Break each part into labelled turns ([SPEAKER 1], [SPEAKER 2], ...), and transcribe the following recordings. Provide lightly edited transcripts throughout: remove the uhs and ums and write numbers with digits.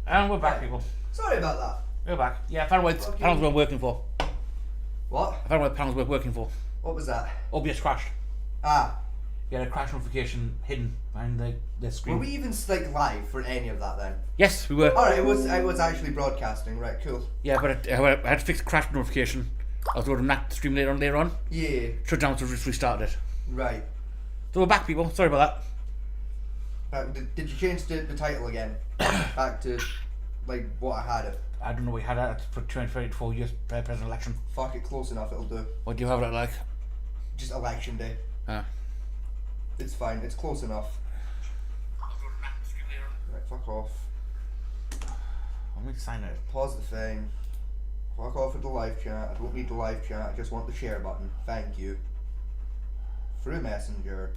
[SPEAKER 1] And we're back, people.
[SPEAKER 2] Sorry about that.
[SPEAKER 1] We're back. Yeah, I found what panels we're working for.
[SPEAKER 2] What?
[SPEAKER 1] I found what panels we're working for.
[SPEAKER 2] What was that?
[SPEAKER 1] OBS crashed.
[SPEAKER 2] Ah.
[SPEAKER 1] You had a crash notification hidden behind the screen.
[SPEAKER 2] Were we even like live for any of that then?
[SPEAKER 1] Yes, we were.
[SPEAKER 2] Alright, it was actually broadcasting, right, cool.
[SPEAKER 1] Yeah, but I had to fix the crash notification. I was going to that stream later on.
[SPEAKER 2] Yeah.
[SPEAKER 1] Shut down to just restart it.
[SPEAKER 2] Right.
[SPEAKER 1] So we're back, people. Sorry about
[SPEAKER 2] Did you change the title again? Back to like what I had it.
[SPEAKER 1] that. I don't know what we had it for 2024 years president election.
[SPEAKER 2] Fuck it, close enough, it'll do.
[SPEAKER 1] What do you have it like?
[SPEAKER 2] Just election day. It's fine, it's close enough. Right, fuck off.
[SPEAKER 1] Let me sign it.
[SPEAKER 2] Pause the thing. Fuck off with the live chat. I don't need the live chat, I just want the share button. Thank you. Through Messenger.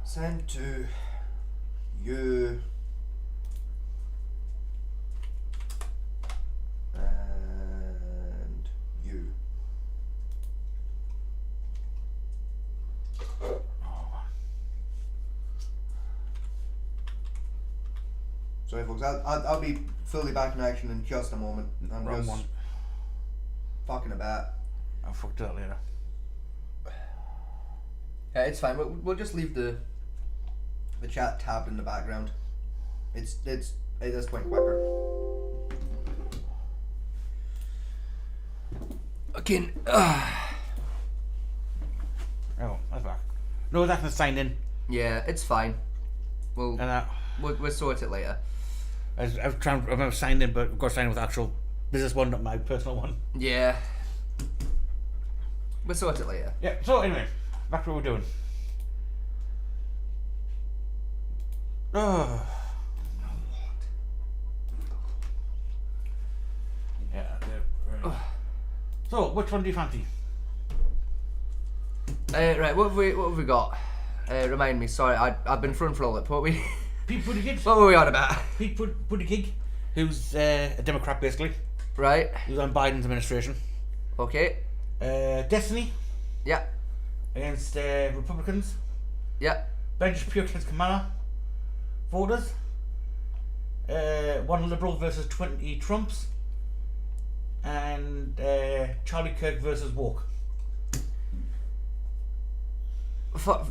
[SPEAKER 2] Send to you and you. Sorry folks, I'll be fully back in action in just a moment. I'm
[SPEAKER 1] Wrong
[SPEAKER 2] just
[SPEAKER 1] one.
[SPEAKER 2] fucking about.
[SPEAKER 1] I'll fuck it up later.
[SPEAKER 2] Yeah, it's fine. We'll just leave the chat tabbed in the background. It's at this point quicker. Again.
[SPEAKER 1] Oh, that's back. No, that's to sign in.
[SPEAKER 2] Yeah, it's fine. We'll
[SPEAKER 1] And
[SPEAKER 2] we'll sort it later.
[SPEAKER 1] I was signed in, but I've got to sign in with actual business one, not my personal one.
[SPEAKER 2] Yeah. We'll sort it later.
[SPEAKER 1] Yeah. So anyway, back to what we're doing. Oh. Yeah. Right. So, which one do you fancy?
[SPEAKER 2] Right, what have we got? Remind me. Sorry, I've been thrown for a lip. What we?
[SPEAKER 1] Pete Buttigieg.
[SPEAKER 2] What were we on about?
[SPEAKER 1] Pete Buttigieg, who's a Democrat basically.
[SPEAKER 2] Right.
[SPEAKER 1] Who's on Biden's administration.
[SPEAKER 2] Okay.
[SPEAKER 1] Destiny
[SPEAKER 2] Yeah.
[SPEAKER 1] against Republicans.
[SPEAKER 2] Yeah.
[SPEAKER 1] Ben Shapiro against Kamala voters. One Liberal versus 20 Trumps. And Charlie Kirk versus Woke.
[SPEAKER 2] Fuck.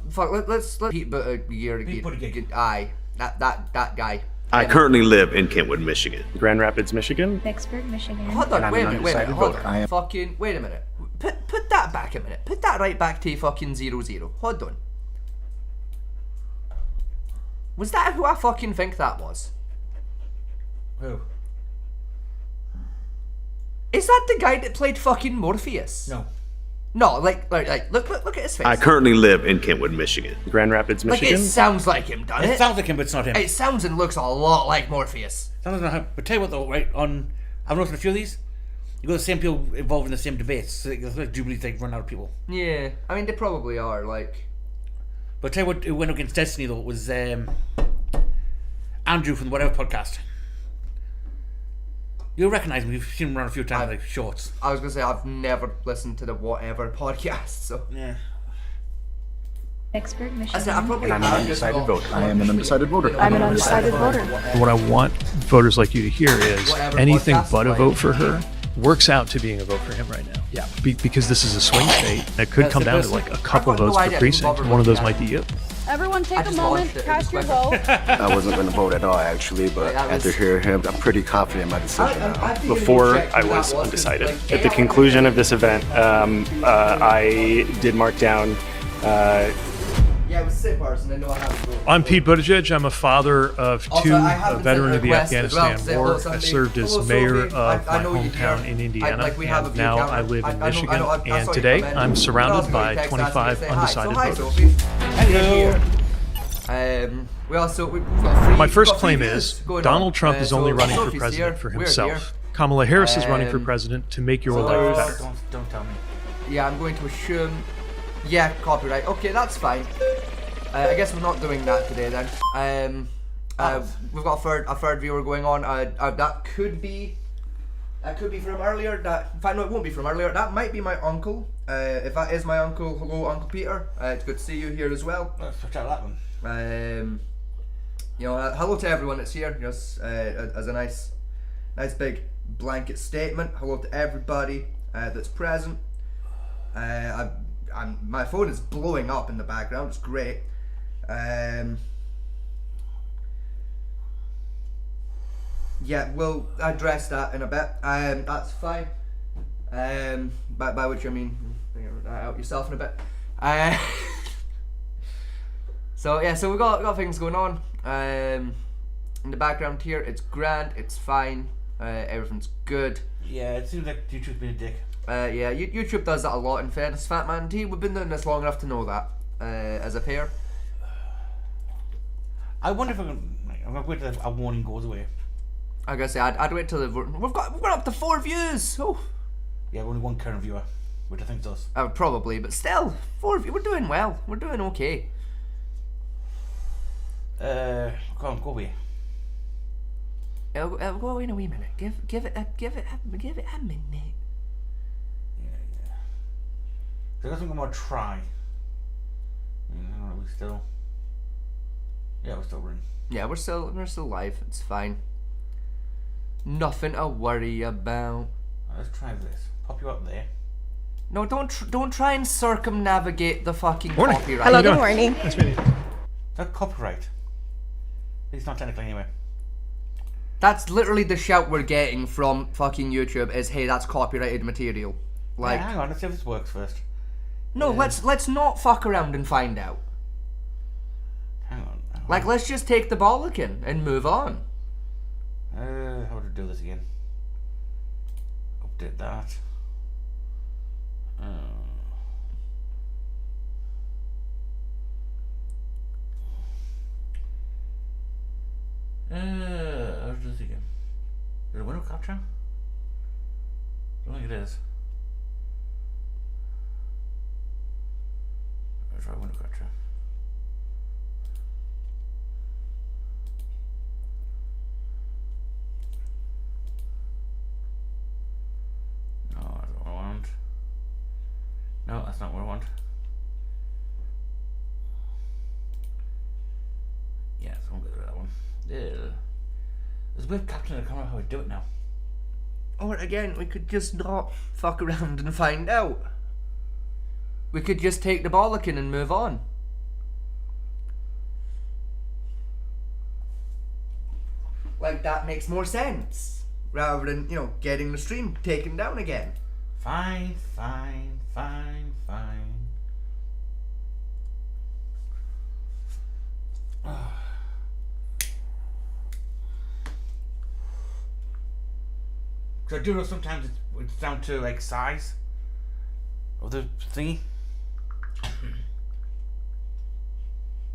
[SPEAKER 2] Let's Pete
[SPEAKER 1] Buttigieg.
[SPEAKER 2] Aye. That guy.
[SPEAKER 3] I currently live in Kentwood, Michigan.
[SPEAKER 4] Grand Rapids, Michigan.
[SPEAKER 5] Vicksburg, Michigan.
[SPEAKER 2] Hold
[SPEAKER 4] And
[SPEAKER 2] on,
[SPEAKER 4] I'm
[SPEAKER 2] wait a
[SPEAKER 4] an
[SPEAKER 2] minute,
[SPEAKER 4] undecided
[SPEAKER 2] hold
[SPEAKER 4] voter.
[SPEAKER 2] on.
[SPEAKER 4] I am-
[SPEAKER 2] Fucking, wait a minute. Put that back a minute. Put that right back to fucking 00. Hold on. Was that who I fucking think that was?
[SPEAKER 1] Who?
[SPEAKER 2] Is that the guy that played fucking Morpheus?
[SPEAKER 1] No.
[SPEAKER 2] No, like look at his face.
[SPEAKER 3] I currently live in Kentwood, Michigan.
[SPEAKER 4] Grand Rapids,
[SPEAKER 2] like
[SPEAKER 4] Michigan.
[SPEAKER 2] it sounds like him, doesn't
[SPEAKER 1] It
[SPEAKER 2] it?
[SPEAKER 1] sounds like him, but it's not him.
[SPEAKER 2] It sounds and looks a lot like Morpheus.
[SPEAKER 1] Sounds like him. But tell you what though, right, I've noticed a few of these, you got the same people involved in the same debates, so it's like Jubilee thing run out of people.
[SPEAKER 2] Yeah, I mean they probably are. Like,
[SPEAKER 1] But tell you what, who went against Destiny though, was Andrew from the Whatever podcast. You'll recognise him, you've seen him run a few times, like shorts.
[SPEAKER 2] I was gonna say I've never listened to the Whatever podcast, so
[SPEAKER 1] Yeah.
[SPEAKER 5] Vicksburg,
[SPEAKER 2] I said I
[SPEAKER 5] Michigan.
[SPEAKER 2] probably
[SPEAKER 4] And I'm an
[SPEAKER 2] have just
[SPEAKER 4] undecided
[SPEAKER 2] got-
[SPEAKER 4] voter.
[SPEAKER 6] I am an undecided voter.
[SPEAKER 5] I'm an undecided voter.
[SPEAKER 7] What I want voters like you to hear is
[SPEAKER 2] Whatever
[SPEAKER 7] anything
[SPEAKER 2] podcast
[SPEAKER 7] but a
[SPEAKER 2] like-
[SPEAKER 7] vote for her works out to being a vote for him right now. Yeah. Because this is a swing state that could
[SPEAKER 1] That's
[SPEAKER 7] come
[SPEAKER 1] the
[SPEAKER 7] down to
[SPEAKER 1] best.
[SPEAKER 7] like a couple
[SPEAKER 2] I've got no
[SPEAKER 7] votes per
[SPEAKER 2] idea who
[SPEAKER 7] precinct.
[SPEAKER 2] Bobber
[SPEAKER 7] One of those
[SPEAKER 2] Road
[SPEAKER 7] might be you.
[SPEAKER 5] Everyone take
[SPEAKER 2] I
[SPEAKER 5] a
[SPEAKER 2] just
[SPEAKER 5] moment,
[SPEAKER 2] watched it.
[SPEAKER 5] cast
[SPEAKER 2] It
[SPEAKER 5] your
[SPEAKER 2] was
[SPEAKER 5] vote.
[SPEAKER 6] I wasn't going to vote at all, actually, but
[SPEAKER 2] That was-
[SPEAKER 6] after hearing him, I'm pretty confident in my decision now.
[SPEAKER 4] Before I was undecided. At the conclusion of this event, I did mark down.
[SPEAKER 2] Yeah, it was the same person. I know I have to vote.
[SPEAKER 7] I'm Pete Buttigieg. I'm a father of
[SPEAKER 2] Also,
[SPEAKER 7] two,
[SPEAKER 2] I
[SPEAKER 7] a
[SPEAKER 2] haven't
[SPEAKER 7] veteran
[SPEAKER 2] sent
[SPEAKER 7] of the
[SPEAKER 2] requests as well
[SPEAKER 7] Afghanistan
[SPEAKER 2] to say
[SPEAKER 7] War.
[SPEAKER 2] hello,
[SPEAKER 7] I've
[SPEAKER 2] somebody.
[SPEAKER 7] served as
[SPEAKER 2] Hello,
[SPEAKER 7] mayor
[SPEAKER 2] Sophie.
[SPEAKER 7] of
[SPEAKER 2] I
[SPEAKER 7] my
[SPEAKER 2] know you
[SPEAKER 7] hometown
[SPEAKER 2] care.
[SPEAKER 7] in Indiana,
[SPEAKER 2] Like we have a
[SPEAKER 7] and
[SPEAKER 2] few
[SPEAKER 7] now
[SPEAKER 2] cameras.
[SPEAKER 7] I live in
[SPEAKER 2] I know-
[SPEAKER 7] Michigan.
[SPEAKER 2] I saw
[SPEAKER 7] And
[SPEAKER 2] you
[SPEAKER 7] today,
[SPEAKER 2] come in.
[SPEAKER 7] I'm
[SPEAKER 2] But I
[SPEAKER 7] surrounded
[SPEAKER 2] also got
[SPEAKER 7] by
[SPEAKER 2] your text asking
[SPEAKER 7] 25
[SPEAKER 2] me to say hi.
[SPEAKER 7] undecided
[SPEAKER 2] So hi,
[SPEAKER 7] voters.
[SPEAKER 2] Sophie.
[SPEAKER 1] Hello.
[SPEAKER 2] We also we've got three.
[SPEAKER 7] My first
[SPEAKER 2] we've got three
[SPEAKER 7] claim
[SPEAKER 2] views
[SPEAKER 7] is
[SPEAKER 2] going
[SPEAKER 7] Donald
[SPEAKER 2] on.
[SPEAKER 7] Trump is only
[SPEAKER 2] So
[SPEAKER 7] running for
[SPEAKER 2] Sophie's
[SPEAKER 7] president
[SPEAKER 2] here,
[SPEAKER 7] for
[SPEAKER 2] we're
[SPEAKER 7] himself.
[SPEAKER 2] here.
[SPEAKER 7] Kamala Harris is running for
[SPEAKER 2] Um,
[SPEAKER 7] president to make your
[SPEAKER 2] so
[SPEAKER 7] life
[SPEAKER 2] there's-
[SPEAKER 7] better.
[SPEAKER 1] Don't tell me.
[SPEAKER 2] Yeah, I'm going to assume. Yeah, copyright. Okay, that's fine. I guess we're not doing that today then. We've got a third viewer going on. That could be That could be from earlier. In fact, no, it won't be from earlier. That might be my uncle. If that is my uncle, hello, Uncle Peter. It's good to see you here as well.
[SPEAKER 1] Let's switch out that one.
[SPEAKER 2] Hello to everyone that's here. Just as a nice big blanket statement. Hello to everybody that's present. My phone is blowing up in the background. It's great. Yeah, we'll address that in a bit. That's fine. By which I mean, figure that out yourself in a bit. So we got things going on. In the background here, it's grand. It's fine. Everything's good.
[SPEAKER 1] Yeah, it seems like YouTube's been a dick.
[SPEAKER 2] Yeah, YouTube does that a lot. In fairness, Fat Man T, we've been doing this long enough to know that. As a pair.
[SPEAKER 1] I wonder if I'm gonna wait till a warning goes away.
[SPEAKER 2] I gotta say, I'd wait till we've got up to 4 views. Oh.
[SPEAKER 1] Yeah, only one current viewer, which I think's us.
[SPEAKER 2] Probably, but still, 4 views. We're doing well. We're doing okay.
[SPEAKER 1] Go on, go away.
[SPEAKER 2] It'll go away in a wee minute. Give it a minute.
[SPEAKER 1] Yeah. So I guess I'm gonna try. Are we still? Yeah, we're still running.
[SPEAKER 2] Yeah, we're still live. It's fine. Nothing to worry about.
[SPEAKER 1] Let's try this. Pop you up there.
[SPEAKER 2] No, don't try and circumnavigate the fucking
[SPEAKER 7] Morning.
[SPEAKER 2] copyright.
[SPEAKER 5] Hello, good morning.
[SPEAKER 7] Nice meeting you.
[SPEAKER 1] Is that copyright? It's not technically anyway.
[SPEAKER 2] That's literally the shout we're getting from fucking YouTube is, hey, that's copyrighted material. Like,
[SPEAKER 1] Yeah, hang on, let's see if this works first.
[SPEAKER 2] no, let's not fuck around and find out.
[SPEAKER 1] Hang on.
[SPEAKER 2] Like, let's just take the bollocking and move on.
[SPEAKER 1] How would I do this again? Update that. How to do this again? Is it window capture? I don't think it is. Let's try window capture. No, that's not what I want. No, that's not what I want. Yeah, so I'm going to do that one. Ew. There's a weird caption. I can't remember how I do it now.
[SPEAKER 2] Or again, we could just not fuck around and find out. We could just take the bollocking and move on. Like, that makes more sense. Rather than, getting the stream taken down again.
[SPEAKER 1] Fine. So I do know sometimes it's down to like size of the thingy.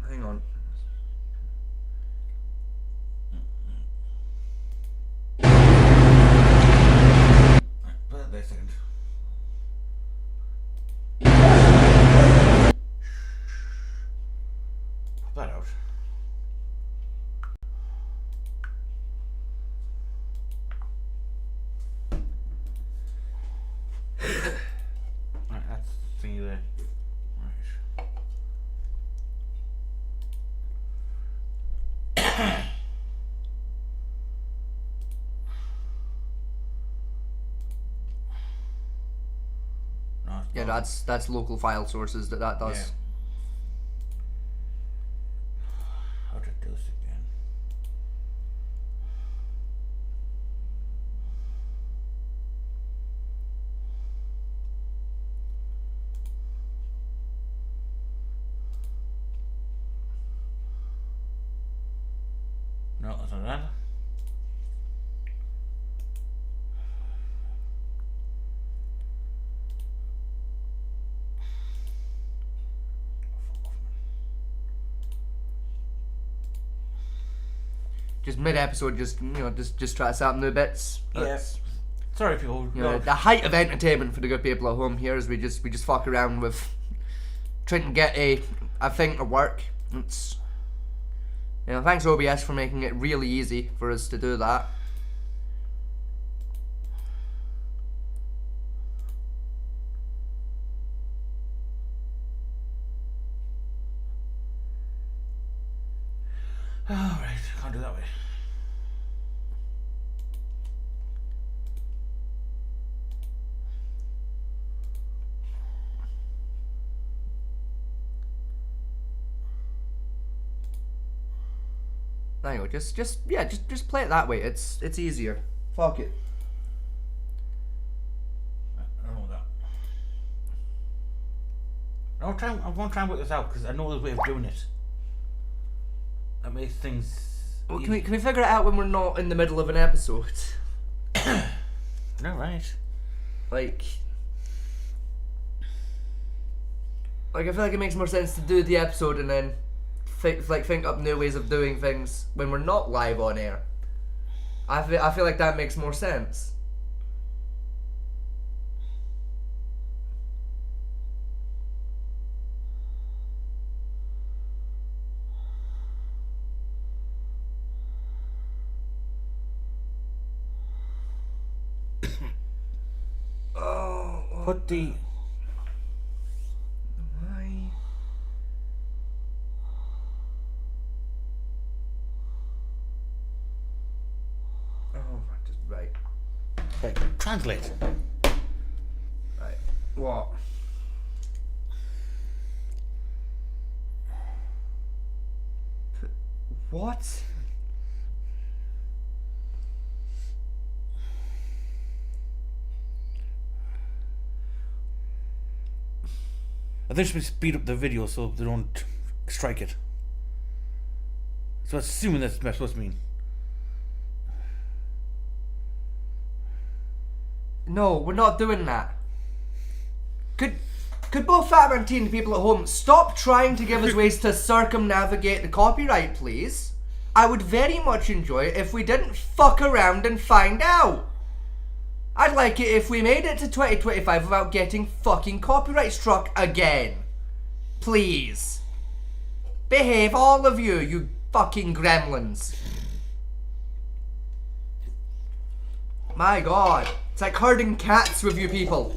[SPEAKER 2] Hang on.
[SPEAKER 1] Put that there a second. Pop that out. Right, that's thingy there. Right. No, it's
[SPEAKER 2] Yeah,
[SPEAKER 1] not.
[SPEAKER 2] that's local file sources that does.
[SPEAKER 1] Yeah. How to do this again? No, that's not that.
[SPEAKER 2] Just mid-episode, just try something new bits.
[SPEAKER 1] Yes. Sorry, people.
[SPEAKER 2] The height of entertainment for the good people at home here is we just fuck around with trying to get a thing to work. It's thanks OBS for making it really easy for us to do that.
[SPEAKER 1] Alright, can't do that way.
[SPEAKER 2] There you go. Just play it that way. It's easier. Fuck it.
[SPEAKER 1] I don't know that. I'm going to try and work this out because I know there's a way of doing it. That makes things.
[SPEAKER 2] Well, can we figure it out when we're not in the middle of an episode?
[SPEAKER 1] No, right.
[SPEAKER 2] Like I feel like it makes more sense to do the episode and then think up new ways of doing things when we're not live on air. I feel like that makes more sense.
[SPEAKER 1] Put the.
[SPEAKER 2] Why? Oh, just right.
[SPEAKER 1] Right, translate.
[SPEAKER 2] Right. What? What?
[SPEAKER 1] I think we speed up the video so they don't strike it. So assuming that's what it's supposed to mean.
[SPEAKER 2] No, we're not doing that. Could both Fatman and the people at home stop trying to give us ways to circumnavigate the copyright, please? I would very much enjoy it if we didn't fuck around and find out. I'd like it if we made it to 2025 without getting fucking copyright struck again. Please. Behave, all of you, you fucking gremlins. My god. It's like herding cats with you people.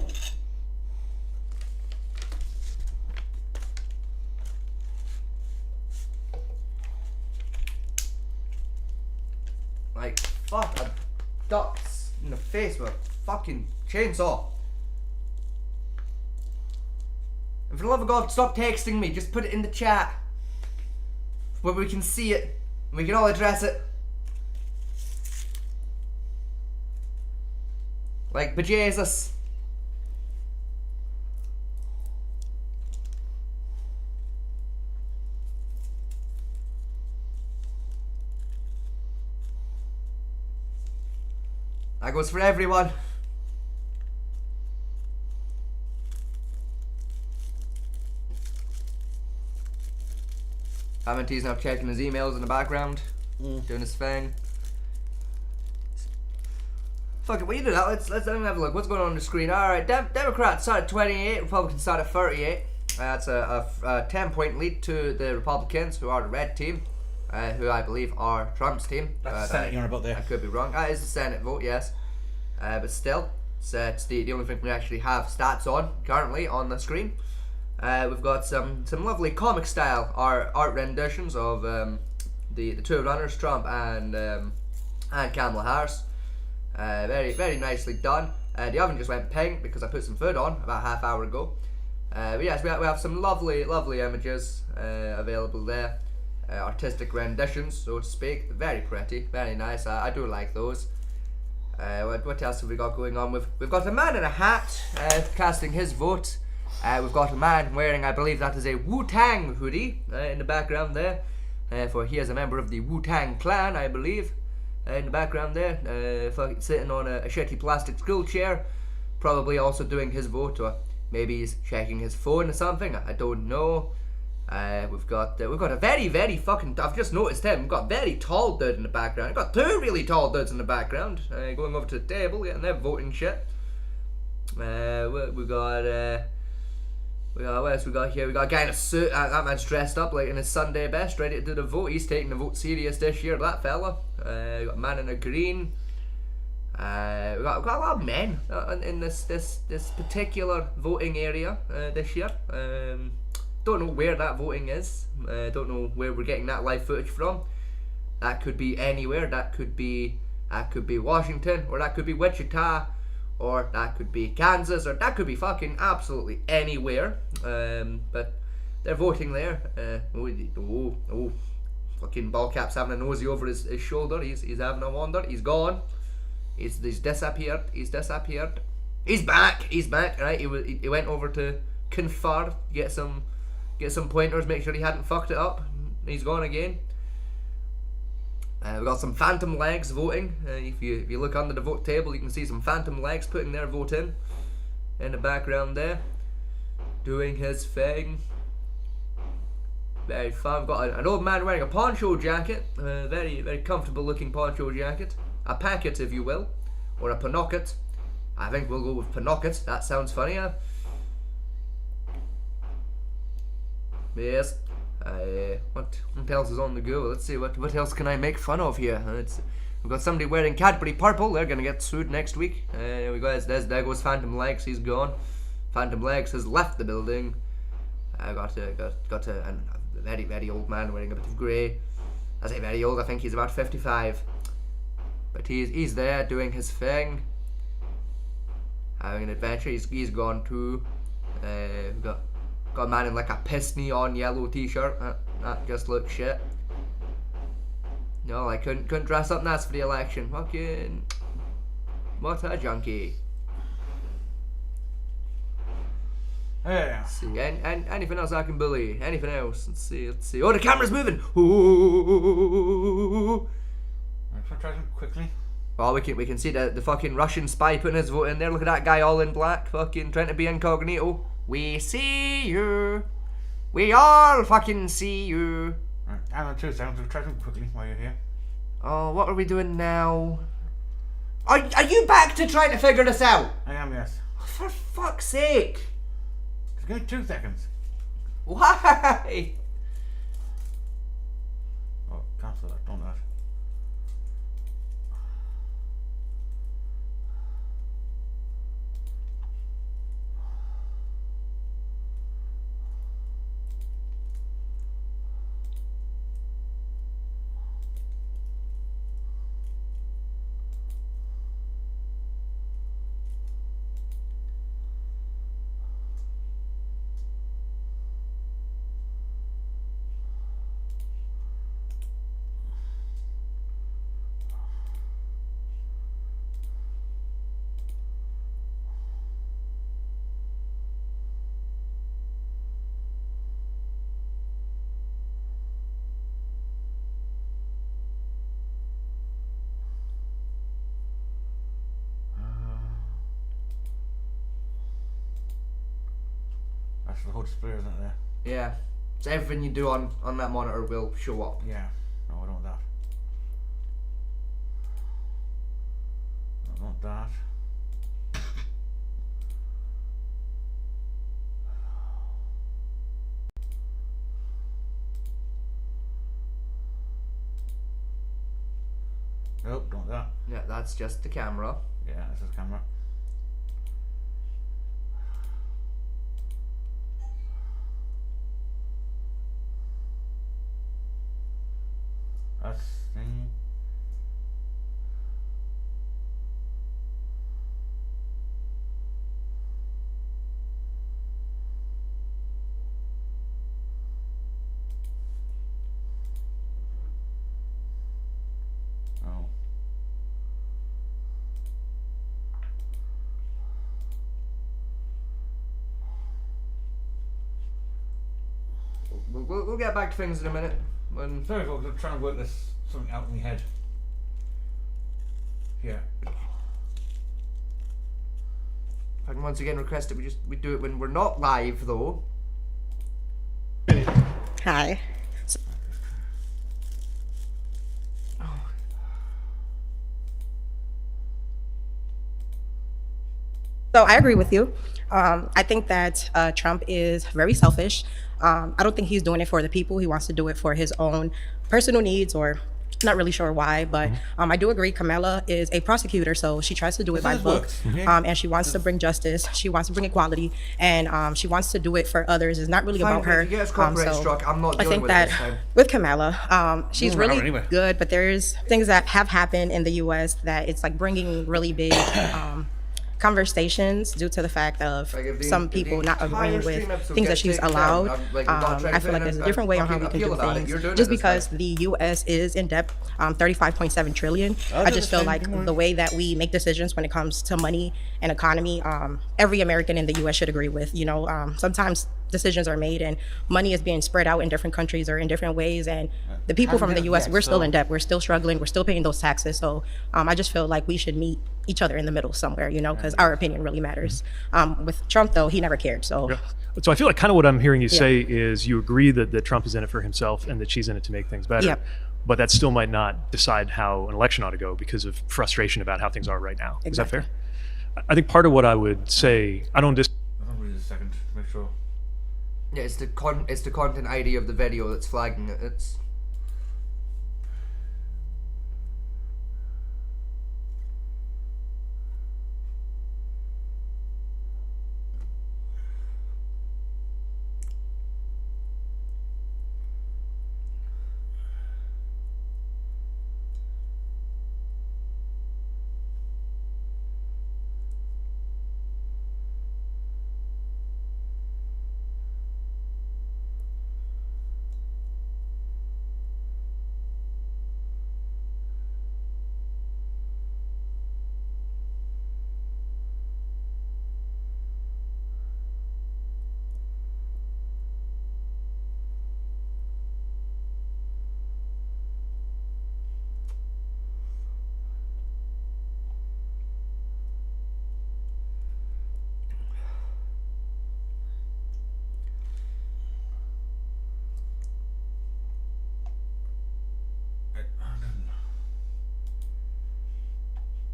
[SPEAKER 2] Like, fuck, a ducks in the face with a fucking chainsaw. And for the love of God, stop texting me. Just put it in the chat where we can see it and we can all address it. Like, bejesus. That goes for everyone. Hammond now checking his emails in the background, doing his thing. Fuck it, what you do that? Let's have a look. What's going on the screen? Alright, Democrats start at 28, Republicans start at 38. That's a 10-point lead to the Republicans, who are the red team, who I believe are Trump's team.
[SPEAKER 1] That's the Senate you're on about there.
[SPEAKER 2] I could be wrong. That is the Senate vote, yes. But still, it's the only thing we actually have stats on currently on the screen. We've got some lovely comic style art renditions of the two runners, Trump and Kamala Harris. Very nicely done. The oven just went pink because I put some food on about a half hour ago. But yes, we have some lovely images available there. Artistic renditions, so to speak. Very pretty, very nice. I do like those. What else have we got going on? We've got a man in a hat casting his vote. We've got a man wearing, I believe that is a Wu-Tang hoodie in the background there. For he is a member of the Wu-Tang Clan, I believe. In the background there, sitting on a shitty plastic school chair, probably also doing his vote, or maybe he's checking his phone or something. I don't know. We've got a very fucking. I've just noticed him. We've got a very tall dude in the background. We've got two really tall dudes in the background, going over to the table, getting their voting shit. What else we got here? We got a guy in a suit. That man's dressed up like in his Sunday best, ready to do the vote. He's taking the vote serious this year, that fella. We got a man in a green. We got a lot of men in this particular voting area this year. Don't know where that voting is. Don't know where we're getting that live footage from. That could be anywhere. That could be Washington, or that could be Wichita, or that could be Kansas, or that could be fucking absolutely anywhere. But they're voting there. Fucking Ballcap's having a nosy over his shoulder. He's having a wander. He's gone. He's disappeared. He's disappeared. He's back. He's back. Right. He went over to confer, get some pointers, make sure he hadn't fucked it up. He's gone again. We've got some phantom legs voting. If you look under the vote table, you can see some phantom legs putting their vote in the background there, doing his thing. Very fun. We've got an old man wearing a poncho jacket, a very, very comfortable looking poncho jacket. A packet, if you will, or a panocket. I think we'll go with panocket. That sounds funnier. Yes. What else is on the go? Let's see, what else can I make fun of here? We've got somebody wearing Cadbury purple. They're gonna get sued next week. We got there goes Phantom Legs. He's gone. Phantom Legs has left the building. I got a very, very old man wearing a bit of grey. I say very old. I think he's about 55. But he's there doing his thing, having an adventure. He's gone too. We've got a man in like a piss neon yellow t-shirt. That just looks shit. No, I couldn't dress up nice for the election. Fucking what a junkie.
[SPEAKER 1] Yeah.
[SPEAKER 2] Let's see, anything else I can bully? Anything else? Let's see. Oh, the camera's moving. Ooh.
[SPEAKER 1] Let's try them quickly.
[SPEAKER 2] Well, we can see the fucking Russian spy putting his vote in there. Look at that guy all in black, fucking trying to be incognito. We see you. We all fucking see you.
[SPEAKER 1] Right, hang on 2 seconds. We'll try them quickly while you're here.
[SPEAKER 2] Oh, what are we doing now? Are you back to trying to figure this out?
[SPEAKER 1] I am, yes.
[SPEAKER 2] For fuck's sake.
[SPEAKER 1] Just give me 2 seconds.
[SPEAKER 2] Why?
[SPEAKER 1] Oh, cancel that. Don't do that. That's the whole display, isn't it, there?
[SPEAKER 2] Yeah. So everything you do on that monitor will show up.
[SPEAKER 1] Yeah. No, I don't want that. I don't want that. Nope, don't want that.
[SPEAKER 2] Yeah, that's just the camera.
[SPEAKER 1] Yeah, that's the camera. That's thing. Oh.
[SPEAKER 2] We'll get back to things in a minute. When
[SPEAKER 1] Sorry folks, I'm trying to work this something out in my head. Here.
[SPEAKER 2] I can once again request that we do it when we're not live though.
[SPEAKER 5] Hi. So I agree with you. I think that Trump is very selfish. I don't think he's doing it for the people. He wants to do it for his own personal needs or Not really sure why, but I do agree. Kamala is a prosecutor, so she tries to do it by
[SPEAKER 1] This
[SPEAKER 5] book,
[SPEAKER 1] works, okay?
[SPEAKER 5] and she wants to bring justice. She wants to bring equality, and she wants to do it for others. It's not really
[SPEAKER 2] Fine,
[SPEAKER 5] about her.
[SPEAKER 2] if you get us copyright
[SPEAKER 5] so
[SPEAKER 2] struck, I'm not
[SPEAKER 5] I
[SPEAKER 2] dealing
[SPEAKER 5] think
[SPEAKER 2] with it
[SPEAKER 5] that
[SPEAKER 2] this time.
[SPEAKER 5] with Kamala, she's
[SPEAKER 1] Moving
[SPEAKER 5] really
[SPEAKER 1] around anyway.
[SPEAKER 5] good, but there's things that have happened in the U.S. that it's like bringing really big conversations due to the fact of
[SPEAKER 2] Like, if the-
[SPEAKER 5] some
[SPEAKER 2] if the
[SPEAKER 5] people not
[SPEAKER 2] entire
[SPEAKER 5] agreeing
[SPEAKER 2] stream
[SPEAKER 5] with
[SPEAKER 2] episode
[SPEAKER 5] things that
[SPEAKER 2] gets
[SPEAKER 5] she's
[SPEAKER 2] taken
[SPEAKER 5] allowed.
[SPEAKER 2] down, I'm, like, not trying to
[SPEAKER 5] I feel like there's a different way on how we can
[SPEAKER 2] appeal
[SPEAKER 5] do
[SPEAKER 2] about it.
[SPEAKER 5] things.
[SPEAKER 2] You're doing it
[SPEAKER 5] Just
[SPEAKER 2] this
[SPEAKER 5] because
[SPEAKER 2] time.
[SPEAKER 5] the U.S. is in debt, 35.7 trillion.
[SPEAKER 1] I'll
[SPEAKER 5] I
[SPEAKER 1] do
[SPEAKER 5] just
[SPEAKER 1] the
[SPEAKER 5] feel
[SPEAKER 1] same,
[SPEAKER 5] like
[SPEAKER 1] don't worry.
[SPEAKER 5] the way that we make decisions when it comes to money and economy, every American in the U.S. should agree with. Sometimes decisions are made and money is being spread out in different countries or in different ways, and the people from the U.S. we're still in debt. We're still struggling. We're still paying those taxes. So I just feel like we should meet each other in the middle somewhere, because our opinion really matters. With Trump, though, he never cared. So
[SPEAKER 7] So I feel like kind of what I'm hearing you say is you agree that Trump is in it for himself and that she's in it to make things better.
[SPEAKER 5] Yep.
[SPEAKER 7] But that still might not decide how an election ought to go because of frustration about how things are right now. Is that
[SPEAKER 5] Exactly.
[SPEAKER 7] fair? I think part of what I would say, I don't
[SPEAKER 1] I'll read a second to make sure.
[SPEAKER 2] Yeah, it's the content ID of the video that's flagging it. It's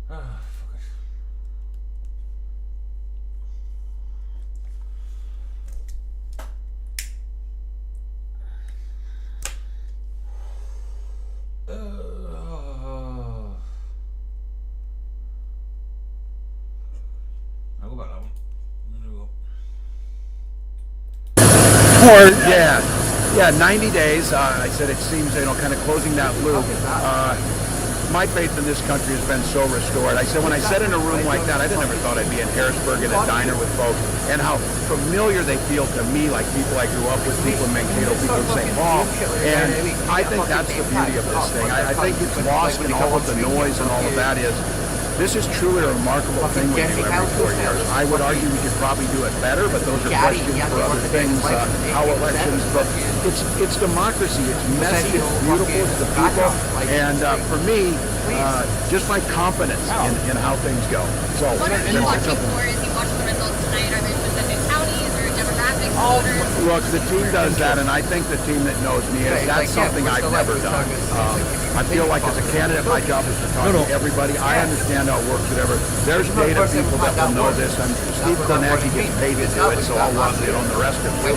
[SPEAKER 1] Fuck it. I'll go back that one. There we go.
[SPEAKER 8] Yeah, 90 days. I said it seems, kind of closing that loop. My faith in this country has been so restored. I said when I sat in a room like that, I never thought I'd be in Harrisburg at a diner with folks, and how familiar they feel to me, like people I grew up with, people in Mankato, people in St. Paul. And I think that's the beauty of this thing. I think it's lost in all of the noise and all of that is. This is truly a remarkable thing we do every 4 years. I would argue we could probably do it better, but those are questions for other things, how elections, but it's democracy, it's messy, it's beautiful, it's the people, and for me, just my confidence in how things go. So,
[SPEAKER 9] What are you watching for as you watch the results tonight? Are there specific counties or demographics? Voters?
[SPEAKER 8] Look, the team does that, and I think the team that knows me, that's something I've never done. I feel like as a candidate, my job is to talk to everybody. I understand how it works, whatever. There's data people that will know this, and Steve Kornacki gets paid to do it, so I'll run it on the rest of it.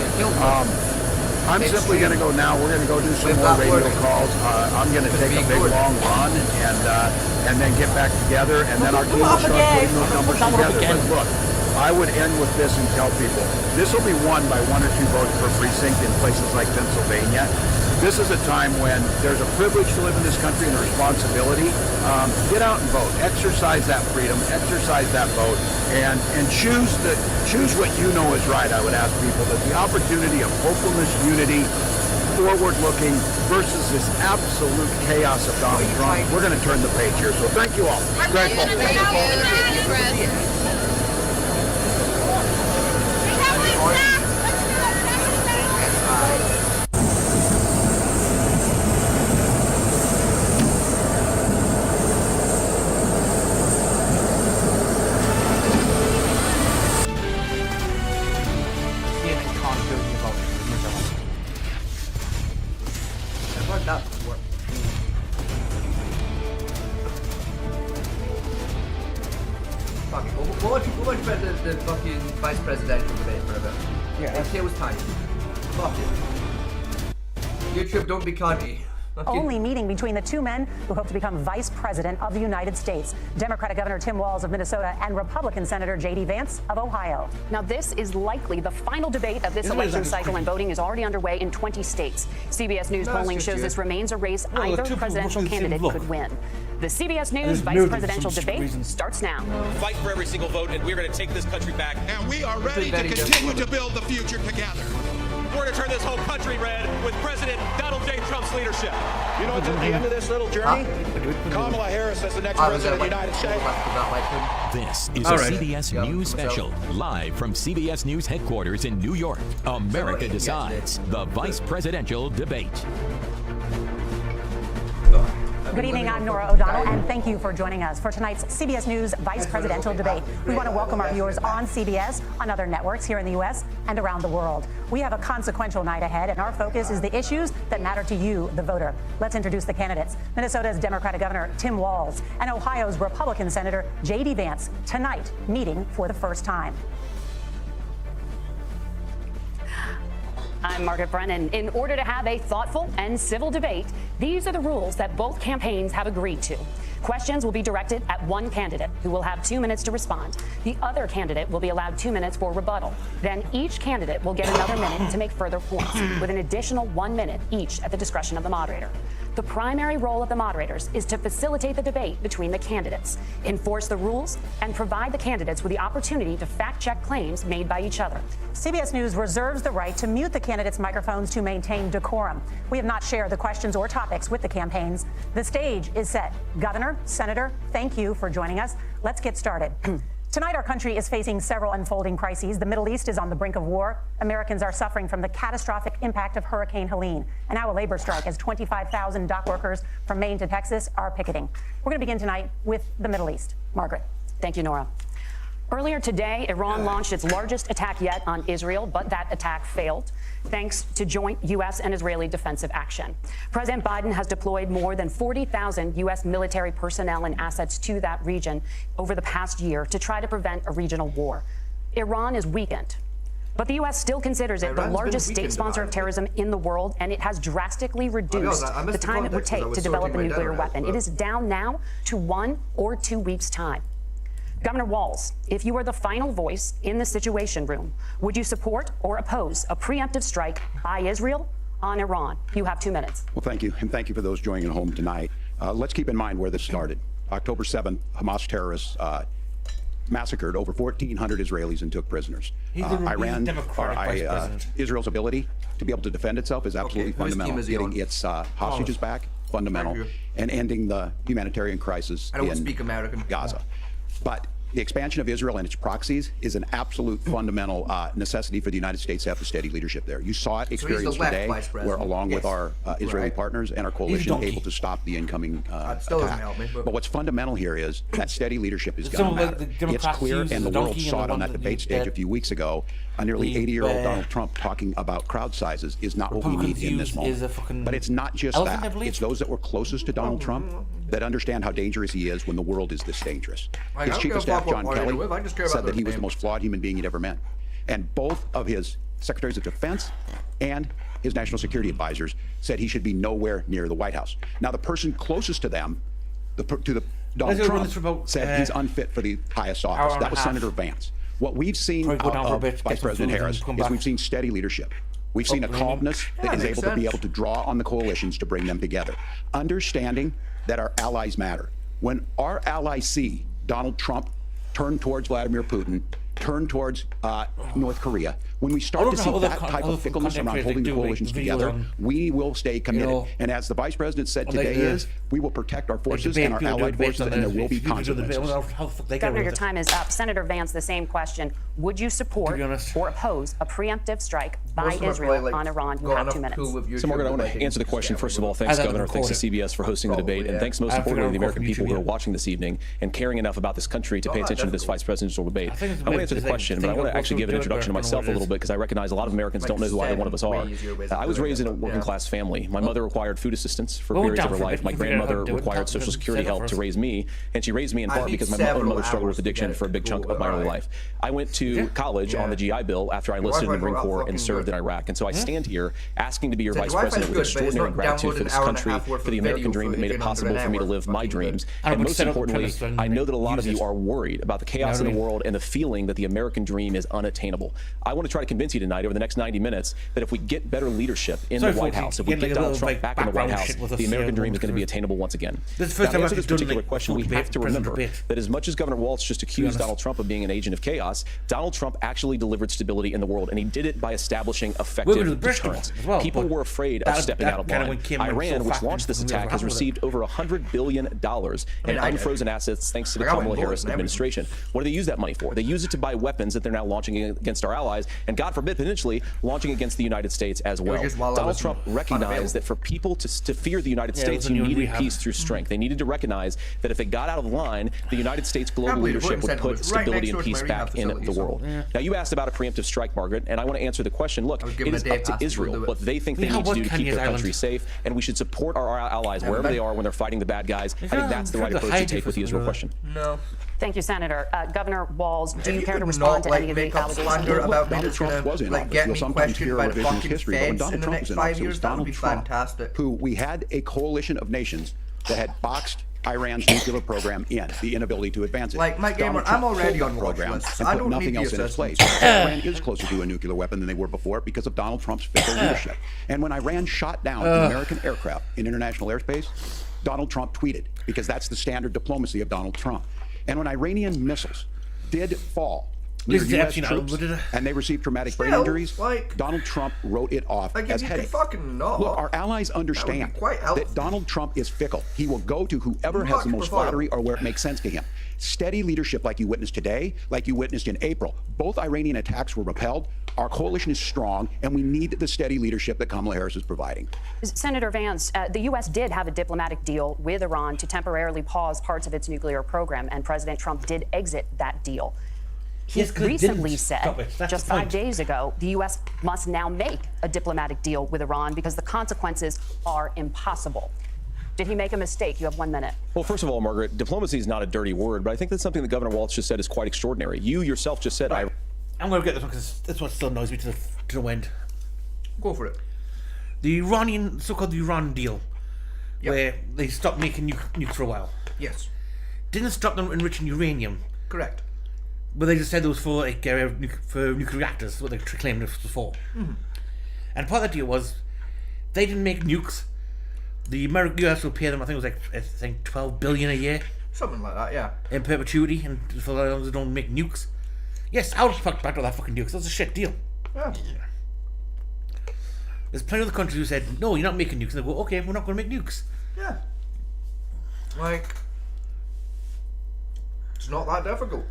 [SPEAKER 8] I'm simply going to go now. We're going to go do some more radio calls. I'm going to take a big long run and then get back together, and then our team will start putting those numbers together. But look, I would end with this and tell people, this will be won by 1 or 2 votes per precinct in places like Pennsylvania. This is a time when there's a privilege to live in this country and a responsibility. Get out and vote. Exercise that freedom. Exercise that vote, and choose what you know is right. I would ask people that the opportunity of hopefulness, unity, forward-looking versus this absolute chaos of Donald Trump. We're going to turn the page here. So thank you all. Grateful.
[SPEAKER 2] CNN can't do anything about it. I've heard that before. Fuck it. We'll watch the fucking vice presidential debate for a bit.
[SPEAKER 5] Yeah.
[SPEAKER 2] It was time. Fuck it. YouTube, don't be cunty.
[SPEAKER 10] only meeting between the two men who hope to become vice president of the United States, Democratic Governor Tim Walz of Minnesota and Republican Senator J.D. Vance of Ohio.
[SPEAKER 11] Now, this is likely the final debate of this election cycle, and voting is already underway in 20 states. CBS News polling shows this remains a race either presidential candidate could win. The CBS News vice presidential debate starts now.
[SPEAKER 12] Fight for every single vote, and we're going to take this country back.
[SPEAKER 13] And we are ready to continue to build the future together.
[SPEAKER 12] We're going to turn this whole country red with President Donald J. Trump's leadership.
[SPEAKER 13] You know what's at the end of this little journey? Kamala Harris as the next president of the United States.
[SPEAKER 14] This is a CBS News special, live from CBS News headquarters in New York. America Decides, the vice presidential debate.
[SPEAKER 10] Good evening, I'm Nora O'Donnell, and thank you for joining us for tonight's CBS News Vice Presidential Debate. We want to welcome our viewers on CBS, on other networks here in the U.S. and around the world. We have a consequential night ahead, and our focus is the issues that matter to you, the voter. Let's introduce the candidates. Minnesota's Democratic Governor Tim Walz and Ohio's Republican Senator J.D. Vance, tonight meeting for the first time.
[SPEAKER 11] I'm Margaret Brennan. In order to have a thoughtful and civil debate, these are the rules that both campaigns have agreed to. Questions will be directed at one candidate, who will have 2 minutes to respond. The other candidate will be allowed 2 minutes for rebuttal. Then each candidate will get another minute to make further points, with an additional 1 minute each at the discretion of the moderator. The primary role of the moderators is to facilitate the debate between the candidates, enforce the rules, and provide the candidates with the opportunity to fact-check claims made by each other.
[SPEAKER 10] CBS News reserves the right to mute the candidates' microphones to maintain decorum. We have not shared the questions or topics with the campaigns. The stage is set. Governor, Senator, thank you for joining us. Let's get started. Tonight, our country is facing several unfolding crises. The Middle East is on the brink of war. Americans are suffering from the catastrophic impact of Hurricane Helene. And now a labor strike as 25,000 dock workers from Maine to Texas are picketing. We're going to begin tonight with the Middle East. Margaret.
[SPEAKER 11] Thank you, Nora. Earlier today, Iran launched its largest attack yet on Israel, but that attack failed, thanks to joint U.S. and Israeli defensive action. President Biden has deployed more than 40,000 U.S. military personnel and assets to that region over the past year to try to prevent a regional war. Iran is weakened, but the U.S. still considers it the largest state sponsor of terrorism in the world, and it has drastically reduced the time it would take to develop a nuclear weapon. It is down now to 1 or 2 weeks' time. Governor Walz, if you were the final voice in the Situation Room, would you support or oppose a preemptive strike by Israel on Iran? You have 2 minutes.
[SPEAKER 8] Well, thank you, and thank you for those joining at home tonight. Let's keep in mind where this started. October 7th, Hamas terrorists massacred over 1,400 Israelis and took prisoners. Israel's ability to be able to defend itself is absolutely fundamental. Getting its hostages back, fundamental, and ending the humanitarian crisis in Gaza. But the expansion of Israel and its proxies is an absolute fundamental necessity for the United States to have the steady leadership there. You saw it experienced today, where along with our Israeli partners and our coalition, able to stop the incoming attack. But what's fundamental here is that steady leadership is going to matter. It's clear, and the world saw it on that debate stage a few weeks ago. A nearly 80-year-old Donald Trump talking about crowd sizes is not what we need in this moment. But it's not just that. It's those that were closest to Donald Trump that understand how dangerous he is when the world is this dangerous. His chief of staff, John Kelly, said that he was the most flawed human being he'd ever met. And both of his secretaries of defense and his national security advisors said he should be nowhere near the White House. Now, the person closest to them, Donald Trump, said he's unfit for the highest office. That was Senator Vance. What we've seen out of Vice President Harris is we've seen steady leadership. We've seen a calmness that is able to be able to draw on the coalitions to bring them together. Understanding that our allies matter. When our allies see Donald Trump turn towards Vladimir Putin, turn towards North Korea, when we start to see that type of fickleness around holding the coalitions together, we will stay committed. And as the Vice President said today we will protect our forces and our allied forces, and there will be consequences.
[SPEAKER 11] Governor, your time is up. Senator Vance, the same question. Would you support or oppose a preemptive strike by Israel on Iran? You have 2 minutes.
[SPEAKER 15] So, Margaret, I want to answer the question. First of all, thanks, Governor. Thanks to CBS for hosting the debate. And thanks most importantly to the American people who are watching this evening and caring enough about this country to pay attention to this vice presidential debate. I want to answer the question, but I want to actually give an introduction to myself a little little bit because I recognize a lot of Americans don't know who either one of us are. I was raised in a working class family. My mother required food assistance for periods of her life. My grandmother required Social Security help to raise me, and she raised me in part because my own mother struggled with addiction for a big chunk of my early life. I went to college on the GI Bill after I enlisted in the Marine Corps and served in Iraq, and so I stand here asking to be your vice president with extraordinary gratitude for this country, for the American dream that made it possible for me to live my dreams, and most importantly, I know that a lot of you are worried about the chaos in the world and the feeling that the American dream is unattainable. I want to try to convince you tonight over the next 90 minutes that if we get better leadership in the White House, if we get Donald Trump back in the White House, the American dream is going to be attainable once again. Now, to answer this particular question, we have to remember that as much as Governor Walz just accused Donald Trump of being an agent of chaos, Donald Trump actually delivered stability in the world, and he did it by establishing effective deterrence. People were afraid of stepping out of line. Iran, which launched this attack, has received over $100 billion in unfrozen assets thanks to the Kamala Harris administration. What do they use that money for? They use it to buy weapons that they're now launching against our allies, and God forbid, potentially launching against the United States as well. Donald Trump recognized that for people to fear the United States, you needed peace through strength. They needed to recognize that if they got out of line, the United States global leadership would put stability and peace back in the world. Now, you asked about a preemptive strike, Margaret, and I want to answer the question. Look, it is up to Israel what they think they need to do to keep their country safe, and we should support our allies wherever they are when they're fighting the bad guys. I think that's the right approach to take with the Israel question.
[SPEAKER 2] No.
[SPEAKER 11] Thank you, Senator. Governor Walz, do you care to respond to any of the allegations?
[SPEAKER 8] About Donald Trump was in office. You'll sometimes hear a revisionist history, but when Donald Trump was in office, it was Donald Trump who we had a coalition of nations that had boxed Iran's nuclear program in, the inability to advance it.
[SPEAKER 2] Like, Mike Gamer, I'm already on
[SPEAKER 8] program and put nothing else in its place. Iran is closer to a nuclear weapon than they were before because of Donald Trump's fickle leadership. And when Iran shot down American aircraft in international airspace, Donald Trump tweeted, because that's the standard diplomacy of Donald Trump. And when Iranian missiles did fall near U.S. troops and they received traumatic brain injuries, Donald Trump wrote it off as headache. Look, our allies understand that Donald Trump is fickle. He will go to whoever has the most flattery or where it makes sense to him. Steady leadership like you witnessed today, like you witnessed in April. Both Iranian attacks were repelled. Our coalition is strong, and we need the steady leadership that Kamala Harris is providing.
[SPEAKER 11] Senator Vance, the U.S. did have a diplomatic deal with Iran to temporarily pause parts of its nuclear program, and President Trump did exit that deal. He recently said, just 5 days ago, the U.S. must now make a diplomatic deal with Iran because the consequences are impossible. Did he make a mistake? You have 1 minute.
[SPEAKER 15] Well, first of all, Margaret, diplomacy is not a dirty word, but I think that's something that Governor Walz just said is quite extraordinary. You yourself just said,
[SPEAKER 1] I'm going to get this one because this one still annoys me to the wind.
[SPEAKER 2] Go for it.
[SPEAKER 1] The Iranian, so-called Iran deal, where they stopped making nukes for a while.
[SPEAKER 2] Yes.
[SPEAKER 1] Didn't stop them enriching uranium.
[SPEAKER 2] Correct.
[SPEAKER 1] But they just said it was for nuclear reactors, what they claimed it was for. Mm-hmm. And part of the deal was they didn't make nukes. The US will pay them, I think it was $12 billion a year.
[SPEAKER 2] Something like that, yeah.
[SPEAKER 1] In perpetuity, and for as long as they don't make nukes. Yes, I would fuck back to that fucking nukes. That's a shit deal.
[SPEAKER 2] Yeah.
[SPEAKER 1] There's plenty of other countries who said, no, you're not making nukes. And they go, okay, we're not going to make nukes.
[SPEAKER 2] Yeah. Like, it's not that difficult.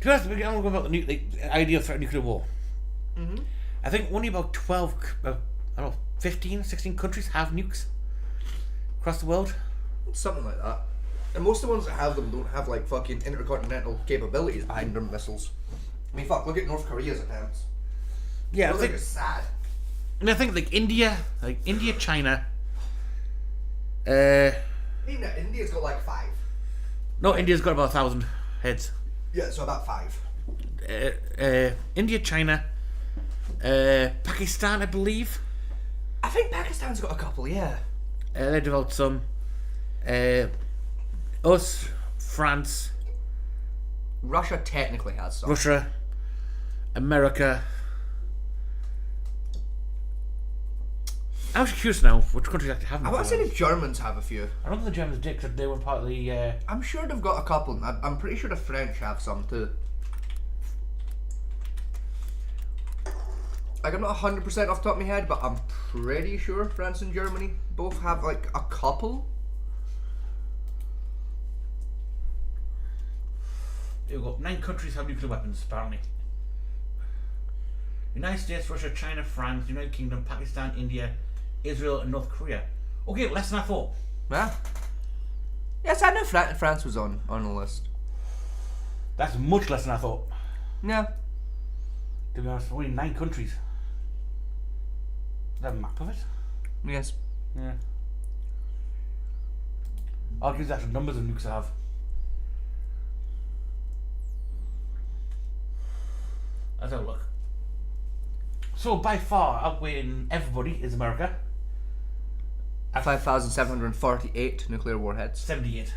[SPEAKER 1] To be honest, I'm going to go about the idea of nuclear war.
[SPEAKER 2] Mm-hmm.
[SPEAKER 1] I think only about 15, 16 countries have nukes across the world.
[SPEAKER 2] Something like that. And most of the ones that have them don't have like fucking intercontinental capabilities behind their missiles. I mean, fuck, look at North Korea's attempts.
[SPEAKER 1] Yeah,
[SPEAKER 2] I think it's sad.
[SPEAKER 1] I mean, I think like India, China.
[SPEAKER 2] Even India's got like 5.
[SPEAKER 1] No, India's got about 1,000 heads.
[SPEAKER 2] Yeah, so about 5.
[SPEAKER 1] India, China, Pakistan, I believe.
[SPEAKER 2] I think Pakistan's got a couple, yeah.
[SPEAKER 1] They developed some. Us, France.
[SPEAKER 2] Russia technically has some.
[SPEAKER 1] Russia, America. I'm actually curious now which countries actually have them.
[SPEAKER 2] I want to say the Germans have a few.
[SPEAKER 1] I don't think the Germans did because they were part of the.
[SPEAKER 2] I'm sure they've got a couple. I'm pretty sure the French have some too. Like, I'm not 100% off the top of my head, but I'm pretty sure France and Germany both have like a couple.
[SPEAKER 1] There we go. 9 countries have nuclear weapons, apparently. United States, Russia, China, France, United Kingdom, Pakistan, India, Israel, and North Korea. Okay, less than I thought.
[SPEAKER 2] Yeah. Yes, I know France was on the list.
[SPEAKER 1] That's much less than I thought.
[SPEAKER 2] Yeah.
[SPEAKER 1] To be honest, only 9 countries. Is that a map of it?
[SPEAKER 2] Yes.
[SPEAKER 1] Yeah. I'll give you the actual numbers of nukes I have. Let's have a look. So by far outweighing everybody is America.
[SPEAKER 2] 5,748 nuclear warheads.
[SPEAKER 1] 78.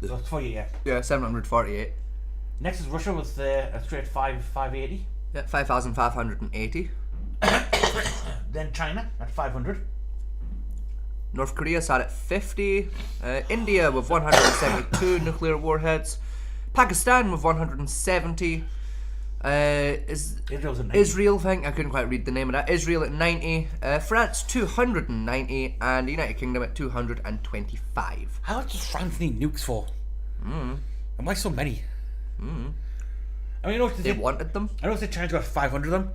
[SPEAKER 1] So it's 48, yeah.
[SPEAKER 2] Yeah, 748.
[SPEAKER 1] Next is Russia with a straight 580.
[SPEAKER 2] Yeah, 5,580.
[SPEAKER 1] Then China at 500.
[SPEAKER 2] North Korea sat at 50. India with 172 nuclear warheads. Pakistan with 170. Israel thing, I couldn't quite read the name of that. Israel at 90. France 290. And the United Kingdom at 225.
[SPEAKER 1] How much does France need nukes for? And why so many? I mean, you know,
[SPEAKER 2] they wanted them.
[SPEAKER 1] I know they China's got 500 of them.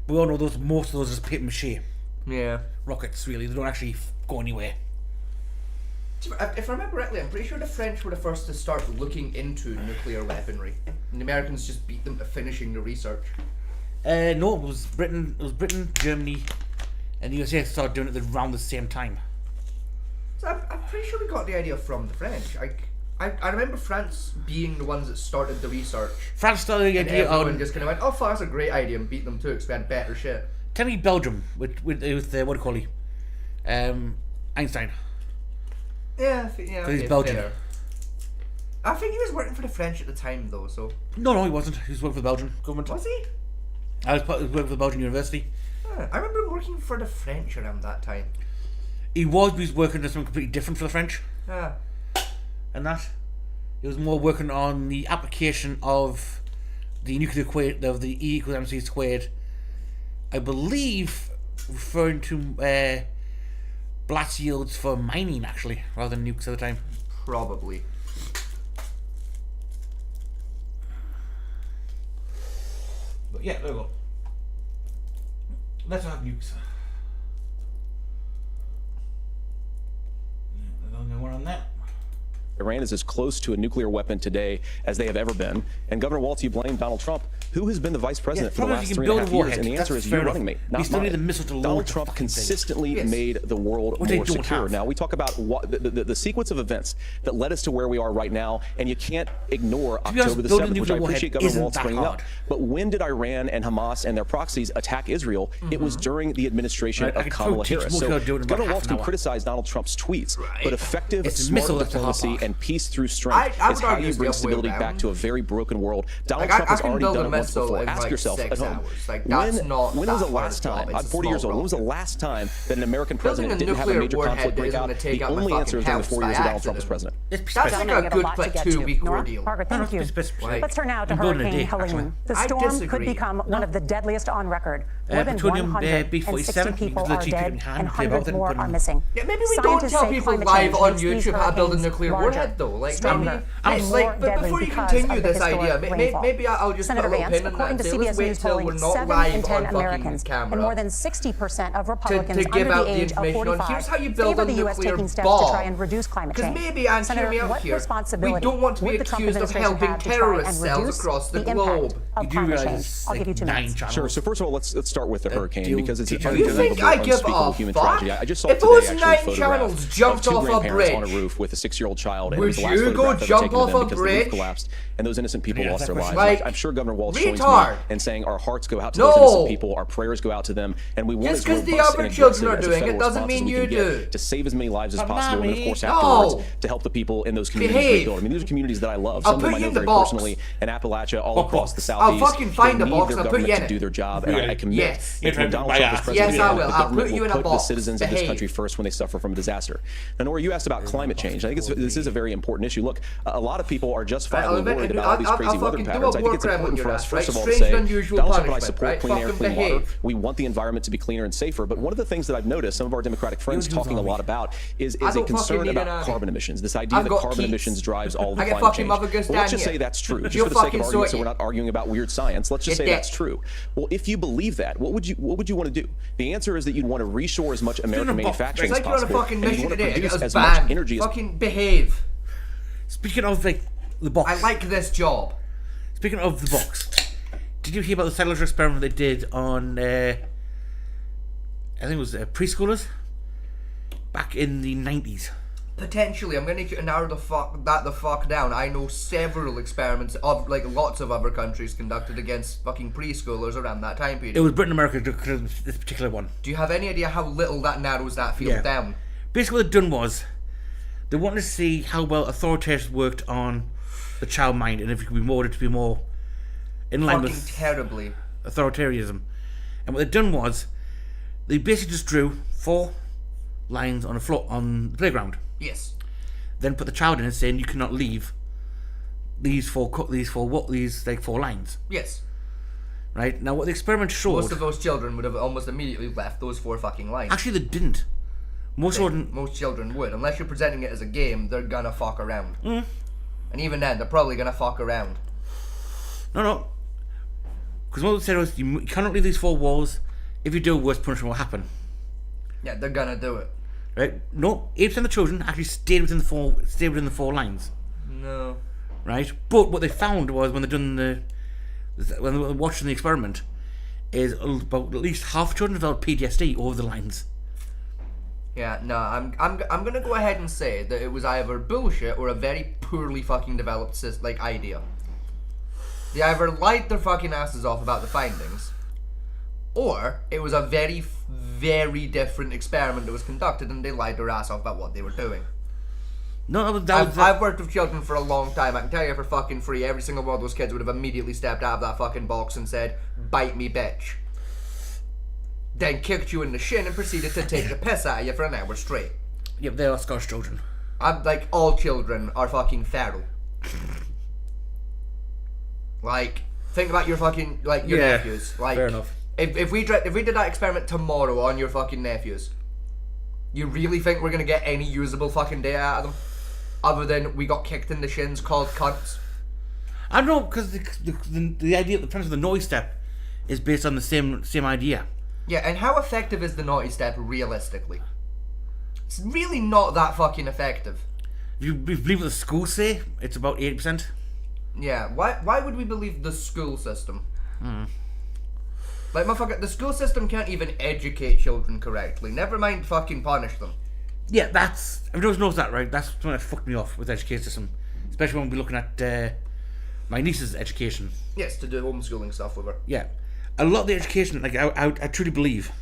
[SPEAKER 1] We all know most of those is paper mache.
[SPEAKER 2] Yeah.
[SPEAKER 1] Rockets, really. They don't actually go anywhere.
[SPEAKER 2] If I remember correctly, I'm pretty sure the French were the first to start looking into nuclear weaponry, and the Americans just beat them to finishing the research.
[SPEAKER 1] No, it was Britain. It was Britain, Germany, and the USA started doing it around the same time.
[SPEAKER 2] So I'm pretty sure we got the idea from the French. I remember France being the ones that started the research.
[SPEAKER 1] France started the idea
[SPEAKER 2] everyone
[SPEAKER 1] on.
[SPEAKER 2] Just kind of went, "Oh, fuck, that's a great idea," and beat them to it because we had better shit.
[SPEAKER 1] Tell me Belgium with what do you call he? Einstein.
[SPEAKER 2] Yeah, okay,
[SPEAKER 1] He's Belgian.
[SPEAKER 2] fair. I think he was working for the French at the time, though. So.
[SPEAKER 1] No, he wasn't. He was working for the Belgian government.
[SPEAKER 2] Was he?
[SPEAKER 1] I was working for the Belgian University.
[SPEAKER 2] I remember him working for the French around that time.
[SPEAKER 1] He was working on something completely different for the French.
[SPEAKER 2] Yeah.
[SPEAKER 1] And that. He was more working on the application of the nuclear equation of the E equals mc squared. I believe referring to blast yields for mining, actually, rather than nukes at the time.
[SPEAKER 2] Probably.
[SPEAKER 1] But yeah, there we go. Let's have nukes. There's only one on that.
[SPEAKER 15] Iran is as close to a nuclear weapon today as they have ever been. And Governor Walz, you blame Donald Trump. Who has been the vice president for the last 3.5 years? And the answer is you're running mate, not mine. Donald Trump consistently made the world more secure. Now, we talk about what the sequence of events that led us to where we are right now, and you can't ignore October the 7th, which I appreciate Governor Walz bringing up. But when did Iran and Hamas and their proxies attack Israel? It was during the administration of Kamala Harris. So Governor Walz can criticize Donald Trump's tweets, but effective, smart diplomacy and peace through strength is how you bring stability back to a very broken world. Donald Trump has already done it once before. Ask yourself at home, when was the last time, I'm 40 years old, when was the last time that an American president didn't have a major conflict break out? The only answer is during the 4 years that Donald Trump was president.
[SPEAKER 2] That's like a good 2-week ordeal.
[SPEAKER 10] Margaret, thank you. Let's turn now to Hurricane Helene. The storm could become one of the deadliest on record. More than 160 people are dead and hundreds more are missing.
[SPEAKER 2] Yeah, maybe we don't tell people live on YouTube how to build a nuclear warhead, though. Like, maybe, but before you continue this idea, maybe I'll just put a little pin in that.
[SPEAKER 10] CBS News polling, 7 in 10 Americans and more than 60% of Republicans under the age of 45 favor the U.S. taking steps to try and reduce climate change.
[SPEAKER 2] Maybe, and hear me out here, we don't want to be accused of helping terrorist cells across the globe.
[SPEAKER 10] You do realize I'll give you 2 minutes.
[SPEAKER 15] Sure. So first of all, let's start with the hurricane because it's an
[SPEAKER 2] you think I give a
[SPEAKER 15] human
[SPEAKER 2] fuck?
[SPEAKER 15] tragedy. I just saw
[SPEAKER 2] if
[SPEAKER 15] today
[SPEAKER 2] those
[SPEAKER 15] actually
[SPEAKER 2] 9 channels jumped off a bridge
[SPEAKER 15] on a roof with a 6-year-old child, and
[SPEAKER 2] would
[SPEAKER 15] it was the last
[SPEAKER 2] you go
[SPEAKER 15] photograph
[SPEAKER 2] jump
[SPEAKER 15] taken
[SPEAKER 2] off
[SPEAKER 15] of them
[SPEAKER 2] a
[SPEAKER 15] because
[SPEAKER 2] bridge?
[SPEAKER 15] the roof collapsed and those innocent people lost their lives.
[SPEAKER 2] Like,
[SPEAKER 15] I'm sure Governor Walz joins me and saying our hearts go out to those innocent people, our prayers go out to them, and we want
[SPEAKER 2] just because the other children are doing it doesn't mean you do.
[SPEAKER 15] To save as many lives as possible, and of course afterwards to help the people in those communities rebuild. I mean, these are communities that I love. Some of them I know very personally in Appalachia, all across the southeast.
[SPEAKER 2] I'll fucking find a box
[SPEAKER 15] and
[SPEAKER 2] I'll put you in
[SPEAKER 15] to do their job, and I commit.
[SPEAKER 2] Yes.
[SPEAKER 15] When Donald Trump is president,
[SPEAKER 2] yes, I will.
[SPEAKER 15] the government will put the
[SPEAKER 2] box.
[SPEAKER 15] citizens of this country first when they suffer from a disaster. Now, Nora, you asked about climate change. I think this is a very important issue. Look, a lot of people are justifiably worried about all these crazy weather patterns. I think it's important for us, first of all, to say Donald Trump and I support clean air, clean water. We want the environment to be cleaner and safer. But one of the things that I've noticed some of our Democratic friends talking a lot about is a concern about carbon emissions. This idea that carbon emissions drives all of the climate change. Well, let's just say that's true. Just for the sake of argument, so we're not arguing about weird science. Let's just say that's true. Well, if you believe that, what would you want to do? The answer is that you'd want to reshore as much American manufacturing as possible, and you'd want to produce as much energy as
[SPEAKER 2] fucking behave.
[SPEAKER 1] Speaking of the box,
[SPEAKER 2] I like this job.
[SPEAKER 1] Speaking of the box, Did you hear about the settler experiment they did on, I think it was preschoolers? Back in the 90s.
[SPEAKER 2] Potentially, I'm going to need you to narrow the fuck down. I know several experiments of, like, lots of other countries conducted against fucking preschoolers around that time period.
[SPEAKER 1] It was Britain and America, this particular one.
[SPEAKER 2] Do you have any idea how little that narrows that field down?
[SPEAKER 1] Basically what they'd done was, they wanted to see how well authoritarians worked on the child mind, and if it could be molded to be more in line with
[SPEAKER 2] terribly
[SPEAKER 1] authoritarianism. And what they'd done was, they basically just drew 4 lines on the floor on the playground.
[SPEAKER 2] Yes.
[SPEAKER 1] Then put the child in and saying you cannot leave these 4 lines.
[SPEAKER 2] Yes.
[SPEAKER 1] Right? Now what the experiment showed,
[SPEAKER 2] most of those children would have almost immediately left those 4 fucking lines.
[SPEAKER 1] Actually they didn't. Most
[SPEAKER 2] children would. Unless you're presenting it as a game, they're gonna fuck around. And even then, they're probably gonna fuck around.
[SPEAKER 1] No. Because what they said was, you cannot leave these 4 walls. If you do, worse punishment will happen.
[SPEAKER 2] Yeah, they're gonna do it.
[SPEAKER 1] Right? No, 8% of the children actually stayed within the 4 lines.
[SPEAKER 2] No.
[SPEAKER 1] Right? But what they found was, when when they were watching the experiment, is about at least half children developed PTSD over the lines.
[SPEAKER 2] Yeah, no, I'm gonna go ahead and say that it was either bullshit or a very poorly fucking developed idea. They either lied their fucking asses off about the findings, or it was a very, very different experiment that was conducted and they lied their ass off about what they were doing.
[SPEAKER 1] No,
[SPEAKER 2] I've worked with children for a long time. I can tell you for fucking free, every single one of those kids would have immediately stepped out of that fucking box and said, "Bite me, bitch." Then kicked you in the shin and proceeded to take the piss out of you for an hour straight.
[SPEAKER 1] Yep, they are Scottish children.
[SPEAKER 2] I'm like, all children are fucking feral. Like, think about your fucking, like, your nephews. Like,
[SPEAKER 1] fair enough.
[SPEAKER 2] If we did that experiment tomorrow on your fucking nephews, you really think we're gonna get any usable fucking data out of them? Other than we got kicked in the shins called cunts?
[SPEAKER 1] I don't know, because the idea, the premise of the naughty step is based on the same idea.
[SPEAKER 2] Yeah, and how effective is the naughty step realistically? It's really not that fucking effective.
[SPEAKER 1] If you believe what the schools say, it's about 80%.
[SPEAKER 2] Yeah, why would we believe the school system? Like, motherfucker, the school system can't even educate children correctly. Never mind fucking punish them.
[SPEAKER 1] Yeah, everyone knows that, right? That's something that fucked me off with the education system. Especially when we're looking at my niece's education.
[SPEAKER 2] Yes, to do homeschooling stuff with her.
[SPEAKER 1] Yeah. A lot of the education, like, I truly believe,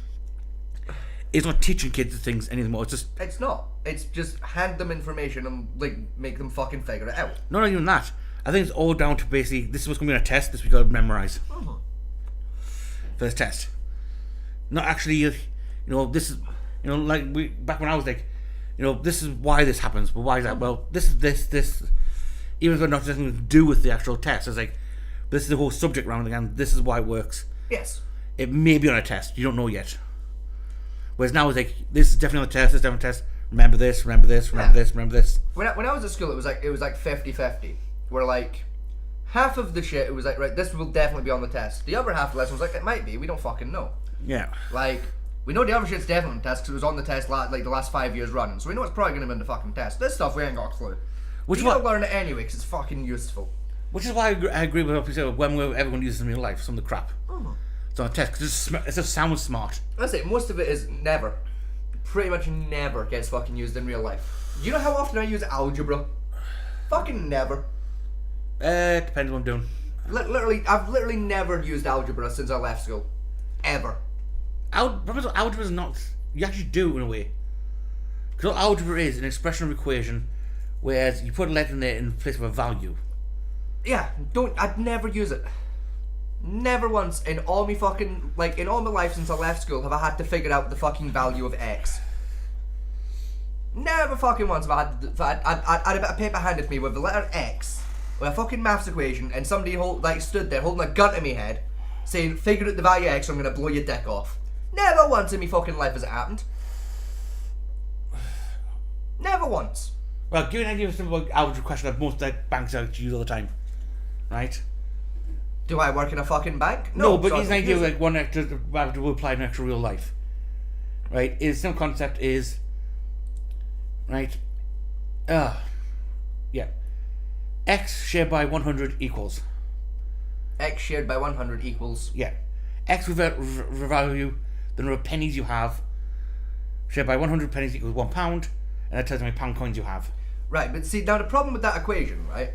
[SPEAKER 1] is not teaching kids things anymore.
[SPEAKER 2] It's not. It's just hand them information and, like, make them fucking figure it out.
[SPEAKER 1] Not even that. I think it's all down to basically, this is what's going to be on a test, this we got to memorize. For this test. Not actually, this is, like, back when I was like, this is why this happens, but why is that? Well, this is this, even if it not nothing to do with the actual test. It's like, this is the whole subject round again, this is why it works.
[SPEAKER 2] Yes.
[SPEAKER 1] It may be on a test, you don't know yet. Whereas now it's like, this is definitely on the test, this is definitely on the test, remember this, remember this, remember this, remember this.
[SPEAKER 2] When I was at school, it was like 50-50. Where, like, half of the shit, it was like, right, this will definitely be on the test. The other half of the lesson was like, it might be, we don't fucking know.
[SPEAKER 1] Yeah.
[SPEAKER 2] Like, we know the other shit's definitely on the test because it was on the test the last 5 years running, so we know it's probably going to be on the fucking test. This stuff, we ain't got a clue. We gotta learn it anyway because it's fucking useful.
[SPEAKER 1] Which is why I agree with what you said, when everyone uses it in real life, some of the crap. It's on a test, because it just sounds smart.
[SPEAKER 2] That's it, most of it is never. Pretty much never gets fucking used in real life. You know how often I use algebra? Fucking never.
[SPEAKER 1] Depends what I'm doing.
[SPEAKER 2] I've literally never used algebra since I left school. Ever.
[SPEAKER 1] Algebra is not... You actually do, in a way. Because all algebra is an expression of equation, whereas you put a letter in there in place of a value.
[SPEAKER 2] Yeah, I'd never use it. Never once in all me fucking... Like, in all my life since I left school have I had to figure out the fucking value of X. Never fucking once have I had a paper handed to me with the letter X, with a fucking maths equation, and somebody stood there holding a gun to me head, saying, figure out the value of X or I'm gonna blow your dick off. Never once in me fucking life has it happened. Never once.
[SPEAKER 1] Well, give you an idea of some algebra question that most banks use all the time. Right?
[SPEAKER 2] Do I work in a fucking bank?
[SPEAKER 1] No, but here's an idea of like one that will apply in actual real life. Right? Some concept is... Right? Yeah. X shared by 100 equals.
[SPEAKER 2] X shared by 100 equals...
[SPEAKER 1] Yeah. X value, the number of pennies you have, shared by 100 pennies equals £1, and that tells me how many pound coins you have.
[SPEAKER 2] Right, but see, now the problem with that equation, right,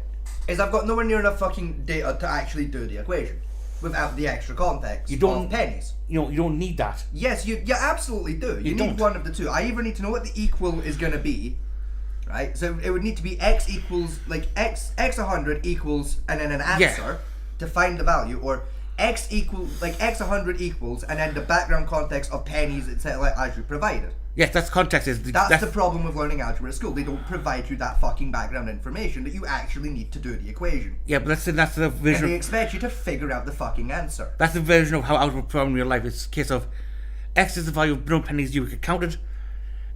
[SPEAKER 2] is I've got nowhere near enough fucking data to actually do the equation without the extra context of pennies.
[SPEAKER 1] You don't need that.
[SPEAKER 2] Yes, you absolutely do. You need one of the two. I either need to know what the equal is going to be, right? So it would need to be X equals, like X 100 equals, and then an answer to find the value, or X equals, like X 100 equals, and then the background context of pennies, etc., as you provided.
[SPEAKER 1] Yes, that's context.
[SPEAKER 2] That's the problem with learning algebra at school. They don't provide you that fucking background information that you actually need to do the equation.
[SPEAKER 1] Yeah, but that's the version.
[SPEAKER 2] And they expect you to figure out the fucking answer.
[SPEAKER 1] That's the version of how algebra problem in real life. It's a case of X is the value of no pennies you counted,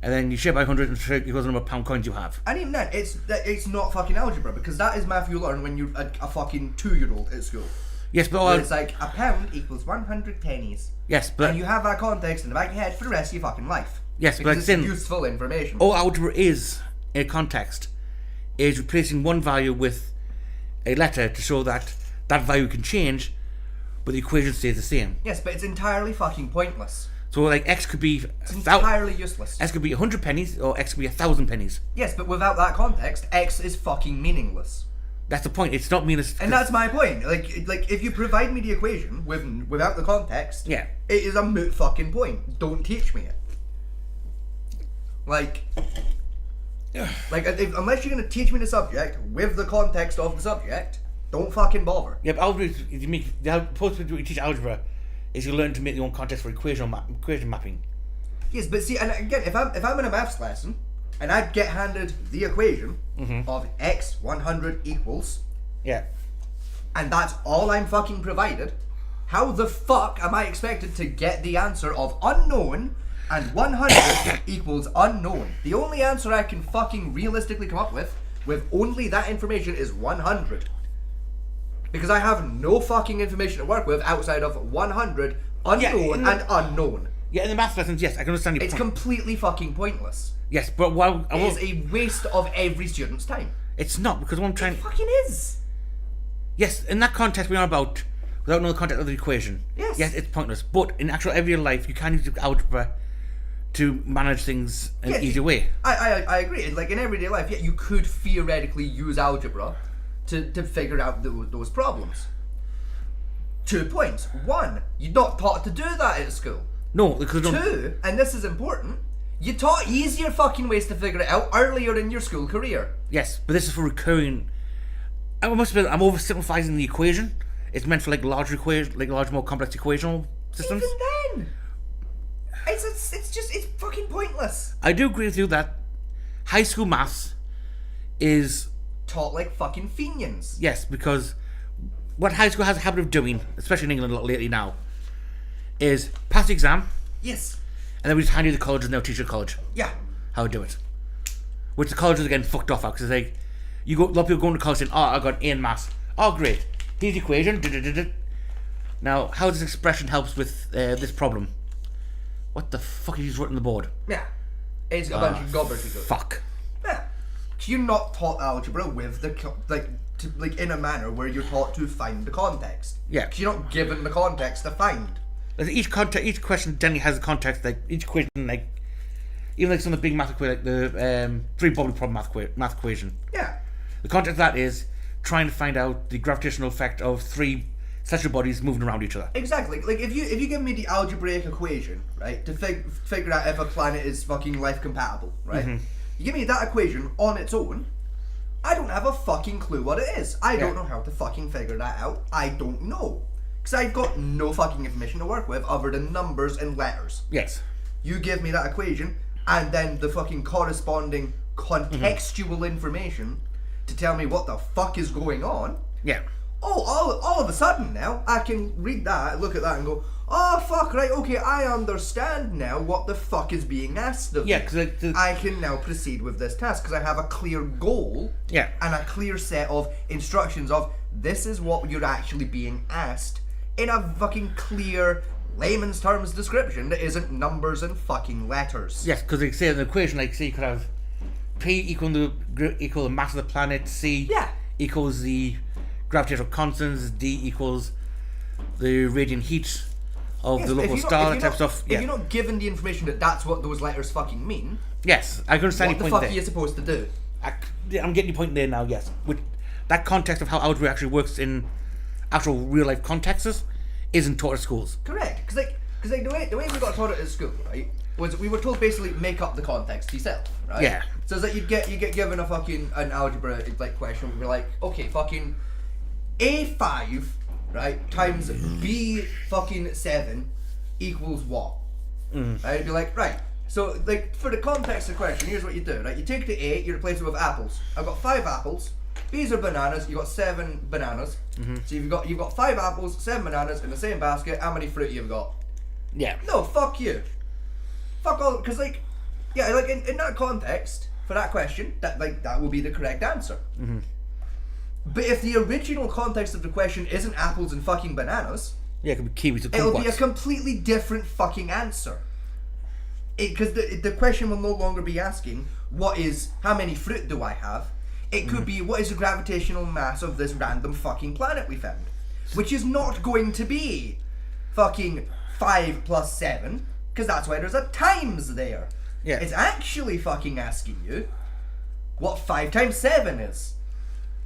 [SPEAKER 1] and then you share by 100 and equals the number of pound coins you have.
[SPEAKER 2] And even then, it's not fucking algebra, because that is math you learn when you're a fucking 2-year-old at school.
[SPEAKER 1] Yes, but
[SPEAKER 2] it's like a pound equals 100 pennies.
[SPEAKER 1] Yes, but
[SPEAKER 2] and you have that context in the back of your head for the rest of your fucking life.
[SPEAKER 1] Yes,
[SPEAKER 2] because
[SPEAKER 1] but
[SPEAKER 2] it's useful information.
[SPEAKER 1] All algebra is, in context, is replacing one value with a letter to show that that value can change, but the equation stays the same.
[SPEAKER 2] Yes, but it's entirely fucking pointless.
[SPEAKER 1] So, like, X could be...
[SPEAKER 2] It's entirely useless.
[SPEAKER 1] X could be 100 pennies, or X could be 1,000 pennies.
[SPEAKER 2] Yes, but without that context, X is fucking meaningless.
[SPEAKER 1] That's the point. It's not meaningless.
[SPEAKER 2] And that's my point. Like if you provide me the equation without the context,
[SPEAKER 1] yeah,
[SPEAKER 2] it is a moot fucking point. Don't teach me it. Unless you're gonna teach me the subject with the context of the subject, don't fucking bother.
[SPEAKER 1] Yeah, but algebra you teach algebra is you learn to make your own context for equation mapping.
[SPEAKER 2] Yes, but see, and again, if I'm in a maths lesson and I get handed the equation of X 100 equals, and that's all I'm fucking provided, how the fuck am I expected to get the answer of unknown and 100 equals unknown? The only answer I can fucking realistically come up with only that information is 100. Because I have no fucking information to work with outside of 100, unknown, and unknown.
[SPEAKER 1] Yeah, in the math lessons, yes, I can understand your point.
[SPEAKER 2] It's completely fucking pointless.
[SPEAKER 1] Yes, but
[SPEAKER 2] it is a waste of every student's time.
[SPEAKER 1] It's not, because what I'm trying...
[SPEAKER 2] It fucking is.
[SPEAKER 1] Yes, in that context we are about, without knowing the context of the equation.
[SPEAKER 2] Yes.
[SPEAKER 1] Yes, it's pointless. But in actual everyday life, you can use algebra to manage things in an easy way.
[SPEAKER 2] I agree. Like, in everyday life, you could theoretically use algebra to figure out those problems. 2 points. 1, you're not taught to do that at school.
[SPEAKER 1] No, because
[SPEAKER 2] 2, and this is important, you taught easier fucking ways to figure it out earlier in your school career.
[SPEAKER 1] Yes, but this is for recurring. I'm oversimplifying the equation. It's meant for like large, more complex equational systems.
[SPEAKER 2] Even then, it's fucking pointless.
[SPEAKER 1] I do agree with you that high school maths is
[SPEAKER 2] taught like fucking fiends.
[SPEAKER 1] Yes, because what high school has a habit of doing, especially in England a lot lately now, is pass the exam.
[SPEAKER 2] Yes.
[SPEAKER 1] And then we just hand you the college and they'll teach you college.
[SPEAKER 2] Yeah.
[SPEAKER 1] How to do it. Which the colleges are getting fucked off at, because it's like, a lot of people going to college saying, I got an A in maths. Oh, great. Here's the equation. Now, how this expression helps with this problem? What the fuck is he written on the board?
[SPEAKER 2] Yeah. It's a bunch of gobbledygook.
[SPEAKER 1] Fuck.
[SPEAKER 2] Yeah. You're not taught algebra with in a manner where you're taught to find the context.
[SPEAKER 1] Yeah.
[SPEAKER 2] You're not given the context to find.
[SPEAKER 1] Each question generally has a context. Like each question, like even like some of the big math equation, like the three bubble problem math equation.
[SPEAKER 2] Yeah.
[SPEAKER 1] The context of that is trying to find out the gravitational effect of three celestial bodies moving around each other.
[SPEAKER 2] Exactly. Like if you give me the algebraic equation, right, to figure out if a planet is fucking life compatible, right? Mm-hmm. You give me that equation on its own, I don't have a fucking clue what it is. I don't know how to fucking figure that out. I don't know. Because I've got no fucking information to work with other than numbers and letters.
[SPEAKER 1] Yes.
[SPEAKER 2] You give me that equation, and then the fucking corresponding contextual information to tell me what the fuck is going on.
[SPEAKER 1] Yeah.
[SPEAKER 2] Oh, all of a sudden now, I can read that, look at that and go, oh fuck, right, okay, I understand now what the fuck is being asked of me.
[SPEAKER 1] Because
[SPEAKER 2] I can now proceed with this task because I have a clear goal and a clear set of instructions of this is what you're actually being asked in a fucking clear layman's terms description that isn't numbers and fucking letters.
[SPEAKER 1] Yes, because they say in the equation, like say you could have P equal the mass of the planet, C equals the gravitational constants. D equals the radiant heat of
[SPEAKER 2] Yes,
[SPEAKER 1] the local star, that type of stuff.
[SPEAKER 2] If
[SPEAKER 1] Yeah.
[SPEAKER 2] you're not given the information that that's what those letters fucking mean,
[SPEAKER 1] Yes, I can understand
[SPEAKER 2] what
[SPEAKER 1] your
[SPEAKER 2] the
[SPEAKER 1] point
[SPEAKER 2] fuck
[SPEAKER 1] there.
[SPEAKER 2] are you supposed to do?
[SPEAKER 1] I'm getting your point there now. Yes, with that context of how algebra actually works in actual real life contexts isn't taught at schools.
[SPEAKER 2] Correct, because the way we got taught it at school, right, was we were told basically make up the context yourself, right?
[SPEAKER 1] Yeah.
[SPEAKER 2] So it's like you get given a fucking an algebra like question. We're like, okay, fucking A5, right, times B fucking 7 equals what? Right? It'd be like, right. So like for the context of the question, here's what you do, right? You take the A, you replace it with apples. I've got 5 apples. B's are bananas. You got 7 bananas. So you've got 5 apples, 7 bananas in the same basket. How many fruit you've got?
[SPEAKER 1] Yeah.
[SPEAKER 2] No, fuck you. Fuck all, because like, yeah, like in that context for that question, that will be the correct answer. But if the original context of the question isn't apples and fucking bananas,
[SPEAKER 1] Yeah, it could be kiwis or
[SPEAKER 2] it'll be a
[SPEAKER 1] kumquats.
[SPEAKER 2] completely different fucking answer. Because the question will no longer be asking how many fruit do I have? It could be what is the gravitational mass of this random fucking planet we found, which is not going to be fucking 5 plus 7, because that's why there's a times there.
[SPEAKER 1] Yeah.
[SPEAKER 2] It's actually fucking asking you what 5 times 7 is.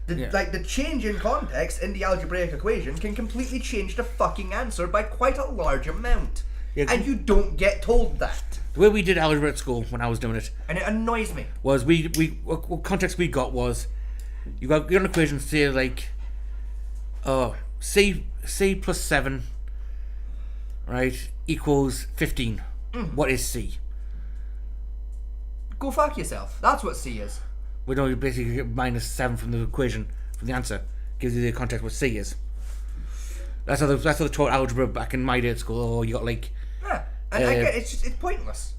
[SPEAKER 2] Like the change in context in the algebraic equation can completely change the fucking answer by quite a large amount.
[SPEAKER 1] Yeah,
[SPEAKER 2] and you don't get told that.
[SPEAKER 1] The way we did algebra at school when I was doing it,
[SPEAKER 2] And it annoys me.
[SPEAKER 1] was what context we got was you got an equation say like C plus 7, right, equals 15. What is C?
[SPEAKER 2] Go fuck yourself. That's what C is.
[SPEAKER 1] We know you basically get minus 7 from the equation, from the answer. Gives you the context what C is. That's how they taught algebra back in my day at school. Oh, you got like
[SPEAKER 2] Yeah. And I get it's pointless.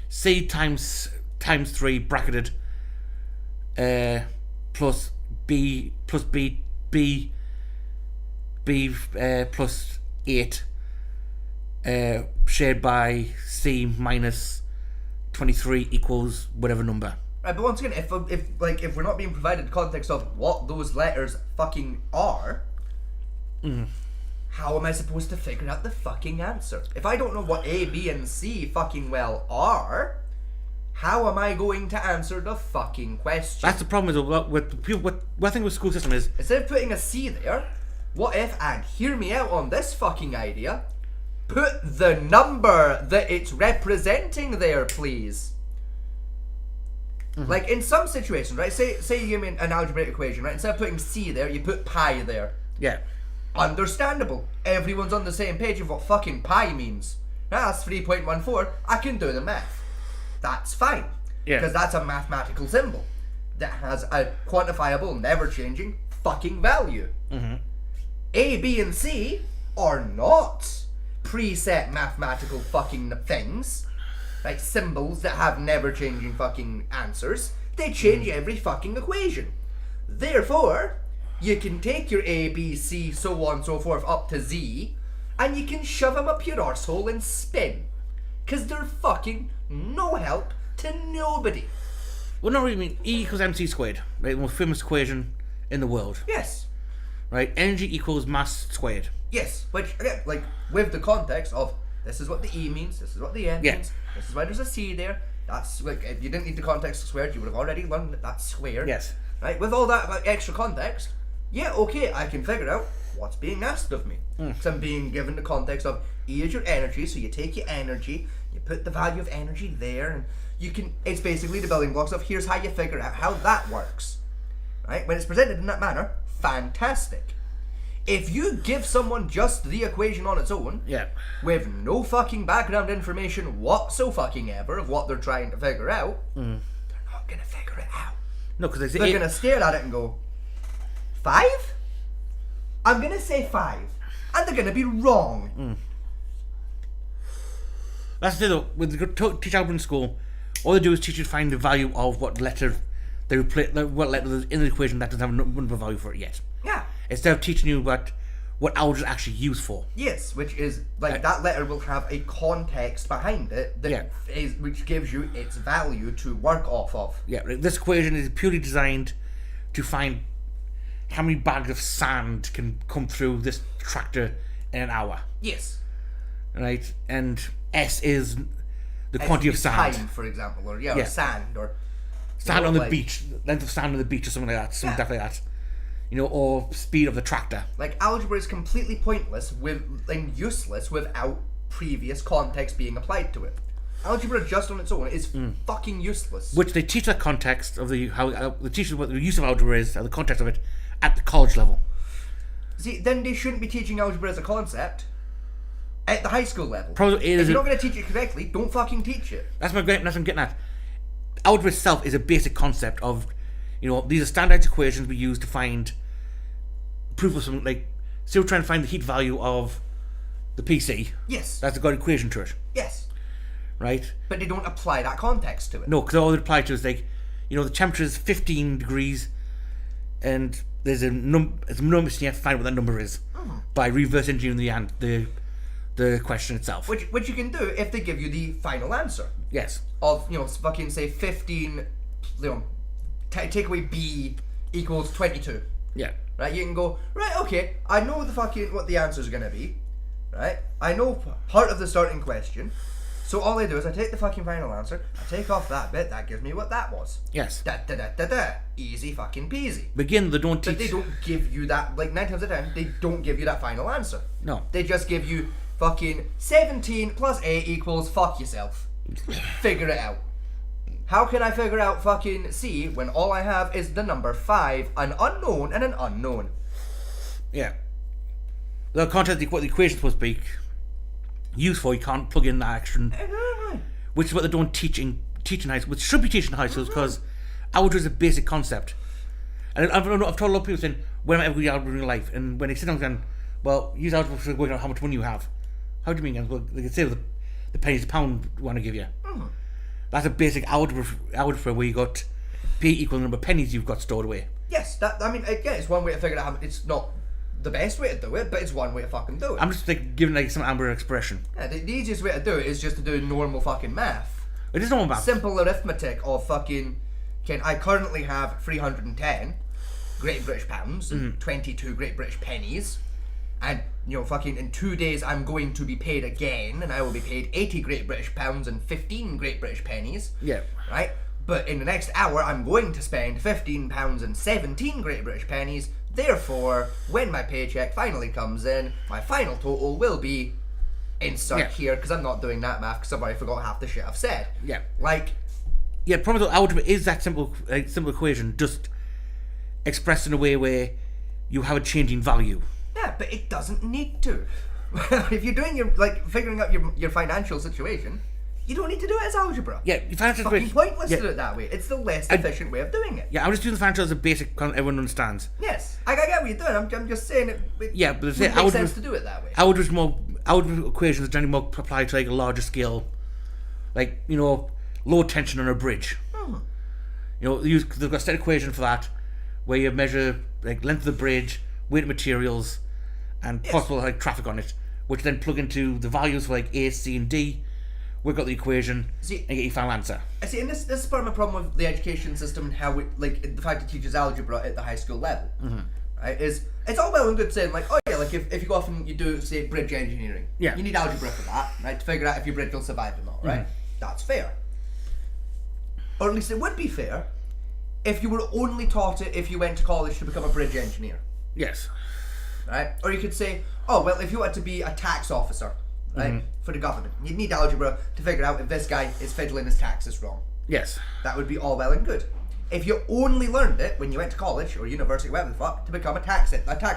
[SPEAKER 1] C times 3 bracketed plus B plus 8 shared by C minus 23 equals whatever number.
[SPEAKER 2] Right, but once again, if we're not being provided the context of what those letters fucking are, how am I supposed to figure out the fucking answer? If I don't know what A, B, and C fucking well are, how am I going to answer the fucking question?
[SPEAKER 1] That's the problem with people. What I think with school system is
[SPEAKER 2] Instead of putting a C there, what if, and hear me out on this fucking idea, put the number that it's representing there, please. Like in some situations, right? Say you give me an algebraic equation, right? Instead of putting C there, you put pi there.
[SPEAKER 1] yeah.
[SPEAKER 2] Understandable. Everyone's on the same page of what fucking pi means. That's 3.14. I can do the math. That's fine.
[SPEAKER 1] Yeah.
[SPEAKER 2] Because that's a mathematical symbol that has a quantifiable, never-changing fucking value. A, B, and C are not preset mathematical fucking things. Like symbols that have never-changing fucking answers. They change every fucking equation. Therefore, you can take your A, B, C, so on and so forth up to Z, and you can shove them up your arsehole and spin. Because they're fucking no help to nobody.
[SPEAKER 1] Well, no, I mean E equals mc squared, right? The most famous equation in the world,
[SPEAKER 2] Yes.
[SPEAKER 1] right? Energy equals mass squared.
[SPEAKER 2] Yes. Which, again, like, with the context of this is what the E means, this is what the M
[SPEAKER 1] Yeah.
[SPEAKER 2] means, this is why there's a C there. That's, like, if you didn't need the context of squared, you would have already learned that that's squared.
[SPEAKER 1] Yes.
[SPEAKER 2] Right? With all that like, extra context, yeah, okay, I can figure out what's being asked of me. Because I'm being given the context of E is your energy, so you take your energy, you put the value of energy there, and you can, it's basically the building blocks of here's how you figure out how that works. Right? When it's presented in that manner, fantastic. If you give someone just the equation on its own,
[SPEAKER 1] Yeah.
[SPEAKER 2] with no fucking background information whatsoever of what they're trying to figure out, they're not going to figure it out.
[SPEAKER 1] No, because
[SPEAKER 2] They're going to stare at it and go, 5? I'm going to say 5. And they're going to be wrong.
[SPEAKER 1] That's the thing though. When they teach algebra in school, all they do is teach you to find the value of what letter they replace, what letter is in the equation that doesn't have a number value for it yet.
[SPEAKER 2] Yeah.
[SPEAKER 1] Instead of teaching you what algebra is actually used for.
[SPEAKER 2] Yes, which is, like, that letter will have a context behind it that is, which gives you its value to work off of.
[SPEAKER 1] Yeah, right. This equation is purely designed to find how many bags of sand can come through this tractor in an hour.
[SPEAKER 2] Yes.
[SPEAKER 1] Right? And S is the quantity of sand.
[SPEAKER 2] Time, for example, or or sand, or
[SPEAKER 1] sand on the beach, length of sand on the beach, or something like that, something like that. Or speed of the tractor.
[SPEAKER 2] Like, algebra is completely pointless and useless without previous context being applied to it. Algebra just on its own is fucking useless.
[SPEAKER 1] Which they teach the context of they teach what the use of algebra is, and the context of it, at the college level.
[SPEAKER 2] See, then they shouldn't be teaching algebra as a concept at the high school level.
[SPEAKER 1] Probably
[SPEAKER 2] if you're not going to teach it correctly, don't fucking teach it.
[SPEAKER 1] That's what I'm getting at. Algebra itself is a basic concept of, these are standardized equations we use to find proof of something. Like, say we're trying to find the heat value of the PC.
[SPEAKER 2] Yes.
[SPEAKER 1] That's got an equation to it.
[SPEAKER 2] Yes.
[SPEAKER 1] Right?
[SPEAKER 2] But they don't apply that context to it.
[SPEAKER 1] No, because all they apply to is like, the temperature is 15 degrees, and there's a number, and you have to find what that number is by reverse engineering the question itself.
[SPEAKER 2] Which you can do if they give you the final answer.
[SPEAKER 1] Yes.
[SPEAKER 2] Of, fucking say 15, take away B equals 22.
[SPEAKER 1] Yeah.
[SPEAKER 2] Right, you can go, right, okay, I know what the answers are going to be, right? I know part of the starting question, so all I do is I take the fucking final answer, I take off that bit, that gives me what that was.
[SPEAKER 1] Yes.
[SPEAKER 2] Da. Easy fucking peasy.
[SPEAKER 1] Begin, they don't teach...
[SPEAKER 2] But they don't give you that, 9 times out of 10, they don't give you that final answer.
[SPEAKER 1] No.
[SPEAKER 2] They just give you fucking 17 plus 8 equals fuck yourself. Figure it out. How can I figure out fucking C when all I have is the number 5, an unknown, and an unknown?
[SPEAKER 1] Yeah. The content, what the equation's supposed to be used for, you can't plug in that extra. Which is what they don't teach in high school, which should be taught in high schools, because algebra is a basic concept. And I've told a lot of people saying, when am I ever going to use algebra in real life? And when they sit down and well, use algebra to work out how much money you have. How do you mean? Well, they can say the pennies pound want to give you. That's a basic algebra where you got P equal the number of pennies you've got stored away.
[SPEAKER 2] Yes, it's one way to figure it out. It's not the best way to do it, but it's one way to fucking do it.
[SPEAKER 1] I'm just giving some amber expression.
[SPEAKER 2] Yeah, the easiest way to do it is just to do normal fucking math.
[SPEAKER 1] It is normal math.
[SPEAKER 2] Simple arithmetic of fucking. I currently have 310 Great British pounds and 22 Great British pennies. And, fucking in 2 days I'm going to be paid again, and I will be paid 80 Great British pounds and 15 Great British pennies.
[SPEAKER 1] Yeah.
[SPEAKER 2] Right? But in the next hour I'm going to spend 15 pounds and 17 Great British pennies. Therefore, when my paycheck finally comes in, my final total will be insert here, because I'm not doing that math because I've already forgot half the shit I've said.
[SPEAKER 1] Yeah.
[SPEAKER 2] Yeah,
[SPEAKER 1] probably algebra is that simple equation, just expressed in a way where you have a changing value.
[SPEAKER 2] Yeah, but it doesn't need to. If you're doing figuring out your financial situation, you don't need to do it as algebra.
[SPEAKER 1] Yeah, your financial
[SPEAKER 2] situation. It's fucking pointless to do it that way. It's the less efficient way of doing it.
[SPEAKER 1] Yeah, I'm just doing the financial as a basic everyone understands.
[SPEAKER 2] Yes, I get what you're doing. I'm just saying it.
[SPEAKER 1] Yeah, but
[SPEAKER 2] it makes sense to do it that way.
[SPEAKER 1] Algebra equations are generally more applied to a larger scale, low tension on a bridge. They've got a set equation for that, where you measure length of the bridge, weight of materials, and possible traffic on it, which then plug into the values for A, C, and D, work out the equation, and get your final answer.
[SPEAKER 2] I see, and this is part of my problem with the education system and how the fact it teaches algebra at the high school level. Right? Is it's all well and good saying if you go off and you do say bridge engineering, you need algebra for that, right, to figure out if your bridge will survive or not, right? That's fair. Or at least it would be fair if you were only taught it if you went to college to become a bridge engineer.
[SPEAKER 1] Yes.
[SPEAKER 2] Right? Or you could say, oh, well, if you had to be a tax officer, right, for the government, you'd need algebra to figure out if this guy is fiddling his taxes wrong.
[SPEAKER 1] Yes.
[SPEAKER 2] That would be all well and good. If you only learned it when you went to college or university, whatever the fuck, to become a tax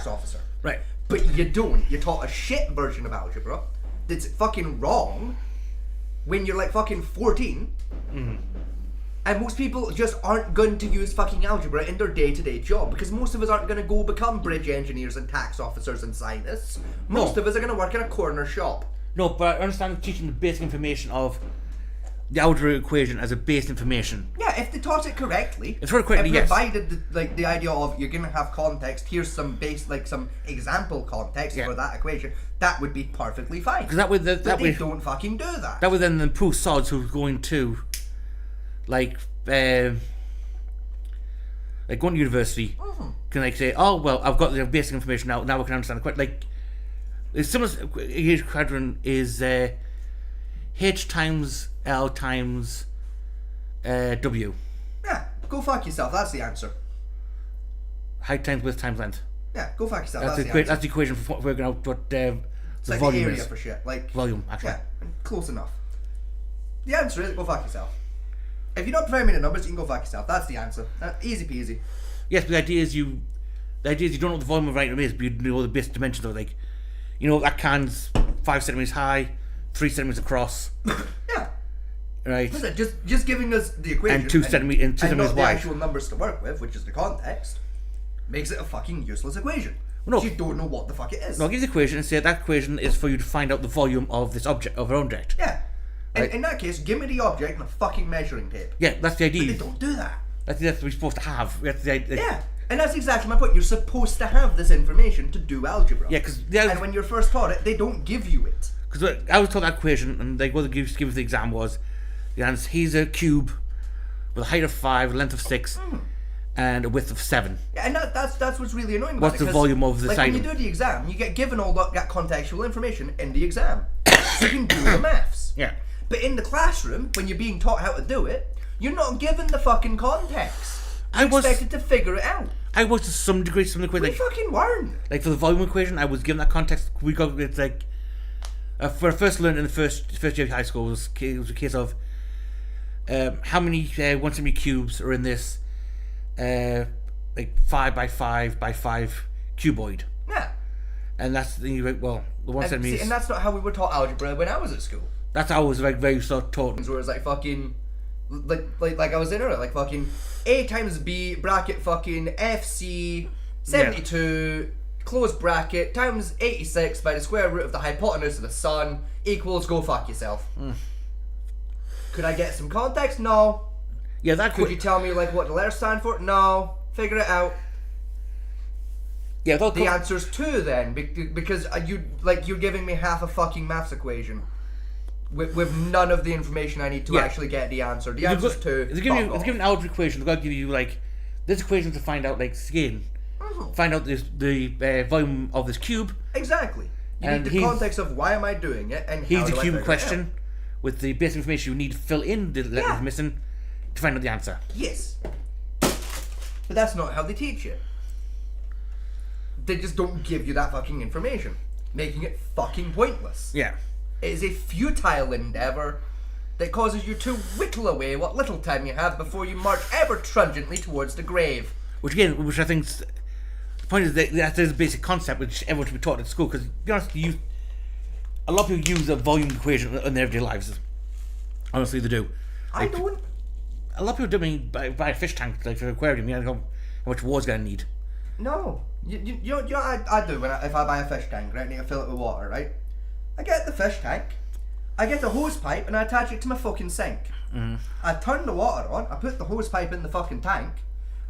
[SPEAKER 2] officer.
[SPEAKER 1] Right.
[SPEAKER 2] But you don't. You're taught a shit version of algebra that's fucking wrong when you're fucking 14. And most people just aren't going to use fucking algebra in their day-to-day job, because most of us aren't going to go become bridge engineers and tax officers and scientists. Most of us are going to work in a corner shop.
[SPEAKER 1] No, but I understand teaching the basic information of the algebra equation as a base information.
[SPEAKER 2] Yeah, if they taught it correctly.
[SPEAKER 1] It's very correctly, yes.
[SPEAKER 2] Provided the idea of you're going to have context, here's some base, some example context for that equation, that would be perfectly fine.
[SPEAKER 1] Because that way,
[SPEAKER 2] they don't fucking do that.
[SPEAKER 1] That would then improve sods who's going to, like going to university, can like say, oh well, I've got the basic information now. Now I can understand the question. Like, the simplest quadrant is H times L times W.
[SPEAKER 2] Yeah, go fuck yourself. That's the answer.
[SPEAKER 1] Height times width times length.
[SPEAKER 2] Yeah, go fuck yourself.
[SPEAKER 1] That's the equation for working out what the
[SPEAKER 2] like
[SPEAKER 1] volume
[SPEAKER 2] the area
[SPEAKER 1] is.
[SPEAKER 2] for shit. Like
[SPEAKER 1] volume, actually.
[SPEAKER 2] Yeah, close enough. The answer is go fuck yourself. If you're not providing me the numbers, you can go fuck yourself. That's the answer. Easy peasy.
[SPEAKER 1] Yes, but the idea is you don't know what the volume of an item is, but you know the basic dimensions of it. Like, you know, that can's 5 centimeters high, 3 centimeters across.
[SPEAKER 2] Yeah.
[SPEAKER 1] Right.
[SPEAKER 2] Listen, just giving us the equation
[SPEAKER 1] and 2 centimeters
[SPEAKER 2] and not
[SPEAKER 1] wide.
[SPEAKER 2] the actual numbers to work with, which is the context, makes it a fucking useless equation.
[SPEAKER 1] No.
[SPEAKER 2] You don't know what the fuck it is.
[SPEAKER 1] No, I'll give you the equation and say that equation is for you to find out the volume of this object, of an object.
[SPEAKER 2] Yeah.
[SPEAKER 1] Right.
[SPEAKER 2] In that case, give me the object and a fucking measuring tape.
[SPEAKER 1] Yeah, that's the idea.
[SPEAKER 2] But they don't do that.
[SPEAKER 1] That's what we're supposed to have. That's the idea.
[SPEAKER 2] Yeah. And that's exactly my point. You're supposed to have this information to do algebra.
[SPEAKER 1] Yeah, because
[SPEAKER 2] and when you're first taught it, they don't give you it.
[SPEAKER 1] Because I was taught that equation, and like what they give us the exam was, the answer: here's a cube with a height of 5, a length of 6, and a width of 7.
[SPEAKER 2] Yeah, and that's what's really annoying about it.
[SPEAKER 1] What's the volume of this
[SPEAKER 2] like
[SPEAKER 1] item?
[SPEAKER 2] When you do the exam, you get given all that contextual information in the exam, so you can do the maths.
[SPEAKER 1] Yeah.
[SPEAKER 2] But in the classroom, when you're being taught how to do it, you're not given the fucking context. You're expected to figure it out.
[SPEAKER 1] I was to some degree, like
[SPEAKER 2] fucking weren't.
[SPEAKER 1] Like for the volume equation, I was given that context. We got it's like when I first learned in the first year of high school, it was a case of how many 1 centimeter cubes are in this like 5 by 5 by 5 cuboid.
[SPEAKER 2] Yeah.
[SPEAKER 1] And that's the well, the 1 centimeter.
[SPEAKER 2] And that's not how we were taught algebra when I was at school.
[SPEAKER 1] That's how I was like very sort of taught.
[SPEAKER 2] Where it's like fucking like I was in earlier, like fucking A times B bracket fucking FC 72 close bracket times 86 by the square root of the hypotenuse of the sun equals go fuck yourself. Could I get some context? No.
[SPEAKER 1] Yeah, that
[SPEAKER 2] could you tell me like what the letters stand for? No. Figure it out.
[SPEAKER 1] Yeah,
[SPEAKER 2] the answer's 2 then, because you're giving me half a fucking maths equation. With none of the information I need to actually get the answer. The answer's 2.
[SPEAKER 1] If you give an algebra equation, they've got to give you like this equation to find out like skin, find out the volume of this cube.
[SPEAKER 2] Exactly. You
[SPEAKER 1] and
[SPEAKER 2] need the context of why am I doing it and
[SPEAKER 1] here's
[SPEAKER 2] how
[SPEAKER 1] the
[SPEAKER 2] do I
[SPEAKER 1] cube
[SPEAKER 2] figure
[SPEAKER 1] question
[SPEAKER 2] it out.
[SPEAKER 1] with the basic information you need to fill in the letters missing to find out the answer.
[SPEAKER 2] Yes. But that's not how they teach it. They just don't give you that fucking information, making it fucking pointless.
[SPEAKER 1] Yeah.
[SPEAKER 2] It is a futile endeavour that causes you to whittle away what little time you have before you march ever trudgently towards the grave.
[SPEAKER 1] Which I think the point is that there's a basic concept which everyone should be taught at school, because to be honest, a lot of people use a volume equation in their everyday lives. Honestly, they do.
[SPEAKER 2] I don't.
[SPEAKER 1] A lot of people do. I mean, buy a fish tank like for an aquarium. You know how much water's gonna need.
[SPEAKER 2] No, you know I do if I buy a fish tank, right? I need to fill it with water, right? I get the fish tank, I get a hose pipe and I attach it to my fucking sink. I turn the water on, I put the hose pipe in the fucking tank,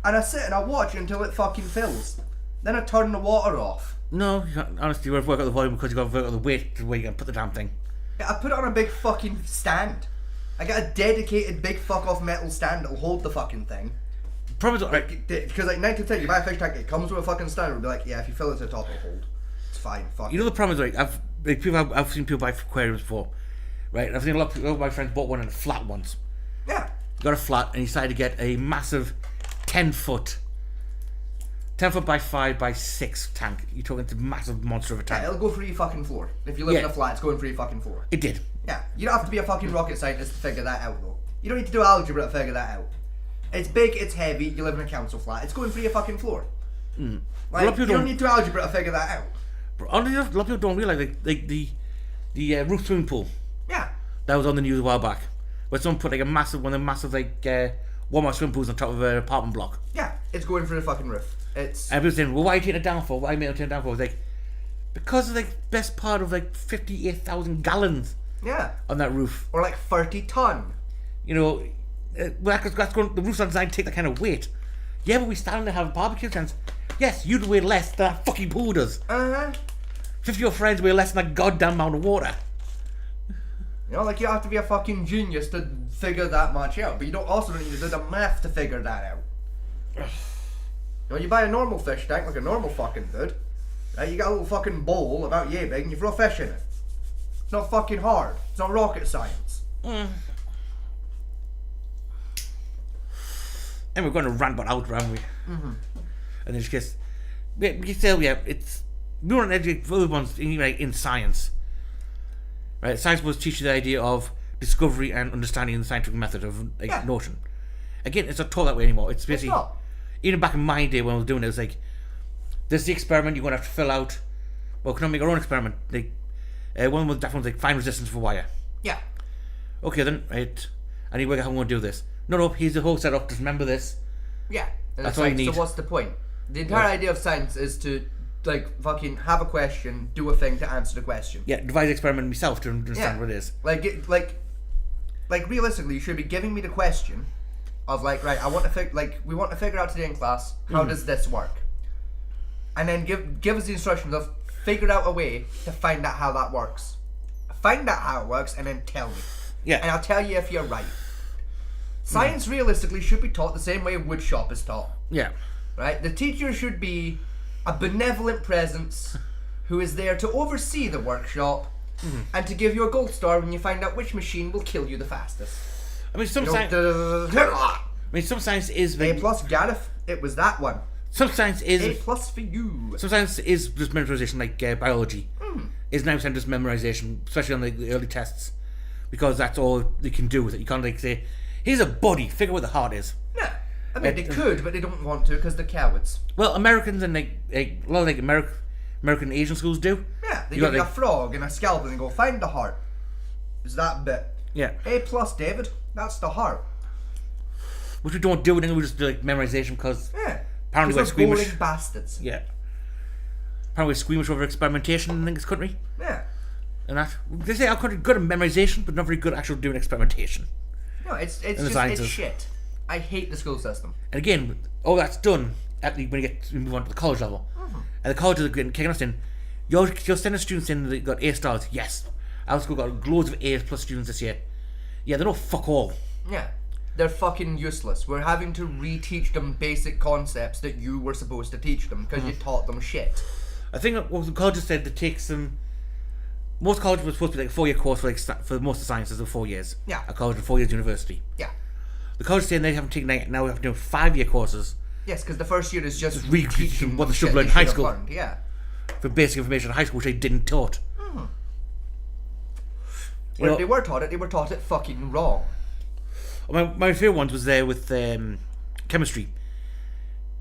[SPEAKER 2] and I sit and I watch until it fucking fills. Then I turn the water off.
[SPEAKER 1] No, honestly, you have to work out the volume because you've got to work out the weight to where you can put the damn thing.
[SPEAKER 2] Yeah, I put it on a big fucking stand. I got a dedicated big fuck off metal stand that'll hold the fucking thing.
[SPEAKER 1] Probably
[SPEAKER 2] because like 9 to 10, you buy a fish tank, it comes with a fucking stand. It'll be like, yeah, if you fill it to the top, it'll hold. It's fine. Fuck.
[SPEAKER 1] You know the problem is I've seen people buy aquariums before, right? I've seen a lot of my friends bought one in a flat once.
[SPEAKER 2] Yeah.
[SPEAKER 1] Got a flat and he decided to get a massive 10 foot by 5 by 6 tank. You're talking it's a massive monster of a tank.
[SPEAKER 2] Yeah, it'll go through your fucking floor. If you live in a flat, it's going through your fucking floor.
[SPEAKER 1] It did.
[SPEAKER 2] Yeah, you don't have to be a fucking rocket scientist to figure that out though. You don't need to do algebra to figure that out. It's big, it's heavy, you live in a council flat, it's going through your fucking floor. Like, you don't need to do algebra to figure that out.
[SPEAKER 1] But a lot of people don't realise like the roof swimming pool.
[SPEAKER 2] Yeah.
[SPEAKER 1] That was on the news a while back. Where someone put like one of the massive like Walmart swimming pools on top of an apartment block.
[SPEAKER 2] Yeah, it's going through the fucking roof.
[SPEAKER 1] And people saying, well, why are you taking it down for? Why are you taking it down for? It's like, because of like best part of like 58,000 gallons.
[SPEAKER 2] Yeah.
[SPEAKER 1] On that roof.
[SPEAKER 2] Or like 30 ton.
[SPEAKER 1] You know, that's going, the roof's not designed to take that kind of weight. Yeah, but we stand there having barbecue chance. Yes, you'd weigh less than that fucking pool does. 50 of your friends weigh less than that goddamn amount of water.
[SPEAKER 2] You know, like you have to be a fucking genius to figure that much out, but you don't need to do the math to figure that out. You know, you buy a normal fish tank, like a normal fucking bird. Right? You got a little fucking bowl about yay big and you throw a fish in it. It's not fucking hard. It's not rocket science.
[SPEAKER 1] And we're going to rant about out, aren't we? And it's just, we say, it's, we want to educate other ones in science. Right? Science was teach you the idea of discovery and understanding the scientific method of notion. Again, it's not taught that way anymore. It's basically, even back in my day when I was doing it, was like, this is the experiment you're going to have to fill out. Well, can I make our own experiment? Like, one was definitely like, find resistance for wire.
[SPEAKER 2] Yeah.
[SPEAKER 1] Okay then, right. I need to work out how I'm going to do this. No, here's the whole setup. Just remember this.
[SPEAKER 2] Yeah. And
[SPEAKER 1] That's
[SPEAKER 2] it's
[SPEAKER 1] all
[SPEAKER 2] like,
[SPEAKER 1] you need.
[SPEAKER 2] so what's the point? The entire idea of science is to, like, fucking have a question, do a thing to answer the question.
[SPEAKER 1] Yeah, devise the experiment myself to understand what it is.
[SPEAKER 2] Like realistically, you should be giving me the question of like, right, we want to figure out today in class, how does this work? And then give us the instructions of figure out a way to find out how that works. Find out how it works and then tell me.
[SPEAKER 1] Yeah.
[SPEAKER 2] And I'll tell you if you're right. Science realistically should be taught the same way woodshop is taught.
[SPEAKER 1] Yeah.
[SPEAKER 2] Right? The teacher should be a benevolent presence who is there to oversee the workshop and to give you a gold star when you find out which machine will kill you the fastest.
[SPEAKER 1] I mean, some science is...
[SPEAKER 2] A plus, Gareth. It was that one.
[SPEAKER 1] Some science is...
[SPEAKER 2] A plus for you.
[SPEAKER 1] Some science is just memorization, like biology. Is 9% just memorization, especially on the early tests. Because that's all they can do with it. You can't like say, here's a body, figure what the heart is.
[SPEAKER 2] Yeah. I mean, they could, but they don't want to because they're cowards.
[SPEAKER 1] Well, Americans and a lot of American Asian schools do.
[SPEAKER 2] Yeah, they give you a frog and a scalpel and go, find the heart. It's that bit.
[SPEAKER 1] Yeah.
[SPEAKER 2] A plus, David. That's the heart.
[SPEAKER 1] Which we don't do, we just do like memorization because apparently we're
[SPEAKER 2] boring
[SPEAKER 1] squeamish.
[SPEAKER 2] bastards.
[SPEAKER 1] Yeah. Apparently we're squeamish over experimentation in this country.
[SPEAKER 2] Yeah.
[SPEAKER 1] And that they say our country good at memorization, but not very good at actually doing experimentation.
[SPEAKER 2] No, it's shit. I hate the school system.
[SPEAKER 1] And again, all that's done when you move on to the college level. And the colleges are kicking us in. You're sending students in that got A stars. Yes, our school got loads of A plus students this year. Yeah, they're not fuck all.
[SPEAKER 2] Yeah, they're fucking useless. We're having to reteach them basic concepts that you were supposed to teach them because you taught them shit.
[SPEAKER 1] I think what the colleges said that takes them. Most colleges were supposed to be like a 4-year course for most of the sciences of 4 years.
[SPEAKER 2] Yeah.
[SPEAKER 1] A college and 4 years university.
[SPEAKER 2] Yeah.
[SPEAKER 1] The college saying they haven't taken that yet. Now we have to do 5-year courses.
[SPEAKER 2] Yes, because the first year is just
[SPEAKER 1] reteaching what they should learn in high school.
[SPEAKER 2] Learned. Yeah.
[SPEAKER 1] For basic information in high school, which they didn't taught.
[SPEAKER 2] If they were taught it fucking wrong.
[SPEAKER 1] My favourite ones was there with chemistry.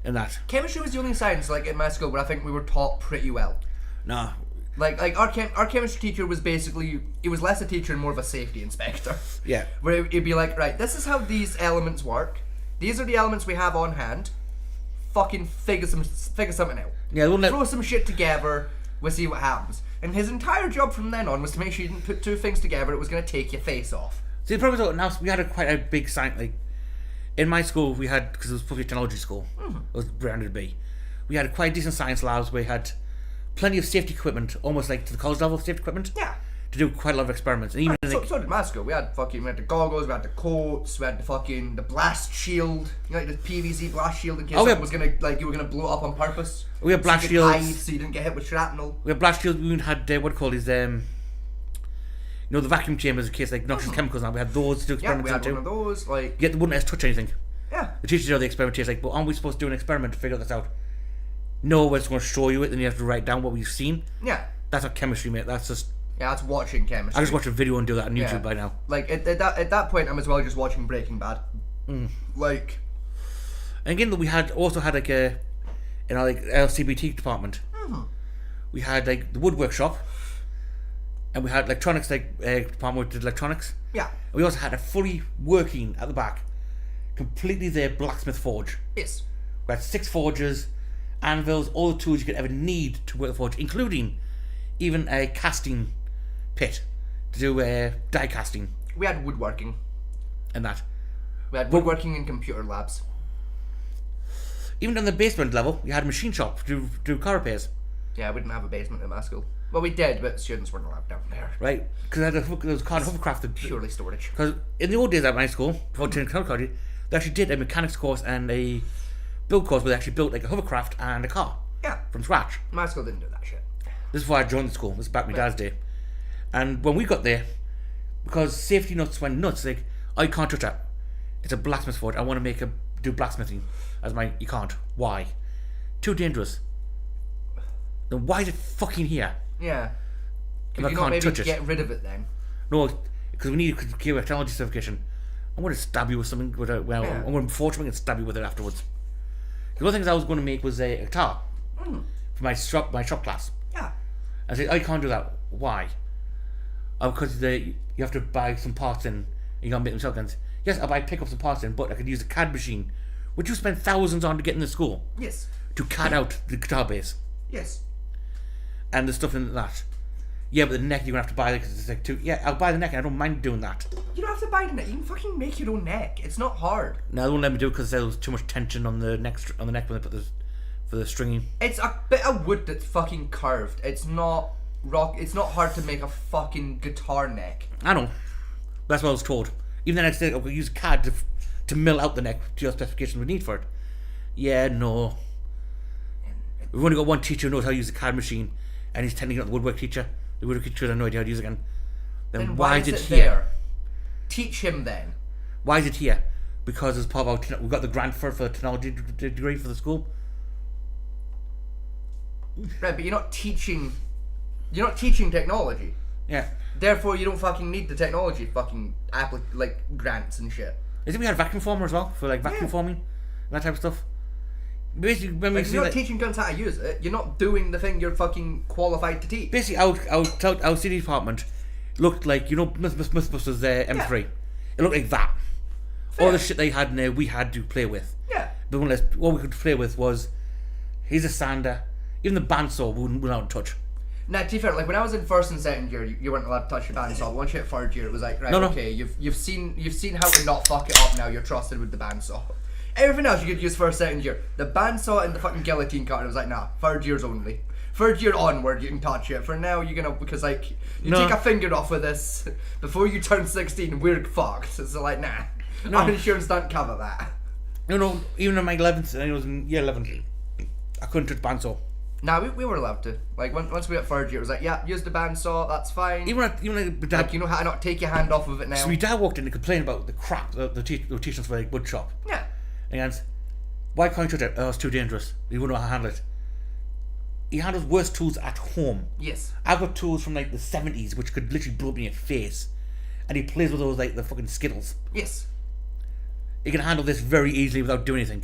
[SPEAKER 1] And that.
[SPEAKER 2] Chemistry was the only science like in my school where I think we were taught pretty well.
[SPEAKER 1] Nah.
[SPEAKER 2] Like our chemistry teacher was basically, he was less a teacher and more of a safety inspector.
[SPEAKER 1] Yeah.
[SPEAKER 2] Where it'd be like, right, this is how these elements work. These are the elements we have on hand. Fucking figure something out.
[SPEAKER 1] Yeah,
[SPEAKER 2] throw some shit together. We'll see what happens. And his entire job from then on was to make sure you didn't put two things together. It was going to take your face off.
[SPEAKER 1] See, the problem is now we had quite a big science. Like in my school, we had, because it was probably a technology school. It was branded to be. We had quite decent science labs where we had plenty of safety equipment, almost like to the college level safety equipment.
[SPEAKER 2] Yeah.
[SPEAKER 1] To do quite a lot of experiments. And even
[SPEAKER 2] so did my school. We had the goggles, we had the coats, we had the blast shield, you know, like the PVC blast shield in case someone was gonna, like, you were gonna blow it up on purpose.
[SPEAKER 1] We had blast shields.
[SPEAKER 2] So you didn't get hit with shrapnel.
[SPEAKER 1] We had blast shields. We even had what do you call these? You know, the vacuum chambers in case like noxious chemicals. Now we had those to do experiments.
[SPEAKER 2] Yeah, we had one of those. Like,
[SPEAKER 1] yet they wouldn't let us touch anything.
[SPEAKER 2] Yeah.
[SPEAKER 1] The teachers are the experimentators. Like, but aren't we supposed to do an experiment to figure this out? No, we're just going to show you it, then you have to write down what we've seen.
[SPEAKER 2] Yeah.
[SPEAKER 1] That's not chemistry, mate. That's just.
[SPEAKER 2] Yeah, that's watching chemistry.
[SPEAKER 1] I just watch a video and do that on YouTube by now.
[SPEAKER 2] Like at that point, I'm as well just watching Breaking Bad. Like.
[SPEAKER 1] And again, we also had like a, in our like LCBT department. We had like the wood workshop, and we had electronics department which did electronics.
[SPEAKER 2] Yeah.
[SPEAKER 1] And we also had a fully working at the back, completely there blacksmith forge.
[SPEAKER 2] Yes.
[SPEAKER 1] We had 6 forges, anvils, all the tools you could ever need to work the forge, including even a casting pit to do die casting.
[SPEAKER 2] We had woodworking.
[SPEAKER 1] And that.
[SPEAKER 2] We had woodworking in computer labs.
[SPEAKER 1] Even on the basement level, we had a machine shop to do car repairs.
[SPEAKER 2] Yeah, we didn't have a basement in my school. Well, we did, but students weren't allowed down there.
[SPEAKER 1] Right, because there was car hovercraft.
[SPEAKER 2] Purely storage.
[SPEAKER 1] Because in the old days at my school, before turning college, they actually did a mechanics course and a build course where they actually built like a hovercraft and a car.
[SPEAKER 2] Yeah.
[SPEAKER 1] From scratch.
[SPEAKER 2] My school didn't do that shit.
[SPEAKER 1] This is why I joined the school. This is back in my dad's day. And when we got there, because safety nuts went nuts, like, I can't touch that. It's a blacksmith forge. I want to do blacksmithing as my. You can't. Why? Too dangerous. Then why is it fucking here?
[SPEAKER 2] Yeah.
[SPEAKER 1] If I
[SPEAKER 2] Could you
[SPEAKER 1] can't
[SPEAKER 2] not maybe
[SPEAKER 1] touch it.
[SPEAKER 2] get rid of it then?
[SPEAKER 1] No, because we need to give a technology certification. I'm going to stab you with something. I'm going to forge something and stab you with it afterwards. The other things I was going to make was a guitar for my shop class.
[SPEAKER 2] Yeah.
[SPEAKER 1] I said I can't do that. Why? Because you have to buy some parts in. And you can't make them yourself. And yes, I'll pick up some parts in, but I could use a CAD machine, which you spend thousands on to get in the school.
[SPEAKER 2] Yes.
[SPEAKER 1] To CAD out the guitar bass.
[SPEAKER 2] Yes.
[SPEAKER 1] And the stuff in that. Yeah, but the neck you're gonna have to buy because it's like I'll buy the neck and I don't mind doing that.
[SPEAKER 2] You don't have to buy the neck. You can fucking make your own neck. It's not hard.
[SPEAKER 1] No, they won't let me do it because there was too much tension on the neck when they put for the stringing.
[SPEAKER 2] It's a bit of wood that's fucking curved. It's not rock. It's not hard to make a fucking guitar neck.
[SPEAKER 1] I know. That's what I was told. Even the next day, we'll use CAD to mill out the neck to your specifications we need for it. Yeah, no. We've only got one teacher who knows how to use a CAD machine, and he's technically not the woodwork teacher. The woodwork teacher has no idea how to use it again. Then why is it here?
[SPEAKER 2] There? Teach him then.
[SPEAKER 1] Why is it here? Because as part of our we've got the grant for the technology degree for the school.
[SPEAKER 2] Right, but you're not teaching technology.
[SPEAKER 1] Yeah.
[SPEAKER 2] Therefore, you don't fucking need the technology fucking grants and shit.
[SPEAKER 1] Is it we had a vacuum former as well for like vacuum forming and that type of stuff? Basically, when we
[SPEAKER 2] if you're not teaching guns how to use it, you're not doing the thing you're fucking qualified to teach.
[SPEAKER 1] Basically, our city department looked like, you know, Mythbusters M3. It looked like that. Fair. All the shit they had in there, we had to play with.
[SPEAKER 2] Yeah.
[SPEAKER 1] But what we could play with was, here's a sander. Even the bandsaw we weren't allowed to touch.
[SPEAKER 2] Now, to be fair, like when I was in first and second year, you weren't allowed to touch your bandsaw. But once you hit third year, it was like, right, okay, you've seen how to not fuck it up now. You're trusted with the bandsaw. Everything else you could use first, second year. The bandsaw and the fucking guillotine cutter, it was like, nah, third year's only. Third year onward, you can touch it. For now, you're gonna, because like, you take a finger off of this before you turn 16, we're fucked. So like, nah, our insurance don't cover that.
[SPEAKER 1] No, even in my 11th, I was in year 11, I couldn't touch bandsaw.
[SPEAKER 2] Nah, we were allowed to. Like, once we got third year, it was like, yeah, use the bandsaw, that's fine.
[SPEAKER 1] Even like dad,
[SPEAKER 2] like, you know how to not take your hand off of it now.
[SPEAKER 1] So my dad walked in and complained about the crap the teaching us for like wood shop.
[SPEAKER 2] Yeah.
[SPEAKER 1] And why can't you touch it? Oh, it's too dangerous. You wouldn't know how to handle it. He handles worse tools at home.
[SPEAKER 2] Yes.
[SPEAKER 1] I've got tools from like the 70s which could literally blow me in your face. And he plays with those like the fucking Skittles.
[SPEAKER 2] Yes.
[SPEAKER 1] He can handle this very easily without doing anything.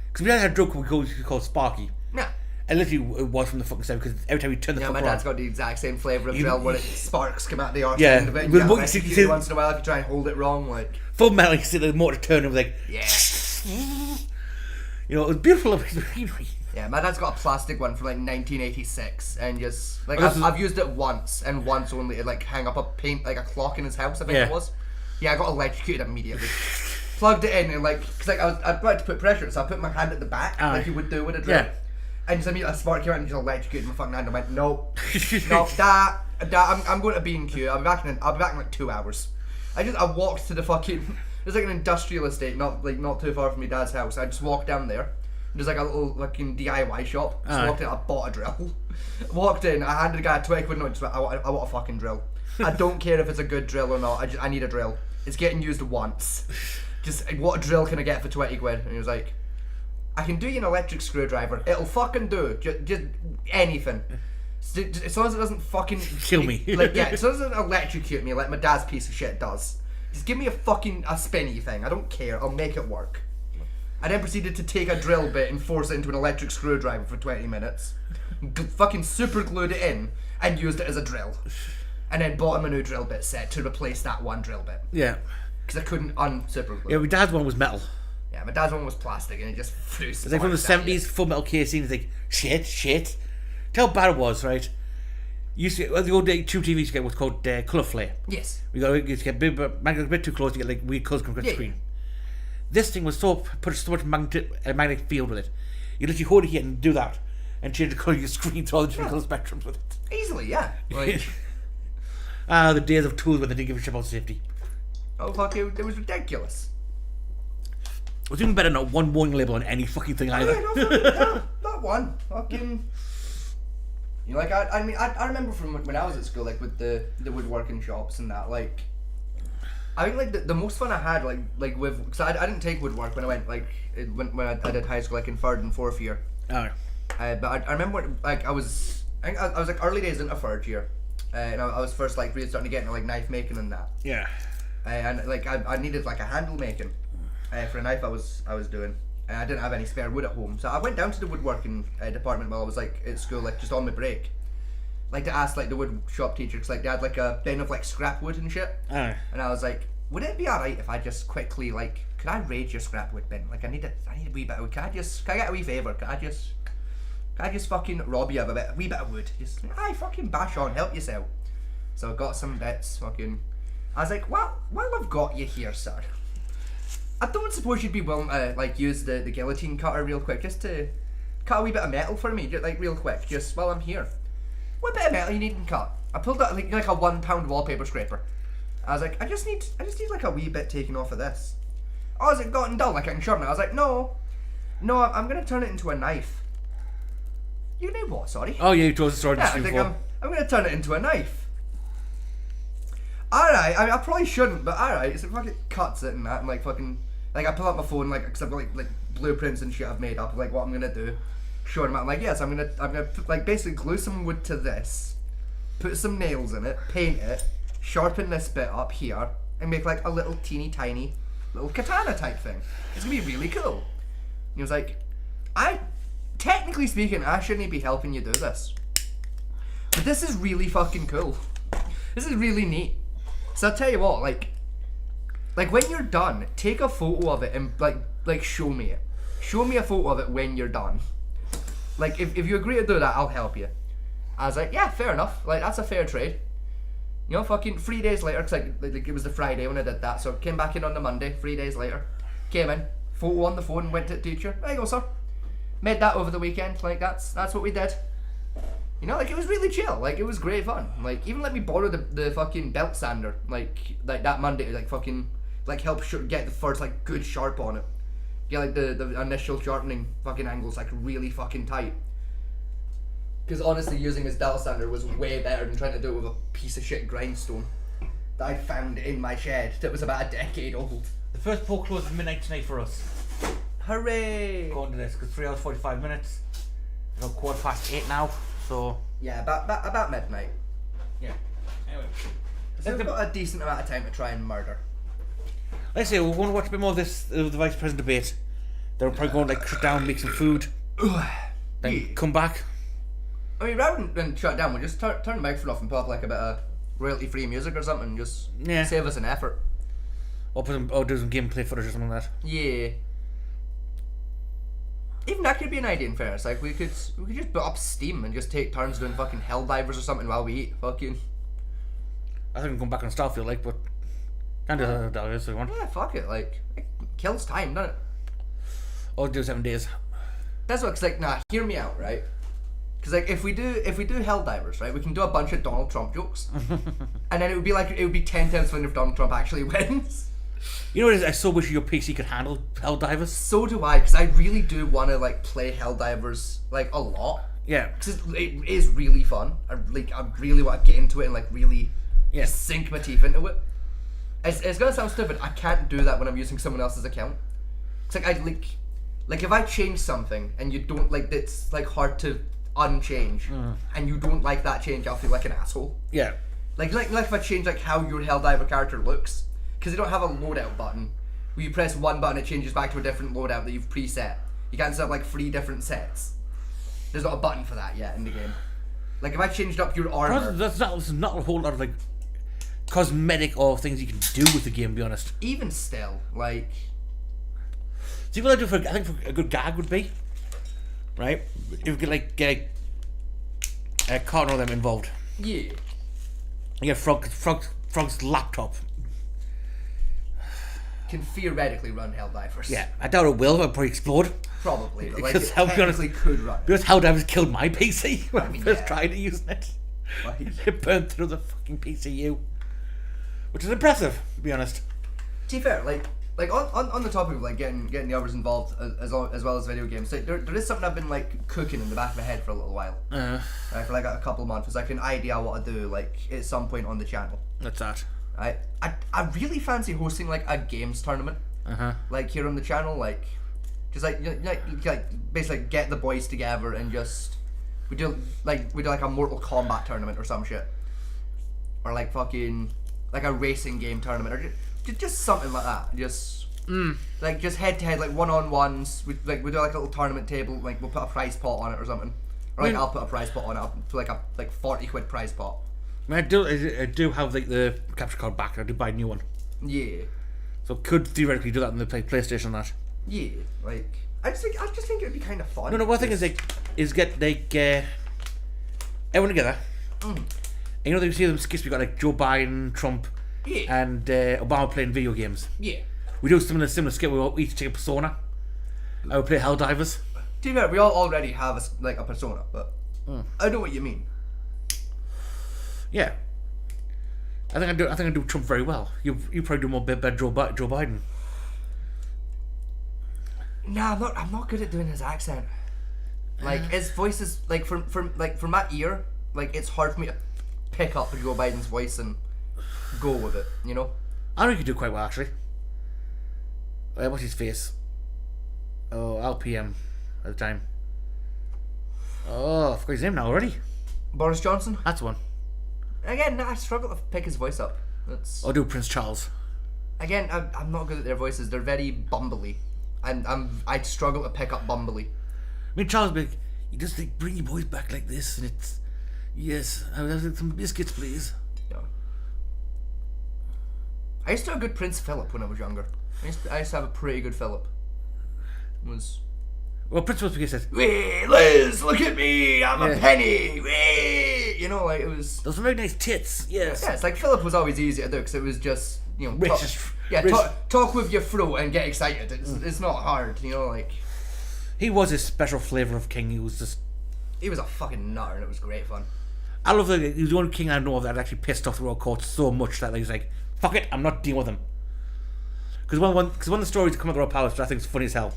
[SPEAKER 1] Because we had a joke we called Sparky.
[SPEAKER 2] Yeah.
[SPEAKER 1] And literally it was from the fucking 70s because every time we turn the fucker on.
[SPEAKER 2] Yeah, my dad's got the exact same flavour of drill where sparks come out the arse
[SPEAKER 1] end
[SPEAKER 2] of it.
[SPEAKER 1] Yeah.
[SPEAKER 2] Once in a while if you try and hold it wrong, like...
[SPEAKER 1] Full metal, you see the motor turn and was like...
[SPEAKER 2] Yeah.
[SPEAKER 1] You know, it was beautiful.
[SPEAKER 2] Yeah, my dad's got a plastic one from like 1986, and just like I've used it once and once only to like hang up a clock in his house. I think it was. Yeah, I got electrocuted immediately. Plugged it in and like, cause like I'd like to put pressure, so I put my hand at the back like you would do with a drill. Yeah. And just a spark came out and just electrocuted my fucking hand. I went, nope, Dad, I'm going to B&Q. I'll be back in like 2 hours. I walked to the fucking. There's like an industrial estate, not too far from my dad's house. I just walked down there. There's like a little fucking DIY shop. Just walked in, I bought a drill. Walked in, I handed the guy a 20 quid note. Just went, I want a fucking drill. I don't care if it's a good drill or not. I need a drill. It's getting used once. Just what drill can I get for 20 quid? And he was like, I can do you an electric screwdriver. It'll fucking do. Just anything. As long as it doesn't fucking
[SPEAKER 1] kill me.
[SPEAKER 2] Like as long as it doesn't electrocute me like my dad's piece of shit does. Just give me a spinny thing. I don't care. I'll make it work. I then proceeded to take a drill bit and force it into an electric screwdriver for 20 minutes. Fucking super glued it in and used it as a drill. And then bought him a new drill bit set to replace that one drill bit.
[SPEAKER 1] Yeah.
[SPEAKER 2] Because I couldn't un-super glue.
[SPEAKER 1] Yeah, my dad's one was metal.
[SPEAKER 2] Yeah, my dad's one was plastic and it just flew.
[SPEAKER 1] It's like from the 70s, full metal casing. It's like, shit. Tell how bad it was, right? You see, the old day, Tube TV used to get what's called colour flare.
[SPEAKER 2] Yes.
[SPEAKER 1] We got to get a bit too close to get like weird colours come across the screen. This thing was so much magnetic field with it. You literally hold it here and do that, and change the colour of your screen to all the different colour spectrums with it.
[SPEAKER 2] Easily, yeah. Like,
[SPEAKER 1] the days of tools when they didn't give a shit about safety.
[SPEAKER 2] Oh fuck! It was ridiculous.
[SPEAKER 1] It was even better not one warning label on any fucking thing either.
[SPEAKER 2] Not one. Fucking. You know, like I mean, I remember from when I was at school, like with the woodworking shops and that, like. I think like the most fun I had like with, because I didn't take woodwork when I went when I did high school, like in 3rd and 4th year.
[SPEAKER 1] Oh.
[SPEAKER 2] But I remember when, like I was like early days into 3rd year, and I was first like really starting to get into like knife making and that.
[SPEAKER 1] Yeah.
[SPEAKER 2] And like I needed like a handle making for a knife I was doing, and I didn't have any spare wood at home, so I went down to the woodworking department while I was like at school, like just on my break. Like to ask like the wood shop teacher, cause like they had like a bin of like scrap wood and shit. And I was like, would it be alright if I just quickly like, could I raid your scrap wood bin? Like I need a wee bit of wood. Can I get a wee favour? Can I just fucking rob you of a wee bit of wood? Just fucking bash on, help yourself. So I got some bits, fucking. I was like, well, while I've got you here, sir, I don't suppose you'd be willing to like use the guillotine cutter real quick, just to cut a wee bit of metal for me, just like real quick, just while I'm here. What bit of metal you need to cut? I pulled out like a £1 wallpaper scraper. I was like, I just need like a wee bit taken off of this. Oh, has it gotten dull? Like I can sharpen it. I was like, no, I'm gonna turn it into a knife. You know what? Sorry.
[SPEAKER 1] Oh yeah, you chose the sword.
[SPEAKER 2] Yeah, I think I'm gonna turn it into a knife. Alright, I mean I probably shouldn't, but alright. So it fucking cuts it and that, and like fucking like I pull out my phone like, cause I've got like blueprints and shit I've made up of like what I'm gonna do. Show them out. I'm like, yes, I'm gonna put, like basically glue some wood to this, put some nails in it, paint it, sharpen this bit up here, and make like a little teeny tiny little katana type thing. It's gonna be really cool. And he was like, technically speaking, I shouldn't be helping you do this, but this is really fucking cool. This is really neat. So I'll tell you what, like when you're done, take a photo of it and like show me it. Show me a photo of it when you're done. Like, if you agree to do that, I'll help you. I was like, yeah, fair enough. Like, that's a fair trade. You know, fucking 3 days later, because like it was the Friday when I did that, so I came back in on the Monday, 3 days later. Came in, photo on the phone, went to the teacher. There you go, sir. Made that over the weekend. Like, that's what we did. You know, like, it was really chill. Like, it was great fun. Like, even let me borrow the fucking belt sander. Like that Monday, like, fucking, like, help get the first, like, good sharp on it. Get like the initial sharpening fucking angles like really fucking tight. Because honestly, using his belt sander was way better than trying to do it with a piece of shit grindstone that I found in my shed that was about a decade old.
[SPEAKER 1] The first poll closed at midnight tonight for us.
[SPEAKER 2] Hooray!
[SPEAKER 1] Going to this because 3 hours 45 minutes. It's about 8:15 now, so
[SPEAKER 2] yeah, about midnight.
[SPEAKER 1] Yeah. Anyway,
[SPEAKER 2] so we've got a decent amount of time to try and murder.
[SPEAKER 1] Like I say, we're going to watch a bit more of this, the Vice President debate. Then we're probably going to like shut down, make some food, then come back.
[SPEAKER 2] I mean, rather than shut down, we'll just turn the microphone off and put up like a bit of royalty-free music or something, just save us an effort.
[SPEAKER 1] Or do some gameplay footage or something like that.
[SPEAKER 2] Yeah. Even that could be an idea in fairness. Like we could just put up Steam and just take turns doing fucking Helldivers or something while we eat. Fucking.
[SPEAKER 1] I think I'm going back on Starfield, like, but can't do that if you want.
[SPEAKER 2] Yeah, fuck it. Like, it kills time, doesn't it?
[SPEAKER 1] Or do 7 days.
[SPEAKER 2] That's what. Cause like, nah, hear me out, right? Because like, if we do Helldivers, right, we can do a bunch of Donald Trump jokes, and then it would be 10 times funnier if Donald Trump actually wins.
[SPEAKER 1] You know what it is? I so wish your PC could handle Helldivers.
[SPEAKER 2] So do I, because I really do want to like play Helldivers like a lot.
[SPEAKER 1] Yeah.
[SPEAKER 2] Because it is really fun. I really want to get into it and like really sink my teeth into it. It's gonna sound stupid. I can't do that when I'm using someone else's account. It's like if I change something and you don't like, it's like hard to unchange, and you don't like that change, I'll feel like an asshole.
[SPEAKER 1] Yeah.
[SPEAKER 2] Like if I change like how your Helldiver character looks. Because they don't have a loadout button. Where you press one button, it changes back to a different loadout that you've preset. You can't set up like 3 different sets. There's not a button for that yet in the game. Like if I changed up your armor...
[SPEAKER 1] There's not a whole lot of like cosmetic or things you can do with the game, to be honest.
[SPEAKER 2] Even still, like...
[SPEAKER 1] See what I do for a good gag would be, right? If you could like get a Connor them involved.
[SPEAKER 2] Yeah.
[SPEAKER 1] You get Frog's laptop.
[SPEAKER 2] Can theoretically run Helldivers.
[SPEAKER 1] Yeah, I doubt it will. It'll probably explode.
[SPEAKER 2] Probably, but like
[SPEAKER 1] because
[SPEAKER 2] it technically could run.
[SPEAKER 1] Because Helldivers killed my PC when I first tried to use it. It burned through the fucking PCU, which is impressive, to be honest.
[SPEAKER 2] To be fair, like like on the topic of like getting the others involved as well as video games, like, there is something I've been like cooking in the back of my head for a little while. For like a couple of months. It's like an idea I want to do like at some point on the channel.
[SPEAKER 1] What's that?
[SPEAKER 2] I really fancy hosting like a games tournament. Like here on the channel, like just like basically get the boys together and just we do like a Mortal Kombat tournament or some shit, or like fucking like a racing game tournament, or just something like that. Just like just head to head, like 1-on-1s. We do like a little tournament table. Like we'll put a prize pot on it or something, or like I'll put a prize pot on it. I'll put like a 40 quid prize pot.
[SPEAKER 1] I do have like the capture card back. I do buy a new one.
[SPEAKER 2] Yeah.
[SPEAKER 1] So could theoretically do that on the PlayStation and that.
[SPEAKER 2] Yeah, like I just think it would be kind of fun.
[SPEAKER 1] No. One thing is get like everyone together. And you know, you see them skits. We got like Joe Biden, Trump, and Obama playing video games.
[SPEAKER 2] Yeah.
[SPEAKER 1] We do similar skit. We each take a persona. I would play Helldivers.
[SPEAKER 2] To be fair, we all already have a persona, but I know what you mean.
[SPEAKER 1] Yeah. I think I do Trump very well. You probably do more better Joe Biden.
[SPEAKER 2] Nah, I'm not good at doing his accent. Like his voice is like from my ear, like it's hard for me to pick up Joe Biden's voice and go with it, you know?
[SPEAKER 1] I think you do quite well actually. What's his face? Oh, LPM at the time. Oh, I forgot his name now already.
[SPEAKER 2] Boris Johnson?
[SPEAKER 1] That's one.
[SPEAKER 2] Again, I struggle to pick his voice up.
[SPEAKER 1] I'll do Prince Charles.
[SPEAKER 2] Again, I'm not good at their voices. They're very bumbly, and I struggle to pick up bumbly.
[SPEAKER 1] I mean, Charles, you just like bring your boys back like this, and it's yes. I would have some biscuits, please.
[SPEAKER 2] Yeah. I used to have a good Prince Philip when I was younger. I used to have a pretty good Philip.
[SPEAKER 1] Well, Prince Philip says,
[SPEAKER 2] "Wee, Liz, look at me, I'm a penny." Wee, you know, like it was.
[SPEAKER 1] Those were very nice tits. Yes.
[SPEAKER 2] Yeah, it's like Philip was always easy to do because it was just talk with your throat and get excited. It's not hard, you know, like.
[SPEAKER 1] He was his special flavour of king. He was
[SPEAKER 2] a fucking nutter, and it was great fun.
[SPEAKER 1] I love that he was the only king I know of that actually pissed off the royal court so much that he was like, "Fuck it, I'm not dealing with him." Because one of the stories that come out of the royal palace, which I think is funny as hell,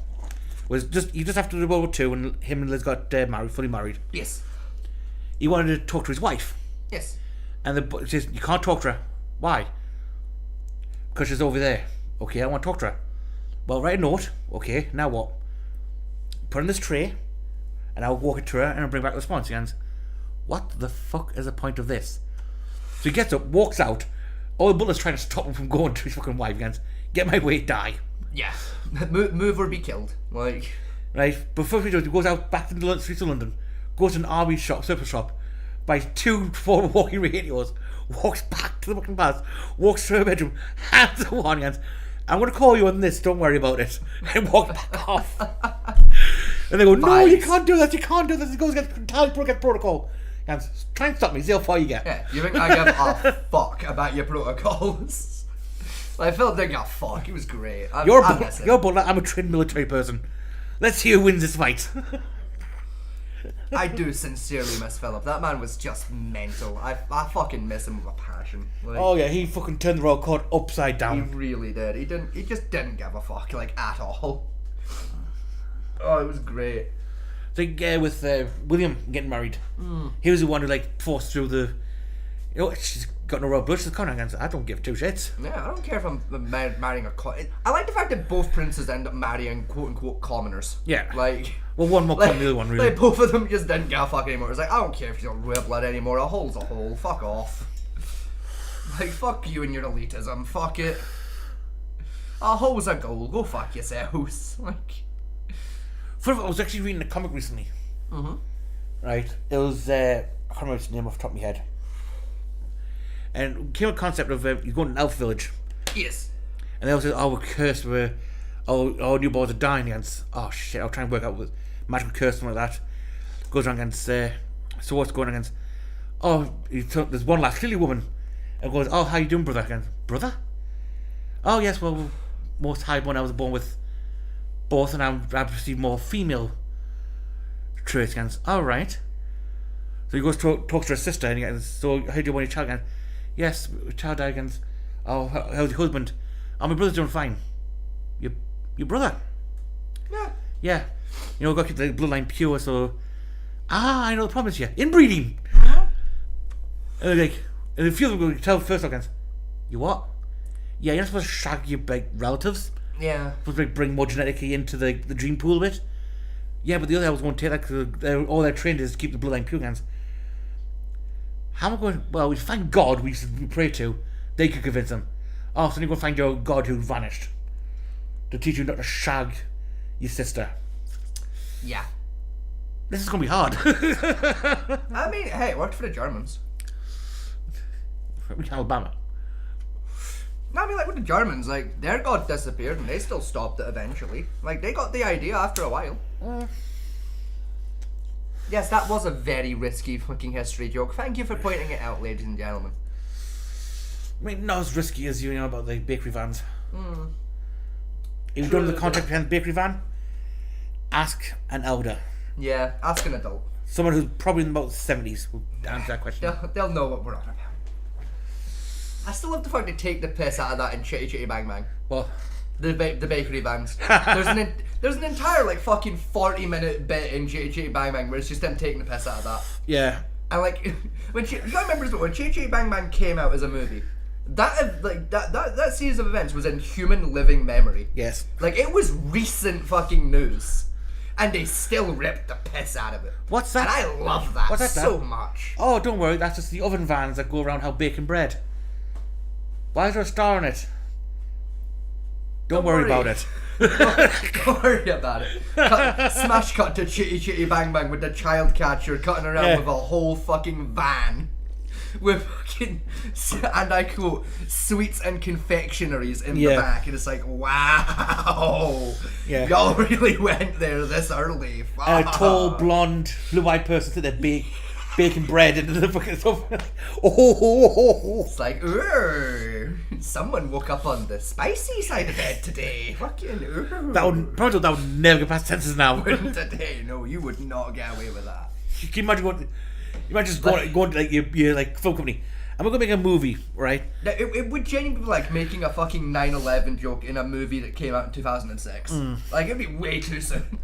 [SPEAKER 1] was just after the World War II when him and Liz got fully married.
[SPEAKER 2] Yes.
[SPEAKER 1] He wanted to talk to his wife.
[SPEAKER 2] Yes.
[SPEAKER 1] And the says, "You can't talk to her. Why?" "Because she's over there." "Okay, I want to talk to her." "Well, write a note." "Okay, now what?" "Put in this tray, and I'll walk it to her, and I'll bring back the response." He goes, "What the fuck is the point of this?" So he gets up, walks out. All the bullets trying to stop him from going to his fucking wife. He goes, "Get my way, die."
[SPEAKER 2] Yeah. Move or be killed. Like.
[SPEAKER 1] Right, but first he goes out back to the streets of London, goes to an army shop, surplus shop, buys 2 4 walkie radios, walks back to the fucking palace, walks to her bedroom, hands her one, and goes, "I'm going to call you on this, don't worry about it," and walks back off. And they go, "No, you can't do this, you can't do this, it goes against protocol." And try and stop me, see how far you get.
[SPEAKER 2] Yeah, you think I give a fuck about your protocols? Like, Philip didn't give a fuck, he was great.
[SPEAKER 1] You're bullshit, I'm a trained military person. Let's see who wins this fight.
[SPEAKER 2] I do sincerely miss Philip. That man was just mental. I fucking miss him with a passion. Like,
[SPEAKER 1] oh yeah, he fucking turned the royal court upside down.
[SPEAKER 2] He really did. He just didn't give a fuck, like, at all. Oh, it was great.
[SPEAKER 1] I think with William getting married, he was the one who like forced through the. You know, she's got no royal blood. She's coming against. I don't give 2 shits.
[SPEAKER 2] Yeah, I don't care if I'm marrying a. I like the fact that both princes end up marrying quote unquote commoners.
[SPEAKER 1] Yeah.
[SPEAKER 2] Like.
[SPEAKER 1] Well, one more common than the other one, really.
[SPEAKER 2] Like both of them just didn't give a fuck anymore. It's like, I don't care if she's got royal blood anymore. A hole's a hole. Fuck off. Like, fuck you and your elitism. Fuck it. A hole's a goal. Go fuck yourselves. Like.
[SPEAKER 1] I was actually reading a comic recently. Right? It was, I can't remember its name off the top of my head. And it came a concept of, you go to an elf village.
[SPEAKER 2] Yes.
[SPEAKER 1] And they all said, "Oh, we're cursed, our newborns are dying." And oh shit, I'll try and work out with magical curse, something like that. Goes around and so what's going on against? Oh, there's one last clearly woman. And goes, "Oh, how you doing, brother?" Again, "Brother?" "Oh yes, well, most high one, I was born with both, and I've received more female traits." Again, "All right." So he goes talks to her sister, and he goes, "So how do you want your child?" Again, "Yes, child died." Again, "Oh, how's your husband?" "Oh, my brother's doing fine." Your brother. Yeah. You know, got to keep the bloodline pure, so... I know the problem is here. Inbreeding! And a few of them go tell first audience, you what? Yeah, you're not supposed to shag your relatives.
[SPEAKER 2] Yeah.
[SPEAKER 1] You're supposed to bring more genetically into the gene pool a bit. Yeah, but the other elves won't take that because all they're trained is to keep the bloodline pure against. How am I going? Well, we find God we pray to. They could convince them. Oh, so you're going to find your God who vanished to teach you not to shag your sister.
[SPEAKER 2] Yeah.
[SPEAKER 1] This is going to be hard.
[SPEAKER 2] I mean, hey, it worked for the Germans.
[SPEAKER 1] Alabama.
[SPEAKER 2] No, I mean, like, with the Germans, like, their God disappeared and they still stopped it eventually. Like, they got the idea after a while. Yes, that was a very risky fucking history joke. Thank you for pointing it out, ladies and gentlemen.
[SPEAKER 1] I mean, not as risky as you know about the bakery vans. If you go to the contact behind the bakery van, ask an elder.
[SPEAKER 2] Yeah, ask an adult.
[SPEAKER 1] Someone who's probably in about the 70s will answer that question.
[SPEAKER 2] They'll know what we're on about. I still love the fact they take the piss out of that in Chitty Chitty Bang Bang.
[SPEAKER 1] What?
[SPEAKER 2] The bakery vans. There's an entire like fucking 40-minute bit in Chitty Chitty Bang Bang where it's just them taking the piss out of that.
[SPEAKER 1] Yeah.
[SPEAKER 2] And like when I remember when Chitty Chitty Bang Bang came out as a movie, that series of events was in human living memory.
[SPEAKER 1] Yes.
[SPEAKER 2] Like it was recent fucking news. And they still ripped the piss out of it.
[SPEAKER 1] What's that?
[SPEAKER 2] And I love that,
[SPEAKER 1] What's that
[SPEAKER 2] so much.
[SPEAKER 1] Oh, don't worry, that's just the oven vans that go around how baking bread. Why is there a star on it? Don't worry about it.
[SPEAKER 2] Don't worry about it. Smash cut to Chitty Chitty Bang Bang with the child catcher cutting around with a whole fucking van. With fucking, and I quote, sweets and confectionaries in the back. And it's like, wow.
[SPEAKER 1] Yeah.
[SPEAKER 2] Y'all really went there this early.
[SPEAKER 1] A tall, blonde, blue-eyed person sitting there baking bread into the fucking stuff.
[SPEAKER 2] It's like, someone woke up on the spicy side of it today. Fucking,
[SPEAKER 1] That would never get past senses now.
[SPEAKER 2] Today, no, you would not get away with that.
[SPEAKER 1] Can you imagine going to like your like film company? I'm gonna make a movie, right?
[SPEAKER 2] It would genuinely be like making a fucking 9/11 joke in a movie that came out in 2006. Like it'd be way too soon.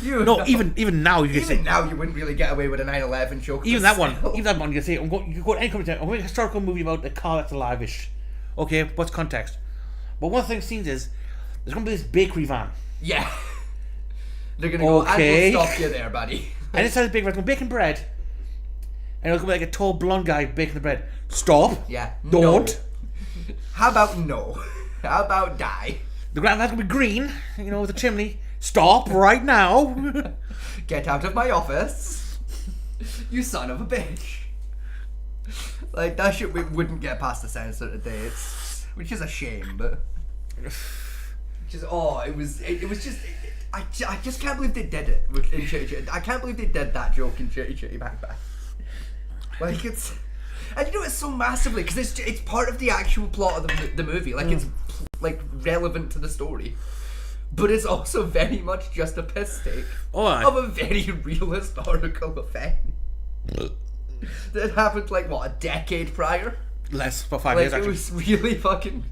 [SPEAKER 1] Even now you can say.
[SPEAKER 2] Even now you wouldn't really get away with a 9/11 joke.
[SPEAKER 1] Even that one, you can say, you can go to any company. I'm going to make a historical movie about a car that's alive-ish. Okay, what's context? But one thing seen is there's gonna be this bakery van.
[SPEAKER 2] Yeah. They're gonna go. And we'll stop you there, buddy.
[SPEAKER 1] And inside the bakery van, going baking bread. And it'll be like a tall blonde guy baking the bread. Stop.
[SPEAKER 2] Yeah.
[SPEAKER 1] Don't.
[SPEAKER 2] No. How about no? How about die?
[SPEAKER 1] The ground van's gonna be green, with a chimney. Stop right now.
[SPEAKER 2] Get out of my office. You son of a bitch. Like, that shit we wouldn't get past the censor today. Which is a shame, but... it was just... I just can't believe they did it in Chitty Chitty. I can't believe they did that joke in Chitty Chitty Bang Bang. Like, it's... And it's so massively, because it's part of the actual plot of the movie. Like, it's, like, relevant to the story. But it's also very much just a piss take of a very real historical event. That happened, like, what, a decade prior?
[SPEAKER 1] Less, about 5 years, actually.
[SPEAKER 2] It was really fucking,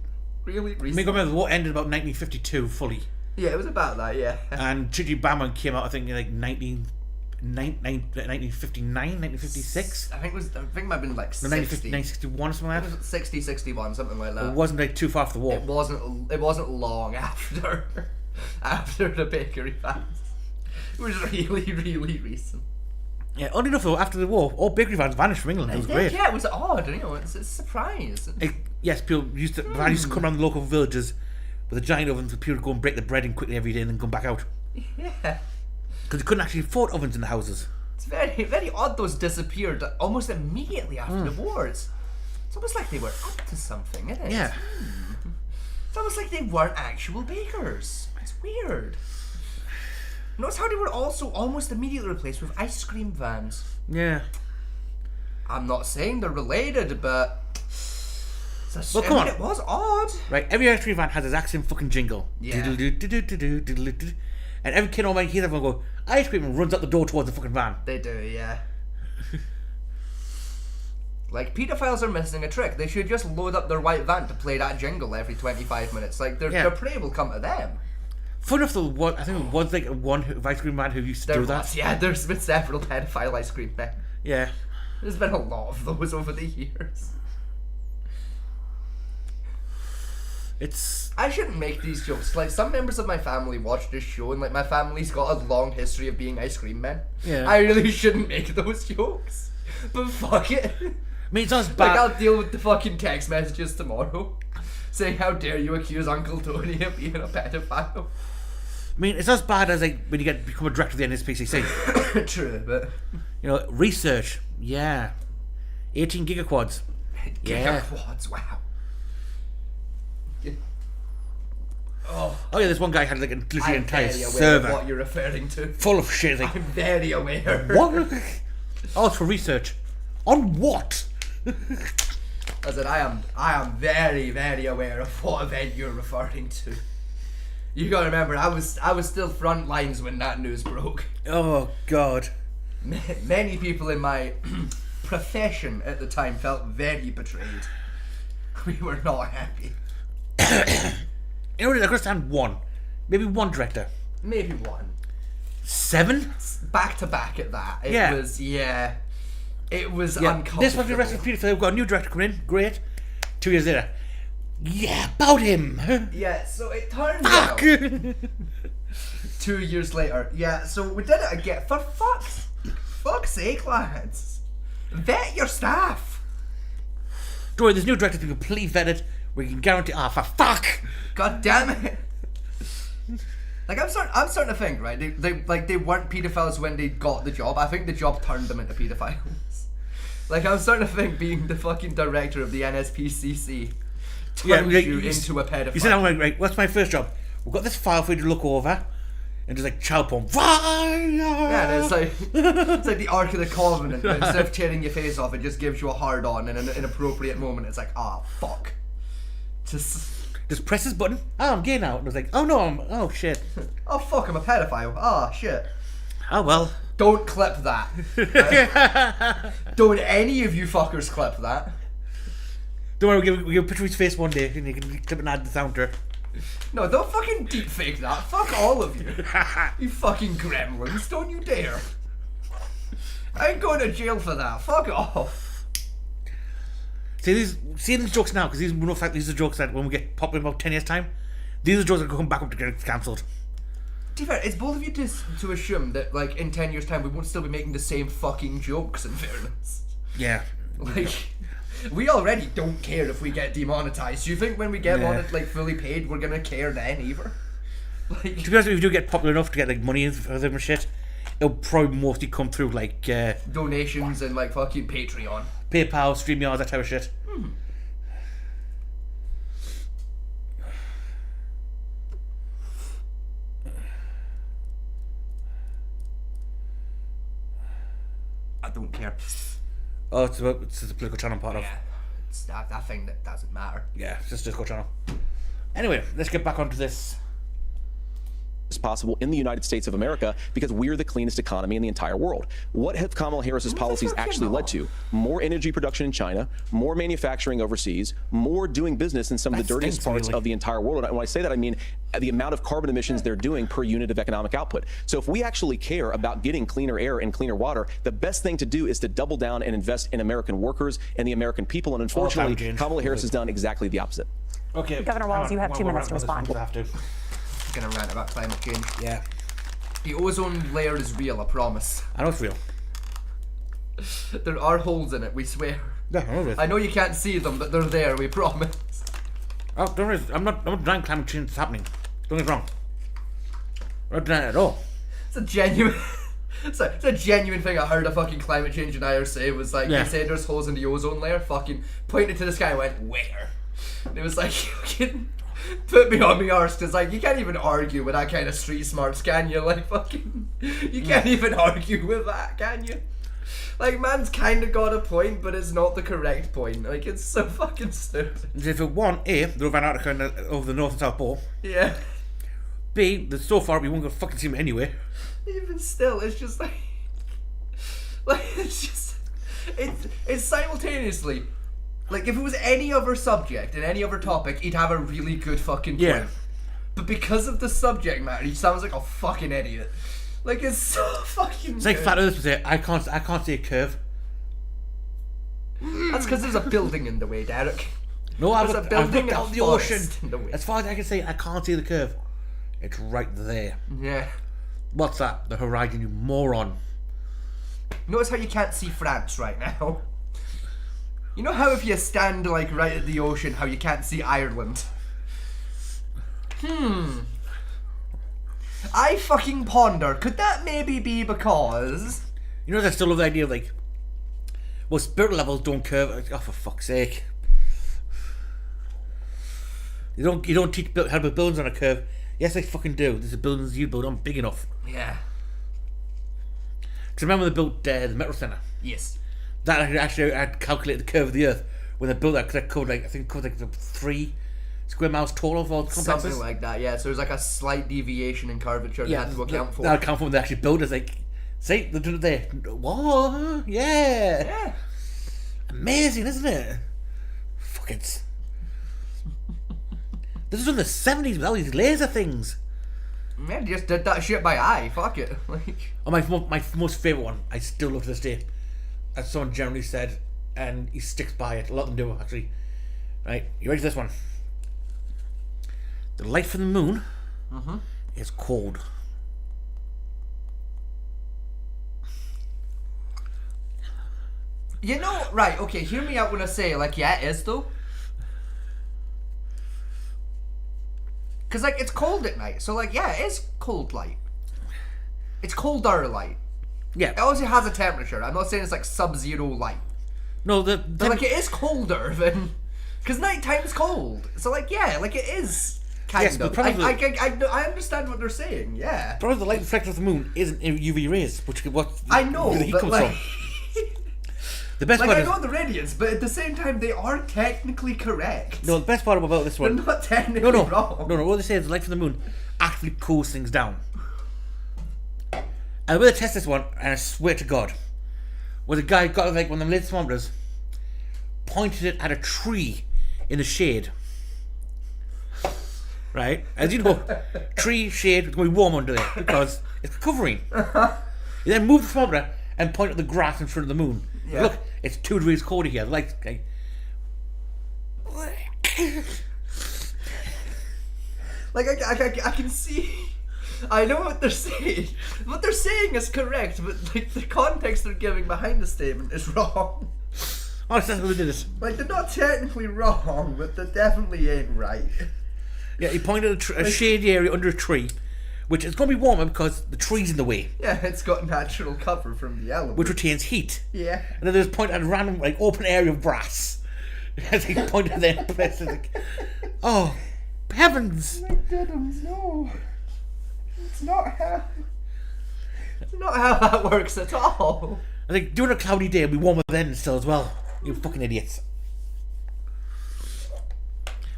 [SPEAKER 2] really recent.
[SPEAKER 1] I mean, remember, the war ended about 1952, fully.
[SPEAKER 2] Yeah, it was about that, yeah.
[SPEAKER 1] And Chitty Bang Bang came out, I think, in, like, 1959, 1956?
[SPEAKER 2] I think it might have been, like,
[SPEAKER 1] 1961 or something like that?
[SPEAKER 2] 60, 61, something like that.
[SPEAKER 1] It wasn't, like, too far after the war.
[SPEAKER 2] It wasn't long after the bakery vans. It was really, really recent.
[SPEAKER 1] Yeah, oddly enough though, after the war, all bakery vans vanished from England. It was great.
[SPEAKER 2] Yeah, it was odd, it's a surprise.
[SPEAKER 1] Yes, people used to come around the local villages with a giant oven for people to go and break the bread in quickly every day and then come back out.
[SPEAKER 2] Yeah.
[SPEAKER 1] Because they couldn't actually afford ovens in the houses.
[SPEAKER 2] It's very, very odd those disappeared almost immediately after the wars. It's almost like they were up to something, isn't it?
[SPEAKER 1] Yeah.
[SPEAKER 2] It's almost like they weren't actual bakers. It's weird. Notice how they were also almost immediately replaced with ice cream vans.
[SPEAKER 1] Yeah.
[SPEAKER 2] I'm not saying they're related, but...
[SPEAKER 1] Well, come on.
[SPEAKER 2] It was odd.
[SPEAKER 1] Right, every ice cream van has its accent fucking jingle.
[SPEAKER 2] Yeah.
[SPEAKER 1] And every kid on my hears everyone go, ice cream, and runs up the door towards the fucking van.
[SPEAKER 2] They do, yeah. Like, pedophiles are missing a trick. They should just load up their white van to play that jingle every 25 minutes. Like, their prey will come to them.
[SPEAKER 1] Fun enough, though, I think it was like one ice cream man who used to do that.
[SPEAKER 2] Yeah, there's been several pedophile ice cream men.
[SPEAKER 1] Yeah.
[SPEAKER 2] There's been a lot of those over the years. I shouldn't make these jokes. Like, some members of my family watch this show, and like my family's got a long history of being ice cream men.
[SPEAKER 1] Yeah.
[SPEAKER 2] I really shouldn't make those jokes. But fuck it.
[SPEAKER 1] I mean, it's not as bad.
[SPEAKER 2] Like, I'll deal with the fucking text messages tomorrow. Saying, how dare you accuse Uncle Tony of being a pedophile.
[SPEAKER 1] I mean, it's not as bad as like when you become a director of the NSPCC.
[SPEAKER 2] True, but...
[SPEAKER 1] You know, research. Yeah. 18 gigaquads. Yeah.
[SPEAKER 2] Gigaquads, wow.
[SPEAKER 1] Oh yeah, this one guy had like literally an entire
[SPEAKER 2] very aware
[SPEAKER 1] server.
[SPEAKER 2] Of what you're referring to.
[SPEAKER 1] Full of shit. Like,
[SPEAKER 2] I'm very aware.
[SPEAKER 1] What? Oh, it's for research. On what?
[SPEAKER 2] I said, I am very, very aware of what event you're referring to. You gotta remember, I was still front lines when that news broke.
[SPEAKER 1] Oh God.
[SPEAKER 2] Many people in my profession at the time felt very betrayed. We were not happy.
[SPEAKER 1] You know what? I could stand one, maybe one director.
[SPEAKER 2] Maybe one.
[SPEAKER 1] 7?
[SPEAKER 2] Back to back at that. It was uncomfortable.
[SPEAKER 1] This was the rest of Peter. We've got a new director coming in. Great. 2 years later. Yeah, about him.
[SPEAKER 2] Yeah, so it turned out 2 years later. Yeah, so we did it again. For fuck's sake, lads. Vet your staff.
[SPEAKER 1] Don't worry, this new director's been completely vetted. We can guarantee. For fuck.
[SPEAKER 2] God damn it. Like, I'm starting to think, right? They weren't paedophiles when they got the job. I think the job turned them into paedophiles. Like, I'm starting to think being the fucking director of the NSPCC turns you into a pedophile.
[SPEAKER 1] You said, I'm like, right, what's my first job? We've got this file for you to look over. And just like child porn.
[SPEAKER 2] Yeah, and it's like the Ark of the Covenant. But instead of tearing your face off, it just gives you a hard on in an inappropriate moment. It's like, fuck.
[SPEAKER 1] Just press this button. Oh, I'm gay now. And I was like, oh no, oh shit.
[SPEAKER 2] Oh fuck, I'm a pedophile. Oh shit.
[SPEAKER 1] Oh well.
[SPEAKER 2] Don't clip that. Right? Don't any of you fuckers clip that.
[SPEAKER 1] Don't worry, we'll give a picture of his face one day and you can clip and add the sound to it.
[SPEAKER 2] No, don't fucking deep fake that. Fuck all of you. You fucking gremlins. Don't you dare. I ain't going to jail for that. Fuck off.
[SPEAKER 1] See these jokes now, because these are jokes that when we get popular in about 10 years' time, these are jokes that come back up to get cancelled.
[SPEAKER 2] To be fair, it's both of you to assume that, like, in 10 years' time, we won't still be making the same fucking jokes, in fairness.
[SPEAKER 1] Yeah.
[SPEAKER 2] Like, we already don't care if we get demonetized. Do you think when we get fully paid, we're gonna care then, either? Like,
[SPEAKER 1] to be honest, if we do get popular enough to get, like, money for them and shit, it'll probably mostly come through, like,
[SPEAKER 2] donations and, like, fucking Patreon.
[SPEAKER 1] PayPal, StreamYard, that type of shit.
[SPEAKER 2] I don't care.
[SPEAKER 1] Oh, it's a political channel part of.
[SPEAKER 2] Yeah, it's that thing that doesn't matter.
[SPEAKER 1] Yeah, it's just a political channel. Anyway, let's get back onto this.
[SPEAKER 15] As possible in the United States of America because we're the cleanest economy in the entire world. What have Kamala Harris's policies actually led to? More energy production in China, more manufacturing overseas, more doing business in some of the dirtiest parts of the entire world. And when I say that, I mean the amount of carbon emissions they're doing per unit of economic output. So if we actually care about getting cleaner air and cleaner water, the best thing to do is to double down and invest in American workers and the American people. And unfortunately, Kamala Harris has done exactly the opposite.
[SPEAKER 10] Okay, Governor Walz, you have 2 minutes to respond.
[SPEAKER 2] Gonna rant about climate change.
[SPEAKER 1] Yeah.
[SPEAKER 2] The ozone layer is real, I promise.
[SPEAKER 1] I know it's real.
[SPEAKER 2] There are holes in it, we swear.
[SPEAKER 1] Yeah,
[SPEAKER 2] I know you can't see them, but they're there, we promise.
[SPEAKER 1] Oh, don't worry, I'm not denying climate change is happening. Don't get me wrong. I'm not denying it at all.
[SPEAKER 2] It's a genuine it's a genuine thing I heard a fucking climate change denier say was like, they said there's holes in the ozone layer, fucking pointed to the sky and went, where? And it was like, fucking put me on my arse, because like, you can't even argue with that kind of street smarts, can you? Like, fucking, you can't even argue with that, can you? Like, man's kind of got a point, but it's not the correct point. Like, it's so fucking stupid.
[SPEAKER 1] If it one, A, they're over Antarctica over the North and South Pole.
[SPEAKER 2] Yeah.
[SPEAKER 1] B, that so far we won't go fucking see them anyway.
[SPEAKER 2] Even still, it's just like it's just, it's simultaneously, like, if it was any other subject and any other topic, he'd have a really good fucking point. but because of the subject matter, he sounds like a fucking idiot. Like, it's so fucking
[SPEAKER 1] It's like
[SPEAKER 2] good.
[SPEAKER 1] Flat Earth would say, I can't see a curve.
[SPEAKER 2] That's because there's a building in the way, Derek.
[SPEAKER 1] No, I've
[SPEAKER 2] There's a
[SPEAKER 1] looked
[SPEAKER 2] building
[SPEAKER 1] out
[SPEAKER 2] and
[SPEAKER 1] the
[SPEAKER 2] a
[SPEAKER 1] ocean.
[SPEAKER 2] forest in the way.
[SPEAKER 1] As far as I can see, I can't see the curve. It's right there.
[SPEAKER 2] Yeah.
[SPEAKER 1] What's that? The horizon, you moron.
[SPEAKER 2] Notice how you can't see France right now. You know how if you stand like right at the ocean, how you can't see Ireland? I fucking ponder, could that maybe be because...
[SPEAKER 1] You know, I still love the idea of like, well, spirit levels don't curve. Oh, for fuck's sake! You don't teach how to build buildings on a curve. Yes, they fucking do. There's a buildings you build on big enough.
[SPEAKER 2] Yeah.
[SPEAKER 1] Because remember they built the Metro Centre.
[SPEAKER 2] Yes.
[SPEAKER 1] That actually had calculated the curve of the Earth when they built that. Because that covered like, I think it covered like the 3 square miles total of all the complexes.
[SPEAKER 2] Something like that, yeah. So there's like a slight deviation in curvature they had to account for.
[SPEAKER 1] That account for when they actually built it. Like, see, they're doing it there. Whoa, yeah.
[SPEAKER 2] Yeah.
[SPEAKER 1] Amazing, isn't it? Fuck it. This was in the 70s with all these laser things.
[SPEAKER 2] Man, just did that shit by eye. Fuck it. Like.
[SPEAKER 1] Oh, my most favourite one, I still love to this day. As someone generally said, and he sticks by it. A lot of them do, actually. Right, you ready for this one? The light from the moon is cold.
[SPEAKER 2] You know, right, okay, hear me out when I say, like, yeah, it is, though. Because, like, it's cold at night, so, like, yeah, it is cold light. It's colder light.
[SPEAKER 1] Yeah.
[SPEAKER 2] It obviously has a temperature. I'm not saying it's, like, sub-zero light.
[SPEAKER 1] No,
[SPEAKER 2] but, like, it is colder than... Because nighttime's cold. So, like, yeah, like, it is kind
[SPEAKER 1] Yes,
[SPEAKER 2] of.
[SPEAKER 1] but probably-
[SPEAKER 2] I understand what they're saying, yeah.
[SPEAKER 1] Probably the light reflected off the moon isn't UV rays, which is what
[SPEAKER 2] I know,
[SPEAKER 1] the heat
[SPEAKER 2] but,
[SPEAKER 1] comes
[SPEAKER 2] like...
[SPEAKER 1] from. The best
[SPEAKER 2] Like,
[SPEAKER 1] part
[SPEAKER 2] I
[SPEAKER 1] is...
[SPEAKER 2] know the radiance, but at the same time, they are technically correct.
[SPEAKER 1] No, the best part about this one...
[SPEAKER 2] They're not technically wrong.
[SPEAKER 1] No, what they say is the light from the moon actually cools things down. And the way they test this one, and I swear to God, was a guy got like one of them laser thermometers, pointed it at a tree in the shade. Right? As you know, tree shade is going to be warm under there because it's covering. You then move the thermometer and point at the grass in front of the moon.
[SPEAKER 2] Yeah.
[SPEAKER 1] Look, it's 2 degrees colder here. Like,
[SPEAKER 2] Like, I can see... I know what they're saying. What they're saying is correct, but, like, the context they're giving behind the statement is wrong.
[SPEAKER 1] Oh, that's how they did it.
[SPEAKER 2] Like, they're not technically wrong, but they definitely ain't right.
[SPEAKER 1] Yeah, he pointed at a shady area under a tree, which is going to be warmer because the tree's in the way,
[SPEAKER 2] Yeah, it's got natural cover from the elements.
[SPEAKER 1] which retains heat.
[SPEAKER 2] Yeah.
[SPEAKER 1] And then there's point at a random, like, open area of brass. As he pointed there, it's like, oh, heavens!
[SPEAKER 2] McDiddums, no. It's not how... It's not how that works at all.
[SPEAKER 1] I think during a cloudy day, it'll be warmer then still as well. You fucking idiots.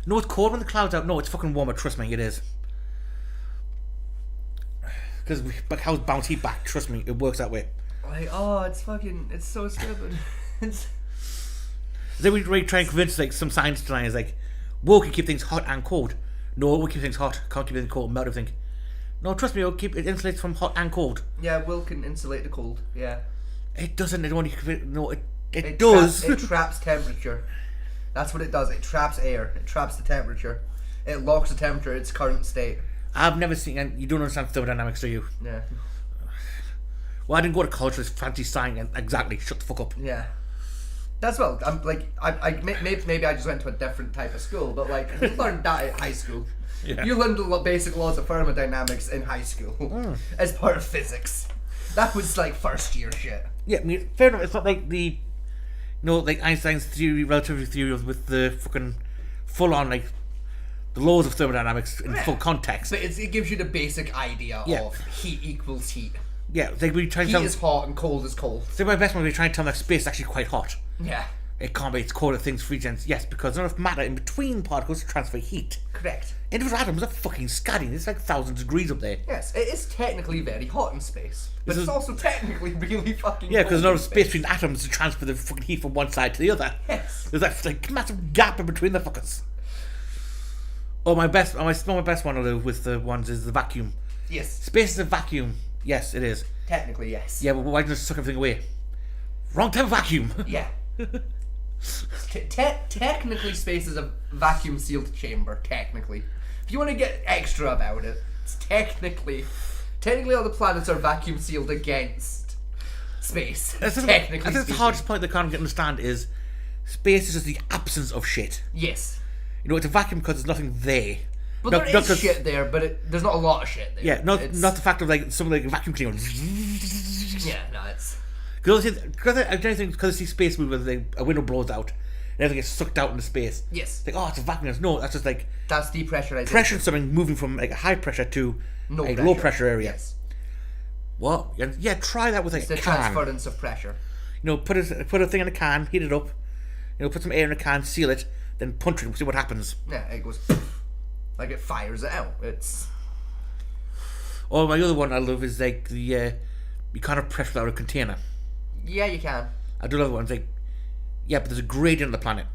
[SPEAKER 1] No, it's cold when the cloud's out. No, it's fucking warmer. Trust me, it is. Because cows bounce heat back. Trust me, it works that way.
[SPEAKER 2] Like, oh, it's fucking... It's so stupid. It's...
[SPEAKER 1] Then we try and convince like some science deniers like, well, we can keep things hot and cold. No, we'll keep things hot. Can't keep things cold. Melt everything. No, trust me, it'll keep it insulates from hot and cold.
[SPEAKER 2] Yeah, will can insulate the cold. Yeah.
[SPEAKER 1] It doesn't. It only. No, it does.
[SPEAKER 2] It traps temperature. That's what it does. It traps air. It traps the temperature. It locks the temperature at its current state.
[SPEAKER 1] I've never seen. And you don't understand thermodynamics, do you?
[SPEAKER 2] Yeah.
[SPEAKER 1] Well, I didn't go to college for this fancy science. Exactly. Shut the fuck up.
[SPEAKER 2] Yeah. That's well. I'm like maybe I just went to a different type of school, but like you learned that at high school.
[SPEAKER 1] Yeah.
[SPEAKER 2] You learned the basic laws of thermodynamics in high school as part of physics. That was like first year shit.
[SPEAKER 1] Yeah, I mean, fair enough. It's not like the, like Einstein's theory, relativity theory with the fucking full on like the laws of thermodynamics in full context.
[SPEAKER 2] But it gives you the basic idea of heat equals heat.
[SPEAKER 1] Yeah, like we try and
[SPEAKER 2] heat
[SPEAKER 1] tell.
[SPEAKER 2] Is hot and cold is cold.
[SPEAKER 1] So my best one, we try and tell them that space is actually quite hot.
[SPEAKER 2] Yeah.
[SPEAKER 1] It can't be. It's colder things freeze. Yes, because there's enough matter in between particles to transfer heat.
[SPEAKER 2] Correct.
[SPEAKER 1] Individual atoms are fucking scattering. It's like 1,000 degrees up there.
[SPEAKER 2] Yes, it is technically very hot in space, but it's also technically really fucking.
[SPEAKER 1] Yeah, because there's enough space between atoms to transfer the fucking heat from one side to the other.
[SPEAKER 2] Yes.
[SPEAKER 1] There's that like massive gap in between the fuckers. Oh, my best one with the ones is the vacuum.
[SPEAKER 2] Yes.
[SPEAKER 1] Space is a vacuum. Yes, it is.
[SPEAKER 2] Technically, yes.
[SPEAKER 1] Yeah, but why does it suck everything away? Wrong type of vacuum.
[SPEAKER 2] Yeah. Technically, space is a vacuum-sealed chamber. Technically, if you want to get extra about it, it's technically all the planets are vacuum-sealed against space.
[SPEAKER 1] I think the hardest point they can't understand is space is just the absence of shit.
[SPEAKER 2] Yes.
[SPEAKER 1] You know, it's a vacuum because there's nothing there.
[SPEAKER 2] But there is shit there, but there's not a lot of shit there.
[SPEAKER 1] Yeah, not the fact of like something like a vacuum cleaner.
[SPEAKER 2] Yeah, no, it's.
[SPEAKER 1] Because I see space move where a window blows out and everything gets sucked out into space.
[SPEAKER 2] Yes.
[SPEAKER 1] It's like, oh, it's a vacuum. No, that's just like.
[SPEAKER 2] That's depressurization.
[SPEAKER 1] Pressure something moving from like a high pressure to a low pressure area. Yes. What? Yeah, try that with a can.
[SPEAKER 2] It's the transference of pressure.
[SPEAKER 1] You know, put a thing in a can, heat it up. You know, put some air in a can, seal it, then punch it and see what happens.
[SPEAKER 2] Yeah, it goes. Like it fires it out. It's.
[SPEAKER 1] Oh, my other one I love is like the you can't have pressure without a container.
[SPEAKER 2] Yeah, you can.
[SPEAKER 1] I do love ones like, yeah, but there's a gradient on the planet.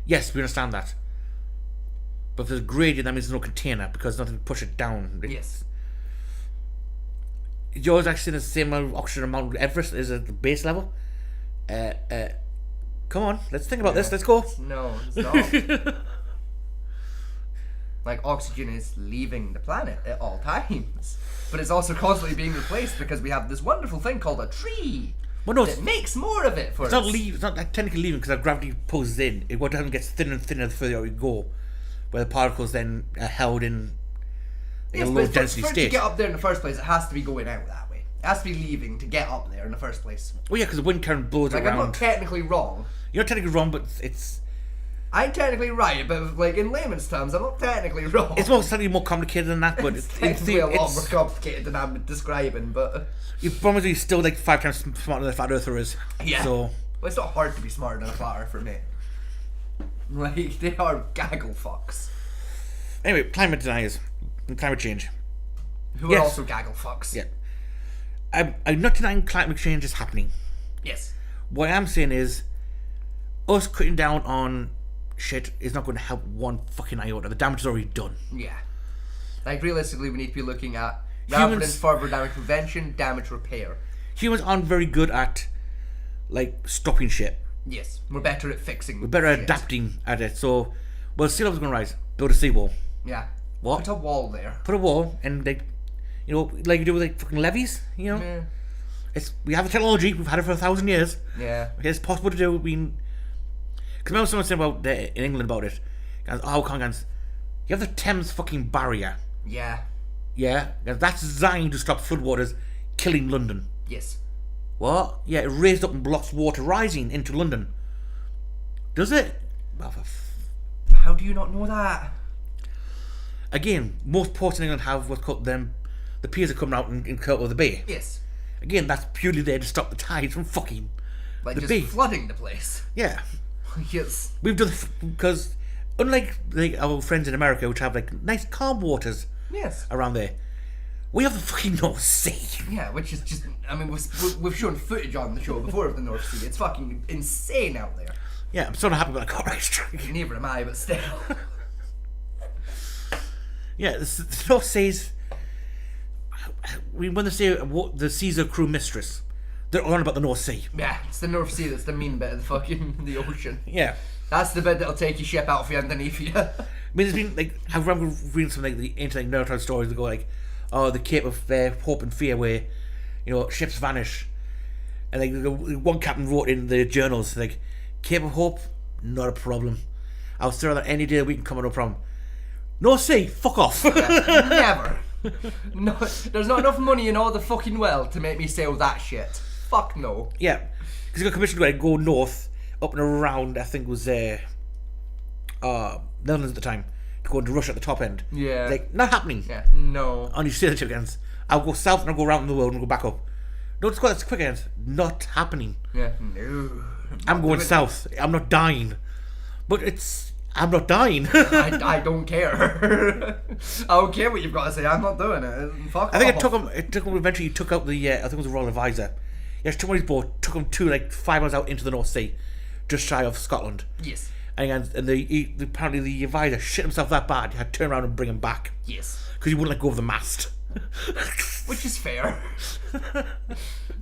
[SPEAKER 1] Yes, we understand that. But if there's a gradient, that means there's no container because nothing to push it down.
[SPEAKER 2] Yes.
[SPEAKER 1] Yours actually the same oxygen amount with Everest is at the base level. Come on, let's think about this. Let's go.
[SPEAKER 2] No, it's not. Like oxygen is leaving the planet at all times, but it's also constantly being replaced because we have this wonderful thing called a tree.
[SPEAKER 1] Well, no,
[SPEAKER 2] it makes more of it for us.
[SPEAKER 1] It's not like technically leaving because our gravity pulls in. What happens gets thinner and thinner the further we go, where the particles then are held in a low density
[SPEAKER 2] state. To get up there in the first place, it has to be going out that way. It has to be leaving to get up there in the first place.
[SPEAKER 1] Well, yeah, because the wind current blows around.
[SPEAKER 2] I'm not technically wrong.
[SPEAKER 1] You're not technically wrong, but it's.
[SPEAKER 2] I'm technically right, but like in layman's terms, I'm not technically wrong.
[SPEAKER 1] It's slightly more complicated than that, but
[SPEAKER 2] it's technically a lot more complicated than I'm describing. But
[SPEAKER 1] you're probably still like 5 times smarter than a flat earther is.
[SPEAKER 2] Yeah.
[SPEAKER 1] So
[SPEAKER 2] well, it's not hard to be smarter than a flat earther for me. Like they are gaggle fucks.
[SPEAKER 1] Anyway, climate deniers and climate change.
[SPEAKER 2] Who are also gaggle fucks.
[SPEAKER 1] Yeah. I'm not denying climate change is happening.
[SPEAKER 2] Yes.
[SPEAKER 1] What I am saying is, us cutting down on shit is not going to help one fucking iota. The damage is already done.
[SPEAKER 2] Yeah. Like realistically, we need to be looking at rather than further damage prevention, damage repair.
[SPEAKER 1] Humans aren't very good at like stopping shit.
[SPEAKER 2] Yes, we're better at fixing.
[SPEAKER 1] We're better at adapting at it. So, well, sea level's going to rise. Build a seawall.
[SPEAKER 2] Yeah.
[SPEAKER 1] What?
[SPEAKER 2] Put a wall there.
[SPEAKER 1] Put a wall, and like, you know, like you do with like fucking levees. You know.
[SPEAKER 2] Yeah.
[SPEAKER 1] We have the technology. We've had it for 1,000 years.
[SPEAKER 2] Yeah.
[SPEAKER 1] Okay, it's possible to do. Because remember someone said about in England about it. Guys, you have the Thames fucking barrier.
[SPEAKER 2] Yeah.
[SPEAKER 1] Yeah. That's designed to stop floodwaters killing London.
[SPEAKER 2] Yes.
[SPEAKER 1] What? Yeah, it raised up and blocks water rising into London. Does it?
[SPEAKER 2] How do you not know that?
[SPEAKER 1] Again, most ports in England have what's called the piers are coming out in Kirtle the Bay.
[SPEAKER 2] Yes.
[SPEAKER 1] Again, that's purely there to stop the tides from fucking
[SPEAKER 2] like
[SPEAKER 1] the
[SPEAKER 2] just
[SPEAKER 1] bay.
[SPEAKER 2] Flooding the place.
[SPEAKER 1] Yeah.
[SPEAKER 2] Yes.
[SPEAKER 1] We've done because unlike our friends in America, which have like nice calm waters.
[SPEAKER 2] Yes.
[SPEAKER 1] Around there, we have the fucking North Sea.
[SPEAKER 2] Yeah, which is just. I mean, we've shown footage on the show before of the North Sea. It's fucking insane out there.
[SPEAKER 1] Yeah, I'm still not happy about a car race track.
[SPEAKER 2] Neither am I, but still.
[SPEAKER 1] Yeah, the North Sea's. When they say the sea's a crew mistress, they're on about the North Sea.
[SPEAKER 2] Yeah, it's the North Sea that's the mean bit of the fucking the ocean.
[SPEAKER 1] Yeah.
[SPEAKER 2] That's the bit that'll take your ship out for you underneath you.
[SPEAKER 1] I mean, there's been like I remember reading some like the internet maritime stories that go like, oh, the Cape of Hope and Fear, where you know ships vanish, and like one captain wrote in the journals like, Cape of Hope, not a problem. I'll steer that any day we can come on, no problem. North Sea, fuck off.
[SPEAKER 2] Yeah, never. No, there's not enough money in all the fucking world to make me sail that shit. Fuck no.
[SPEAKER 1] Yeah, because you got commissioned to go north, up and around. I think it was Netherlands at the time, to go into Russia at the top end.
[SPEAKER 2] Yeah,
[SPEAKER 1] like not happening.
[SPEAKER 2] Yeah, no.
[SPEAKER 1] On your sailor ship against, I'll go south and I'll go around the world and go back up. No, it's quite quick against. Not happening.
[SPEAKER 2] Yeah, no.
[SPEAKER 1] I'm going south. I'm not dying, but I'm not dying.
[SPEAKER 2] I don't care. I don't care what you've got to say. I'm not doing it. Fuck
[SPEAKER 1] I think
[SPEAKER 2] off.
[SPEAKER 1] it took him eventually. He took out the I think it was a Royal Advisor. Yeah, took on his boat, took him to like 5 miles out into the North Sea, just shy of Scotland.
[SPEAKER 2] Yes.
[SPEAKER 1] And apparently the advisor shit himself that bad, you had to turn around and bring him back.
[SPEAKER 2] Yes.
[SPEAKER 1] Because he wouldn't let go of the mast.
[SPEAKER 2] Which is fair.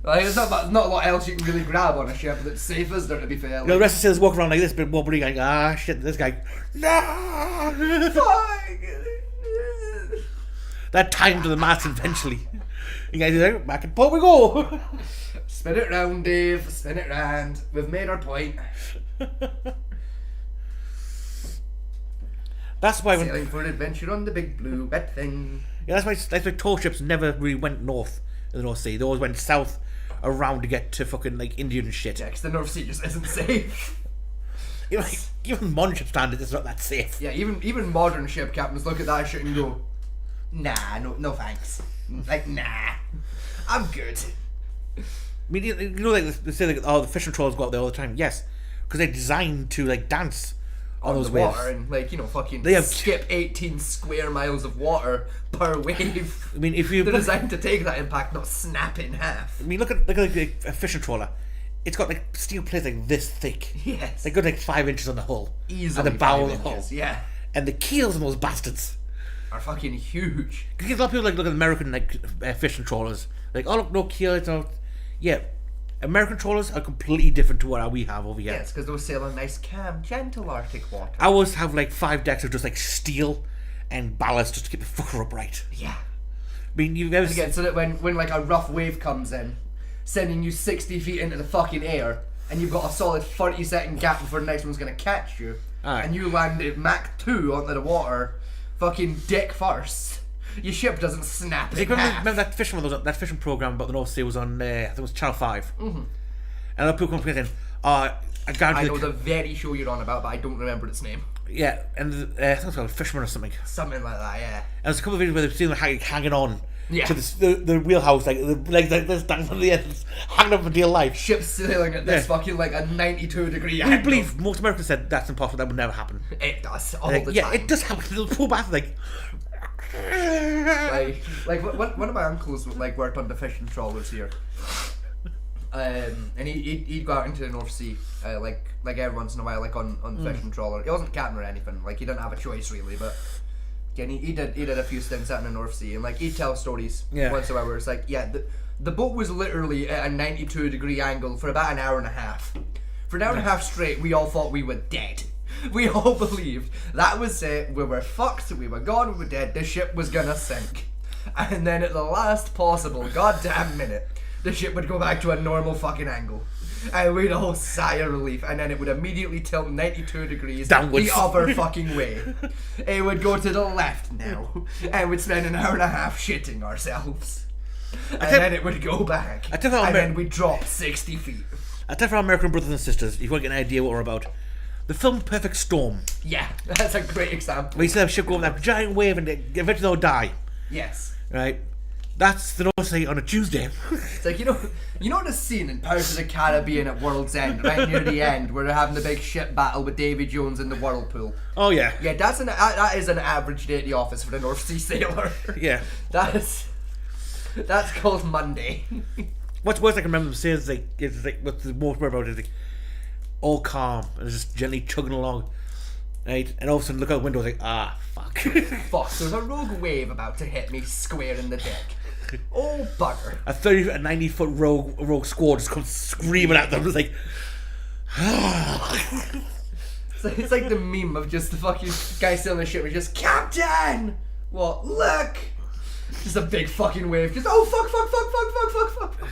[SPEAKER 2] Like, there's not a lot else you can really grab on a ship that's safe, is there, to be fair? Like,
[SPEAKER 1] the rest of the sailors walk around like this, but wobbly, like, shit, this guy. No! That timed to the mast eventually. You guys are like, back and port we go!
[SPEAKER 2] Spin it round, Dave. Spin it round. We've made our point.
[SPEAKER 1] That's why when
[SPEAKER 2] sailing for an adventure on the big blue wet thing.
[SPEAKER 1] Yeah, that's why tall ships never really went north in the North Sea. They always went south around to get to fucking like India and shit.
[SPEAKER 2] Yeah, because the North Sea just isn't safe.
[SPEAKER 1] Even modern ship standards, it's not that safe.
[SPEAKER 2] Yeah, even modern ship captains look at that shit and go, nah, no thanks. Like, nah, I'm good.
[SPEAKER 1] I mean, you know, like they say, like, oh, the fishing trawlers go out there all the time. Yes, because they're designed to like dance on those
[SPEAKER 2] the water
[SPEAKER 1] waves.
[SPEAKER 2] And like, you know, fucking
[SPEAKER 1] they have
[SPEAKER 2] skip 18 square miles of water per wave.
[SPEAKER 1] I mean, if you
[SPEAKER 2] they're designed to take that impact, not snap in half.
[SPEAKER 1] I mean, look at a fishing trawler. It's got like steel plates like this thick.
[SPEAKER 2] Yes.
[SPEAKER 1] They got like 5 inches on the hull.
[SPEAKER 2] Easily
[SPEAKER 1] at the bow
[SPEAKER 2] 5
[SPEAKER 1] of the hull.
[SPEAKER 2] inches, yeah.
[SPEAKER 1] And the keels on those bastards
[SPEAKER 2] are fucking huge.
[SPEAKER 1] Because a lot of people like look at American like fishing trawlers, like, oh look, no keel, it's not. Yeah, American trawlers are completely different to what we have over here.
[SPEAKER 2] Yes, because those sail on nice, calm, gentle Arctic water.
[SPEAKER 1] Ours have like 5 decks of just like steel and ballast just to keep the fucker upright.
[SPEAKER 2] Yeah.
[SPEAKER 1] I mean, you've ever
[SPEAKER 2] again, so that when like a rough wave comes in, sending you 60 feet into the fucking air, and you've got a solid 30-second gap before the next one's gonna catch you, and you land at Mach 2 onto the water, fucking dick first. Your ship doesn't snap in half.
[SPEAKER 1] Remember that fishing program about the North Sea was on, I think it was Channel 5.
[SPEAKER 2] Mm-hmm.
[SPEAKER 1] And a lot of people come in, I
[SPEAKER 2] know the very show you're on about, but I don't remember its name.
[SPEAKER 1] Yeah, and I think it was called Fisherman or something.
[SPEAKER 2] Something like that, yeah.
[SPEAKER 1] And there's a couple of videos where they've seen them hanging on
[SPEAKER 2] Yeah.
[SPEAKER 1] to the wheelhouse, like the legs like this down from the end, hanging up for dear life.
[SPEAKER 2] Ship's sailing at this fucking like a 92-degree angle.
[SPEAKER 1] I believe most Americans said that's impossible, that would never happen.
[SPEAKER 2] It does, all the time.
[SPEAKER 1] Yeah, it does happen. The poor bastard,
[SPEAKER 2] like one of my uncles like worked on the fishing trawlers here, and he'd go out into the North Sea like every once in a while, like on the fishing trawler. He wasn't captain or anything, like he didn't have a choice really, but again he did a few stints out in the North Sea, and like he'd tell stories once in a while where it's like, yeah, the boat was literally at a 92-degree angle for about an hour and a half. For an hour and a half straight, we all thought we were dead. We all believed that was it. We were fucked. We were gone. We were dead. The ship was gonna sink. And then at the last possible goddamn minute, the ship would go back to a normal fucking angle. And we'd all sigh of relief. And then it would immediately tilt 92 degrees
[SPEAKER 1] downwards.
[SPEAKER 2] The other fucking way. It would go to the left now. And we'd spend an hour and a half shitting ourselves. And then it would go back. And then we'd drop 60 feet.
[SPEAKER 1] I tell you, for our American brothers and sisters, if you want to get an idea what we're about, the film Perfect Storm.
[SPEAKER 2] Yeah, that's a great example.
[SPEAKER 1] Where you see that ship go over that giant wave and eventually they'll die.
[SPEAKER 2] Yes.
[SPEAKER 1] Right? That's the North Sea on a Tuesday.
[SPEAKER 2] It's like, you know the scene in Pirates of the Caribbean at World's End, right near the end, where they're having the big ship battle with Davy Jones in the whirlpool?
[SPEAKER 1] Oh, yeah.
[SPEAKER 2] Yeah, that is an average day at the office for the North Sea sailor.
[SPEAKER 1] Yeah.
[SPEAKER 2] That's called Monday.
[SPEAKER 1] What's worse, I can remember them saying, it's like what's the most worry about is like, all calm, and it's just gently chugging along, right? And all of a sudden, look out the window, like, fuck.
[SPEAKER 2] Fuck, there's a rogue wave about to hit me square in the deck. Oh, bugger.
[SPEAKER 1] A 30 and 90-foot rogue squad just comes screaming at them, it's like,
[SPEAKER 2] it's like the meme of just the fucking guy sailing the ship, and just, Captain! What? Look! Just a big fucking wave, just, oh, fuck.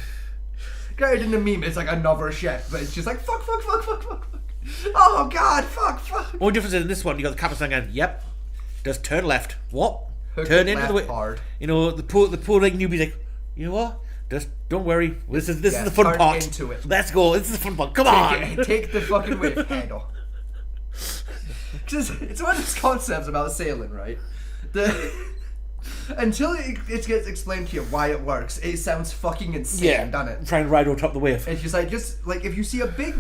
[SPEAKER 2] Granted, in the meme, it's like another ship, but it's just like, fuck. Oh, God, fuck.
[SPEAKER 1] Only difference is in this one, you got the captain saying, yep, just turn left. What?
[SPEAKER 2] Hook
[SPEAKER 1] turn
[SPEAKER 2] it
[SPEAKER 1] into the
[SPEAKER 2] left
[SPEAKER 1] way.
[SPEAKER 2] hard.
[SPEAKER 1] You know, the poor like newbie's like, you know what? Just don't worry. This is the fun
[SPEAKER 2] turn
[SPEAKER 1] part.
[SPEAKER 2] Into it.
[SPEAKER 1] Let's go. This is the fun part. Come on.
[SPEAKER 2] Take the fucking wave head on. It's one of those concepts about sailing, right? Until it gets explained to you why it works, it sounds fucking insane, doesn't it?
[SPEAKER 1] Try and ride on top of the wave.
[SPEAKER 2] It's just like if you see a big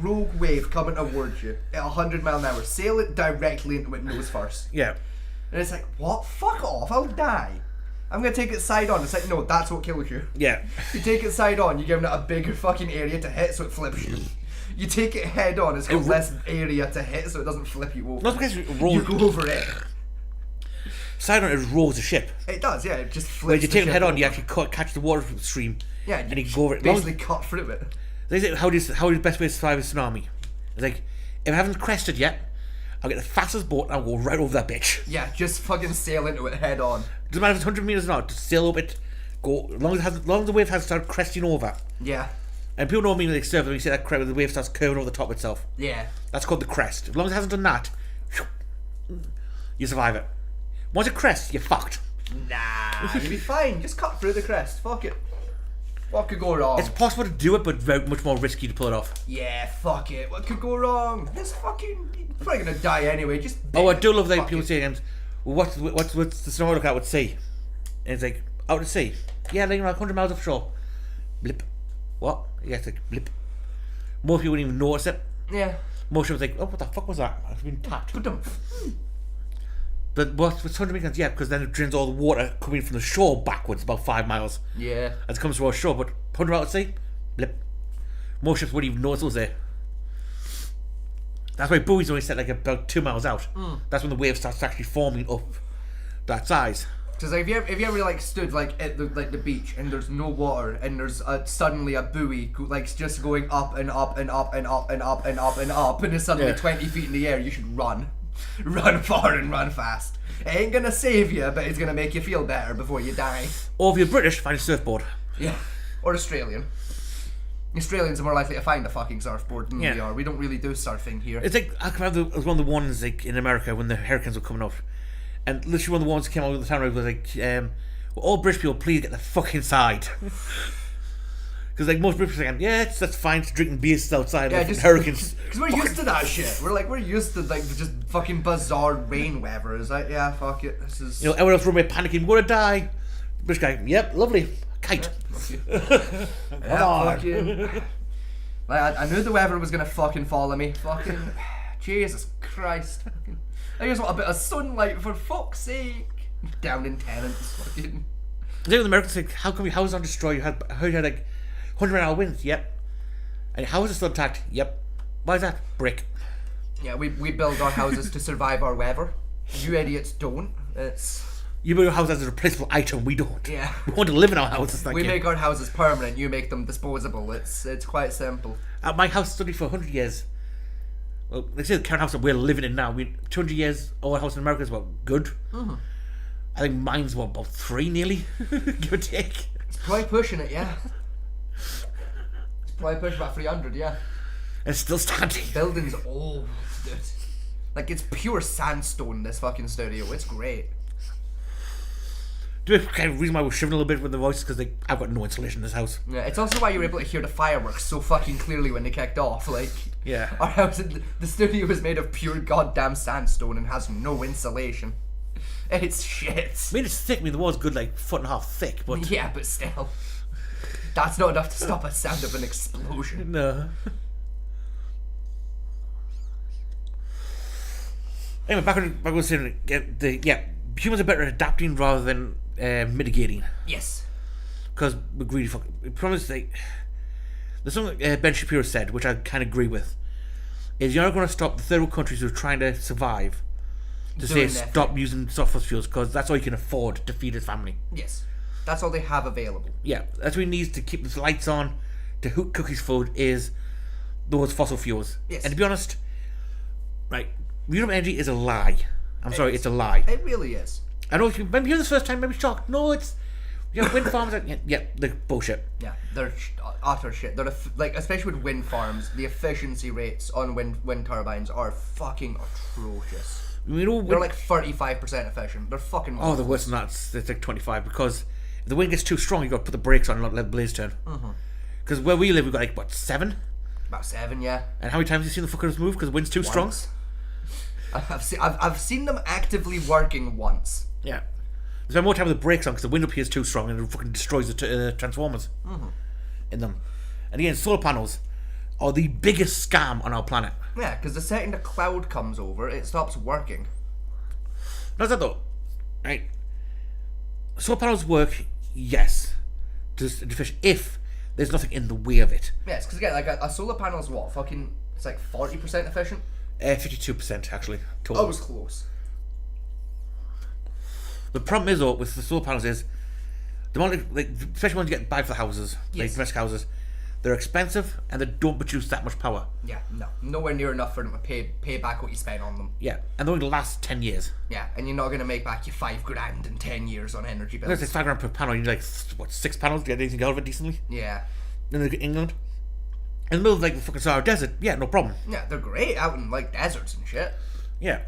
[SPEAKER 2] rogue wave coming towards you at 100 miles an hour, sail it directly into it nose first.
[SPEAKER 1] Yeah.
[SPEAKER 2] And it's like, what? Fuck off, I'll die. I'm gonna take it side on. It's like, no, that's what kills you.
[SPEAKER 1] Yeah.
[SPEAKER 2] You take it side on, you're giving it a bigger fucking area to hit so it flips you. You take it head on, it's got less area to hit, so it doesn't flip you over.
[SPEAKER 1] Not because it rolls.
[SPEAKER 2] You go over it.
[SPEAKER 1] Side on it rolls the ship.
[SPEAKER 2] It does, yeah. It just flips.
[SPEAKER 1] When you take it head on,
[SPEAKER 2] over.
[SPEAKER 1] you actually catch the water stream.
[SPEAKER 2] Yeah,
[SPEAKER 1] and you go over it.
[SPEAKER 2] Basically, cut through it.
[SPEAKER 1] They say how is the best way to survive a tsunami? It's like, if I haven't crested yet, I'll get the fastest boat and I'll go right over that bitch.
[SPEAKER 2] Yeah, just fucking sail into it head on.
[SPEAKER 1] Doesn't matter if it's 100 meters or not, just sail up it, go, as long as the wave has started cresting over.
[SPEAKER 2] Yeah.
[SPEAKER 1] And people know what I mean when they surf, when you see that the wave starts curving over the top itself.
[SPEAKER 2] Yeah.
[SPEAKER 1] That's called the crest. As long as it hasn't done that, you survive it. Once it crests, you're fucked.
[SPEAKER 2] Nah, you'll be fine. Just cut through the crest. Fuck it. What could go wrong?
[SPEAKER 1] It's possible to do it, but very much more risky to pull it off.
[SPEAKER 2] Yeah, fuck it. What could go wrong? This fucking... You're probably gonna die anyway. Just...
[SPEAKER 1] I do love that people saying, well, what's the scenario look out at sea? And it's like, out at sea? Yeah, like 100 miles offshore. Blip. What? Yeah, it's like, blip. Most people wouldn't even notice it.
[SPEAKER 2] Yeah.
[SPEAKER 1] Most people think, oh, what the fuck was that? I've been tapped. But what's 100 meters? Yeah, because then it drains all the water coming from the shore backwards about 5 miles.
[SPEAKER 2] Yeah.
[SPEAKER 1] As it comes to our shore, but 100 miles at sea, blip. Most ships wouldn't even notice it was there. That's why buoys only set like about 2 miles out. That's when the wave starts actually forming up that size.
[SPEAKER 2] Because like, if you ever like stood like at the beach and there's no water and there's suddenly a buoy like just going up and up and up and up and up and up and up and it's suddenly 20 feet in the air, you should run. Run far and run fast. It ain't gonna save you, but it's gonna make you feel better before you die.
[SPEAKER 1] Or if you're British, find a surfboard.
[SPEAKER 2] Yeah. Or Australian. Australians are more likely to find a fucking surfboard than we are. We don't really do surfing here.
[SPEAKER 1] It's like, I remember it was one of the ones like in America when the hurricanes were coming up. And literally one of the ones that came out at the time was like, well, all British people, please get the fuck inside. Because like most British are saying, yeah, that's fine, it's drinking beers outside,
[SPEAKER 2] yeah,
[SPEAKER 1] like,
[SPEAKER 2] just
[SPEAKER 1] hurricanes.
[SPEAKER 2] Because we're used to that shit. We're used to like just fucking bizarre rain weather. It's like, yeah, fuck it. This is.
[SPEAKER 1] You know, everyone else running away panicking, we're gonna die. British guy, yep, lovely, kite.
[SPEAKER 2] Yeah, fucking. Like I knew the weather was gonna fucking follow me. Fucking, Jesus Christ. I just want a bit of sunlight for fuck's sake. Down in Tennants, fucking.
[SPEAKER 1] The Americans say, how come your house aren't destroyed? You had like 100-mile winds. Yep. And your house is still intact. Yep. Why is that? Brick.
[SPEAKER 2] Yeah, we build our houses to survive our weather. You idiots don't. It's.
[SPEAKER 1] You build your house as a replaceable item. We don't.
[SPEAKER 2] Yeah.
[SPEAKER 1] We want to live in our houses.
[SPEAKER 2] We make our houses permanent. You make them disposable. It's quite simple.
[SPEAKER 1] My house stood for 100 years. Well, they say the current house that we're living in now, 200 years, our house in America is about good.
[SPEAKER 2] Mm-hmm.
[SPEAKER 1] I think mine's about 3 nearly, give or take.
[SPEAKER 2] It's probably pushing it, yeah. It's probably pushing about 300, yeah.
[SPEAKER 1] It's still standing.
[SPEAKER 2] Building's old, dude. Like, it's pure sandstone, this fucking studio. It's great.
[SPEAKER 1] The kind of reason why we're shivering a little bit with the voice is because I've got no insulation in this house.
[SPEAKER 2] Yeah, it's also why you were able to hear the fireworks so fucking clearly when they kicked off. Like,
[SPEAKER 1] yeah,
[SPEAKER 2] our house, the studio is made of pure goddamn sandstone and has no insulation. It's shit.
[SPEAKER 1] I mean, it's thick. I mean, the wall's good, like, 1.5 feet thick, but
[SPEAKER 2] yeah, but still, that's not enough to stop a sound of an explosion.
[SPEAKER 1] No. Anyway, back on saying, humans are better at adapting rather than mitigating.
[SPEAKER 2] Yes.
[SPEAKER 1] Because we're greedy fucking. We promise, like, there's something Ben Shapiro said, which I kind of agree with, is you're not going to stop the third world countries who are trying to survive to say stop using fossil fuels because that's all you can afford to feed his family.
[SPEAKER 2] Yes. That's all they have available.
[SPEAKER 1] Yeah, that's what he needs to keep the lights on, to cook his food, is those fossil fuels.
[SPEAKER 2] Yes.
[SPEAKER 1] And to be honest, right, renewable energy is a lie. I'm sorry, it's a lie.
[SPEAKER 2] It really is.
[SPEAKER 1] I know if you remember hearing this first time, maybe shocked. No, it's wind farms. They're bullshit.
[SPEAKER 2] Yeah, they're utter shit. They're like, especially with wind farms, the efficiency rates on wind turbines are fucking atrocious.
[SPEAKER 1] You know,
[SPEAKER 2] they're like 35% efficient. They're fucking.
[SPEAKER 1] Oh, they're worse than that. It's like 25 because if the wind gets too strong, you got to put the brakes on and not let the blades turn. Because where we live, we've got like what 7?
[SPEAKER 2] About 7, yeah.
[SPEAKER 1] And how many times have you seen the fuckers move because the wind's too strong?
[SPEAKER 2] I've seen them actively working once.
[SPEAKER 1] Yeah. They spend more time with the brakes on because the wind up here is too strong and it fucking destroys the transformers in them. And again, solar panels are the biggest scam on our planet.
[SPEAKER 2] Yeah, because the second a cloud comes over, it stops working.
[SPEAKER 1] Not that though, right? Solar panels work, yes, if there's nothing in the way of it.
[SPEAKER 2] Yes, because again, like a solar panel is what? Fucking, it's like 40% efficient?
[SPEAKER 1] 52% actually. Total.
[SPEAKER 2] Oh, it was close.
[SPEAKER 1] The problem is though with the solar panels is the one like especially when you get buy for the houses, like domestic houses, they're expensive and they don't produce that much power.
[SPEAKER 2] Yeah, no, nowhere near enough for them to pay back what you spent on them.
[SPEAKER 1] Yeah, and they only last 10 years.
[SPEAKER 2] Yeah, and you're not gonna make back your $5,000 in 10 years on energy bills.
[SPEAKER 1] It's like £5 per panel. You need like what 6 panels to get anything out of it decently.
[SPEAKER 2] Yeah.
[SPEAKER 1] Then they get England. In the middle of like the fucking Sahara Desert, yeah, no problem.
[SPEAKER 2] Yeah, they're great out in like deserts and shit.
[SPEAKER 1] Yeah.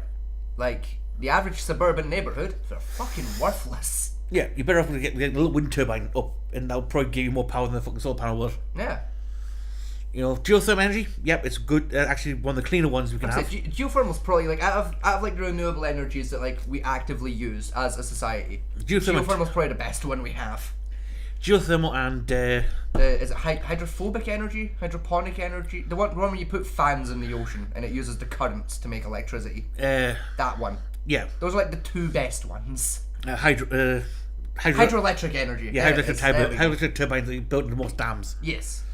[SPEAKER 2] Like the average suburban neighborhood, they're fucking worthless.
[SPEAKER 1] Yeah, you're better off to get a little wind turbine up, and that'll probably give you more power than the fucking solar panel will.
[SPEAKER 2] Yeah.
[SPEAKER 1] You know, geothermal energy, yep, it's good. Actually, one of the cleaner ones we can have.
[SPEAKER 2] Geothermal's probably like out of like the renewable energies that like we actively use as a society. Geothermal's probably the best one we have.
[SPEAKER 1] Geothermal and
[SPEAKER 2] is it hydrophobic energy, hydroponic energy? The one where you put fans in the ocean and it uses the currents to make electricity. That one.
[SPEAKER 1] Yeah.
[SPEAKER 2] Those are like the two best ones.
[SPEAKER 1] Hydroelectric
[SPEAKER 2] energy.
[SPEAKER 1] Yeah, hydroelectric turbines that you build in the most dams.
[SPEAKER 2] Yes.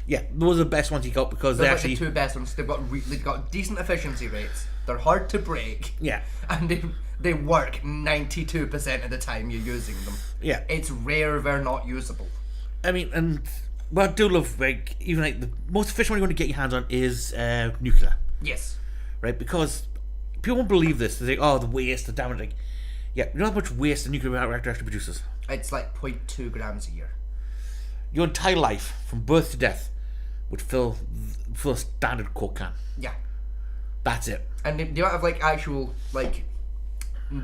[SPEAKER 1] Yeah, those are the best ones you got because they're actually
[SPEAKER 2] the two best ones. They've got decent efficiency rates. They're hard to break.
[SPEAKER 1] Yeah.
[SPEAKER 2] And they work 92% of the time you're using them.
[SPEAKER 1] Yeah.
[SPEAKER 2] It's rare they're not usable.
[SPEAKER 1] I mean, and what I do love, like, even like the most efficient one you're going to get your hands on is nuclear.
[SPEAKER 2] Yes.
[SPEAKER 1] Right, because people won't believe this. They say, oh, the waste, the damage. Like, yeah, you know how much waste a nuclear reactor actually produces?
[SPEAKER 2] It's like 0.2 grams a year.
[SPEAKER 1] Your entire life, from birth to death, would fill a standard Coke can.
[SPEAKER 2] Yeah.
[SPEAKER 1] That's it.
[SPEAKER 2] And the amount of like actual like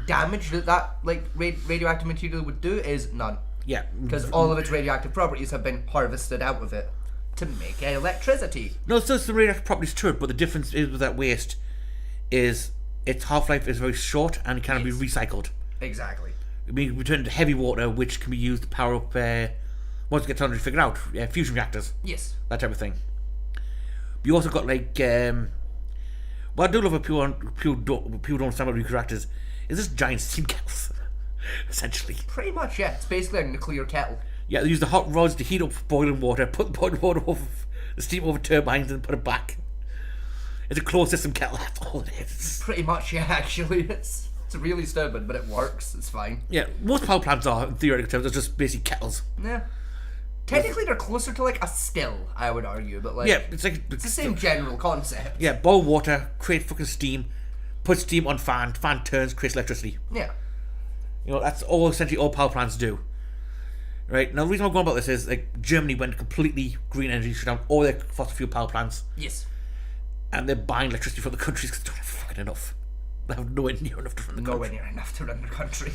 [SPEAKER 2] damage that like radioactive material would do is none.
[SPEAKER 1] Yeah.
[SPEAKER 2] Because all of its radioactive properties have been harvested out of it to make electricity.
[SPEAKER 1] No, still some radioactive properties to it, but the difference is with that waste is its half-life is very short and it cannot be recycled.
[SPEAKER 2] Exactly.
[SPEAKER 1] I mean, we turn into heavy water, which can be used to power up once it gets already figured out, fusion reactors.
[SPEAKER 2] Yes.
[SPEAKER 1] That type of thing. But you also got like, what I do love about people don't understand about nuclear reactors is this giant steam kettles, essentially.
[SPEAKER 2] Pretty much, yeah. It's basically a nuclear kettle.
[SPEAKER 1] Yeah, they use the hot rods to heat up boiling water, put the boiling water over the steam over turbines, and put it back. It's a closed system kettle. That's all it is.
[SPEAKER 2] Pretty much, yeah. Actually, it's really stupid, but it works. It's fine.
[SPEAKER 1] Yeah, most power plants are, in theoretical terms, they're just basically kettles.
[SPEAKER 2] Yeah. Technically, they're closer to like a still, I would argue, but like
[SPEAKER 1] it's
[SPEAKER 2] the same general concept.
[SPEAKER 1] Yeah, boil water, create fucking steam, put steam on fan turns, creates electricity.
[SPEAKER 2] Yeah.
[SPEAKER 1] You know, that's all essentially all power plants do. Right, now the reason I'm going about this is like Germany went completely green energy, shut down all their fossil fuel power plants.
[SPEAKER 2] Yes.
[SPEAKER 1] And they're buying electricity from the countries because they don't have fucking enough. They have nowhere near enough to run the country.
[SPEAKER 2] Nowhere near enough to run the country.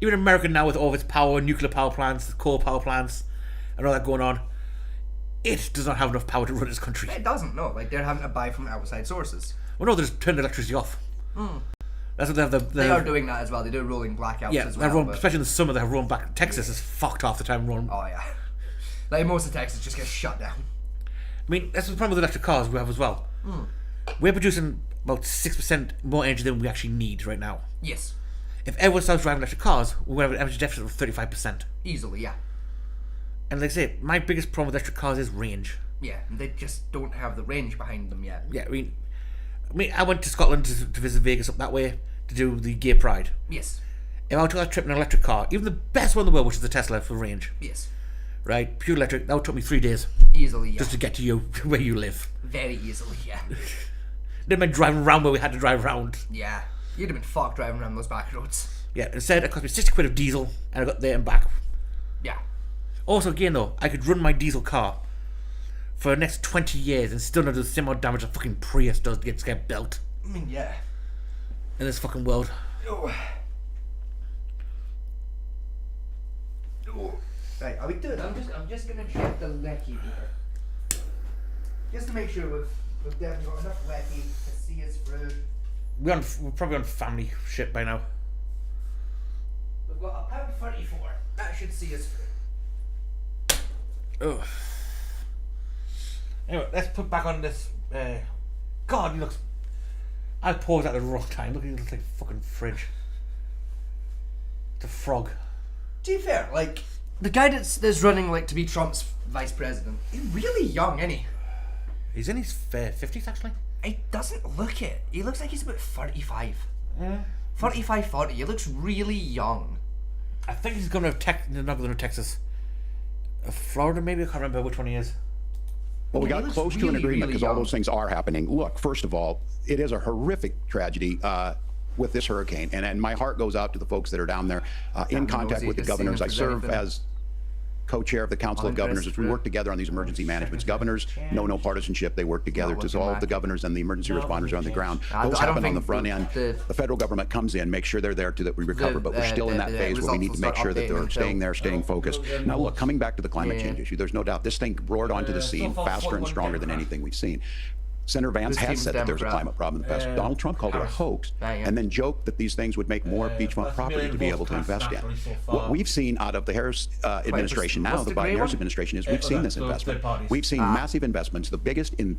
[SPEAKER 1] Even America now with all of its power, nuclear power plants, coal power plants, and all that going on, it does not have enough power to run its country.
[SPEAKER 2] It doesn't, no. Like, they're having to buy from outside sources.
[SPEAKER 1] Well, no, they just turn the electricity off. That's what they have.
[SPEAKER 2] They are doing that as well. They do rolling blackouts as well.
[SPEAKER 1] Everyone, especially in the summer, they have rolling back. Texas is fucked half the time. Rolling.
[SPEAKER 2] Oh, yeah. Like, most of Texas just gets shut down.
[SPEAKER 1] I mean, that's the problem with electric cars we have as well. We're producing about 6% more energy than we actually need right now.
[SPEAKER 2] Yes.
[SPEAKER 1] If everyone starts driving electric cars, we're going to have an energy deficit of 35%.
[SPEAKER 2] Easily, yeah.
[SPEAKER 1] And like I say, my biggest problem with electric cars is range.
[SPEAKER 2] Yeah, they just don't have the range behind them yet.
[SPEAKER 1] Yeah, I mean, I went to Scotland to visit Vegas up that way to do the Gay Pride.
[SPEAKER 2] Yes.
[SPEAKER 1] If I took that trip in an electric car, even the best one in the world, which is the Tesla for range.
[SPEAKER 2] Yes.
[SPEAKER 1] Right, pure electric, that would took me 3 days.
[SPEAKER 2] Easily, yeah.
[SPEAKER 1] Just to get to you where you live.
[SPEAKER 2] Very easily, yeah.
[SPEAKER 1] Didn't mind driving around where we had to drive around.
[SPEAKER 2] Yeah, you'd have been fucked driving around those back roads.
[SPEAKER 1] Yeah, instead it cost me 60 quid of diesel, and I got there and back.
[SPEAKER 2] Yeah.
[SPEAKER 1] Also, again though, I could run my diesel car for the next 20 years and still not do the same amount of damage a fucking Prius does to get built.
[SPEAKER 2] I mean, yeah.
[SPEAKER 1] In this fucking world.
[SPEAKER 2] Oh. Right, are we doing? I'm just gonna check the lecky here, just to make sure we've definitely got enough lecky to see us through.
[SPEAKER 1] We're probably on family shit by now.
[SPEAKER 2] We've got £1.34. That should see us through.
[SPEAKER 1] Ugh. Anyway, let's put back on this. God, he looks. I paused at the wrong time. Look, he looks like a fucking fridge. It's a frog.
[SPEAKER 2] To be fair, like, The guy that's running like to be Trump's vice president. He's really young, isn't he?
[SPEAKER 1] He's in his 50s, actually.
[SPEAKER 2] He doesn't look it. He looks like he's about 35. 35, 40. He looks really young.
[SPEAKER 1] I think he's going to not going to Texas. Florida, maybe? I can't remember which one he is.
[SPEAKER 8] Well, we got close to an agreement because all those things are happening. Look, first of all, it is a horrific tragedy with this hurricane, and my heart goes out to the folks that are down there in contact with the governors. I serve as co-chair of the Council of Governors as we work together on these emergency managements. Governors know no partisanship. They work together to solve. The governors and the emergency responders are on the ground. Those happen on the front end. The federal government comes in, makes sure they're there that we recover, but we're still in that phase where we need to make sure that they're staying there, staying focused. Now look, coming back to the climate change issue, there's no doubt this thing roared onto the scene faster and stronger than anything we've seen. Senator Vance has said that there's a climate problem in the past. Donald Trump called it a hoax and then joked that these things would make more beachfront property to be able to invest in. What we've seen out of the Harris administration now, the Biden-Harris administration, is we've seen this investment. We've seen massive investments, the biggest in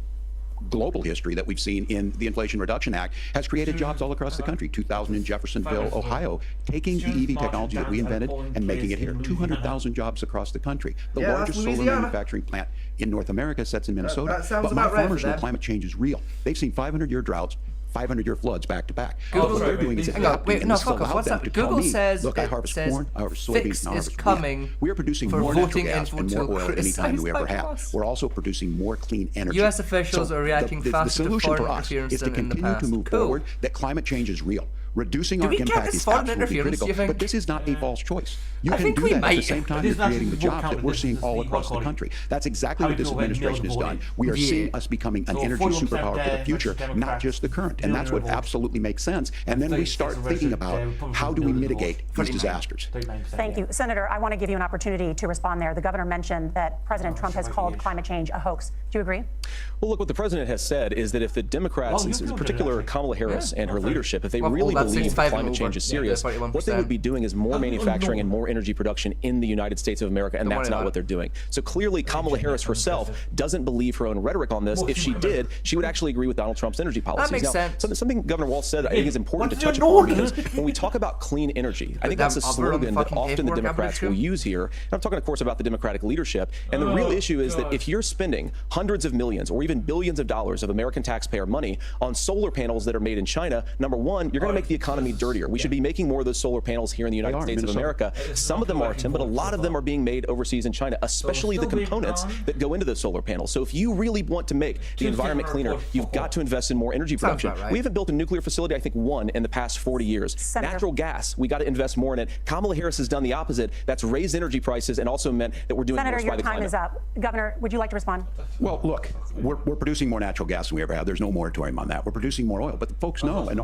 [SPEAKER 8] global history that we've seen in the Inflation Reduction Act, has created jobs all across the country. 2,000 in Jeffersonville, Ohio, taking the EV technology that we invented and making it here. 200,000 jobs across the country. The largest solar manufacturing plant in North America sits in Minnesota. But my farmers know climate change is real. They've seen 500-year droughts, 500-year floods back to back. What they're doing is adapting, and this allows them to tell me, look, I harvest corn, I harvest soybeans, I harvest wheat. We are producing more natural gas and more oil at any time than we ever have. We're also producing more clean energy.
[SPEAKER 2] U.S. officials are reacting fast to foreign interference
[SPEAKER 8] is to continue to move forward that climate change is real. Reducing our impact is absolutely critical, but this is not a false choice. You can do that at the same time you're creating the jobs that we're seeing all across the country. That's exactly what this administration has done. We are seeing us becoming an energy superpower for the future, not just the current. And that's what absolutely makes sense. And then we start thinking about how do we mitigate these disasters.
[SPEAKER 10] Thank you. Senator, I want to give you an opportunity to respond there. The governor mentioned that President Trump has called climate change a hoax. Do you agree?
[SPEAKER 15] Well, look, what the president has said is that if the Democrats, in particular Kamala Harris and her leadership, if they really believe climate change is serious, what they would be doing is more manufacturing and more energy production in the United States of America, and that's not what they're doing. So clearly, Kamala Harris herself doesn't believe her own rhetoric on this. If she did, she would actually agree with Donald Trump's energy policies.
[SPEAKER 2] That makes sense.
[SPEAKER 15] Something Governor Walz said I think is important to touch upon, because when we talk about clean energy, I think that's a slogan that often the Democrats will use here. And I'm talking, of course, about the Democratic leadership. And the real issue is that if you're spending hundreds of millions or even billions of dollars of American taxpayer money on solar panels that are made in China, number one, you're going to make the economy dirtier. We should be making more of those solar panels here in the United States of America. Some of them are, Tim, but a lot of them are being made overseas in China, especially the components that go into those solar panels. So if you really want to make the environment cleaner, you've got to invest in more energy production. We haven't built a nuclear facility, I think, one in the past 40 years. Natural gas, we got to invest more in it. Kamala Harris has done the opposite. That's raised energy prices and also meant that we're doing
[SPEAKER 10] Senator,
[SPEAKER 15] worse by the climate.
[SPEAKER 10] your time is up. Governor, would you like to respond?
[SPEAKER 8] Well, look, we're producing more natural gas than we ever have. There's no moratorium on that. We're producing more oil, but the folks know, and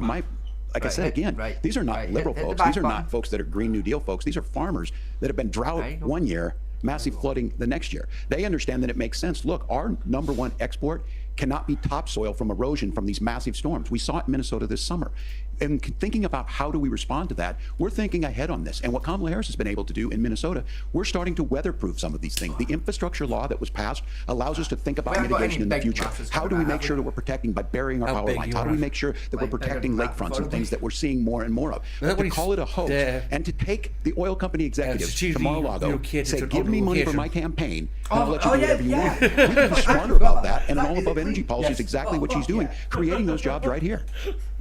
[SPEAKER 8] like I said again, these are not liberal folks. These are not folks that are Green New Deal folks. These are farmers that have been drought one year, massive flooding the next year. They understand that it makes sense. Look, our #1 export cannot be topsoil from erosion from these massive storms. We saw it in Minnesota this summer. And thinking about how do we respond to that, we're thinking ahead on this. And what Kamala Harris has been able to do in Minnesota, we're starting to weatherproof some of these things. The infrastructure law that was passed allows us to think about mitigation in the future. How do we make sure that we're protecting by burying our power lines? How do we make sure that we're protecting lakefronts and things that we're seeing more and more of? But to call it a hoax and to take the oil company executives to Mar-a-Lago, say, give me money for my campaign, and I'll let you do whatever you want. We can be smarter about that, and an all-above energy policy is exactly what she's doing, creating those jobs right here.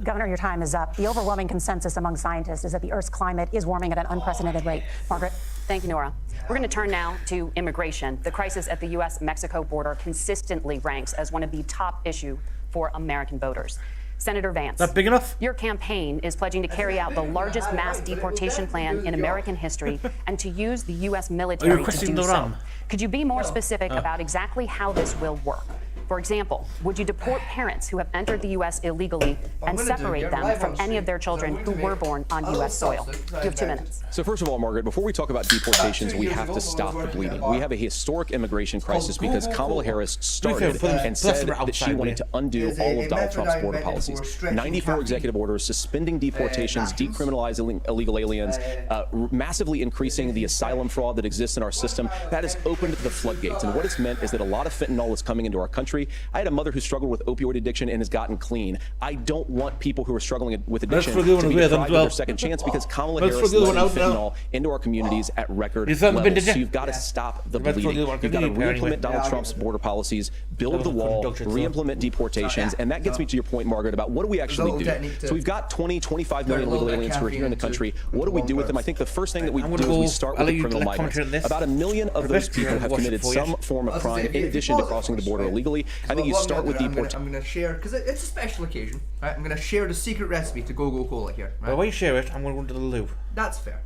[SPEAKER 10] Governor, your time is up. The overwhelming consensus among scientists is that the Earth's climate is warming at an unprecedented rate. Margaret?
[SPEAKER 11] Thank you, Nora. We're going to turn now to immigration. The crisis at the U.S.-Mexico border consistently ranks as one of the top issues for American voters. Senator Vance,
[SPEAKER 1] that big enough?
[SPEAKER 11] Your campaign is pledging to carry out the largest mass deportation plan in American history and to use the U.S. military to do so. Could you be more specific about exactly how this will work? For example, would you deport parents who have entered the U.S. illegally and separate them from any of their children who were born on U.S. soil? You have 2 minutes.
[SPEAKER 15] So first of all, Margaret, before we talk about deportations, we have to stop the bleeding. We have a historic immigration crisis because Kamala Harris started and said that she wanted to undo all of Donald Trump's border policies. 94 executive orders suspending deportations, decriminalizing illegal aliens, massively increasing the asylum fraud that exists in our system. That has opened the floodgates. And what it's meant is that a lot of fentanyl is coming into our country. country. I had a mother who struggled with opioid addiction and has gotten clean. I don't want people who are struggling with addiction to be deprived of their second chance because Kamala Harris let fentanyl into our communities at record levels. So you've got to stop the bleeding. You've got to re-implement Donald Trump's border policies, build the wall, re-implement deportations, and that gets me to your point, Margaret, about what do we actually do? So we've got 20, 25 million illegal aliens who are here in the country. What do we do with them? I think the first thing that we do is we start with the criminal migrants. About 1 million of those people have committed some form of crime in addition to crossing the border illegally. I think you start with deportation.
[SPEAKER 2] I'm going to share, because it's a special occasion, right? I'm going to share the secret recipe to Go-Go Cola here. Right?
[SPEAKER 1] But while you share it, I'm going to go to the loo.
[SPEAKER 2] That's fair.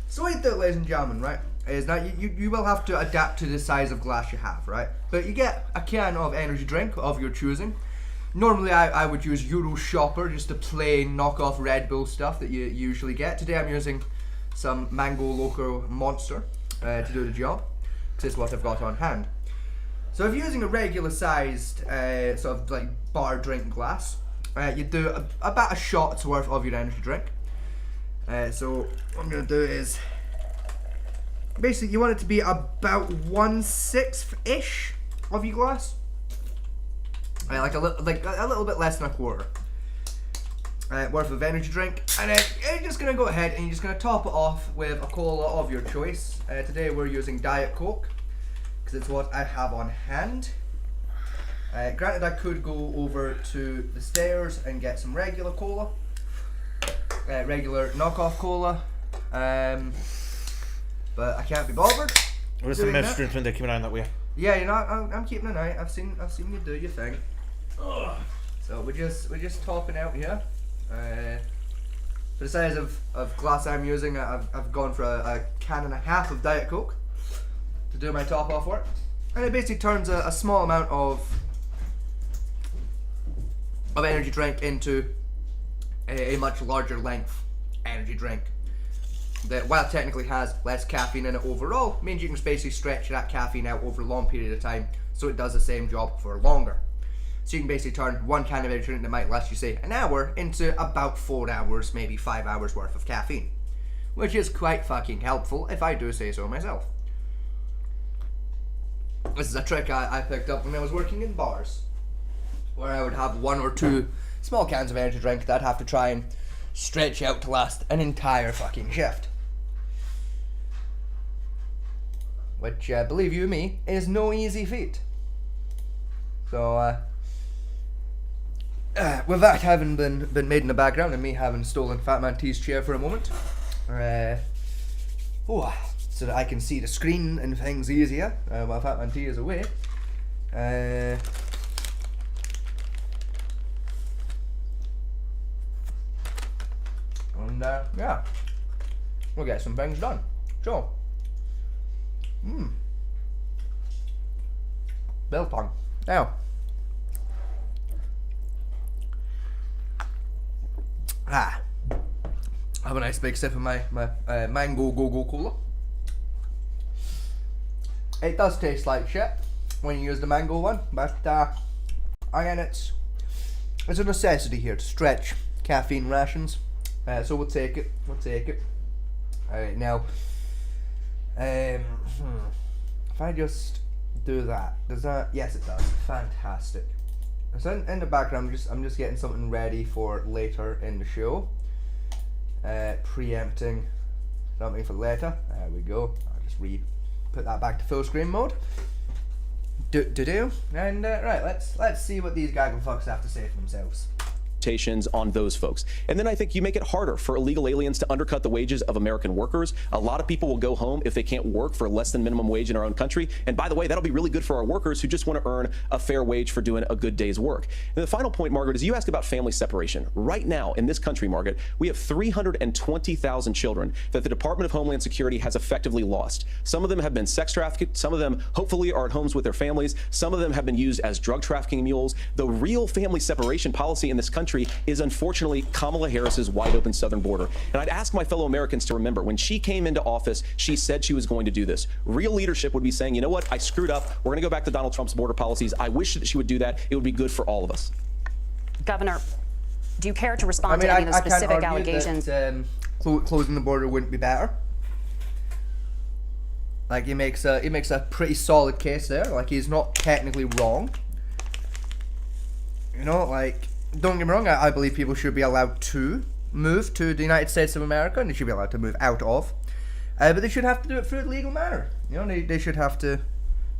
[SPEAKER 2] So what you do, ladies and gentlemen, right, is that you will have to adapt to the size of glass you have, right? But you get a can of energy drink of your choosing. Normally I would use Euro Shopper, just the plain knockoff Red Bull stuff that you usually get. Today I'm using some Mango Loco Monster to do the job, because it's what I've got on hand. So if you're using a regular sized sort of like bar drink glass, you do about a shot's worth of your energy drink. So what I'm going to do is, basically you want it to be about 1/6-ish of your glass. Like a little bit less than a quarter worth of energy drink, and then you're just gonna go ahead and you're just gonna top it off with a cola of your choice. Today we're using Diet Coke because it's what I have on hand. Granted, I could go over to the stairs and get some regular cola, regular knockoff cola, but I can't be bothered.
[SPEAKER 1] There's some restaurants when they keep an eye on that way.
[SPEAKER 2] Yeah, you know, I'm keeping an eye. I've seen you do your thing. So we're just topping out here. For the size of glass I'm using, I've gone for a can and a half of Diet Coke to do my top off work, and it basically turns a small amount of energy drink into a much larger length energy drink that, while technically has less caffeine in it overall, means you can basically stretch that caffeine out over a long period of time, so it does the same job for longer. So you can basically turn one can of energy drink that might last you, say, an hour into about 4 hours, maybe 5 hours worth of caffeine, which is quite fucking helpful, if I do say so myself. This is a trick I picked up when I was working in bars, where I would have 1 or 2 small cans of energy drink that I'd have to try and stretch out to last an entire fucking shift. Which, believe you me, is no easy feat. So, with that having been made in the background and me having stolen Fat Man T's chair for a moment, so that I can see the screen and things easier while Fat Man T is away, and yeah, we'll get some things done. So, biltong. Now, have a nice big sip of my Mango Go-Go Cola. It does taste like shit when you use the mango one, but again, it's a necessity here to stretch caffeine rations. So we'll take it. Alright, now, if I just do that, does that? Yes, it does. Fantastic. So in the background, I'm just getting something ready for later in the show. Preempting something for later. There we go. I'll just put that back to full screen mode. And right, let's see what these gaggle fucks have to say for themselves.
[SPEAKER 15] On those folks. And then I think you make it harder for illegal aliens to undercut the wages of American workers. A lot of people will go home if they can't work for less than minimum wage in our own country. And by the way, that'll be really good for our workers who just want to earn a fair wage for doing a good day's work. And the final point, Margaret, is you ask about family separation. Right now in this country, Margaret, we have 320,000 children that the Department of Homeland Security has effectively lost. Some of them have been sex trafficked. Some of them hopefully are at homes with their families. Some of them have been used as drug trafficking mules. The real family separation policy in this country is unfortunately Kamala Harris's wide open southern border. And I'd ask my fellow Americans to remember, when she came into office, she said she was going to do this. Real leadership would be saying, you know what, I screwed up. We're going to go back to Donald Trump's border policies. I wish that she would do that. It would be good for all of us.
[SPEAKER 11] Governor, do you care to respond to any of the specific allegations?
[SPEAKER 2] That, closing the border wouldn't be better. Like, he makes a pretty solid case there. Like, he's not technically wrong. You know, like, don't get me wrong, I believe people should be allowed to move to the United States of America, and they should be allowed to move out of. But they should have to do it through a legal manner. You know, they should have to,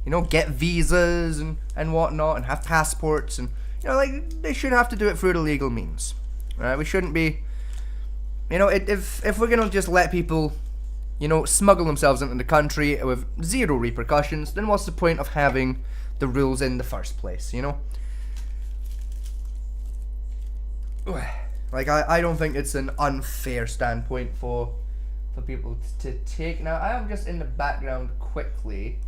[SPEAKER 2] you know, get visas and whatnot, and have passports, and, you know, like, they should have to do it through the legal means. Right? We shouldn't be, you know, if we're gonna just let people, you know, smuggle themselves into the country with zero repercussions, then what's the point of having the rules in the first place, you know? Like, I don't think it's an unfair standpoint for people to take. Now, I am just in the background quickly.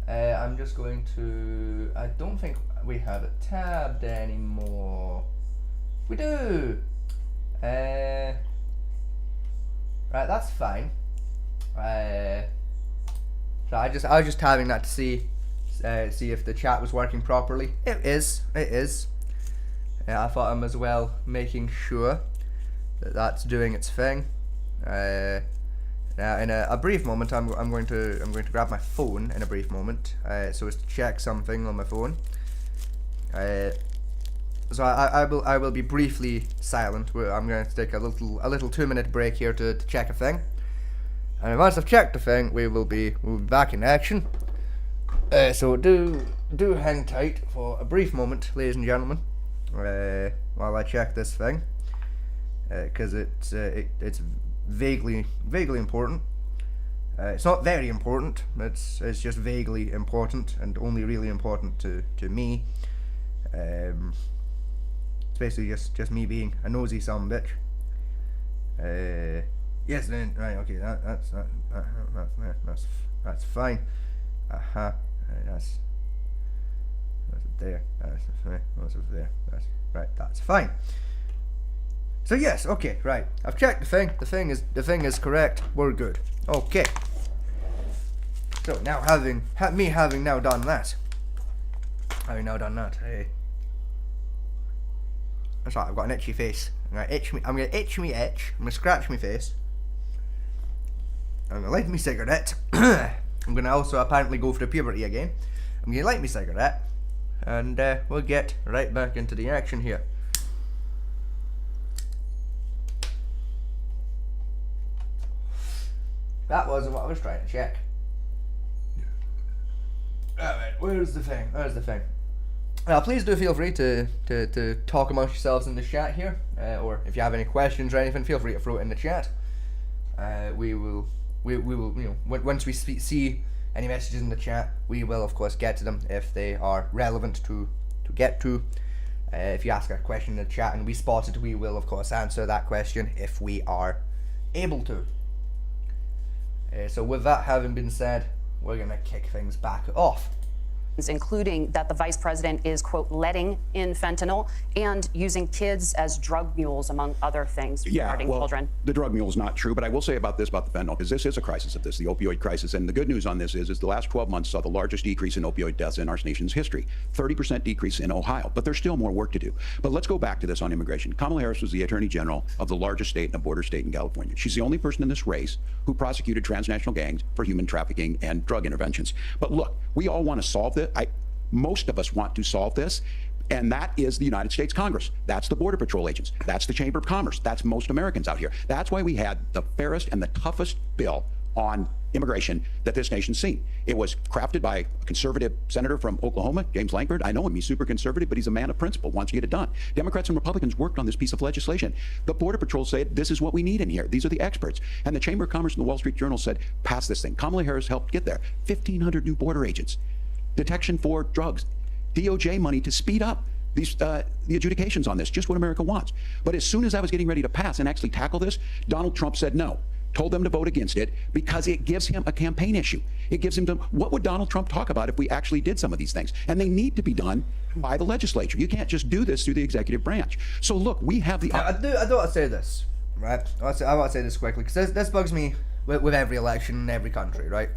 [SPEAKER 2] I'm just going to... I don't think we have it tabbed anymore. We do! Right, that's fine. So I was just tabbing that to see if the chat was working properly. It is. I thought I'm as well making sure that that's doing its thing. Now, in a brief moment, I'm going to grab my phone in a brief moment, so as to check something on my phone. So I will be briefly silent. I'm going to take a little 2-minute break here to check a thing, and once I've checked the thing, we'll be back in action. So do hang tight for a brief moment, ladies and gentlemen, while I check this thing, because it's vaguely important. It's not very important. It's just vaguely important, and only really important to me. It's basically just me being a nosy sumbitch. Yes, then right. Okay, that's fine. That's there. That's there. That's right. That's fine. So yes, okay, right. I've checked the thing. The thing is correct. We're good. Okay. So now having now done that. Hey. That's right. I've got an itchy face. I'm gonna itch. I'm gonna scratch my face. I'm gonna light me cigarette. I'm gonna also apparently go for puberty again. I'm gonna light me cigarette, and we'll get right back into the action here. That wasn't what I was trying to check. Alright, where's the thing? Now, please do feel free to talk amongst yourselves in the chat here, or if you have any questions or anything, feel free to throw it in the chat. We will, you know, once we see any messages in the chat, we will of course get to them if they are relevant to get to. If you ask a question in the chat and we spot it, we will of course answer that question if we are able to. So with that having been said, we're gonna kick things back off.
[SPEAKER 11] Including that the vice president is, quote, letting in fentanyl and using kids as drug mules, among other things, regarding children.
[SPEAKER 8] The drug mule is not true, but I will say about the fentanyl, because this is a crisis of this, the opioid crisis. And the good news on this is the last 12 months saw the largest decrease in opioid deaths in our nation's history. 30% decrease in Ohio, but there's still more work to do. But let's go back to this on immigration. Kamala Harris was the Attorney General of the largest state and a border state in California. She's the only person in this race who prosecuted transnational gangs for human trafficking and drug interventions. But look, we all want to solve this. Most of us want to solve this, and that is the United States Congress. That's the Border Patrol agents. That's the Chamber of Commerce. That's most Americans out here. That's why we had the fairest and the toughest bill on immigration that this nation's seen. It was crafted by a conservative senator from Oklahoma, James Lankford. I know him, he's super conservative, but he's a man of principle, wants to get it done. Democrats and Republicans worked on this piece of legislation. The Border Patrol said, this is what we need in here. These are the experts. And the Chamber of Commerce and the Wall Street Journal said, pass this thing. Kamala Harris helped get there. 1,500 new border agents. Detection for drugs, DOJ money to speed up these the adjudications on this, just what America wants. But as soon as I was getting ready to pass and actually tackle this, Donald Trump said no, told them to vote against it because it gives him a campaign issue. It gives him what would Donald Trump talk about if we actually did some of these things? And they need to be done by the legislature. You can't just do this through the executive branch. So look, we have the...
[SPEAKER 2] I do want to say this, right? I want to say this quickly, because this bugs me with every election in every country, right?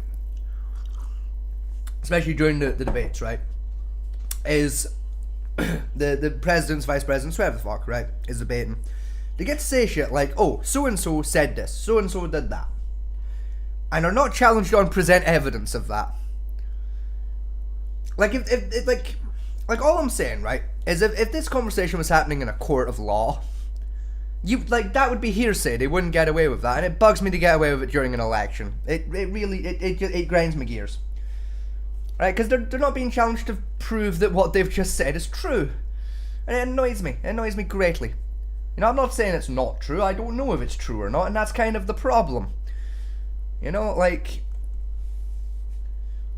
[SPEAKER 2] Especially during the debates, right, is the presidents, vice presidents, whoever the fuck, right, is debating. They get to say shit like, oh, so-and-so said this, so-and-so did that, and are not challenged on present evidence of that. Like, if like, all I'm saying, right, is if this conversation was happening in a court of law, that would be hearsay. They wouldn't get away with that, and it bugs me to get away with it during an election. It really grinds my gears. Right, because they're not being challenged to prove that what they've just said is true. And it annoys me. It annoys me greatly. You know, I'm not saying it's not true. I don't know if it's true or not, and that's kind of the problem. You know, like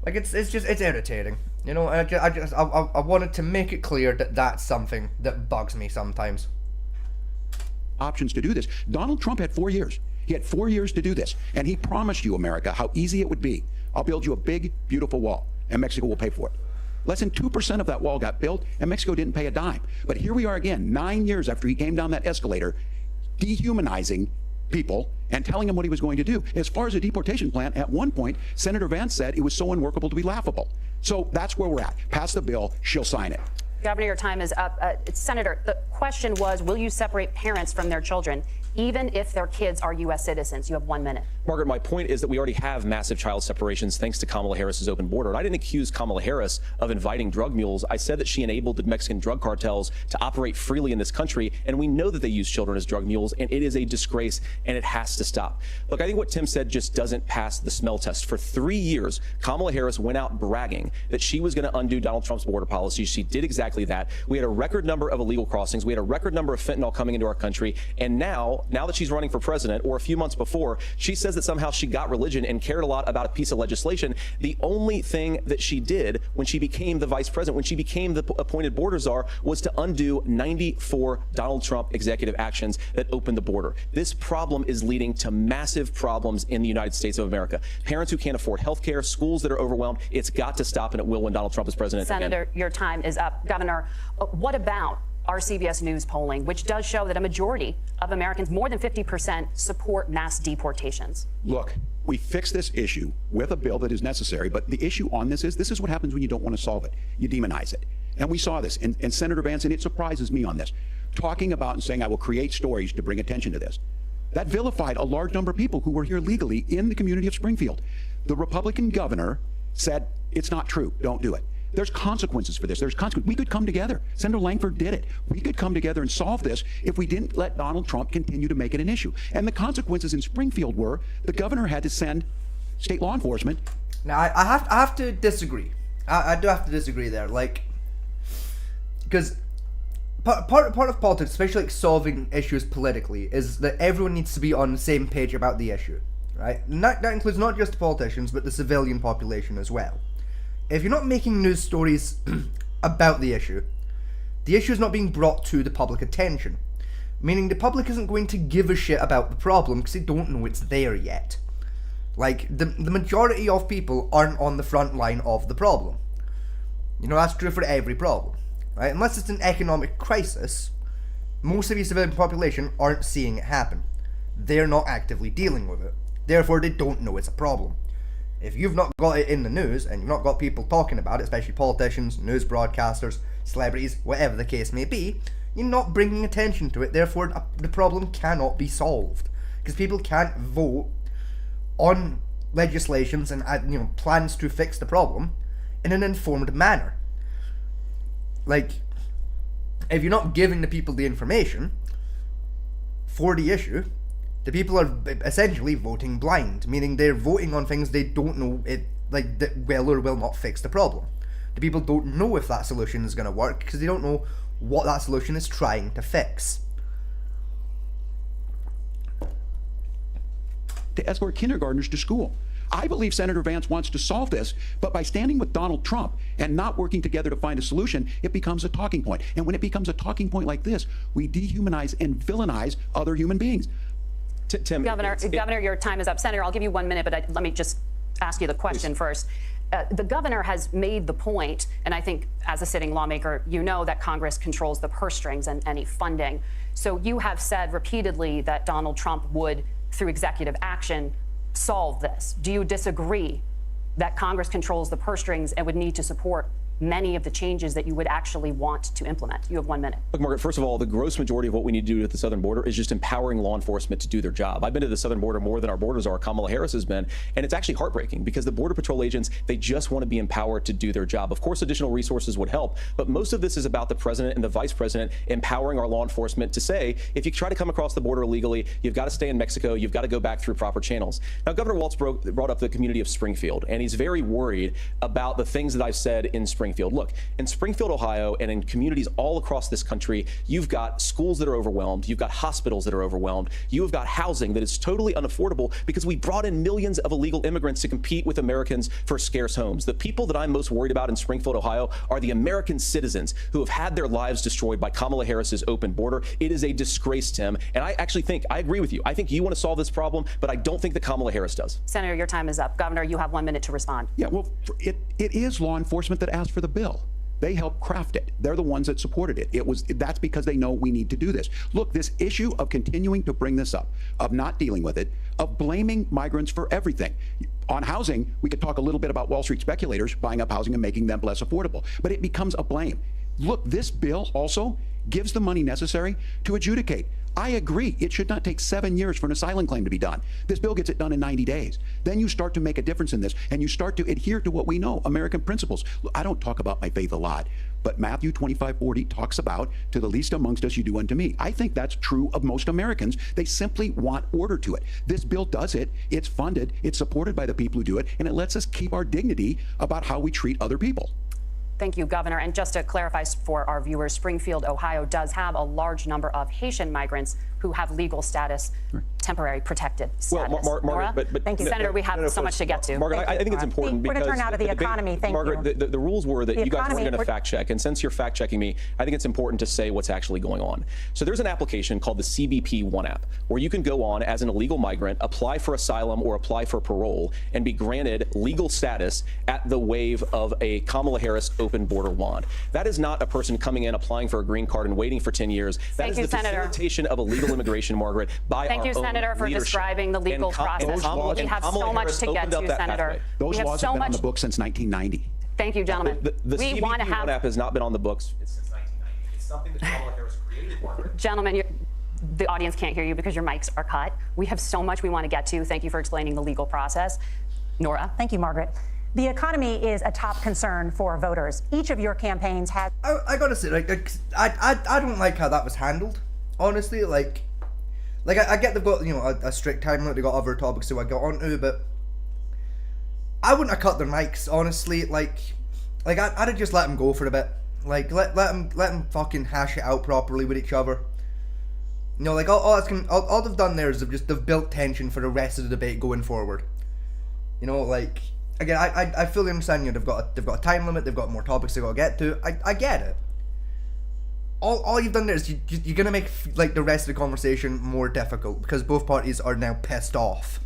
[SPEAKER 2] it's irritating. You know, I wanted to make it clear that that's something that bugs me sometimes.
[SPEAKER 16] Options to do this. Donald Trump had 4 years. He had 4 years to do this, and he promised you, America, how easy it would be. I'll build you a big, beautiful wall, and Mexico will pay for it. Less than 2% of that wall got built, and Mexico didn't pay a dime. But here we are again, 9 years after he came down that escalator, dehumanizing people and telling them what he was going to do. As far as the deportation plan, at one point, Senator Vance said it was so unworkable to be laughable. So that's where we're at. Pass the bill, she'll sign it.
[SPEAKER 11] Governor, your time is up. Senator, the question was, will you separate parents from their children, even if their kids are U.S. citizens? You have 1 minute.
[SPEAKER 15] Margaret, my point is that we already have massive child separations thanks to Kamala Harris's open border. And I didn't accuse Kamala Harris of inviting drug mules. I said that she enabled the Mexican drug cartels to operate freely in this country. And we know that they use children as drug mules, and it is a disgrace, and it has to stop. Look, I think what Tim said just doesn't pass the smell test. For 3 years, Kamala Harris went out bragging that she was going to undo Donald Trump's border policy. She did exactly that. We had a record number of illegal crossings. We had a record number of fentanyl coming into our country. And now that she's running for president, or a few months before, she says that somehow she got religion and cared a lot about a piece of legislation. The only thing that she did when she became the vice president, when she became the appointed border czar, was to undo 94 Donald Trump executive actions that opened the border. This problem is leading to massive problems in the United States of America. Parents who can't afford health care, schools that are overwhelmed. It's got to stop, and it will when Donald Trump is president.
[SPEAKER 11] Senator, your time is up. Governor, what about our CBS News polling, which does show that a majority of Americans, more than 50%, support mass deportations?
[SPEAKER 16] Look, we fix this issue with a bill that is necessary, but the issue on this is what happens when you don't want to solve it. You demonize it. And we saw this. And Senator Vance, and it surprises me on this, talking about and saying, I will create stories to bring attention to this. That vilified a large number of people who were here legally in the community of Springfield. The Republican governor said, it's not true, don't do it. There's consequences for this. There's consequences. We could come together. Senator Langford did it. We could come together and solve this if we didn't let Donald Trump continue to make it an issue. And the consequences in Springfield were the governor had to send state law enforcement.
[SPEAKER 2] Now, I have to disagree. I do have to disagree there. Like, because part of politics, especially like solving issues politically, is that everyone needs to be on the same page about the issue, right? And that includes not just the politicians, but the civilian population as well. If you're not making news stories about the issue is not being brought to the public attention. Meaning the public isn't going to give a shit about the problem because they don't know it's there yet. Like, the majority of people aren't on the front line of the problem. You know, that's true for every problem, right? Unless it's an economic crisis, most of the civilian population aren't seeing it happen. They're not actively dealing with it. Therefore, they don't know it's a problem. If you've not got it in the news, and you've not got people talking about it, especially politicians, news broadcasters, celebrities, whatever the case may be, you're not bringing attention to it, therefore the problem cannot be solved. Because people can't vote on legislations and plans to fix the problem in an informed manner. Like, if you're not giving the people the information for the issue, the people are essentially voting blind, meaning they're voting on things they don't know that will or will not fix the problem. The people don't know if that solution is going to work because they don't know what that solution is trying to fix.
[SPEAKER 16] To escort kindergartners to school. I believe Senator Vance wants to solve this, but by standing with Donald Trump and not working together to find a solution, it becomes a talking point. And when it becomes a talking point like this, we dehumanize and villainize other human beings.
[SPEAKER 15] Tim,
[SPEAKER 11] Governor, your time is up. Senator, I'll give you 1 minute, but let me just ask you the question first. The governor has made the point, and I think as a sitting lawmaker, you know that Congress controls the purse strings and any funding. So you have said repeatedly that Donald Trump would, through executive action, solve this. Do you disagree that Congress controls the purse strings and would need to support many of the changes that you would actually want to implement? You have 1 minute.
[SPEAKER 15] Look, Margaret, first of all, the gross majority of what we need to do at the southern border is just empowering law enforcement to do their job. I've been to the southern border more than our borders are. Kamala Harris has been, and it's actually heartbreaking because the Border Patrol agents, they just want to be empowered to do their job. Of course, additional resources would help, but most of this is about the president and the vice president empowering our law enforcement to say, if you try to come across the border illegally, you've got to stay in Mexico, you've got to go back through proper channels. Now, Governor Walz brought up the community of Springfield, and he's very worried about the things that I've said in Springfield. Look, in Springfield, Ohio, and in communities all across this country, you've got schools that are overwhelmed, you've got hospitals that are overwhelmed, you have got housing that is totally unaffordable because we brought in millions of illegal immigrants to compete with Americans for scarce homes. The people that I'm most worried about in Springfield, Ohio, are the American citizens who have had their lives destroyed by Kamala Harris's open border. It is a disgrace, Tim, and I actually think, I agree with you. I think you want to solve this problem, but I don't think that Kamala Harris does.
[SPEAKER 11] Senator, your time is up. Governor, you have 1 minute to respond.
[SPEAKER 16] Yeah, well, it is law enforcement that asked for the bill. They helped craft it. They're the ones that supported it. That's because they know we need to do this. Look, this issue of continuing to bring this up, of not dealing with it, of blaming migrants for everything. On housing, we could talk a little bit about Wall Street speculators buying up housing and making them less affordable, but it becomes a blame. Look, this bill also gives the money necessary to adjudicate. I agree, it should not take 7 years for an asylum claim to be done. This bill gets it done in 90 days. Then you start to make a difference in this, and you start to adhere to what we know, American principles. Look, I don't talk about my faith a lot, but Matthew 25:40 talks about, to the least amongst us you do unto me. I think that's true of most Americans. They simply want order to it. This bill does it. It's funded. It's supported by the people who do it, and it lets us keep our dignity about how we treat other people.
[SPEAKER 11] Thank you, Governor. And just to clarify for our viewers, Springfield, Ohio does have a large number of Haitian migrants who have legal status, temporary protected status.
[SPEAKER 15] Well, Margaret, but
[SPEAKER 11] thank you, Senator. We have so much to get to.
[SPEAKER 15] Margaret, I think it's important
[SPEAKER 10] we're
[SPEAKER 15] because
[SPEAKER 10] going to turn out of the economy. Thank
[SPEAKER 15] Margaret,
[SPEAKER 10] you.
[SPEAKER 15] The rules were that
[SPEAKER 10] The
[SPEAKER 15] you guys were
[SPEAKER 10] economy,
[SPEAKER 15] going to fact check, and since you're fact checking me, I think it's important to say what's actually going on. So there's an application called the CBP One app, where you can go on as an illegal migrant, apply for asylum or apply for parole, and be granted legal status at the wave of a Kamala Harris open border wand. That is not a person coming in, applying for a green card and waiting for 10 years. That is the facilitation of illegal immigration, Margaret, by
[SPEAKER 11] Thank you, Senator, for describing the legal process. We have so much to get to, Senator.
[SPEAKER 16] Those laws have been on the books since 1990.
[SPEAKER 11] Thank you, gentlemen.
[SPEAKER 15] The CBP One app has not been on the books since 1990. It's something that Kamala Harris created, Margaret.
[SPEAKER 11] Gentlemen, the audience can't hear you because your mics are cut. We have so much we want to get to. Thank you for explaining the legal process. Nora?
[SPEAKER 10] Thank you, Margaret. The economy is a top concern for voters. Each of your campaigns has...
[SPEAKER 2] I gotta say, I don't like how that was handled, honestly. I get they've got, a strict time limit, they've got other topics to get onto, but I wouldn't have cut their mics, honestly. I'd have just let them go for a bit. Let them fucking hash it out properly with each other. All they've done there is they've built tension for the rest of the debate going forward. Again, I fully understand, they've got a time limit, they've got more topics they've got to get to. I get it. All you've done there is you're gonna make the rest of the conversation more difficult because both parties are now pissed off.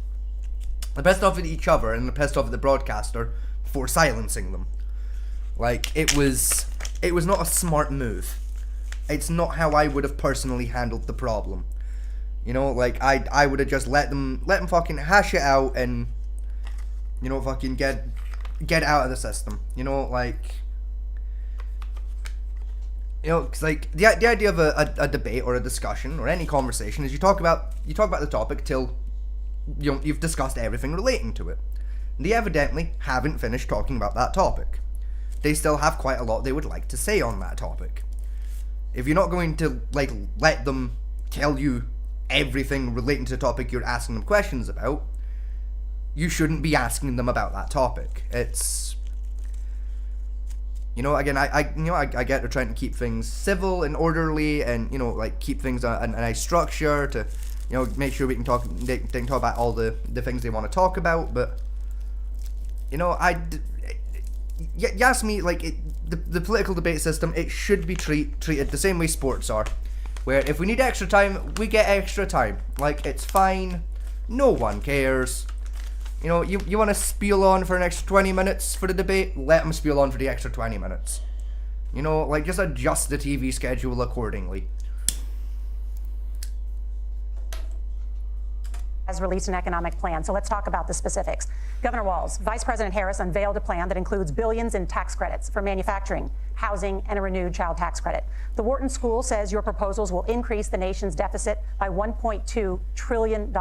[SPEAKER 2] They're pissed off at each other and they're pissed off at the broadcaster for silencing them. It was not a smart move. It's not how I would have personally handled the problem. I would have just let them fucking hash it out and fucking get out of the system. Cause the idea of a debate or a discussion or any conversation is you talk about the topic till you've discussed everything relating to it. They evidently haven't finished talking about that topic. They still have quite a lot they would like to say on that topic. If you're not going to let them tell you everything relating to the topic you're asking them questions about, you shouldn't be asking them about that topic. It's again, I get they're trying to keep things civil and orderly and keep things on a nice structure to make sure they can talk about all the things they want to talk about, but you ask me, the political debate system, it should be treated the same way sports are, where if we need extra time, we get extra time. It's fine, no one cares. You want to spiel on for an extra 20 minutes for the debate, let them spiel on for the extra 20 minutes. Just adjust the TV schedule accordingly.
[SPEAKER 10] Has released an economic plan. So let's talk about the specifics. Governor Walz, Vice President Harris unveiled a plan that includes billions in tax credits for manufacturing, housing, and a renewed child tax credit. The Wharton School says your proposals will increase the nation's deficit by $1.2 trillion.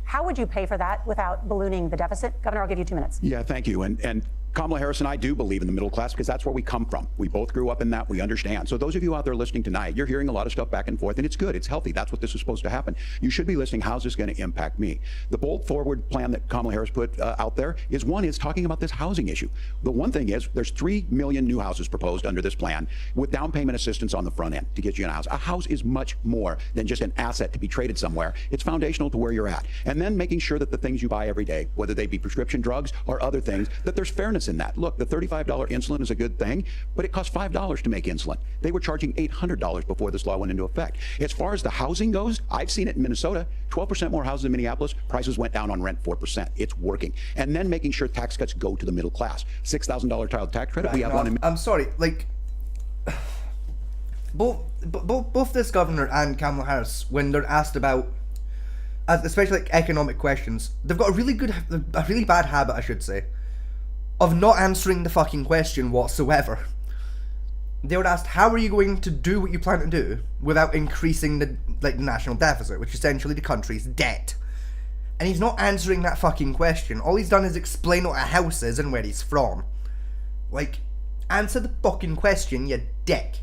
[SPEAKER 10] How would you pay for that without ballooning the deficit? Governor, I'll give you 2 minutes.
[SPEAKER 16] Yeah, thank you. And Kamala Harris and I do believe in the middle class because that's where we come from. We both grew up in that. We understand. So those of you out there listening tonight, you're hearing a lot of stuff back and forth, and it's good. It's healthy. That's what this is supposed to happen. You should be listening. How's this going to impact me? The bold forward plan that Kamala Harris put out there is talking about this housing issue. The one thing is there's 3 million new houses proposed under this plan with down payment assistance on the front end to get you in a house. A house is much more than just an asset to be traded somewhere. It's foundational to where you're at. And then making sure that the things you buy every day, whether they be prescription drugs or other things, that there's fairness in that. Look, the $35 insulin is a good thing, but it costs $5 to make insulin. They were charging $800 before this law went into effect. As far as the housing goes, I've seen it in Minnesota, 12% more houses in Minneapolis, prices went down on rent 4%. It's working. And then making sure tax cuts go to the middle class. $6,000 child tax credit, we have one in...
[SPEAKER 2] I'm sorry, like, both this governor and Kamala Harris, when they're asked about, especially like economic questions, they've got a really bad habit, I should say, of not answering the fucking question whatsoever. They were asked, how are you going to do what you plan to do without increasing the national deficit, which is essentially the country's debt? And he's not answering that fucking question. All he's done is explain what a house is and where he's from. Like, answer the fucking question, you dick.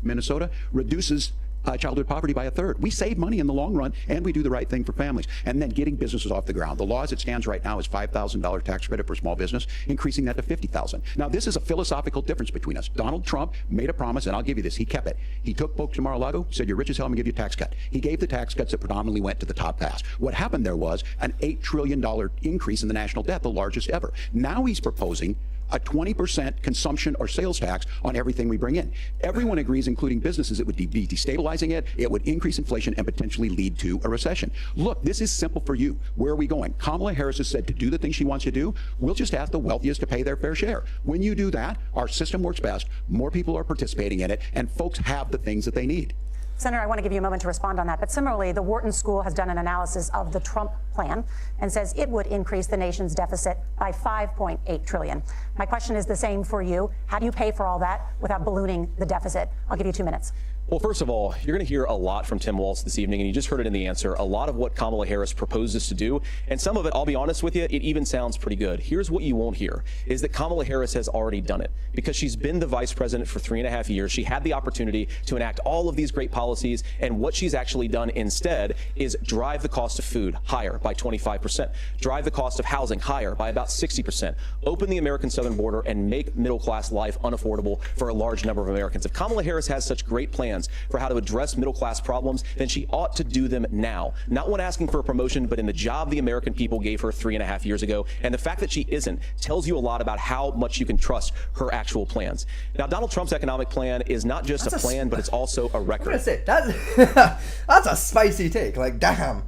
[SPEAKER 16] Minnesota reduces childhood poverty by 1/3. We save money in the long run, and we do the right thing for families. And then getting businesses off the ground. The law as it stands right now is $5,000 tax credit for small business, increasing that to $50,000. Now, this is a philosophical difference between us. Donald Trump made a promise, and I'll give you this. He kept it. He took folks to Mar-a-Lago, said, you're rich as hell, I'm going to give you a tax cut. He gave the tax cuts that predominantly went to the top pass. What happened there was an $8 trillion increase in the national debt, the largest ever. Now he's proposing a 20% consumption or sales tax on everything we bring in. Everyone agrees, including businesses, it would be destabilizing it, it would increase inflation and potentially lead to a recession. Look, this is simple for you. Where are we going? Kamala Harris has said to do the things she wants to do, we'll just ask the wealthiest to pay their fair share. When you do that, our system works best, more people are participating in it, and folks have the things that they need.
[SPEAKER 10] Senator, I want to give you a moment to respond on that. But similarly, the Wharton School has done an analysis of the Trump plan and says it would increase the nation's deficit by $5.8 trillion. My question is the same for you. How do you pay for all that without ballooning the deficit? I'll give you 2 minutes.
[SPEAKER 15] Well, first of all, you're going to hear a lot from Tim Walz this evening, and you just heard it in the answer, a lot of what Kamala Harris proposes to do. And some of it, I'll be honest with you, it even sounds pretty good. Here's what you won't hear, is that Kamala Harris has already done it. Because she's been the vice president for 3.5 years. She had the opportunity to enact all of these great policies, and what she's actually done instead is drive the cost of food higher by 25%, drive the cost of housing higher by about 60%, open the American southern border, and make middle-class life unaffordable for a large number of Americans. If Kamala Harris has such great plans for how to address middle-class problems, then she ought to do them now. Not when asking for a promotion, but in the job the American people gave her 3.5 years ago. And the fact that she isn't tells you a lot about how much you can trust her actual plans. Now, Donald Trump's economic plan is not just a plan, but it's also a record.
[SPEAKER 2] That's a spicy take. Like, damn.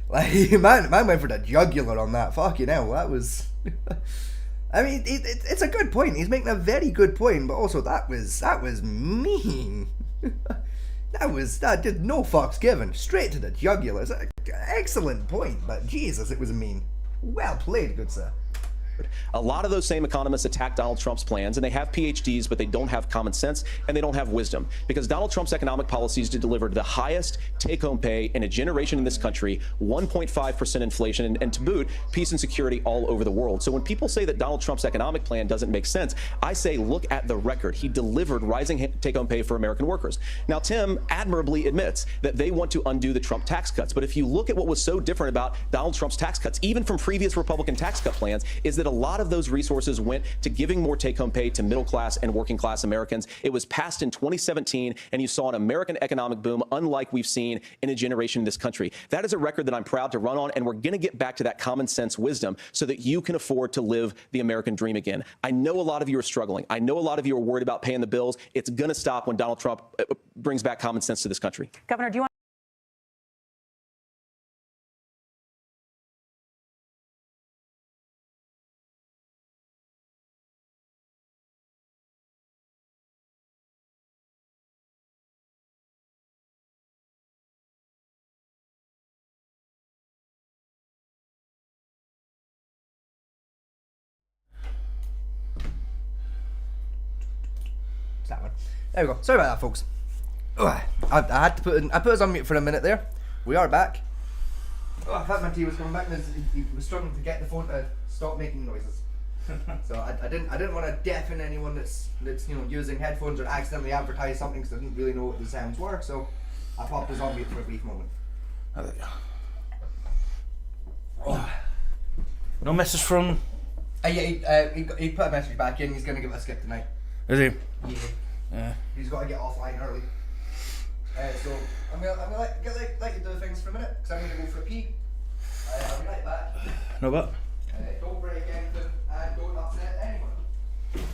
[SPEAKER 2] Like, man went for the jugular on that. Fucking hell, that was... I mean, it's a good point. He's making a very good point, but also that was mean. That did no fucks given. Straight to the jugular. It's an excellent point, but Jesus, it was mean. Well played, good sir.
[SPEAKER 15] A lot of those same economists attack Donald Trump's plans, and they have PhDs, but they don't have common sense and they don't have wisdom, because Donald Trump's economic policies delivered the highest take-home pay in a generation in this country, 1.5% inflation, and to boot, peace and security all over the world. So when people say that Donald Trump's economic plan doesn't make sense, I say look at the record. He delivered rising take-home pay for American workers. Now, Tim admirably admits that they want to undo the Trump tax cuts, but if you look at what was so different about Donald Trump's tax cuts, even from previous Republican tax cut plans, is that a lot of those resources went to giving more take-home pay to middle-class and working-class Americans. It was passed in 2017, and you saw an American economic boom unlike we've seen in a generation in this country. That is a record that I'm proud to run on, and we're going to get back to that common sense wisdom so that you can afford to live the American dream again. I know a lot of you are struggling. I know a lot of you are worried about paying the bills. It's going to stop when Donald Trump brings back common sense to this country.
[SPEAKER 10] Governor, do you want
[SPEAKER 2] It's that one. There we go. Sorry about that, folks. I had to put us on mute for a minute there. We are back. I thought my tea was coming back, and he was struggling to get the phone to stop making noises. So I didn't want to deafen anyone that's using headphones or accidentally advertise something because they didn't really know what the sounds were. So I popped us on mute for a brief moment.
[SPEAKER 1] No message from.
[SPEAKER 2] Yeah, he put a message back in. He's gonna give it a skip tonight.
[SPEAKER 1] Is he?
[SPEAKER 2] Yeah. He's got to get offline early. So I'm gonna let you do things for a minute because I'm gonna go for a pee. I'll be right back.
[SPEAKER 1] No what?
[SPEAKER 2] Don't break anything and don't upset anyone.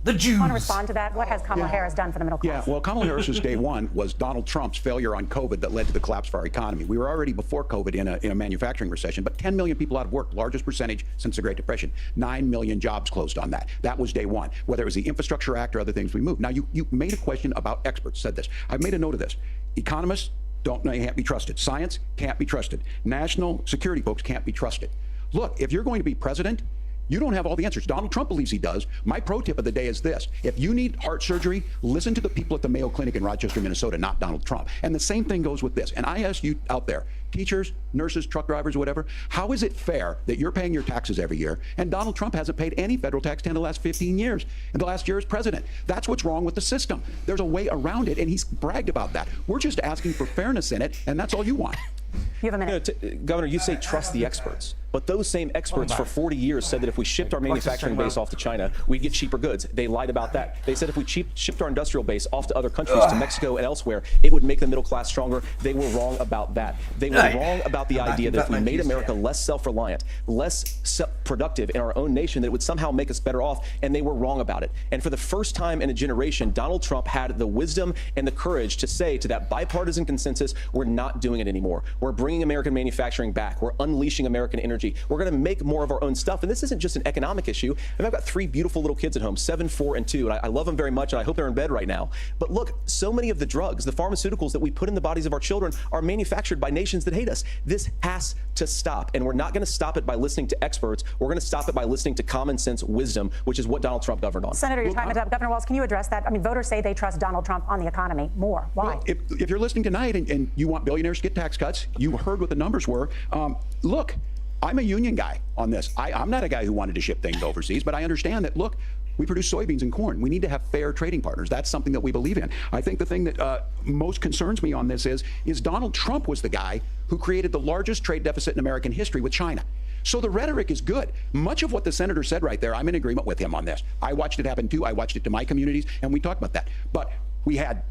[SPEAKER 1] The Jews.
[SPEAKER 10] I want to respond to that. What has Kamala Harris done for the middle class?
[SPEAKER 16] Yeah, well, Kamala Harris's day one was Donald Trump's failure on COVID that led to the collapse of our economy. We were already before COVID in a manufacturing recession, but 10 million people out of work, largest percentage since the Great Depression. 9 million jobs closed on that. That was day one. Whether it was the Infrastructure Act or other things we moved. Now, you made a question about experts, said this. I've made a note of this. Economists can't be trusted. Science can't be trusted. National security folks can't be trusted. Look, if you're going to be president, you don't have all the answers. Donald Trump believes he does. My pro tip of the day is this. If you need heart surgery, listen to the people at the Mayo Clinic in Rochester, Minnesota, not Donald Trump. And the same thing goes with this. And I ask you out there, teachers, nurses, truck drivers, whatever, how is it fair that you're paying your taxes every year and Donald Trump hasn't paid any federal tax in the last 15 years, and the last year as president? That's what's wrong with the system. There's a way around it, and he's bragged about that. We're just asking for fairness in it, and that's all you want.
[SPEAKER 10] You have a minute.
[SPEAKER 15] Governor, you say trust the experts, but those same experts for 40 years said that if we shipped our manufacturing base off to China, we'd get cheaper goods. They lied about that. They said if we shipped our industrial base off to other countries, to Mexico and elsewhere, it would make the middle class stronger. They were wrong about that. They were wrong about the idea that if we made America less self-reliant, less productive in our own nation, that it would somehow make us better off, and they were wrong about it. And for the first time in a generation, Donald Trump had the wisdom and the courage to say to that bipartisan consensus, we're not doing it anymore. We're bringing American manufacturing back. We're unleashing American energy. We're going to make more of our own stuff. And this isn't just an economic issue. And I've got 3 beautiful little kids at home, 7, 4, and 2. And I love them very much, and I hope they're in bed right now. But look, so many of the drugs, the pharmaceuticals that we put in the bodies of our children are manufactured by nations that hate us. This has to stop. And we're not going to stop it by listening to experts. We're going to stop it by listening to common sense wisdom, which is what Donald Trump governed on.
[SPEAKER 10] Senator, your time is up. Governor Walz, can you address that? I mean, voters say they trust Donald Trump on the economy more. Why?
[SPEAKER 16] Well, if you're listening tonight and you want billionaires to get tax cuts, you heard what the numbers were. Look, I'm a union guy on this. I'm not a guy who wanted to ship things overseas, but I understand that, look, we produce soybeans and corn. We need to have fair trading partners. That's something that we believe in. I think the thing that most concerns me on this is Donald Trump was the guy who created the largest trade deficit in American history with China. So the rhetoric is good. Much of what the senator said right there, I'm in agreement with him on this. I watched it happen too. I watched it to my communities, and we talked about that. But we had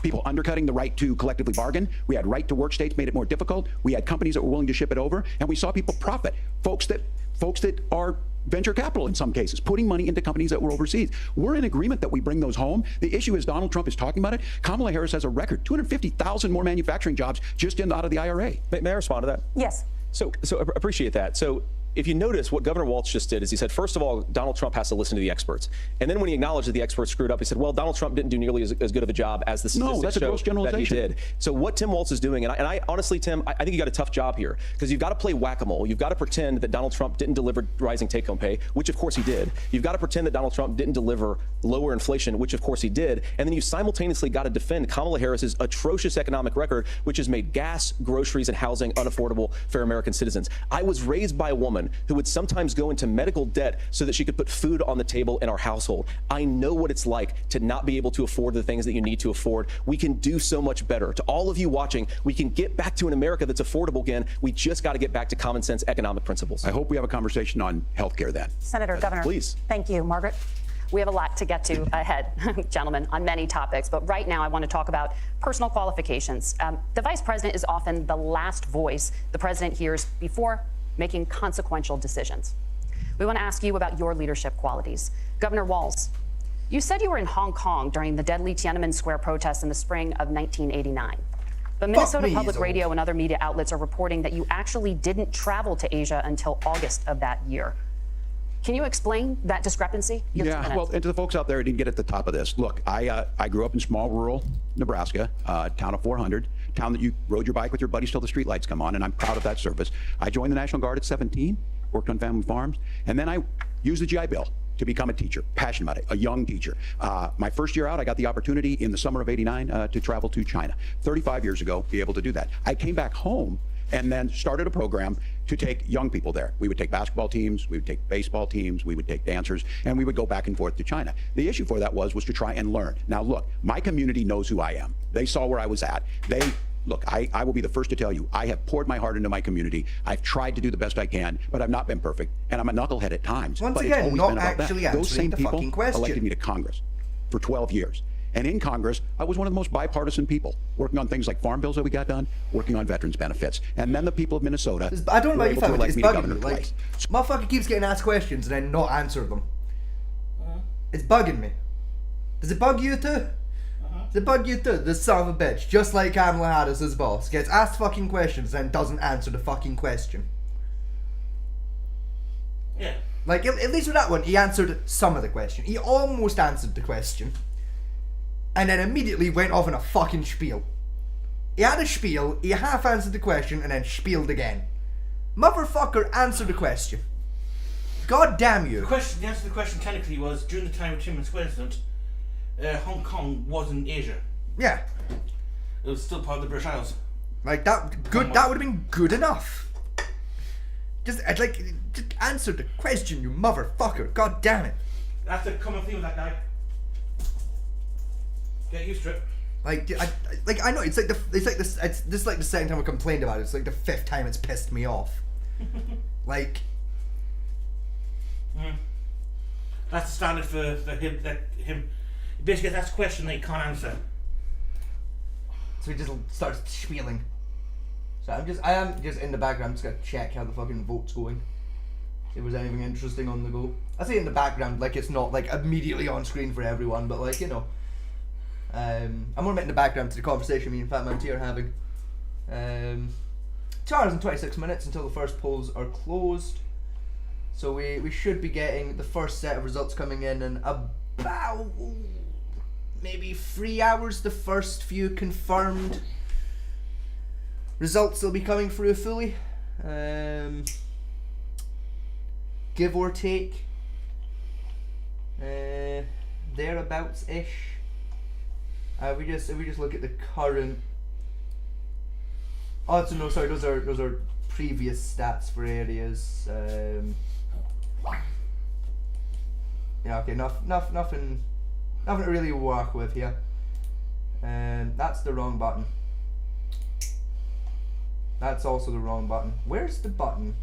[SPEAKER 16] people undercutting the right to collectively bargain. We had right to work states made it more difficult. We had companies that were willing to ship it over, and we saw people profit. Folks that are venture capital in some cases, putting money into companies that were overseas. We're in agreement that we bring those home. The issue is Donald Trump is talking about it. Kamala Harris has a record, 250,000 more manufacturing jobs just out of the IRA.
[SPEAKER 15] May I respond to that?
[SPEAKER 10] Yes.
[SPEAKER 15] So appreciate that. So if you notice, what Governor Walz just did is he said, first of all, Donald Trump has to listen to the experts. And then when he acknowledged that the experts screwed up, he said, well, Donald Trump didn't do nearly as good of a job as the statistics show that he did. So what Tim Walz is doing, and I honestly, Tim, I think you got a tough job here, because you've got to play whack-a-mole. You've got to pretend that Donald Trump didn't deliver rising take-home pay, which of course he did. You've got to pretend that Donald Trump didn't deliver lower inflation, which of course he did. And then you simultaneously got to defend Kamala Harris's atrocious economic record, which has made gas, groceries, and housing unaffordable for American citizens. I was raised by a woman who would sometimes go into medical debt so that she could put food on the table in our household. I know what it's like to not be able to afford the things that you need to afford. We can do so much better. To all of you watching, we can get back to an America that's affordable again. We just got to get back to common sense economic principles.
[SPEAKER 16] I hope we have a conversation on healthcare then.
[SPEAKER 10] Senator, Governor.
[SPEAKER 15] Please.
[SPEAKER 10] Thank you. Margaret?
[SPEAKER 11] We have a lot to get to ahead, gentlemen, on many topics. But right now, I want to talk about personal qualifications. The vice president is often the last voice the president hears before making consequential decisions. We want to ask you about your leadership qualities. Governor Walz, you said you were in Hong Kong during the deadly Tiananmen Square protests in the spring of 1989. But Minnesota Public Radio and other media outlets are reporting that you actually didn't travel to Asia until August of that year. Can you explain that discrepancy?
[SPEAKER 16] Yeah, well, and to the folks out there who didn't get at the top of this, look, I grew up in small rural Nebraska, town of 400, town that you rode your bike with your buddies till the streetlights come on, and I'm proud of that service. I joined the National Guard at 17, worked on family farms, and then I used the GI Bill to become a teacher, passionate about it, a young teacher. My first year out, I got the opportunity in the summer of '89 to travel to China. 35 years ago, be able to do that. I came back home and then started a program to take young people there. We would take basketball teams, we would take baseball teams, we would take dancers, and we would go back and forth to China. The issue for that was to try and learn. Now look, my community knows who I am. They saw where I was at. Look, I will be the first to tell you, I have poured my heart into my community. I've tried to do the best I can, but I've not been perfect, and I'm a knucklehead at times.
[SPEAKER 2] Once
[SPEAKER 16] but
[SPEAKER 2] again,
[SPEAKER 16] it's always
[SPEAKER 2] not
[SPEAKER 16] been about
[SPEAKER 2] actually
[SPEAKER 16] that. Those
[SPEAKER 2] answering
[SPEAKER 16] same
[SPEAKER 2] the
[SPEAKER 16] people
[SPEAKER 2] fucking question.
[SPEAKER 16] elected me to Congress for 12 years. And in Congress, I was one of the most bipartisan people, working on things like farm bills that we got done, working on veterans benefits. And then the people of Minnesota
[SPEAKER 2] I don't know
[SPEAKER 16] were
[SPEAKER 2] about you,
[SPEAKER 16] able to
[SPEAKER 2] family,
[SPEAKER 16] elect
[SPEAKER 2] it's
[SPEAKER 16] me to
[SPEAKER 2] bugging
[SPEAKER 16] governor
[SPEAKER 2] me. Like,
[SPEAKER 16] twice.
[SPEAKER 2] motherfucker keeps getting asked questions and then not answer them. It's bugging me. Does it bug you too? Does it bug you too? This son of a bitch, just like Kamala Harris's boss, gets asked fucking questions and doesn't answer the fucking question.
[SPEAKER 1] Yeah.
[SPEAKER 2] Like, at least with that one, he answered some of the question. He almost answered the question. And then immediately went off in a fucking spiel. He had a spiel, he half answered the question, and then spieled again. Motherfucker, answer the question. God damn you.
[SPEAKER 1] The answer to the question technically was, during the time of Tiananmen Square incident, Hong Kong was in Asia.
[SPEAKER 2] Yeah.
[SPEAKER 1] It was still part of the British Isles.
[SPEAKER 2] Like, that would have been good enough. Just answer the question, you motherfucker. God damn it.
[SPEAKER 1] That's the common theme with that guy. Get used to it.
[SPEAKER 2] I know it's like the second time I complained about it. It's like the fifth time it's pissed me off. Like,
[SPEAKER 1] that's the standard for him. He basically gets asked a question that he can't answer.
[SPEAKER 2] So he just starts spieling. So I am just in the background. I'm just gonna check how the fucking vote's going. See if there's anything interesting on the go. I say in the background, like it's not like immediately on screen for everyone, but like, you know. I'm gonna make in the background to the conversation me and Fat Man T are having. 2 hours and 26 minutes until the first polls are closed. So we should be getting the first set of results coming in about maybe 3 hours. The first few confirmed results will be coming through fully. Give or take. Thereabouts-ish. If we just look at the current. Oh, so no, sorry. Those are previous stats for areas. Yeah, okay. Nothing to really work with here. That's the wrong button. That's also the wrong button. Where's the button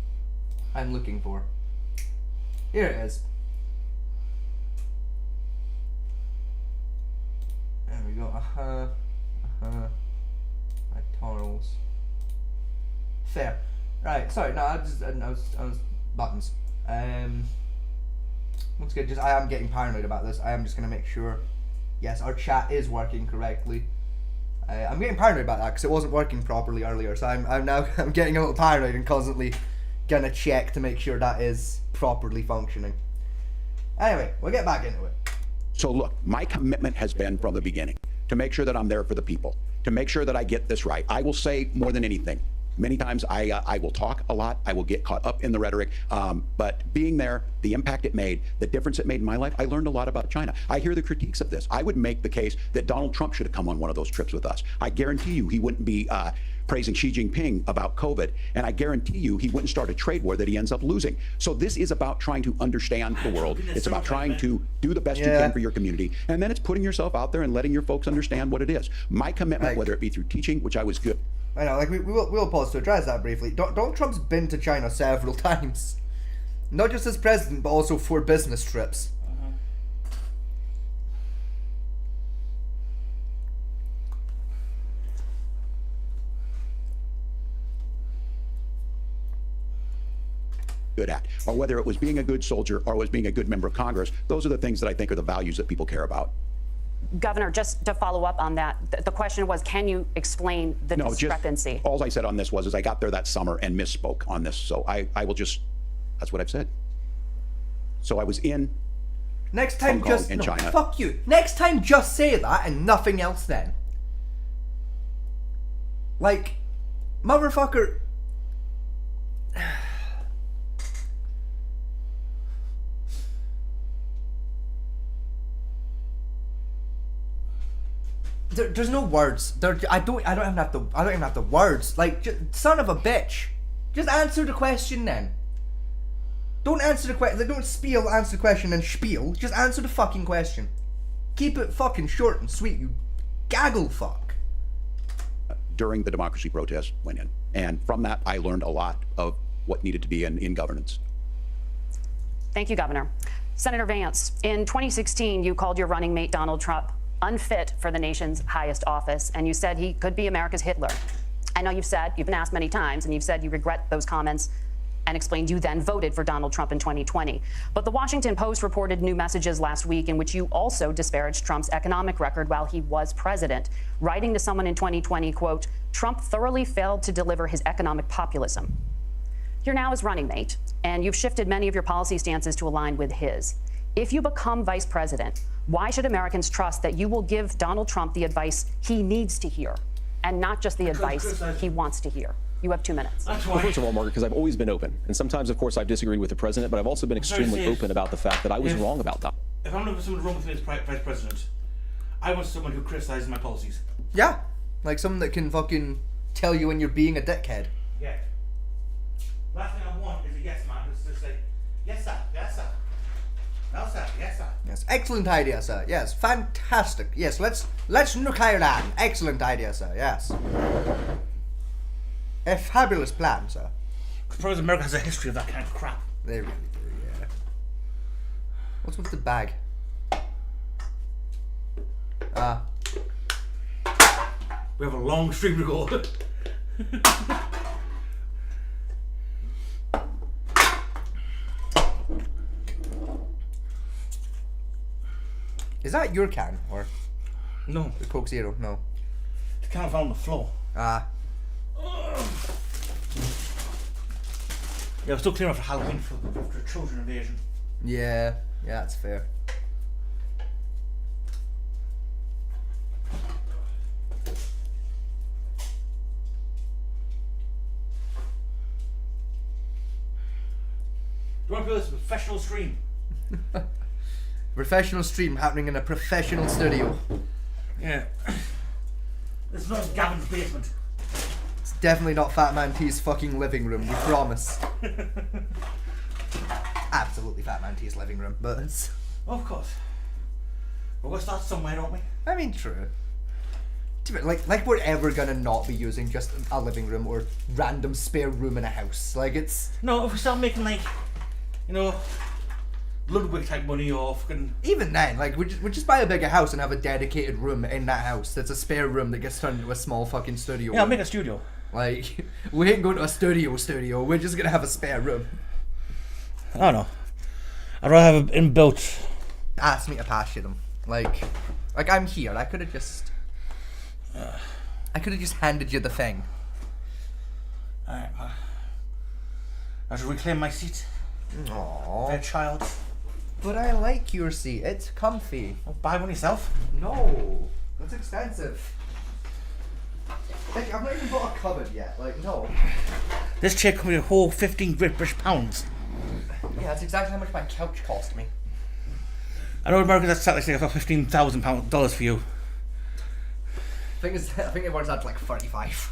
[SPEAKER 2] I'm looking for? Here it is. There we go. Electorals. Fair. Right. Sorry. No, I was buttons. Once again, I am getting paranoid about this. I am just gonna make sure. Yes, our chat is working correctly. I'm getting paranoid about that because it wasn't working properly earlier. So I'm now getting a little paranoid and constantly gonna check to make sure that is properly functioning. Anyway, we'll get back into it.
[SPEAKER 16] So look, my commitment has been from the beginning to make sure that I'm there for the people, to make sure that I get this right. I will say more than anything. Many times I will talk a lot. I will get caught up in the rhetoric. But being there, the impact it made, the difference it made in my life, I learned a lot about China. I hear the critiques of this. I would make the case that Donald Trump should have come on one of those trips with us. I guarantee you he wouldn't be praising Xi Jinping about COVID. And I guarantee you he wouldn't start a trade war that he ends up losing. So this is about trying to understand the world. It's about trying to do the best you can for your community. And then it's putting yourself out there and letting your folks understand what it is. My commitment, whether it be through teaching, which I was good.
[SPEAKER 2] I know, like we'll pause to address that briefly. Donald Trump's been to China several times, not just as president, but also for business trips.
[SPEAKER 16] Good at, or whether it was being a good soldier or was being a good member of Congress. Those are the things that I think are the values that people care about.
[SPEAKER 11] Governor, just to follow up on that, the question was, can you explain the discrepancy?
[SPEAKER 16] All I said on this was I got there that summer and misspoke on this. So I will just, that's what I've said. So I was in
[SPEAKER 2] next time,
[SPEAKER 16] Hong Kong
[SPEAKER 2] just
[SPEAKER 16] and
[SPEAKER 2] no,
[SPEAKER 16] China.
[SPEAKER 2] Fuck you. Next time, just say that and nothing else then. Like, motherfucker. There's no words. I don't even have the words. Like, son of a bitch. Just answer the question then. Don't answer the question. Don't answer the question and spiel. Just answer the fucking question. Keep it fucking short and sweet, you gaggle fuck.
[SPEAKER 16] During the democracy protest went in. And from that, I learned a lot of what needed to be in governance.
[SPEAKER 11] Thank you, Governor. Senator Vance, in 2016, you called your running mate Donald Trump unfit for the nation's highest office, and you said he could be America's Hitler. I know you've been asked many times, and you've said you regret those comments and explained you then voted for Donald Trump in 2020. But the Washington Post reported new messages last week in which you also disparaged Trump's economic record while he was president, writing to someone in 2020, quote, Trump thoroughly failed to deliver his economic populism. You're now his running mate, and you've shifted many of your policy stances to align with his. If you become vice president, why should Americans trust that you will give Donald Trump the advice he needs to hear and not just the advice he wants to hear? You have 2 minutes.
[SPEAKER 15] Well, first of all, Margaret, because I've always been open. And sometimes, of course, I've disagreed with the president, but I've also been extremely open about the fact that I was wrong about that.
[SPEAKER 1] If I'm looking for someone wrong with me as vice president, I want someone who criticizes my policies.
[SPEAKER 2] Yeah. Like someone that can fucking tell you when you're being a dickhead.
[SPEAKER 1] Yeah. Last thing I want is a yes man who's just like, yes sir, yes sir. No sir, yes sir.
[SPEAKER 2] Yes, excellent idea, sir. Yes, fantastic. Yes, let's nuke Iran. Excellent idea, sir. Yes. A fabulous plan, sir.
[SPEAKER 1] I suppose America has a history of that kind of crap.
[SPEAKER 2] They really do, yeah. What's with the bag?
[SPEAKER 1] We have a long stream to go.
[SPEAKER 2] Is that your can, or?
[SPEAKER 1] No.
[SPEAKER 2] The Coke Zero, no.
[SPEAKER 1] The can fell on the floor. Yeah, we're still clearing after Halloween after a children invasion.
[SPEAKER 2] Yeah, that's fair.
[SPEAKER 1] Do you want to do this professional stream?
[SPEAKER 2] Professional stream happening in a professional studio.
[SPEAKER 1] Yeah. This is not Gavin's basement.
[SPEAKER 2] It's definitely not Fat Man T's fucking living room, we promise. Absolutely Fat Man T's living room, but it's...
[SPEAKER 1] Of course. We're going to start somewhere, aren't we?
[SPEAKER 2] I mean, true. Like we're ever gonna not be using just a living room or random spare room in a house. Like, it's...
[SPEAKER 1] No, if we start making, like, you know, Ludwig type money or fucking...
[SPEAKER 2] Even then, like, we just buy a bigger house and have a dedicated room in that house that's a spare room that gets turned into a small fucking studio.
[SPEAKER 1] Yeah, I'll make a studio.
[SPEAKER 2] Like, we ain't going to a studio, we're just gonna have a spare room.
[SPEAKER 1] I don't know. I'd rather have an inbuilt...
[SPEAKER 2] Ask me to pass you them. Like I'm here, I could've just... I could've just handed you the thing.
[SPEAKER 1] Alright, I should reclaim my seat.
[SPEAKER 2] Aww.
[SPEAKER 1] Fair child.
[SPEAKER 2] But I like your seat, it's comfy.
[SPEAKER 1] Well, buy one yourself.
[SPEAKER 2] No, that's expensive. Like, I've not even bought a cupboard yet, like, no.
[SPEAKER 1] This chair cost me a whole 15 British pounds.
[SPEAKER 2] Yeah, that's exactly how much my couch cost me.
[SPEAKER 1] I know Americans that's like about $15,000 for you.
[SPEAKER 2] I think everyone's at like 35.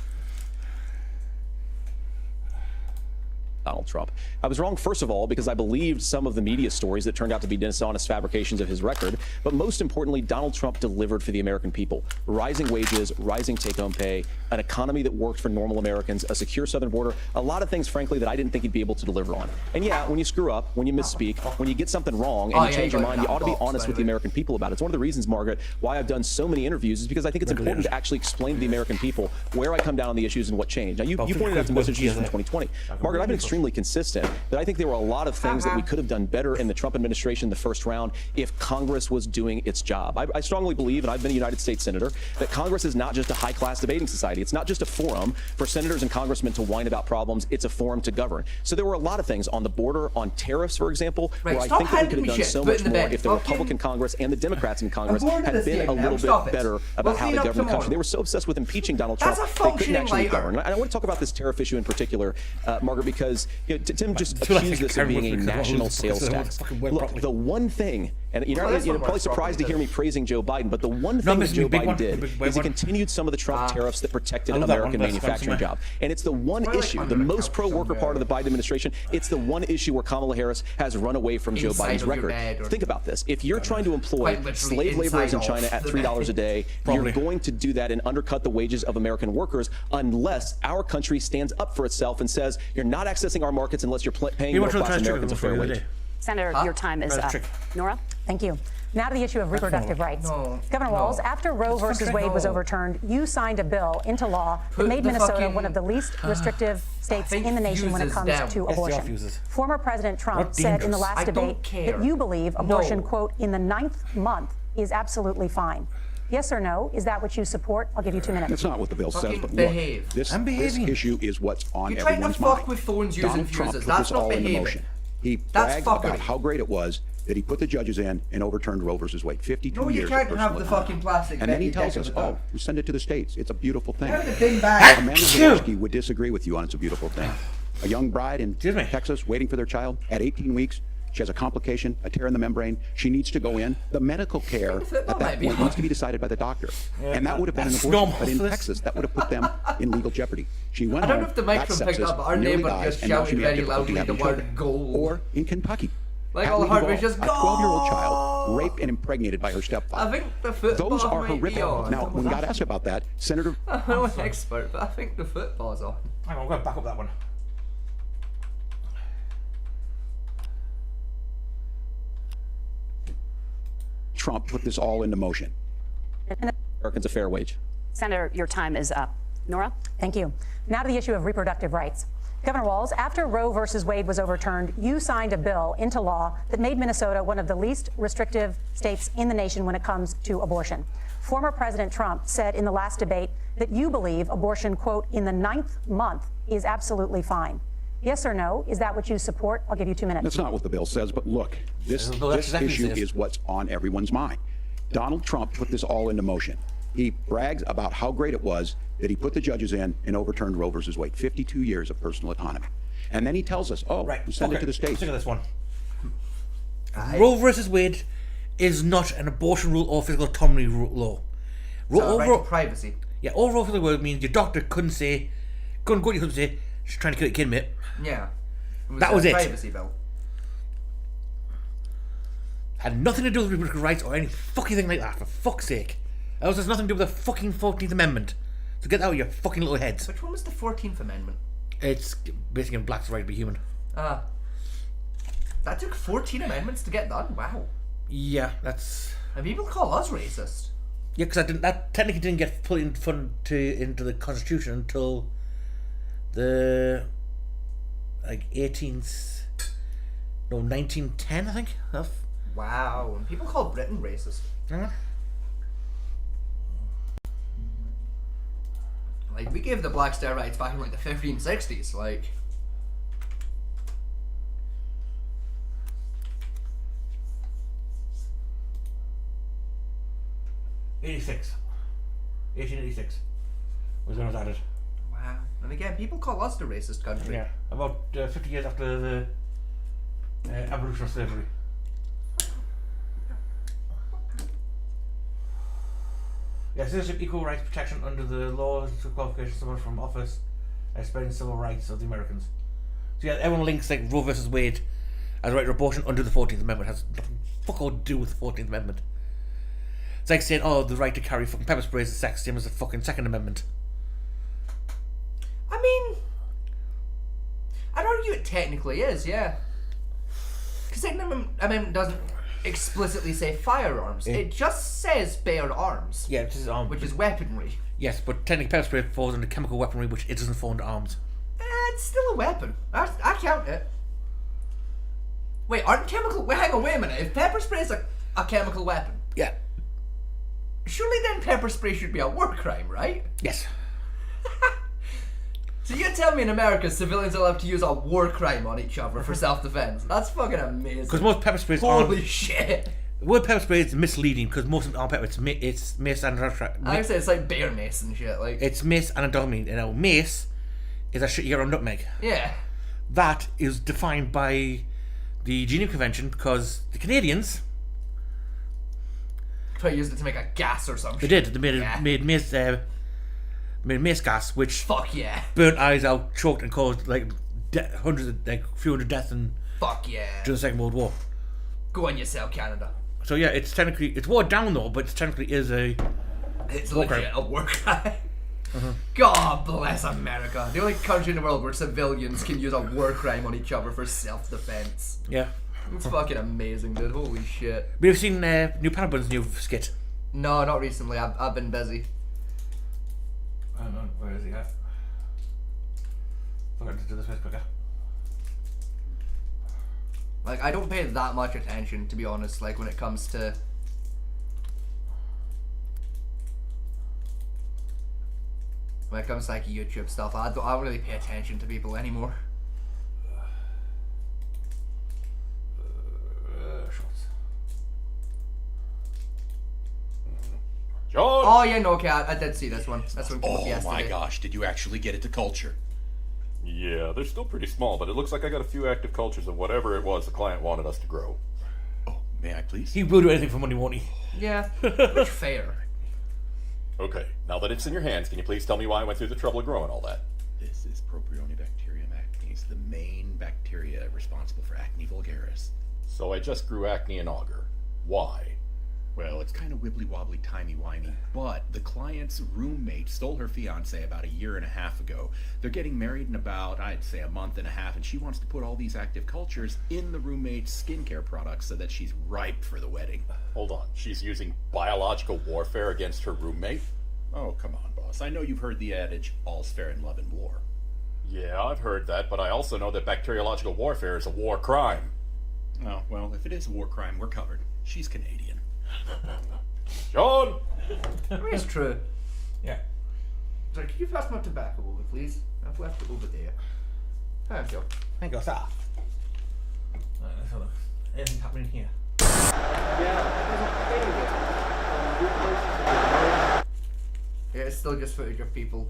[SPEAKER 15] Donald Trump. I was wrong, first of all, because I believed some of the media stories that turned out to be dishonest fabrications of his record. But most importantly, Donald Trump delivered for the American people. Rising wages, rising take-home pay, an economy that worked for normal Americans, a secure southern border, a lot of things, frankly, that I didn't think he'd be able to deliver on. And yeah, when you screw up, when you misspeak, when you get something wrong and you change your mind, you ought to be honest with the American people about it. It's one of the reasons, Margaret, why I've done so many interviews is because I think it's important to actually explain to the American people where I come down on the issues and what changed. Now, you pointed out to most issues from 2020. Margaret, I've been extremely consistent that I think there were a lot of things that we could have done better in the Trump administration in the first round if Congress was doing its job. I strongly believe, and I've been a United States Senator, that Congress is not just a high-class debating society. It's not just a forum for senators and congressmen to whine about problems. It's a forum to govern. So there were a lot of things on the border, on tariffs, for example, where I think that we could have done so much more if the Republican Congress and the Democrats in Congress had been a little bit better about how they govern the country. They were so obsessed with impeaching Donald Trump, they couldn't actually govern. And I want to talk about this tariff issue in particular, Margaret, because this. Tim just accused this of being a national sales tax. Look, the one thing, and you're probably surprised to hear me praising Joe Biden, but the one thing that Joe Biden did is he continued some of the Trump tariffs that protected American manufacturing jobs. And it's the one issue, the most pro-worker part of the Biden administration, it's the one issue where Kamala Harris has run away from Joe Biden's record. Think about this. If you're trying to employ slave laborers in China at $3 a day, you're going to do that and undercut the wages of American workers unless our country stands up for itself and says, you're not accessing our markets unless you're paying middle-class Americans a fair wage.
[SPEAKER 11] Senator, your time is up. Nora?
[SPEAKER 10] Thank you. Now to the issue of reproductive rights. Governor Walz, after Roe versus Wade was overturned, you signed a bill into law that made Minnesota one of the least restrictive states in the nation when it comes to abortion. Former President Trump said in the last debate that you believe abortion, quote, in the 9th month is absolutely fine. Yes or no? Is that what you support? I'll give you 2 minutes.
[SPEAKER 16] That's not what the bill says, but look, this issue is what's on
[SPEAKER 2] You're trying to
[SPEAKER 16] everyone's
[SPEAKER 2] fuck
[SPEAKER 16] mind.
[SPEAKER 2] with phones using
[SPEAKER 16] Donald Trump
[SPEAKER 2] fuses.
[SPEAKER 16] put
[SPEAKER 2] That's
[SPEAKER 16] this
[SPEAKER 2] not
[SPEAKER 16] all into
[SPEAKER 2] behaving.
[SPEAKER 16] motion. He
[SPEAKER 2] That's
[SPEAKER 16] bragged about
[SPEAKER 2] fuckery.
[SPEAKER 16] how great it was that he put the judges in and overturned Roe versus Wade. 52
[SPEAKER 2] No, you
[SPEAKER 16] years
[SPEAKER 2] can't
[SPEAKER 16] of
[SPEAKER 2] have
[SPEAKER 16] personal
[SPEAKER 2] the
[SPEAKER 16] autonomy.
[SPEAKER 2] fucking plastic
[SPEAKER 16] And then he
[SPEAKER 2] bag
[SPEAKER 16] tells
[SPEAKER 2] you
[SPEAKER 16] us,
[SPEAKER 2] take it
[SPEAKER 16] oh, we send it to the states. It's a beautiful thing.
[SPEAKER 2] Have the big bag.
[SPEAKER 16] Amanda Zaleski would disagree with you on it's a beautiful thing. A young bride in Texas waiting for their child at 18 weeks. She has a complication, a tear in the membrane. She needs to go in. The medical care at that point needs to be decided by the doctor. And that would have been an abortion. But in Texas, that would have put them in legal jeopardy. She went
[SPEAKER 2] I don't
[SPEAKER 16] home,
[SPEAKER 2] know if the
[SPEAKER 16] got
[SPEAKER 2] microphone picked
[SPEAKER 16] sepsis,
[SPEAKER 2] up, but our
[SPEAKER 16] nearly
[SPEAKER 2] neighbor
[SPEAKER 16] dies,
[SPEAKER 2] just
[SPEAKER 16] and now she
[SPEAKER 2] shouted
[SPEAKER 16] may have
[SPEAKER 2] very
[SPEAKER 16] difficulty
[SPEAKER 2] loudly the
[SPEAKER 16] having
[SPEAKER 2] word
[SPEAKER 16] children.
[SPEAKER 2] gold.
[SPEAKER 16] Or in Kentucky.
[SPEAKER 2] Like
[SPEAKER 16] at
[SPEAKER 2] all the
[SPEAKER 16] legal
[SPEAKER 2] hardware
[SPEAKER 16] age,
[SPEAKER 2] just
[SPEAKER 16] a 12-year-old child raped and impregnated by her stepfather.
[SPEAKER 2] I think the football
[SPEAKER 16] Those are
[SPEAKER 2] might be
[SPEAKER 16] horrific.
[SPEAKER 2] on.
[SPEAKER 16] Now, when God asked about that, Senator...
[SPEAKER 2] I'm not an expert, but I think the football's on.
[SPEAKER 1] Hang on, I'm going to back up that one.
[SPEAKER 16] Trump put this all into motion.
[SPEAKER 15] Americans a fair wage.
[SPEAKER 11] Senator, your time is up. Nora?
[SPEAKER 10] Thank you. Now to the issue of reproductive rights. Governor Walz, after Roe versus Wade was overturned, you signed a bill into law that made Minnesota one of the least restrictive states in the nation when it comes to abortion. Former President Trump said in the last debate that you believe abortion, quote, in the 9th month is absolutely fine. Yes or no? Is that what you support? I'll give you 2 minutes.
[SPEAKER 16] That's not what the bill says, but look, this issue is what's on everyone's mind. Donald Trump put this all into motion. He brags about how great it was that he put the judges in and overturned Roe versus Wade. 52 years of personal autonomy. And then he tells us, oh, we send it to the states.
[SPEAKER 1] Look at this one. Roe versus Wade is not an abortion rule or physical autonomy law.
[SPEAKER 2] Right to privacy.
[SPEAKER 1] Yeah, all Roe versus Wade means your doctor couldn't go to your husband and say, she's trying to kill your kid, mate.
[SPEAKER 2] Yeah.
[SPEAKER 1] That was it.
[SPEAKER 2] Privacy bill.
[SPEAKER 1] Had nothing to do with reproductive rights or any fucking thing like that, for fuck's sake. That has nothing to do with the fucking 14th Amendment. So get that out of your fucking little heads.
[SPEAKER 2] Which one was the 14th Amendment?
[SPEAKER 1] It's basically giving blacks the right to be human.
[SPEAKER 2] That took 14 amendments to get done? Wow.
[SPEAKER 1] Yeah, that's...
[SPEAKER 2] And people call us racist.
[SPEAKER 1] Yeah, because that technically didn't get put into the Constitution until the 1910, I think.
[SPEAKER 2] Wow, and people call Britain racist. Like, we gave the blacks their rights back in like the 1560s, like...
[SPEAKER 1] '86 1886 was when it was added.
[SPEAKER 2] Wow. And again, people call us the racist country.
[SPEAKER 1] Yeah, about 50 years after the abolition of slavery. Yeah, citizenship, equal rights protection under the laws to qualification of someone from office, expanding civil rights of the Americans. So yeah, everyone links like Roe versus Wade as a right to abortion under the 14th Amendment. It has nothing fuck all to do with the 14th Amendment. It's like saying, oh, the right to carry fucking pepper spray is the same as the fucking Second Amendment.
[SPEAKER 2] I mean, I'd argue it technically is, yeah. Because Second Amendment doesn't explicitly say firearms. It just says bear arms.
[SPEAKER 1] Yeah, it is
[SPEAKER 2] which is weaponry.
[SPEAKER 1] Yes, but technically pepper spray falls under chemical weaponry, which it doesn't fall under arms.
[SPEAKER 2] It's still a weapon. I count it. Wait, aren't chemical... Wait, hang on, wait a minute. If pepper spray is a chemical weapon...
[SPEAKER 1] Yeah.
[SPEAKER 2] Surely then pepper spray should be a war crime, right?
[SPEAKER 1] Yes.
[SPEAKER 2] So you tell me in America civilians are allowed to use a war crime on each other for self-defense? That's fucking amazing.
[SPEAKER 1] Because most pepper sprays
[SPEAKER 2] Holy shit.
[SPEAKER 1] The word pepper spray is misleading because most of them aren't pepper. It's mace and...
[SPEAKER 2] I would say it's like bear mace and shit. Like
[SPEAKER 1] it's mace and a dogmeat. You know, mace is a shit you get on nutmeg.
[SPEAKER 2] Yeah.
[SPEAKER 1] that is defined by the Geneva Convention, because the Canadians...
[SPEAKER 2] Probably used it to make a gas or something.
[SPEAKER 1] They did. They made mace gas, which...
[SPEAKER 2] Fuck yeah.
[SPEAKER 1] Burnt eyes out, choked, and caused, like, hundreds of, like, few hundred deaths in...
[SPEAKER 2] Fuck yeah.
[SPEAKER 1] During the Second World War.
[SPEAKER 2] Go on yourself, Canada.
[SPEAKER 1] So yeah, it's technically... It's watered down, though, but it technically is a...
[SPEAKER 2] It's legit a war crime. God bless America. The only country in the world where civilians can use a war crime on each other for self-defense.
[SPEAKER 1] Yeah.
[SPEAKER 2] It's fucking amazing, dude. Holy shit.
[SPEAKER 1] But you've seen New Panabun's new skit?
[SPEAKER 2] No, not recently. I've been busy.
[SPEAKER 1] I don't know. Where is he at? Forgot to do this quicker.
[SPEAKER 2] Like, I don't pay that much attention, to be honest, like, when it comes to... When it comes to, like, YouTube stuff, I don't really pay attention to people anymore.
[SPEAKER 17] John!
[SPEAKER 2] Oh, yeah, no, okay, I did see this one. This one came up yesterday.
[SPEAKER 17] Oh my gosh, did you actually get it to culture? Yeah, they're still pretty small, but it looks like I got a few active cultures of whatever it was the client wanted us to grow. Oh, may I please?
[SPEAKER 1] He will do anything for money, won't he?
[SPEAKER 2] Yeah, which fair.
[SPEAKER 17] Okay, now that it's in your hands, can you please tell me why I went through the trouble of growing all that?
[SPEAKER 18] This is Propionibacterium acnes, the main bacteria responsible for acne vulgaris.
[SPEAKER 17] So I just grew acne in auger. Why?
[SPEAKER 18] Well, it's kind of wibbly-wobbly, timey-wimey, but the client's roommate stole her fiancé about a year and a half ago. They're getting married in about, I'd say, a month and a half, and she wants to put all these active cultures in the roommate's skincare products so that she's ripe for the wedding.
[SPEAKER 17] Hold on, she's using biological warfare against her roommate?
[SPEAKER 18] Oh, come on, boss. I know you've heard the adage, all's fair in love and war.
[SPEAKER 17] Yeah, I've heard that, but I also know that bacteriological warfare is a war crime.
[SPEAKER 18] Oh, well, if it is a war crime, we're covered. She's Canadian.
[SPEAKER 17] John!
[SPEAKER 2] It's true.
[SPEAKER 1] Yeah.
[SPEAKER 2] Sorry, can you pass my tobacco over, please? I've left it over there. Thank you.
[SPEAKER 1] Thank you, sir. Right, let's have a look. Anything happening here?
[SPEAKER 2] Yeah, it's still just footage of people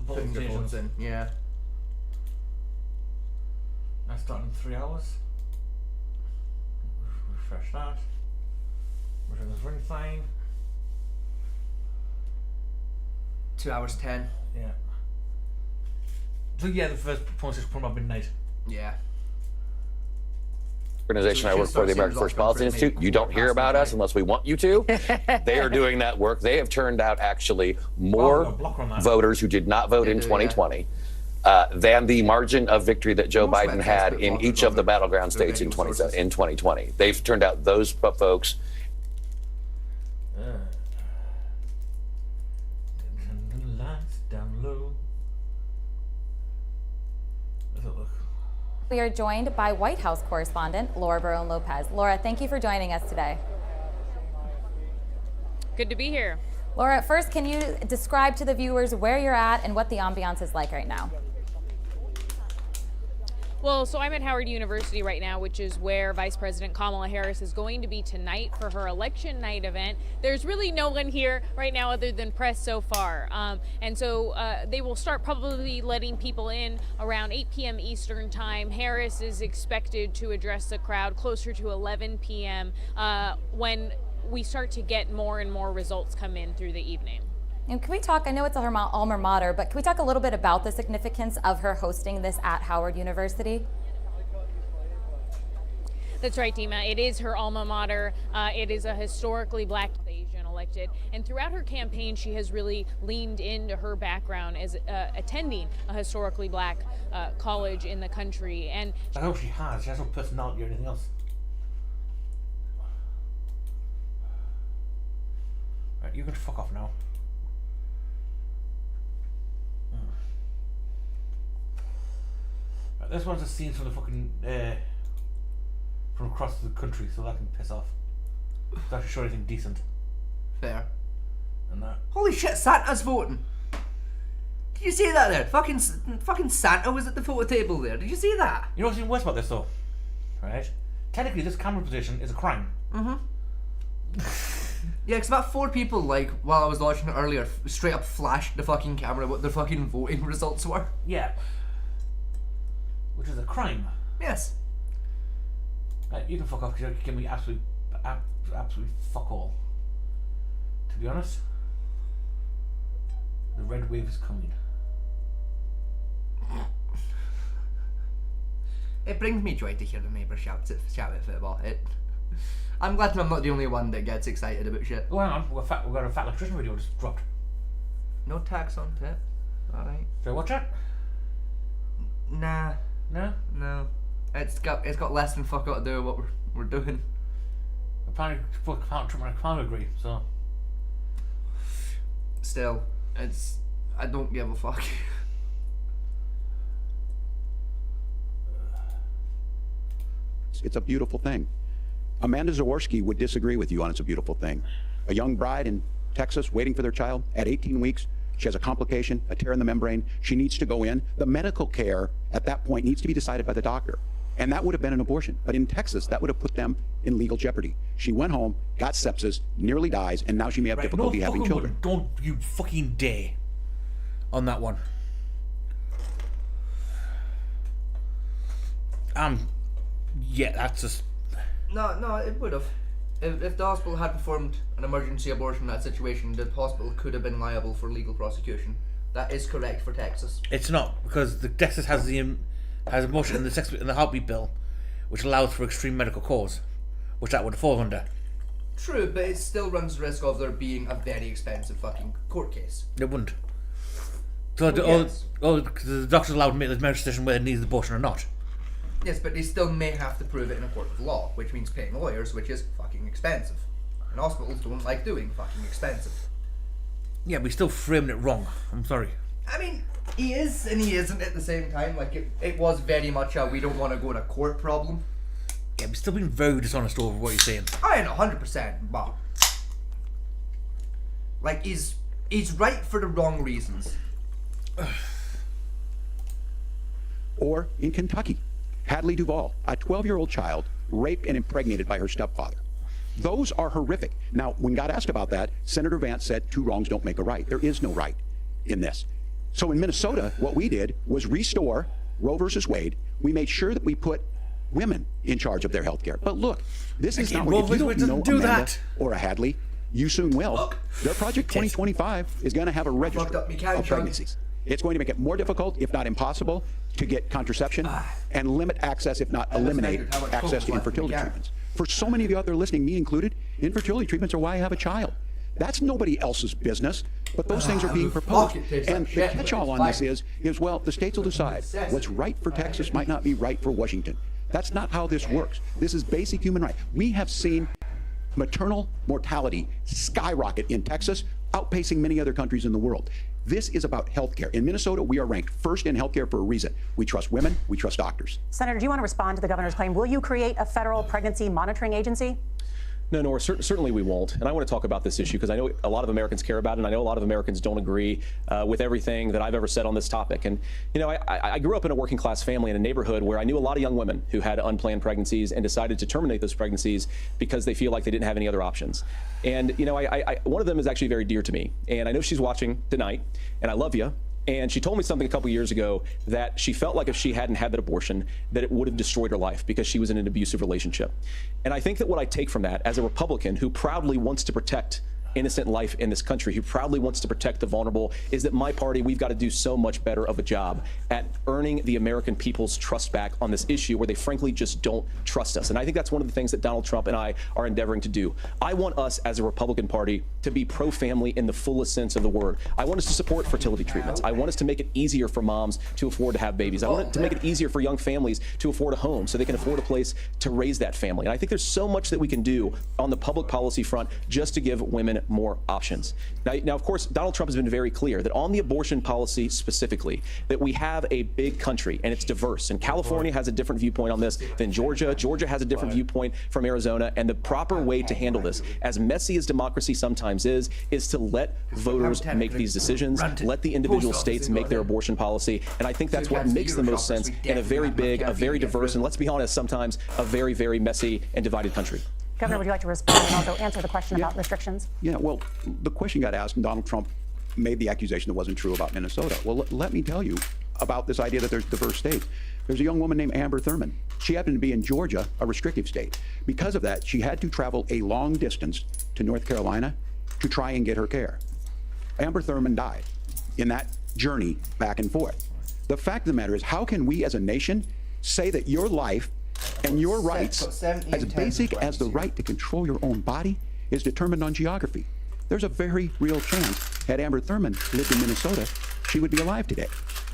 [SPEAKER 2] putting their phones in. Yeah.
[SPEAKER 1] That's starting in 3 hours. Refresh that. Return this running fine.
[SPEAKER 2] 2 hours 10.
[SPEAKER 1] Yeah. So yeah, the first phone system put up midnight.
[SPEAKER 2] Yeah.
[SPEAKER 19] Organization I work for, the American Forest Policy Institute. You don't hear about us unless we want you to. They are doing that work. They have turned out actually more voters who did not vote in 2020 than the margin of victory that Joe Biden had in each of the battleground states in 2020. They've turned out those folks.
[SPEAKER 1] Down low. Let's have a look.
[SPEAKER 20] We are joined by White House correspondent Laura Barone-Lopez. Laura, thank you for joining us today.
[SPEAKER 21] Good to be here.
[SPEAKER 20] Laura, first, can you describe to the viewers where you're at and what the ambiance is like right now?
[SPEAKER 21] Well, so I'm at Howard University right now, which is where Vice President Kamala Harris is going to be tonight for her election night event. There's really no one here right now other than press so far. And so they will start probably letting people in around 8 p.m. Eastern time. Harris is expected to address the crowd closer to 11 p.m. When we start to get more and more results come in through the evening.
[SPEAKER 20] And can we talk, I know it's her alma mater, but can we talk a little bit about the significance of her hosting this at Howard University?
[SPEAKER 21] That's right, Dima. It is her alma mater. It is a historically black Asian elected. And throughout her campaign, she has really leaned into her background as attending a historically black college in the country. And
[SPEAKER 1] I hope she has. She has no personality or anything else. Right, you can fuck off now. This one's a scene from the fucking from across the country, so that can piss off. It's actually show anything decent.
[SPEAKER 2] Fair.
[SPEAKER 1] And that.
[SPEAKER 2] Holy shit, Santa's voting. Did you see that there? Fucking Santa was at the photo table there. Did you see that?
[SPEAKER 1] You know what's even worse about this though? Right? Technically, this camera position is a crime.
[SPEAKER 2] Mm-hmm. Yeah, because about 4 people, like, while I was watching it earlier, straight up flashed the fucking camera what their fucking voting results were.
[SPEAKER 1] Yeah. which is a crime.
[SPEAKER 2] Yes.
[SPEAKER 1] You can fuck off because you're giving me absolute fuck all. To be honest, the red wave is coming.
[SPEAKER 2] It brings me joy to hear the neighbours shout at football. I'm glad I'm not the only one that gets excited about shit.
[SPEAKER 1] Oh, hang on, we've got a fat electrician video just dropped.
[SPEAKER 2] No tax on tip. Alright.
[SPEAKER 1] Should I watch it?
[SPEAKER 2] Nah.
[SPEAKER 1] No?
[SPEAKER 2] No. It's got less than fuck all to do with what we're doing.
[SPEAKER 1] Apparently, Trump and I can't agree, so.
[SPEAKER 2] Still, I don't give a fuck.
[SPEAKER 16] It's a beautiful thing. Amanda Zaworski would disagree with you on it's a beautiful thing. A young bride in Texas waiting for their child at 18 weeks. She has a complication, a tear in the membrane. She needs to go in. The medical care at that point needs to be decided by the doctor. And that would have been an abortion. But in Texas, that would have put them in legal jeopardy. She went home, got sepsis, nearly dies, and now she may have difficulty having children.
[SPEAKER 1] Don't you fucking dare on that one. Yeah, that's just...
[SPEAKER 2] No, it would have. If the hospital had performed an emergency abortion in that situation, the hospital could have been liable for legal prosecution. That is correct for Texas.
[SPEAKER 1] It's not, because the Texas has abortion in the heartbeat bill, which allows for extreme medical cause, which that would fall under.
[SPEAKER 2] True, but it still runs the risk of there being a very expensive fucking court case.
[SPEAKER 1] It wouldn't. So the doctor's allowed to make the medical decision whether it needs abortion or not.
[SPEAKER 2] Yes, but they still may have to prove it in a court of law, which means paying lawyers, which is fucking expensive. And hospitals don't like doing fucking expensive.
[SPEAKER 1] Yeah, but he's still framing it wrong. I'm sorry.
[SPEAKER 2] I mean, he is and he isn't at the same time. Like, it was very much a we don't want to go to court problem.
[SPEAKER 1] Yeah, but he's still being very dishonest over what he's saying.
[SPEAKER 2] I know, 100%, but... Like, he's right for the wrong reasons.
[SPEAKER 16] Or in Kentucky, Hadley Duvall, a 12-year-old child, raped and impregnated by her stepfather. Those are horrific. Now, when God asked about that, Senator Vance said 2 wrongs don't make a right. There is no right in this. So in Minnesota, what we did was restore Roe versus Wade. We made sure that we put women in charge of their health care. But look, this is not what, if you don't know Amanda or a Hadley, you soon will.
[SPEAKER 2] Look,
[SPEAKER 16] their Project 2025 is going to have a registry of pregnancies. It's going to make it more difficult, if not impossible, to get contraception and limit access, if not eliminate access to infertility treatments. For so many of you out there listening, me included, infertility treatments are why I have a child. That's nobody else's business, but those things are being proposed. And the catch-all on this is, well, the states will decide what's right for Texas might not be right for Washington. That's not how this works. This is basic human right. We have seen maternal mortality skyrocket in Texas, outpacing many other countries in the world. This is about healthcare. In Minnesota, we are ranked first in healthcare for a reason. We trust women, we trust doctors.
[SPEAKER 10] Senator, do you want to respond to the governor's claim? Will you create a federal pregnancy monitoring agency?
[SPEAKER 15] No, Nora, certainly we won't. And I want to talk about this issue because I know a lot of Americans care about it, and I know a lot of Americans don't agree with everything that I've ever said on this topic. And, you know, I grew up in a working class family in a neighborhood where I knew a lot of young women who had unplanned pregnancies and decided to terminate those pregnancies because they feel like they didn't have any other options. And, you know, one of them is actually very dear to me. And I know she's watching tonight, and I love you. And she told me something a couple years ago that she felt like if she hadn't had that abortion, that it would have destroyed her life because she was in an abusive relationship. And I think that what I take from that as a Republican who proudly wants to protect innocent life in this country, who proudly wants to protect the vulnerable, is that my party, we've got to do so much better of a job at earning the American people's trust back on this issue where they frankly just don't trust us. And I think that's one of the things that Donald Trump and I are endeavoring to do. I want us as a Republican Party to be pro-family in the fullest sense of the word. I want us to support fertility treatments. I want us to make it easier for moms to afford to have babies. I want it to make it easier for young families to afford a home so they can afford a place to raise that family. And I think there's so much that we can do on the public policy front just to give women more options. Now, of course, Donald Trump has been very clear that on the abortion policy specifically, that we have a big country and it's diverse. And California has a different viewpoint on this than Georgia. Georgia has a different viewpoint from Arizona. And the proper way to handle this, as messy as democracy sometimes is to let voters make these decisions, let the individual states make their abortion policy. And I think that's what makes the most sense in a very big, a very diverse, and let's be honest, sometimes a very, very messy and divided country.
[SPEAKER 10] Governor, would you like to respond and also answer the question about restrictions?
[SPEAKER 16] Yeah, well, the question got asked, and Donald Trump made the accusation that wasn't true about Minnesota. Well, let me tell you about this idea that there's diverse states. There's a young woman named Amber Thurman. She happened to be in Georgia, a restrictive state. Because of that, she had to travel a long distance to North Carolina to try and get her care. Amber Thurman died in that journey back and forth. The fact of the matter is, how can we as a nation say that your life and your rights, as basic as the right to control your own body, is determined on geography? There's a very real chance, had Amber Thurman lived in Minnesota, she would be alive today.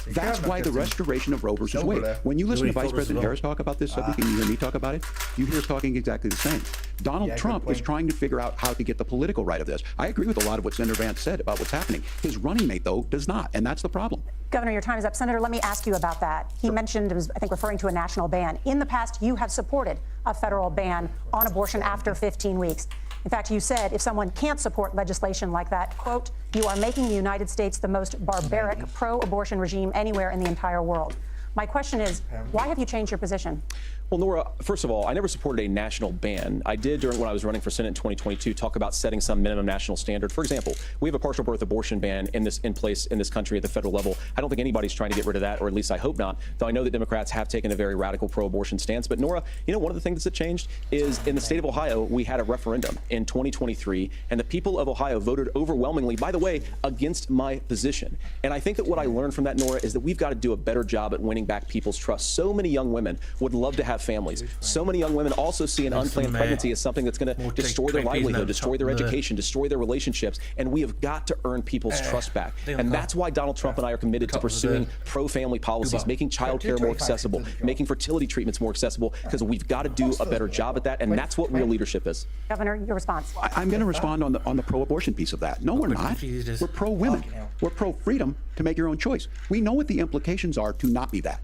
[SPEAKER 16] That's why the restoration of Roe versus Wade. When you listen to Vice President Harris talk about this subject and you hear me talk about it, you hear us talking exactly the same. Donald Trump is trying to figure out how to get the political right of this. I agree with a lot of what Senator Vance said about what's happening. His running mate, though, does not, and that's the problem.
[SPEAKER 10] Governor, your time is up. Senator, let me ask you about that. He mentioned, I think, referring to a national ban. In the past, you have supported a federal ban on abortion after 15 weeks. In fact, you said if someone can't support legislation like that, quote, you are making the United States the most barbaric pro-abortion regime anywhere in the entire world. My question is, why have you changed your position?
[SPEAKER 15] Well, Nora, first of all, I never supported a national ban. I did when I was running for Senate in 2022 talk about setting some minimum national standard. For example, we have a partial birth abortion ban in place in this country at the federal level. I don't think anybody's trying to get rid of that, or at least I hope not, though I know that Democrats have taken a very radical pro-abortion stance. But Nora, you know, one of the things that changed is in the state of Ohio, we had a referendum in 2023, and the people of Ohio voted overwhelmingly, by the way, against my position. And I think that what I learned from that, Nora, is that we've got to do a better job at winning back people's trust. So many young women would love to have families. So many young women also see an unplanned pregnancy as something that's going to destroy their livelihood, destroy their education, destroy their relationships, and we have got to earn people's trust back. And that's why Donald Trump and I are committed to pursuing pro-family policies, making child care more accessible, making fertility treatments more accessible, because we've got to do a better job at that, and that's what real leadership is.
[SPEAKER 10] Governor, your response.
[SPEAKER 16] I'm going to respond on the pro-abortion piece of that. No, we're not. We're pro-women. We're pro-freedom to make your own choice. We know what the implications are to not be that.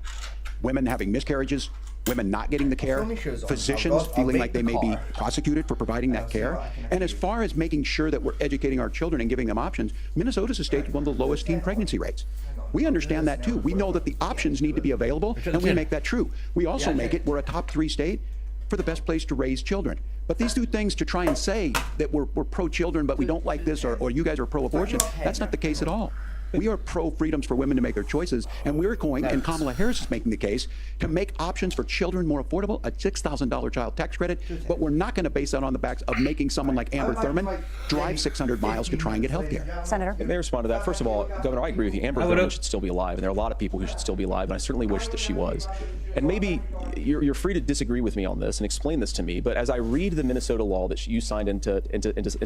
[SPEAKER 16] Women having miscarriages, women not getting the care, physicians feeling like they may be prosecuted for providing that care. And as far as making sure that we're educating our children and giving them options, Minnesota's a state with one of the lowest teen pregnancy rates. We understand that too. We know that the options need to be available, and we make that true. We also make it, we're a top 3 state for the best place to raise children. But these two things to try and say that we're pro-children, but we don't like this, or you guys are pro-abortion, that's not the case at all. We are pro-freedoms for women to make their choices, and we're going, and Kamala Harris is making the case, to make options for children more affordable, a $6,000 child tax credit, but we're not going to base that on the backs of making someone like Amber Thurman drive 600 miles to try and get health care.
[SPEAKER 10] Senator?
[SPEAKER 15] May I respond to that? First of all, Governor, I agree with you. Amber Thurman should still be alive, and there are a lot of people who should still be alive, and I certainly wish that she was. And maybe you're free to disagree with me on this and explain this to me, but as I read the Minnesota law that you signed into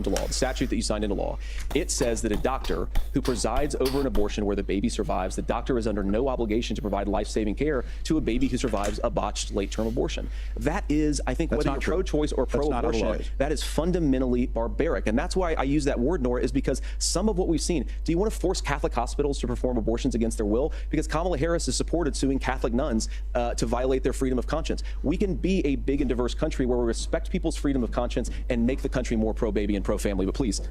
[SPEAKER 15] law, the statute that you signed into law, it says that a doctor who presides over an abortion where the baby survives, the doctor is under no obligation to provide life-saving care to a baby who survives a botched late-term abortion. That is, I think, whether you're pro-choice or pro-abortion, that is fundamentally barbaric. And that's why I use that word, Nora, is because some of what we've seen, do you want to force Catholic hospitals to perform abortions against their will? Because Kamala Harris has supported suing Catholic nuns to violate their freedom of conscience. We can be a big and diverse country where we respect people's freedom of conscience and make the country more pro-baby and pro-family. But please.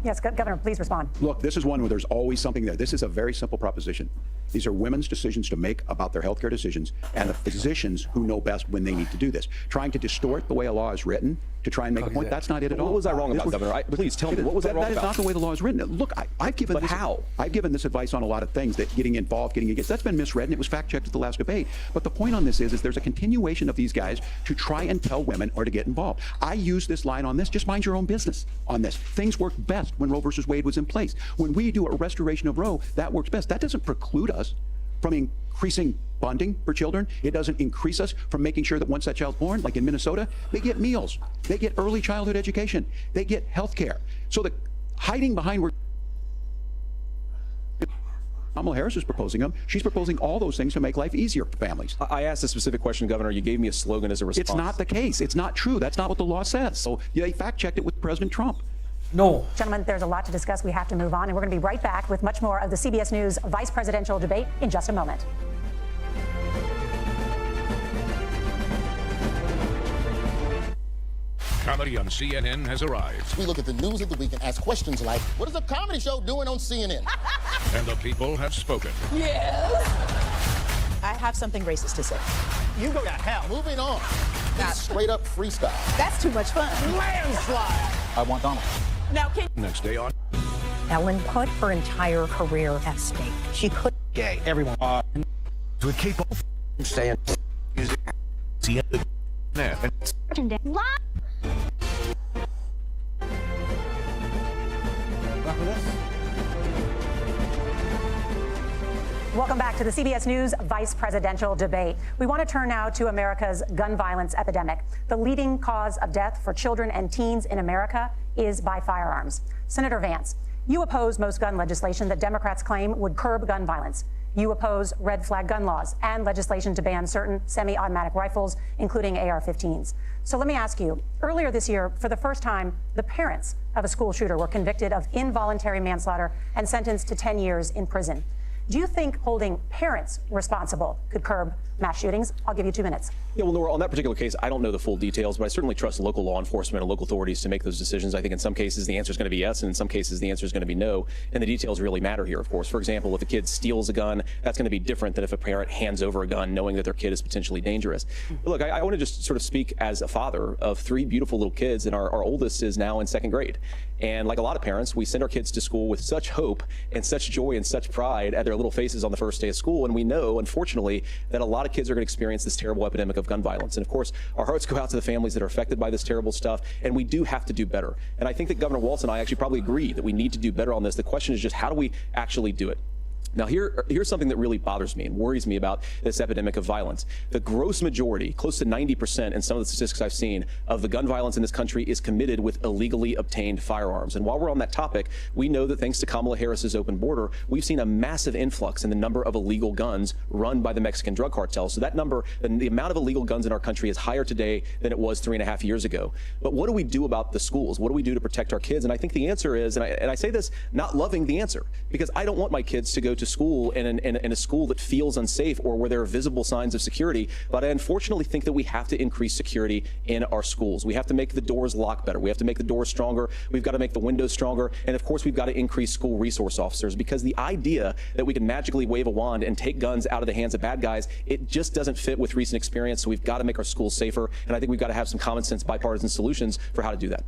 [SPEAKER 10] Yes, Governor, please respond.
[SPEAKER 16] Look, this is one where there's always something there. This is a very simple proposition. These are women's decisions to make about their healthcare decisions, and the physicians who know best when they need to do this. Trying to distort the way a law is written to try and make a point, that's not it at all.
[SPEAKER 15] What was I wrong about, Governor? Please tell me, what was I wrong about?
[SPEAKER 16] That is not the way the law is written. Look, I've given
[SPEAKER 15] but how?
[SPEAKER 16] I've given this advice on a lot of things, that getting involved, getting against, that's been misread, and it was fact-checked at the last debate. But the point on this is there's a continuation of these guys to try and tell women or to get involved. I use this line on this, just mind your own business on this. Things work best when Roe versus Wade was in place. When we do a restoration of Roe, that works best. That doesn't preclude us from increasing bonding for children. It doesn't increase us from making sure that once that child's born, like in Minnesota, they get meals, they get early childhood education, they get health care. So the hiding behind where Kamala Harris is proposing them, she's proposing all those things to make life easier for families.
[SPEAKER 15] I asked a specific question, Governor. You gave me a slogan as a response.
[SPEAKER 16] It's not the case. It's not true. That's not what the law says. So they fact-checked it with President Trump.
[SPEAKER 1] No.
[SPEAKER 10] Gentlemen, there's a lot to discuss. We have to move on, and we're going to be right back with much more of the CBS News vice presidential debate in just a moment.
[SPEAKER 3] Comedy on CNN has arrived.
[SPEAKER 22] We look at the news of the week and ask questions like, what is a comedy show doing on CNN?
[SPEAKER 3] And the people have spoken.
[SPEAKER 23] Yes. I have something racist to say.
[SPEAKER 22] You go to hell. Moving on. That's straight up freestyle.
[SPEAKER 23] That's too much fun.
[SPEAKER 22] Landslide. I want Donald.
[SPEAKER 23] Now,
[SPEAKER 3] Next day on.
[SPEAKER 5] Ellen put her entire career at stake. She could.
[SPEAKER 22] Gay. Everyone.
[SPEAKER 3] To keep
[SPEAKER 16] Staying.
[SPEAKER 10] Welcome back to the CBS News Vice Presidential Debate. We want to turn now to America's gun violence epidemic. The leading cause of death for children and teens in America is by firearms. Senator Vance, you oppose most gun legislation that Democrats claim would curb gun violence. You oppose red flag gun laws and legislation to ban certain semi-automatic rifles, including AR-15s. So let me ask you, earlier this year, for the first time, the parents of a school shooter were convicted of involuntary manslaughter and sentenced to 10 years in prison. Do you think holding parents responsible could curb mass shootings? I'll give you 2 minutes.
[SPEAKER 15] Yeah, well, Nora, on that particular case, I don't know the full details, but I certainly trust local law enforcement and local authorities to make those decisions. I think in some cases the answer is going to be yes, and in some cases the answer is going to be no. And the details really matter here, of course. For example, if a kid steals a gun, that's going to be different than if a parent hands over a gun knowing that their kid is potentially dangerous. But look, I want to just sort of speak as a father of 3 beautiful little kids, and our oldest is now in 2nd grade. And like a lot of parents, we send our kids to school with such hope and such joy and such pride at their little faces on the first day of school. And we know, unfortunately, that a lot of kids are going to experience this terrible epidemic of gun violence. And of course, our hearts go out to the families that are affected by this terrible stuff. And we do have to do better. And I think that Governor Walz and I actually probably agree that we need to do better on this. The question is just how do we actually do it? Now, here's something that really bothers me and worries me about this epidemic of violence. The gross majority, close to 90% in some of the statistics I've seen, of the gun violence in this country is committed with illegally obtained firearms. And while we're on that topic, we know that thanks to Kamala Harris's open border, we've seen a massive influx in the number of illegal guns run by the Mexican drug cartels. So that number, the amount of illegal guns in our country is higher today than it was 3.5 years ago. But what do we do about the schools? What do we do to protect our kids? And I think the answer is, and I say this not loving the answer, because I don't want my kids to go to school in a school that feels unsafe or where there are visible signs of security. But I unfortunately think that we have to increase security in our schools. We have to make the doors lock better. We have to make the doors stronger. We've got to make the windows stronger. And of course, we've got to increase school resource officers, because the idea that we can magically wave a wand and take guns out of the hands of bad guys, it just doesn't fit with recent experience. So we've got to make our schools safer. And I think we've got to have some common sense bipartisan solutions for how to do that.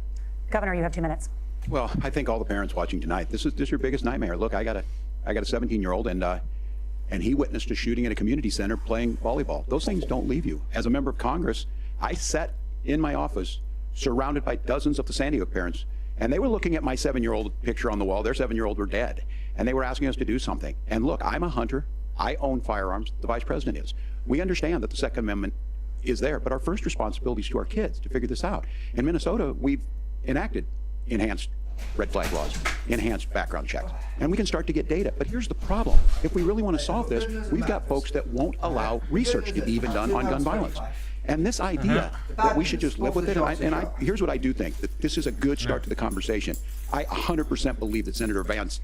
[SPEAKER 10] Governor, you have 2 minutes.
[SPEAKER 16] Well, I think all the parents watching tonight, this is your biggest nightmare. Look, I got a 17-year-old, and he witnessed a shooting at a community center playing volleyball. Those things don't leave you. As a member of Congress, I sat in my office surrounded by dozens of the Sandy Hook parents, and they were looking at my 7-year-old picture on the wall. Their 7-year-old were dead, and they were asking us to do something. And look, I'm a hunter. I own firearms. The vice president is. We understand that the Second Amendment is there, but our first responsibility is to our kids to figure this out. In Minnesota, we've enacted enhanced red flag laws, enhanced background checks, and we can start to get data. But here's the problem. If we really want to solve this, we've got folks that won't allow research to be even done on gun violence. And this idea that we should just live with it, and here's what I do think, that this is a good start to the conversation. I 100% believe that Senator Vance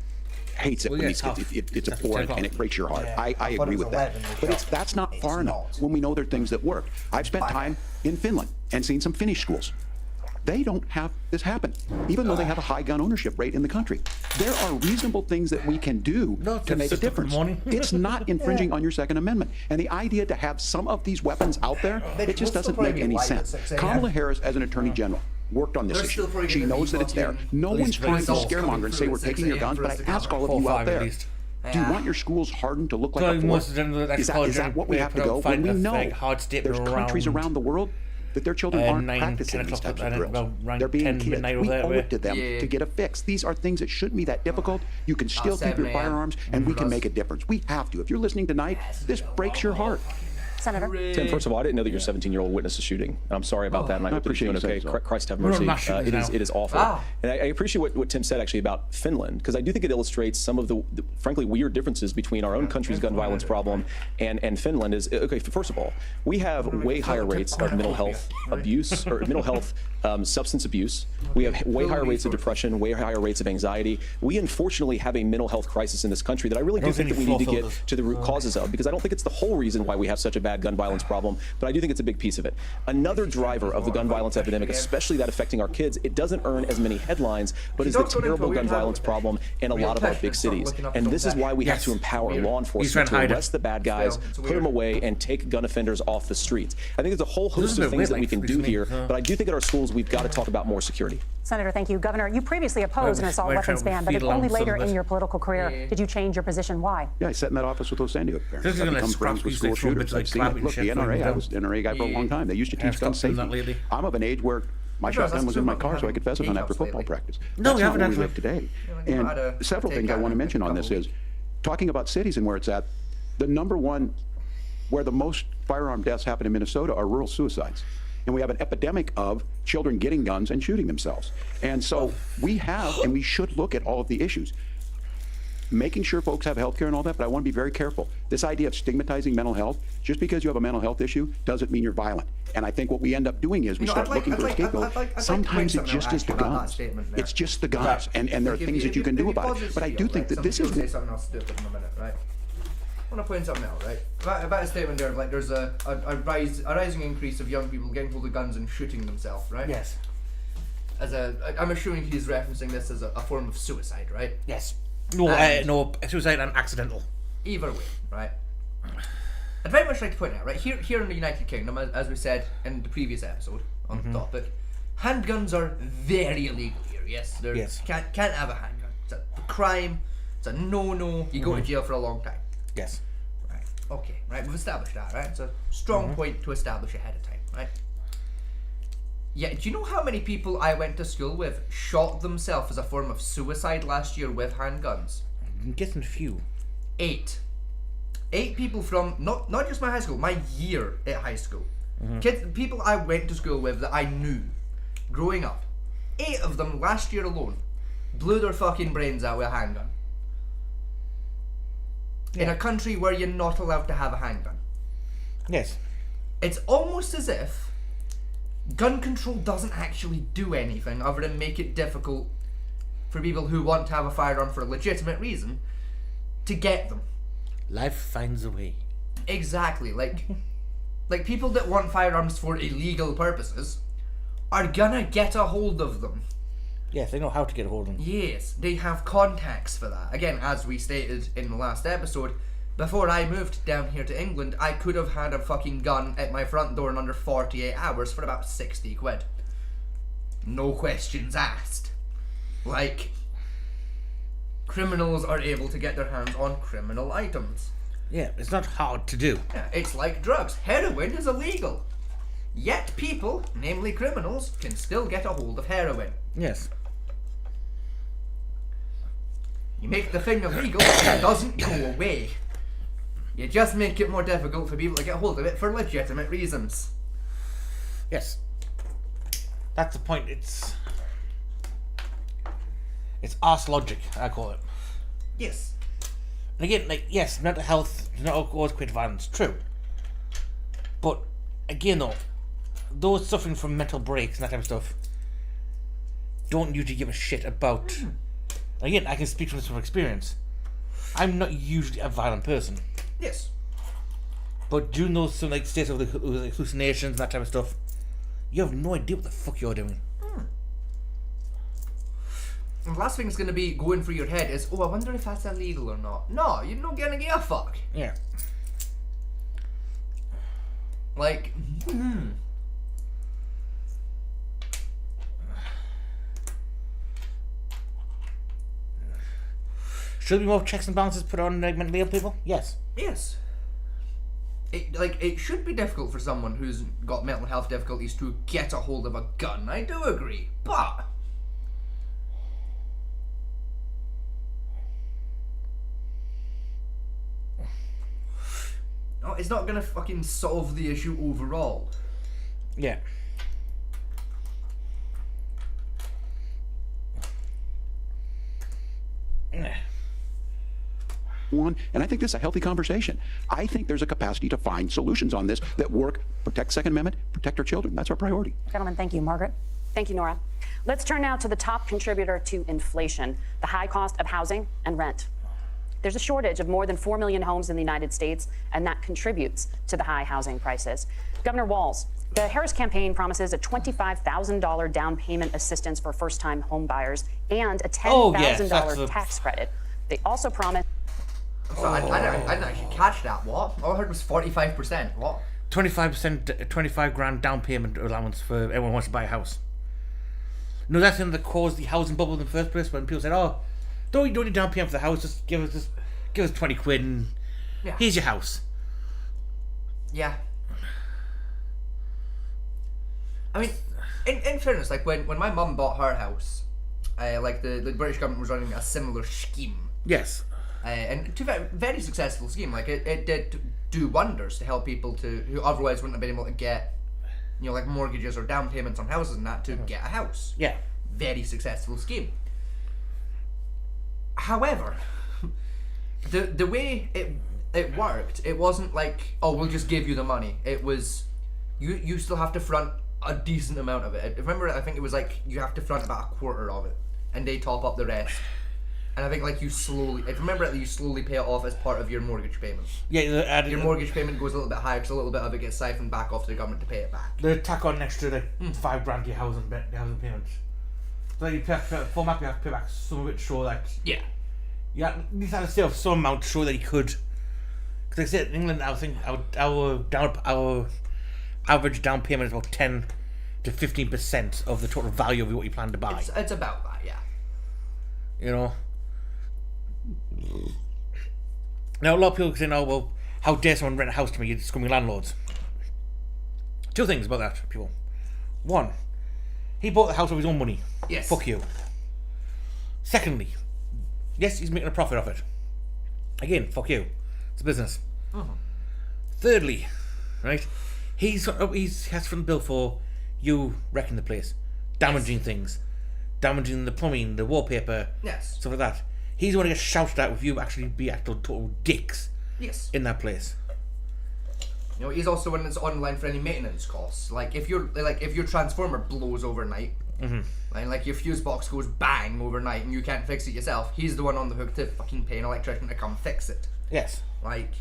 [SPEAKER 16] hates it when it's abhorrent and it breaks your heart. I agree with that. But that's not far enough when we know there are things that work. I've spent time in Finland and seen some Finnish schools. They don't have this happen, even though they have a high gun ownership rate in the country. There are reasonable things that we can do to make a difference. It's not infringing on your Second Amendment. And the idea to have some of these weapons out there, it just doesn't make any sense. Kamala Harris, as an attorney general, worked on this issue. She knows that it's there. No one's trying to scaremonger and say we're taking your guns, but I ask all of you out there, do you want your schools hardened to look like a fort? Is that what we have to go? When we know there's countries around the world that their children aren't practicing these types of drills. They're being kids. We owe it to them to get a fix. These are things that shouldn't be that difficult. You can still keep your firearms, and we can make a difference. We have to. If you're listening tonight, this breaks your heart.
[SPEAKER 10] Senator.
[SPEAKER 15] Tim, first of all, I didn't know that your 17-year-old witnessed a shooting. And I'm sorry about that, and I hope that you're doing okay. Christ have mercy. It is awful. And I appreciate what Tim said actually about Finland, because I do think it illustrates some of the frankly weird differences between our own country's gun violence problem and Finland. Is okay. First of all, we have way higher rates of mental health abuse or mental health substance abuse. We have way higher rates of depression, way higher rates of anxiety. We unfortunately have a mental health crisis in this country that I really do think that we need to get to the root causes of, because I don't think it's the whole reason why we have such a bad gun violence problem, but I do think it's a big piece of it. Another driver of the gun violence epidemic, especially that affecting our kids, it doesn't earn as many headlines, but is the terrible gun violence problem in a lot of our big cities. And this is why we have to empower law enforcement to arrest the bad guys, put them away, and take gun offenders off the streets. I think there's a whole host of things that we can do here, but I do think at our schools we've got to talk about more security.
[SPEAKER 10] Senator, thank you. Governor, you previously opposed an assault weapons ban, but only later in your political career did you change your position. Why?
[SPEAKER 16] Yeah, I sat in that office with those Sandy Hook parents. I've become friends with school shooters. I've seen it. Look, the NRA, I was an NRA guy for a long time. They used to teach gun safety. I'm of an age where my shotgun was in my car so I could fess it on after football practice. That's not where we live today. And several things I want to mention on this is, talking about cities and where it's at, the number one, where the most firearm deaths happen in Minnesota are rural suicides. And we have an epidemic of children getting guns and shooting themselves. And so we have, and we should look at all of the issues. Making sure folks have health care and all that, but I want to be very careful. This idea of stigmatizing mental health, just because you have a mental health issue doesn't mean you're violent. And I think what we end up doing is we start looking for a scapegoat. Sometimes it just is the guns. It's just the guns. And there are things that you can do about it. But I do think that this is...
[SPEAKER 2] Say something else to do with in a minute, right? I want to point something out, right? About a statement there, like there's a rising increase of young people getting hold of guns and shooting themselves, right?
[SPEAKER 1] Yes.
[SPEAKER 2] I'm assuming he's referencing this as a form of suicide, right?
[SPEAKER 1] Yes. No, suicide and accidental.
[SPEAKER 2] Either way, right? I'd very much like to point out, right, here in the United Kingdom, as we said in the previous episode on the topic, handguns are very illegal here, yes?
[SPEAKER 1] Yes.
[SPEAKER 2] Can't have a handgun. It's a crime, it's a no-no, you go to jail for a long time.
[SPEAKER 1] Yes.
[SPEAKER 2] Right, okay, right, we've established that, right? It's a strong point to establish ahead of time, right? Yeah, do you know how many people I went to school with shot themselves as a form of suicide last year with handguns?
[SPEAKER 1] I'm guessing few.
[SPEAKER 2] 8 people from not just my high school, my year at high school. Kids, people I went to school with that I knew growing up. 8 of them last year alone blew their fucking brains out with a handgun. Yeah. In a country where you're not allowed to have a handgun.
[SPEAKER 1] Yes.
[SPEAKER 2] It's almost as if gun control doesn't actually do anything other than make it difficult for people who want to have a firearm for a legitimate reason to get them.
[SPEAKER 1] Life finds a way.
[SPEAKER 2] Exactly. Like people that want firearms for illegal purposes are gonna get a hold of them.
[SPEAKER 1] Yes, they know how to get a hold of them.
[SPEAKER 2] Yes, they have contacts for that. Again, as we stated in the last episode, before I moved down here to England, I could have had a fucking gun at my front door in under 48 hours for about 60 quid. No questions asked. Like, criminals are able to get their hands on criminal items.
[SPEAKER 1] Yeah, it's not hard to do.
[SPEAKER 2] Yeah, it's like drugs. Heroin is illegal. Yet people, namely criminals, can still get a hold of heroin.
[SPEAKER 1] Yes.
[SPEAKER 2] You make the thing illegal, it doesn't go away. You just make it more difficult for people to get hold of it for legitimate reasons.
[SPEAKER 1] Yes. That's the point. It's arse logic, I call it.
[SPEAKER 2] Yes.
[SPEAKER 1] And again, like, yes, mental health does not always equate to violence, true. But, again though, those suffering from mental breaks and that type of stuff don't usually give a shit about... Again, I can speak from this from experience. I'm not usually a violent person.
[SPEAKER 2] Yes.
[SPEAKER 1] But during those some like states of the hallucinations and that type of stuff, you have no idea what the fuck you're doing.
[SPEAKER 2] And the last thing that's going to be going through your head is, oh, I wonder if that's illegal or not. No, you're not going to give a fuck.
[SPEAKER 1] Yeah.
[SPEAKER 2] Like,
[SPEAKER 1] Should there be more checks and balances put on mentally ill people? Yes.
[SPEAKER 2] Yes. It should be difficult for someone who's got mental health difficulties to get a hold of a gun. I do agree, but no, it's not gonna fucking solve the issue overall.
[SPEAKER 1] Yeah.
[SPEAKER 16] One, and I think this is a healthy conversation. I think there's a capacity to find solutions on this that work, protect Second Amendment, protect our children. That's our priority.
[SPEAKER 10] Gentlemen, thank you. Margaret?
[SPEAKER 11] Thank you, Nora. Let's turn now to the top contributor to inflation, the high cost of housing and rent. There's a shortage of more than 4 million homes in the United States, and that contributes to the high housing prices. Governor Walz, the Harris campaign promises a $25,000 down payment assistance for first-time home buyers and a $10,000 tax credit. They also promise...
[SPEAKER 2] So I didn't actually catch that. What? All I heard was 45%. What?
[SPEAKER 1] 25%, 25 grand down payment allowance for everyone who wants to buy a house. No, that's the thing that caused the housing bubble in the first place. When people said, "Oh, don't need down payment for the house. Just give us 20 quid and here's your house."
[SPEAKER 2] Yeah. I mean, in fairness, like when my mum bought her house, like the British government was running a similar scheme.
[SPEAKER 1] Yes.
[SPEAKER 2] And to a very successful scheme. Like it did do wonders to help people who otherwise wouldn't have been able to get, like mortgages or down payments on houses and that to get a house.
[SPEAKER 1] Yeah.
[SPEAKER 2] Very successful scheme. However, the way it worked, it wasn't like, oh, we'll just give you the money. It was, you still have to front a decent amount of it. Remember, I think it was like you have to front about a quarter of it, and they top up the rest. And I think like you slowly pay it off as part of your mortgage payment.
[SPEAKER 1] Yeah,
[SPEAKER 2] your mortgage payment goes a little bit higher because a little bit of it gets siphoned back off to the government to pay it back.
[SPEAKER 1] They tack on an extra like $5,000 to your housing payments. So you pay for map, you have to pay back some of it to show that.
[SPEAKER 2] Yeah.
[SPEAKER 1] You at least had to save some amount to show that he could. Because like I said, in England, I think our average down payment is about 10 to 15% of the total value of what you plan to buy.
[SPEAKER 2] It's about that, yeah.
[SPEAKER 1] You know. Now a lot of people say, "Oh well, how dare someone rent a house to me? You're scummy landlords." Two things about that, people. One, he bought the house with his own money.
[SPEAKER 2] Yes.
[SPEAKER 1] Fuck you. Secondly, yes, he's making a profit off it. Again, fuck you. It's a business. Thirdly, right, he has front bill for you wrecking the place, damaging things, damaging the plumbing, the wallpaper, stuff like that. He's going to get shouted at if you actually be actual total dicks.
[SPEAKER 2] Yes.
[SPEAKER 1] In that place.
[SPEAKER 2] He's also one that's on line for any maintenance costs. Like if your transformer blows overnight, and like your fuse box goes bang overnight and you can't fix it yourself, he's the one on the hook to fucking pay an electrician to come fix it.
[SPEAKER 1] Yes.
[SPEAKER 2] Like.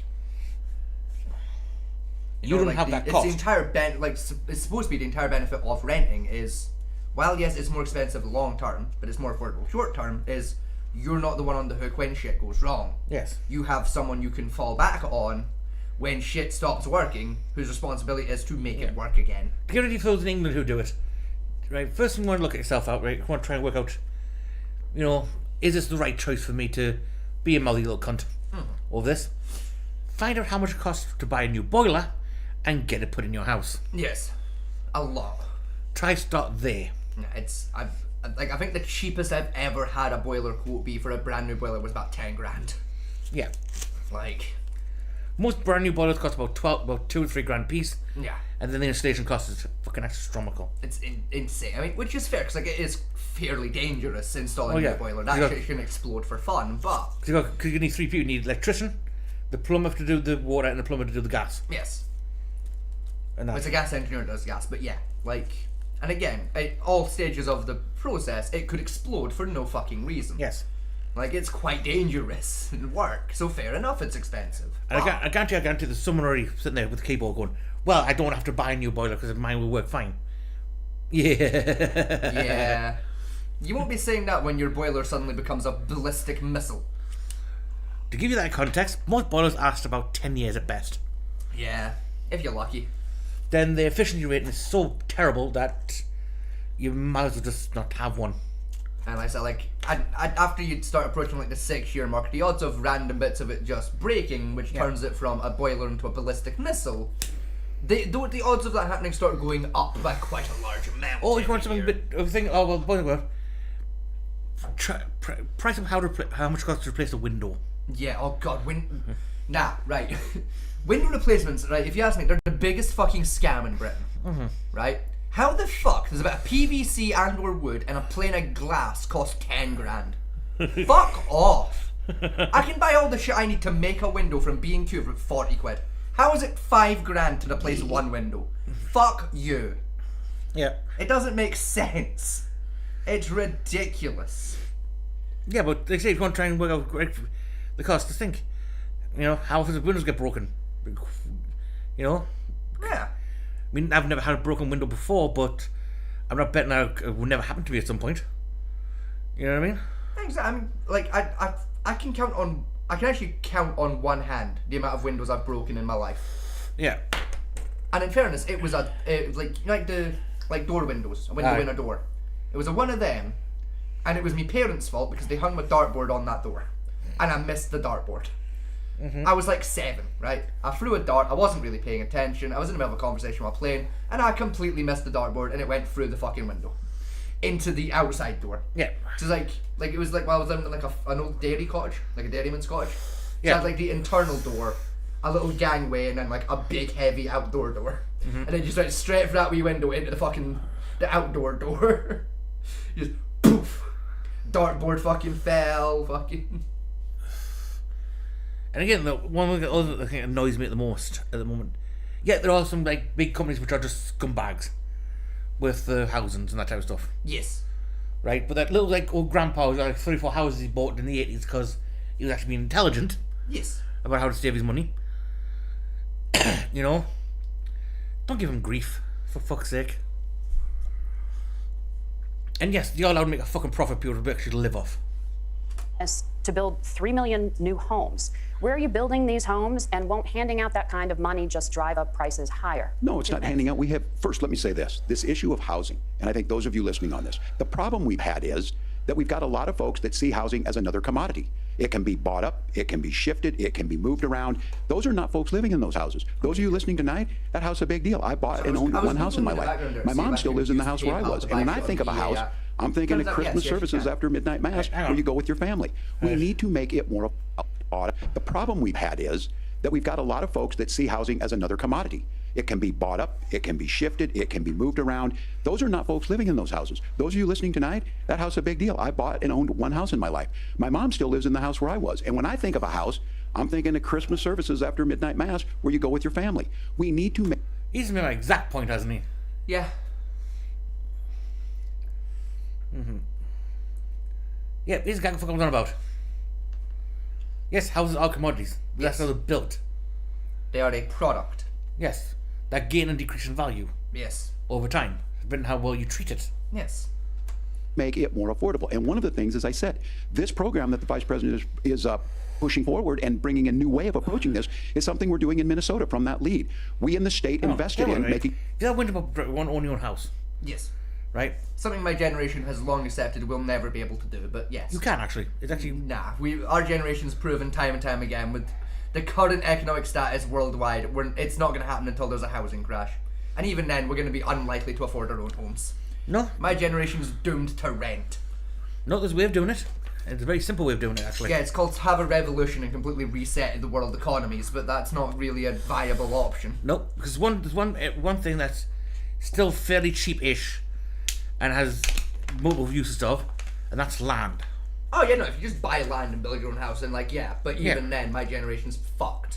[SPEAKER 1] You don't have that cost.
[SPEAKER 2] It's the entire it's supposed to be the entire benefit of renting is, while yes, it's more expensive long term, but it's more affordable short term. Is you're not the one on the hook when shit goes wrong.
[SPEAKER 1] Yes.
[SPEAKER 2] You have someone you can fall back on when shit stops working, whose responsibility is to make it work again.
[SPEAKER 1] Get rid of those in England who do it. Right, first thing you want to look at yourself out, right? You want to try and work out, is this the right choice for me to be a mouthy little cunt or this? Find out how much it costs to buy a new boiler and get it put in your house.
[SPEAKER 2] Yes. A lot.
[SPEAKER 1] Try start there.
[SPEAKER 2] I think the cheapest I've ever had a boiler quote be for a brand new boiler was about 10 grand.
[SPEAKER 1] Yeah.
[SPEAKER 2] Like.
[SPEAKER 1] Most brand new boilers cost about 2 or 3 grand a piece.
[SPEAKER 2] Yeah.
[SPEAKER 1] And then the installation cost is fucking astronomical.
[SPEAKER 2] It's insane. I mean, which is fair, because like, it is fairly dangerous installing a new boiler. That shit shouldn't explode for fun, but.
[SPEAKER 1] Because you need 3 people. You need electrician, the plumber to do the water, and the plumber to do the gas.
[SPEAKER 2] Yes.
[SPEAKER 1] And
[SPEAKER 2] it's a gas engineer that does gas, but yeah, like. And again, at all stages of the process, it could explode for no fucking reason.
[SPEAKER 1] Yes.
[SPEAKER 2] Like, it's quite dangerous in work, so fair enough it's expensive.
[SPEAKER 1] And I guarantee there's someone already sitting there with the keyboard going, well, I don't have to buy a new boiler because mine will work fine. Yeah.
[SPEAKER 2] Yeah. You won't be saying that when your boiler suddenly becomes a ballistic missile.
[SPEAKER 1] To give you that context, most boilers last about 10 years at best.
[SPEAKER 2] Yeah, if you're lucky.
[SPEAKER 1] Then the efficiency rating is so terrible that you might as well just not have one.
[SPEAKER 2] And like I said, like, after you start approaching like the 6-year mark, the odds of random bits of it just breaking, which turns it from a boiler into a ballistic missile, the odds of that happening start going up by quite a large amount.
[SPEAKER 1] Oh, you want something a bit of a thing? Oh, well, boiler. Price of how much it costs to replace a window.
[SPEAKER 2] Yeah, oh god, right. Window replacements, right, if you ask me, they're the biggest fucking scam in Britain. Right? How the fuck does about a PVC and or wood and a plane of glass cost 10 grand? Fuck off! I can buy all the shit I need to make a window from B&Q for 40 quid. How is it 5 grand to replace one window? Fuck you.
[SPEAKER 1] Yeah.
[SPEAKER 2] It doesn't make sense. It's ridiculous.
[SPEAKER 1] Yeah, but they say if you want to try and work out the cost, just think, how often does windows get broken?
[SPEAKER 2] Yeah.
[SPEAKER 1] I mean, I've never had a broken window before, but I'm not betting it will never happen to me at some point. You know what I mean?
[SPEAKER 2] Exactly. I mean, like, I can actually count on one hand the amount of windows I've broken in my life.
[SPEAKER 1] Yeah.
[SPEAKER 2] And in fairness, it was like door windows, a window in a door. It was a one of them, and it was my parents' fault because they hung my dartboard on that door, and I missed the dartboard. I was like 7, right? I threw a dart, I wasn't really paying attention, I was in the middle of a conversation while playing, and I completely missed the dartboard, and it went through the fucking window. Into the outside door.
[SPEAKER 1] Yeah.
[SPEAKER 2] So like it was like while I was living in like an old dairy cottage, like a dairyman's cottage. So
[SPEAKER 1] Yeah.
[SPEAKER 2] I had like the internal door, a little gangway, and then like a big heavy outdoor door. And then just went straight through that wee window into the outdoor door. Just poof. Dartboard fucking fell, fucking.
[SPEAKER 1] And again, the one of the other thing that annoys me at the most at the moment, yeah, there are some like big companies which are just scumbags with the housings and that type of stuff.
[SPEAKER 2] Yes.
[SPEAKER 1] Right, but that little like old grandpa who's like 34 houses he bought in the 80s because he was actually being intelligent.
[SPEAKER 2] Yes.
[SPEAKER 1] About how to save his money. You know, don't give him grief, for fuck's sake. And yes, you're allowed to make a fucking profit people to actually live off.
[SPEAKER 11] To build 3 million new homes. Where are you building these homes, and won't handing out that kind of money just drive up prices higher?
[SPEAKER 16] No, it's not handing out. First, let me say this issue of housing, and I think those of you listening on this, the problem we've had is that we've got a lot of folks that see housing as another commodity. It can be bought up, it can be shifted, it can be moved around. Those are not folks living in those houses. Those of you listening tonight, that house is a big deal. I bought and owned one house in my life. My mom still lives in the house where I was. And when I think of a house, I'm thinking of Christmas services after midnight mass where you go with your family. We need to make it more affordable. The problem we've had is that we've got a lot of folks that see housing as another commodity. It can be bought up, it can be shifted, it can be moved around. Those are not folks living in those houses. Those of you listening tonight, that house is a big deal. I bought and owned one house in my life. My mom still lives in the house where I was. And when I think of a house, I'm thinking of Christmas services after midnight mass where you go with your family. We need to make...
[SPEAKER 1] He's made my exact point, hasn't he?
[SPEAKER 2] Yeah.
[SPEAKER 1] Yeah, he's got what I'm on about. Yes, houses are commodities. That's how they're built.
[SPEAKER 2] They are a product.
[SPEAKER 1] Yes. That gain and decrease in value.
[SPEAKER 2] Yes.
[SPEAKER 1] Over time. Depending on how well you treat it.
[SPEAKER 2] Yes.
[SPEAKER 16] Make it more affordable. And one of the things, as I said, this program that the Vice President is pushing forward and bringing a new way of approaching this is something we're doing in Minnesota from that lead. We in the state invested in making...
[SPEAKER 1] That went about own your own house.
[SPEAKER 2] Yes.
[SPEAKER 1] Right?
[SPEAKER 2] Something my generation has long accepted we'll never be able to do, but yes.
[SPEAKER 1] You can actually. It's actually...
[SPEAKER 2] Nah. Our generation's proven time and time again with the current economic status worldwide, it's not going to happen until there's a housing crash. And even then, we're going to be unlikely to afford our own homes.
[SPEAKER 1] No.
[SPEAKER 2] My generation's doomed to rent.
[SPEAKER 1] No, there's a way of doing it. It's a very simple way of doing it, actually.
[SPEAKER 2] Yeah, it's called to have a revolution and completely reset the world economies, but that's not really a viable option.
[SPEAKER 1] No, because there's one thing that's still fairly cheap-ish and has multiple uses of, and that's land.
[SPEAKER 2] Oh yeah, no, if you just buy land and build your own house, then but even then, my generation's fucked.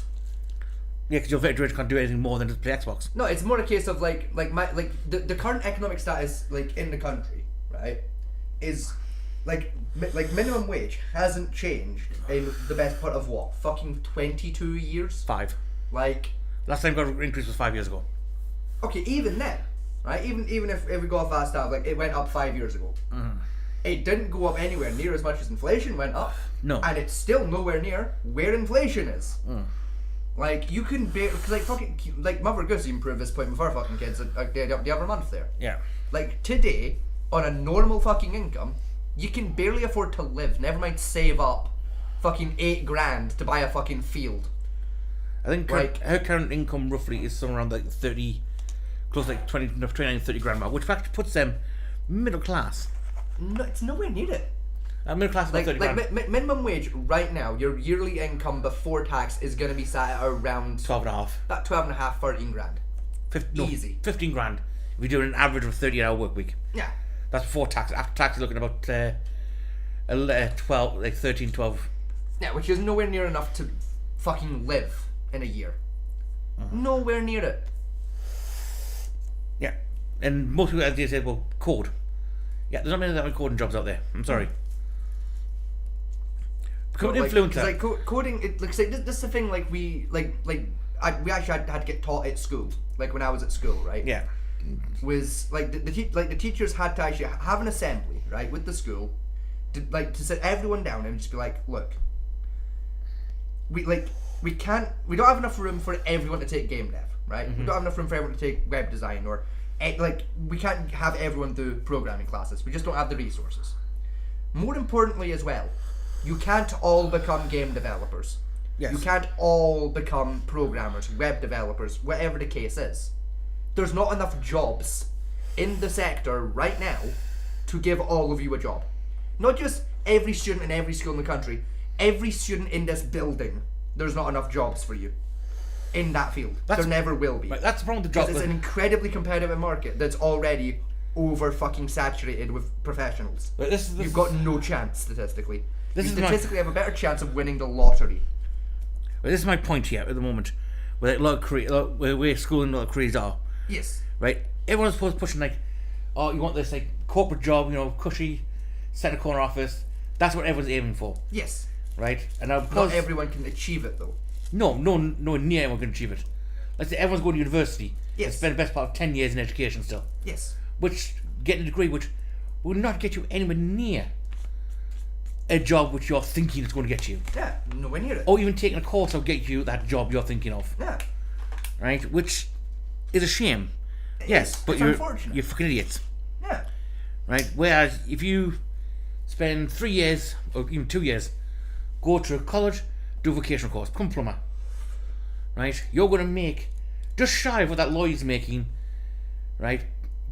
[SPEAKER 1] Yeah, because your generation can't do anything more than just play Xbox.
[SPEAKER 2] No, it's more a case of the current economic status in the country, right, is like minimum wage hasn't changed in the best part of what, fucking 22 years?
[SPEAKER 1] 5.
[SPEAKER 2] Last
[SPEAKER 1] time got increased was 5 years ago.
[SPEAKER 2] Okay, even then, right? Even if we go off that stuff, it went up 5 years ago. It didn't go up anywhere near as much as inflation went up.
[SPEAKER 1] No.
[SPEAKER 2] And it's still nowhere near where inflation is. You can bear, because Mother Goose even proved this point with our fucking kids the other month there.
[SPEAKER 1] Yeah.
[SPEAKER 2] Today, on a normal fucking income, you can barely afford to live, never mind save up fucking $8,000 to buy a fucking field.
[SPEAKER 1] I think her current income roughly is somewhere around 30, close to 29, 30 grand mark, which actually puts them middle class.
[SPEAKER 2] No, it's nowhere near it.
[SPEAKER 1] Middle class about 30 grand.
[SPEAKER 2] Minimum wage right now, your yearly income before tax is going to be sat at around
[SPEAKER 1] 12.5.
[SPEAKER 2] About 12.5, 13 grand. Easy. 15
[SPEAKER 1] grand. If you're doing an average of a 30-hour work week.
[SPEAKER 2] Yeah.
[SPEAKER 1] That's before tax. After tax, you're looking at about 13, 12.
[SPEAKER 2] Yeah, which is nowhere near enough to fucking live in a year. Nowhere near it.
[SPEAKER 1] Yeah. And most people, as you said, well, code. Yeah, there's not many coding jobs out there. I'm sorry. Become an influencer.
[SPEAKER 2] Coding, this is the thing. We actually had to get taught at school. When I was at school, right?
[SPEAKER 1] Yeah.
[SPEAKER 2] Was the teachers had to actually have an assembly, right, with the school, to sit everyone down and just be like, look, we don't have enough room for everyone to take game dev, right? We don't have enough room for everyone to take web design or we can't have everyone do programming classes. We just don't have the resources. More importantly as well, you can't all become game developers.
[SPEAKER 1] Yes.
[SPEAKER 2] You can't all become programmers, web developers, whatever the case is. There's not enough jobs in the sector right now to give all of you a job. Not just every student in every school in the country, every student in this building, there's not enough jobs for you in that field. There never will be.
[SPEAKER 1] Right, that's the problem with the job.
[SPEAKER 2] Because it's an incredibly competitive market that's already over fucking saturated with professionals. You've got no chance statistically. You statistically have a better chance of winning the lottery.
[SPEAKER 1] Well, this is my point here at the moment, where a lot of where school and a lot of careers are.
[SPEAKER 2] Yes.
[SPEAKER 1] Right. Everyone's supposed to pushing like, oh, you want this like corporate job, you know, cushy, set in a corner office. That's what everyone's aiming for.
[SPEAKER 2] Yes.
[SPEAKER 1] Right. And now because
[SPEAKER 2] not everyone can achieve it though.
[SPEAKER 1] No near everyone can achieve it. Let's say everyone's going to university.
[SPEAKER 2] Yes.
[SPEAKER 1] And spend the best part of 10 years in education still.
[SPEAKER 2] Yes.
[SPEAKER 1] Which getting a degree which will not get you anywhere near a job which you're thinking is going to get you.
[SPEAKER 2] Yeah, nowhere near it.
[SPEAKER 1] Or even taking a course will get you that job you're thinking of.
[SPEAKER 2] Yeah.
[SPEAKER 1] Right? Which is a shame. Yes, but you're fucking idiots.
[SPEAKER 2] Yeah.
[SPEAKER 1] Right? Whereas if you spend 3 years or even 2 years, go to college, do a vocational course, become a plumber. Right? You're going to make just shy of what that lawyer's making. Right?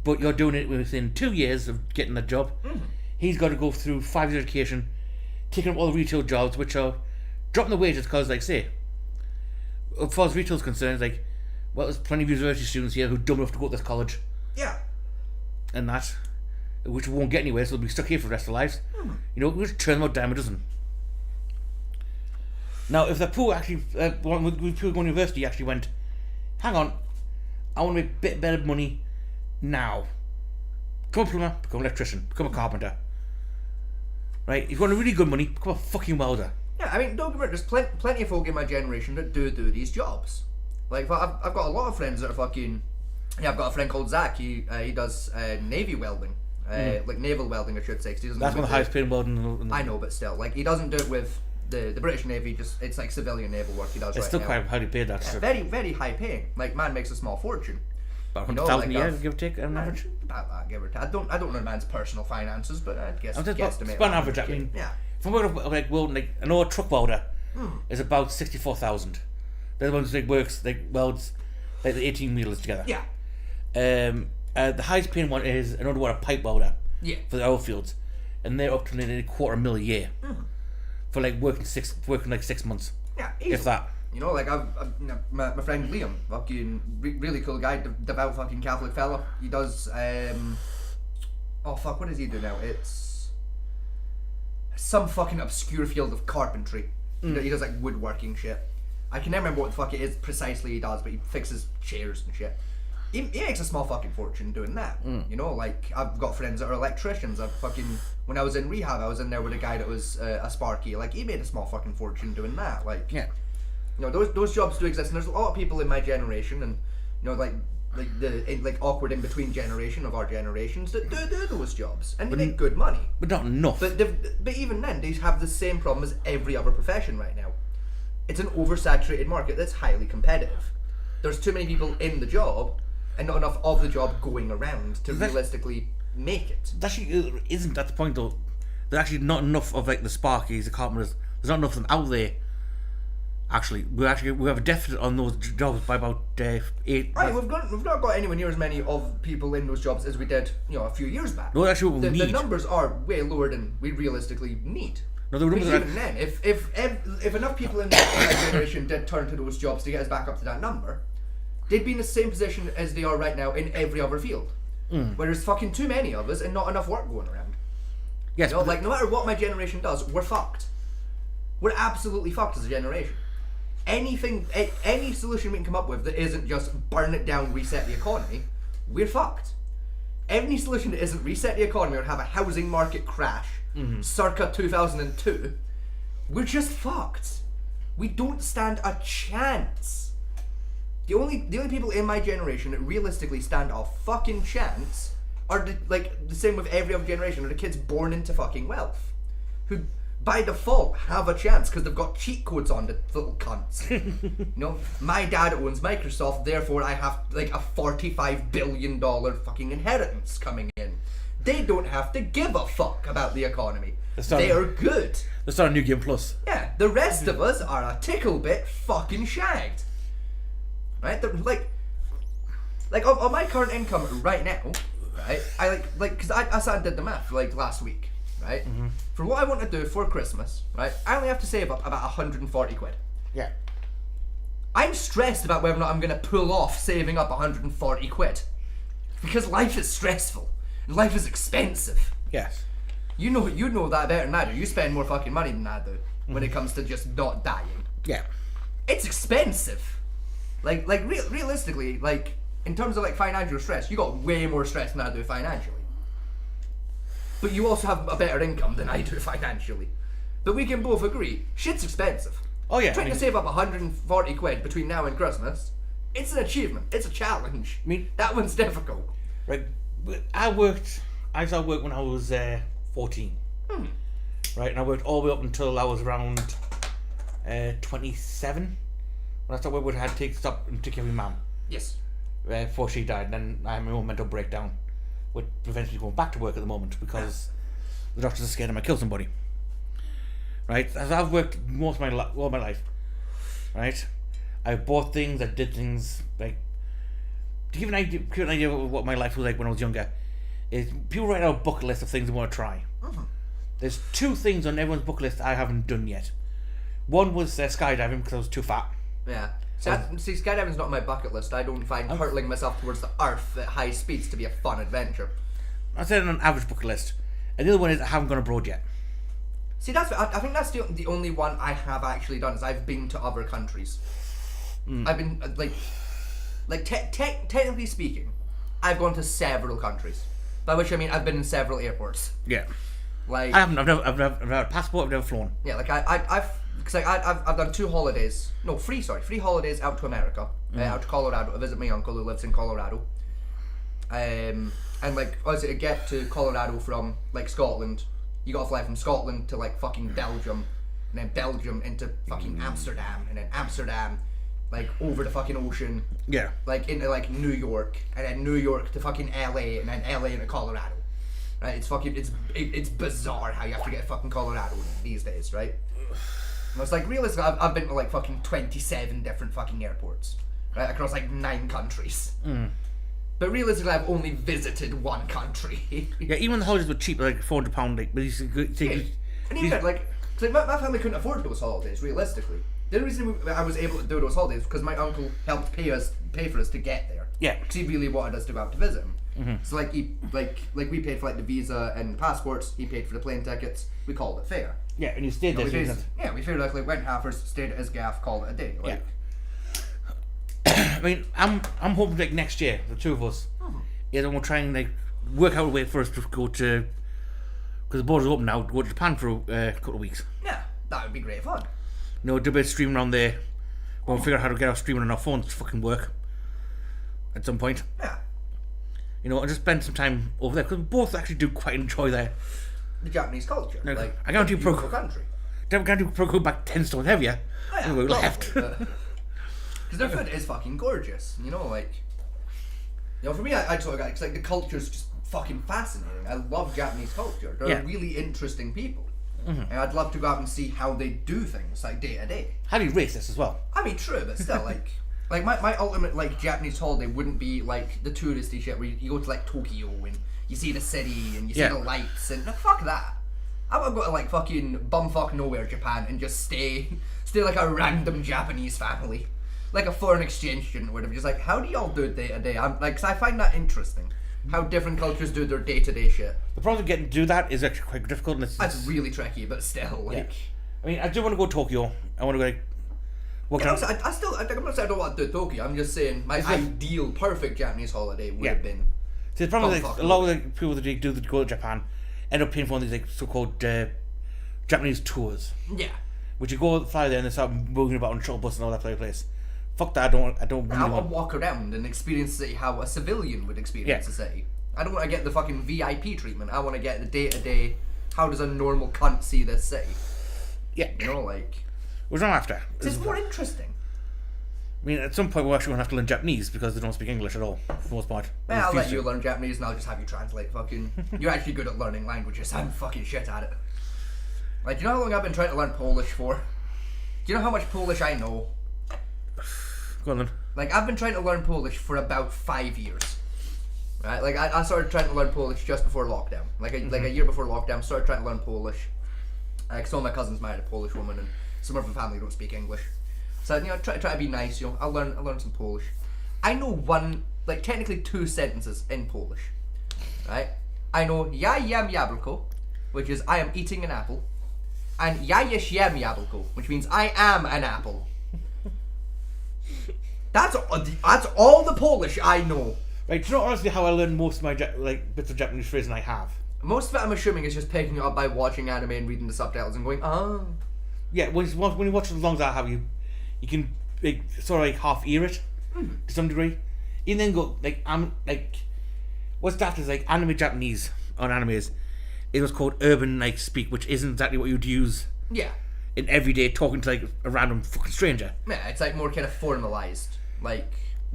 [SPEAKER 1] But you're doing it within 2 years of getting that job.
[SPEAKER 2] Mm-hmm.
[SPEAKER 1] He's got to go through 5 years education, taking up all the retail jobs, which are dropping the wages because, like, say, as far as retail's concerned, like, well, there's plenty of university students here who are dumb enough to go to this college.
[SPEAKER 2] Yeah.
[SPEAKER 1] And that, which won't get anywhere, so they'll be stuck here for the rest of their lives.
[SPEAKER 2] Mm.
[SPEAKER 1] You know, we'll just turn them out dime a dozen. Now, if the poor actually, people going to university actually went, hang on, I want to make a bit better money now. Become a plumber, become an electrician, become a carpenter. Right? If you want really good money, become a fucking welder.
[SPEAKER 2] Yeah, I mean, don't get me wrong, there's plenty of folk in my generation that do these jobs. Like, I've got a lot of friends that are fucking... Yeah, I've got a friend called Zach, he does Navy welding. Like naval welding, I should say. Cause he doesn't
[SPEAKER 1] That's one of the highest paid welding.
[SPEAKER 2] I know, but still. Like, he doesn't do it with the British Navy, just it's like civilian naval work he does
[SPEAKER 1] it's
[SPEAKER 2] right
[SPEAKER 1] still
[SPEAKER 2] now.
[SPEAKER 1] quite highly paid, that.
[SPEAKER 2] Yeah, very, very high paying. Like, man makes a small fortune.
[SPEAKER 1] About 100,000 a year, give or take, on average?
[SPEAKER 2] About that, give or take. I don't know man's personal finances, but I guess...
[SPEAKER 1] It's about average, I mean...
[SPEAKER 2] Yeah.
[SPEAKER 1] If I'm working like welding, like, I know a truck welder is about 64,000. They're the ones that works, like, welds, like, the 18 wheelers together.
[SPEAKER 2] Yeah.
[SPEAKER 1] The highest paying one is an underwater pipe welder.
[SPEAKER 2] Yeah.
[SPEAKER 1] For the oil fields. And they're up to nearly $250,000 a year. For, like, working 6 months.
[SPEAKER 2] Yeah, easily.
[SPEAKER 1] If that.
[SPEAKER 2] You know, like, my friend Liam, fucking really cool guy, devout fucking Catholic fella. He does, oh fuck, what does he do now? It's some fucking obscure field of carpentry. He does, like, woodworking shit. I can never remember what the fuck it is precisely he does, but he fixes chairs and shit. He makes a small fucking fortune doing that. You know, like, I've got friends that are electricians. When I was in rehab, I was in there with a guy that was a Sparky. Like, he made a small fucking fortune doing that. Like,
[SPEAKER 1] yeah.
[SPEAKER 2] You know, those jobs do exist, and there's a lot of people in my generation, and you know, like the awkward in between generation of our generations that do those jobs, and they make good money,
[SPEAKER 1] but not enough.
[SPEAKER 2] But even then, they have the same problem as every other profession right now. It's an oversaturated market that's highly competitive. There's too many people in the job, and not enough of the job going around to realistically make it.
[SPEAKER 1] That actually isn't at the point though. There's actually not enough of like the Sparkies, the carpenters. There's not enough of them out there. Actually, we have a deficit on those jobs by about 8.
[SPEAKER 2] Right, we've not got anywhere near as many of people in those jobs as we did, you know, a few years back.
[SPEAKER 1] No, actually, what we need.
[SPEAKER 2] The numbers are way lower than we realistically need.
[SPEAKER 1] No, the numbers are
[SPEAKER 2] even then, if enough people in that generation did turn to those jobs to get us back up to that number, they'd be in the same position as they are right now in every other field. Where there's fucking too many of us and not enough work going around.
[SPEAKER 1] Yes,
[SPEAKER 2] you know, like no matter what my generation does, we're fucked. We're absolutely fucked as a generation. Any solution we can come up with that isn't just burn it down, reset the economy, we're fucked. Any solution that isn't reset the economy or have a housing market crash circa 2002, we're just fucked. We don't stand a chance. The only people in my generation that realistically stand a fucking chance are the same with every other generation, are the kids born into fucking wealth, who by default have a chance because they've got cheat codes on the little cunts. You know, my dad owns Microsoft, therefore I have like a $45 billion fucking inheritance coming in. They don't have to give a fuck about the economy. They are good.
[SPEAKER 1] Let's start a new game plus.
[SPEAKER 2] Yeah, the rest of us are a tickle bit fucking shagged. Right? They're like on my current income right now, right? I because I sat and did the math like last week, right? For what I want to do for Christmas, right? I only have to save up about 140 quid.
[SPEAKER 1] Yeah.
[SPEAKER 2] I'm stressed about whether or not I'm gonna pull off saving up 140 quid. Because life is stressful. And life is expensive.
[SPEAKER 1] Yes.
[SPEAKER 2] You know that better than I do. You spend more fucking money than I do when it comes to just not dying.
[SPEAKER 1] Yeah.
[SPEAKER 2] It's expensive. Like realistically, like in terms of like financial stress, you got way more stress than I do financially. But you also have a better income than I do financially. But we can both agree, shit's expensive.
[SPEAKER 1] Oh yeah.
[SPEAKER 2] Trying to save up 140 quid between now and Christmas, it's an achievement. It's a challenge. That one's difficult.
[SPEAKER 1] Right. I started work when I was 14. Right, and I worked all the way up until I was around 27. When I started working, I had to stop and take care of my mum.
[SPEAKER 2] Yes.
[SPEAKER 1] Before she died, and then I had my own mental breakdown, which prevents me going back to work at the moment because the doctors are scared I might kill somebody. Right, as I've worked all my life, right, I bought things, I did things, like, to give an idea of what my life was like when I was younger, is people write out a bucket list of things they want to try. There's 2 things on everyone's bucket list I haven't done yet. One was skydiving because I was too fat.
[SPEAKER 2] Yeah. See, skydiving's not on my bucket list. I don't find hurtling myself towards the earth at high speeds to be a fun adventure.
[SPEAKER 1] I said on an average bucket list. And the other one is I haven't gone abroad yet.
[SPEAKER 2] See, I think that's the only one I have actually done, is I've been to other countries. I've been, technically speaking, I've gone to several countries. By which I mean I've been in several airports.
[SPEAKER 1] Yeah.
[SPEAKER 2] Like,
[SPEAKER 1] I've never had a passport, I've never flown.
[SPEAKER 2] Yeah, like I've done 3 holidays out to America, out to Colorado to visit my uncle who lives in Colorado. And like, obviously to get to Colorado from like Scotland, you gotta fly from Scotland to like fucking Belgium, and then Belgium into fucking Amsterdam, and then Amsterdam like over the fucking ocean.
[SPEAKER 1] Yeah.
[SPEAKER 2] Like into like New York, and then New York to fucking LA, and then LA into Colorado. Right? It's bizarre how you have to get fucking Colorado these days, right? And it's like, realistically, I've been to like fucking 27 different fucking airports, right, across like 9 countries. But realistically, I've only visited 1 country.
[SPEAKER 1] Yeah, even the holidays were cheap, like £400. Like, but
[SPEAKER 2] and even like my family couldn't afford those holidays. Realistically, the only reason I was able to do those holidays was because my uncle helped pay for us to get there.
[SPEAKER 1] Yeah,
[SPEAKER 2] because he really wanted us to go out to visit him. So like we paid for like the visa and the passports. He paid for the plane tickets. We called it fair.
[SPEAKER 1] Yeah, and you stayed there.
[SPEAKER 2] We figured like went halfers, stayed at his gaff, called it a day. Like,
[SPEAKER 1] yeah. I mean, I'm hoping like next year, the 2 of us, yeah, then we'll try and like work out a way for us to go to, because the borders are open now, go to Japan for a couple of weeks.
[SPEAKER 2] Yeah, that would be great fun.
[SPEAKER 1] You know, do a bit of streaming around there. We'll figure out how to get our streaming on our phones to fucking work at some point.
[SPEAKER 2] Yeah.
[SPEAKER 1] You know, and just spend some time over there, because we both actually do quite enjoy the
[SPEAKER 2] Japanese culture.
[SPEAKER 1] No,
[SPEAKER 2] like,
[SPEAKER 1] I guarantee you
[SPEAKER 2] country.
[SPEAKER 1] I guarantee you go back 10 stone heavier.
[SPEAKER 2] Oh, yeah,
[SPEAKER 1] we left.
[SPEAKER 2] Because their food is fucking gorgeous. You know, like, you know, for me, I sort of got, like, the culture's just fucking fascinating. I love Japanese culture. They're really interesting people. And I'd love to go out and see how they do things, like, day to day.
[SPEAKER 1] Highly racist as well.
[SPEAKER 2] I mean, true, but still, like... Like, my ultimate, like, Japanese holiday wouldn't be, like, the touristy shit where you go to, like, Tokyo and you see the city and you see the lights and... fuck that. I've got to, like, fucking bumfuck nowhere Japan and just stay like a random Japanese family. Like a foreign exchange student would have just, like, how do y'all do it day to day? I'm like, 'cause I find that interesting. How different cultures do their day-to-day shit.
[SPEAKER 1] The problem with getting to do that is actually quite difficult. And
[SPEAKER 2] that's really tricky, but still, like...
[SPEAKER 1] Yeah. I mean, I do want to go to Tokyo. I want to go, like...
[SPEAKER 2] I'm not saying I don't want to do Tokyo. I'm just saying my ideal, perfect Japanese holiday would have been...
[SPEAKER 1] See, the problem is, like, a lot of the people that go to Japan end up paying for one of these, like, so-called Japanese tours.
[SPEAKER 2] Yeah.
[SPEAKER 1] Which you go fly there and they start moving about on a shuttle bus and all that place. Fuck that, I don't really
[SPEAKER 2] want
[SPEAKER 1] to
[SPEAKER 2] walk around and experience the city how a civilian would experience the city. I don't want to get the fucking VIP treatment. I want to get the day-to-day how does a normal cunt see this city?
[SPEAKER 1] Yeah.
[SPEAKER 2] You know, like...
[SPEAKER 1] We're not after.
[SPEAKER 2] It's more interesting.
[SPEAKER 1] I mean, at some point we're actually going to have to learn Japanese because they don't speak English at all, for the most part.
[SPEAKER 2] Yeah, I'll let you learn Japanese and I'll just have you translate fucking... You're actually good at learning languages. I'm fucking shit at it. Like, do you know how long I've been trying to learn Polish for? Do you know how much Polish I know?
[SPEAKER 1] Go on then.
[SPEAKER 2] Like, I've been trying to learn Polish for about 5 years. Right? Like, I started trying to learn Polish just before lockdown. Like a year before lockdown, started trying to learn Polish. Some of my cousins married a Polish woman and some of her family don't speak English. So, you know, try to be nice, you know. I'll learn some Polish. I know technically 2 sentences in Polish. Right? I know ja jem jabłko, which is I am eating an apple. And ja jem jabłko, which means I am an apple. That's all the Polish I know.
[SPEAKER 1] Right, do you know honestly how I learned most of my bits of Japanese phrasing I have?
[SPEAKER 2] Most of it, I'm assuming, is just picking it up by watching anime and reading the subtitles and going, oh.
[SPEAKER 1] Yeah, when you watch it as long as I have, you can sort of half hear it to some degree. You then go what's that is anime Japanese on animes. It was called urban speak, which isn't exactly what you'd use.
[SPEAKER 2] Yeah.
[SPEAKER 1] In everyday talking to a random fucking stranger.
[SPEAKER 2] Yeah, it's more kind of formalized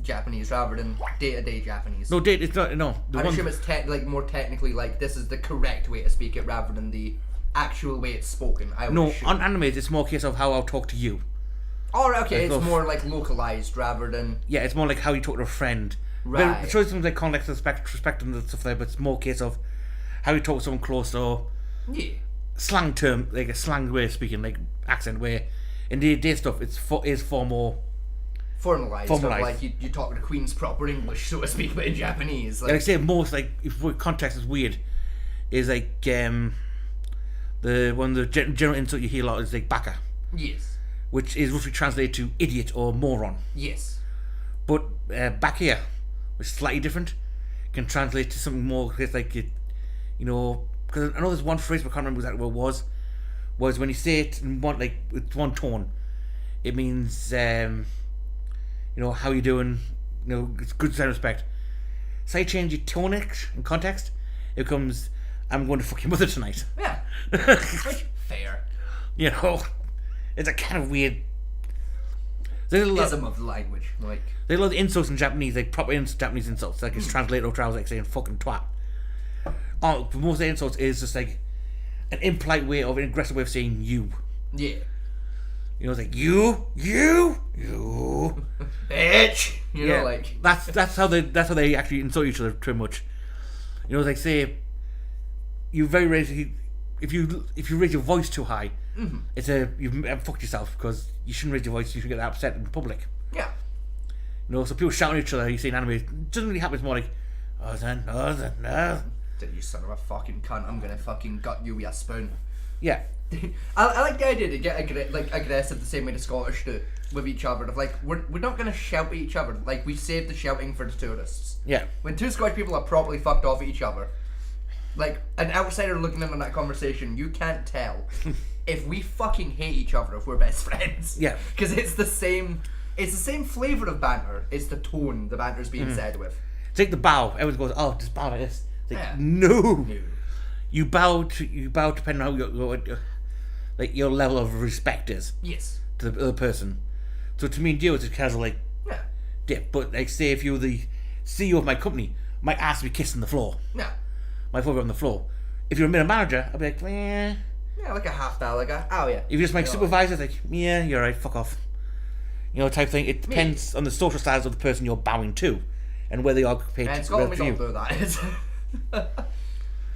[SPEAKER 2] Japanese rather than day-to-day Japanese.
[SPEAKER 1] No, it's not. No,
[SPEAKER 2] I assume it's more technically this is the correct way to speak it rather than the actual way it's spoken.
[SPEAKER 1] On animes, it's more a case of how I'll talk to you.
[SPEAKER 2] Oh, okay, it's more localized rather than...
[SPEAKER 1] Yeah, it's more like how you talk to a friend.
[SPEAKER 2] Right.
[SPEAKER 1] It shows things like context, respect and stuff there, but it's more a case of how you talk to someone close or...
[SPEAKER 2] Yeah.
[SPEAKER 1] Slang term, a slang way of speaking, accent way. In the day stuff, is far more...
[SPEAKER 2] Formalized. You talk to Queen's proper English, so to speak, but in Japanese.
[SPEAKER 1] Like I say, most, if context is weird, is the general insult you hear a lot is baka.
[SPEAKER 2] Yes.
[SPEAKER 1] Which is roughly translated to idiot or moron.
[SPEAKER 2] Yes.
[SPEAKER 1] But bakia, which is slightly different, can translate to something more, because I know there's one phrase, but I can't remember exactly what it was when you say it in with one tone, it means, how you doing, it's good to respect. So you change your tonic and context, it becomes, I'm going to fuck your mother tonight.
[SPEAKER 2] Yeah. Fair.
[SPEAKER 1] It's a kind of weird...
[SPEAKER 2] Ism of the language.
[SPEAKER 1] There's a lot of insults in Japanese, proper Japanese insults, it's translated over to saying fucking twat. Most of the insults is just an impolite way of an aggressive way of saying you.
[SPEAKER 2] Yeah.
[SPEAKER 1] It's you,
[SPEAKER 2] bitch.
[SPEAKER 1] That's how they actually insult each other too much. Say you very rarely, if you raise your voice too high, it's you've fucked yourself, because you shouldn't raise your voice. You shouldn't get upset in public.
[SPEAKER 2] Yeah.
[SPEAKER 1] So people shouting at each other. You see in anime, it doesn't really happen. It's more no.
[SPEAKER 2] You son of a fucking cunt! I'm gonna fucking gut you with a spoon.
[SPEAKER 1] Yeah.
[SPEAKER 2] I like the idea to get aggressive the same way the Scottish do with each other. Of we're not gonna shout at each other. We saved the shouting for the tourists.
[SPEAKER 1] Yeah.
[SPEAKER 2] When 2 Scottish people are properly fucked off at each other, an outsider looking in on that conversation, you can't tell if we fucking hate each other if we're best friends.
[SPEAKER 1] Yeah.
[SPEAKER 2] Because it's the same flavour of banter. It's the tone the banter's being said with.
[SPEAKER 1] It's the bow. Everyone goes, oh, just bow like this. No. You bow depending on how your level of respect is.
[SPEAKER 2] Yes.
[SPEAKER 1] To the other person. So to me and you, it's a casual dip. But say if you're the CEO of my company, my ass would be kissing the floor.
[SPEAKER 2] Yeah.
[SPEAKER 1] My foot on the floor. If you're a middle manager, I'd be like, eh.
[SPEAKER 2] Yeah, like a half bow, oh yeah.
[SPEAKER 1] If you're just my supervisor, it's yeah, you're right, fuck off. Type thing. It depends on the social status of the person you're bowing to, and whether they are paid
[SPEAKER 2] to
[SPEAKER 1] Scotland,
[SPEAKER 2] we don't do that.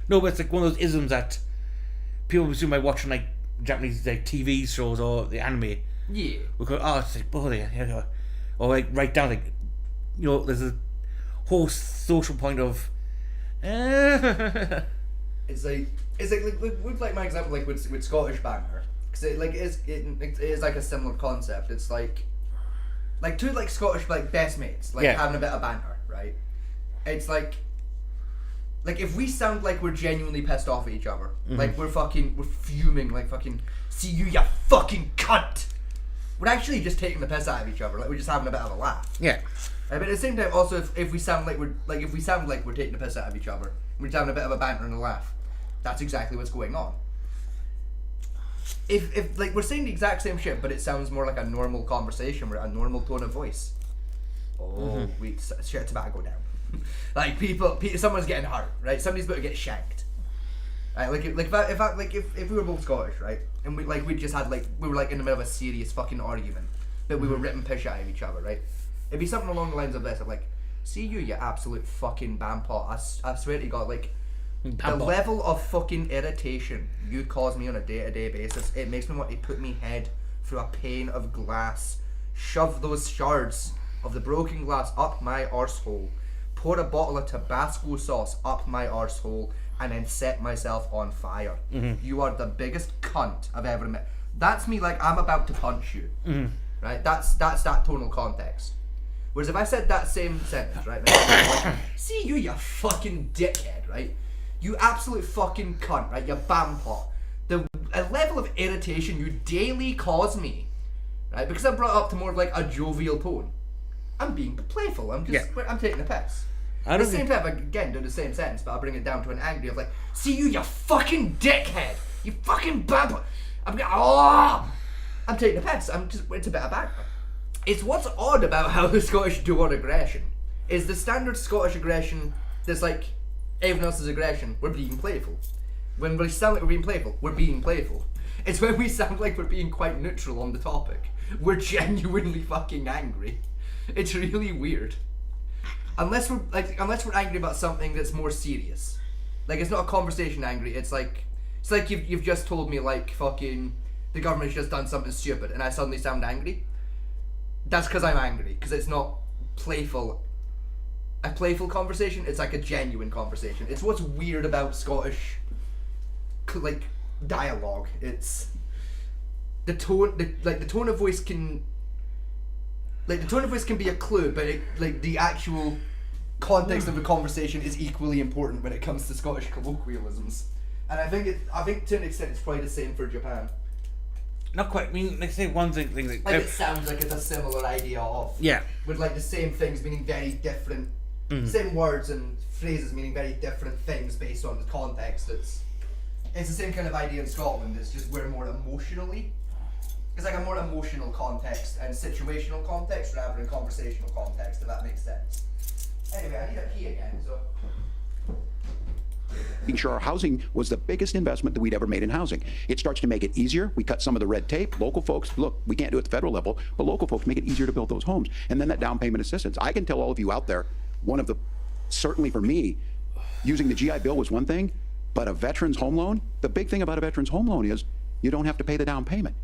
[SPEAKER 1] No, but it's one of those isms that people presume by watching Japanese TV shows or the anime.
[SPEAKER 2] Yeah.
[SPEAKER 1] We go, oh, it's yeah. Or write down there's a whole social point of.
[SPEAKER 2] It's with my example with Scottish banter, because it is a similar concept. It's two Scottish best mates having a bit of banter, right? It's if we sound like we're genuinely pissed off at each other, we're fuming, fucking see you fucking cunt. We're actually just taking the piss out of each other, we're just having a bit of a laugh.
[SPEAKER 1] Yeah.
[SPEAKER 2] But at the same time, also if we sound like we're taking the piss out of each other, we're just having a bit of a banter and a laugh. That's exactly what's going on. If like we're saying the exact same shit, but it sounds more like a normal conversation, with a normal tone of voice. Wait, shit, tobacco down. Like someone's getting hurt, right? Somebody's about to get shanked. Right? If we were both Scottish, right, and we just had we were in the middle of a serious fucking argument, but we were ripping piss out of each other, right? It'd be something along the lines of this, of see you absolute fucking bampot. I swear to God, the level of fucking irritation you cause me on a day-to-day basis, it makes me want to put me head through a pane of glass, shove those shards of the broken glass up my arsehole, pour a bottle of Tabasco sauce up my arsehole, and then set myself on fire. You are the biggest cunt I've ever met. That's me I'm about to punch you. Right? That's that tonal context. Whereas if I said that same sentence, right, see you fucking dickhead, right? You absolute fucking cunt, right? You bampot. The level of irritation you daily cause me, right? Because I'm brought up to more of a jovial tone. I'm being playful. I'm taking the piss. At the same time, again, do the same sentence, but I'll bring it down to an angry of see you fucking dickhead. You fucking bampot. I'm taking the piss. It's a bit of banter. It's what's odd about how the Scottish do on aggression. Is the standard Scottish aggression that's everyone else's aggression, we're being playful. When we sound like we're being playful, we're being playful. It's when we sound like we're being quite neutral on the topic, we're genuinely fucking angry. It's really weird. Unless we're angry about something that's more serious. It's not a conversation angry, it's you've just told me fucking the government's just done something stupid and I suddenly sound angry. That's because I'm angry, because it's not playful. A playful conversation, it's a genuine conversation. It's what's weird about Scottish dialogue. It's the tone, the tone of voice can be a clue, but the actual context of the conversation is equally important when it comes to Scottish colloquialisms. And I think to an extent it's probably the same for Japan.
[SPEAKER 1] Not quite. I mean, say one thing.
[SPEAKER 2] It sounds like it's a similar idea of.
[SPEAKER 1] Yeah.
[SPEAKER 2] With the same things meaning very different. Same words and phrases meaning very different things based on the context. It's the same kind of idea in Scotland. It's just we're more emotionally. It's a more emotional context and situational context rather than conversational context. If that makes sense. Anyway, I need a pee again. So.
[SPEAKER 16] Making sure our housing was the biggest investment that we'd ever made in housing. It starts to make it easier. We cut some of the red tape. Local folks, look, we can't do it at the federal level, but local folks make it easier to build those homes. And then that down payment assistance. I can tell all of you out there, certainly for me, using the GI Bill was one thing, but a veteran's home loan, the big thing about a veteran's home loan is you don't have to pay the down payment.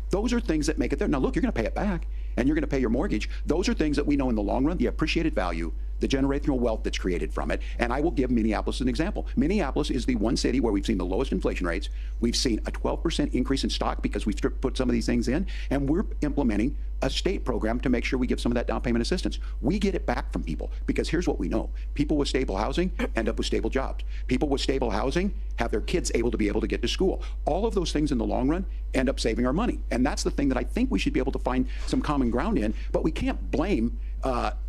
[SPEAKER 16] Those are things that make it there. Now look, you're gonna pay it back and you're gonna pay your mortgage. Those are things that we know in the long run, the appreciated value, the generational wealth that's created from it. And I will give Minneapolis an example. Minneapolis is the one city where we've seen the lowest inflation rates. We've seen a 12% increase in stock because we've put some of these things in, and we're implementing a state program to make sure we give some of that down payment assistance. We get it back from people because here's what we know. People with stable housing end up with stable jobs. People with stable housing have their kids able to get to school. All of those things in the long run end up saving our money. And that's the thing that I think we should be able to find some common ground in, but we can't blame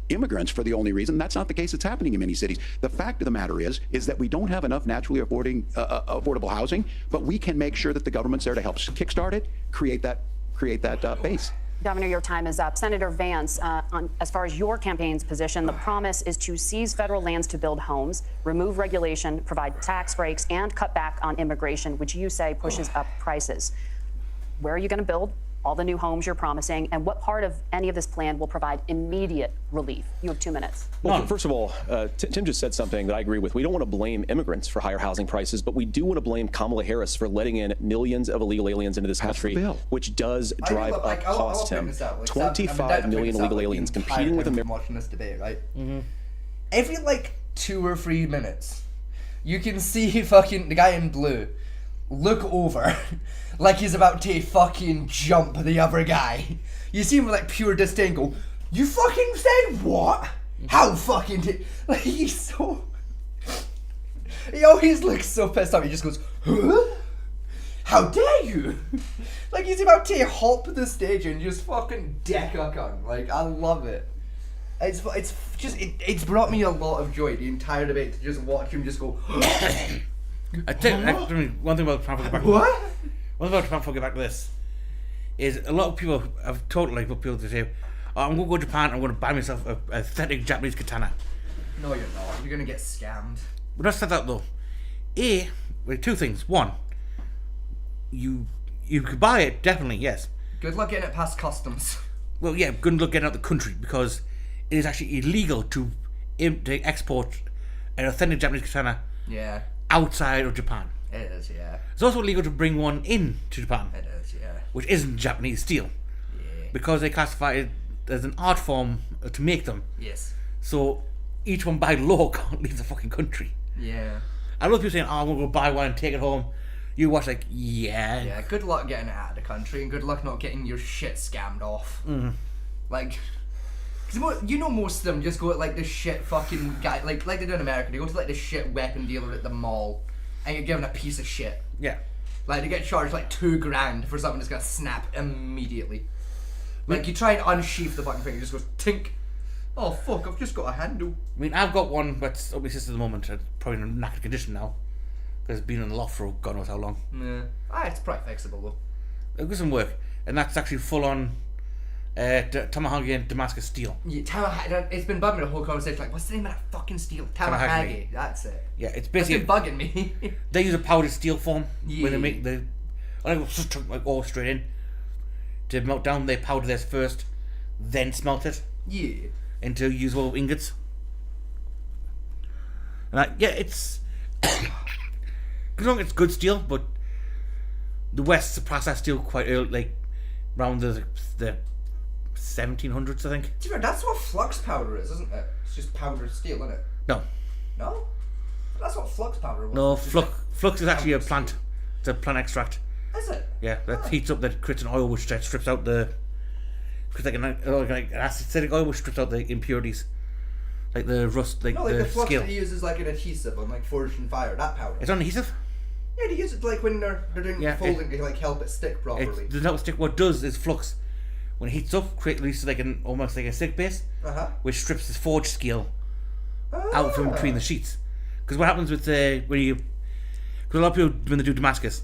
[SPEAKER 16] immigrants for the only reason. That's not the case. It's happening in many cities. The fact of the matter is that we don't have enough naturally affordable housing, but we can make sure that the government's there to help kickstart it, create that base.
[SPEAKER 11] Governor, your time is up. Senator Vance, as far as your campaign's position, the promise is to seize federal lands to build homes, remove regulation, provide tax breaks, and cut back on immigration, which you say pushes up prices. Where are you going to build all the new homes you're promising, and what part of any of this plan will provide immediate relief? You have 2 minutes.
[SPEAKER 15] Well, first of all, Tim just said something that I agree with. We don't want to blame immigrants for higher housing prices, but we do want to blame Kamala Harris for letting in millions of illegal aliens into this country, which does drive up costs, Tim. 25 million illegal aliens competing with America.
[SPEAKER 2] Watching this debate, right? Every 2 or 3 minutes, you can see fucking the guy in blue look over like he's about to fucking jump the other guy. You see him with pure disdain go, "You fucking said what? How fucking he's so... He always looks so pissed off. He just goes, huh? How dare you? He's about to hop the stage and just fucking deck a cunt. I love it. It's brought me a lot of joy the entire debate to just watch him just go
[SPEAKER 1] I tell you, one thing about Trump. One thing about Trump. I'll get back to this. Is a lot of people have told like people to say, "Oh, I'm going to go to Japan. I'm going to buy myself a authentic Japanese katana."
[SPEAKER 2] No, you're not. You're going to get scammed.
[SPEAKER 1] But not said that though. Two things. One, you could buy it definitely. Yes.
[SPEAKER 2] Good luck getting it past customs.
[SPEAKER 1] Well, yeah, good luck getting out the country because it is actually illegal to export an authentic Japanese katana.
[SPEAKER 2] Yeah.
[SPEAKER 1] Outside of Japan.
[SPEAKER 2] It is, yeah.
[SPEAKER 1] It's also illegal to bring one in to Japan.
[SPEAKER 2] It is, yeah.
[SPEAKER 1] Which isn't Japanese steel.
[SPEAKER 2] Yeah.
[SPEAKER 1] Because they classify it as an art form to make them.
[SPEAKER 2] Yes.
[SPEAKER 1] So each one by law can't leave the fucking country.
[SPEAKER 2] Yeah.
[SPEAKER 1] I love people saying, "Oh, I'm going to go buy one and take it home." You watch like, yeah.
[SPEAKER 2] Yeah, good luck getting it out of the country and good luck not getting your shit scammed off.
[SPEAKER 1] Mm.
[SPEAKER 2] Like, cause most of them just go at like this shit fucking guy, like they do in America. They go to like this shit weapon dealer at the mall and you're given a piece of shit.
[SPEAKER 1] Yeah.
[SPEAKER 2] Like they get charged like $2,000 for something that's gonna snap immediately. Like you try and unsheath the fucking thing, it just goes tink. Oh fuck! I've just got a handle.
[SPEAKER 1] I mean, I've got one, but it's up my sister at the moment. It's probably in a knackered condition now because it's been in the loft for God knows how long.
[SPEAKER 2] Yeah. It's probably fixable though.
[SPEAKER 1] It doesn't work, and that's actually full on Tamahagi and Damascus steel.
[SPEAKER 2] Yeah, Tamahagi. It's been bugging me the whole conversation. Like, what's the name of that fucking steel? Tamahagi. That's it.
[SPEAKER 1] Yeah, it's basically
[SPEAKER 2] that's been bugging me.
[SPEAKER 1] They use a powdered steel form
[SPEAKER 2] Yeah.
[SPEAKER 1] when they make the like all straight in to melt down. They powder theirs first, then smelt it.
[SPEAKER 2] Yeah.
[SPEAKER 1] Into usable ingots. And it's it's good steel, but the West suppressed that steel quite early, like around the 1700s, I think.
[SPEAKER 2] That's what flux powder is, isn't it? It's just powdered steel, isn't it?
[SPEAKER 1] No.
[SPEAKER 2] No? That's what flux powder was.
[SPEAKER 1] No, flux is actually a plant. It's a plant extract.
[SPEAKER 2] Is it?
[SPEAKER 1] Yeah, that heats up, that creates an oil which strips out the. It's like an acidic oil which strips out the impurities, like the rust, like
[SPEAKER 2] the flux
[SPEAKER 1] scale.
[SPEAKER 2] that he uses like an adhesive on like forged in fire. That powder.
[SPEAKER 1] It's an adhesive.
[SPEAKER 2] Yeah, they use it like when they're doing folding to like help it stick properly.
[SPEAKER 1] It does not stick. What it does is flux, when it heats up, releases like almost like a stick base, which strips the forged scale out from between the sheets. Because what happens with because a lot of people when they do Damascus,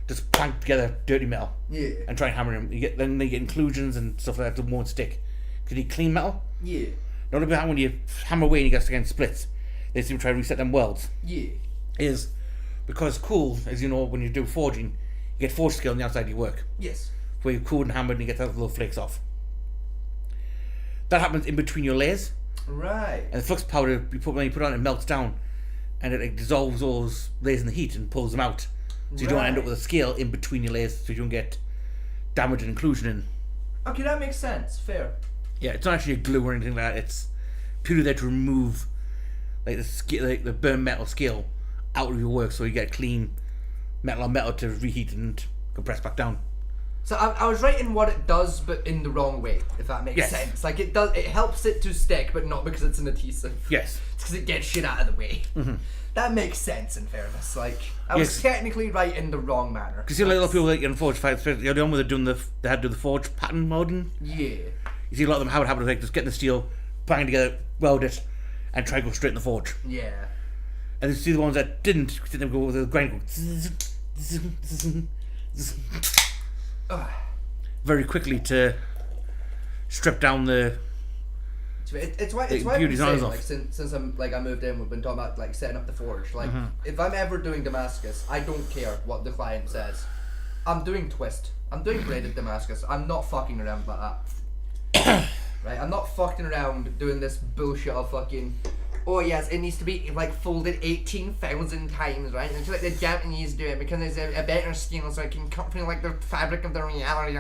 [SPEAKER 1] just plank together dirty metal, and try and hammer them. Then they get inclusions and stuff like that that won't stick. Because you need clean metal.
[SPEAKER 2] Yeah.
[SPEAKER 1] Not about when you hammer away and you get against splits. They seem to try to reset them welds.
[SPEAKER 2] Yeah.
[SPEAKER 1] Is because cool, as you know, when you do forging, you get forged scale on the outside of your work.
[SPEAKER 2] Yes.
[SPEAKER 1] Where you cooled and hammered and you get those little flakes off. That happens in between your layers.
[SPEAKER 2] Right.
[SPEAKER 1] And the flux powder, when you put it on, it melts down, and it dissolves those layers in the heat and pulls them out. So you don't end up with a scale in between your layers, so you don't get damage and inclusion in.
[SPEAKER 2] Okay, that makes sense. Fair.
[SPEAKER 1] Yeah, it's not actually a glue or anything like that. It's purely there to remove like the burnt metal scale out of your work, so you get clean metal on metal to reheat and compress back down.
[SPEAKER 2] So I was right in what it does, but in the wrong way, if that makes sense. Like it helps it to stick, but not because it's an adhesive.
[SPEAKER 1] Yes.
[SPEAKER 2] It's because it gets shit out of the way.
[SPEAKER 1] Mm-hmm.
[SPEAKER 2] That makes sense, in fairness. Like I was technically right in the wrong manner.
[SPEAKER 1] Because you see a lot of people like in Forge fights, early on, where they had to do the Forge pattern molding.
[SPEAKER 2] Yeah.
[SPEAKER 1] You see a lot of them how it happens, like just getting the steel, bang together, weld it, and try to go straight in the forge.
[SPEAKER 2] Yeah.
[SPEAKER 1] And you see the ones that didn't, they go with the grind, very quickly to strip down the.
[SPEAKER 2] It's why I've been saying, like, since I moved in, we've been talking about like setting up the forge. Like, if I'm ever doing Damascus, I don't care what the client says. I'm doing twist. I'm doing braided Damascus. I'm not fucking around like that. Right? I'm not fucking around doing this bullshit of fucking. Oh yes, it needs to be like folded 18,000 times, right? And it's like the Japanese do it because there's a better skin, so it can come from like the fabric of the reality.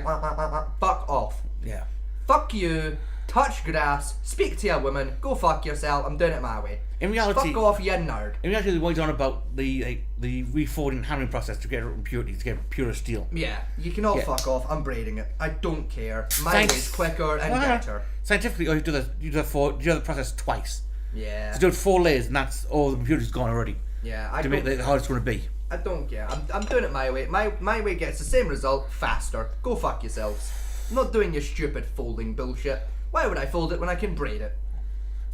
[SPEAKER 2] Fuck off.
[SPEAKER 1] Yeah.
[SPEAKER 2] Fuck you. Touch grass. Speak to a woman. Go fuck yourself. I'm doing it my way.
[SPEAKER 1] In reality,
[SPEAKER 2] fuck off, you nerd.
[SPEAKER 1] In reality, what he's on about the reforging hammering process to get impurities, to get pure steel.
[SPEAKER 2] Yeah, you can all fuck off. I'm braiding it. I don't care. My way's quicker and better.
[SPEAKER 1] Scientifically, you do the process twice.
[SPEAKER 2] Yeah.
[SPEAKER 1] So do it 4 layers, and that's all the impurities gone already.
[SPEAKER 2] Yeah,
[SPEAKER 1] to make it the hardest one to be.
[SPEAKER 2] I don't care. I'm doing it my way. My way gets the same result faster. Go fuck yourselves. I'm not doing your stupid folding bullshit. Why would I fold it when I can braid it?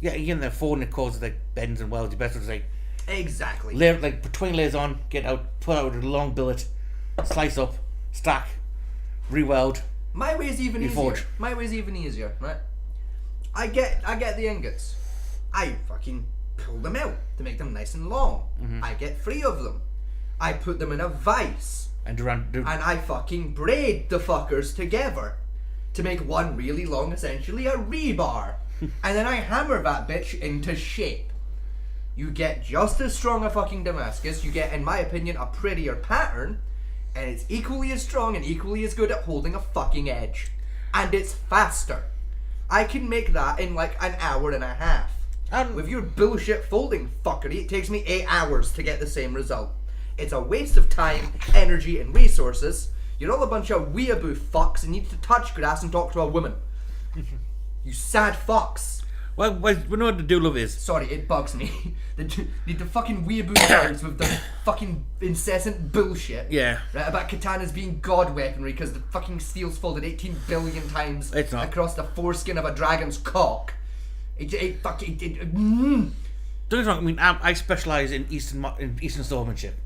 [SPEAKER 1] Yeah, again, the folding it causes like bends and welds. You better just like
[SPEAKER 2] Exactly.
[SPEAKER 1] Layer, like, put 20 layers on, get out, pull out with a long billet, slice up, stack, re-weld.
[SPEAKER 2] My way's even easier.
[SPEAKER 1] Forge.
[SPEAKER 2] My way's even easier, right? I get the ingots. I fucking pull them out to make them nice and long. I get 3 of them. I put them in a vise. And I fucking braid the fuckers together to make one really long, essentially a rebar. And then I hammer that bitch into shape. You get just as strong a fucking Damascus. You get, in my opinion, a prettier pattern. And it's equally as strong and equally as good at holding a fucking edge. And it's faster. I can make that in like an hour and a half. With your bullshit folding fuckery, it takes me 8 hours to get the same result. It's a waste of time, energy, and resources. You're all a bunch of weeaboo fucks and need to touch grass and talk to a woman. You sad fucks.
[SPEAKER 1] Well, we know what the do love is.
[SPEAKER 2] Sorry, it bugs me. the fucking weeaboo nerds with the fucking incessant bullshit.
[SPEAKER 1] Yeah.
[SPEAKER 2] Right, about katanas being god weaponry because the fucking steel's folded 18 billion times across the foreskin of a dragon's cock.
[SPEAKER 1] Don't get me wrong, I mean, I specialise in Eastern swordsmanship.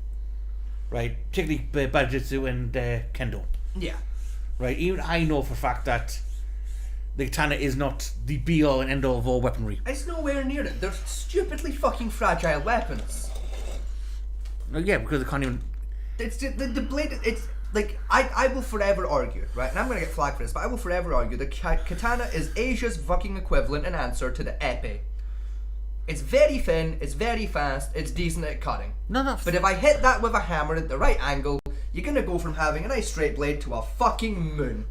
[SPEAKER 1] Right? Particularly Bajutsu and Kendo.
[SPEAKER 2] Yeah.
[SPEAKER 1] Right? Even I know for a fact that the katana is not the be-all and end-all of all weaponry.
[SPEAKER 2] It's nowhere near it. They're stupidly fucking fragile weapons.
[SPEAKER 1] Yeah, because they can't even...
[SPEAKER 2] It's the blade... It's like, I will forever argue, right? And I'm going to get flagged for this, but I will forever argue the katana is Asia's fucking equivalent and answer to the epee. It's very thin, it's very fast, it's decent at cutting.
[SPEAKER 1] No.
[SPEAKER 2] But if I hit that with a hammer at the right angle, you're going to go from having a nice straight blade to a fucking moon.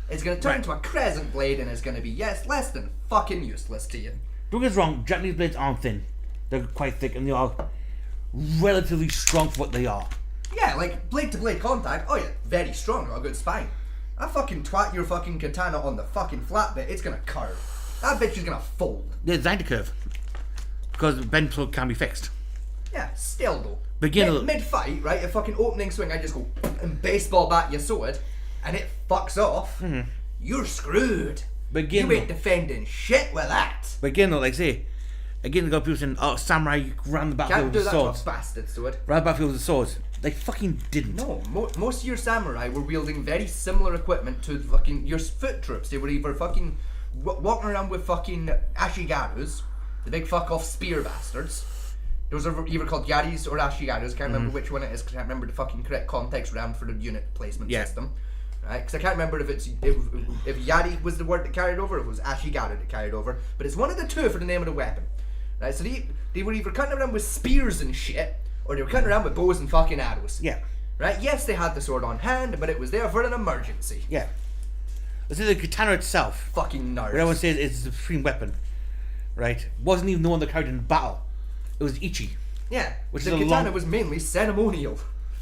[SPEAKER 2] It's going to turn into a crescent blade and it's going to be, less than fucking useless to you.
[SPEAKER 1] Don't get us wrong, Japanese blades aren't thin. They're quite thick and they are relatively strong for what they are.
[SPEAKER 2] Yeah, like blade to blade contact, oh yeah, very strong, got a good spine. I fucking twat your fucking katana on the fucking flat bit, it's going to curve. That bitch is going to fold.
[SPEAKER 1] They're designed to curve. Because the bend plug can be fixed.
[SPEAKER 2] Yeah, still though. Mid-fight, right, a fucking opening swing, I just go and baseball bat your sword, and it fucks off. You're screwed. You ain't defending shit with that.
[SPEAKER 1] But again though, like say, again they got people saying, oh, samurai ran the battlefield with swords.
[SPEAKER 2] Can't do that to a bastard sword.
[SPEAKER 1] Ran the battlefield with swords. They fucking didn't.
[SPEAKER 2] No, most of your samurai were wielding very similar equipment to fucking your foot troops. They were either fucking walking around with fucking ashigarus, the big fuck off spear bastards. Those are either called yaris or ashigarus. I can't remember which one it is because I can't remember the fucking correct context round for the unit placement system. Right? Because I can't remember if yari was the word that carried over or if it was ashigaru that carried over. But it's one of the two for the name of the weapon. Right? So they were either cutting around with spears and shit, or they were cutting around with bows and fucking arrows.
[SPEAKER 1] Yeah.
[SPEAKER 2] Right? Yes, they had the sword on hand, but it was there for an emergency.
[SPEAKER 1] Yeah. Let's say the katana itself.
[SPEAKER 2] Fucking nerds.
[SPEAKER 1] What everyone says is the supreme weapon. Right? Wasn't even the one that carried in battle. It was Ichi.
[SPEAKER 2] Yeah. The katana was mainly ceremonial.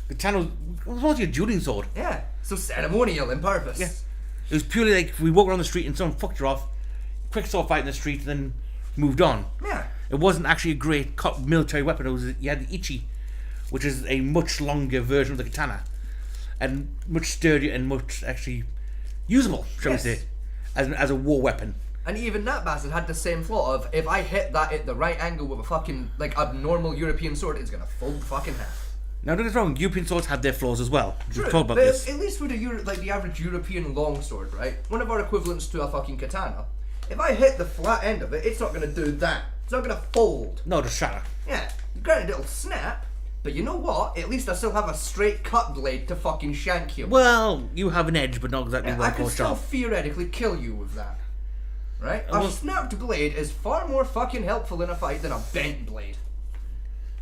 [SPEAKER 1] Katana was mostly a dueling sword.
[SPEAKER 2] Yeah. So ceremonial in purpose.
[SPEAKER 1] Yeah. It was purely like we walk around the street and someone fucked you off, quick sword fight in the street, and then moved on.
[SPEAKER 2] Yeah.
[SPEAKER 1] It wasn't actually a great military weapon. It was you had the Ichi, which is a much longer version of the katana, and much sturdier and much actually usable, shall we say, as a war weapon.
[SPEAKER 2] And even that bastard had the same flaw of if I hit that at the right angle with a fucking like abnormal European sword, it's gonna fold fucking half.
[SPEAKER 1] Now don't get me wrong, European swords had their flaws as well.
[SPEAKER 2] True,
[SPEAKER 1] We've talked about
[SPEAKER 2] but
[SPEAKER 1] this.
[SPEAKER 2] At least with the average European longsword, right? One of our equivalents to a fucking katana. If I hit the flat end of it, it's not gonna do that. It's not gonna fold.
[SPEAKER 1] No, just shatter.
[SPEAKER 2] Yeah, granted it'll snap, but you know what? At least I still have a straight cut blade to fucking shank you.
[SPEAKER 1] Well, you have an edge, but not exactly
[SPEAKER 2] I can still theoretically kill you with that. Right? A snapped blade is far more fucking helpful in a fight than a bent blade.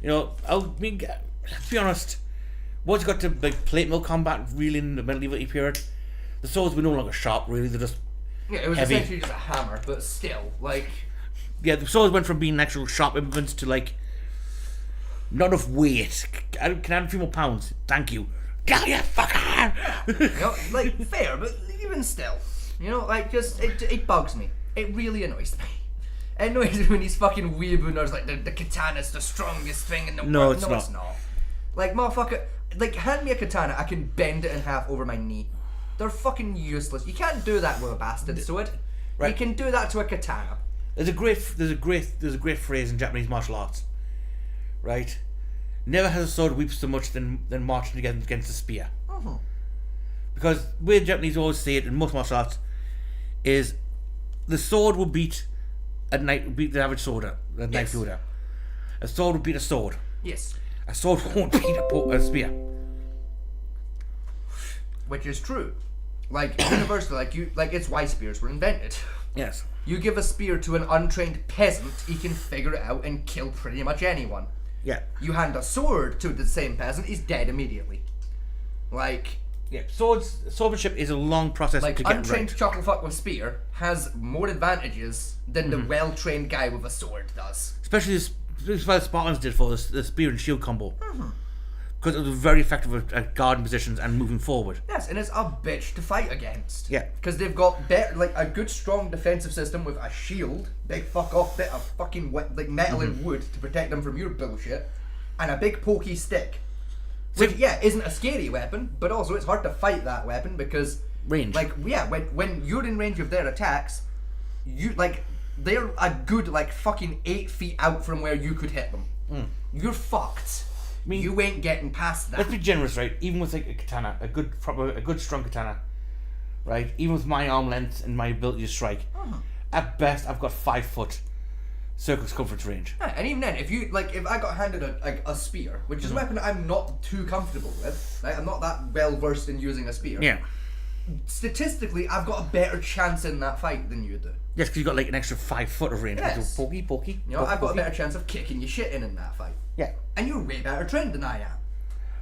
[SPEAKER 1] You know, let's be honest. Once you got to like plate mill combat, really in the medieval period, the swords were no longer sharp. Really, they're just
[SPEAKER 2] it was
[SPEAKER 1] heavy.
[SPEAKER 2] Essentially just a hammer, but still, like.
[SPEAKER 1] Yeah, the swords went from being actual sharp implements to like not enough weight. Can I have a few more pounds? Thank you. Go you fucker!
[SPEAKER 2] You know, like fair, but even still, you know, like just it bugs me. It really annoys me. It annoys me when these fucking weeaboo nerds like the katana's the strongest thing in the world.
[SPEAKER 1] No, it's not.
[SPEAKER 2] Like motherfucker, like hand me a katana, I can bend it in half over my knee. They're fucking useless. You can't do that with a bastard sword. Right. You can do that to a katana.
[SPEAKER 1] There's a great phrase in Japanese martial arts, right? Never has a sword wept so much than marching against a spear. Because the way the Japanese always say it in most martial arts is the sword will beat the average sworder, knife wielder. A sword will beat a sword.
[SPEAKER 2] Yes.
[SPEAKER 1] A sword won't beat a spear.
[SPEAKER 2] Which is true. Like, universally, it's why spears were invented.
[SPEAKER 1] Yes.
[SPEAKER 2] You give a spear to an untrained peasant, he can figure it out and kill pretty much anyone.
[SPEAKER 1] Yeah.
[SPEAKER 2] You hand a sword to the same peasant, he's dead immediately. Like...
[SPEAKER 1] Yeah, swordsmanship is a long process to get right.
[SPEAKER 2] Untrained chuckle fuck with spear has more advantages than the well-trained guy with a sword does.
[SPEAKER 1] Especially this is what the Spartans did for the spear and shield combo. Because it was very effective at guarding positions and moving forward.
[SPEAKER 2] Yes, and it's a bitch to fight against.
[SPEAKER 1] Yeah.
[SPEAKER 2] Because they've got a good strong defensive system with a shield, big fuck off bit of fucking metal and wood to protect them from your bullshit, and a big pokey stick. Which, isn't a scary weapon, but also it's hard to fight that weapon because...
[SPEAKER 1] Range.
[SPEAKER 2] When you're in range of their attacks, they're a good, fucking 8 feet out from where you could hit them. You're fucked. You ain't getting past that.
[SPEAKER 1] Let's be generous, right? Even with, a katana, a good strong katana, right? Even with my arm length and my ability to strike, at best, I've got 5 foot circumference range.
[SPEAKER 2] Yeah, and even then, if I got handed a spear, which is a weapon I'm not too comfortable with, right? I'm not that well versed in using a spear.
[SPEAKER 1] Yeah.
[SPEAKER 2] Statistically, I've got a better chance in that fight than you do.
[SPEAKER 1] Yes, because you've got an extra 5 foot of range.
[SPEAKER 2] Yes.
[SPEAKER 1] Pokey.
[SPEAKER 2] I've got a better chance of kicking your shit in that fight.
[SPEAKER 1] Yeah.
[SPEAKER 2] And you're way better trained than I am.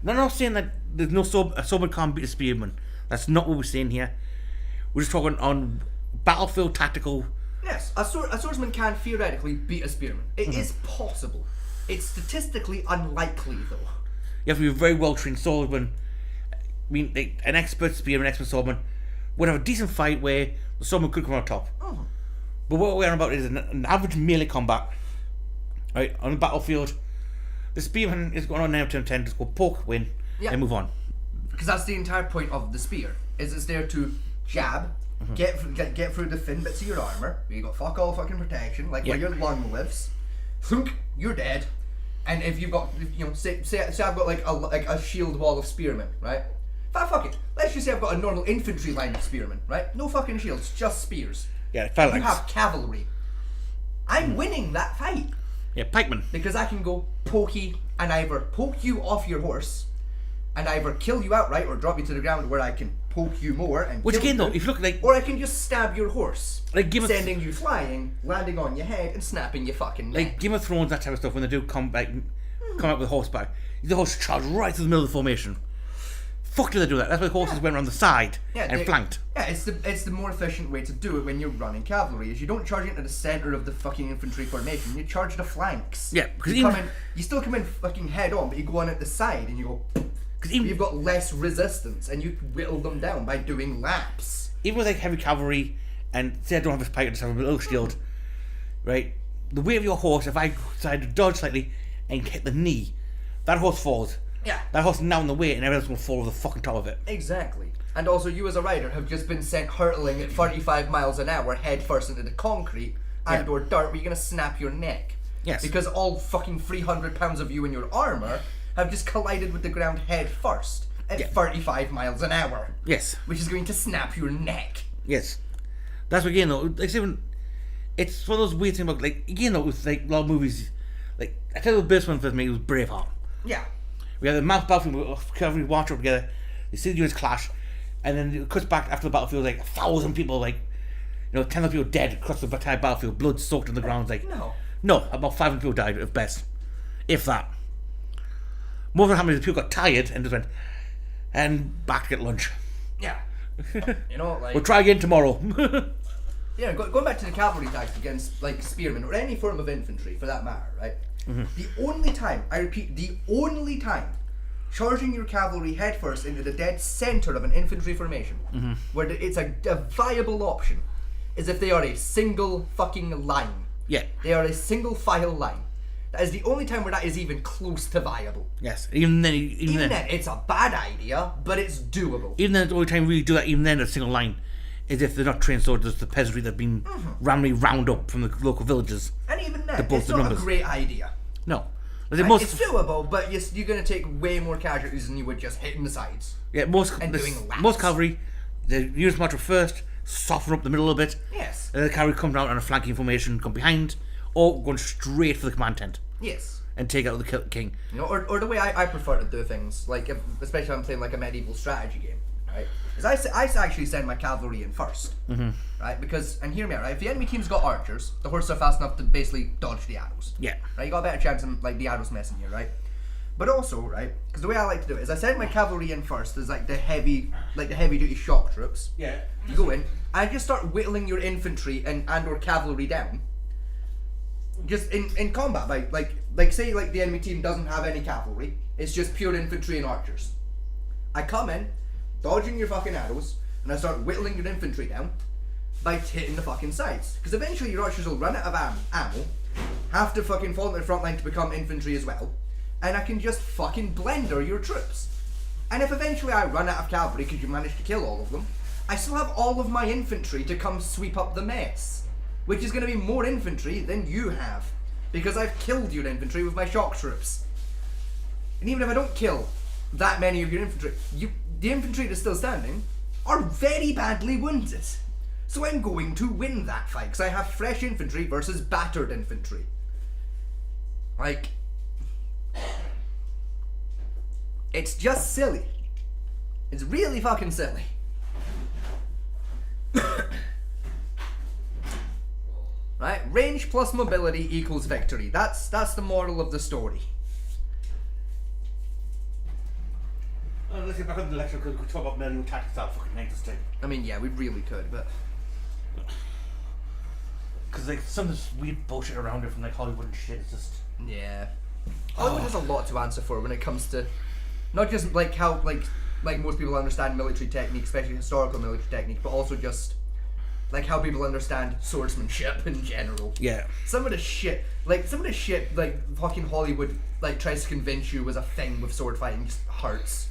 [SPEAKER 1] No, I'm not saying that there's no a swordman can't beat a spearman. That's not what we're saying here. We're just talking on battlefield tactical.
[SPEAKER 2] Yes, a swordsman can theoretically beat a spearman. It is possible. It's statistically unlikely, though.
[SPEAKER 1] You have to be a very well-trained swordsman. I mean, an expert spearman, an expert swordsman would have a decent fight where the swordsman could come out top. But what we're on about is an average melee combat. Right, on the battlefield, the spearman is going on 9 out of 10, just go poke, win, and move on.
[SPEAKER 2] Because that's the entire point of the spear. Is it's there to jab, get through the thin bits of your armor. You got fuck all fucking protection, where your lung lives. Thunk, you're dead. And if you've got, say I've got a shield wall of spearmen, right? Fuck it. Let's just say I've got a normal infantry line of spearmen, right? No fucking shields, just spears.
[SPEAKER 1] Yeah, phalanx.
[SPEAKER 2] You have cavalry. I'm winning that fight.
[SPEAKER 1] Yeah, pikemen.
[SPEAKER 2] Because I can go pokey and either poke you off your horse and either kill you outright or drop you to the ground where I can poke you more and
[SPEAKER 1] which again though, if you look
[SPEAKER 2] or I can just stab your horse, sending you flying, landing on your head and snapping your fucking neck.
[SPEAKER 1] Like Game of Thrones, that type of stuff, when they do come out with horseback, the horse charge right through the middle of the formation. Fuck do they do that? That's why the horses went around the side and flanked.
[SPEAKER 2] Yeah, it's the more efficient way to do it when you're running cavalry. Is you don't charge into the center of the fucking infantry formation. You charge the flanks.
[SPEAKER 1] Yeah, because
[SPEAKER 2] you still come in fucking head on, but you go on at the side and you go. Because you've got less resistance, and you whittle them down by doing laps.
[SPEAKER 1] Even with heavy cavalry, and say I don't have a pike, I just have a little shield, right? The weight of your horse, if I decide to dodge slightly and hit the knee, that horse falls.
[SPEAKER 2] Yeah.
[SPEAKER 1] That horse is now in the way, and everyone else will fall over the fucking top of it.
[SPEAKER 2] Exactly. And also, you as a rider have just been sent hurtling at 35 miles an hour head first into the concrete and or dirt where you're going to snap your neck.
[SPEAKER 1] Yes.
[SPEAKER 2] Because all fucking 300 pounds of you in your armour have just collided with the ground head first at 35 miles an hour.
[SPEAKER 1] Yes.
[SPEAKER 2] Which is going to snap your neck.
[SPEAKER 1] Yes. That's what, again, though, it's one of those weird things about, again, though, with, a lot of movies, I tell you the best one for me was Braveheart.
[SPEAKER 2] Yeah.
[SPEAKER 1] We have the mouth battlefield, we watch it together, you see the units clash, and then it cuts back after the battlefield, 1,000 people, 10,000 people dead across the entire battlefield, blood soaked in the ground. No, about 500 people died at best. If that. More than how many people got tired and just went, and back to get lunch.
[SPEAKER 2] Yeah.
[SPEAKER 1] We'll try again tomorrow.
[SPEAKER 2] Yeah, going back to the cavalry attacks against, spearmen, or any form of infantry, for that matter, right? The only time, I repeat, the only time charging your cavalry headfirst into the dead center of an infantry formation, where it's a viable option, is if they are a single fucking line.
[SPEAKER 1] Yeah.
[SPEAKER 2] They are a single file line. That is the only time where that is even close to viable.
[SPEAKER 1] Yes, even then,
[SPEAKER 2] it's a bad idea, but it's doable.
[SPEAKER 1] Even then, the only time we really do that, even then, a single line, is if they're not trained soldiers, the peasantry that have been randomly round up from the local villages.
[SPEAKER 2] And even then, it's not a great idea.
[SPEAKER 1] No.
[SPEAKER 2] It's doable, but you're going to take way more casualties than you would just hitting the sides.
[SPEAKER 1] Yeah, most cavalry, they use marcher first, soften up the middle a bit.
[SPEAKER 2] Yes.
[SPEAKER 1] And the cavalry come down on a flanking formation, come behind, or going straight for the command tent.
[SPEAKER 2] Yes.
[SPEAKER 1] And take out the king.
[SPEAKER 2] You know, or the way I prefer to do things, like especially if I'm playing like a medieval strategy game, right? Is I actually send my cavalry in first, right? Because, and hear me out, right? If the enemy team's got archers, the horses are fast enough to basically dodge the arrows.
[SPEAKER 1] Yeah.
[SPEAKER 2] Right? You got a better chance than like the arrows messing you, right? But also, right? Because the way I like to do it is I send my cavalry in first as like the heavy duty shock troops.
[SPEAKER 1] Yeah.
[SPEAKER 2] You go in, and just start whittling your infantry and or cavalry down. Just in combat, like say like the enemy team doesn't have any cavalry, it's just pure infantry and archers. I come in, dodging your fucking arrows, and I start whittling your infantry down by hitting the fucking sides. Because eventually your archers will run out of ammo, have to fucking fall into the front line to become infantry as well, and I can just fucking blender your troops. And if eventually I run out of cavalry because you managed to kill all of them, I still have all of my infantry to come sweep up the mess. Which is going to be more infantry than you have. Because I've killed your infantry with my shock troops. And even if I don't kill that many of your infantry, the infantry that's still standing are very badly wounded. So I'm going to win that fight, because I have fresh infantry versus battered infantry. Like, it's just silly. It's really fucking silly. Right? Range plus mobility equals victory. That's the moral of the story.
[SPEAKER 1] Let's get back on the lecture because we talk about military tactics. That's fucking interesting.
[SPEAKER 2] I mean, yeah, we really could, but
[SPEAKER 1] because like some of this weird bullshit around it from like Hollywood and shit. It's just
[SPEAKER 2] Hollywood has a lot to answer for when it comes to not just like how like most people understand military technique, especially historical military technique, but also just like how people understand swordsmanship in general.
[SPEAKER 1] Yeah.
[SPEAKER 2] Some of the shit like fucking Hollywood like tries to convince you was a thing with sword fighting just hurts.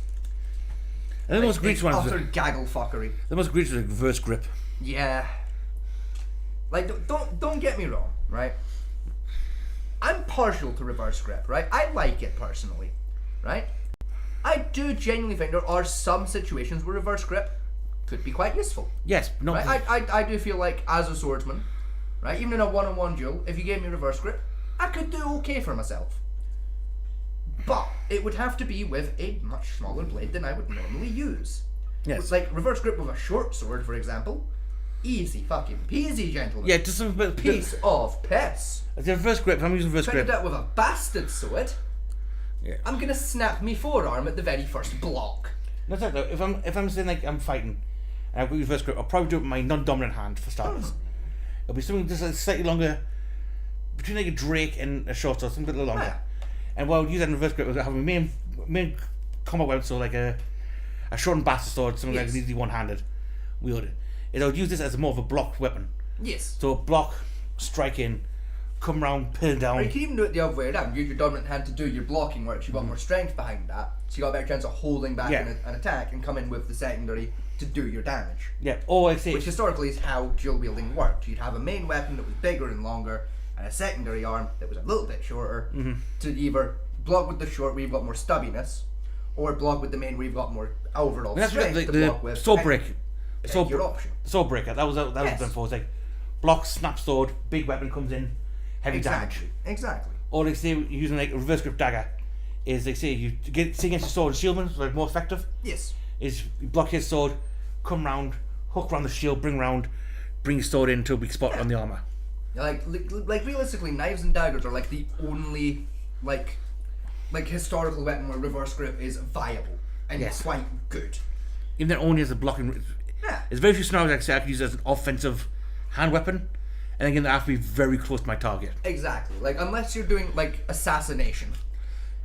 [SPEAKER 1] And the most egregious one
[SPEAKER 2] utter gaggle fuckery.
[SPEAKER 1] The most egregious is like reverse grip.
[SPEAKER 2] Yeah. Like don't get me wrong, right? I'm partial to reverse grip, right? I like it personally, right? I do genuinely think there are some situations where reverse grip could be quite useful.
[SPEAKER 1] Yes, no.
[SPEAKER 2] Right? I do feel like as a swordsman, right, even in a one-on-one duel, if you gave me reverse grip, I could do okay for myself. But it would have to be with a much smaller blade than I would normally use.
[SPEAKER 1] Yes.
[SPEAKER 2] Like reverse grip with a short sword, for example. Easy fucking peasy, gentlemen.
[SPEAKER 1] Yeah, just a bit
[SPEAKER 2] piece of piss.
[SPEAKER 1] The reverse grip. If I'm using reverse grip.
[SPEAKER 2] Try to do that with a bastard sword.
[SPEAKER 1] Yeah.
[SPEAKER 2] I'm gonna snap me forearm at the very first block.
[SPEAKER 1] That's it though. If I'm saying like I'm fighting, and I've got reverse grip, I'll probably do it with my non-dominant hand for starters. It'll be something just like slightly longer, between like a Drake and a short sword, something a little longer. And while using reverse grip, I'll have my main combat weapon, so like a short and bastard sword, something like easily one-handed wielded. I'll use this as more of a block weapon.
[SPEAKER 2] Yes.
[SPEAKER 1] So block, strike in, come round, pin down.
[SPEAKER 2] Or you can even do it the other way around. Use your dominant hand to do your blocking work. So you've got more strength behind that. So you got a better chance of holding back an attack and come in with the secondary to do your damage.
[SPEAKER 1] Yeah. Or I say,
[SPEAKER 2] which historically is how dual wielding worked. You'd have a main weapon that was bigger and longer, and a secondary arm that was a little bit shorter to either block with the short where you've got more stubbiness, or block with the main where you've got more overall strength to block with.
[SPEAKER 1] Sword break.
[SPEAKER 2] Your option.
[SPEAKER 1] Sword breaker. That was done for. It's like block, snap sword, big weapon comes in, heavy damage.
[SPEAKER 2] Exactly.
[SPEAKER 1] Or like say using like a reverse grip dagger, is like say you get against your sword and shieldman, so like more effective.
[SPEAKER 2] Yes.
[SPEAKER 1] Is you block his sword, come round, hook round the shield, bring your sword into a weak spot on the armor.
[SPEAKER 2] Like realistically, knives and daggers are like the only like historical weapon where reverse grip is viable and quite good.
[SPEAKER 1] Even then, only as a blocking.
[SPEAKER 2] Yeah.
[SPEAKER 1] There's very few scenarios I could use as an offensive hand weapon, and again, I have to be very close to my target.
[SPEAKER 2] Exactly. Like unless you're doing like assassination,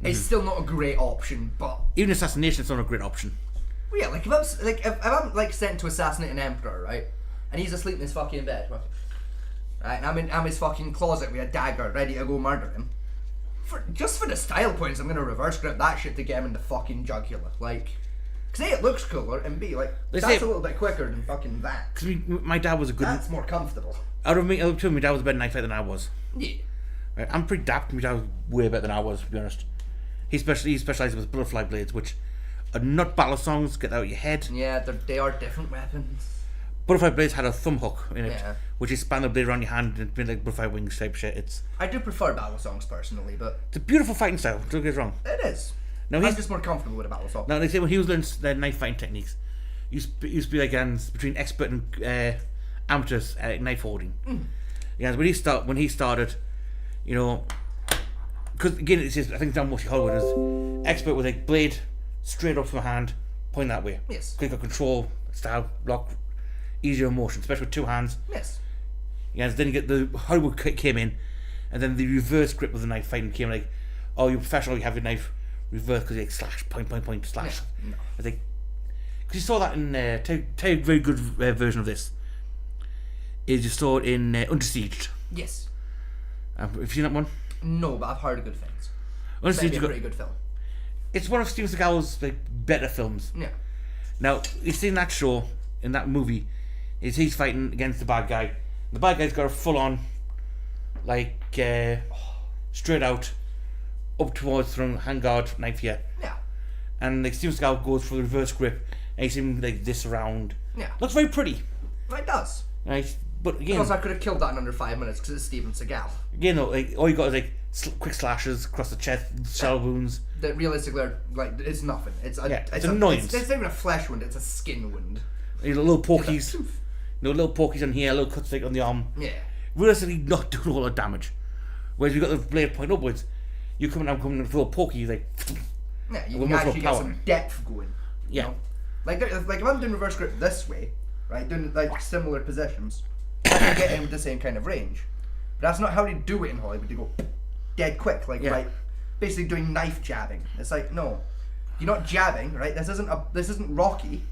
[SPEAKER 2] it's still not a great option. But
[SPEAKER 1] even assassination, it's not a great option.
[SPEAKER 2] Well, yeah, like if I'm sent to assassinate an emperor, right, and he's asleep in his fucking bed, right, and I'm in his fucking closet with a dagger, ready to go murder him. Just for the style points, I'm gonna reverse grip that shit to get him in the fucking jugular, like. Cause A, it looks cooler, and B, like that's a little bit quicker than fucking that.
[SPEAKER 1] Cause my dad was a good.
[SPEAKER 2] That's more comfortable.
[SPEAKER 1] Out of me, my dad was a better knife fighter than I was.
[SPEAKER 2] Yeah.
[SPEAKER 1] Right? I'm pretty daft. My dad's way better than I was, to be honest. He specializes with butterfly blades, which are not battle songs. Get that out of your head.
[SPEAKER 2] Yeah, they are different weapons.
[SPEAKER 1] Butterfly blades had a thumb hook in it,
[SPEAKER 2] Yeah.
[SPEAKER 1] which is span the blade around your hand and been like butterfly wings type shit.
[SPEAKER 2] I do prefer battle songs personally, but
[SPEAKER 1] It's a beautiful fighting style. Don't get us wrong.
[SPEAKER 2] it is.
[SPEAKER 1] Now
[SPEAKER 2] I'm
[SPEAKER 1] he's
[SPEAKER 2] just more comfortable with a battle song.
[SPEAKER 1] Now they say when he was learning their knife fighting techniques, used to be like between expert and amateurs at knife holding. Yeah, when he started, you know, because again it's just, I think down mostly Hollywood is expert with like blade straight up from the hand, point that way.
[SPEAKER 2] Yes.
[SPEAKER 1] Quicker control, style, lock, easier motion, especially with two hands.
[SPEAKER 2] Yes.
[SPEAKER 1] Yeah, then you get the Hollywood came in, and then the reverse grip of the knife fighting came like, oh, you're professional, you have your knife reverse because you like slash, point, slash.
[SPEAKER 2] No.
[SPEAKER 1] I think because you saw that in tell you a very good version of this is you saw it in Under Siege.
[SPEAKER 2] Yes.
[SPEAKER 1] Have you seen that one?
[SPEAKER 2] No, but I've heard good things.
[SPEAKER 1] Under Siege,
[SPEAKER 2] Maybe a pretty good film.
[SPEAKER 1] It's one of Steven Seagal's like better films.
[SPEAKER 2] Yeah.
[SPEAKER 1] Now you see in that show, in that movie, is he's fighting against the bad guy. The bad guy's got a full on, like straight out, up towards throwing handguard knife here.
[SPEAKER 2] Yeah.
[SPEAKER 1] And like Steven Seagal goes for the reverse grip, and he's him like this around.
[SPEAKER 2] Yeah.
[SPEAKER 1] Looks very pretty.
[SPEAKER 2] It does.
[SPEAKER 1] Right, but again,
[SPEAKER 2] Because I could have killed that in under 5 minutes because it's Steven Seagal.
[SPEAKER 1] Again, though, like all you got is like quick slashes across the chest, shell wounds.
[SPEAKER 2] That realistically are like it's nothing. It's
[SPEAKER 1] it's annoyance.
[SPEAKER 2] It's not even a flesh wound. It's a skin wound.
[SPEAKER 1] You know, little pokies. Little pokies on here, little cuts like on the arm.
[SPEAKER 2] Yeah.
[SPEAKER 1] Realistically, not doing all the damage. Whereas you got the blade point upwards, you coming with a little pokey like.
[SPEAKER 2] Yeah, you can actually get some depth going.
[SPEAKER 1] Yeah.
[SPEAKER 2] Know? Like if I'm doing reverse grip this way, right, doing like similar positions, I can get in with the same kind of range. But that's not how they do it in Hollywood. They go dead quick, like basically doing knife jabbing. It's like no, you're not jabbing, right? This isn't Rocky,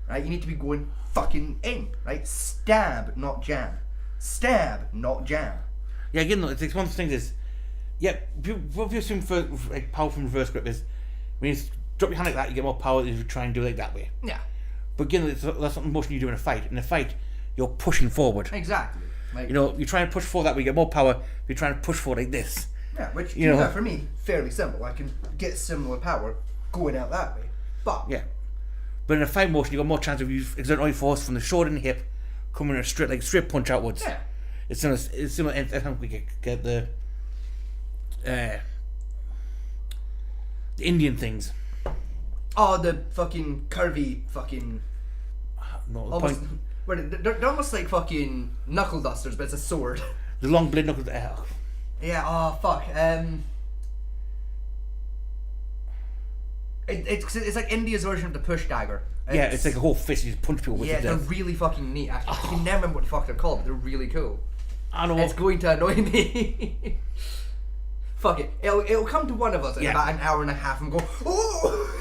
[SPEAKER 2] right? You need to be going fucking in, right? Stab, not jab. Stab, not jab.
[SPEAKER 1] Yeah, again, though, it's one of the things is, what you assume for like power from reverse grip is when you drop your hand like that, you get more power than if you try and do it like that way.
[SPEAKER 2] Yeah.
[SPEAKER 1] But again, that's not the motion you do in a fight. In a fight, you're pushing forward.
[SPEAKER 2] Exactly. Like,
[SPEAKER 1] you know, you try and push forward that way, you get more power. If you try and push forward like this.
[SPEAKER 2] Yeah, which
[SPEAKER 1] you know,
[SPEAKER 2] for me, fairly simple. I can get similar power going out that way. But
[SPEAKER 1] yeah. But in a fight motion, you got more chance of you exerting all your force from the shoulder and the hip, coming in a straight punch outwards.
[SPEAKER 2] Yeah.
[SPEAKER 1] It's similar. I think we get the Indian things.
[SPEAKER 2] Oh, the fucking curvy fucking.
[SPEAKER 1] No,
[SPEAKER 2] almost, they're almost like fucking knuckle dusters, but it's a sword.
[SPEAKER 1] The long blade knuckle.
[SPEAKER 2] Yeah. Oh fuck. It's like India's version of the push dagger.
[SPEAKER 1] It's like a whole fist. You just punch people with it.
[SPEAKER 2] Yeah, they're really fucking neat. I can never remember what the fuck they're called, but they're really cool.
[SPEAKER 1] I know.
[SPEAKER 2] It's going to annoy me. Fuck it. It'll come to one of us in about an hour and a half and go, oh!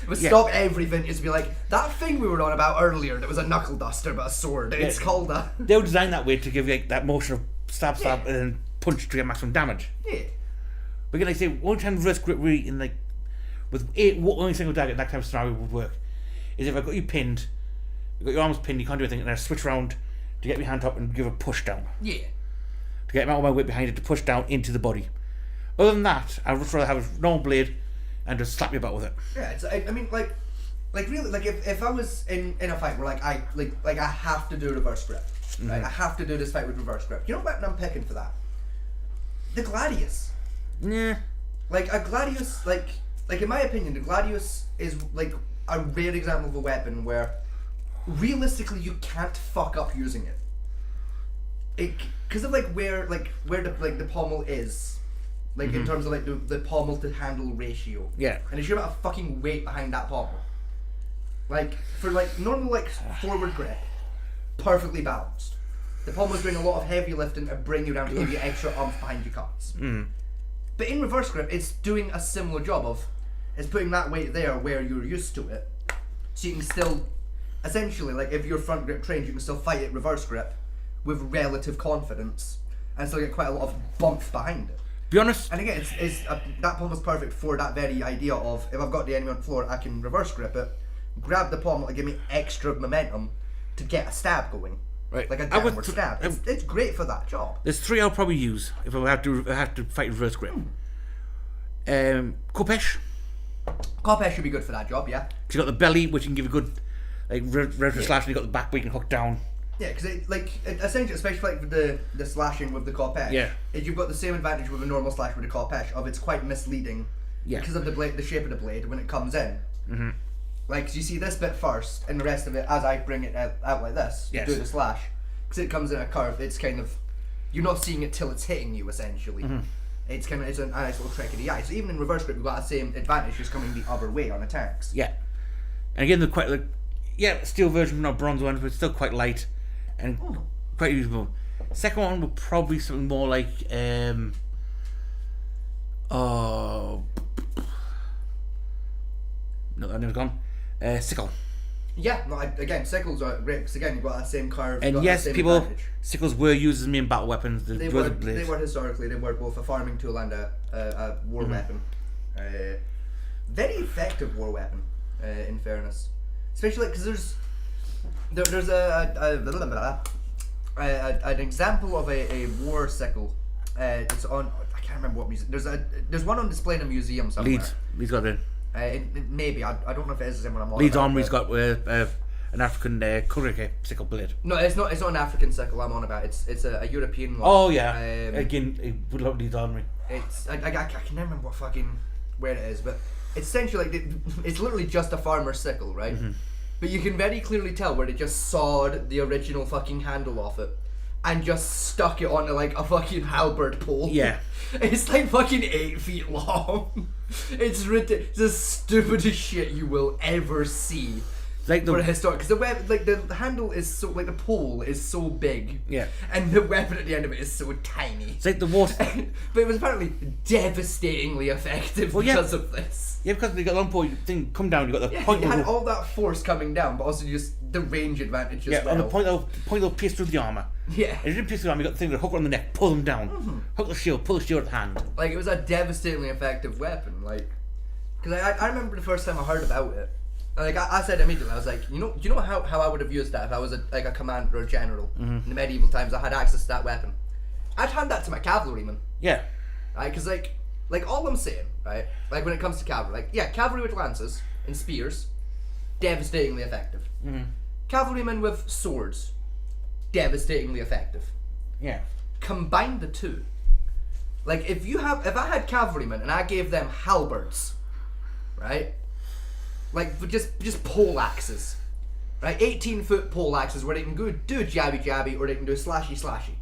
[SPEAKER 2] We'll stop everything. It's be like, that thing we were on about earlier that was a knuckle duster but a sword. It's called a...
[SPEAKER 1] They were designed that way to give you like that motion of stab, and then punch to get maximum damage.
[SPEAKER 2] Yeah.
[SPEAKER 1] But again, like I say, one time reverse grip really in like with only single dagger in that type of scenario would work is if I got you pinned, you got your arms pinned, you can't do anything, and I switch around to get my hand up and give a push down.
[SPEAKER 2] Yeah.
[SPEAKER 1] To get all my weight behind it to push down into the body. Other than that, I'd just rather have a normal blade and just slap you about with it.
[SPEAKER 2] Yeah, I mean, like really, like if I was in a fight where like I have to do reverse grip, right? I have to do this fight with reverse grip. You know what I'm picking for that? The Gladius.
[SPEAKER 1] Yeah.
[SPEAKER 2] Like a Gladius, like in my opinion, the Gladius is like a rare example of a weapon where realistically you can't fuck up using it. Because of where the pommel is, in terms of the pommel to handle ratio.
[SPEAKER 1] Yeah.
[SPEAKER 2] And it's your amount of fucking weight behind that pommel. For normal forward grip, perfectly balanced. The pommel's doing a lot of heavy lifting to bring you down to give you extra oomph behind your cuts. But in reverse grip, it's doing a similar job of, it's putting that weight there where you're used to it, so you can still, essentially, if you're front grip trained, you can still fight it reverse grip with relative confidence and still get quite a lot of bump behind it.
[SPEAKER 1] Be honest.
[SPEAKER 2] And again, that pommel's perfect for that very idea of, if I've got the enemy on the floor, I can reverse grip it, grab the pommel and give me extra momentum to get a stab going.
[SPEAKER 1] Right.
[SPEAKER 2] Like a downward stab. It's great for that job.
[SPEAKER 1] There's 3 I'll probably use if I have to fight reverse grip. Khopesh.
[SPEAKER 2] Khopesh should be good for that job, yeah.
[SPEAKER 1] Because you got the belly, which can give a good retro slash, and you got the back where you can hook down.
[SPEAKER 2] Yeah, because essentially, especially like with the slashing with the Khopesh, you've got the same advantage with a normal slash with a Khopesh of it's quite misleading because of the shape of the blade when it comes in.
[SPEAKER 1] Mm-hmm.
[SPEAKER 2] Like, 'cause you see this bit first, and the rest of it, as I bring it out like this, do the slash, because it comes in a curve. It's kind of, you're not seeing it till it's hitting you, essentially.
[SPEAKER 1] Mm-hmm.
[SPEAKER 2] It's a nice little trick of the eye. So even in reverse grip, you've got the same advantage just coming the other way on attacks.
[SPEAKER 1] Yeah, and again, they're quite steel version, not bronze one, but still quite light and quite usable. Second one would probably something more like no, that name's gone. Sickle.
[SPEAKER 2] Yeah, no, again, sickles are great because again you've got that same curve.
[SPEAKER 1] And yes, sickles were used as main battle weapons.
[SPEAKER 2] They were historically. They were both a farming tool and a war weapon. Very effective war weapon, in fairness. Especially because there's an example of a war sickle. It's on. I can't remember what museum. There's one on display in a museum somewhere.
[SPEAKER 1] Leeds got it.
[SPEAKER 2] Maybe I don't know if it is the same one I'm on.
[SPEAKER 1] Leeds Armory's got an African Kurike sickle blade.
[SPEAKER 2] No, it's not an African sickle I'm on about. It's a European one.
[SPEAKER 1] Oh yeah. Again, it would look Leeds Armory.
[SPEAKER 2] It's I can never remember where it is, but it's essentially it's literally just a farmer's sickle, right? Mm-hmm. But you can very clearly tell where they just sawed the original fucking handle off it and just stuck it onto like a fucking halberd pole.
[SPEAKER 1] Yeah.
[SPEAKER 2] It's like fucking 8 feet long. It's ridiculous. It's the stupidest shit you will ever see.
[SPEAKER 1] Like
[SPEAKER 2] for a historic, because the handle is so the pole is so big, and the weapon at the end of it is so tiny.
[SPEAKER 1] It's like the water,
[SPEAKER 2] but it was apparently devastatingly effective because of this.
[SPEAKER 1] Yeah, because you got one point thing come down, you got the point.
[SPEAKER 2] You had all that force coming down, but also just the range advantage as well.
[SPEAKER 1] And the point will pierce through the armor.
[SPEAKER 2] Yeah,
[SPEAKER 1] and it didn't pierce through the armor. You got the thing that hook on the neck, pull them down, hook the shield, pull the shield at the hand.
[SPEAKER 2] Like it was a devastatingly effective weapon. Like, because I remember the first time I heard about it. Like I said immediately, I was like, do you know how I would have used that if I was a commander or a general in the medieval times? I had access to that weapon. I'd hand that to my cavalryman.
[SPEAKER 1] Yeah.
[SPEAKER 2] Right, because like all I'm saying, right, like when it comes to cavalry, cavalry with lances and spears, devastatingly effective.
[SPEAKER 1] Mm-hmm.
[SPEAKER 2] Cavalrymen with swords, devastatingly effective.
[SPEAKER 1] Yeah.
[SPEAKER 2] Combine the two. Like if I had cavalrymen and I gave them halberds, right? Like just pole axes, right? 18-foot pole axes where they can do jabby or they can do slashy.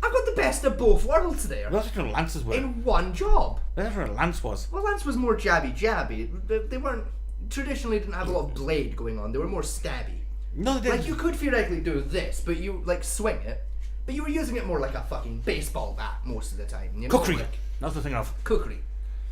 [SPEAKER 2] I've got the best of both worlds there.
[SPEAKER 1] Well, that's what lances were.
[SPEAKER 2] In one job.
[SPEAKER 1] That's what a lance was.
[SPEAKER 2] Well, lance was more jabby. They weren't traditionally didn't have a lot of blade going on. They were more stabby.
[SPEAKER 1] No, they didn't.
[SPEAKER 2] Like you could theoretically do this, but you swing it, but you were using it more like a fucking baseball bat most of the time. You know?
[SPEAKER 1] Cookery. That's the thing of
[SPEAKER 2] cookery.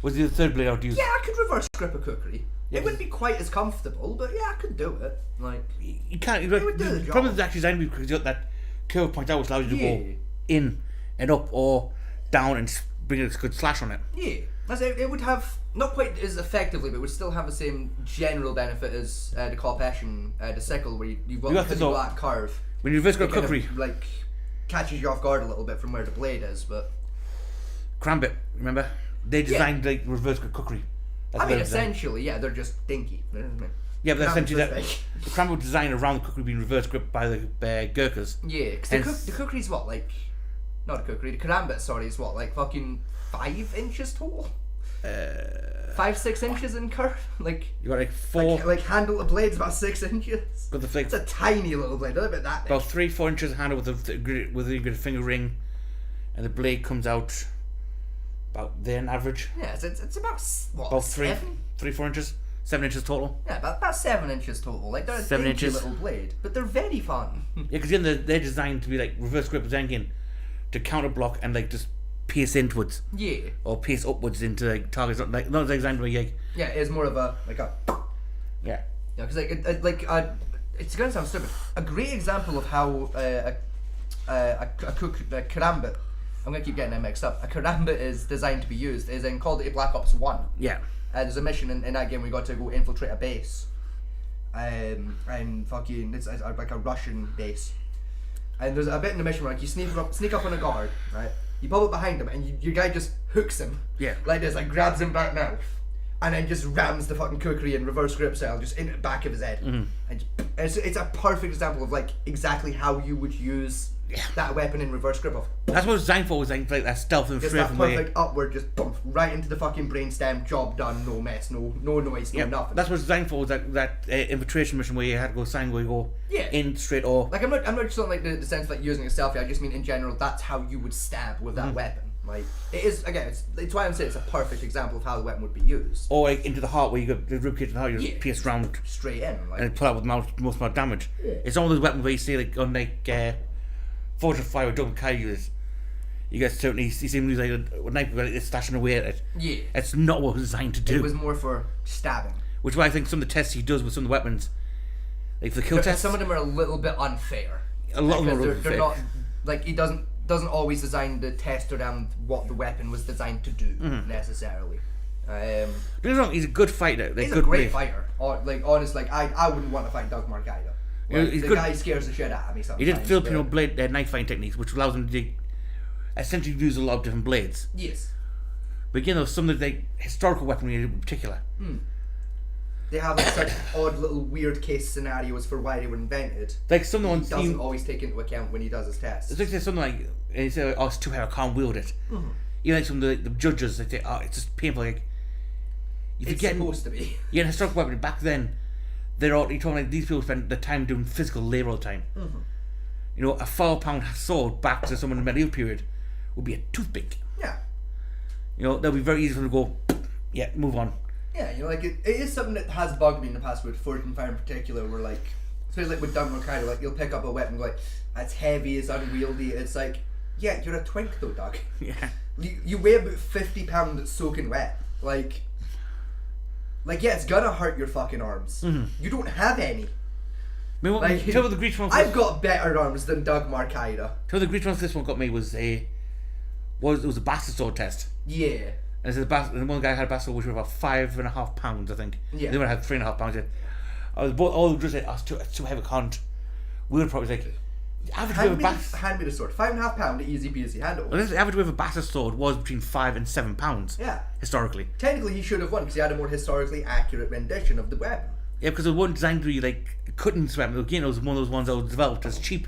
[SPEAKER 1] Was the third blade I would use?
[SPEAKER 2] Yeah, I could reverse grip a cookery. It wouldn't be quite as comfortable, but yeah, I could do it. Like
[SPEAKER 1] you can't. The problem is actually designed because you got that curve point out, which allows you to go in and up or down and bring a good slash on it.
[SPEAKER 2] Yeah, it would have not quite as effectively, but it would still have the same general benefit as the Khopesh and the sickle, where you've got that curve.
[SPEAKER 1] When you reverse grip cookery,
[SPEAKER 2] like catches you off guard a little bit from where the blade is, but
[SPEAKER 1] Karambit, remember they designed like reverse grip cookery.
[SPEAKER 2] I mean, essentially, yeah, they're just dinky.
[SPEAKER 1] Yeah, but essentially, the Karambit was designed around the cookery being reverse gripped by the Gurkhas.
[SPEAKER 2] Yeah, because the cookery's what, like, not a cookery, the Karambit, sorry, is what, like fucking 5 inches tall? 5-6 inches in curve? Like,
[SPEAKER 1] you got like 4.
[SPEAKER 2] Like handle the blade's about 6 inches.
[SPEAKER 1] But the
[SPEAKER 2] it's a tiny little blade, a little bit that big.
[SPEAKER 1] About 3-4 inches handle with a finger ring, and the blade comes out about there on average.
[SPEAKER 2] Yeah, it's about what?
[SPEAKER 1] About 3-4 inches, 7 inches total.
[SPEAKER 2] Yeah, about 7 inches total. Like they're a 7 inches little blade, but they're very fun.
[SPEAKER 1] Yeah, because they're designed to be like reverse grip again, to counter block and like just pierce inwards.
[SPEAKER 2] Yeah.
[SPEAKER 1] Or pierce upwards into like targets. Not designed to be like.
[SPEAKER 2] Yeah, it's more of a
[SPEAKER 1] Yeah.
[SPEAKER 2] Yeah, because it's gonna sound stupid. A great example of how a Karambit. I'm going to keep getting them mixed up. A Karambit is designed to be used is in Call of Duty Black Ops 1.
[SPEAKER 1] Yeah.
[SPEAKER 2] There's a mission in that game where you got to go infiltrate a base. And fucking, it's like a Russian base. and there's a bit in the mission where like you sneak up on a guard, right? You pop up behind him, and your guy just hooks him.
[SPEAKER 1] Yeah.
[SPEAKER 2] Like this, like grabs him back now, and then just rams the fucking kukri in reverse grip style, just into the back of his head. And it's a perfect example of like exactly how you would use that weapon in reverse grip.
[SPEAKER 1] That's what it was designed for. Was like that stealth and
[SPEAKER 2] just
[SPEAKER 1] straight
[SPEAKER 2] that perfect upward, just bump right into the fucking brainstem. Job done. No mess. No noise. No nothing.
[SPEAKER 1] That's what it's designed for. Was that infiltration mission where you had to go sign where you go in straight or
[SPEAKER 2] like I'm not just on like the sense of like using a selfie. I just mean in general. That's how you would stab with that weapon. Like it is again. It's why I'm saying it's a perfect example of how the weapon would be used.
[SPEAKER 1] Or like into the heart where you got the ribcage in the heart, you pierce round
[SPEAKER 2] straight in, like,
[SPEAKER 1] and pull out with most amount of damage.
[SPEAKER 2] Yeah.
[SPEAKER 1] It's all those weapons where you see like on like Forge of Fire or Double Kai uses. You get certainly you see him use like a knife, but it's stashing away at it.
[SPEAKER 2] Yeah.
[SPEAKER 1] It's not what it was designed to do.
[SPEAKER 2] It was more for stabbing.
[SPEAKER 1] Which is why I think some of the tests he does with some of the weapons, like for the kill tests,
[SPEAKER 2] some of them are a little bit unfair.
[SPEAKER 1] A lot of them are
[SPEAKER 2] they're not like he doesn't always design the test around what the weapon was designed to do necessarily.
[SPEAKER 1] Don't get me wrong, he's a good fighter.
[SPEAKER 2] He's a great fighter. Like honest, like I wouldn't want to fight Doug Marcaida. Like, the guy scares the shit out of me sometimes.
[SPEAKER 1] He did Filipino blade knife fighting techniques, which allows him to essentially use a lot of different blades.
[SPEAKER 2] Yes.
[SPEAKER 1] But you know, some of the historical weaponry in particular.
[SPEAKER 2] They have like such odd little weird case scenarios for why they were invented.
[SPEAKER 1] Like some of the ones
[SPEAKER 2] he doesn't always take into account when he does his tests.
[SPEAKER 1] It's like something like he said, "Oh, it's too heavy, I can't wield it." Even like some of the judges, they say, "Oh, it's just painful." Like
[SPEAKER 2] it's supposed to be.
[SPEAKER 1] Yeah, historical weapon back then. You're talking like these people spend the time doing physical labor all the time. You know, a 4-pound sword back to someone in the medieval period would be a toothpick.
[SPEAKER 2] Yeah.
[SPEAKER 1] You know, that'll be very easy for them to go, yeah, move on.
[SPEAKER 2] Yeah, you know, like it is something that has bugged me in the past with Forged in Fire in particular, where like, especially like with Doug Marcaida, like you'll pick up a weapon like, it's heavy, it's unwieldy, it's like, yeah, you're a twink though, Doug.
[SPEAKER 1] Yeah.
[SPEAKER 2] You weigh about 50 pounds soaking wet. Like, yeah, it's gonna hurt your fucking arms. You don't have any.
[SPEAKER 1] I mean,
[SPEAKER 2] like,
[SPEAKER 1] tell me the great one.
[SPEAKER 2] I've got better arms than Doug Marcaida.
[SPEAKER 1] Tell me the great one this one got me was it was a bastard sword test.
[SPEAKER 2] Yeah.
[SPEAKER 1] And one guy had a bastard sword which was about 5.5 pounds, I think.
[SPEAKER 2] Yeah.
[SPEAKER 1] The other one had 3.5 pounds. I was both all just like, oh, it's too heavy, I can't. We would probably like.
[SPEAKER 2] Hand me the sword. 5.5 pound, easy peasy, hand it over.
[SPEAKER 1] Well, the average weight of a bastard sword was between 5 and 7 pounds.
[SPEAKER 2] Yeah.
[SPEAKER 1] Historically.
[SPEAKER 2] Technically, he should have won because he had a more historically accurate rendition of the weapon.
[SPEAKER 1] Yeah, because it wasn't designed to be like cutting weapon. Again, it was one of those ones that was developed as cheap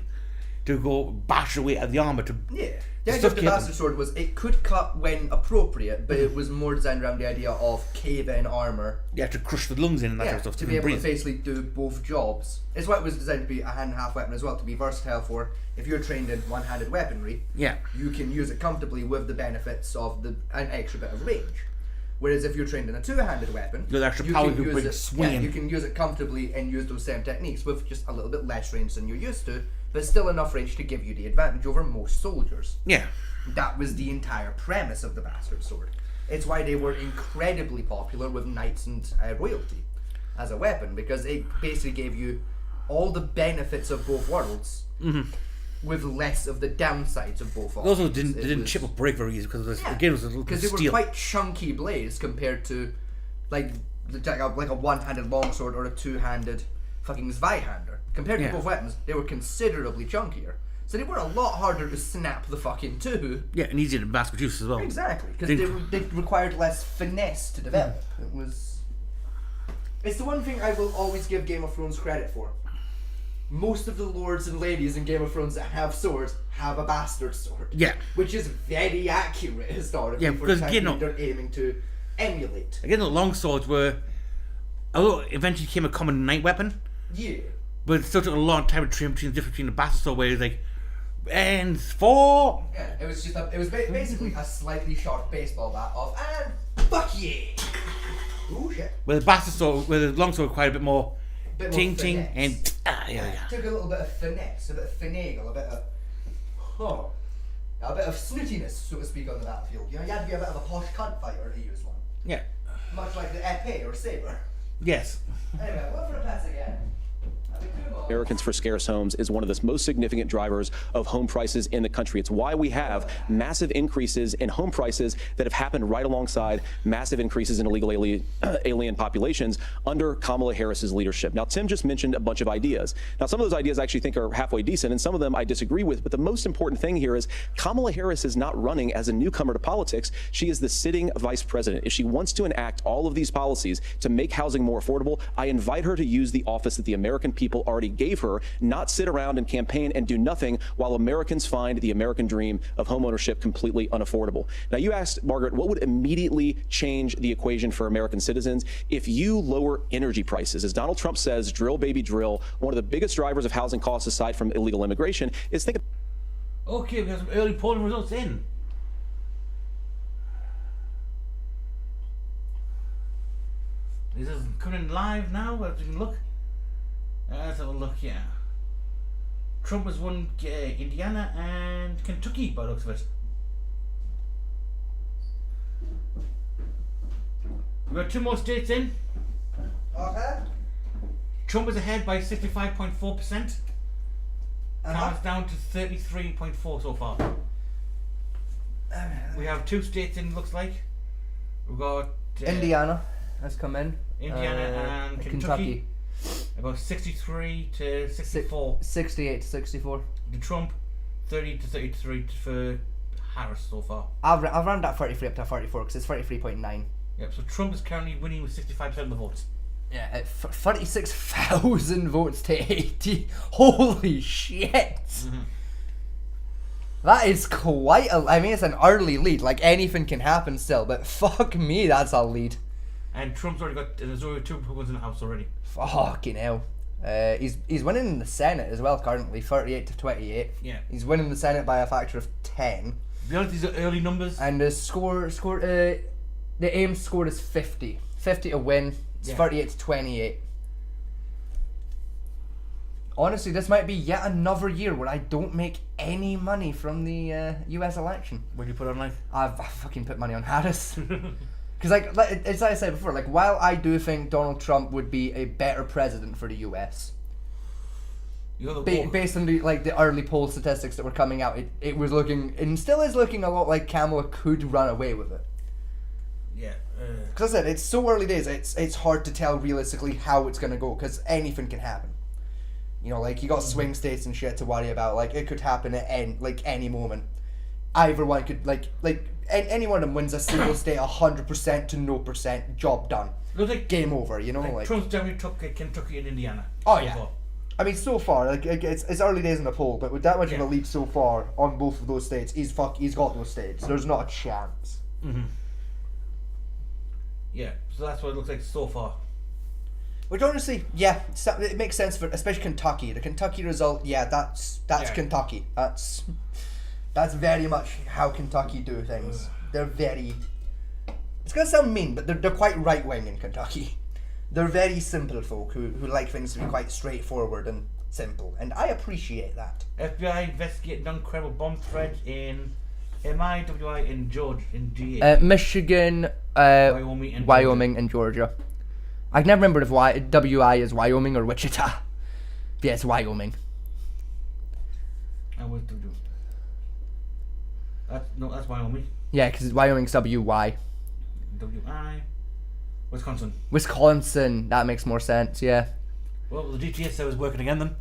[SPEAKER 1] to go bash away at the armor to.
[SPEAKER 2] Yeah. The idea of the bastard sword was it could cut when appropriate, but it was more designed around the idea of cave-in armor.
[SPEAKER 1] Yeah, to crush the lungs in and that sort of stuff.
[SPEAKER 2] To be able to basically do both jobs. It's why it was designed to be a hand-and-a-half weapon as well, to be versatile for if you're trained in one-handed weaponry.
[SPEAKER 1] Yeah.
[SPEAKER 2] You can use it comfortably with the benefits of an extra bit of range. Whereas if you're trained in a two-handed weapon,
[SPEAKER 1] you
[SPEAKER 2] can use it comfortably and use those same techniques with just a little bit less range than you're used to, but still enough range to give you the advantage over most soldiers.
[SPEAKER 1] Yeah.
[SPEAKER 2] That was the entire premise of the bastard sword. It's why they were incredibly popular with knights and royalty as a weapon, because it basically gave you all the benefits of both worlds with less of the downsides of both worlds.
[SPEAKER 1] Also didn't chip or break very easy because again it was a little bit of steel.
[SPEAKER 2] Because they were quite chunky blades compared to like a one-handed longsword or a two-handed fucking Zweihander. Compared to both weapons, they were considerably chunkier. So they were a lot harder to snap the fucking two.
[SPEAKER 1] Yeah, and easier to mass produce as well.
[SPEAKER 2] Exactly, because they required less finesse to develop. It's the one thing I will always give Game of Thrones credit for. Most of the lords and ladies in Game of Thrones that have swords have a bastard sword.
[SPEAKER 1] Yeah.
[SPEAKER 2] Which is very accurate historically for the time they're aiming to emulate.
[SPEAKER 1] Again, the long swords were, although eventually became a common night weapon.
[SPEAKER 2] Yeah.
[SPEAKER 1] But it still took a long time to train between the difference between the bastard sword where it's like, and 4.
[SPEAKER 2] Yeah, it was basically a slightly short baseball bat of and fuck yeah. Ooh shit.
[SPEAKER 1] Where the bastard sword, where the long sword required a bit more ting
[SPEAKER 2] finesse.
[SPEAKER 1] and
[SPEAKER 2] Took a little bit of finesse, a bit of finagle, a bit of snootiness, so to speak, on the battlefield. You know, you had to be a bit of a posh cunt fighter to use one.
[SPEAKER 1] Yeah.
[SPEAKER 2] Much like the épée or saber.
[SPEAKER 1] Yes.
[SPEAKER 2] Anyway, what for a pass again?
[SPEAKER 15] Americans for scarce homes is one of the most significant drivers of home prices in the country. It's why we have massive increases in home prices that have happened right alongside massive increases in illegal alien populations under Kamala Harris's leadership. Now, Tim just mentioned a bunch of ideas. Now, some of those ideas I actually think are halfway decent, and some of them I disagree with. But the most important thing here is Kamala Harris is not running as a newcomer to politics. She is the sitting vice president. If she wants to enact all of these policies to make housing more affordable, I invite her to use the office that the American people already gave her, not sit around and campaign and do nothing while Americans find the American dream of homeownership completely unaffordable. Now, you asked, Margaret, what would immediately change the equation for American citizens if you lower energy prices? As Donald Trump says, drill, baby, drill. One of the biggest drivers of housing costs, aside from illegal immigration, is think.
[SPEAKER 1] Okay, we have some early polling results in. This is coming live now, as you can look. Let's have a look here. Trump has won Indiana and Kentucky by the looks of it. We've got 2 more states in.
[SPEAKER 2] Okay.
[SPEAKER 1] Trump is ahead by 65.4%. Now it's down to 33.4 so far. We have 2 states in, looks like. We've got
[SPEAKER 2] Indiana has come in.
[SPEAKER 1] Indiana and Kentucky. About 63 to 64.
[SPEAKER 2] 68 to 64.
[SPEAKER 1] The Trump, 30 to 33 for Harris so far.
[SPEAKER 2] I've rounded that 33 up to 34 because it's 33.9.
[SPEAKER 1] Yep, so Trump is currently winning with 65% of the votes.
[SPEAKER 2] Yeah, at 36,000 votes to 80. Holy shit!
[SPEAKER 1] Mm-hmm.
[SPEAKER 2] That is quite a... I mean, it's an early lead. Like, anything can happen still, but fuck me, that's a lead.
[SPEAKER 1] And Trump's already got... There's already 2 Republicans in the House already.
[SPEAKER 2] Fucking hell. He's winning in the Senate as well currently, 38 to 28.
[SPEAKER 1] Yeah.
[SPEAKER 2] He's winning the Senate by a factor of 10.
[SPEAKER 1] To be honest, these are early numbers.
[SPEAKER 2] And the the aim score is 50. 50 to win. It's 38 to 28. Honestly, this might be yet another year where I don't make any money from the US election.
[SPEAKER 1] What do you put on, like?
[SPEAKER 2] I fucking put money on Harris. Because, like, it's like I said before, like, while I do think Donald Trump would be a better president for the US, based on the early poll statistics that were coming out, it was looking, and still is looking a lot like Kamala could run away with it.
[SPEAKER 1] Yeah.
[SPEAKER 2] Because I said, it's so early days, it's hard to tell realistically how it's going to go, because anything can happen. You know, like, you got swing states and shit to worry about, like, it could happen at any moment. Either one could, like any one of them wins a single state 100% to no percent, job done.
[SPEAKER 1] Like,
[SPEAKER 2] game over, you know? Like
[SPEAKER 1] Trump's definitely took Kentucky and Indiana.
[SPEAKER 2] Oh, yeah. Far. I mean, so far, like, it's early days in the poll, but with that much of a lead so far on both of those states, he's got those states. There's not a chance.
[SPEAKER 1] Mm-hmm. Yeah, so that's what it looks like so far.
[SPEAKER 2] Which honestly, yeah, it makes sense for especially Kentucky. The Kentucky result, yeah, that's Kentucky. That's very much how Kentucky do things. They're very... It's gonna sound mean, but they're quite right-wing in Kentucky. They're very simple folk who like things to be quite straightforward and simple, and I appreciate that.
[SPEAKER 1] FBI investigating non-credible bomb threat in MI, WI, in Georgia, in GA.
[SPEAKER 2] Michigan, Wyoming, and Georgia. I can never remember if WI is Wyoming or Wichita. Yeah, it's Wyoming.
[SPEAKER 1] And what do we do? That's Wyoming.
[SPEAKER 2] Yeah, because Wyoming's WY.
[SPEAKER 1] WI.
[SPEAKER 2] Wisconsin. That makes more sense, yeah.
[SPEAKER 1] Well, the DTS server's working again then.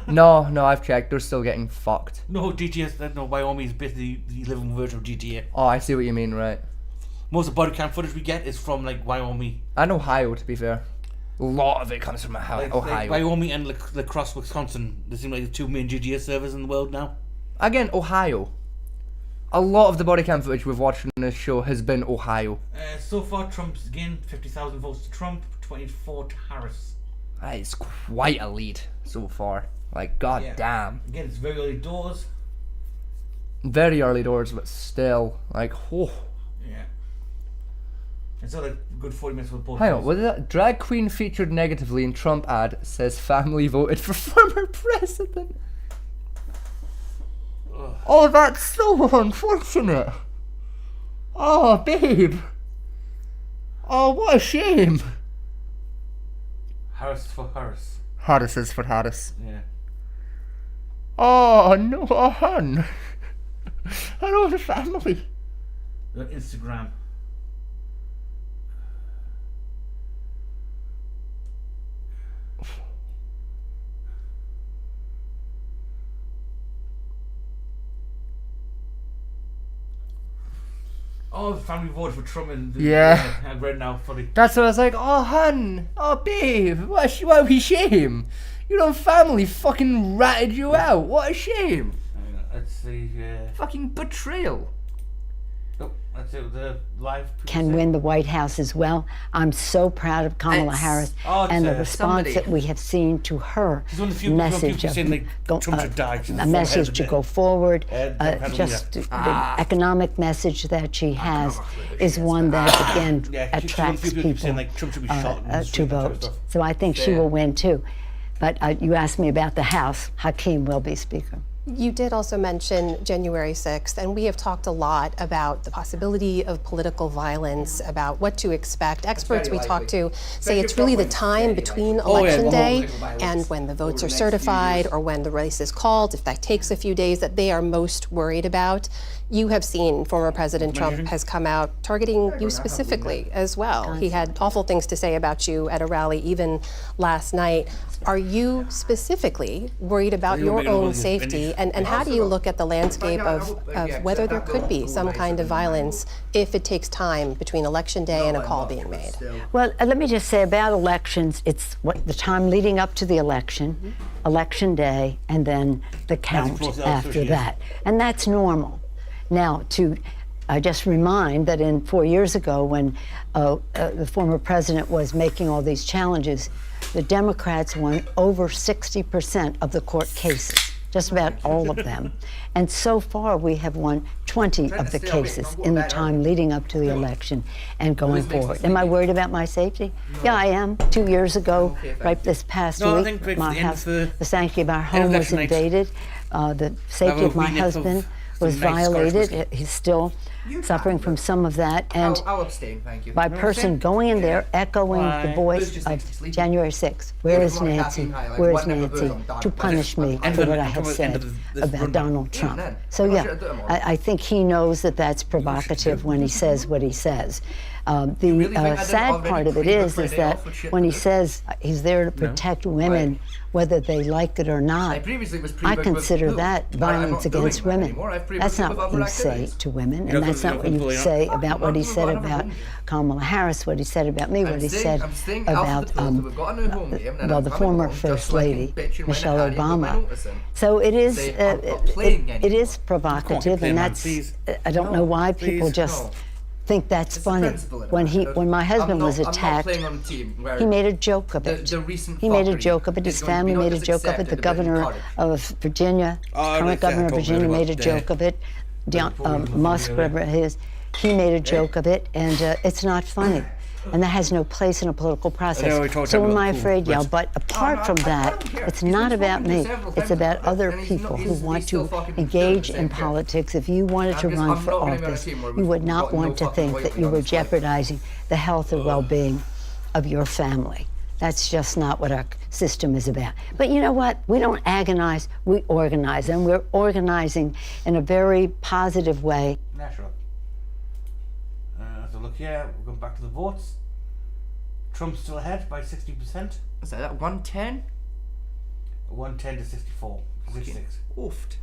[SPEAKER 2] No, I've checked. They're still getting fucked.
[SPEAKER 1] No, Wyoming is basically the living version of GTA.
[SPEAKER 2] Oh, I see what you mean, right.
[SPEAKER 1] Most of the body cam footage we get is from, like, Wyoming.
[SPEAKER 2] And Ohio, to be fair. A lot of it comes from Ohio.
[SPEAKER 1] Like Wyoming and La Crosse, Wisconsin. They seem like the 2 main GTA servers in the world now.
[SPEAKER 2] Again, Ohio. A lot of the body cam footage we've watched on this show has been Ohio.
[SPEAKER 1] So far, Trump's gained 50,000 votes to Trump, 24 to Harris.
[SPEAKER 2] That is quite a lead so far. Like, god damn.
[SPEAKER 1] Again, it's very early doors.
[SPEAKER 2] Very early doors, but still, like, oh.
[SPEAKER 1] Yeah. It's not like a good 40 minutes for the poll.
[SPEAKER 2] Hang on, what is that? Drag queen featured negatively in Trump ad says family voted for former president. Ugh. Oh, that's so unfortunate. Oh, babe. Oh, what a shame.
[SPEAKER 1] Harris for Harris.
[SPEAKER 4] Hottest is for hottest.
[SPEAKER 1] Yeah.
[SPEAKER 4] Oh, no, hon. Hello, the family.
[SPEAKER 1] Instagram. Oh, the family voted for Trump and I read now, funny.
[SPEAKER 4] That's what I was like, oh, hun, oh, babe, what a shame. Your own family fucking ratted you out. What a shame.
[SPEAKER 1] Let's see.
[SPEAKER 4] Fucking betrayal.
[SPEAKER 1] Oh, that's it. The live.
[SPEAKER 6] Can win the White House as well. I'm so proud of Kamala Harris and the response that we have seen to her message of a message to go forward. Just the economic message that she has is one that again attracts people to vote. So I think she will win too. But you asked me about the House. Hakeem will be Speaker.
[SPEAKER 7] You did also mention January 6th, and we have talked a lot about the possibility of political violence, about what to expect. Experts we talked to say it's really the time between Election Day and when the votes are certified or when the race is called, if that takes a few days, that they are most worried about. You have seen former President Trump has come out targeting you specifically as well. He had awful things to say about you at a rally even last night. Are you specifically worried about your own safety? And how do you look at the landscape of whether there could be some kind of violence if it takes time between Election Day and a call being made?
[SPEAKER 6] Well, let me just say about elections, it's the time leading up to the election, Election Day, and then the count after that. And that's normal. Now, to just remind that 4 years ago when the former president was making all these challenges, the Democrats won over 60% of the court cases, just about all of them. And so far, we have won 20 of the cases in the time leading up to the election and going forward. Am I worried about my safety? Yeah, I am. 2 years ago, right this past week, my house, the sanctity of our home was invaded. The safety of my husband was violated. He's still suffering from some of that, and
[SPEAKER 2] I'll abstain, thank you.
[SPEAKER 6] by person going in there, echoing the voice of January 6th. Where is Nancy? Where is Nancy? To punish me for what I have said about Donald Trump. So yeah, I think he knows that that's provocative when he says what he says. The sad part of it is that when he says he's there to protect women, whether they like it or not, I consider that violence against women. That's not what you say to women, and that's not what you say about what he said about Kamala Harris, what he said about me, what he said about the former First Lady, Michelle Obama. So it is it is provocative, and that's I don't know why people just think that's funny. When my husband was attacked, he made a joke of it. He made a joke of it. His family made a joke of it. The governor of Virginia, current governor of Virginia, made a joke of it. Musk, whatever it is, he made a joke of it, and it's not funny. And that has no place in a political process. So am I afraid? Yeah, but apart from that, it's not about me. It's about other people who want to engage in politics. If you wanted to run for office, you would not want to think that you were jeopardizing the health or well-being of your family. That's just not what our system is about. But you know what? We don't agonize, we organize. And we're organizing in a very positive way.
[SPEAKER 1] Natural. So look here, we're going back to the votes. Trump's still ahead by 60%.
[SPEAKER 2] Is that 110?
[SPEAKER 1] 110 to 64. 66.
[SPEAKER 2] Oofed.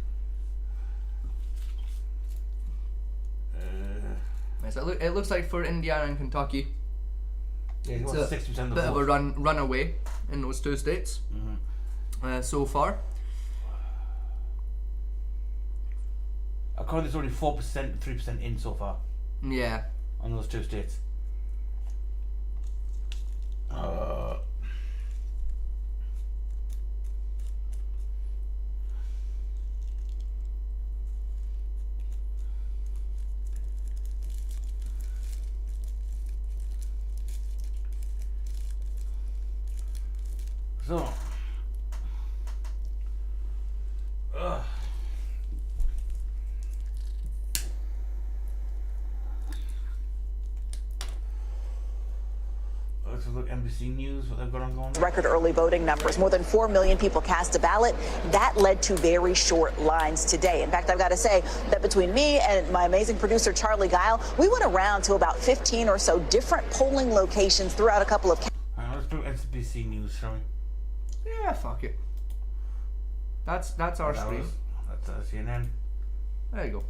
[SPEAKER 2] So it looks like for Indiana and Kentucky,
[SPEAKER 1] yeah,
[SPEAKER 2] it's
[SPEAKER 1] a 60% of the
[SPEAKER 2] bit
[SPEAKER 1] vote.
[SPEAKER 2] of a runaway in those two states so far.
[SPEAKER 1] According to there's only 4%, 3% in so far.
[SPEAKER 2] Yeah.
[SPEAKER 1] On those two states. So. let's look NBC News, what they've got on going.
[SPEAKER 23] Record early voting numbers. More than 4 million people cast a ballot. That led to very short lines today. In fact, I've got to say that between me and my amazing producer, Charlie Guile, we went around to about 15 or so different polling locations throughout a couple of
[SPEAKER 1] let's do NBC News, shall we?
[SPEAKER 2] Yeah, fuck it. That's our stream.
[SPEAKER 1] That's CNN.
[SPEAKER 2] There you go.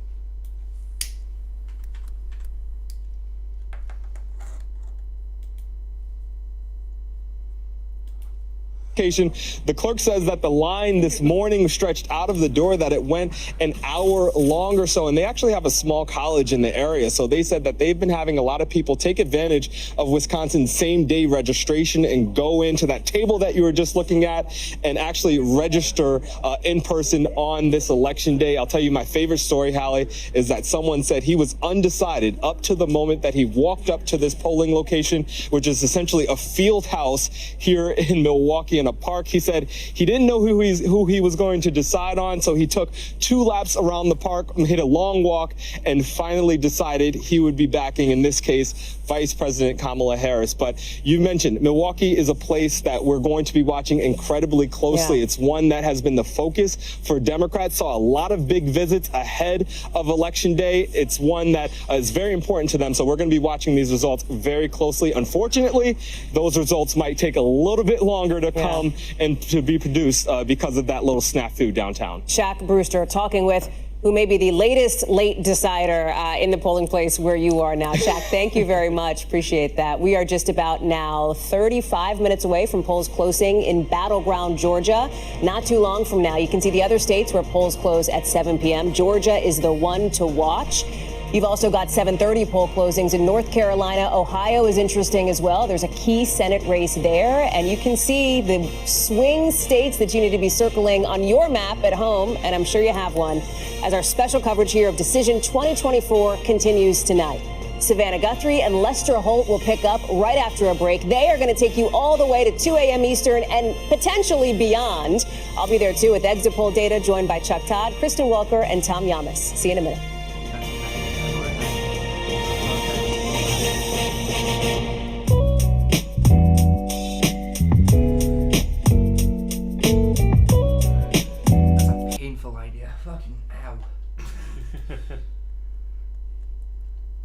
[SPEAKER 9] The clerk says that the line this morning stretched out of the door, that it went an hour long or so, and they actually have a small college in the area. So they said that they've been having a lot of people take advantage of Wisconsin's same-day registration and go into that table that you were just looking at and actually register in person on this election day. I'll tell you my favorite story, Hallie, is that someone said he was undecided up to the moment that he walked up to this polling location, which is essentially a field house here in Milwaukee in a park. He said he didn't know who he was going to decide on, so he took 2 laps around the park, hit a long walk, and finally decided he would be backing, in this case, Vice President Kamala Harris. But you mentioned Milwaukee is a place that we're going to be watching incredibly closely. Yeah. It's one that has been the focus for Democrats. Saw a lot of big visits ahead of Election Day. It's one that is very important to them, so we're going to be watching these results very closely. Unfortunately, those results might take a little bit longer to come and to be produced because of that little snafu downtown.
[SPEAKER 12] Shaq Brewster talking with who may be the latest late decider in the polling place where you are now. Shaq, thank you very much. Appreciate that. We are just about now 35 minutes away from polls closing in Battleground, Georgia. Not too long from now, you can see the other states where polls close at 7 p.m. Georgia is the one to watch. You've also got 7:30 poll closings in North Carolina. Ohio is interesting as well. There's a key Senate race there, and you can see the swing states that you need to be circling on your map at home, and I'm sure you have one, as our special coverage here of Decision 2024 continues tonight. Savannah Guthrie and Lester Holt will pick up right after a break. They are going to take you all the way to 2 a.m. Eastern and potentially beyond. I'll be there too with exit poll data, joined by Chuck Todd, Kristen Welker, and Tom Yamas. See you in a minute.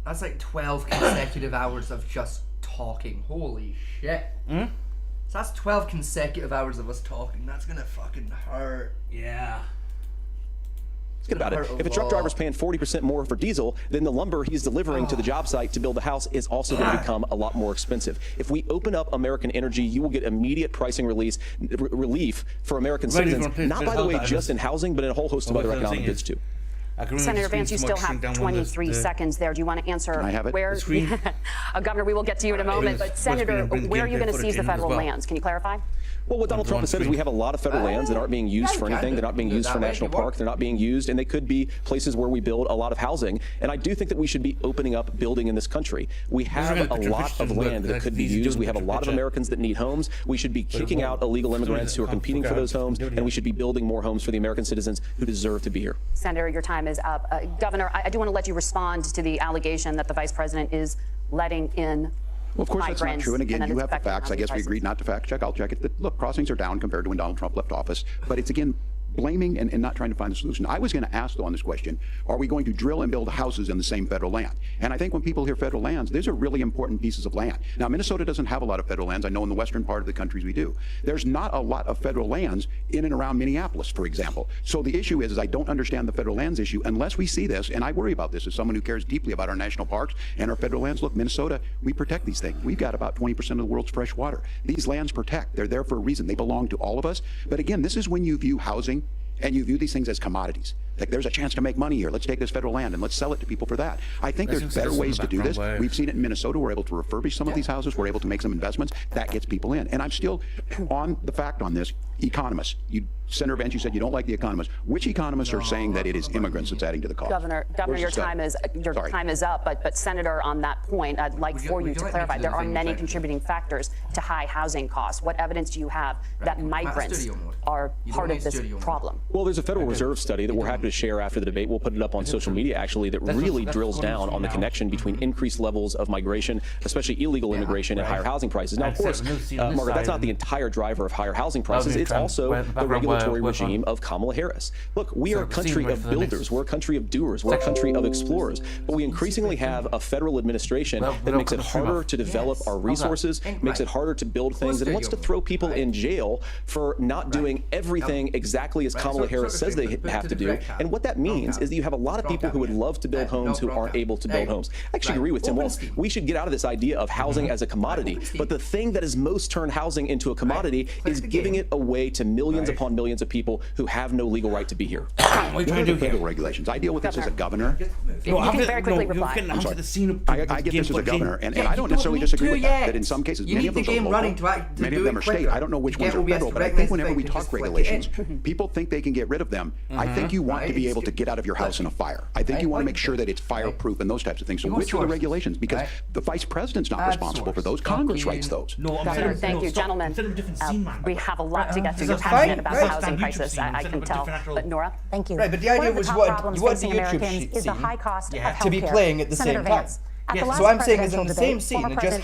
[SPEAKER 2] That's like 12 consecutive hours of just talking. Holy shit. So that's 12 consecutive hours of us talking. That's gonna fucking hurt.
[SPEAKER 1] Yeah.
[SPEAKER 15] Think about it. If a truck driver's paying 40% more for diesel, then the lumber he's delivering to the job site to build a house is also going to become a lot more expensive. If we open up American energy, you will get immediate pricing relief for American citizens, not by the way just in housing, but in a whole host of other economic goods too.
[SPEAKER 11] Senator Vance, you still have 23 seconds there. Do you want to answer where? Governor, we will get to you in a moment. But Senator, where are you going to seize the federal lands? Can you clarify?
[SPEAKER 15] Well, what Donald Trump has said is we have a lot of federal lands that aren't being used for anything. They're not being used for national park. They're not being used, and they could be places where we build a lot of housing. And I do think that we should be opening up building in this country. We have a lot of land that could be used. We have a lot of Americans that need homes. We should be kicking out illegal immigrants who are competing for those homes, and we should be building more homes for the American citizens who deserve to be here.
[SPEAKER 11] Senator, your time is up. Governor, I do want to let you respond to the allegation that the vice president is letting in.
[SPEAKER 16] Well, of course, that's not true. And again, you have the facts. I guess we agreed not to fact check. I'll check it. Look, crossings are down compared to when Donald Trump left office. But it's, again, blaming and not trying to find a solution. I was going to ask, though, on this question, are we going to drill and build houses in the same federal land? And I think when people hear federal lands, these are really important pieces of land. Now, Minnesota doesn't have a lot of federal lands. I know in the western part of the countries we do. There's not a lot of federal lands in and around Minneapolis, for example. So the issue is I don't understand the federal lands issue unless we see this, and I worry about this as someone who cares deeply about our national parks and our federal lands. Look, Minnesota, we protect these things. We've got about 20% of the world's fresh water. These lands protect. They're there for a reason. They belong to all of us. But again, this is when you view housing and you view these things as commodities. Like, there's a chance to make money here. Let's take this federal land and let's sell it to people for that. I think there's better ways to do this. We've seen it in Minnesota. We're able to refurbish some of these houses. We're able to make some investments. That gets people in. And I'm still on the fact on this. economists. Senator Vance, you said you don't like the economists. Which economists are saying that it is immigrants that's adding to the cost?
[SPEAKER 11] Governor, your time is up. But Senator, on that point, I'd like for you to clarify. There are many contributing factors to high housing costs. What evidence do you have that migrants are part of this problem?
[SPEAKER 15] Well, there's a Federal Reserve study that we're happy to share after the debate. We'll put it up on social media, actually, that really drills down on the connection between increased levels of migration, especially illegal immigration, and higher housing prices. Now, of course, Margaret, that's not the entire driver of higher housing prices. It's also the regulatory regime of Kamala Harris. Look, we are a country of builders. We're a country of doers. We're a country of explorers. But we increasingly have a federal administration that makes it harder to develop our resources, makes it harder to build things, and wants to throw people in jail for not doing everything exactly as Kamala Harris says they have to do. And what that means is that you have a lot of people who would love to build homes who aren't able to build homes. I actually agree with Tim Walz. We should get out of this idea of housing as a commodity. But the thing that has most turned housing into a commodity is giving it away to millions upon millions of people who have no legal right to be here.
[SPEAKER 16] What are you trying to do here? Regulations. I deal with this as a governor.
[SPEAKER 11] You can very quickly reply.
[SPEAKER 16] I'm sorry. I get this as a governor, and I don't necessarily disagree with that. That in some cases, many of those are local, many of them are state. I don't know which ones are federal, but I think whenever we talk regulations, people think they can get rid of them. I think you want to be able to get out of your house in a fire. I think you want to make sure that it's fireproof and those types of things. So which are the regulations? Because the vice president's not responsible for those. Congress writes those.
[SPEAKER 11] Governor, thank you, gentlemen. We have a lot to get to. You're passionate about the housing crisis, I can tell. But Nora?
[SPEAKER 4] Thank you. Right, but the idea was what the YouTube
[SPEAKER 11] is the high cost of
[SPEAKER 4] to be playing at the same time. So I'm saying is in the same scene, and just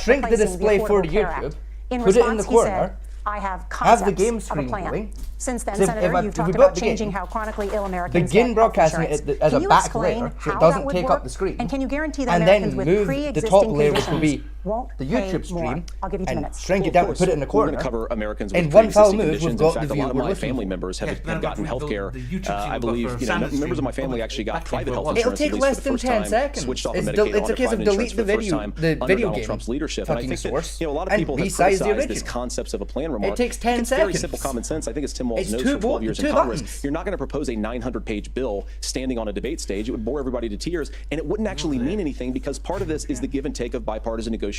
[SPEAKER 4] shrink the display for YouTube, put it in the corner,
[SPEAKER 11] I have
[SPEAKER 4] the game screen going.
[SPEAKER 11] Since then, Senator, you've talked about changing how chronically ill Americans
[SPEAKER 4] begin broadcasting it as a back layer, so it doesn't take up the screen.
[SPEAKER 11] And can you guarantee that Americans with pre-existing
[SPEAKER 4] the top layer, which will be
[SPEAKER 11] won't
[SPEAKER 4] the YouTube stream,
[SPEAKER 11] I'll give you 2 minutes.
[SPEAKER 4] Shrink it down and put it in the corner.
[SPEAKER 15] We're going to cover Americans with
[SPEAKER 4] in one foul move.
[SPEAKER 15] We've got in fact, a lot of my family members have gotten health care. I believe members of my family actually got private health insurance.
[SPEAKER 4] It'll take less than 10 seconds.
[SPEAKER 15] Switched off of Medicaid
[SPEAKER 4] it's a case of delete the video
[SPEAKER 15] Donald Trump's leadership. And I think that a lot of people have criticized this concepts of a plan remark.
[SPEAKER 4] It takes 10 seconds.
[SPEAKER 15] It's very simple common sense. I think it's Tim Walz knows for 12 years in Congress. You're not going to propose a 900-page bill standing on a debate stage. It would bore everybody to tears, and it wouldn't actually mean anything because part of this is the give and take of bipartisan negotiation.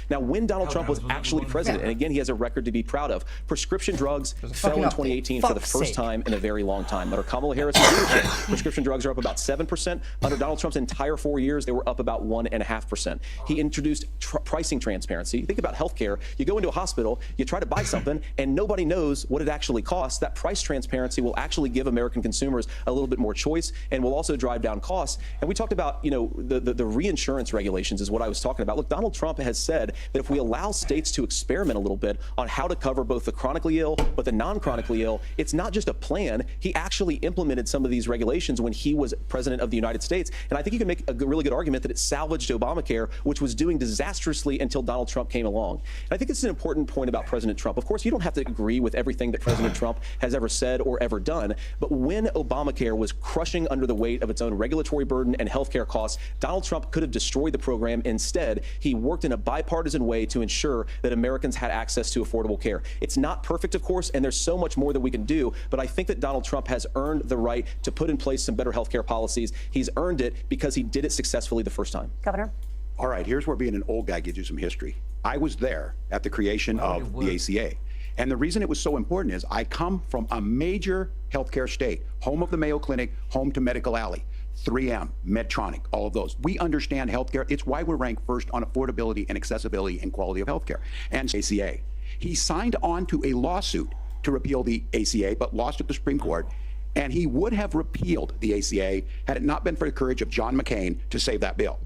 [SPEAKER 15] Now, when Donald Trump was actually president, and again, he has a record to be proud of, prescription drugs fell in 2018 for the first time in a very long time. Under Kamala Harris's leadership, prescription drugs are up about 7%. Under Donald Trump's entire 4 years, they were up about 1.5%. He introduced pricing transparency. Think about healthcare. You go into a hospital, you try to buy something, and nobody knows what it actually costs. That price transparency will actually give American consumers a little bit more choice and will also drive down costs. And we talked about, the reinsurance regulations is what I was talking about. Look, Donald Trump has said that if we allow states to experiment a little bit on how to cover both the chronically ill but the non-chronically ill, it's not just a plan. He actually implemented some of these regulations when he was president of the United States. And I think you can make a really good argument that it salvaged Obamacare, which was doing disastrously until Donald Trump came along. And I think it's an important point about President Trump. Of course, you don't have to agree with everything that President Trump has ever said or ever done, but when Obamacare was crushing under the weight of its own regulatory burden and healthcare costs, Donald Trump could have destroyed the program. Instead, he worked in a bipartisan way to ensure that Americans had access to affordable care. It's not perfect, of course, and there's so much more that we can do, but I think that Donald Trump has earned the right to put in place some better healthcare policies. He's earned it because he did it successfully the first time.
[SPEAKER 11] Governor?
[SPEAKER 16] All right, here's where being an old guy gives you some history. I was there at the creation of the ACA. And the reason it was so important is I come from a major healthcare state, home of the Mayo Clinic, home to Medical Alley, 3M, Medtronic, all of those. We understand healthcare. It's why we're ranked first on affordability and accessibility and quality of healthcare. And ACA. He signed on to a lawsuit to repeal the ACA, but lost at the Supreme Court. And he would have repealed the ACA had it not been for the courage of John McCain to save that bill.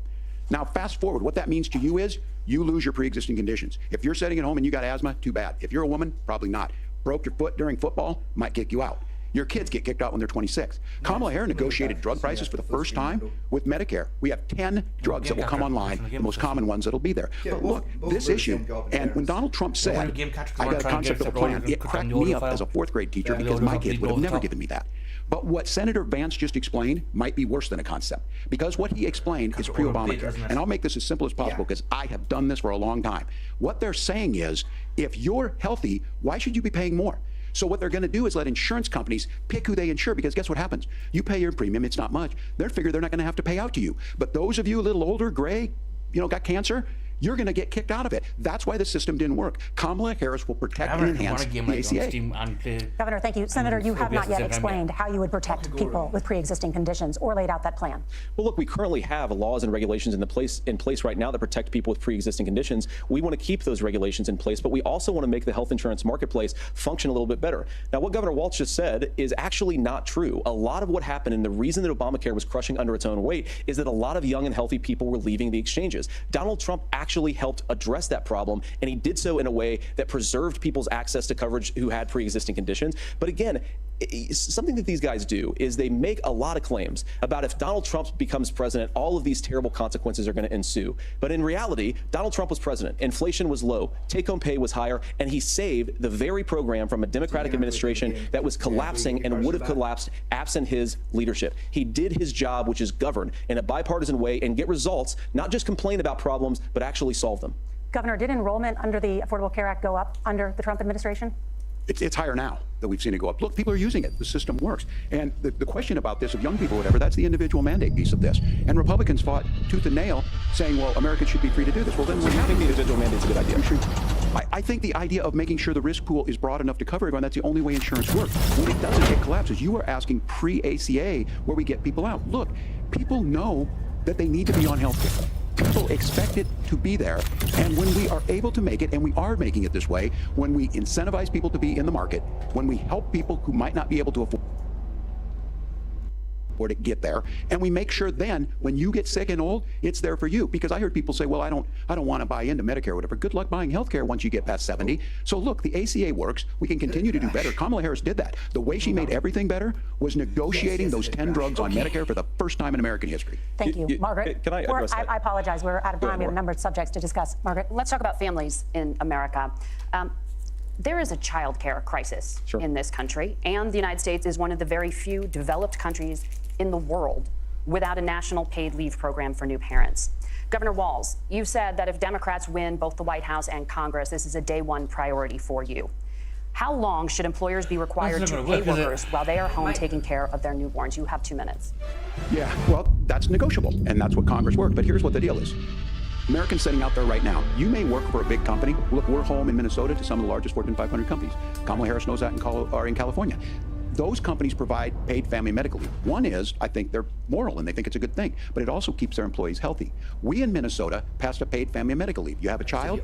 [SPEAKER 16] Now, fast forward, what that means to you is you lose your pre-existing conditions. If you're sitting at home and you got asthma, too bad. If you're a woman, probably not. Broke your foot during football, might kick you out. Your kids get kicked out when they're 26. Kamala Harris negotiated drug prices for the first time with Medicare. We have 10 drugs that will come online, the most common ones that'll be there. But look, this issue, and when Donald Trump said, I got a concept of a plan, it cracked me up as a fourth grade teacher because my kids would have never given me that. But what Senator Vance just explained might be worse than a concept, because what he explained is pre-Obamacare. And I'll make this as simple as possible because I have done this for a long time. What they're saying is, if you're healthy, why should you be paying more? So what they're going to do is let insurance companies pick who they insure, because guess what happens? You pay your premium, it's not much. They figure they're not going to have to pay out to you. But those of you a little older, gray, got cancer, you're going to get kicked out of it. That's why the system didn't work. Kamala Harris will protect and enhance the ACA.
[SPEAKER 10] Governor, thank you. Senator, you have not yet explained how you would protect people with pre-existing conditions or laid out that plan.
[SPEAKER 15] Well, look, we currently have laws and regulations in place right now that protect people with pre-existing conditions. We want to keep those regulations in place, but we also want to make the health insurance marketplace function a little bit better. Now, what Governor Walz just said is actually not true. A lot of what happened and the reason that Obamacare was crushing under its own weight is that a lot of young and healthy people were leaving the exchanges. Donald Trump actually helped address that problem, and he did so in a way that preserved people's access to coverage who had pre-existing conditions. But again, something that these guys do is they make a lot of claims about if Donald Trump becomes president, all of these terrible consequences are going to ensue. But in reality, Donald Trump was president. Inflation was low, take-home pay was higher, and he saved the very program from a Democratic administration that was collapsing and would have collapsed absent his leadership. He did his job, which is govern in a bipartisan way and get results, not just complain about problems, but actually solve them.
[SPEAKER 10] Governor, did enrollment under the Affordable Care Act go up under the Trump administration?
[SPEAKER 16] It's higher now that we've seen it go up. Look, people are using it. The system works. And the question about this of young people or whatever, that's the individual mandate piece of this. And Republicans fought tooth and nail saying, well, Americans should be free to do this. Well, then what do you think the individual mandate's a good idea? I think the idea of making sure the risk pool is broad enough to cover everyone, that's the only way insurance works. When it doesn't, it collapses. You are asking pre-ACA where we get people out. Look, people know that they need to be on health care. People expect it to be there. And when we are able to make it, and we are making it this way, when we incentivize people to be in the market, when we help people who might not be able to afford to get there, and we make sure then when you get sick and old, it's there for you. Because I heard people say, well, I don't want to buy into Medicare or whatever. Good luck buying health care once you get past 70. So look, the ACA works. We can continue to do better. Kamala Harris did that. The way she made everything better was negotiating those 10 drugs on Medicare for the first time in American history.
[SPEAKER 10] Thank you. Margaret,
[SPEAKER 15] can I address that?
[SPEAKER 10] I apologize. We're out of time. We have a number of subjects to discuss. Margaret.
[SPEAKER 11] Let's talk about families in America. There is a child care crisis in this country, and the United States is one of the very few developed countries in the world without a national paid leave program for new parents. Governor Walz, you said that if Democrats win both the White House and Congress, this is a day one priority for you. How long should employers be required to pay workers while they are home taking care of their newborns? You have 2 minutes.
[SPEAKER 16] Yeah, well, that's negotiable, and that's what Congress worked. But here's what the deal is. Americans sitting out there right now, you may work for a big company. Look, we're home in Minnesota to some of the largest Fortune 500 companies. Kamala Harris knows that in California. Those companies provide paid family medical leave. One is, I think they're moral and they think it's a good thing, but it also keeps their employees healthy. We in Minnesota passed a paid family medical leave. You have a child,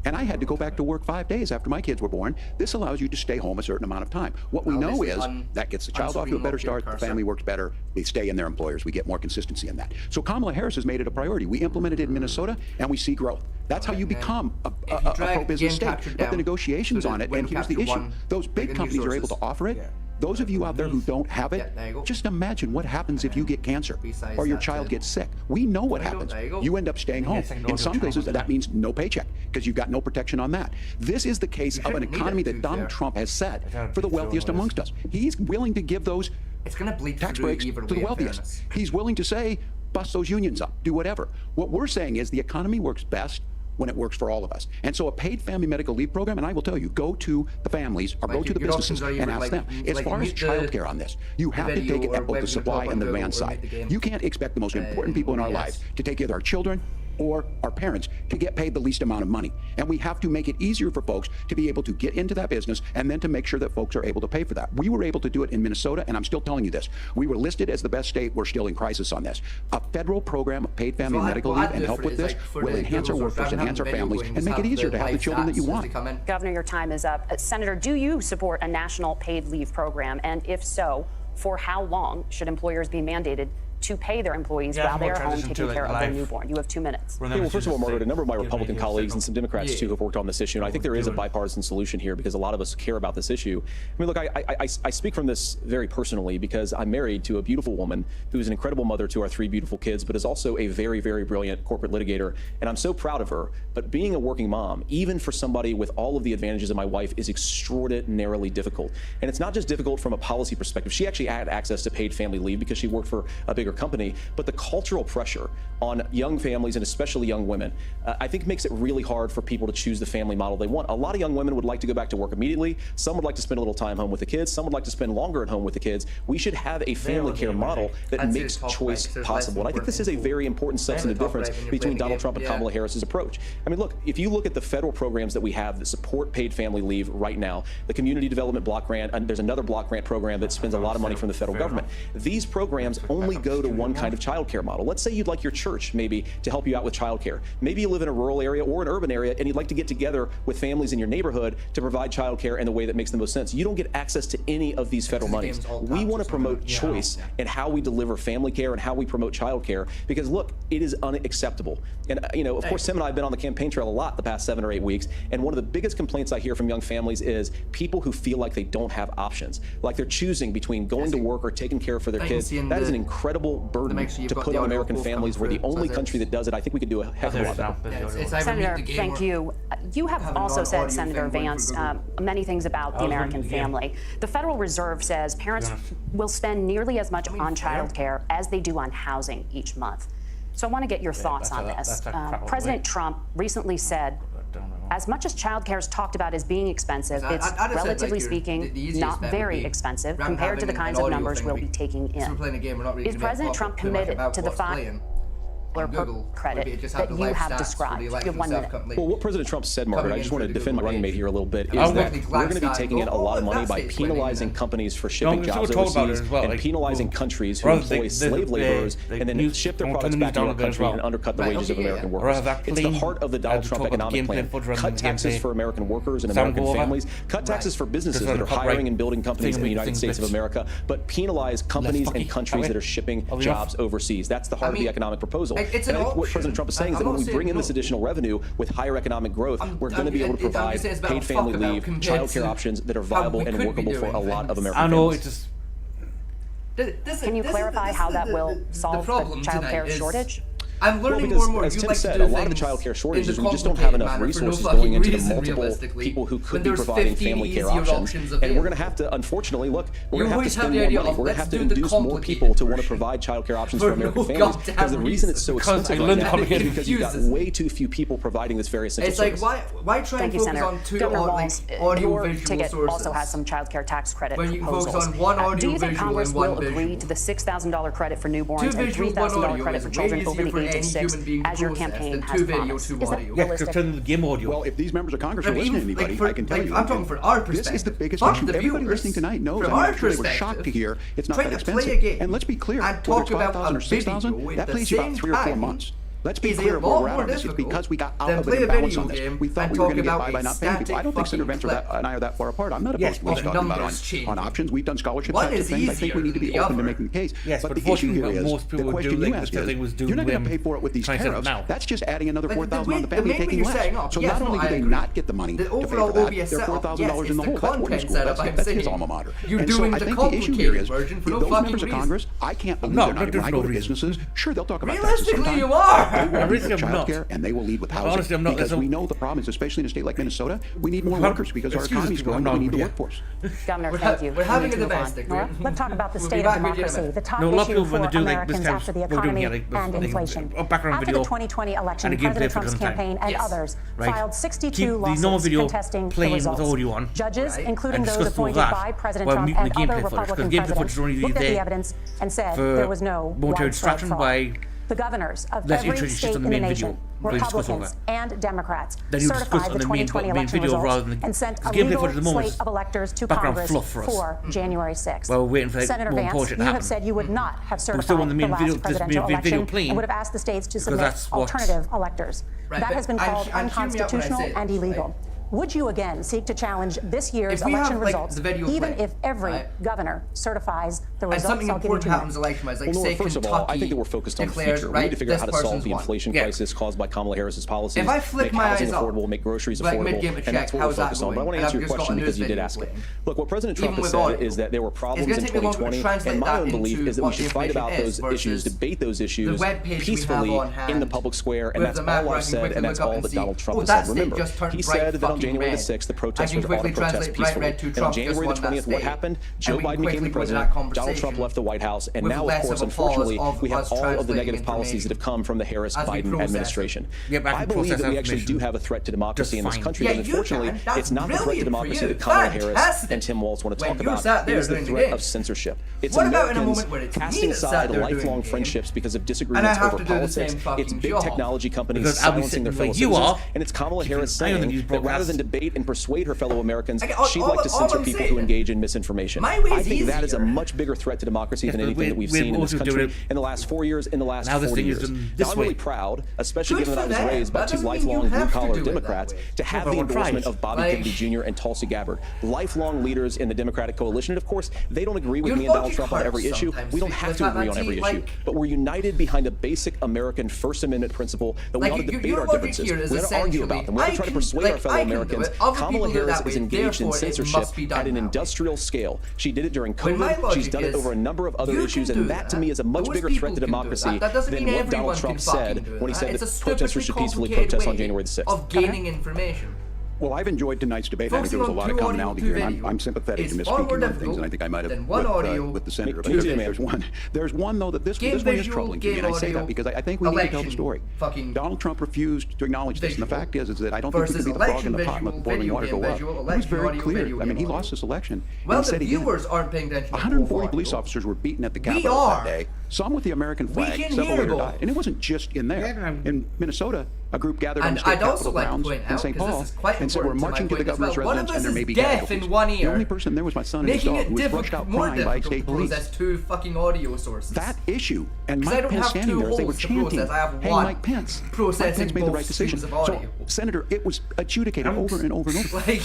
[SPEAKER 16] and I had to go back to work 5 days after my kids were born. This allows you to stay home a certain amount of time. What we know is that gets the child off to a better start, the family works better, they stay in their employers, we get more consistency in that. So Kamala Harris has made it a priority. We implemented it in Minnesota and we see growth. That's how you become a pro-business state. But the negotiations on it, and here's the issue, those big companies are able to offer it. Those of you out there who don't have it, just imagine what happens if you get cancer or your child gets sick. We know what happens. You end up staying home. In some cases, that means no paycheck because you've got no protection on that. This is the case of an economy that Donald Trump has set for the wealthiest amongst us. He's willing to give those tax breaks to the wealthiest. He's willing to say, bust those unions up, do whatever. What we're saying is the economy works best when it works for all of us. And so a paid family medical leave program, and I will tell you, go to the families or go to the businesses and ask them. As far as childcare on this, you have to take it at both the supply and the demand side. You can't expect the most important people in our lives to take either our children or our parents to get paid the least amount of money. And we have to make it easier for folks to be able to get into that business and then to make sure that folks are able to pay for that. We were able to do it in Minnesota, and I'm still telling you this. We were listed as the best state. We're still in crisis on this. A federal program of paid family medical leave and help with this will enhance our workforce, enhance our families, and make it easier to have the children that you want.
[SPEAKER 11] Governor, your time is up. Senator, do you support a national paid leave program? And if so, for how long should employers be mandated to pay their employees while they are home taking care of their newborn? You have 2 minutes.
[SPEAKER 15] Well, first of all, Margaret, a number of my Republican colleagues and some Democrats, too, have worked on this issue. And I think there is a bipartisan solution here because a lot of us care about this issue. I mean, look, I speak from this very personally because I'm married to a beautiful woman who is an incredible mother to our 3 beautiful kids, but is also a very, very brilliant corporate litigator. And I'm so proud of her. But being a working mom, even for somebody with all of the advantages of my wife, is extraordinarily difficult. And it's not just difficult from a policy perspective. She actually had access to paid family leave because she worked for a bigger company, but the cultural pressure on young families and especially young women, I think makes it really hard for people to choose the family model they want. A lot of young women would like to go back to work immediately. Some would like to spend a little time home with the kids. Some would like to spend longer at home with the kids. We should have a family care model that makes choice possible. And I think this is a very important substantive difference between Donald Trump and Kamala Harris's approach. I mean, look, if you look at the federal programs that we have that support paid family leave right now, the Community Development Block Grant, and there's another block grant program that spends a lot of money from the federal government. These programs only go to one kind of child care model. Let's say you'd like your church maybe to help you out with child care. Maybe you live in a rural area or an urban area and you'd like to get together with families in your neighborhood to provide child care in the way that makes the most sense. You don't get access to any of these federal monies. We want to promote choice in how we deliver family care and how we promote child care, because look, it is unacceptable. And of course, Tim and I have been on the campaign trail a lot the past 7 or 8 weeks, and one of the biggest complaints I hear from young families is people who feel like they don't have options, like they're choosing between going to work or taking care for their kids. That is an incredible burden to put on American families. We're the only country that does it. I think we could do a heck of a lot better.
[SPEAKER 11] Senator, thank you. You have also said, Senator Vance, many things about the American family. The Federal Reserve says parents will spend nearly as much on child care as they do on housing each month. So I want to get your thoughts on this. President Trump recently said, as much as child care is talked about as being expensive, it's relatively speaking not very expensive compared to the kinds of numbers we'll be taking in. Is President Trump committed to the $5 per credit that you have described? You have 1 minute.
[SPEAKER 15] Well, what President Trump said, Margaret, I just want to defend my running mate here a little bit, is that we're going to be taking in a lot of money by penalizing companies for shipping jobs overseas and penalizing countries who employ slave laborers and then ship their products back to our country and undercut the wages of American workers. It's the heart of the Donald Trump economic plan. Cut taxes for American workers and American families. Cut taxes for businesses that are hiring and building companies in the United States of America, but penalize companies and countries that are shipping jobs overseas. That's the heart of the economic proposal. And I think what President Trump is saying is that when we bring in this additional revenue with higher economic growth, we're going to be able to provide paid family leave, child care options that are viable and workable for a lot of American families.
[SPEAKER 11] Can you clarify how that will solve the child care shortage?
[SPEAKER 2] I'm learning more and more.
[SPEAKER 15] As Tim said, a lot of the child care shortages, we just don't have enough resources going into the multiple people who could be providing family care options. And we're going to have to, unfortunately, look, we're going to have to spend more money. We're going to have to induce more people to want to provide child care options for American families. Because the reason it's so expensive right now is because you've got way too few people providing this very essential service.
[SPEAKER 2] It's like, why try and focus on two
[SPEAKER 11] ticket
[SPEAKER 2] sources?
[SPEAKER 11] Also has some child care tax credit
[SPEAKER 2] when you
[SPEAKER 11] proposals.
[SPEAKER 2] Focus on one audio
[SPEAKER 11] do you think
[SPEAKER 2] visual
[SPEAKER 11] Congress
[SPEAKER 2] and one
[SPEAKER 11] will agree
[SPEAKER 2] visual?
[SPEAKER 11] to the $6,000 credit for newborns and $3,000 credit for children over the age of 6, as your campaign has promised? Is that realistic?
[SPEAKER 16] Well, if these members of Congress are listening to anybody, I can tell you.
[SPEAKER 2] I'm talking from our perspective.
[SPEAKER 16] This is the biggest issue. Everybody listening tonight knows. I'm sure they were shocked to hear it's not that expensive. And let's be clear, whether it's 5,000 or 6,000, that plays you about 3 or 4 months. Let's be clear where we're at on this. It's because we got out of an imbalance on this. We thought we were going to get by not paying people. I don't think Senator Vance and I are that far apart. I'm not opposed to what he's talking about on options. We've done scholarship types of things. I think we need to be open to making the case. But the issue here is, the question you ask is, you're not going to pay for it with these tariffs. That's just adding another $4,000 on the family and taking less. So not only do they not get the money to pay for that, they're $4,000 in the hole. That boarding school, that's his alma mater. And so I think the issue here is, those members of Congress, I can't believe they're not even when I go to businesses. Sure, they'll talk about taxes sometime.
[SPEAKER 2] You are.
[SPEAKER 16] Healthcare, and they will lead with housing.
[SPEAKER 1] Honestly,
[SPEAKER 16] because we know the problem is, especially in a state like Minnesota, we need more workers because our economy is growing. We need the workforce.
[SPEAKER 11] Governor, thank you.
[SPEAKER 2] We're having a domestic.
[SPEAKER 10] Let's talk about the state of democracy, the top issue for Americans after the economy and inflation. After the 2020 election, President Trump's campaign and others filed 62 lawsuits contesting the results. Judges, including those appointed by President Trump and other Republican presidents, looked at the evidence and said there was no widespread fraud. The governors of every state in the nation, Republicans and Democrats, certified the 2020 election results and sent a legal slate of electors to Congress for January 6th. Senator Vance, you have said you would not have certified the last presidential election and would have asked the states to submit alternative electors. That has been called unconstitutional and illegal. Would you again seek to challenge this year's election results, even if every governor certifies the results?
[SPEAKER 2] And something important happens election-wise, like say
[SPEAKER 15] first of all, I think that we're focused on the future. We need to figure out how to solve the inflation crisis caused by Kamala Harris's policies.
[SPEAKER 2] If I flick
[SPEAKER 15] make housing affordable, make groceries affordable, and that's what we're focused on. But I want to answer your question because you did ask it. Look, what President Trump has said is that there were problems in 2020, and my own belief is that we should fight about those issues, debate those issues peacefully in the public square, and that's all I've said, and that's all that Donald Trump has said. Remember, he said that on January the 6th, the protesters ought to protest peacefully. And on January the 20th, what happened? Joe Biden became the president, Donald Trump left the White House, and
[SPEAKER 2] with
[SPEAKER 15] now, of
[SPEAKER 2] less
[SPEAKER 15] course,
[SPEAKER 2] of a pause
[SPEAKER 15] unfortunately,
[SPEAKER 2] of
[SPEAKER 15] we have
[SPEAKER 2] us
[SPEAKER 15] all of the
[SPEAKER 2] translating
[SPEAKER 15] negative policies that have come from the
[SPEAKER 2] as we
[SPEAKER 15] Harris-Biden
[SPEAKER 2] process
[SPEAKER 15] administration.
[SPEAKER 1] Yeah, but
[SPEAKER 15] I believe that we actually do have a threat to democracy in this country, but unfortunately, it's not the threat to democracy that Kamala Harris and Tim Walz want to talk about. It is the threat of censorship. It's Americans casting aside lifelong friendships because of disagreements over politics. It's big technology companies silencing their fellow citizens, and it's Kamala Harris saying that rather than debate and persuade her fellow Americans, she'd like to censor people who engage in misinformation. I think that is a much bigger threat to democracy than anything that we've seen in this country in the last 4 years, in the last 40 years. Now, I'm really proud, especially given that I was raised by two lifelong blue-collar Democrats, to have the endorsement of Bobby Kennedy Jr. and Tulsi Gabbard, lifelong leaders in the Democratic coalition. And of course, they don't agree with me and Donald Trump on every issue. We don't have to agree on every issue, but we're united behind a basic American First Amendment principle that we ought to debate our differences. We ought to argue about them. We ought to try to persuade our fellow Americans. Kamala Harris is engaged in censorship at an industrial scale. She did it during COVID. She's done it over a number of other issues, and that to me is a much bigger threat to democracy than what Donald Trump said when he said that protesters should peacefully protest on January the 6th.
[SPEAKER 2] Of gaining information.
[SPEAKER 16] Well, I've enjoyed tonight's debate. I think there was a lot of commonality here, and I'm sympathetic to misspeaking on things, and I think I might have with the senator. But there's one though that this one is troubling to me, and I say that because I think we need to tell the story. Donald Trump refused to acknowledge this, and the fact is that I don't think we can be the frog in the pot and let the boiling water go up. He was very clear. I mean, he lost this election.
[SPEAKER 2] Well, the viewers aren't paying attention.
[SPEAKER 16] 140 police officers were beaten at the Capitol that day. Some with the American flag. Several later died, and it wasn't just in there. In Minnesota, a group gathered on the state capitol grounds in St. Paul and said we're marching to the governor's residence and there may be casualties. The only person there was my son and his dog who was rushed out crying by state police.
[SPEAKER 2] That's two fucking audio sources.
[SPEAKER 16] That issue, and Mike Pence standing there, they were chanting, "Hey, Mike Pence." Mike Pence made the right decision. So, Senator, it was adjudicated over and over and over.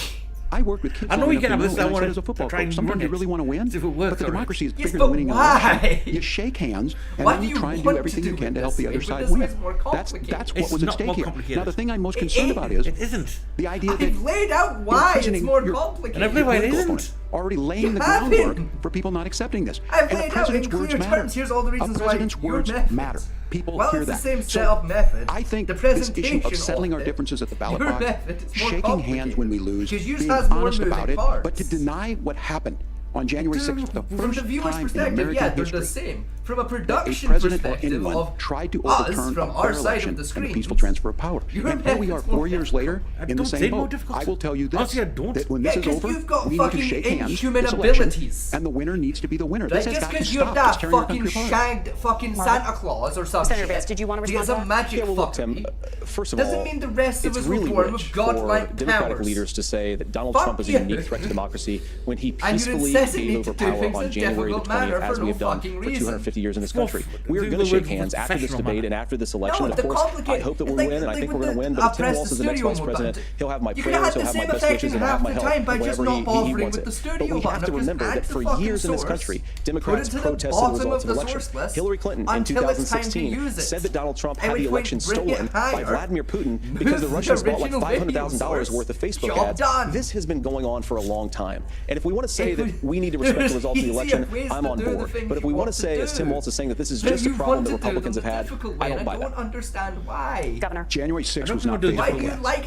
[SPEAKER 16] I worked with kids.
[SPEAKER 1] I know we get up this.
[SPEAKER 16] I said as a football coach, sometimes you really want to win, but the democracy is bigger than winning an election. You shake hands and then you try and do everything you can to help the other side win. That's what was at stake here. Now the thing I'm most concerned about is the idea that
[SPEAKER 2] I've laid out why it's more complicated.
[SPEAKER 1] And everybody isn't
[SPEAKER 16] already laying the groundwork for people not accepting this.
[SPEAKER 2] I've
[SPEAKER 16] and
[SPEAKER 2] laid
[SPEAKER 16] the president's
[SPEAKER 2] out in
[SPEAKER 16] words
[SPEAKER 2] clear
[SPEAKER 16] matter.
[SPEAKER 2] terms. Here's all the reasons
[SPEAKER 16] a president's
[SPEAKER 2] why
[SPEAKER 16] words
[SPEAKER 2] your
[SPEAKER 16] matter. People
[SPEAKER 2] well,
[SPEAKER 16] hear
[SPEAKER 2] it's
[SPEAKER 16] that.
[SPEAKER 2] the same setup method.
[SPEAKER 16] I think
[SPEAKER 2] the
[SPEAKER 16] this issue of settling our differences at the ballot box, shaking hands when we lose, being honest about it, but to deny what happened on January 6th, the first time in American history,
[SPEAKER 2] the same. From a production
[SPEAKER 16] president or
[SPEAKER 2] perspective
[SPEAKER 16] anyone
[SPEAKER 2] of
[SPEAKER 16] tried to overturn
[SPEAKER 2] from
[SPEAKER 16] a
[SPEAKER 2] our
[SPEAKER 16] fair
[SPEAKER 2] side
[SPEAKER 16] election
[SPEAKER 2] of the
[SPEAKER 16] and
[SPEAKER 2] screen.
[SPEAKER 16] a peaceful transfer of power. And here we are 4 years later in the same boat. I will tell you this, that when this is over, we need to shake hands this election, and the winner needs to be the winner. This has got to stop. It's tearing our country apart.
[SPEAKER 2] Shagged fucking Santa Claus or something.
[SPEAKER 12] Senator Vance, did you want to respond to that?
[SPEAKER 2] Magic
[SPEAKER 15] Tim, first of
[SPEAKER 2] doesn't
[SPEAKER 15] all,
[SPEAKER 2] mean the rest of
[SPEAKER 15] it's
[SPEAKER 2] us
[SPEAKER 15] really
[SPEAKER 2] reform
[SPEAKER 15] rich
[SPEAKER 2] of godlike
[SPEAKER 15] for Democratic
[SPEAKER 2] powers.
[SPEAKER 15] leaders to say that Donald Trump is a unique threat to democracy when he peacefully gained over power on January the 20th, as we have done for 250 years in this country. We are going to shake hands after this debate and after this election. Of course, I hope that we'll win, and I think we're going to win. But if Tim Walz is the next vice president, he'll have my prayers, he'll have my best wishes, and he'll have my help, whatever he wants it. But we have to remember that for years in this country, Democrats protested the results of elections. Hillary Clinton in 2016 said that Donald Trump had the election stolen by Vladimir Putin because the Russians bought like $500,000 worth of Facebook ads. This has been going on for a long time. And if we want to say that we need to respect the results of the election, I'm on board. But if we want to say, as Tim Walz is saying, that this is just a problem that Republicans have had, I don't buy that.
[SPEAKER 2] I don't understand why.
[SPEAKER 12] Governor.
[SPEAKER 16] January 6th was not difficult.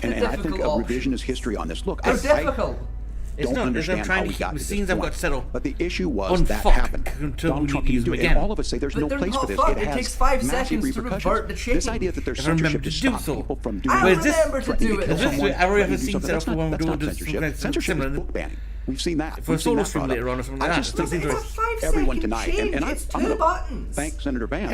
[SPEAKER 16] And I think a revisionist history on this. Look, I don't understand how we got to this point. But the issue was that happened. Donald Trump can do it, and all of us say there's no place for this. It has massive repercussions. This idea that there's censorship to stop people from doing
[SPEAKER 2] I remember to do it.
[SPEAKER 16] That's not censorship. Censorship is book banning. We've seen that.
[SPEAKER 1] For a solo stream later on or something like that.
[SPEAKER 16] I just think everyone tonight, and I'm going to thank Senator Vance.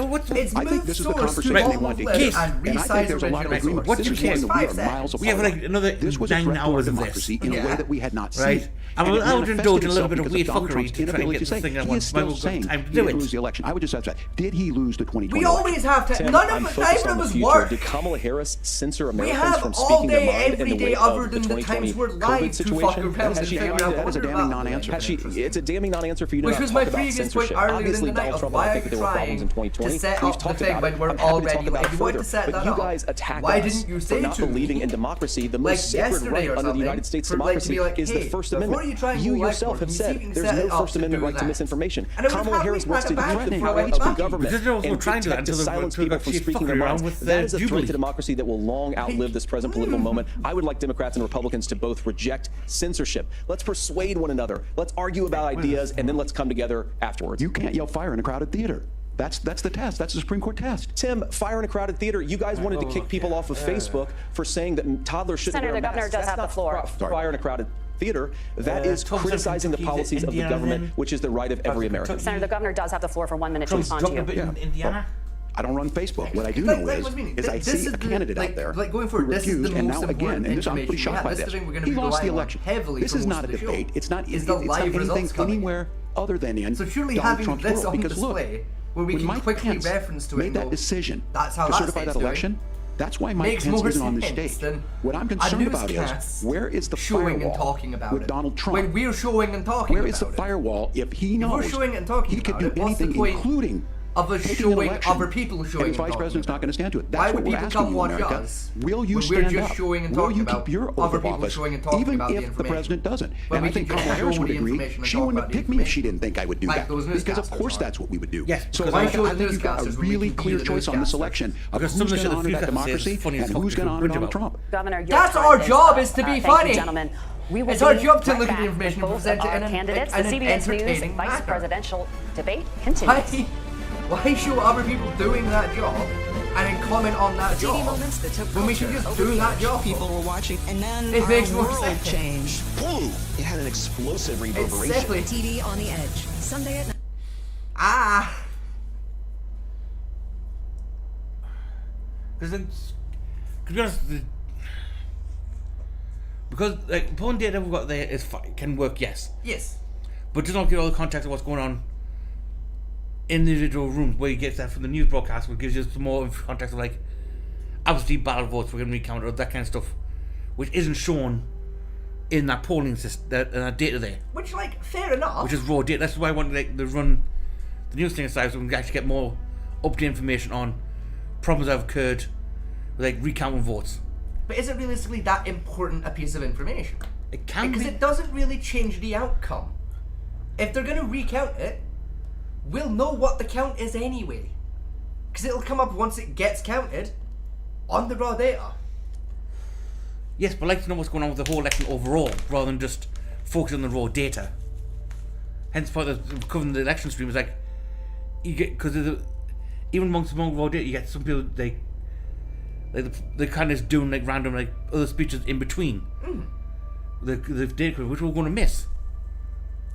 [SPEAKER 16] I think this is the conversation they want to get, and I think there's a lot of agreement. This is one that we are miles apart.
[SPEAKER 1] We have like another 9 hours of this.
[SPEAKER 16] In a way that we had not seen.
[SPEAKER 1] Right. I would indulge in a little bit of weird fuckery to try and get this thing I want.
[SPEAKER 16] He is still saying he didn't lose the election. I would just ask that. Did he lose the 2020
[SPEAKER 2] We always have to.
[SPEAKER 15] Tim,
[SPEAKER 2] none of us work.
[SPEAKER 15] Did Kamala Harris censor Americans
[SPEAKER 2] have
[SPEAKER 15] from
[SPEAKER 2] all
[SPEAKER 15] speaking
[SPEAKER 2] day,
[SPEAKER 15] their mind in
[SPEAKER 2] every
[SPEAKER 15] the
[SPEAKER 2] day
[SPEAKER 15] wake
[SPEAKER 2] other
[SPEAKER 15] of the
[SPEAKER 2] than the
[SPEAKER 15] 2020
[SPEAKER 2] times we're live
[SPEAKER 15] COVID
[SPEAKER 2] to fuck
[SPEAKER 15] situation?
[SPEAKER 2] around and figure out
[SPEAKER 16] That is a damning non-answer.
[SPEAKER 15] It's a damning non-answer for you to
[SPEAKER 2] Which
[SPEAKER 15] not
[SPEAKER 2] was
[SPEAKER 15] talk
[SPEAKER 2] my
[SPEAKER 15] about
[SPEAKER 2] previous point
[SPEAKER 15] censorship.
[SPEAKER 2] earlier in
[SPEAKER 15] Obviously,
[SPEAKER 2] the night
[SPEAKER 15] Donald
[SPEAKER 2] of
[SPEAKER 15] Trump and
[SPEAKER 2] why
[SPEAKER 15] I
[SPEAKER 2] are
[SPEAKER 15] think that
[SPEAKER 2] you
[SPEAKER 15] there were problems in
[SPEAKER 2] trying
[SPEAKER 15] 2020.
[SPEAKER 2] to set
[SPEAKER 15] We've
[SPEAKER 2] up the
[SPEAKER 15] talked
[SPEAKER 2] thing
[SPEAKER 15] about
[SPEAKER 2] when
[SPEAKER 15] it.
[SPEAKER 2] we're
[SPEAKER 15] I'm happy to
[SPEAKER 2] already
[SPEAKER 15] talk about
[SPEAKER 2] like,
[SPEAKER 15] it
[SPEAKER 2] you want to
[SPEAKER 15] further.
[SPEAKER 2] set
[SPEAKER 15] But
[SPEAKER 2] that
[SPEAKER 15] you
[SPEAKER 2] up.
[SPEAKER 15] guys attack
[SPEAKER 2] Why
[SPEAKER 15] us
[SPEAKER 2] didn't you
[SPEAKER 15] for
[SPEAKER 2] say
[SPEAKER 15] not
[SPEAKER 2] to
[SPEAKER 15] believing
[SPEAKER 2] me,
[SPEAKER 15] in democracy. The
[SPEAKER 2] like
[SPEAKER 15] most sacred
[SPEAKER 2] yesterday
[SPEAKER 15] right
[SPEAKER 2] or
[SPEAKER 15] under the
[SPEAKER 2] something,
[SPEAKER 15] United States
[SPEAKER 2] for, like, to
[SPEAKER 15] democracy
[SPEAKER 2] be like,
[SPEAKER 15] is the
[SPEAKER 2] hey,
[SPEAKER 15] First
[SPEAKER 2] before you
[SPEAKER 15] Amendment.
[SPEAKER 2] try and
[SPEAKER 15] You
[SPEAKER 2] go
[SPEAKER 15] yourself
[SPEAKER 2] left
[SPEAKER 15] have
[SPEAKER 2] for it,
[SPEAKER 15] said
[SPEAKER 2] you can
[SPEAKER 15] there's
[SPEAKER 2] set
[SPEAKER 15] no
[SPEAKER 2] it up
[SPEAKER 15] First
[SPEAKER 2] to
[SPEAKER 15] Amendment
[SPEAKER 2] do
[SPEAKER 15] right to
[SPEAKER 2] that.
[SPEAKER 15] misinformation.
[SPEAKER 2] And it would
[SPEAKER 15] Kamala
[SPEAKER 2] have
[SPEAKER 15] Harris
[SPEAKER 2] been
[SPEAKER 15] wants to
[SPEAKER 2] kind of
[SPEAKER 15] threaten
[SPEAKER 2] bad
[SPEAKER 15] powers
[SPEAKER 2] for
[SPEAKER 15] of government
[SPEAKER 1] Because they're also
[SPEAKER 15] and
[SPEAKER 1] trying to
[SPEAKER 15] protect to silence people from speaking their mind. That is a threat to democracy that will long outlive this present political moment. I would like Democrats and Republicans to both reject censorship. Let's persuade persuade one another. Let's argue about ideas, and then let's come together afterwards.
[SPEAKER 16] You can't yell fire in a crowded theater. That's the test. That's the Supreme Court test.
[SPEAKER 15] Tim, fire in a crowded theater. You guys wanted to kick people off of Facebook for saying that toddlers shouldn't wear masks.
[SPEAKER 12] Senator, the governor does have the floor.
[SPEAKER 15] Fire in a crowded theater. That is criticizing the policies of the government, which is the right of every American.
[SPEAKER 11] Senator, the governor does have the floor for 1 minute to respond to you.
[SPEAKER 1] Indiana?
[SPEAKER 16] I don't run Facebook. What I do know is I see a candidate out there who refused, and now again, and I'm pretty shocked by this. He lost the election. This is not a debate. It's not anything anywhere other than in Donald Trump's world. Because look, when Mike Pence made that decision to certify that election, that's why Mike Pence isn't on the stage. What I'm concerned about is, where is the firewall with Donald Trump?
[SPEAKER 2] When we're showing and talking about it.
[SPEAKER 16] Where is the firewall if he knows he could do anything, including
[SPEAKER 2] of us showing other people showing
[SPEAKER 16] and vice president's not going to stand to it. That's
[SPEAKER 2] why
[SPEAKER 16] what we're asking you, America. Will you stand up? Will you keep your oath of office, even if the president doesn't? And I think Kamala Harris would agree. She wouldn't have picked me if she didn't think I would do that. Because of course that's what we would do.
[SPEAKER 1] Yes.
[SPEAKER 16] So I think you've got a really clear choice on this election of who's going to honor that democracy and who's going to honor Donald Trump.
[SPEAKER 12] Governor,
[SPEAKER 2] that's our job, is to be funny.
[SPEAKER 12] Gentlemen.
[SPEAKER 2] It's our job to look at the information and present it in
[SPEAKER 12] candidates. The CBS News vice presidential debate continues.
[SPEAKER 2] Why show other people doing that job and then comment on that job when we should just do that job?
[SPEAKER 8] People were watching, and then
[SPEAKER 2] it makes more
[SPEAKER 8] world
[SPEAKER 2] sense.
[SPEAKER 8] Changed.
[SPEAKER 16] Whoa!
[SPEAKER 8] It had an explosive reverberation.
[SPEAKER 7] TV on the Edge, Sunday at night.
[SPEAKER 1] Because to be honest, because like polling data we've got there is can work, yes.
[SPEAKER 2] Yes.
[SPEAKER 1] But does not get all the context of what's going on in the individual rooms, where you get that from the news broadcast, which gives you some more context of like absentee ballot votes we're going to recount or that kind of stuff, which isn't shown in that polling system, that data there.
[SPEAKER 2] Which, like, fair enough.
[SPEAKER 1] Which is raw data. That's why I wanted to run the news thing aside, so we can actually get more up-to-date information on problems that have occurred with like recounting votes.
[SPEAKER 2] But is it realistically that important a piece of information?
[SPEAKER 1] It can
[SPEAKER 2] because it doesn't really change the outcome. If they're going to recount it, we'll know what the count is anyway. Because it'll come up once it gets counted on the raw data.
[SPEAKER 1] Yes, but I'd like to know what's going on with the whole election overall, rather than just focus on the raw data. Hence, part of covering the election stream is like, you get, because even amongst the raw data, you get some people they kind of doing like random like other speeches in between the data, which we're going to miss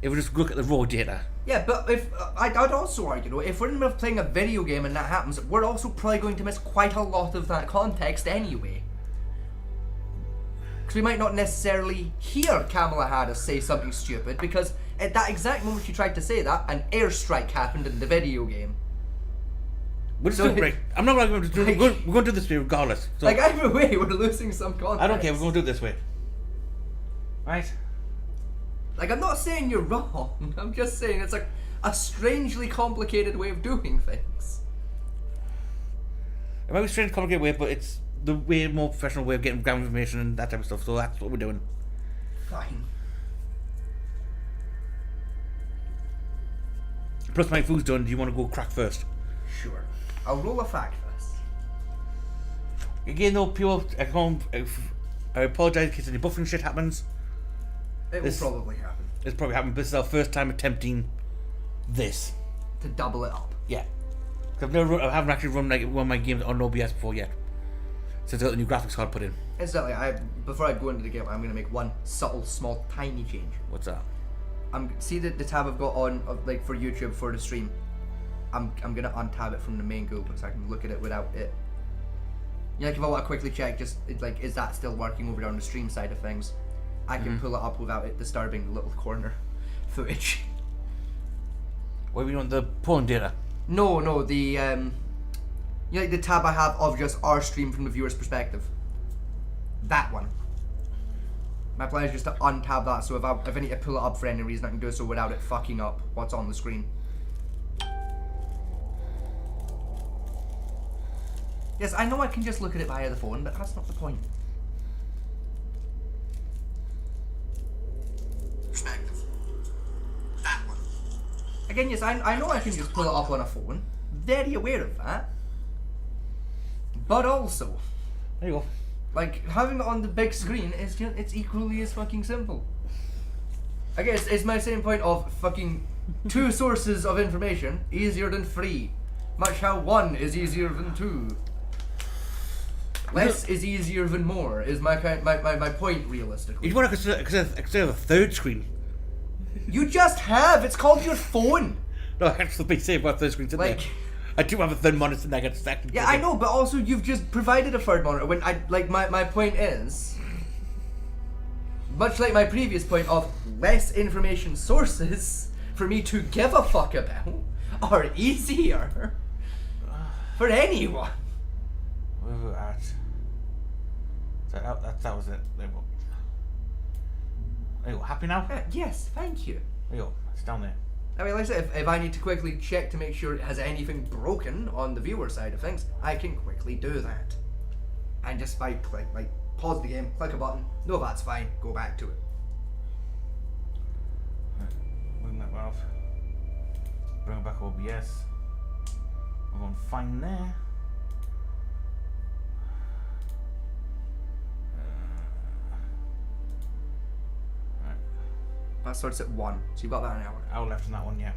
[SPEAKER 1] if we just look at the raw data.
[SPEAKER 2] Yeah, but if I'd also argue, if we're in the middle of playing a video game and that happens, we're also probably going to miss quite a lot of that context anyway. Because we might not necessarily hear Kamala Harris say something stupid, because at that exact moment she tried to say that, an airstrike happened in the video game.
[SPEAKER 1] We're still right. I'm not going to do it. We're going to do this way regardless. So,
[SPEAKER 2] like, either way, we're losing some context.
[SPEAKER 1] I don't care. We're going to do it this way. Right?
[SPEAKER 2] Like, I'm not saying you're wrong. I'm just saying it's like a strangely complicated way of doing things.
[SPEAKER 1] It might be a strange, complicated way, but it's the way more professional way of getting ground information and that type of stuff. So that's what we're doing.
[SPEAKER 2] Fine.
[SPEAKER 1] Plus, my food's done. Do you want to go crack first?
[SPEAKER 2] Sure. I'll roll a fact first.
[SPEAKER 1] Again, though, people at home, I apologise in case any buffering shit happens.
[SPEAKER 2] It will probably happen.
[SPEAKER 1] It's probably happened, but this is our first time attempting this.
[SPEAKER 2] To double it up.
[SPEAKER 1] Yeah. I haven't actually run like one of my games on OBS before yet. Since I got the new graphics card put in.
[SPEAKER 2] Exactly. Before I go into the game, I'm going to make one subtle, small, tiny change.
[SPEAKER 1] What's that?
[SPEAKER 2] See the tab I've got on like for YouTube for the stream. I'm gonna untab it from the main Google so I can look at it without it. You know, like if I want to quickly check, just like, is that still working over there on the stream side of things? I can pull it up without it disturbing the little corner footage.
[SPEAKER 1] What do you want, the polling data?
[SPEAKER 2] No, the you know, like the tab I have of just our stream from the viewer's perspective. That one. My plan is just to untab that, so if I need to pull it up for any reason, I can do so without it fucking up what's on the screen. Yes, I know I can just look at it via the phone, but that's not the point. Perspective. That one. Again, yes, I know I can just pull it up on a phone. Very aware of that. But also,
[SPEAKER 1] there you go.
[SPEAKER 2] Like, having it on the big screen is just, it's equally as fucking simple. I guess it's my same point of fucking 2 sources of information easier than 3. Much how 1 is easier than 2. Less is easier than more is my point realistically.
[SPEAKER 1] You want to consider a 3rd screen?
[SPEAKER 2] You just have. It's called your phone.
[SPEAKER 1] No, I have to be safe about 3rd screens in there. I do have a 3rd monitor and I get stacked.
[SPEAKER 2] Yeah, I know, but also you've just provided a 3rd monitor. When my point is, much like my previous point of less information sources for me to give a fuck about are easier for anyone.
[SPEAKER 1] Where we're at. That was it. There we go. There you go. Happy now?
[SPEAKER 2] Yes, thank you.
[SPEAKER 1] There you go. It's down there.
[SPEAKER 2] I mean, like I said, if I need to quickly check to make sure it has anything broken on the viewer side of things, I can quickly do that. And just by pause the game, click a button. No, that's fine. Go back to it.
[SPEAKER 1] Bring that off. Bring it back OBS. We're going to find there.
[SPEAKER 2] That starts at 1, so you've got that an hour.
[SPEAKER 1] Hour left on that one, yeah.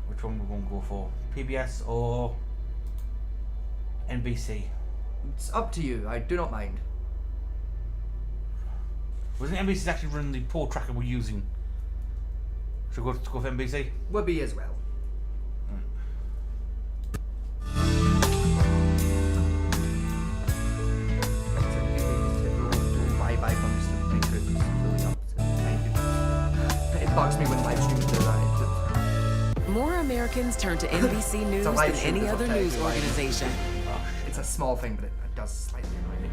[SPEAKER 1] Which one we're going to go for? PBS or NBC?
[SPEAKER 2] It's up to you. I do not mind.
[SPEAKER 1] Wasn't NBC actually running the poll tracker we're using? Should we go for NBC?
[SPEAKER 2] Would be as well. It bugs me when live streamers do that.
[SPEAKER 13] More Americans turn to NBC News than any other news organization.
[SPEAKER 2] It's a small thing, but it does slightly annoy me.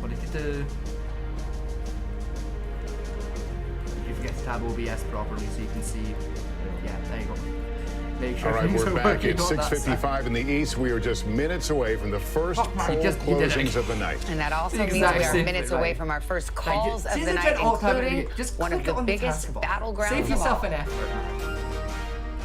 [SPEAKER 2] What did you do? You forget to tab OBS properly so you can see. Yeah, there you go. Make sure.
[SPEAKER 22] All right, we're back at 6:55 in the East. We are just minutes away from the first poll closings of the night.
[SPEAKER 14] And that also means we are minutes away from our first calls of the night, including one of the biggest battlegrounds
[SPEAKER 2] Save yourself an effort.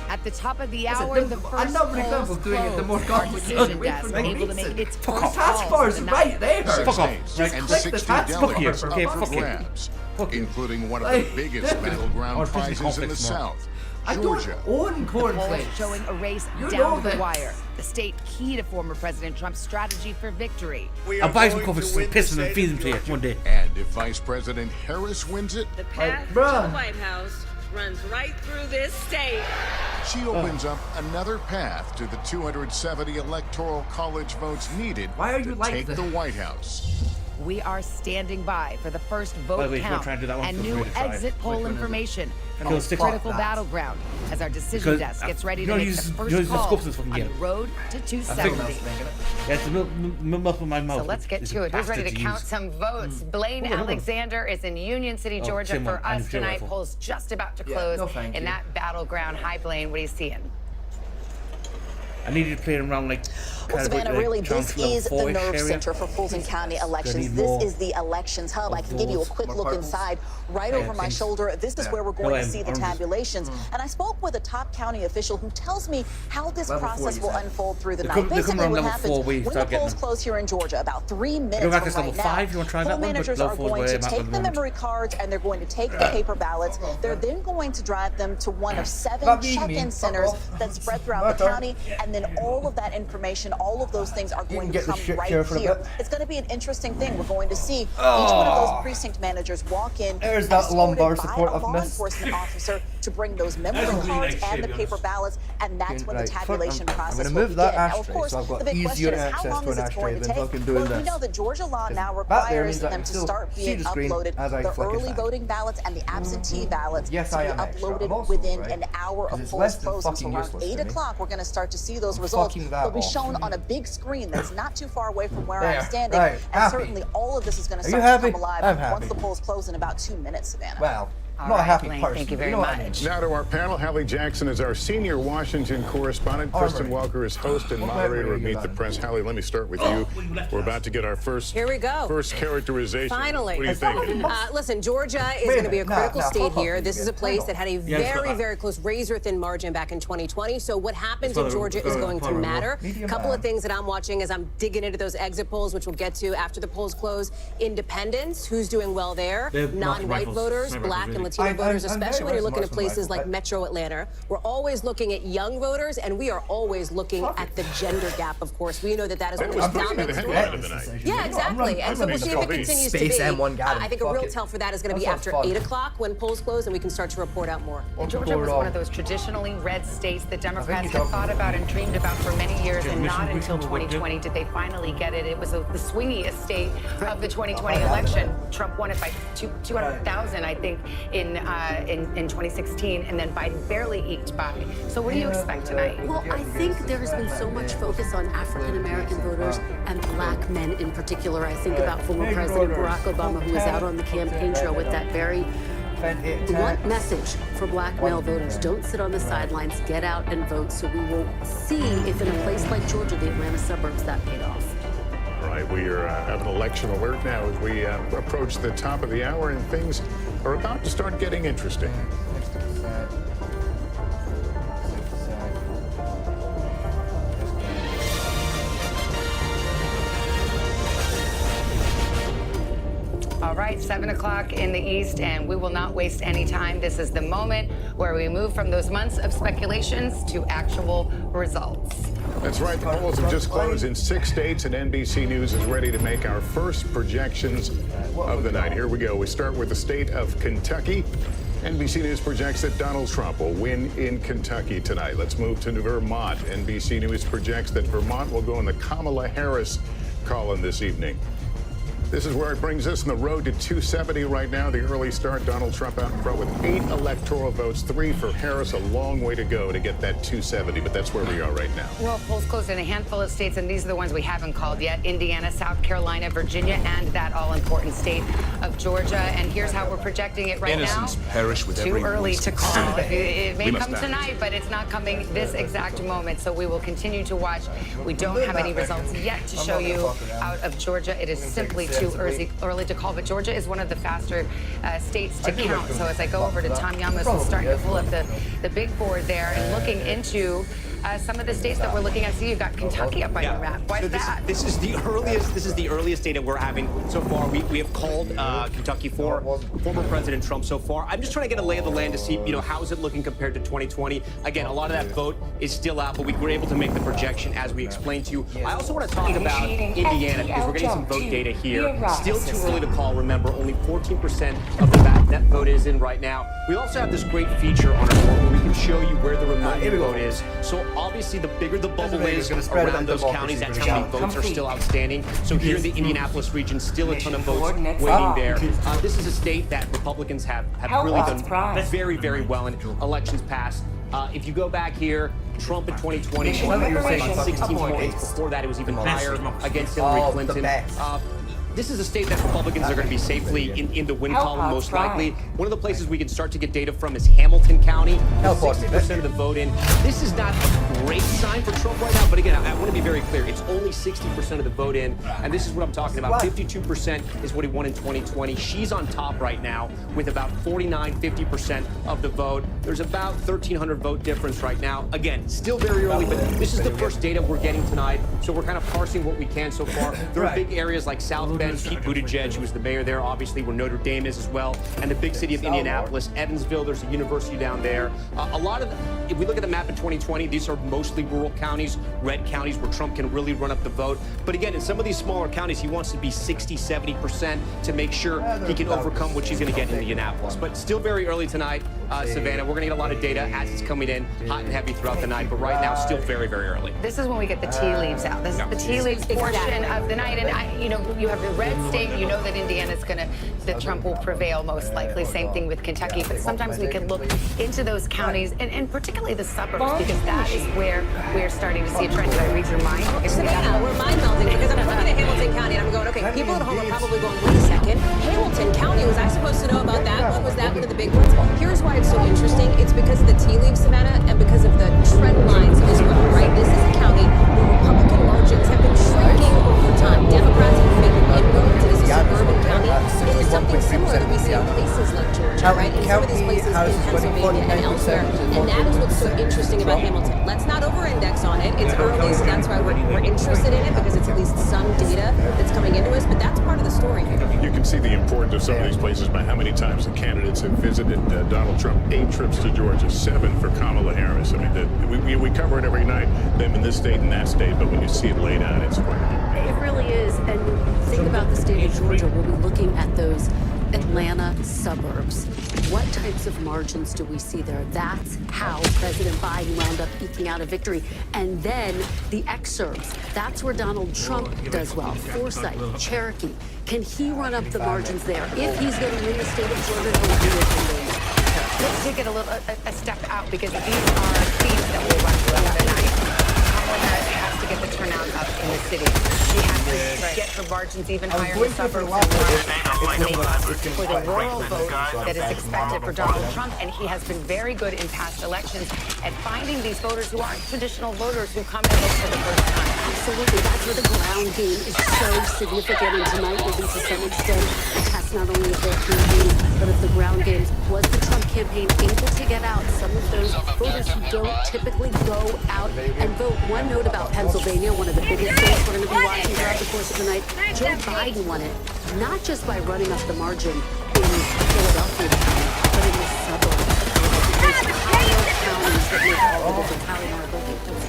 [SPEAKER 14] At the top of the hour, the first polls closed. Our decision desk able to make its first
[SPEAKER 2] task bar is right there.
[SPEAKER 22] Fuck off. And 60 delegates up for grabs, including one of the biggest battleground prizes in the South. Georgia.
[SPEAKER 2] Own cornflakes.
[SPEAKER 14] Showing a race down to the wire. The state key to former President Trump's strategy for victory.
[SPEAKER 1] I'll buy some cornflakes and piss them and feed them to you one day.
[SPEAKER 22] And if Vice President Harris wins it,
[SPEAKER 18] the path to the White House runs right through this state.
[SPEAKER 22] She opens up another path to the 270 electoral college votes needed to take the White House.
[SPEAKER 14] We are standing by for the first vote count and new exit poll information from this critical battleground as our decision desk gets ready to make the first call on the road to 270. So let's get to it. Who's ready to count some votes? Blaine Alexander is in Union City, Georgia for us tonight. Polls just about to close in that battleground. Hi, Blaine. What are you seeing?
[SPEAKER 1] I needed to play around like.
[SPEAKER 23] Well, Savannah, really, this is the nerve center for Fulton County elections. This is the elections hub. I can give you a quick look inside right over my shoulder. This is where we're going to see the tabulations. And I spoke with a top county official who tells me how this process will unfold through the night. Basically, what happens when the polls close here in Georgia, about 3 minutes from right now, poll managers are going to take the memory cards and they're going to take the paper ballots. They're then going to drive them to one of 7 check-in centers that spread throughout the county, and then all of that information, all of those things are going to come right here. It's going to be an interesting thing. We're going to see each one of those precinct managers walk in escorted by a law enforcement officer to bring those memory cards and the paper ballots, and that's when the tabulation process will begin. Now, of course, the big question is how long is it going to take? Well, we know that Georgia law now requires them to start being uploaded, the early voting ballots and the absentee ballots to be uploaded within an hour of polls closing. So around 8 o'clock, we're going to start to see those results. They'll be shown on a big screen that's not too far away from where I'm standing, and certainly all of this is going to start to come alive once the polls close in about 2 minutes, Savannah.
[SPEAKER 2] Well,
[SPEAKER 14] I'm not a happy person. Thank you very much.
[SPEAKER 22] Now to our panel. Hallie Jackson is our senior Washington correspondent. Kristen Welker is host and moderator of Meet the Press. Hallie, let me start with you. We're about to get our first characterization.
[SPEAKER 12] Finally.
[SPEAKER 22] What do you think?
[SPEAKER 12] Listen, Georgia is going to be a critical state here. This is a place that had a very, very close razor-thin margin back in 2020. So what happens in Georgia is going to matter. A couple of things that I'm watching as I'm digging into those exit polls, which we'll get to after the polls close. Independents, who's doing well there? Non-white voters, black and Latino voters, especially when you're looking at places like Metro Atlanta. We're always looking at young voters, and we are always looking at the gender gap, of course. We know that that is one of the dominant stories. Yeah, exactly. And so we'll see if it continues to be. I think a real tell for that is going to be after 8 o'clock when polls close, and we can start to report out more.
[SPEAKER 14] Georgia was one of those traditionally red states that Democrats had thought about and dreamed about for many years, and not until 2020 did they finally get it. It was the swingiest state of the 2020 election. Trump won it by 200,000, I think, in 2016, and then Biden barely eked by. So what do you expect tonight?
[SPEAKER 17] Well, I think there has been so much focus on African-American voters and black men in particular. I think about former President Barack Obama, who was out on the campaign trail with that very blunt message for black male voters. Don't sit on the sidelines, get out and vote. So we will see if in a place like Georgia, the Atlanta suburbs, that paid off.
[SPEAKER 22] All right, we are have an election alert now as we approach the top of the hour, and things are about to start getting interesting.
[SPEAKER 14] All right, 7 o'clock in the East, and we will not waste any time. This is the moment where we move from those months of speculations to actual results.
[SPEAKER 22] That's right. The polls have just closed in 6 states, and NBC News is ready to make our first projections of the night. Here we go. We start with the state of Kentucky. NBC News projects that Donald Trump will win in Kentucky tonight. Let's move to Vermont. NBC News projects that Vermont will go in the Kamala Harris column this evening. This is where it brings us on the road to 270 right now. The early start, Donald Trump out in front with 8 electoral votes, 3 for Harris. A long way to go to get that 270, but that's where we are right now.
[SPEAKER 14] Well, polls closed in a handful of states, and these are the ones we haven't called yet: Indiana, South Carolina, Virginia, and that all-important state of Georgia. And here's how we're projecting it right now.
[SPEAKER 3] Perish with
[SPEAKER 14] Too early to call. It may come tonight, but it's not coming this exact moment. So we will continue to watch. We don't have any results yet to show you out of Georgia. It is simply too early to call, but Georgia is one of the faster states to count. So as I go over to Tom Llamas, who's starting to pull up the big board there and looking into some of the states that we're looking at. See, you've got Kentucky up on your map. Why is that?
[SPEAKER 19] This is the earliest data we're having so far. We have called Kentucky for former President Trump so far. I'm just trying to get a lay of the land to see, how is it looking compared to 2020. Again, a lot of that vote is still out, but we were able to make the projection as we explained to you. I also want to talk about Indiana because we're getting some vote data here. Still too early to call. Remember, only 14% of the net vote is in right now. We also have this great feature on our board where we can show you where the remote vote is. So obviously, the bigger the bubble is around those counties, that's how many votes are still outstanding. So here in the Indianapolis region, still a ton of votes waiting there. This is a state that Republicans have really done very, very well in elections past. If you go back here, Trump in 2020 won about 16 points. Before that, it was even higher against Hillary Clinton. This is a state that Republicans are going to be safely in the win column, most likely. One of the places we can start to get data from is Hamilton County. 60% of the vote in. This is not a great sign for Trump right now, but again, I want to be very clear. It's only 60% of the vote in, and this is what I'm talking about. 52% is what he won in 2020. She's on top right now with about 50% of the vote. There's about 1,300 vote difference right now. Again, still very early, but this is the first data we're getting tonight, so we're kind of parsing what we can so far. There are big areas like South Bend, Pete Buttigieg, who was the mayor there, obviously, where Notre Dame is as well, and the big city of Indianapolis, Evansville. There's a university down there. If we look at the map in 2020, these are mostly rural counties, red counties where Trump can really run up the vote. But again, in some of these smaller counties, he wants to be 60-70% to make sure he can overcome what she's going to get in Indianapolis. But still very early tonight. Savannah. We're going to get a lot of data as it's coming in, hot and heavy throughout the night, but right now, still very, very early.
[SPEAKER 14] This is when we get the tea leaves out. This is the tea leaves portion of the night. And, you have the red state. You know that Indiana's that Trump will prevail most likely. Same thing with Kentucky. But sometimes we can look into those counties and particularly the suburbs because that is where we're starting to see a trend. Did I read your mind?
[SPEAKER 12] Savannah, we're mind melding because I'm looking at Hamilton County and I'm going, okay, people at home are probably going, wait a second. Hamilton County, was I supposed to know about that? What was that? One of the big ones? Here's why it's so interesting. It's because of the tea leaves, Savannah, and because of the trend lines as well, right? This is a county where Republican margins have been shrinking over time. Democrats have been making inroads. It is a suburban county. It is something similar that we see in places like Georgia, right? In some of these places in Pennsylvania and elsewhere. And that is what's so interesting about Hamilton. Let's not over-index on it. It's early, so that's why we're interested in it because it's at least some data that's coming into us. But that's part of the story here.
[SPEAKER 22] You can see the importance of some of these places by how many times the candidates have visited Donald Trump. 8 trips to Georgia, 7 for Kamala Harris. I mean, we cover it every night, them in this state and that state, but when you see it laid out, it's quite
[SPEAKER 17] It really is. And think about the state of Georgia. We'll be looking at those Atlanta suburbs. What types of margins do we see there? That's how President Biden wound up eking out a victory. And then the exurbs. That's where Donald Trump does well. Forsyth, Cherokee. Can he run up the margins there? If he's going to win the state of Georgia, he'll do it. Let's take it a step out because these are themes that will run throughout the night. Kamala Harris has to get the turnout up in the city. She has to get her margins even higher in the suburbs for the rural vote that is expected for Donald Trump. And he has been very good in past elections at finding these voters who aren't traditional voters who come to vote for the first time. Absolutely. That's where the ground game is so significant. And tonight will be to some extent a test not only of their campaign, but of the ground games. Was the Trump campaign able to get out some of those voters who don't typically go out and vote? One note about Pennsylvania, one of the biggest states we're going to be watching throughout the course of the night. Joe Biden won it, not just by running up the margin in Philadelphia, but in the suburbs.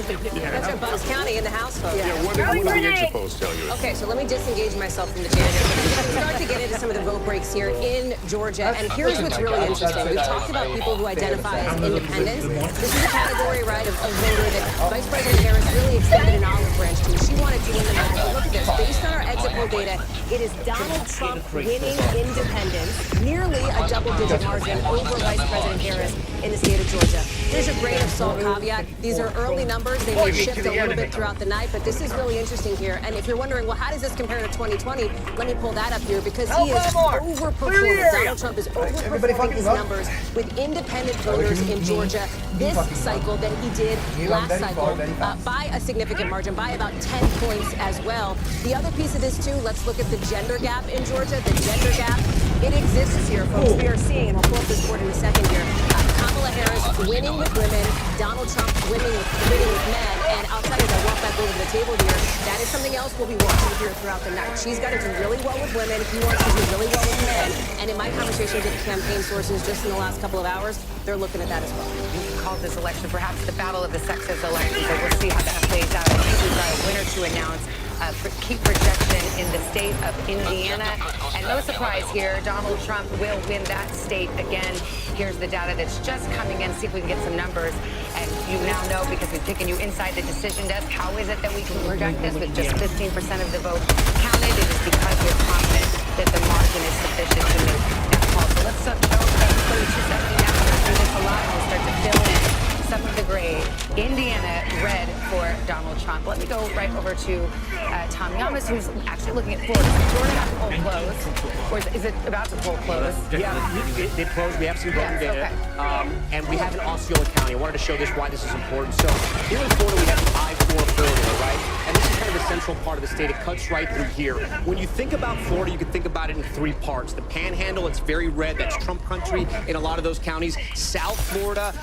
[SPEAKER 12] That's our Bucks County in the house, folks.
[SPEAKER 22] Yeah, what do the exit polls tell you?
[SPEAKER 12] Okay, so let me disengage myself from the data here. Let's start to get into some of the vote breaks here in Georgia. And here's what's really interesting. We've talked about people who identify as independents. This is a category, right, of voter that Vice President Harris really extended an olive branch to. She wanted to win the match. But look at this. Based on our exit poll data, it is Donald Trump winning independents, nearly a double-digit margin over Vice President Harris in the state of Georgia. Here's your grain of salt caveat. These are early numbers. They may shift a little bit throughout the night, but this is really interesting here. And if you're wondering, well, how does this compare to 2020? Let me pull that up here because he is overperforming. Donald Trump is overperforming his numbers with independent voters in Georgia this cycle than he did last cycle by a significant margin, by about 10 points as well. The other piece of this, too, let's look at the gender gap in Georgia. The gender gap, it exists here, folks. We are seeing, and we'll pull up this board in a second here, Kamala Harris winning with women, Donald Trump winning with men. And I'll tell you, as I walk back over to the table here, that is something else we'll be watching here throughout the night. She's got to do really well with women. He wants to do really well with men. And in my conversations with campaign sources just in the last couple of hours, they're looking at that as well.
[SPEAKER 14] You called this election perhaps the battle of the sexes election, so we'll see how that plays out. I think we've got a winner to announce. Key projection in the state of Indiana. And no surprise here, Donald Trump will win that state again. Here's the data that's just coming in. See if we can get some numbers. And you now know, because we've taken you inside the decision desk, how is it that we can project this with just 15% of the vote counted? It is because we're confident that the margin is sufficient to make that call. So let's go to 270 now. We'll do this a lot and we'll start to fill in some of the gray. Indiana red for Donald Trump. Let me go right over to Tom Yamas, who's actually looking at Florida. Is Florida not poll closed? Or is it about to poll close?
[SPEAKER 19] Yeah, they closed. We have some voting data.
[SPEAKER 14] Okay.
[SPEAKER 19] And we have in Osceola County. I wanted to show this why this is important. So here in Florida, we have the I-4 corridor, right? And this is kind of the central part of the state. It cuts right through here. When you think about Florida, you can think about it in 3 parts. The Panhandle, it's very red. That's Trump country in a lot of those counties. South Florida,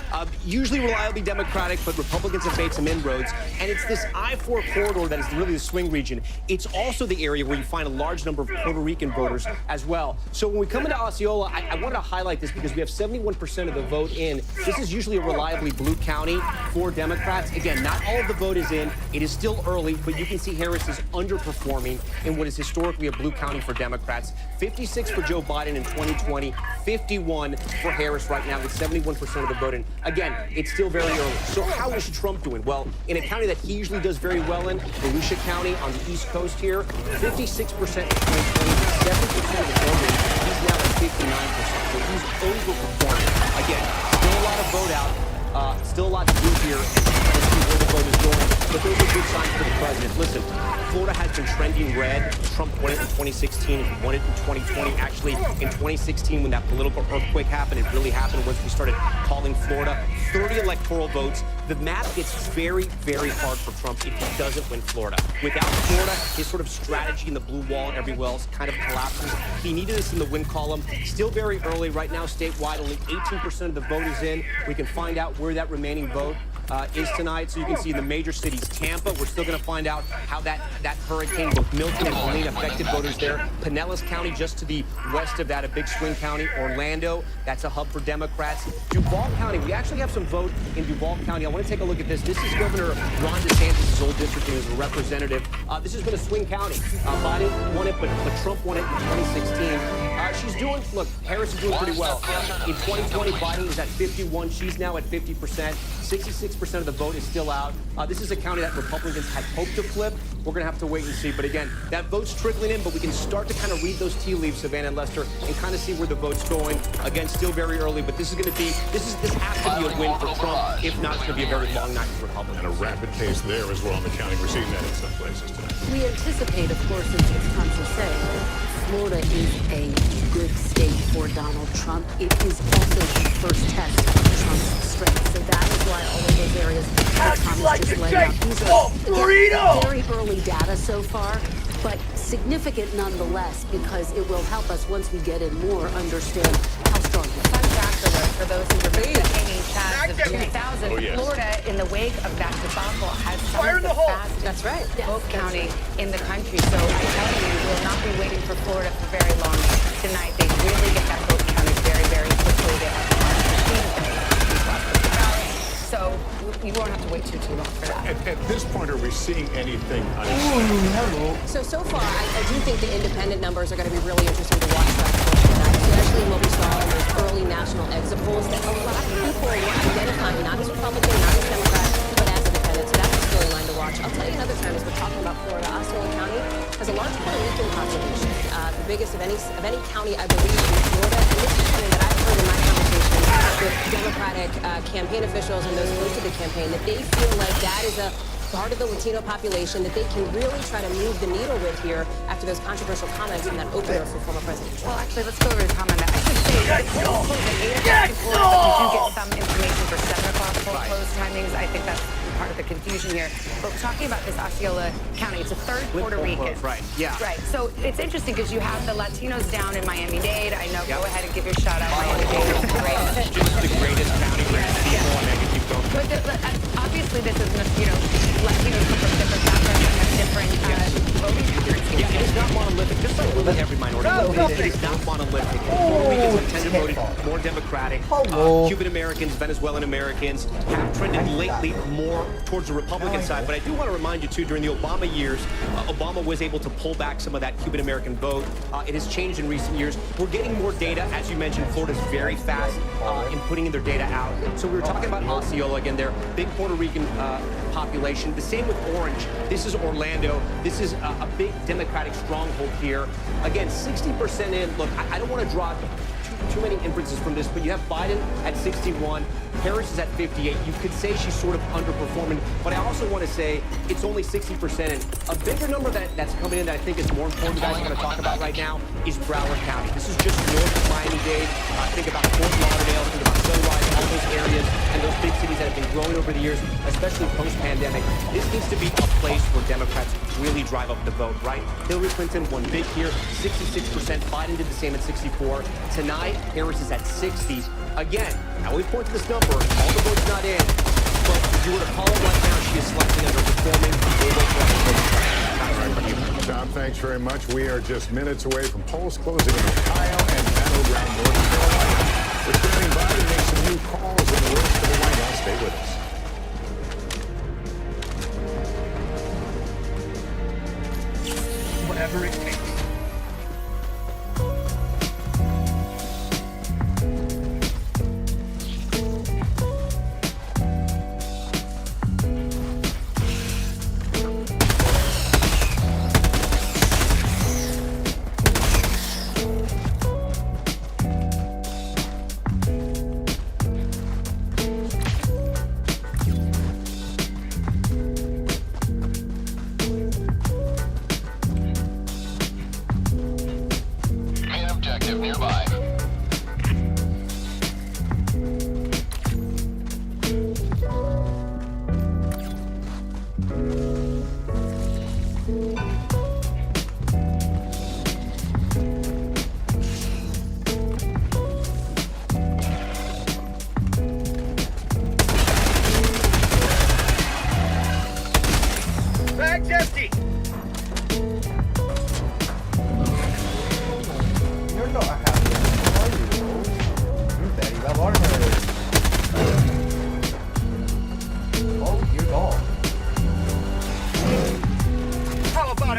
[SPEAKER 19] usually reliably Democratic, but Republicans have made some inroads. And it's this I-4 corridor that is really the swing region. It's also the area where you find a large number of Puerto Rican voters as well. So when we come into Osceola, I wanted to highlight this because we have 71% of the vote in. This is usually a reliably blue county. for Democrats. Again, not all of the vote is in. It is still early, but you can see Harris is underperforming in what is historically a blue county for Democrats. 56 for Joe Biden in 2020, 51 for Harris right now with 71% of the vote in. Again, it's still very early. So how is Trump doing? Well, in a county that he usually does very well in, Volusia County on the East Coast here, 56% in 2020, 7% of the vote in. He's now at 59%. So he's overperforming. Again, still a lot of vote out. Still a lot to do here. Let's see where the vote is going. But those are good signs for the president. Listen, Florida has been trending red. Trump won it in 2016. He won it in 2020. Actually, in 2016, when that political earthquake happened, it really happened once we started calling Florida. 30 electoral votes. The map gets very, very hard for Trump if he doesn't win Florida. Without Florida, his sort of strategy in the blue wall and everywhere else kind of collapses. He needed this in the win column. Still very early right now statewide. Only 18% of the vote is in. We can find out where that remaining vote is tonight. So you can see in the major cities, Tampa, we're still going to find out how that hurricane, both Milton and Helene, affected voters there. Pinellas County, just to the west of that, a big swing county. Orlando, that's a hub for Democrats. Duval County, we actually have some vote in Duval County. I want to take a look at this. This is Governor Ron DeSantis' old district and his representative. This has been a swing county. Biden won it, but Trump won it in 2016. She's doing, look, Harris is doing pretty well. In 2020, Biden was at 51. She's now at 50%. 66% of the vote is still out. This is a county that Republicans had hoped to flip. We're going to have to wait and see. But again, that vote's trickling in, but we can start to kind of read those tea leaves, Savannah and Lester, and kind of see where the vote's going. Again, still very early, but this is going to be, this has to be a win for Trump. If not, it's going to be a very long night for Republicans.
[SPEAKER 22] And a rapid pace there as well in the county. We're seeing that in some places tonight.
[SPEAKER 17] We anticipate, of course, as Tom was saying, Florida is a good state for Donald Trump. It is also the first test of Trump's strength. So that is why all of those areas that Thomas just laid out. These are very early data so far, but significant nonetheless, because it will help us once we get in more understand how strong he is.
[SPEAKER 5] Fun fact for those who remember the hanging chads of 2000, Florida, in the wake of that debacle, has some of the fastest vote counting in the country. So I tell you, we'll not be waiting for Florida for very long tonight. They really get that vote counted very, very quickly. They have so you won't have to wait too long for that.
[SPEAKER 22] At this point, are we seeing anything unexpected?
[SPEAKER 20] So far, I do think the independent numbers are going to be really interesting to watch that tonight, especially in what we saw in those early national exit polls that a lot of people were identifying not as Republican, not as Democrat, but as independent. So that's a storyline to watch. I'll tell you another time as we're talking about Florida. Osceola County has a large Puerto Rican population, the biggest of any county, I believe, in Florida. And this is something that I've heard in my conversations with Democratic campaign officials and those close to the campaign, that they feel like that is a part of the Latino population that they can really try to move the needle with here after those controversial comments in that opener for former President Trump.
[SPEAKER 5] Well, actually, let's go over to comment. I should say the poll closed at 8 o'clock in Florida, but we do get some information for 7 o'clock poll close timings. I think that's part of the confusion here. But we're talking about this Osceola County. It's a third Puerto Rican.
[SPEAKER 19] Right, yeah.
[SPEAKER 5] Right. So it's interesting because you have the Latinos down in Miami-Dade. I know, go ahead and give your shout out. Miami-Dade is great.
[SPEAKER 19] Just the greatest county where people and I can keep going.
[SPEAKER 5] But obviously this is, Latinos come from different backgrounds and have different voting patterns.
[SPEAKER 19] Yeah, it is not monolithic, just like really every minority. It is not monolithic. Puerto Ricans have tended to vote more Democratic. Cuban Americans, Venezuelan Americans have trended lately more towards the Republican side. But I do want to remind you, too, during the Obama years, Obama was able to pull back some of that Cuban American vote. It has changed in recent years. We're getting more data. As you mentioned, Florida's very fast in putting their data out. So we were talking about Osceola again there. Big Puerto Rican population. The same with Orange. This is Orlando. This is a big Democratic stronghold here. Again, 60% in. Look, I don't want to draw too many inferences from this, but you have Biden at 61. Harris is at 58. You could say she's sort of underperforming, but I also want to say it's only 60%. And a bigger number that's coming in that I think is more important, guys, we're going to talk about right now is Broward County. This is just north of Miami-Dade. Think about Fort Lauderdale, think about Sunrise, all those areas and those big cities that have been growing over the years, especially post-pandemic. This needs to be a place where Democrats really drive up the vote, right? Hillary Clinton won big here, 66%. Biden did the same at 64. Tonight, Harris is at 60. Again, I always point to this number, all the votes not in, but if you were to call it right now, she is slightly underperforming.
[SPEAKER 22] All right, Tom, thanks very much. We are just minutes away from polls closing in Ohio and battleground North Carolina. We're standing by to make some new calls in the race to the White House. Stay with us.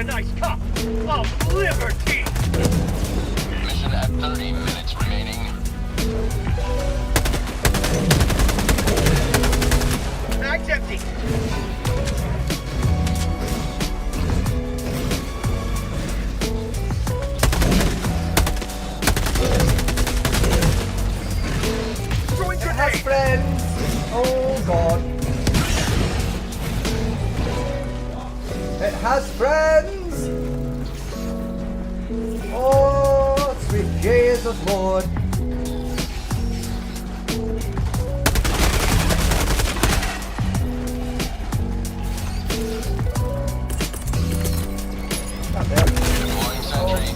[SPEAKER 6] nice cup of liberty.
[SPEAKER 9] Mission at 30 minutes remaining.
[SPEAKER 6] Mag's empty.
[SPEAKER 2] It has friends. Oh God. It has friends. Oh, sweet Jesus Lord. Not there.
[SPEAKER 9] Deploying sentry.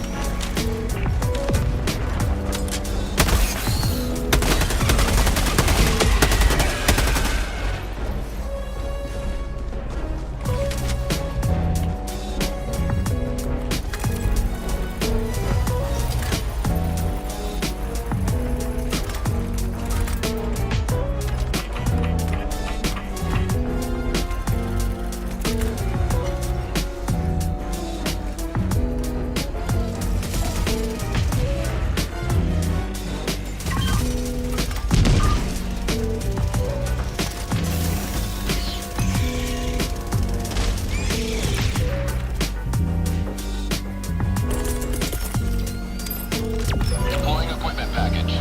[SPEAKER 9] Deploying equipment package.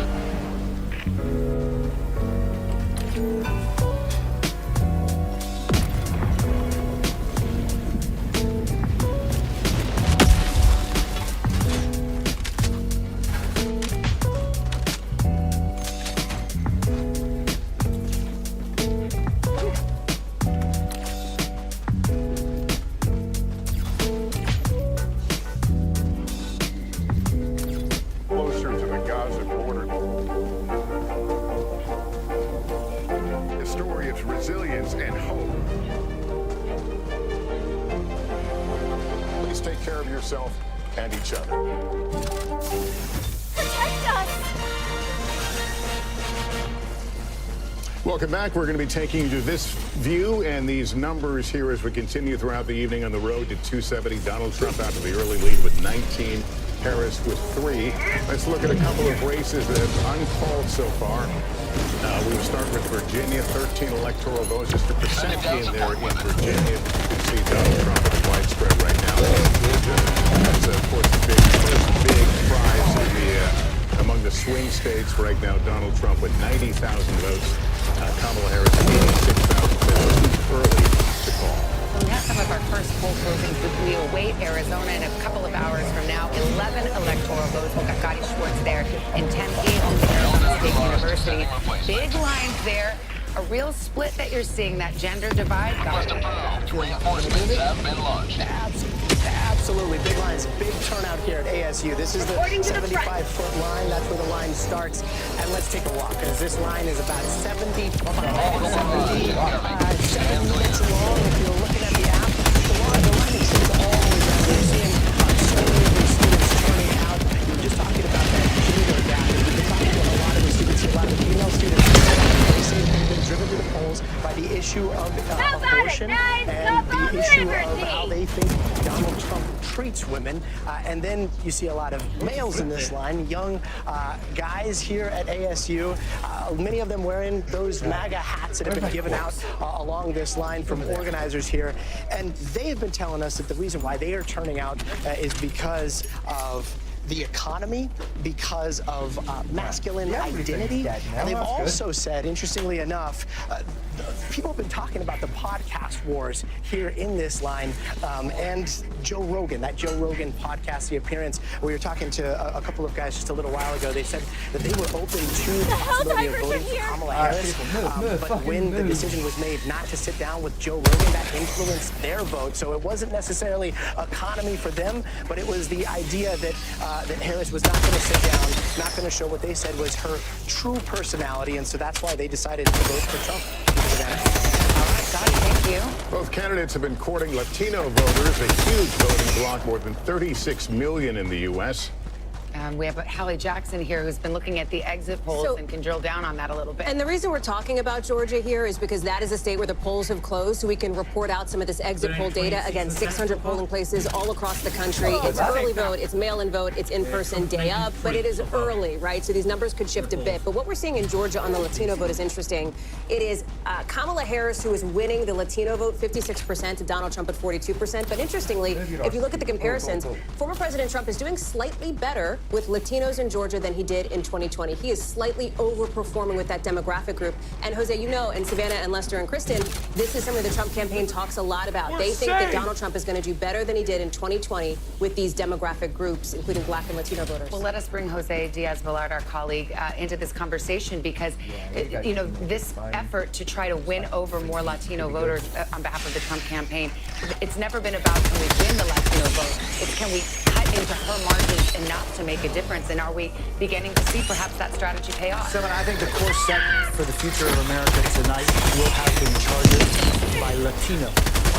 [SPEAKER 22] Closer to the Gaza border. A story of resilience and hope. Please take care of yourself and each other.
[SPEAKER 21] Protect us!
[SPEAKER 22] Welcome back. We're going to be taking you to this view and these numbers here as we continue throughout the evening on the road to 270. Donald Trump out to the early lead with 19. Harris with 3. Let's look at a couple of races that have uncalled so far. We'll start with Virginia, 13 electoral votes. Just a percent in there in Virginia. You can see Donald Trump is widespread right now. That's, of course, the first big prize in among the swing states right now. Donald Trump with 90,000 votes. Kamala Harris, 86,000 votes. Early to call.
[SPEAKER 14] We have some of our first poll closings. We await Arizona in a couple of hours from now. 11 electoral votes. We've got Gotti Schwartz there in Tempe, home to Arizona State University. Big lines there. A real split that you're seeing, that gender divide.
[SPEAKER 9] Reinforcements have been launched.
[SPEAKER 24] Absolutely. Big lines, big turnout here at ASU. This is the 75-foot line. That's where the line starts. And let's take a walk, because this line is about 7 minutes long. If you're looking at the app, the line extends all the way down. We're seeing so many students turning out. You were just talking about that gender gap. We've been talking to a lot of the students here, a lot of the female students. They say they've been driven to the polls by the issue of abortion and the issue of how they think Donald Trump treats women. And then you see a lot of males in this line, young guys here at ASU, many of them wearing those MAGA hats that have been given out along this line from organizers here. And they have been telling us that the reason why they are turning out is because of the economy, because of masculine identity. And they've also said, interestingly enough, people have been talking about the podcast wars here in this line, and Joe Rogan, that Joe Rogan podcast, the appearance. We were talking to a couple of guys just a little while ago. They said that they were open to the possibility of voting for Kamala Harris, but when the decision was made not to sit down with Joe Rogan, that influenced their vote. So it wasn't necessarily economy for them, but it was the idea that that Harris was not going to sit down, not going to show what they said was her true personality, and so that's why they decided to vote for Trump.
[SPEAKER 14] Thank you.
[SPEAKER 22] Both candidates have been courting Latino voters, a huge voting bloc, more than 36 million in the U.S.
[SPEAKER 5] We have Hallie Jackson here, who's been looking at the exit polls and can drill down on that a little bit.
[SPEAKER 20] And the reason we're talking about Georgia here is because that is a state where the polls have closed, so we can report out some of this exit poll data. Again, 600 polling places all across the country. It's early vote, it's mail-in vote, it's in-person day up, but it is early, right? So these numbers could shift a bit. But what we're seeing in Georgia on the Latino vote is interesting. It is Kamala Harris who is winning the Latino vote, 56%, to Donald Trump at 42%. But interestingly, if you look at the comparisons, former President Trump is doing slightly better with Latinos in Georgia than he did in 2020. He is slightly overperforming with that demographic group. And Jose, you know, and Savannah and Lester and Kristen, this is something the Trump campaign talks a lot about. They think that Donald Trump is going to do better than he did in 2020 with these demographic groups, including Black and Latino voters.
[SPEAKER 5] Well, let us bring Jose Diaz-Balart, our colleague, into this conversation because, you know, this effort to try to win over more Latino voters on behalf of the Trump campaign, it's never been about can we win the Latino vote. It's can we cut into her margins enough to make a difference, and are we beginning to see perhaps that strategy pay off?
[SPEAKER 4] So I think the course set for the future of America tonight will have been charted by Latino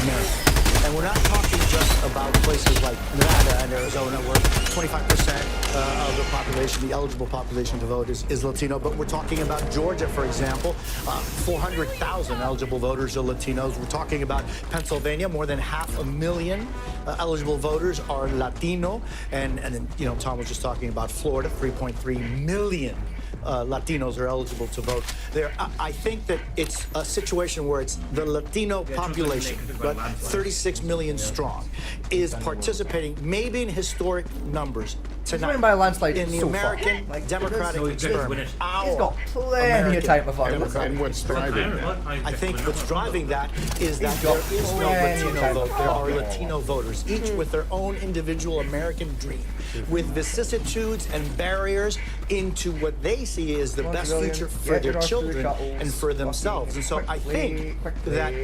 [SPEAKER 4] America. And we're not talking just about places like Nevada and Arizona, where 25% of the population, the eligible population to vote is Latino. But we're talking about Georgia, for example, 400,000 eligible voters are Latinos. We're talking about Pennsylvania, more than 500,000 eligible voters are Latino. And then, you know, Tom was just talking about Florida, 3.3 million Latinos are eligible to vote there. I think that it's a situation where it's the Latino population, but 36 million strong, is participating maybe in historic numbers tonight
[SPEAKER 2] by a landslide
[SPEAKER 4] in the American Democratic experiment.
[SPEAKER 2] He's got plenty of time before.
[SPEAKER 22] And what's driving that?
[SPEAKER 4] I think what's driving that is that there is no Latino vote. There are Latino voters, each with their own individual American dream, with vicissitudes and barriers into what they see as the best future for their children and for themselves. And so I think that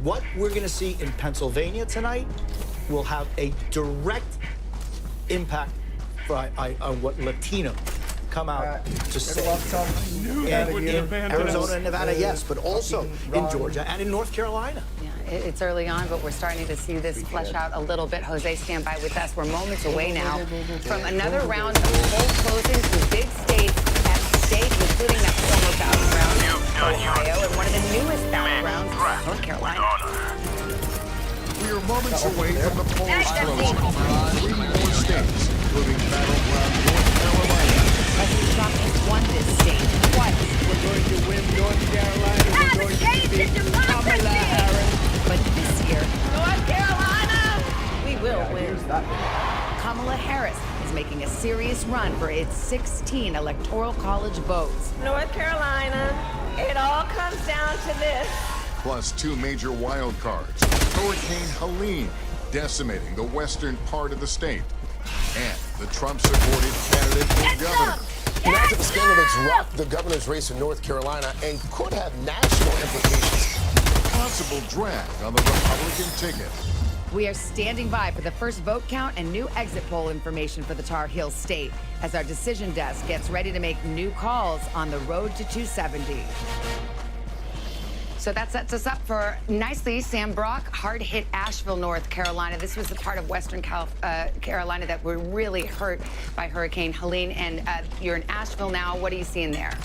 [SPEAKER 4] what we're going to see in Pennsylvania tonight will have a direct impact on what Latino come out to say. And in Arizona and Nevada, yes, but also in Georgia and in North Carolina.
[SPEAKER 5] Yeah, it's early on, but we're starting to see this flesh out a little bit. Jose, stand by with us. We're moments away now from another round of poll closings in big states at stake, including that former battleground, Ohio, and one of the newest battlegrounds, North Carolina.
[SPEAKER 22] We are moments away from the polls closing over 3 more states, including battleground North Carolina.
[SPEAKER 14] President Trump has won this state twice.
[SPEAKER 6] We're going to win North Carolina. We're going to beat Kamala Harris.
[SPEAKER 14] But this year,
[SPEAKER 18] North Carolina!
[SPEAKER 14] we will win. Kamala Harris is making a serious run for its 16 electoral college votes.
[SPEAKER 18] North Carolina, it all comes down to this.
[SPEAKER 22] Plus 2 major wild cards. Hurricane Helene decimating the western part of the state. And the Trump-supported candidate for governor.
[SPEAKER 10] Imagine the candidates rocked the governor's race in North Carolina and could have national implications.
[SPEAKER 22] Possible drag on the Republican ticket.
[SPEAKER 14] We are standing by for the first vote count and new exit poll information for the Tar Heel state as our decision desk gets ready to make new calls on the road to 270.
[SPEAKER 5] So that sets us up for nicely Sam Brock, hard-hit Asheville, North Carolina. This was the part of Western Carolina that were really hurt by Hurricane Helene. And you're in Asheville now. What are you seeing there?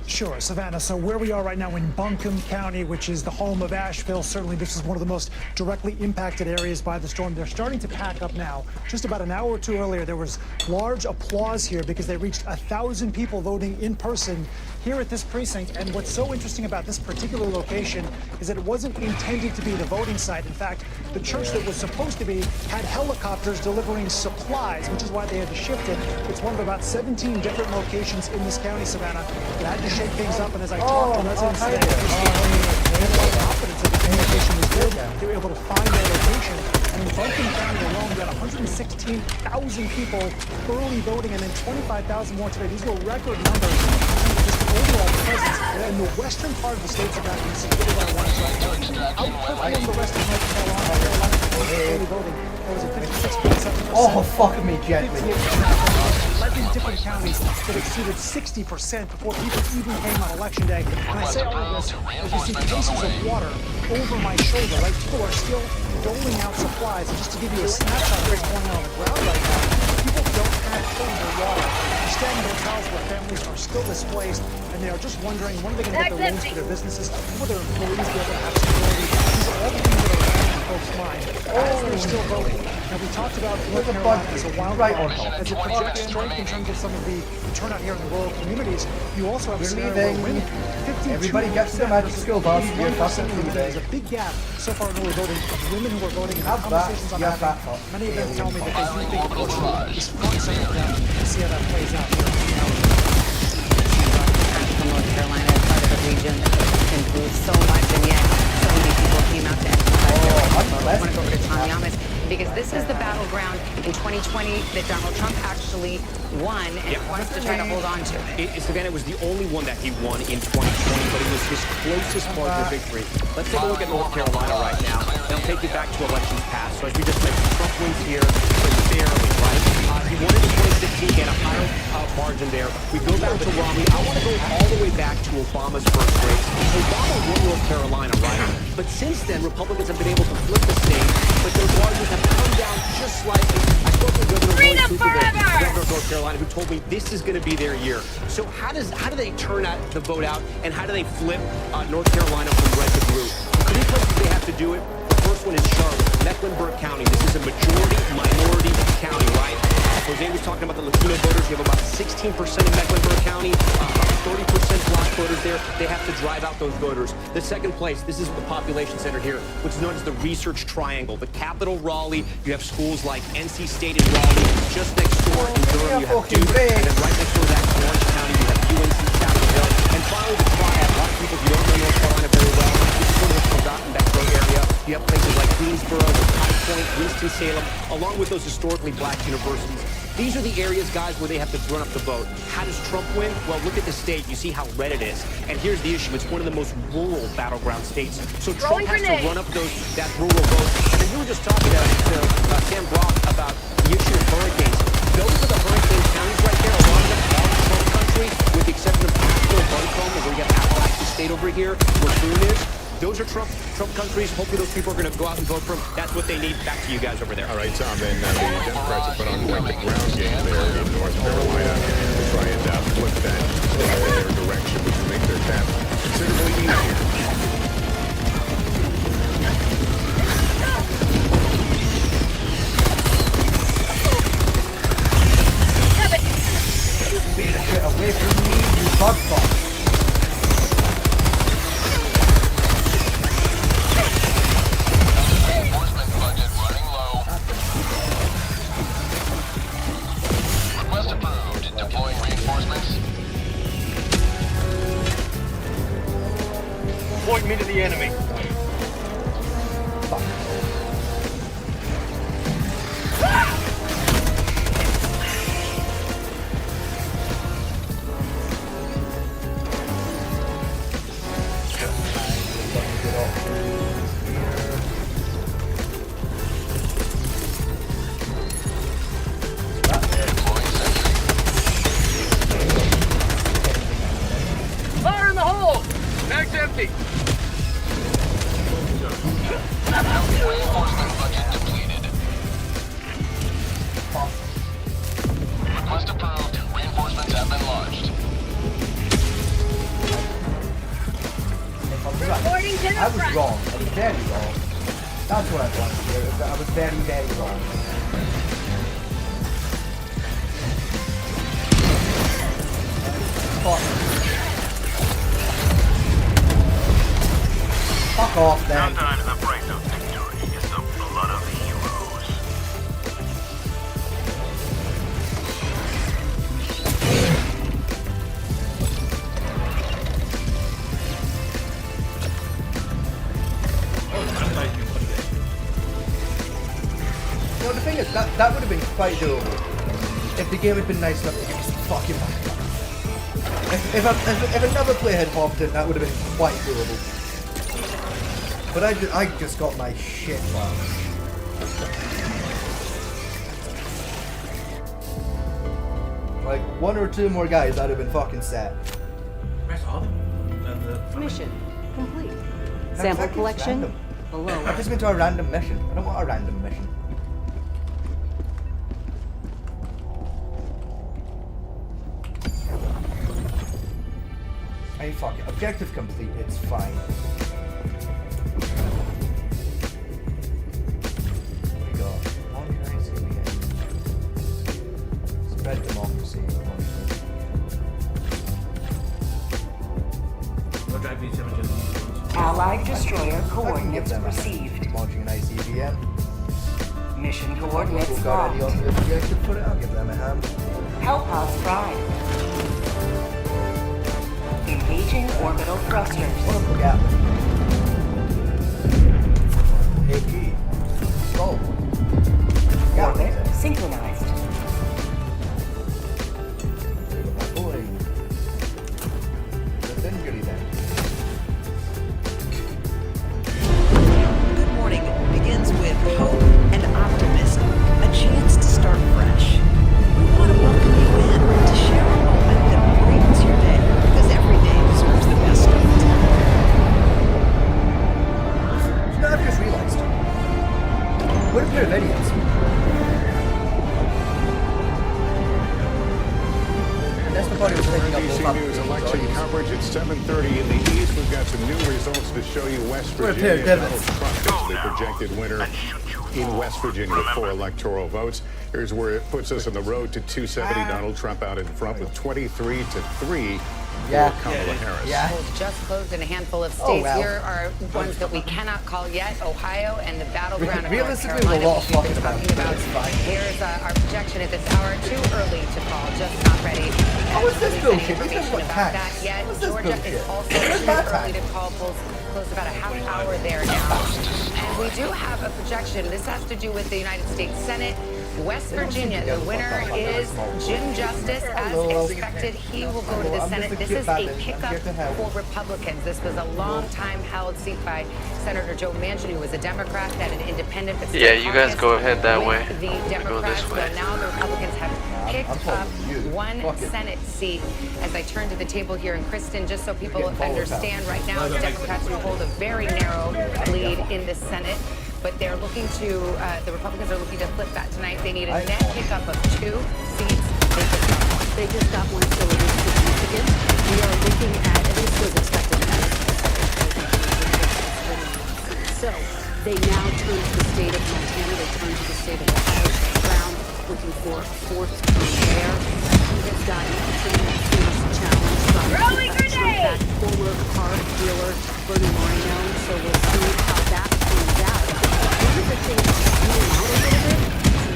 [SPEAKER 15] Sure, Savannah. So where we are right now in Buncombe County, which is the home of Asheville, certainly this is one of the most directly impacted areas by the storm. They're starting to pack up now. Just about an hour or two earlier, there was large applause here because they reached 1,000 people voting in person here at this precinct. And what's so interesting about this particular location is that it wasn't intended to be the voting site. In fact, the church that was supposed to be had helicopters delivering supplies, which is why they had to shift it. It's one of about 17 different locations in this county, Savannah, that had to shake things up. And as I talked to residents today, they had a lot of confidence that the communication was good. They were able to find their location. And in Buncombe County alone, we got 116,000 people early voting, and then 25,000 more today. These were record numbers. Overall presence in the western part of the state of Nevada, you see outperformed the rest of North Carolina early voting. There was a 56.7%.
[SPEAKER 2] Oh, fuck me gently.
[SPEAKER 15] in different counties that exceeded 60% before people even came on election day. And I say all of this as you see cases of water over my shoulder, right? People are still doling out supplies. And just to give you a snapshot of what's going on the ground right now, people don't have potable water. They're staying in hotels where families are still displaced, and they are just wondering when are they going to get their loans for their businesses, will their employees be able to have security. These are all the things that are on folks' mind as they're still voting. Now, we talked about North Carolina as a wild card, as it projects strength in terms of some of the turnout here in the rural communities. You also have a scenario where women, 52%.
[SPEAKER 2] Everybody gets to the magic school bus. You're fucking leaving.
[SPEAKER 15] There's a big gap so far in early voting of women who are voting. And the conversations I'm having, many of them tell me that they do think abortion is front and center for them. We'll see how that plays out here in
[SPEAKER 5] North Carolina, part of the region that improved so much, and yet so many people came out to exercise their right to vote. I want to go over to Tom Yamas, because this is the battleground in 2020 that Donald Trump actually won and wants to try to hold on to.
[SPEAKER 19] Savannah, it was the only one that he won in 2020, but it was his closest margin of victory. Let's take a look at North Carolina right now. They'll take you back to elections past. So as we just mentioned, Trump wins here, but barely, right? He won it in 2016, get a higher margin there. We go back to Romney. I want to go all the way back to Obama's first race. Obama won North Carolina, right? But since then, Republicans have been able to flip the state, but those margins have come down just slightly. I spoke with Governor Roy Cooper, Governor of North Carolina, who told me this is going to be their year. So how do they turn the vote out, and how do they flip North Carolina from red to blue? The 3 places they have to do it. The first one is Charlotte, Mecklenburg County. This is a majority-minority county, right? Jose was talking about the Latino voters. You have about 16% in Mecklenburg County, 30% black voters there. They have to drive out those voters. The second place, this is the population center here, which is known as the Research Triangle. The capital, Raleigh, you have schools like NC State in Raleigh. Just next door in Durham, you have Duke. And then right next door to that, in Orange County, you have UNC Chapel Hill. And finally, the Triad. A lot of people, if you don't know North Carolina very well, this is sort of a forgotten metro area. You have places like Greensboro, High Point, Winston-Salem, along with those historically black universities. These are the areas, guys, where they have to run up the vote. How does Trump win? Well, look at the state. You see how red it is. And here's the issue. It's one of the most rural battleground states. So Trump has to run up that rural vote. And we were just talking to Sam Brock about the issue of hurricanes. Those are the hurricane counties right there. A lot of them are Trump country, with the exception of Asheville, Buncombe, where we got Appalachian State over here, where Boone is. Those are Trump countries. Hopefully those people are going to go out and vote for him. That's what they need. Back to you guys over there.
[SPEAKER 22] All right, Tom, and the Democrats have put on quite the ground game there in North Carolina to try and flip that in their direction, which will make their task considerably easier.
[SPEAKER 2] Away from me, you bugfuck.
[SPEAKER 8] Point me to the enemy. Fire in the hole! Mag's empty.
[SPEAKER 9] Reinforcement budget depleted. Request approved. Reinforcements have been lodged.
[SPEAKER 2] I was wrong. I was very wrong. That's what I wanted to hear. I was very, very wrong. Fuck off then.
[SPEAKER 8] Sometimes the price of victory is the blood of heroes.
[SPEAKER 2] You know, the thing is, that would have been quite doable if the game had been nice enough to give me some fucking back. If another player had hopped in, that would have been quite doable. But I just got my shit wrong. Like, 1 or 2 more guys, I'd have been fucking set.
[SPEAKER 1] Press up.
[SPEAKER 17] Mission complete. Sample collection below.
[SPEAKER 2] I've just been to a random mission. I don't want a random mission. Hey, fuck it. Objective complete. It's fine. What we got? Organized again. Spread democracy.
[SPEAKER 14] Allied destroyer coordinates received.
[SPEAKER 2] Launching an ICBM.
[SPEAKER 14] Mission coordinates
[SPEAKER 2] We've got any
[SPEAKER 14] locked.
[SPEAKER 2] on the objective for it. I'll give them a hand.
[SPEAKER 14] Help us prime. Engaging orbital thrusters.
[SPEAKER 2] Yeah. Hey, go.
[SPEAKER 14] Orbit synchronized.
[SPEAKER 13] Good morning begins with hope and optimism, a chance to start fresh. We want to welcome you in to share a moment that brightens your day, because every day deserves the best of it.
[SPEAKER 2] You know, I've just realized. What a pair of idiots. That's the part of taking up
[SPEAKER 22] NBC News election coverage at 7:30 in the East. We've got some new results to show you. West Virginia, Donald Trump is the projected winner in West Virginia with 4 electoral votes. Here's where it puts us on the road to 270. Donald Trump out in front with 23-3 for Kamala Harris.
[SPEAKER 5] Polls just closed in a handful of states. Here are ones that we cannot call yet: Ohio and the battleground of North
[SPEAKER 2] Realistically,
[SPEAKER 5] Carolina.
[SPEAKER 2] we're all
[SPEAKER 5] which we've been
[SPEAKER 2] talking
[SPEAKER 5] talking about. Here's our projection at this hour. Too early to call. Just not ready.
[SPEAKER 2] What's this bullshit?
[SPEAKER 5] Any
[SPEAKER 2] This is
[SPEAKER 5] information
[SPEAKER 2] what
[SPEAKER 5] about
[SPEAKER 2] tax.
[SPEAKER 5] that yet?
[SPEAKER 2] What's this
[SPEAKER 5] Georgia
[SPEAKER 2] bullshit?
[SPEAKER 5] is also
[SPEAKER 2] Where's
[SPEAKER 5] too
[SPEAKER 2] that
[SPEAKER 5] early
[SPEAKER 2] tax?
[SPEAKER 5] to call. Polls closed about a half hour there now. And we do have a projection. This has to do with the United States Senate. West Virginia, the winner is Jim Justice. As expected, he will go to the Senate. This is a pickup for Republicans. This was a long time held seat by Senator Joe Manchin, who was a Democrat, then an independent. But
[SPEAKER 7] Yeah, you guys go ahead that way.
[SPEAKER 5] The Democrats, but now the Republicans have picked up one Senate seat. As I turn to the table here in Kristen, just so people understand, right now the Democrats will hold a very narrow lead in the Senate. But they're looking to, the Republicans are looking to flip that tonight. They need a net pickup of 2 seats.
[SPEAKER 17] They just got one, so it is significant. We are looking at least was expected. So they now turn to the state of Montana. They turn to the state of Ohio. Brown looking for a 4th term there. He has gotten a pretty fierce challenge from Trump-backed former car dealer Bernie Moreno. So we'll see how that turns out. One of the things that's coming out a little bit,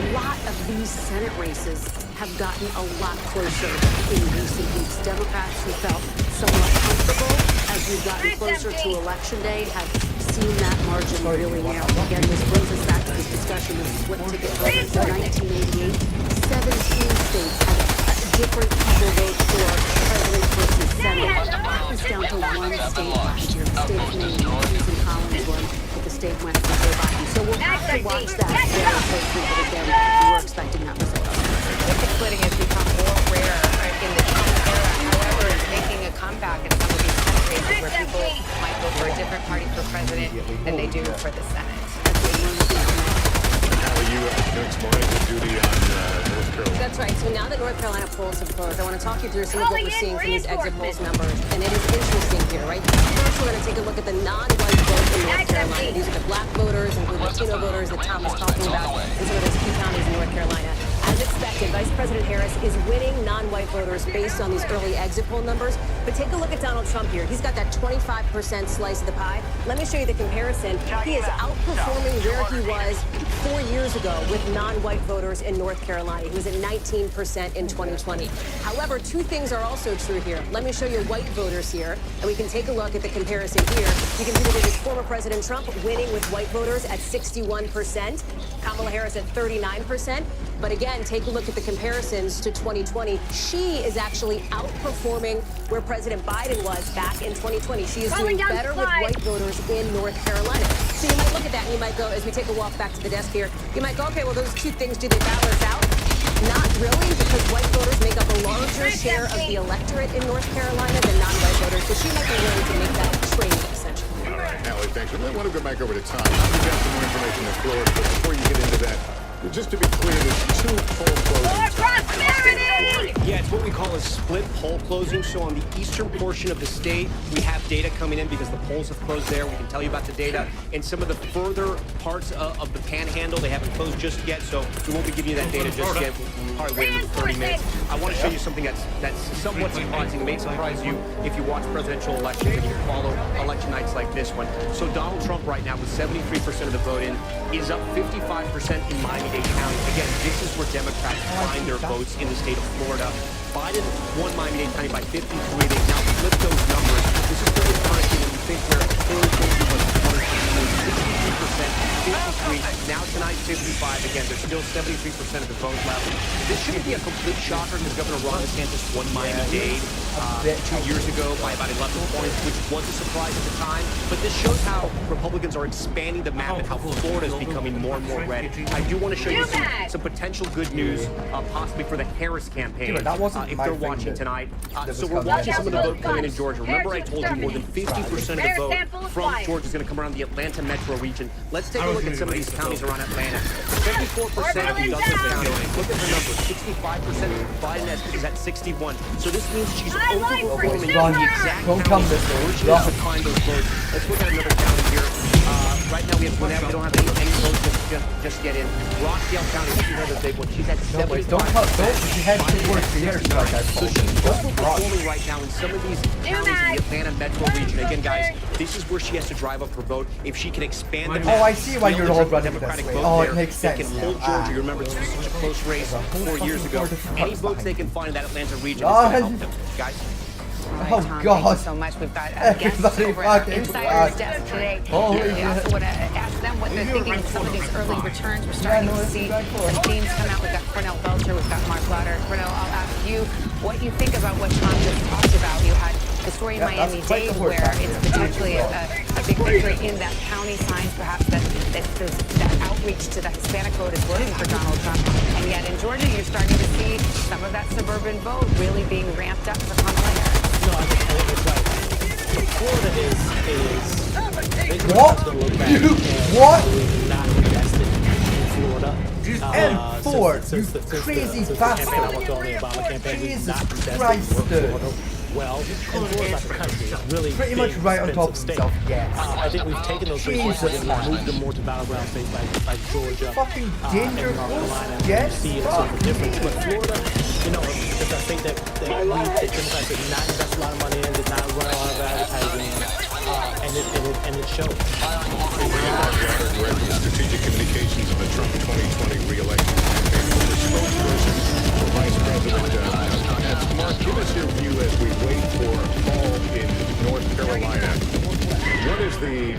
[SPEAKER 17] a lot of these Senate races have gotten a lot closer in recent weeks. Democrats who felt somewhat comfortable as we've gotten closer to Election Day have seen that margin really narrow. Again, this brings us back to this discussion of split ticket voting. In 1988, 17 states had different people vote for President versus Senate. That was down to 1 state last year. The state of Maine, Susan Collins won, but the state went for Joe Biden. So we'll have to watch that very closely, but again, we're expecting that result.
[SPEAKER 5] Ticket splitting has become more rare in the Trump era. However, it's making a comeback in some of these Senate races where people might vote for a different party for president than they do for the Senate.
[SPEAKER 22] How are you next morning to duty on North Carolina?
[SPEAKER 20] That's right. So now that North Carolina polls have closed, I want to talk you through some of what we're seeing from these exit polls numbers. And it is interesting here, right? First, we're going to take a look at the non-white vote in North Carolina. These are the black voters, including Latino voters that Tom was talking about in some of those key counties in North Carolina. As expected, Vice President Harris is winning non-white voters based on these early exit poll numbers. But take a look at Donald Trump here. He's got that 25% slice of the pie. Let me show you the comparison. He is outperforming where he was 4 years ago with non-white voters in North Carolina. He was at 19% in 2020. However, 2 things are also true here. Let me show you white voters here, and we can take a look at the comparison here. You can see that it is former President Trump winning with white voters at 61%, Kamala Harris at 39%. But again, take a look at the comparisons to 2020. She is actually outperforming where President Biden was back in 2020. She is doing better with white voters in North Carolina. So you might look at that and you might go, as we take a walk back to the desk here, you might go, okay, well, those 2 things, do they balance out? Not really, because white voters make up a larger share of the electorate in North Carolina than non-white voters, so she might be willing to make that trade, essentially.
[SPEAKER 22] All right, Allie, thanks. I want to go back over to Tom. You've got some more information in Florida, but before you get into that, just to be clear, there's 2 poll closings.
[SPEAKER 19] Yeah, it's what we call a split poll closing. So on the eastern portion of the state, we have data coming in because the polls have closed there. We can tell you about the data. And some of the further parts of the panhandle, they haven't closed just yet, so we won't be giving you that data just yet. We'll probably wait another 30 minutes. I want to show you something that's somewhat surprising. It may surprise you if you watch presidential elections and you follow election nights like this one. So Donald Trump right now, with 73% of the vote in, is up 55% in Miami-Dade County. Again, this is where Democrats find their votes in the state of Florida. Biden won Miami-Dade County by 53. They've now flipped those numbers. This is very encouraging when you think where Hillary was 63%, 53. Now tonight, 55. Again, there's still 73% of the vote left. This shouldn't be a complete shocker because Governor Ron DeSantis won Miami-Dade 2 years ago by about 11 points, which was a surprise at the time. But this shows how Republicans are expanding the map and how Florida is becoming more and more red. I do want to show you some potential good news, possibly for the Harris campaign, if they're watching tonight. So we're watching some of the vote coming in Georgia. Remember, I told you more than 50% of the vote from Georgia is going to come around the Atlanta metro region. Let's take a look at some of these counties around Atlanta. 74% of the Douglas County. Look at the numbers. 65%. Biden is at 61. So this means she's overperforming the exact county where she has to find those votes. Let's look at another county here. Right now we don't have any votes just yet in. Rockdale County, she's another big one. She's at 75%.
[SPEAKER 2] She has to work for years.
[SPEAKER 19] So she's overperforming right now in some of these counties in the Atlanta metro region. Again, guys, this is where she has to drive up her vote. If she can expand the map,
[SPEAKER 2] I see why you're all running
[SPEAKER 19] Democratic
[SPEAKER 2] this way.
[SPEAKER 19] vote
[SPEAKER 2] It makes sense.
[SPEAKER 19] They can hold Georgia. You remember this was such a close race 4 years ago. Any votes they can find in that Atlanta region is going to help them, guys.
[SPEAKER 5] Right, Tom, thank you so much. We've got guests over at Insider's desk today. We also want to ask them what they're thinking of some of these early returns. We're starting to see some themes come out. We've got Cornell Belcher, we've got Mark Lauder. Cornell, I'll ask you what you think about what Tom just talked about. You had the story in Miami-Dade where it's potentially a big victory in that county signs, perhaps that outreach to the Hispanic vote is working for Donald Trump. And yet in Georgia, you're starting to see some of that suburban vote really being ramped up for Kamala Harris.
[SPEAKER 4] No, I think it's right. Florida is
[SPEAKER 2] what? What?
[SPEAKER 4] Not invested in Florida.
[SPEAKER 2] And Ford, you crazy bastard.
[SPEAKER 4] I worked on the Obama campaign.
[SPEAKER 2] Jesus Christ, dude.
[SPEAKER 4] Well, and Florida like a country is really
[SPEAKER 2] pretty much right on top of himself, yes.
[SPEAKER 4] I think we've taken those races and moved them more to battleground states like Georgia,
[SPEAKER 2] fucking dangerous,
[SPEAKER 4] North Carolina.
[SPEAKER 2] yes.
[SPEAKER 4] See a sort of difference, but Florida, because I think that the Democrats did not invest a lot of money in, did not run a lot of advertising, and it showed.
[SPEAKER 22] Director of Strategic Communications of the Trump 2020 re-election campaign, former spokesperson for Vice President Mark, give us your view as we wait for a fall in North Carolina. What is the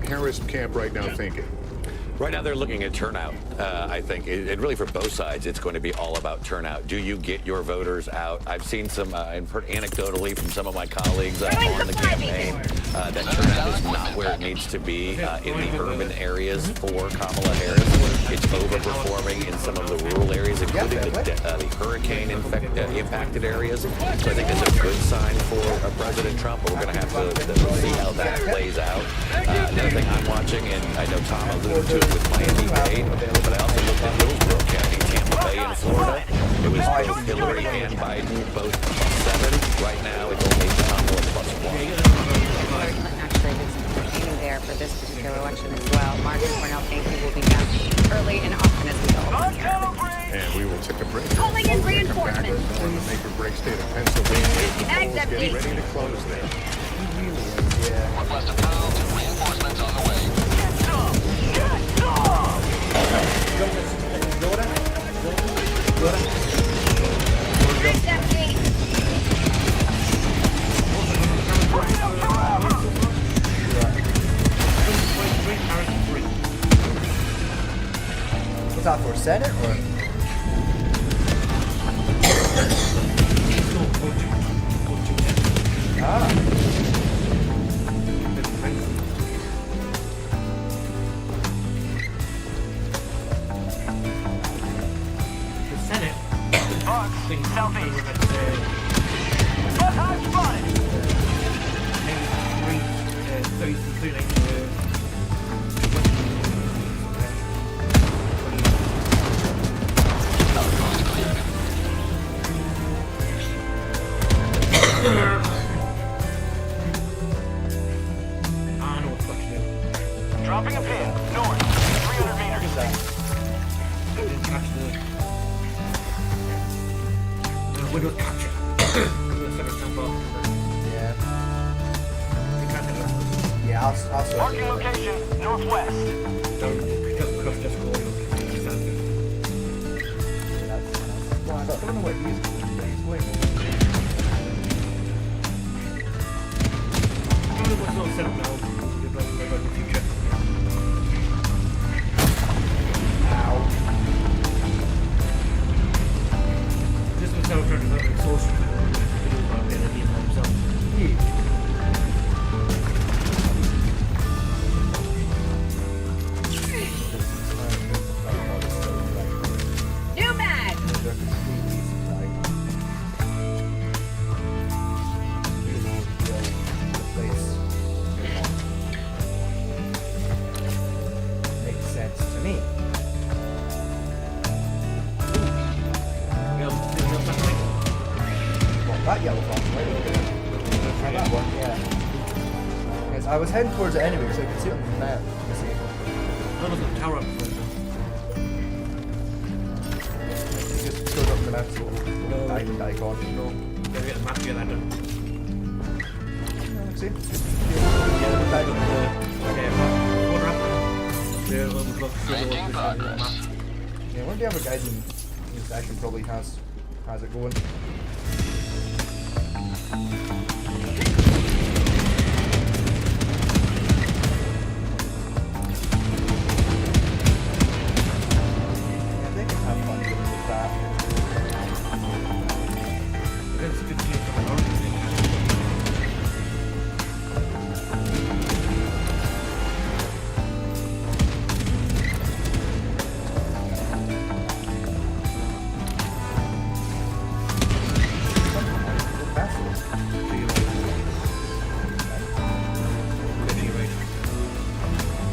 [SPEAKER 22] Harris camp right now thinking?
[SPEAKER 7] Right now, they're looking at turnout, I think. And really, for both sides, it's going to be all about turnout. Do you get your voters out? I've seen some, and heard anecdotally from some of my colleagues on the campaign, that turnout is not where it needs to be in the urban areas for Kamala Harris. It's overperforming in some of the rural areas, including the hurricane-impacted areas. So I think that's a good sign for President Trump, but we're going to have to see how that plays out. Another thing I'm watching, and I know Tom alluded to it with Miami-Dade, but I also looked at Hillsborough County, Tampa Bay in Florida. It was both Hillary and Biden, both +7. Right now, it's only Kamala +1.
[SPEAKER 5] Hillary Clinton actually did some campaigning there for this particular election as well. Mark and Cornell, thank you. We'll be back early and often as we go along here.
[SPEAKER 22] And we will take a break.
[SPEAKER 17] Calling in reinforcements.
[SPEAKER 22] In the make or break state of Pennsylvania. Get ready to close there.
[SPEAKER 9] Northwest of town, reinforcements on the way.
[SPEAKER 2] Was that for Senate or?
[SPEAKER 1] The Senate
[SPEAKER 8] southeast. Hostile spotted. Dropping a pin, north, 300 meters.
[SPEAKER 1] Didn't catch the window capture.
[SPEAKER 2] Yeah. Yeah, I'll
[SPEAKER 8] Marking location, northwest.
[SPEAKER 2] I don't know what he's going.
[SPEAKER 1] What's not set up now? In the future. This was how I'm trying to make source about the enemy himself.
[SPEAKER 5] New mag!
[SPEAKER 2] Makes sense to me. That yellow flash, right? That one, yeah. Yes, I was heading towards it anyway because I could see it on the map. You see.
[SPEAKER 1] That was a tower up front.
[SPEAKER 2] It just showed up the map, so diamond icon.
[SPEAKER 1] No, gotta get the map together.
[SPEAKER 2] See?
[SPEAKER 1] Yeah, the tag on the corner up. Yeah, we'll look through the map.
[SPEAKER 2] Yeah, one of the other guys in his action probably has it going.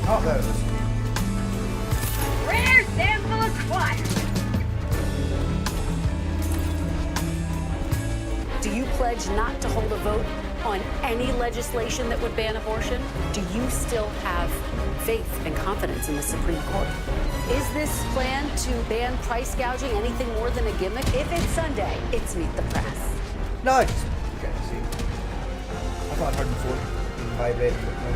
[SPEAKER 2] Oh, there it is.
[SPEAKER 5] Rare sample acquired.
[SPEAKER 17] Do you pledge not to hold a vote on any legislation that would ban abortion? Do you still have faith and confidence in the Supreme Court? Is this plan to ban price gouging anything more than a gimmick? If it's Sunday, it's Meet the Press.
[SPEAKER 2] No, it's okay, see. I thought 140 vibrating, but no.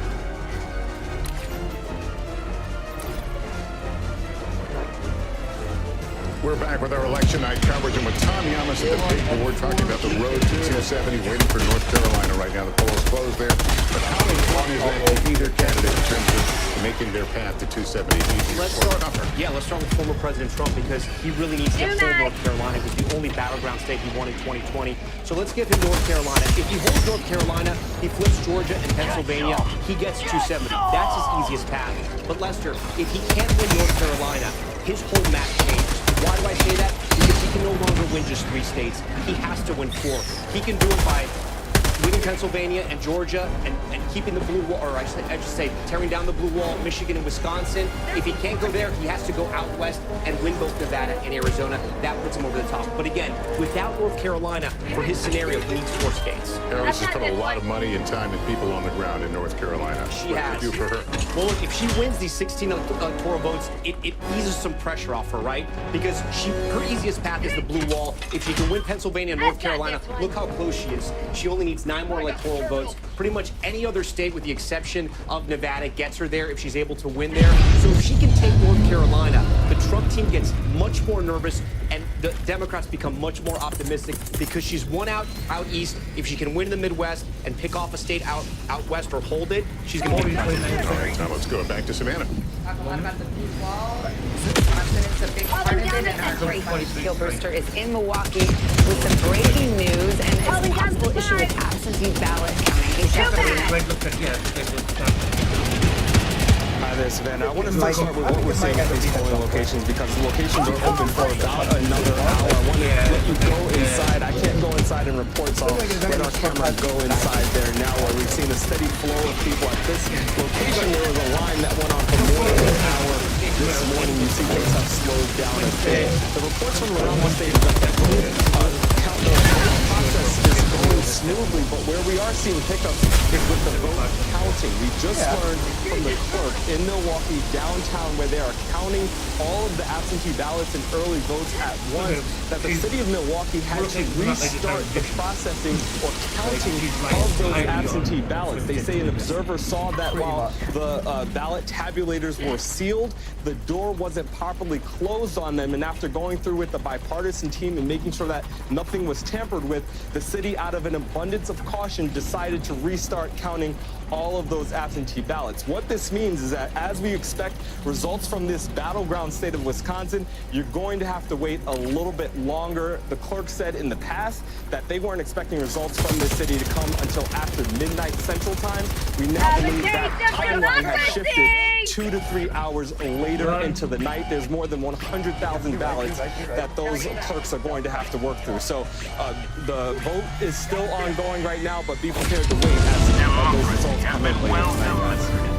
[SPEAKER 22] We're back with our election night coverage, and with Tom Yamas at the paper, we're talking about the road to 270, waiting for North Carolina right now. The poll is closed there. But how long is that to either candidate in terms of making their path to 270 easier or tougher?
[SPEAKER 19] Let's start with former President Trump, because he really needs to hold North Carolina. It was the only battleground state he won in 2020. So let's give him North Carolina. If he holds North Carolina, he flips Georgia and Pennsylvania, he gets 270. That's his easiest path. But Lester, if he can't win North Carolina, his whole map changes. Why do I say that? Because he can no longer win just 3 states. He has to win 4. He can do it by winning Pennsylvania and Georgia and keeping the blue wall, or I should say tearing down the blue wall, Michigan and Wisconsin. If he can't go there, he has to go out west and win both Nevada and Arizona. That puts him over the top. But again, without North Carolina, for his scenario, he needs 4 states.
[SPEAKER 22] Harris has put a lot of money and time and people on the ground in North Carolina.
[SPEAKER 19] She has.
[SPEAKER 22] What do you do for her?
[SPEAKER 19] Well, look, if she wins these 16 electoral votes, it eases some pressure off her, right? Because her easiest path is the blue wall. If she can win Pennsylvania and North Carolina, look how close she is. She only needs 9 more electoral votes. Pretty much any other state, with the exception of Nevada, gets her there if she's able to win there. So if she can take North Carolina, the Trump team gets much more nervous, and the Democrats become much more optimistic because she's won out east. If she can win in the Midwest and pick off a state out west or hold it, she's going to be.
[SPEAKER 22] All right, now let's go back to Savannah.
[SPEAKER 5] Talk a lot about the blue wall. Wisconsin is a big part of it, and our great Gil Brewster is in Milwaukee with some breaking news and a possible issue with absentee ballot counting.
[SPEAKER 4] There's
[SPEAKER 11] Savannah. I want to first start with what we're seeing at these polling locations because the locations are open for about another hour. I want to let you go inside. I can't go inside and report, so I'll let our camera go inside there now where we've seen a steady flow of people at this location. There was a line that went on for more than an hour this morning. You see things have slowed down a bit. The reports from around the state is that the process is going smoothly, but where we are seeing hiccups is with the vote counting. We just learned from the clerk in Milwaukee downtown where they are counting all of the absentee ballots and early votes at once that the city of Milwaukee had to restart the processing or counting of those absentee ballots. They say an observer saw that while the ballot tabulators were sealed, the door wasn't properly closed on them, and after going through with the bipartisan team and making sure that nothing was tampered with, the city, out of an abundance of caution, decided to restart counting all of those absentee ballots. What this means is that as we expect results from this battleground state of Wisconsin, you're going to have to wait a little bit longer. The clerk said in the past that they weren't expecting results from this city to come until after midnight Central Time. We now believe that timeline has shifted 2 to 3 hours later into the night. There's more than 100,000 ballots that those clerks are going to have to work through. So the vote is still ongoing right now, but be prepared to wait as those results come in later tonight, guys.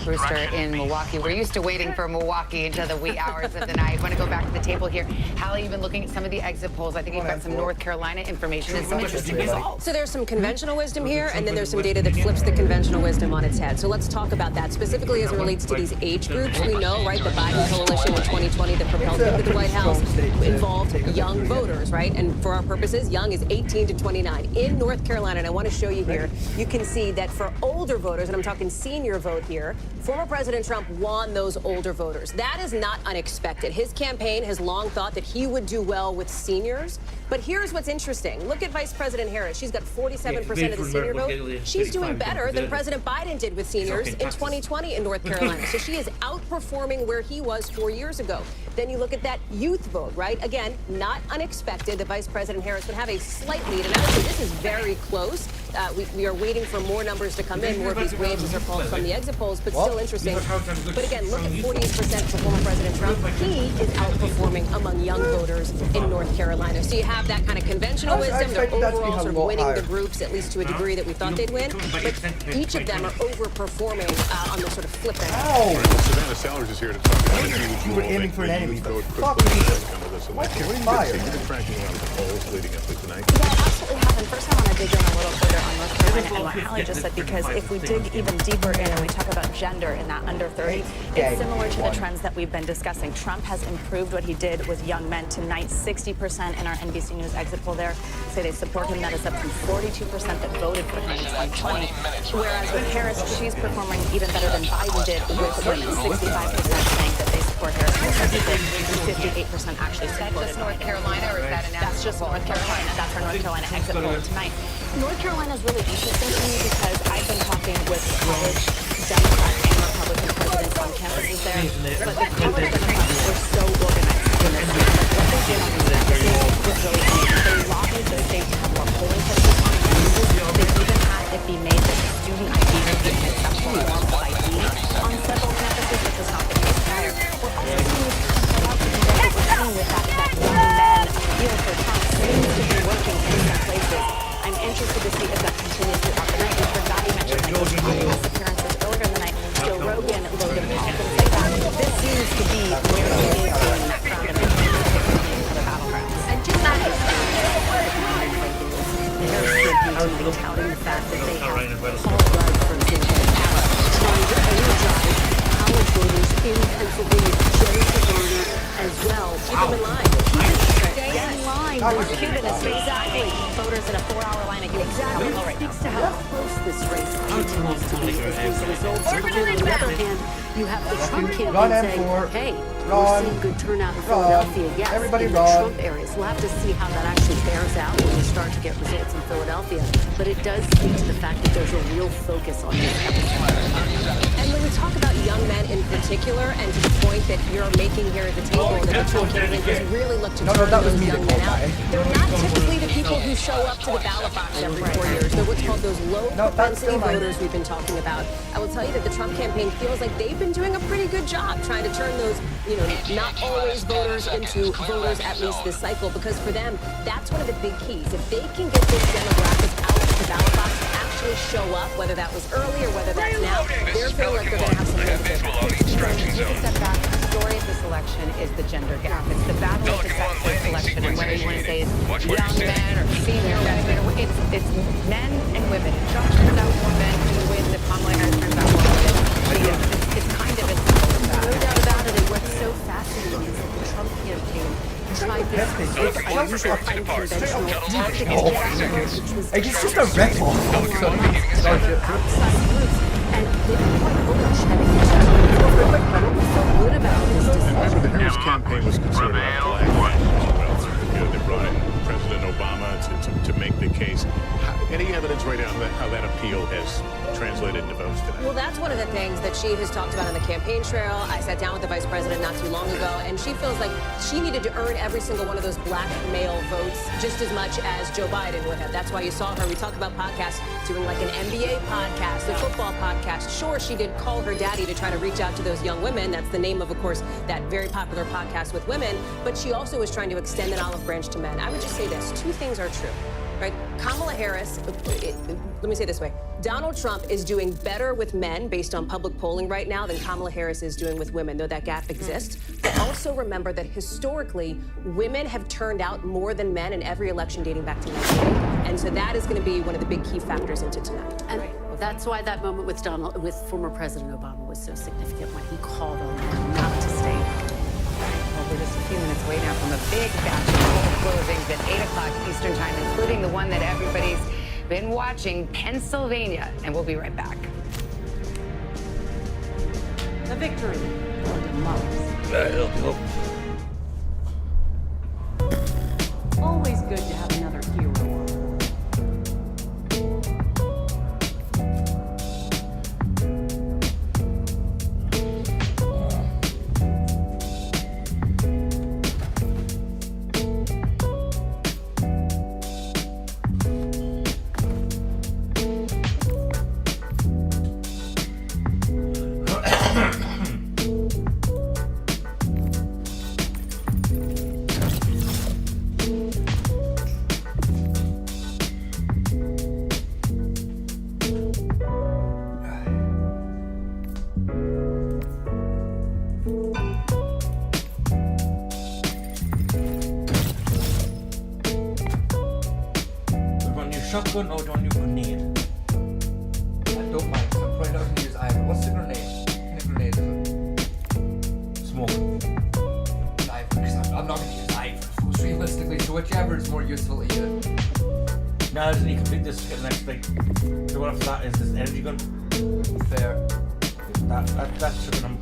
[SPEAKER 5] Brewster in Milwaukee. We're used to waiting for Milwaukee until the wee hours of the night. I want to go back to the table here. Hallie, you've been looking at some of the exit polls. I think you've got some North Carolina information and some interesting results.
[SPEAKER 20] So there's some conventional wisdom here, and then there's some data that flips the conventional wisdom on its head. So let's talk about that, specifically as it relates to these age groups. We know, right, the Biden coalition in 2020 that propelled him to the White House involved young voters, right? And for our purposes, young is 18 to 29. In North Carolina, and I want to show you here, you can see that for older voters, and I'm talking senior vote here, former President Trump won those older voters. That is not unexpected. His campaign has long thought that he would do well with seniors. But here's what's interesting. Look at Vice President Harris. She's got 47% of the senior vote. She's doing better than President Biden did with seniors in 2020 in North Carolina. So she is outperforming where he was 4 years ago. Then you look at that youth vote, right? Again, not unexpected that Vice President Harris would have a slight lead. And I would say this is very close. We are waiting for more numbers to come in, more of these waves as they're called from the exit polls, but still interesting. But again, look at 48% for former President Trump. He is outperforming among young voters in North Carolina. So you have that kind of conventional wisdom. They're overall sort of winning the groups, at least to a degree that we thought they'd win. But each of them are overperforming on the sort of flip end.
[SPEAKER 22] Savannah Sellers is here to talk about
[SPEAKER 2] you were aiming for an enemy.
[SPEAKER 22] Fuck you. What? You've been tracking around the polls leading up to tonight.
[SPEAKER 16] Yeah, absolutely have. And first I want to dig in a little further on North Carolina and what Hallie just said, because if we dig even deeper in and we talk about gender in that under 30, it's similar to the trends that we've been discussing. Trump has improved what he did with young men. Tonight, 60% in our NBC News exit poll there say they support him. That is up from 42% that voted for him in 2020. Whereas with Harris, she's performing even better than Biden did with women. 65% saying that they support Harris, and 58% actually
[SPEAKER 5] support. Is that just North Carolina, or is that an
[SPEAKER 16] That's just North Carolina. That's our North Carolina exit poll tonight. North Carolina is really interesting to me because I've been talking with college Democrat and Republican presidents on campuses there, but the college Democrats were so organized in this. What they did on these campuses was really neat. They lobbied the state to have more polling places on campuses. They even had it be made that student ID would be an exceptional form of ID on several campuses, which was not the case prior. We're also seeing with that young men appeal for Trump seems to be working in some places. I'm interested to see if that continues throughout the night. Mr. Gotti mentioned in his podcast appearances earlier in the night, Joe Rogan, Logan Paul, things like that. This seems to be where he is in that crowd of other battlegrounds. And just that Harris would be touting the fact that they have Paul Rudd, for example, trying to energize college voters in Pennsylvania, Joe Savannah as well. Keep them in line. Stay in line. Mark Cuban is exactly voters in a 4-hour line at
[SPEAKER 17] Exactly. It speaks to how close this race continues to be as these results are clear. On the other hand, you have the Trump campaign saying, hey, we're seeing good turnout in Philadelphia. Yes, in the Trump areas. We'll have to see how that actually bears out when we start to get results in Philadelphia. But it does speak to the fact that there's a real focus on this episode. And the
[SPEAKER 20] we talk about young men in particular, and to the point that you're making here at the table, that the Trump campaign has really looked to turn those young men out. They're not typically the people who show up to the ballot box every 4 years. They're what's called those low propensity voters we've been talking about. I will tell you that the Trump campaign feels like they've been doing a pretty good job trying to turn those, not always voters into voters at least this cycle, because for them, that's one of the big keys. If they can get this demographic out to the ballot box to actually show up, whether that was early or whether that's now, they're feeling like they're going to have some
[SPEAKER 5] step back. The story of this election is the gender gap. It's the battle of the sex election, and whether you want to say it's young men or senior men, it's men and women. It just turns out more men who win. The Kamala Harris turns out more women. It's kind of as simple as that.
[SPEAKER 20] No doubt about it. And what's so fascinating is that the Trump campaign tried this unusual, unconventional tactic to get out of votes, which was
[SPEAKER 2] it's just a record.
[SPEAKER 20] outside groups, and they've been quite bullish having each other. We feel good about this decision.
[SPEAKER 22] Remember, the Harris campaign was considered a flag well. They brought in President Obama to make the case. Any evidence right now how that appeal has translated into votes today?
[SPEAKER 20] Well, that's one of the things that she has talked about on the campaign trail. I sat down with the vice president not too long ago, and she feels like she needed to earn every single one of those black male votes just as much as Joe Biden would have. That's why you saw her. We talk about podcasts, doing like an NBA podcast, a football podcast. Sure, she did Call Her Daddy to try to reach out to those young women. That's the name of course, that very popular podcast with women. But she also was trying to extend an olive branch to men. I would just say this. Two things are true. Right? Kamala Harris, let me say it this way. Donald Trump is doing better with men based on public polling right now than Kamala Harris is doing with women, though that gap exists. But also remember that historically, women have turned out more than men in every election dating back to 1980. And so that is going to be one of the big key factors into tonight.
[SPEAKER 17] And that's why that moment with former President Obama was so significant when he called on them not to stay.
[SPEAKER 5] We're just a few minutes away now from a big batch of poll closings at 8 o'clock Eastern time, including the one that everybody's been watching, Pennsylvania. And we'll be right back.
[SPEAKER 17] The victory for democracy. Always good to have another hero on.
[SPEAKER 1] Shotgun or don't you grenade?
[SPEAKER 2] I don't mind. I'm probably not going to use either. What's the grenade? What kind of grenade is it?
[SPEAKER 1] Smoke.
[SPEAKER 2] Either, because I'm not going to use either. Realistically, so whichever is more useful to you.
[SPEAKER 1] No, doesn't he complete this to get the next thing? The one after that is this energy gun.
[SPEAKER 2] Fair.
[SPEAKER 1] That's shooting him.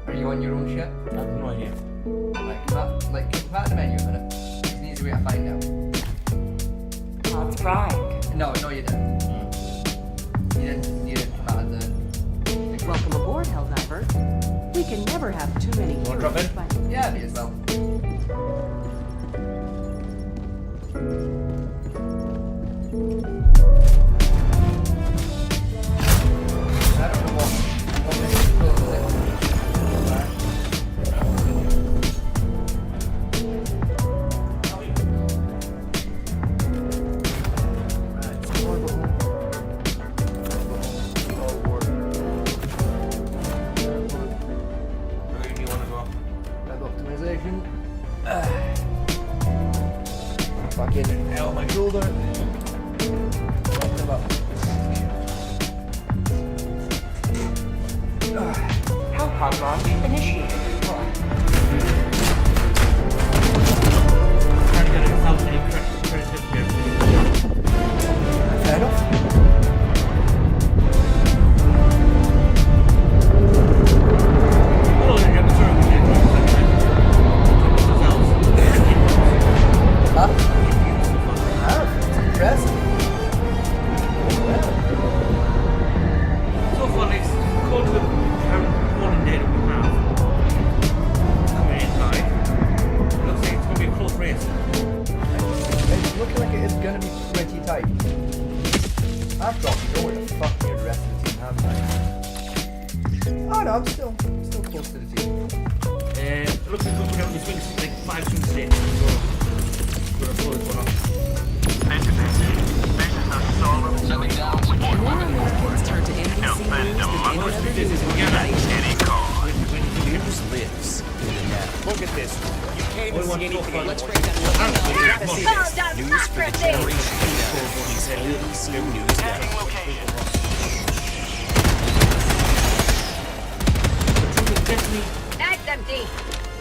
[SPEAKER 2] Are you on your own ship?
[SPEAKER 1] I have no idea.
[SPEAKER 2] Like, come back to the menu a minute. It's an easy way to find out.
[SPEAKER 17] That's right.
[SPEAKER 2] No, you didn't. You didn't come out of the...
[SPEAKER 17] Welcome aboard, Helldiver. We can never have too many
[SPEAKER 1] Want to drop in?
[SPEAKER 2] Yeah, me as well. I don't know what this is called, is it? Fucking hell, my shoulder.
[SPEAKER 17] Helcom launch initiated.
[SPEAKER 2] Fair enough.
[SPEAKER 1] Oh, they're getting through. shit.
[SPEAKER 13] More Americans turn to NBC News
[SPEAKER 4] News lives in the now.
[SPEAKER 19] Look at this. You can't even see anything. Let's break down what you gotta see this.
[SPEAKER 4] News for the generation now. NBC News Network.
[SPEAKER 18] That's empty.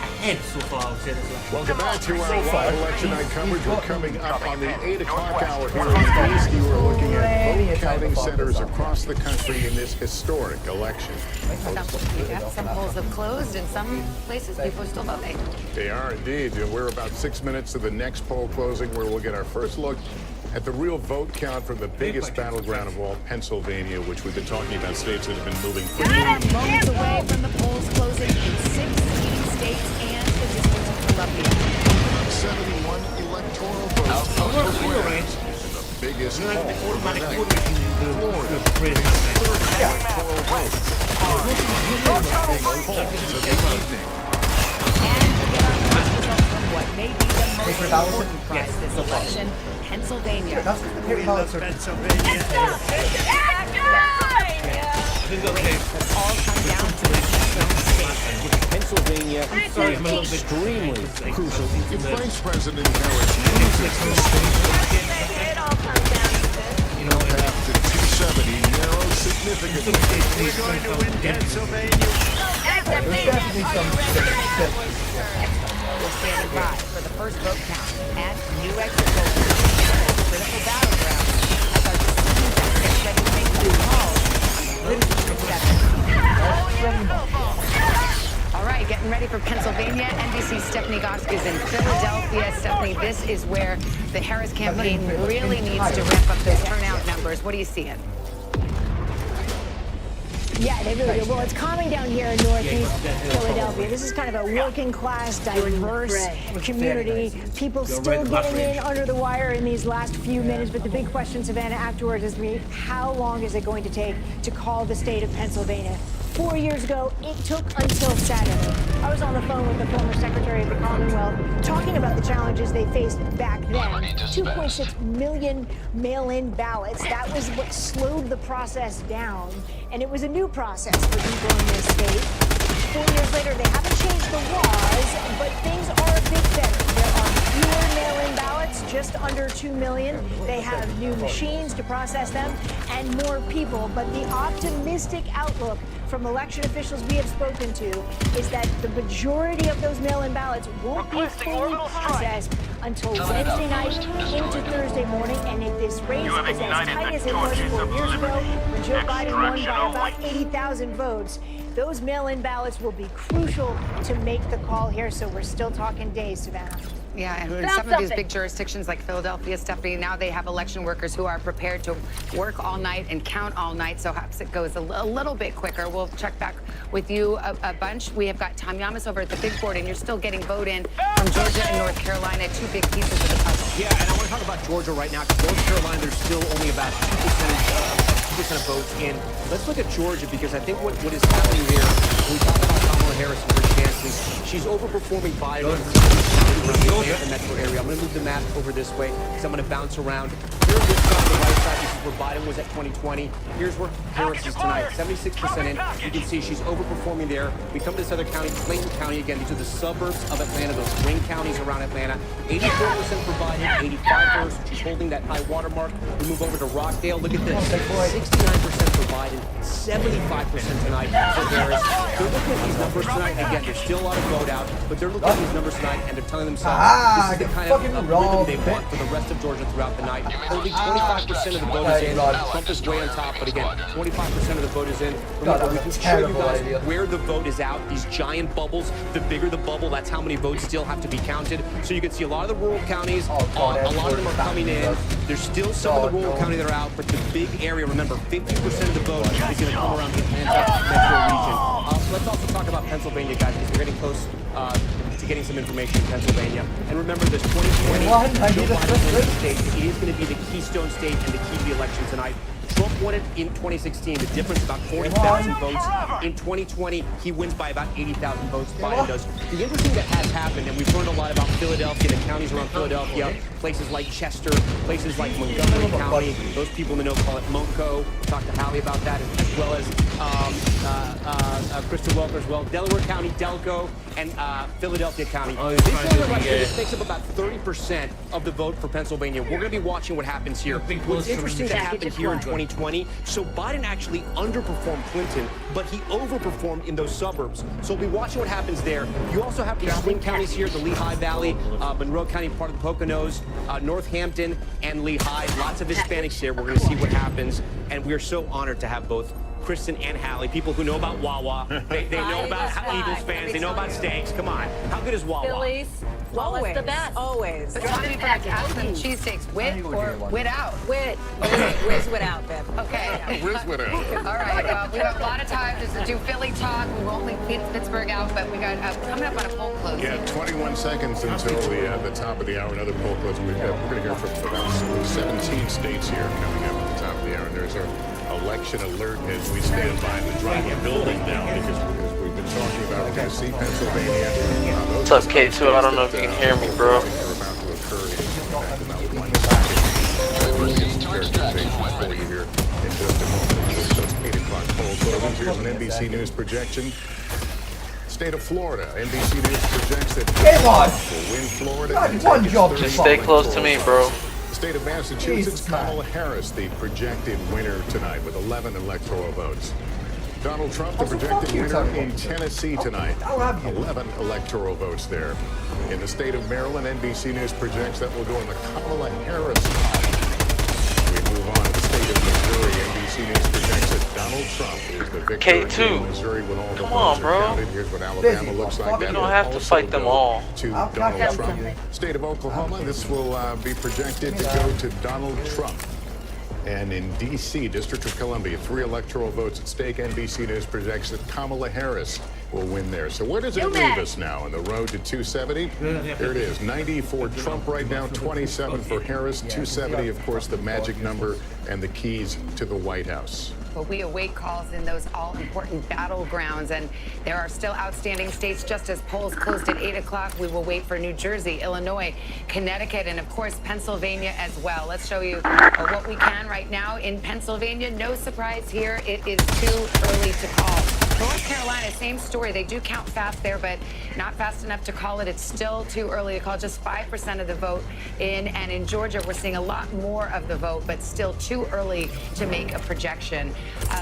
[SPEAKER 1] Ahead so far, I would say this election.
[SPEAKER 22] Welcome back to our live election night coverage. We're coming up on the 8 o'clock hour here in the East. You are looking at vote counting centers across the country in this historic election.
[SPEAKER 5] Some polls have closed, and some places people are still voting.
[SPEAKER 22] They are indeed. We're about 6 minutes to the next poll closing, where we'll get our first look at the real vote count from the biggest battleground of all, Pennsylvania, which we've been talking about, states that have been moving quickly.
[SPEAKER 14] Moments away from the polls closing in 16 states and the District of Columbia.
[SPEAKER 22] 71 electoral votes. The biggest poll of the night. Florida, 30 electoral votes. Big poll of the evening.
[SPEAKER 14] What may be the most important prize this election, Pennsylvania. All come down to a
[SPEAKER 10] Pennsylvania is extremely crucial. If Vice President Harris
[SPEAKER 18] It all comes down to this.
[SPEAKER 22] path to 270 narrows significantly.
[SPEAKER 6] We're going to win Pennsylvania.
[SPEAKER 14] We're standing by for the first vote count and new exit polls. Critical battleground as our decision desk gets ready to make the call on the All right, getting ready for Pennsylvania. NBC's Stephanie Gosk is in Philadelphia. Stephanie, this is where the Harris campaign really needs to ramp up those turnout numbers. What are you seeing?
[SPEAKER 3] Yeah, they really do. Well, it's calming down here in Northeast Philadelphia. This is kind of a working class, diverse community. People still getting in under the wire in these last few minutes. But the big question, Savannah, afterwards is how long is it going to take to call the state of Pennsylvania? 4 years ago, it took until Saturday. I was on the phone with the former Secretary of the Commonwealth talking about the challenges they faced back then. 2.6 million mail-in ballots. That was what slowed the process down. And it was a new process for people in this state. 4 years later, they haven't changed the laws, but things are a bit better. There are fewer mail-in ballots, just under 2 million. They have new machines to process them and more people. But the optimistic outlook from election officials we have spoken to is that the majority of those mail-in ballots won't be fully processed until Wednesday night into Thursday morning. And if this race is as tight as it was 4 years ago, when Joe Biden won by about 80,000 votes, those mail-in ballots will be crucial to make the call here. So we're still talking days, Savannah.
[SPEAKER 5] Yeah, and in some of these big jurisdictions like Philadelphia, Stephanie, now they have election workers who are prepared to work all night and count all night, so perhaps it goes a little bit quicker. We'll check back with you a bunch. We have got Tom Yamas over at the big board, and you're still getting vote in from Georgia and North Carolina, two big pieces of the puzzle.
[SPEAKER 19] Yeah, and I want to talk about Georgia right now, because North Carolina, there's still only about 2% of votes in. Let's look at Georgia, because I think what is happening there, when we talk about Kamala Harris and her chances, she's overperforming Biden in the metro area. I'm going to move the map over this way, because I'm going to bounce around. Here on this side, on the right side, this is where Biden was at 2020. Here's where Harris is tonight, 76% in. You can see she's overperforming there. We come to this other county, Clayton County. Again, these are the suburbs of Atlanta, those ring counties around Atlanta. 84% for Biden, 85%. She's holding that high water mark. We move over to Rockdale. Look at this. 69% for Biden, 75% tonight for Harris. They're looking at these numbers tonight. Again, there's still a lot of vote out, but they're looking at these numbers tonight, and they're telling themselves this is the kind of rhythm they want for the rest of Georgia throughout the night. Only 25% of the vote is in. Trump is way on top, but again, 25% of the vote is in. Remember, we can show you guys where the vote is out. These giant bubbles, the bigger the bubble, that's how many votes still have to be counted. So you can see a lot of the rural counties, a lot of them are coming in. There's still some of the rural counties that are out, but the big area, remember, 50% of the vote is going to come around the Atlanta metro region. Let's also talk about Pennsylvania, guys, because we're getting close to getting some information in Pennsylvania. And remember, this 2020 Joe Biden state is going to be the keystone state and the key to the election tonight. Trump won it in 2016. The difference about 40,000 votes. In 2020, he wins by about 80,000 votes. Biden does. The interesting that has happened, and we've learned a lot about Philadelphia, the counties around Philadelphia, places like Chester, places like Montgomery County. Those people in the know call it MoCo. Talked to Hallie about that, as well as Kristen Welker as well. Delaware County, Delco, and Philadelphia County. This makes up about 30% of the vote for Pennsylvania. We're going to be watching what happens here. What's interesting that happened here in 2020, so Biden actually underperformed Clinton, but he overperformed in those suburbs. So we'll be watching what happens there. You also have these swing counties here, the Lehigh Valley, Monroe County, part of the Poconos, Northampton, and Lehigh. Lots of Hispanics there. We're going to see what happens, and we are so honored to have both Kristen and Hallie, people who know about Wawa. They know about Eagles fans. They know about steaks. Come on. How good is Wawa?
[SPEAKER 16] Phillies. Wawa's the best. Always.
[SPEAKER 5] But tell me about some cheesesteaks, with or without?
[SPEAKER 16] With. Whiz without, Bev.
[SPEAKER 5] Okay.
[SPEAKER 22] Whiz without.
[SPEAKER 5] All right. Well, we have a lot of time just to do Philly talk. We won't leave Pittsburgh out, but we got coming up on a poll close.
[SPEAKER 22] Yeah, 21 seconds until the top of the hour. Another poll close. We're going to hear from about 17 states here coming up at the top of the hour. And there's our election alert as we stand by the Drama building now because we've been talking about Tennessee, Pennsylvania.
[SPEAKER 12] What's up, K2? I don't know if you can hear me, bro.
[SPEAKER 22] Here's an NBC News projection. State of Florida. NBC News projects that will win Florida.
[SPEAKER 12] Just stay close to me, bro.
[SPEAKER 22] State of Massachusetts, Kamala Harris, the projected winner tonight with 11 electoral votes. Donald Trump, the projected winner in Tennessee tonight. 11 electoral votes there. In the state of Maryland, NBC News projects that will go in the Kamala Harris column. We move on to the state of Missouri. NBC News projects that Donald Trump is the victor
[SPEAKER 12] K2.
[SPEAKER 22] in Missouri when all the
[SPEAKER 12] Come
[SPEAKER 22] votes
[SPEAKER 12] on, bro.
[SPEAKER 22] are counted. Here's what Alabama looks like.
[SPEAKER 12] You don't have to fight them all.
[SPEAKER 22] To Donald Trump. State of Oklahoma, this will be projected to go to Donald Trump. And in D.C., District of Columbia, 3 electoral votes at stake. NBC News projects that Kamala Harris will win there. So where does it leave us now on the road to 270? There it is, 90 for Trump right now, 27 for Harris, 270, of course, the magic number and the keys to the White House.
[SPEAKER 5] Well, we await calls in those all-important battlegrounds, and there are still outstanding states. Just as polls closed at 8 o'clock, we will wait for New Jersey, Illinois, Connecticut, and, of course, Pennsylvania as well. Let's show you what we can right now in Pennsylvania. No surprise here. It is too early to call. North Carolina, same story. They do count fast there, but not fast enough to call it. It's still too early to call. Just 5% of the vote in. And in Georgia, we're seeing a lot more of the vote, but still too early to make a projection.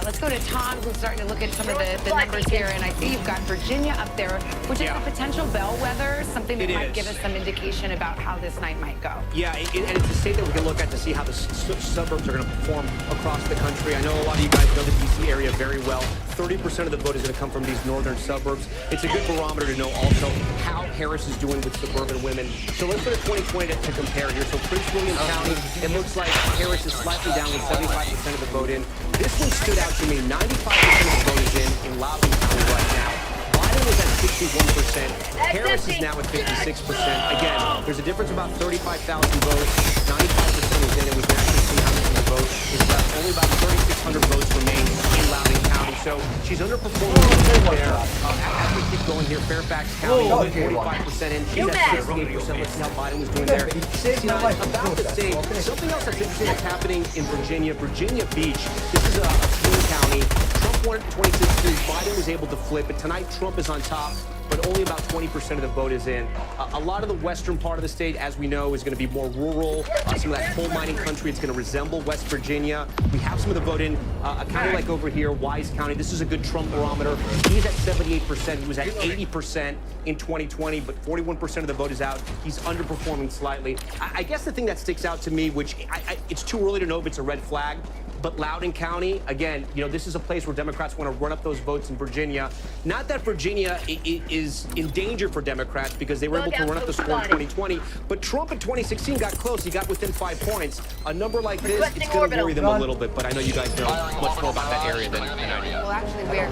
[SPEAKER 5] Let's go to Tom, who's starting to look at some of the numbers here. And I see you've got Virginia up there, which is a potential bellwether, something that might give us some indication about how this night might go.
[SPEAKER 19] Yeah, and it's a state that we can look at to see how the suburbs are going to perform across the country. I know a lot of you guys know the D.C. area very well. 30% of the vote is going to come from these northern suburbs. It's a good barometer to know also how Harris is doing with suburban women. So let's put a 2020 to compare here. So Prince William County, it looks like Harris is slightly down with 75% of the vote in. This one stood out to me. 95% of the vote is in Loudoun County right now. Biden was at 61%. Harris is now at 56%. Again, there's a difference of about 35,000 votes. 95% is in, and we can actually see how much of the vote is left. Only about 3,600 votes remain in Loudoun County. So she's underperforming there. As we keep going here, Fairfax County, 45% in. She's at 68%. Let's see how Biden was doing there. About the same. Something else that's interesting that's happening in Virginia. Virginia Beach. This is a swing county. Trump won it in 2016. Biden was able to flip it. Tonight, Trump is on top, but only about 20% of the vote is in. A lot of the western part of the state, as we know, is going to be more rural. Some of that coal mining country, it's going to resemble West Virginia. We have some of the vote in a county like over here, Wise County. This is a good Trump barometer. He's at 78%. He was at 80% in 2020, but 41% of the vote is out. He's underperforming slightly. I guess the thing that sticks out to me, which it's too early to know if it's a red flag, but Loudoun County, again, you know, this is a place where Democrats want to run up those votes in Virginia. Not that Virginia is in danger for Democrats because they were able to run up the score in 2020, but Trump in 2016 got close. He got within 5 points. A number like this, it's going to worry them a little bit, but I know you guys know much more about that area than I do.
[SPEAKER 5] Well, actually, we're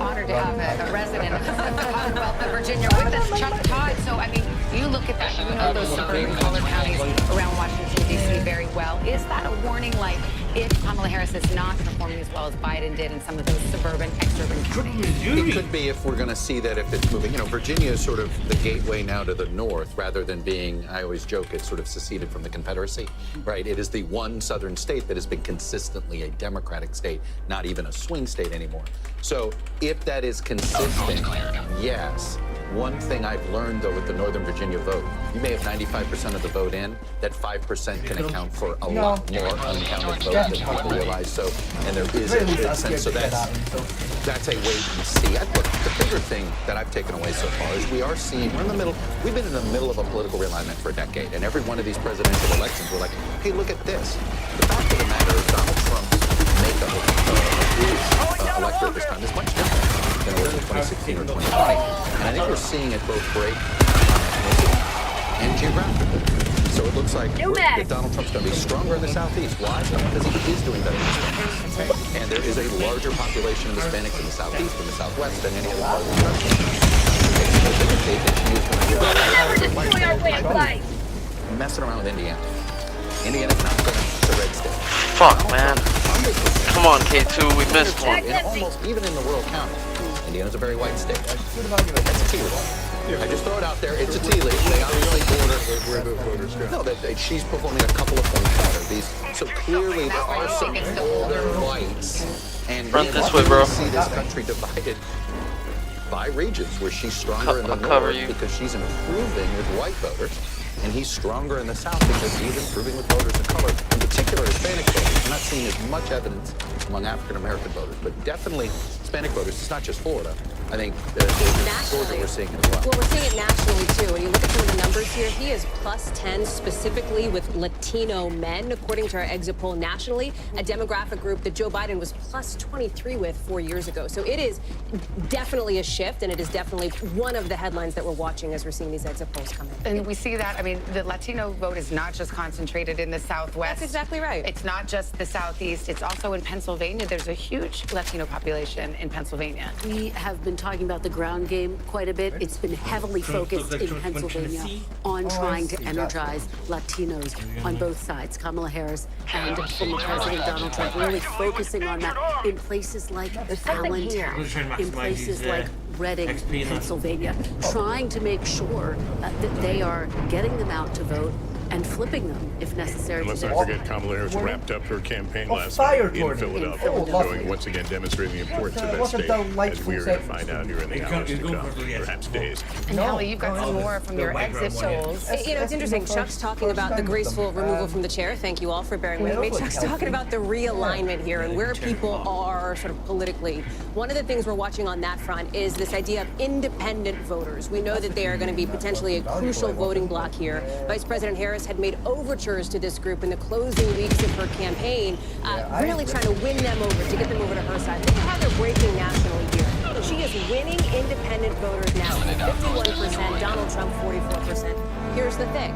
[SPEAKER 5] honored to have a resident of the Commonwealth of Virginia with us, Chuck Todd. So, I mean, you look at that, you know those suburban color counties around Washington, D.C. very well. Is that a warning light if Kamala Harris is not performing as well as Biden did in some of those suburban, exurban counties.
[SPEAKER 15] It could be if we're going to see that if it's moving. You know, Virginia is sort of the gateway now to the north rather than being, I always joke, it's sort of seceded from the Confederacy, right? It is the one southern state that has been consistently a Democratic state, not even a swing state anymore. So if that is consistent, yes. One thing I've learned, though, with the Northern Virginia vote, you may have 95% of the vote in, that 5% can account for a lot more uncounted vote than people realize. So, and there is a good sense. So that's a wait and see. Look, the bigger thing that I've taken away so far is we are seeing, we're in the middle, we've been in the middle of a political realignment for a decade, and every one of these presidential elections, we're like, hey, look at this. The fact of the matter is Donald Trump's makeup of his electorate this time is much different than it was in 2016 or 2020. And I think we're seeing it both break and geographically. So it looks like that Donald Trump's going to be stronger in the Southeast. Why? Because he is doing better in Hispanics. And there is a larger population of Hispanics in the Southeast and the Southwest than any other part of the country. Messing around with Indiana. Indiana's not the red state.
[SPEAKER 12] Fuck, man. Come on, K2, we missed one.
[SPEAKER 15] Almost even in the rural counties, Indiana's a very white state. That's a tea leaf. I just throw it out there. It's a tea leaf. They obviously border where the voters go. No, she's performing a couple of points better. So clearly there are some older whites. And
[SPEAKER 12] run this way, bro.
[SPEAKER 15] See this country divided by regions where she's stronger in the north because she's improving with white voters. And he's stronger in the South because he's improving with voters of color, in particular Hispanic voters. I'm not seeing as much evidence among African-American voters, but definitely Hispanic voters. It's not just Florida. I think Georgia we're seeing it as well.
[SPEAKER 20] Well, we're seeing it nationally, too. When you look at some of the numbers here, he is plus 10 specifically with Latino men, according to our exit poll nationally, a demographic group that Joe Biden was plus 23 with 4 years ago. So it is definitely a shift, and it is definitely one of the headlines that we're watching as we're seeing these exit polls come in.
[SPEAKER 5] And we see that, I mean, the Latino vote is not just concentrated in the Southwest.
[SPEAKER 20] That's exactly right.
[SPEAKER 5] It's not just the Southeast. It's also in Pennsylvania. There's a huge Latino population in Pennsylvania.
[SPEAKER 17] We have been talking about the ground game quite a bit. It's been heavily focused in Pennsylvania on trying to energize Latinos on both sides. Kamala Harris and former President Donald Trump really focusing on that in places like Allentown, in places like Reading, Pennsylvania, trying to make sure that they are getting them out to vote and flipping them if necessary.
[SPEAKER 22] And let's not forget Kamala Harris wrapped up her campaign last night in Philadelphia, showing once again demonstrating the importance of that state, as we are going to find out here in the hours to come, perhaps days.
[SPEAKER 5] And Kelly, you've got some more from your exit polls.
[SPEAKER 20] You know, it's interesting. Chuck's talking about the graceful removal from the chair. Thank you all for bearing with me. Chuck's talking about the realignment here and where people are sort of politically. One of the things we're watching on that front is this idea of independent voters. We know that they are going to be potentially a crucial voting bloc here. Vice President Harris had made overtures to this group in the closing weeks of her campaign, really trying to win them over, to get them over to her side. Look at how they're breaking nationally here. She is winning independent voters now, 51%, Donald Trump 44%. Here's the thing.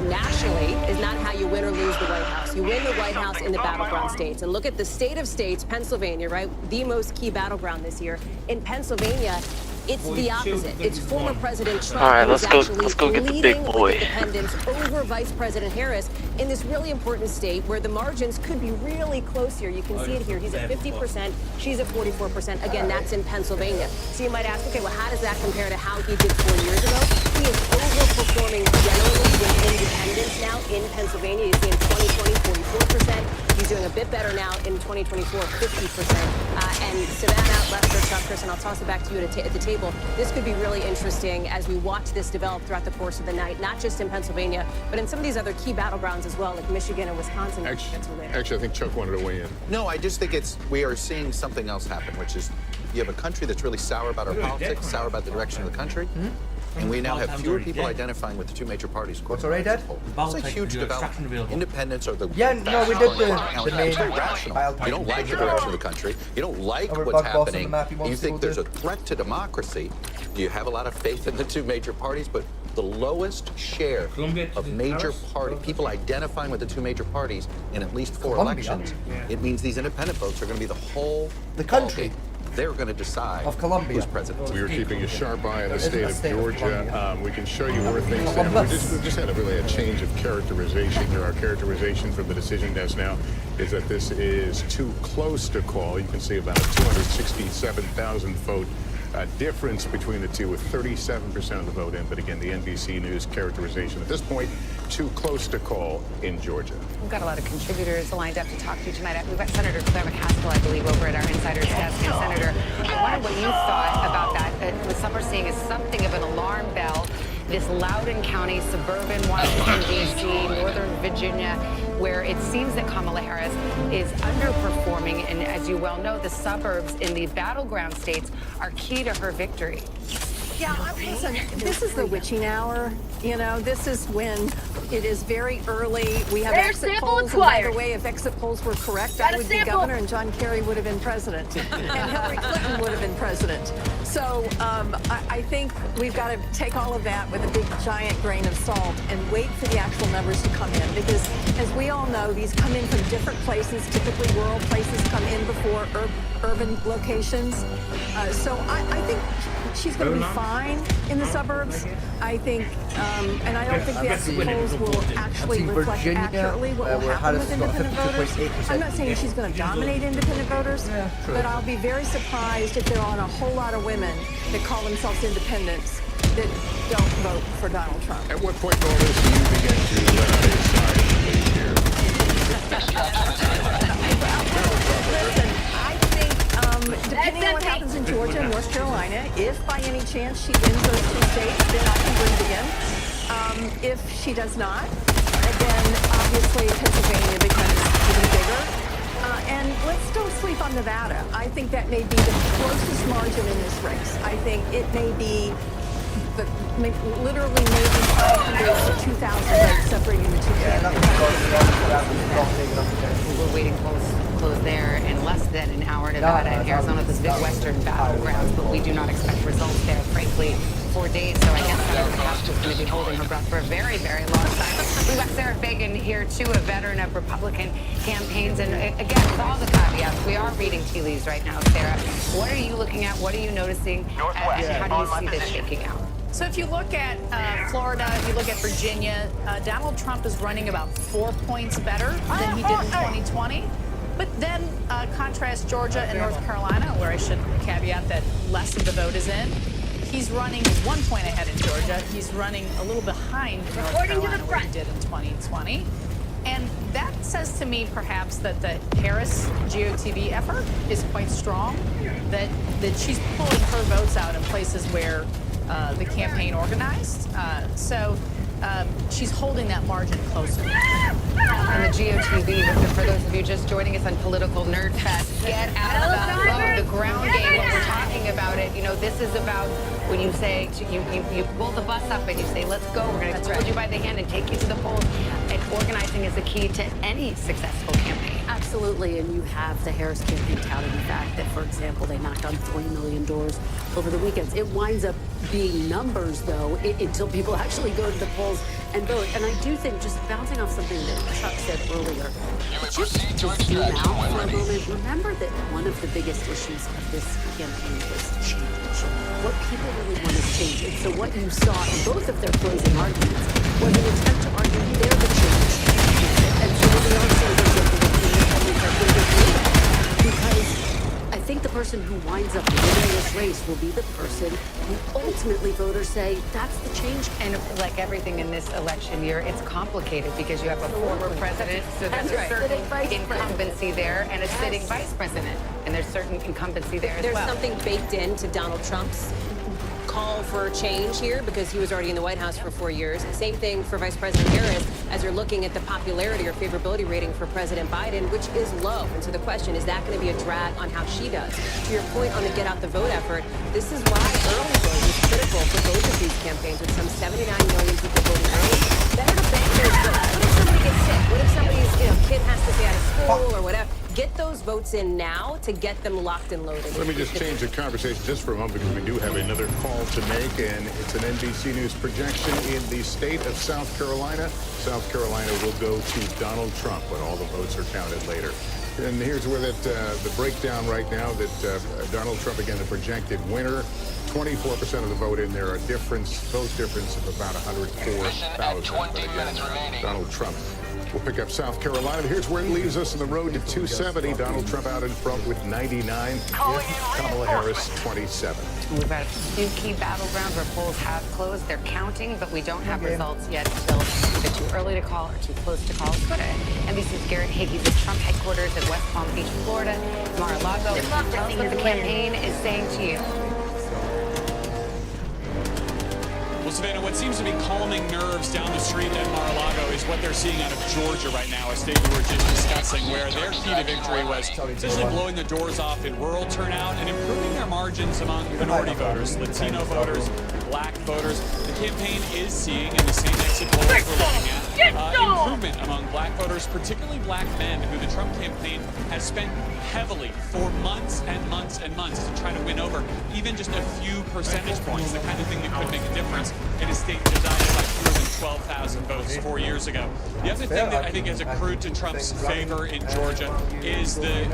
[SPEAKER 20] Nationally is not how you win or lose the White House. You win the White House in the battleground states. And look at the state of states, Pennsylvania, right? The most key battleground this year. In Pennsylvania, it's the opposite. It's former President Trump.
[SPEAKER 12] All right, let's go get the big boy.
[SPEAKER 20] Independents over Vice President Harris in this really important state where the margins could be really close here. You can see it here. He's at 50%. She's at 44%. Again, that's in Pennsylvania. So you might ask, okay, well, how does that compare to how he did 4 years ago? He is overperforming generally with independents now in Pennsylvania. You see in 2020, 44%. He's doing a bit better now in 2024, 50%. And Savannah, Lester, Chuck, Chris, and I'll toss it back to you at the table. This could be really interesting as we watch this develop throughout the course of the night, not just in Pennsylvania, but in some of these other key battlegrounds as well, like Michigan and Wisconsin.
[SPEAKER 22] Actually, I think Chuck wanted to weigh in.
[SPEAKER 15] No, I just think we are seeing something else happen, which is you have a country that's really sour about our politics, sour about the direction of the country. And we now have fewer people identifying with the two major parties.
[SPEAKER 2] What's already dead?
[SPEAKER 15] It's a huge development. Independents are the
[SPEAKER 2] no, we did the main.
[SPEAKER 15] It's very rational. You don't like the direction of the country. You don't like what's happening. You think there's a threat to democracy. Do you have a lot of faith in the two major parties? But the lowest share of major party people identifying with the two major parties in at least 4 elections, it means these independent votes are going to be the whole
[SPEAKER 2] country.
[SPEAKER 15] They're going to decide
[SPEAKER 2] of Columbia.
[SPEAKER 15] who's president.
[SPEAKER 22] We are keeping a sharp eye on the state of Georgia. We can show you where things stand. We just had a change of characterization here. Our characterization from the decision desk now is that this is too close to call. You can see about a 267,000 vote difference between the two, with 37% of the vote in. But again, the NBC News characterization at this point, too close to call in Georgia.
[SPEAKER 5] We've got a lot of contributors lined up to talk to you tonight. We've got Senator Claire McCaskill, I believe, over at our Insider's desk. And Senator, I wonder what you thought about that. What some are seeing is something of an alarm bell. This Loudoun County, suburban Washington, D.C., Northern Virginia, where it seems that Kamala Harris is underperforming. And as you well know, the suburbs in the battleground states are key to her victory.
[SPEAKER 7] Yeah, listen, this is the witching hour. You know, this is when it is very early. We have exit polls. And by the way, if exit polls were correct, I would be governor and John Kerry would have been president. And Hillary Clinton would have been president. So I think we've got to take all of that with a big, giant grain of salt and wait for the actual numbers to come in. Because as we all know, these come in from different places. Typically, rural places come in before urban locations. So I think she's going to be fine in the suburbs. I think, and I don't think the exit polls will actually reflect accurately what will happen with independent voters. I'm not saying she's going to dominate independent voters, but I'll be very surprised if there aren't a whole lot of women that call themselves independents that don't vote for Donald Trump.
[SPEAKER 22] At what point in all this do you begin to let out a sigh of relief here?
[SPEAKER 7] Listen, I think depending on what happens in Georgia and North Carolina, if by any chance she wins those two states, then I can breathe again. If she does not, then obviously Pennsylvania becomes even bigger. And let's don't sleep on Nevada. I think that may be the closest margin in this race. I think it may be literally maybe 500 to 2,000 votes separating the two candidates.
[SPEAKER 5] We're waiting close there in less than an hour. Nevada and Arizona, the Midwestern battlegrounds, but we do not expect results there, frankly, for days. So I guess Senator McCaskill is going to be holding her breath for a very, very long time. We've got Sarah Fagan here, too, a veteran of Republican campaigns. And again, with all the caveats, we are reading tea leaves right now, Sarah. What are you looking at? What are you noticing? And how do you see this shaking out?
[SPEAKER 21] So if you look at Florida, if you look at Virginia, Donald Trump is running about 4 points better than he did in 2020. But then contrast Georgia and North Carolina, where I should caveat that less of the vote is in. He's running 1 point ahead in Georgia. He's running a little behind North Carolina, where he did in 2020. And that says to me, perhaps, that the Harris GOTV effort is quite strong, that she's pulling her votes out in places where the campaign organized. So she's holding that margin closer.
[SPEAKER 5] And the GOTV, for those of you just joining us on Political Nerd Fest, get out of the ground game when we're talking about it. You know, this is about when you say, you pull the bus up and you say, let's go, we're going to hold you by the hand and take you to the polls. And organizing is the key to any successful campaign.
[SPEAKER 17] Absolutely, and you have the Harris campaign touting the fact that, for example, they knocked on 3 million doors over the weekends. It winds up being numbers, though, until people actually go to the polls and vote. And I do think, just bouncing off something that Chuck said earlier, just to zoom out for a moment, remember that one of the biggest issues of this campaign was change. What people really want is change. And so what you saw in both of their closing arguments was an attempt to argue they're the change. And so they are saying because I think the person who winds up winning this race will be the person who ultimately voters say, that's the change.
[SPEAKER 5] And like everything in this election year, it's complicated because you have a former president, so there's a certain incumbency there, and a sitting vice president, and there's certain incumbency there as well.
[SPEAKER 20] There's something baked into Donald Trump's call for change here because he was already in the White House for 4 years. Same thing for Vice President Harris as you're looking at the popularity or favorability rating for President Biden, which is low. And so the question, is that going to be a drag on how she does? To your point on the get out the vote effort, this is why early vote is critical for both of these campaigns with some 79 million people voting early. Better to bank those votes. What if somebody gets sick? What if somebody's kid has to stay out of school or whatever? Get those votes in now to get them locked and loaded.
[SPEAKER 22] Let me just change the conversation just for a moment because we do have another call to make, and it's an NBC News projection in the state of South Carolina. South Carolina will go to Donald Trump when all the votes are counted later. And here's where the breakdown right now that Donald Trump, again, the projected winner. 24% of the vote in there, a vote difference of about 104,000. But again, Donald Trump will pick up South Carolina. Here's where it leaves us on the road to 270. Donald Trump out in front with 99. Kamala Harris, 27.
[SPEAKER 5] We've had a few key battlegrounds where polls have closed. They're counting, but we don't have results yet. Still either too early to call or too close to call. Let's go to NBC's Garrett Hagee at Trump headquarters in West Palm Beach, Florida. Mar-a-Lago, tell us what the campaign is saying to you.
[SPEAKER 8] Well, Savannah, what seems to be calming nerves down the street at Mar-a-Lago is what they're seeing out of Georgia right now, a state we were just discussing, where their key to victory was essentially blowing the doors off in rural turnout and improving their margins among minority voters, Latino voters, black voters. The campaign is seeing, in the same exit polls we're looking at, improvement among black voters, particularly black men, who the Trump campaign has spent heavily for months and months and months to try to win over, even just a few percentage points, the kind of thing that could make a difference in a state divided by fewer than 12,000 votes 4 years ago. The other thing that I think has accrued to Trump's favor in Georgia is the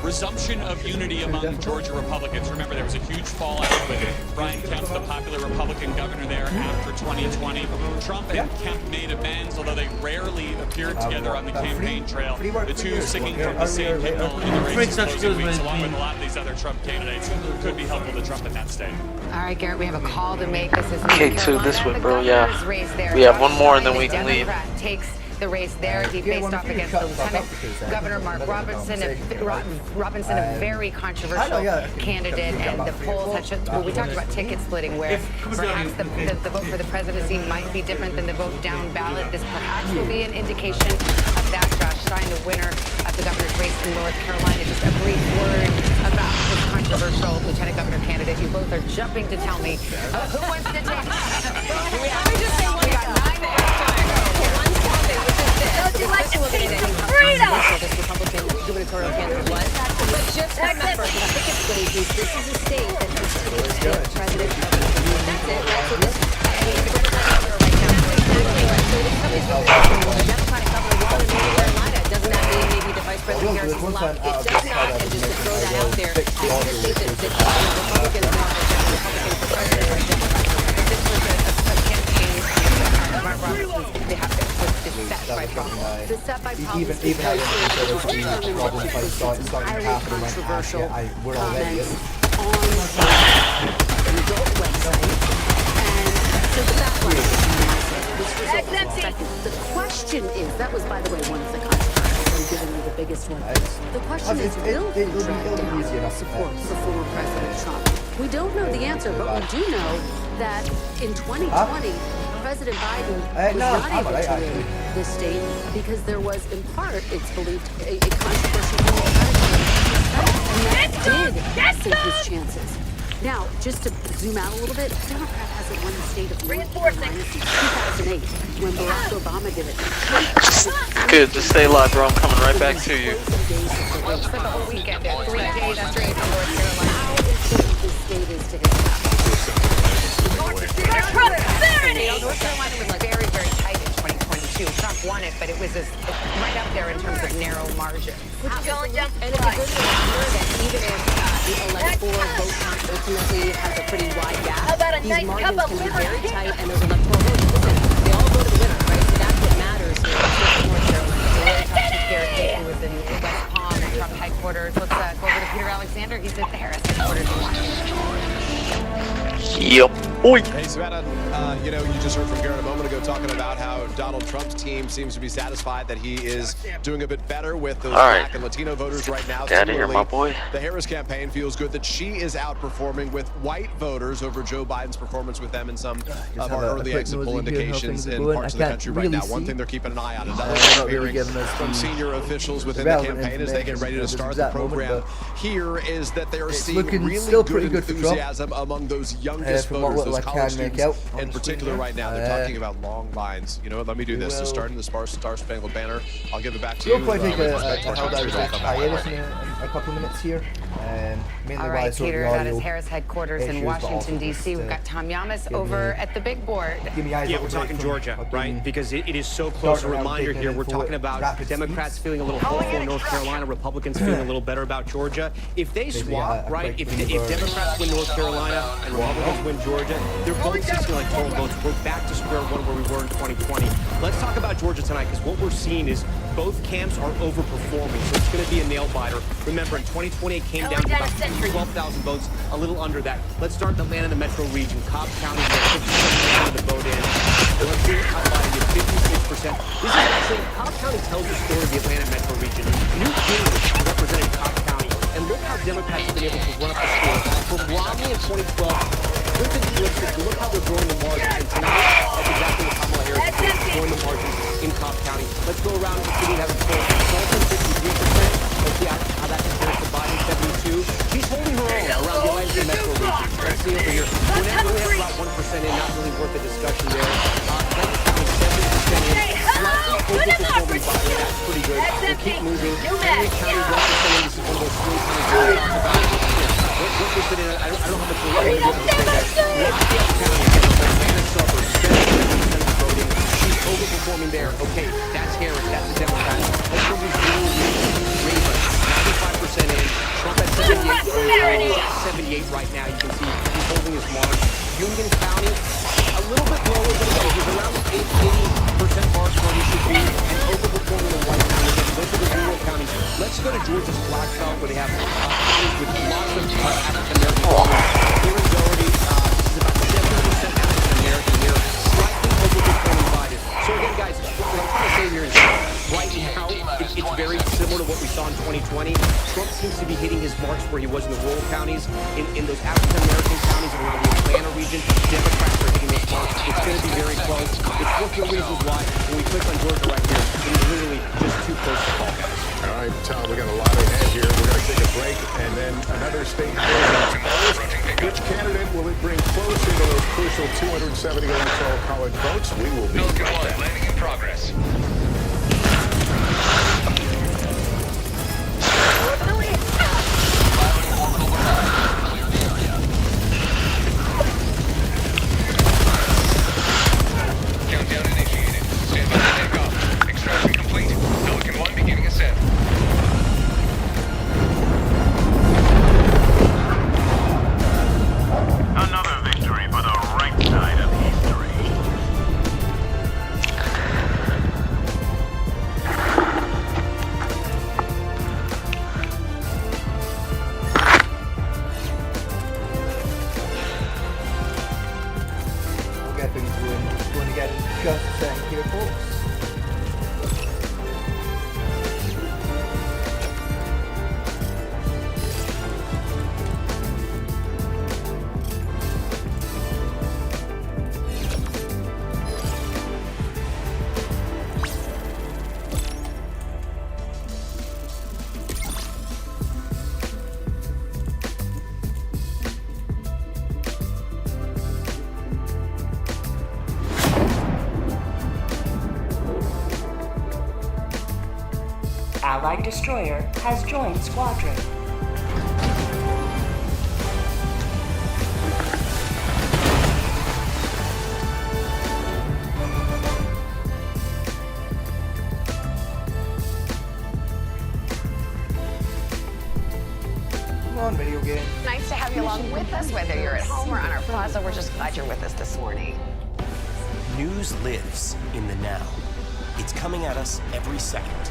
[SPEAKER 8] resumption of unity among Georgia Republicans. Remember, there was a huge fallout with Brian Kemp, the popular Republican governor there, after 2020. Trump and Kemp made amends, although they rarely appeared together on the campaign trail. The two singing from the same hymnal in the race in closing weeks, along with a lot of these other Trump candidates, could be helpful to Trump in that state.
[SPEAKER 5] All right, Garrett, we have a call to make. This is
[SPEAKER 12] K2 this way, bro. Yeah. We have one more and then we can leave.
[SPEAKER 5] Takes the race there. He faced off against the Lieutenant Governor Mark Robinson, a very controversial candidate, and the polls had shown. Well, we talked about ticket splitting, where perhaps the vote for the presidency might be different than the vote down ballot. This perhaps will be an indication of that. Josh Stein, the winner of the governor's race in North Carolina. Just a brief word about this controversial lieutenant governor candidate. You both are jumping to tell me who wants to take. Let me just say we got 9 minutes.
[SPEAKER 20] Don't you like to see some freedom? This Republican gubernatorial candidate was. But just remember, the ticket splitting piece, this is a state that is the president. That's it. That's what this is. The Democratic governor wanted North Carolina. Doesn't that mean maybe the vice president Harris is allowed? It does not. And just to throw that out there, this is a state that Republicans want Republican for president or Democrat. This was a campaign. They have to. The set by problems
[SPEAKER 2] even though the problems by starting happening controversial comments
[SPEAKER 20] on an adult website, and so that was the question is, that was, by the way, one of the controversial and giving me the biggest one. The question is, will he drag down support for former President Trump? We don't know the answer, but we do know that in 2020, President Biden was not able to win this state because there was, in part, it's believed, a controversial and that did sink his chances. Now, just to zoom out a little bit, a Democrat hasn't won the state of North Carolina since 2008, when Barack Obama did it.
[SPEAKER 12] Good, just stay alive, bro. I'm coming right back to you.
[SPEAKER 5] Well, for the whole weekend, 3 days straight from North Carolina.
[SPEAKER 20] How important this state is to his
[SPEAKER 5] North Carolina was very, very tight in 2022. Trump won it, but it was right up there in terms of narrow margin.
[SPEAKER 20] And it's a good reminder that even if the electoral vote count ultimately has a pretty wide gap, these margins can be very tight, and those electoral votes, listen, they all go to the winner, right? So that's what matters here in North Carolina.
[SPEAKER 5] So we're talking to Garrett Hagee, who was in West Palm at Trump headquarters. Let's go over to Peter Alexander. He's at the Harris headquarters in Washington.
[SPEAKER 12] Yep.
[SPEAKER 9] Hey, Savannah, you just heard from Garrett a moment ago talking about how Donald Trump's team seems to be satisfied that he is doing a bit better with those black and Latino voters right now.
[SPEAKER 12] Get out of here, my boy.
[SPEAKER 9] The Harris campaign feels good that she is outperforming with white voters over Joe Biden's performance with them in some of our early exit poll indications in parts of the country right now. One thing they're keeping an eye on, another thing we're hearing from senior officials within the campaign as they get ready to start the program here is that they are seeing really good enthusiasm among those youngest voters, those college students and particular right now, they're talking about long lines. You know what? Let me do this. So starting the Star Spangled Banner, I'll give it back to you.
[SPEAKER 2] We'll probably take a couple of minutes here.
[SPEAKER 5] All right, Peter, that is Harris headquarters in Washington, D.C. We've got Tom Yamas over at the big board.
[SPEAKER 19] Yeah, we're talking Georgia, right? Because it is so close. A reminder here, we're talking about Democrats feeling a little hopeful in North Carolina, Republicans feeling a little better about Georgia. If they swap, right, if Democrats win North Carolina and Republicans win Georgia, they're both seeing like total votes. We're back to square one where we were in 2020. Let's talk about Georgia tonight, because what we're seeing is both camps are overperforming, so it's going to be a nail-biter. Remember, in 2020, it came down to about 12,000 votes, a little under that. Let's start in Atlanta, the metro region. Cobb County, 50% of the vote in. Let's see highlighting at 56%. This is actually, Cobb County tells the story of the Atlanta metro region. Newt Gingrich represented Cobb County, and look how Democrats have been able to run up the score. From Romney in 2012, Clinton flips it. Look how they're growing the margins. And tonight, that's exactly what Kamala Harris is doing, growing the margins in Cobb County. Let's go around the city and have a poll. Sullivan, 53%. Let's see how that compares to Biden, 72. She's holding her own around the Atlanta metro region. Let's see over here. Gwinnett only has about 1% in, not really worth a discussion there. Clinton County, 70% in. Slightly overperforming Biden. That's pretty good. We'll keep moving. Henry County, 1% in. This is one of those swing counties where we talk about what was it in? I don't know how much we're going to be able to say that. Lafayette County, Atlanta suburbs, 70% of voting. She's overperforming there. Okay, that's Harris. That's the Democrat. Let's go with Blue Raven, 95% in. Trump at 78. 78 right now. You can see he's holding his mark. Union County, a little bit lower than he's around 80% mark where he should be, and overperforming the White County. Those are the rural counties. Let's go to Georgia's Black Belt, where they have counties with lots of African American voters. Here in Doherty, this is about 70% African American here, slightly overperforming Biden. So again, guys, what I'm trying to say here is right now, it's very similar to what we saw in 2020. Trump seems to be hitting his marks where he was in the rural counties, in those African American counties and around the Atlanta region. Democrats are hitting those marks. It's going to be very close. It's one of the reasons why when we click on Georgia right here, it is literally just too close to call.
[SPEAKER 22] All right, Tom, we got a lot ahead here. We're going to take a break, and then another state. Which candidate will it bring closer to those crucial 270 electoral college votes? We will be right back.
[SPEAKER 11] Landing in progress. Countdown initiated. Stand by for takeoff. Extraction complete. Pelican 1 beginning ascent.
[SPEAKER 13] Another victory for the right side of history.
[SPEAKER 2] Get things going to get in just a second here, folks.
[SPEAKER 23] Allied destroyer has joined squadron.
[SPEAKER 2] Come on, video game.
[SPEAKER 5] Nice to have you along with us, whether you're at home or on our plaza. We're just glad you're with us this morning.
[SPEAKER 24] News lives in the now. It's coming at us every second.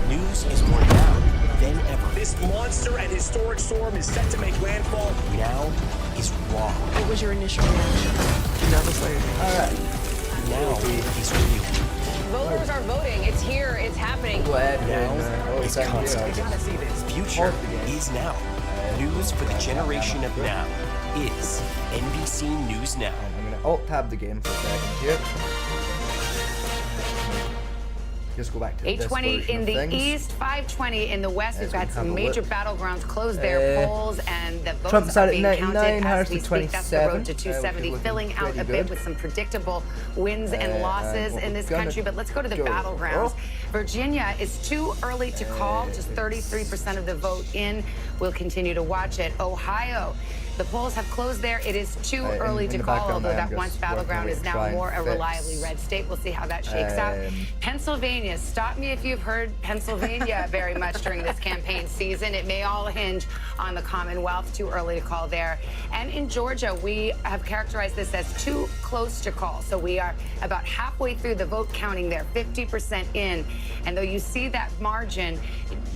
[SPEAKER 24] News is more now than ever.
[SPEAKER 11] This monster and historic storm is set to make landfall.
[SPEAKER 24] Now is raw.
[SPEAKER 7] What was your initial reaction?
[SPEAKER 2] Devastating. All right.
[SPEAKER 24] Now is real.
[SPEAKER 5] Voters are voting. It's here. It's happening.
[SPEAKER 24] Now is constant. Future is now. News for the generation of now is NBC News Now.
[SPEAKER 2] I'm going to alt-tab the game for a second here. just go back to
[SPEAKER 5] 8:20 in the east, 5:20 in the west. We've got some major battlegrounds closed there, polls, and the votes
[SPEAKER 2] Trump's
[SPEAKER 5] are
[SPEAKER 2] at
[SPEAKER 5] being
[SPEAKER 2] 99,
[SPEAKER 5] counted
[SPEAKER 2] Harris
[SPEAKER 5] as we
[SPEAKER 2] to
[SPEAKER 5] speak. That's the road to
[SPEAKER 2] 27,
[SPEAKER 5] 270, filling out a bit with some predictable wins and losses in this country. But let's go to the battlegrounds. Virginia is too early to call, just 33% of the vote in. We'll continue to watch it. Ohio. The polls have closed there. It is too early to call, although that once battleground is now more a reliably red state. We'll see how that shakes out. Pennsylvania. Stop me if you've heard Pennsylvania very much during this campaign season. It may all hinge on the Commonwealth. Too early to call there. And in Georgia, we have characterized this as too close to call. So we are about halfway through the vote counting there, 50% in. And though you see that margin,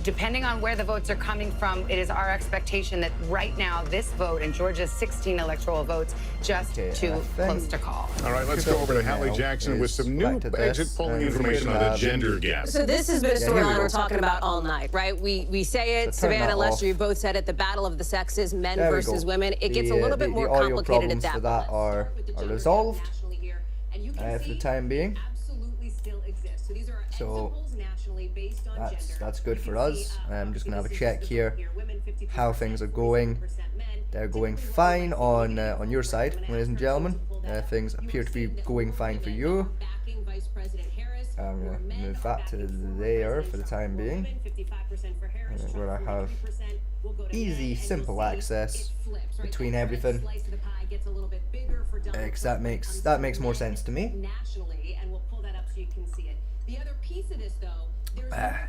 [SPEAKER 5] depending on where the votes are coming from, it is our expectation that right now this vote in Georgia's 16 electoral votes just too close to call.
[SPEAKER 22] All right, let's go over to Hallie Jackson with some new exit polling information on the gender gap.
[SPEAKER 20] So this has been a storyline we're talking about all night, right? We say it, Savannah, Lester, you both said it, the battle of the sexes, men versus women. It gets a little bit more complicated at that point.
[SPEAKER 2] The audio problems for that are resolved for the time being. So that's good for us. I'm just gonna have a check here how things are going. They're going fine on your side, ladies and gentlemen. Things appear to be going fine for you. I'm gonna move that to there for the time being, where I have easy, simple access between everything. Because that makes more sense to me.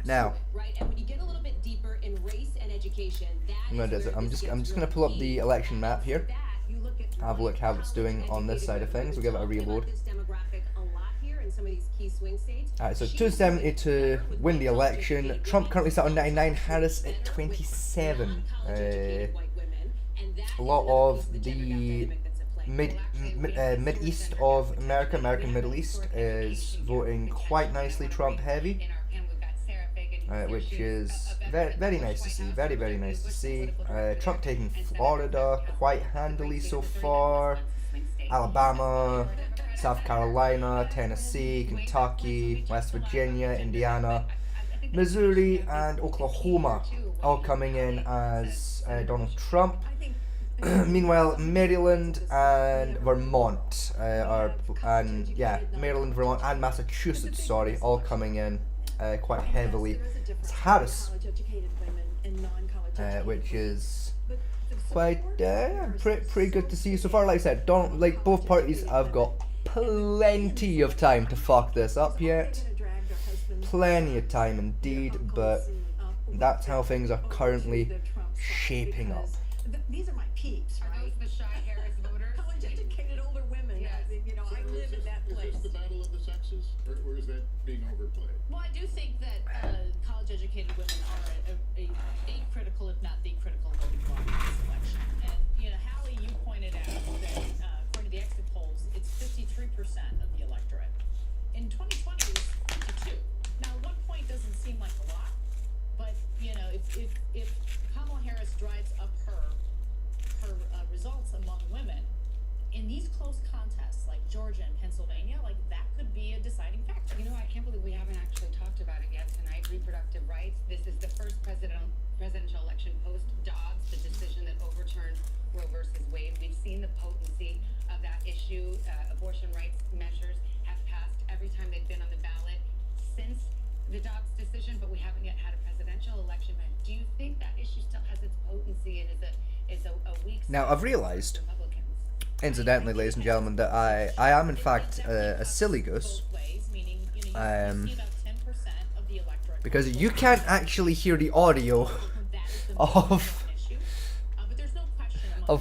[SPEAKER 2] Now, I'm gonna do it. I'm just gonna pull up the election map here. Have a look how it's doing on this side of things. We'll give it a reload. Alright, so 270 to win the election. Trump currently sat on 99, Harris at 27. A lot of the mid-east of America, American Middle East, is voting quite nicely Trump heavy. Which is very nice to see, very nice to see. Trump taking Florida quite handily so far, Alabama, South Carolina, Tennessee, Kentucky, West Virginia, Indiana, Missouri, and Oklahoma all coming in as Donald Trump. Meanwhile, Maryland and Vermont Maryland, Vermont, and Massachusetts, sorry, all coming in quite heavily. It's Harris, which is quite pretty good to see so far. Like I said, both parties have got plenty of time to fuck this up yet. Plenty of time indeed, but that's how things are currently shaping up.
[SPEAKER 7] These are my peeps, right? Are those the shy Harris voters? College-educated older women. Yes. I live in that place.
[SPEAKER 22] Is this the battle of the sexes, or is that being overplayed?
[SPEAKER 16] Well, I do think that college-educated women are a critical, if not the critical, voting bloc in this election. And Hallie, you pointed out that according to the exit polls, it's 53% of the electorate. In 2020, it was 52. Now, 1 point doesn't seem like a lot, but if Kamala Harris drives up her results among women in these close contests like Georgia and Pennsylvania, like that could be a deciding factor.
[SPEAKER 5] I can't believe we haven't actually talked about it yet tonight. Reproductive rights. This is the first presidential election post Dobbs, the decision that overturned Roe versus Wade. We've seen the potency of that issue. Abortion rights measures have passed every time they've been on the ballot since the Dobbs decision, but we haven't yet had a presidential election. Do you think that issue still has its potency and is a weak?
[SPEAKER 2] Now I've realised, incidentally, ladies and gentlemen, that I am in fact a silly goose. Because you can't actually hear the audio of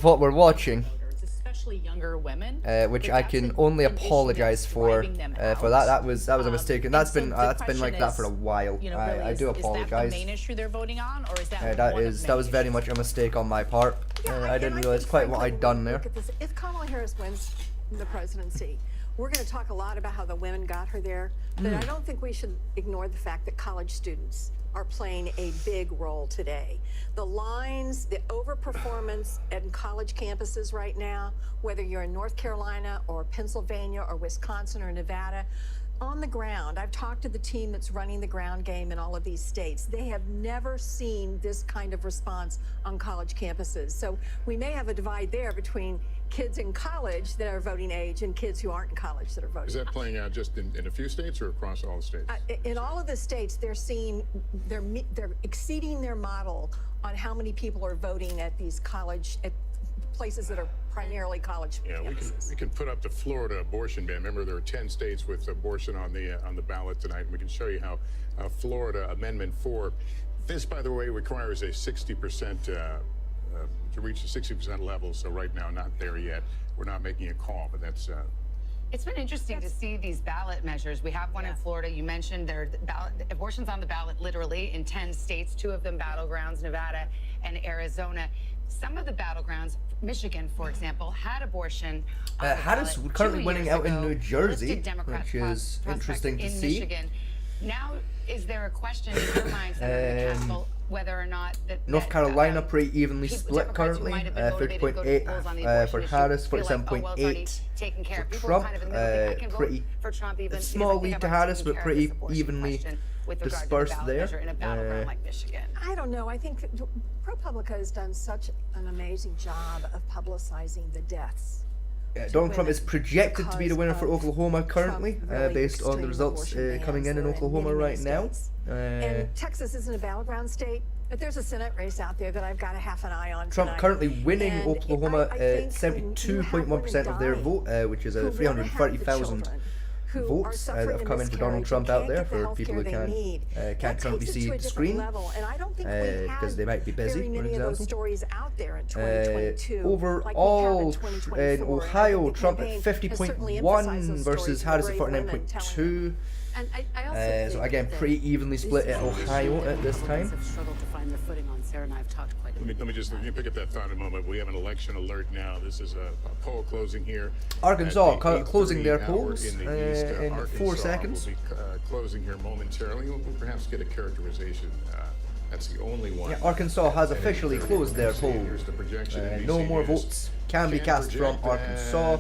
[SPEAKER 2] what we're watching,
[SPEAKER 21] younger women,
[SPEAKER 2] which I can only apologize for that. That was a mistake, and that's been like that for a while. I do apologize.
[SPEAKER 21] Is that the main issue they're voting on, or is that
[SPEAKER 2] that was very much a mistake on my part. I didn't realize quite what I'd done there.
[SPEAKER 7] If Kamala Harris wins the presidency, we're going to talk a lot about how the women got her there, but I don't think we should ignore the fact that college students are playing a big role today. The lines, the overperformance at college campuses right now, whether you're in North Carolina or Pennsylvania or Wisconsin or Nevada, on the ground, I've talked to the team that's running the ground game in all of these states. They have never seen this kind of response on college campuses. So we may have a divide there between kids in college that are voting age and kids who aren't in college that are voting.
[SPEAKER 22] Is that playing out just in a few states or across all the states?
[SPEAKER 7] In all of the states, they're exceeding their model on how many people are voting at these at places that are primarily college campuses.
[SPEAKER 22] We can put up the Florida abortion ban. Remember, there are 10 states with abortion on the ballot tonight, and we can show you how Florida Amendment 4. This, by the way, requires a 60% to reach the 60% level. So right now, not there yet. We're not making a call, but that's.
[SPEAKER 5] It's been interesting to see these ballot measures. We have one in Florida. You mentioned there abortions on the ballot literally in 10 states, 2 of them battlegrounds, Nevada and Arizona. Some of the battlegrounds, Michigan, for example, had abortion.
[SPEAKER 2] Harris currently winning out in New Jersey, which is interesting to see.
[SPEAKER 5] Michigan. Now, is there a question in your mind, Senator McCaskill, whether or not
[SPEAKER 2] North Carolina pretty evenly split currently, 30.8 for Harris, 47.8 for Trump. Pretty small lead to Harris, but pretty evenly dispersed there.
[SPEAKER 7] I don't know. I think ProPublica has done such an amazing job of publicizing the deaths.
[SPEAKER 2] Donald Trump is projected to be the winner for Oklahoma currently, based on the results coming in Oklahoma right now.
[SPEAKER 7] And Texas isn't a battleground state, but there's a Senate race out there that I've got to have an eye on
[SPEAKER 2] Trump
[SPEAKER 7] tonight.
[SPEAKER 2] currently winning Oklahoma 72.1% of their vote, which is 330,000 votes that have come into Donald Trump out there for people who can't currently see the screen because they might be busy, for example. Overall, in Ohio, Trump at 50.1 versus Harris at 49.2. So again, pretty evenly split at Ohio at this time.
[SPEAKER 22] Let me pick up that thought in a moment. We have an election alert now. This is a poll closing here.
[SPEAKER 2] Arkansas closing their polls in 4 seconds.
[SPEAKER 22] We'll be closing here momentarily. We'll perhaps get a characterization. That's the only one.
[SPEAKER 2] Yeah, Arkansas has officially closed their polls. No more votes can be cast from Arkansas.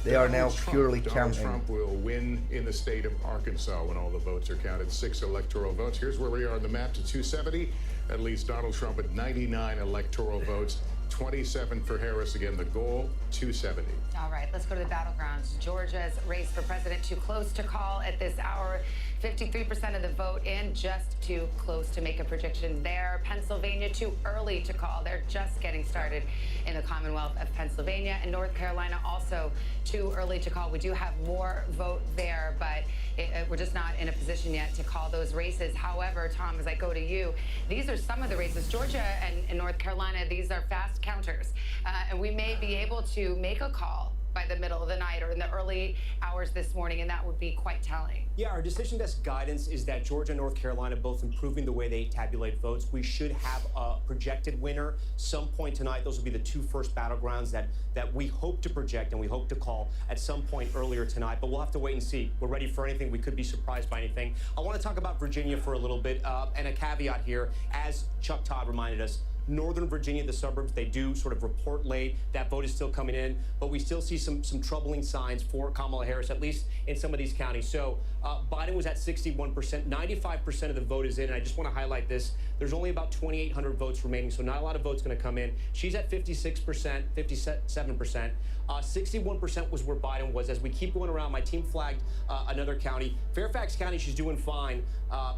[SPEAKER 2] They are now purely counting.
[SPEAKER 22] Donald Trump will win in the state of Arkansas when all the votes are counted. 6 electoral votes. Here's where we are on the map to 270. That leaves Donald Trump at 99 electoral votes. 27 for Harris. Again, the goal, 270.
[SPEAKER 5] All right, let's go to the battlegrounds. Georgia's race for president too close to call at this hour. 53% of the vote in, just too close to make a prediction there. Pennsylvania, too early to call. They're just getting started in the Commonwealth of Pennsylvania. And North Carolina, also too early to call. We do have more vote there, but we're just not in a position yet to call those races. However, Tom, as I go to you, these are some of the races. Georgia and North Carolina, these are fast counters. And we may be able to make a call by the middle of the night or in the early hours this morning, and that would be quite telling.
[SPEAKER 19] Yeah, our decision desk guidance is that Georgia and North Carolina both improving the way they tabulate votes. We should have a projected winner some point tonight. Those will be the 2 first battlegrounds that we hope to project and we hope to call at some point earlier tonight. But we'll have to wait and see. We're ready for anything. We could be surprised by anything. I want to talk about Virginia for a little bit, and a caveat here, as Chuck Todd reminded us. Northern Virginia, the suburbs, they do sort of report late. That vote is still coming in, but we still see some troubling signs for Kamala Harris, at least in some of these counties. So Biden was at 61%, 95% of the vote is in, and I just want to highlight this. There's only about 2,800 votes remaining, so not a lot of votes going to come in. She's at 56%, 57%. 61% was where Biden was. As we keep going around, my team flagged another county. Fairfax County, she's doing fine.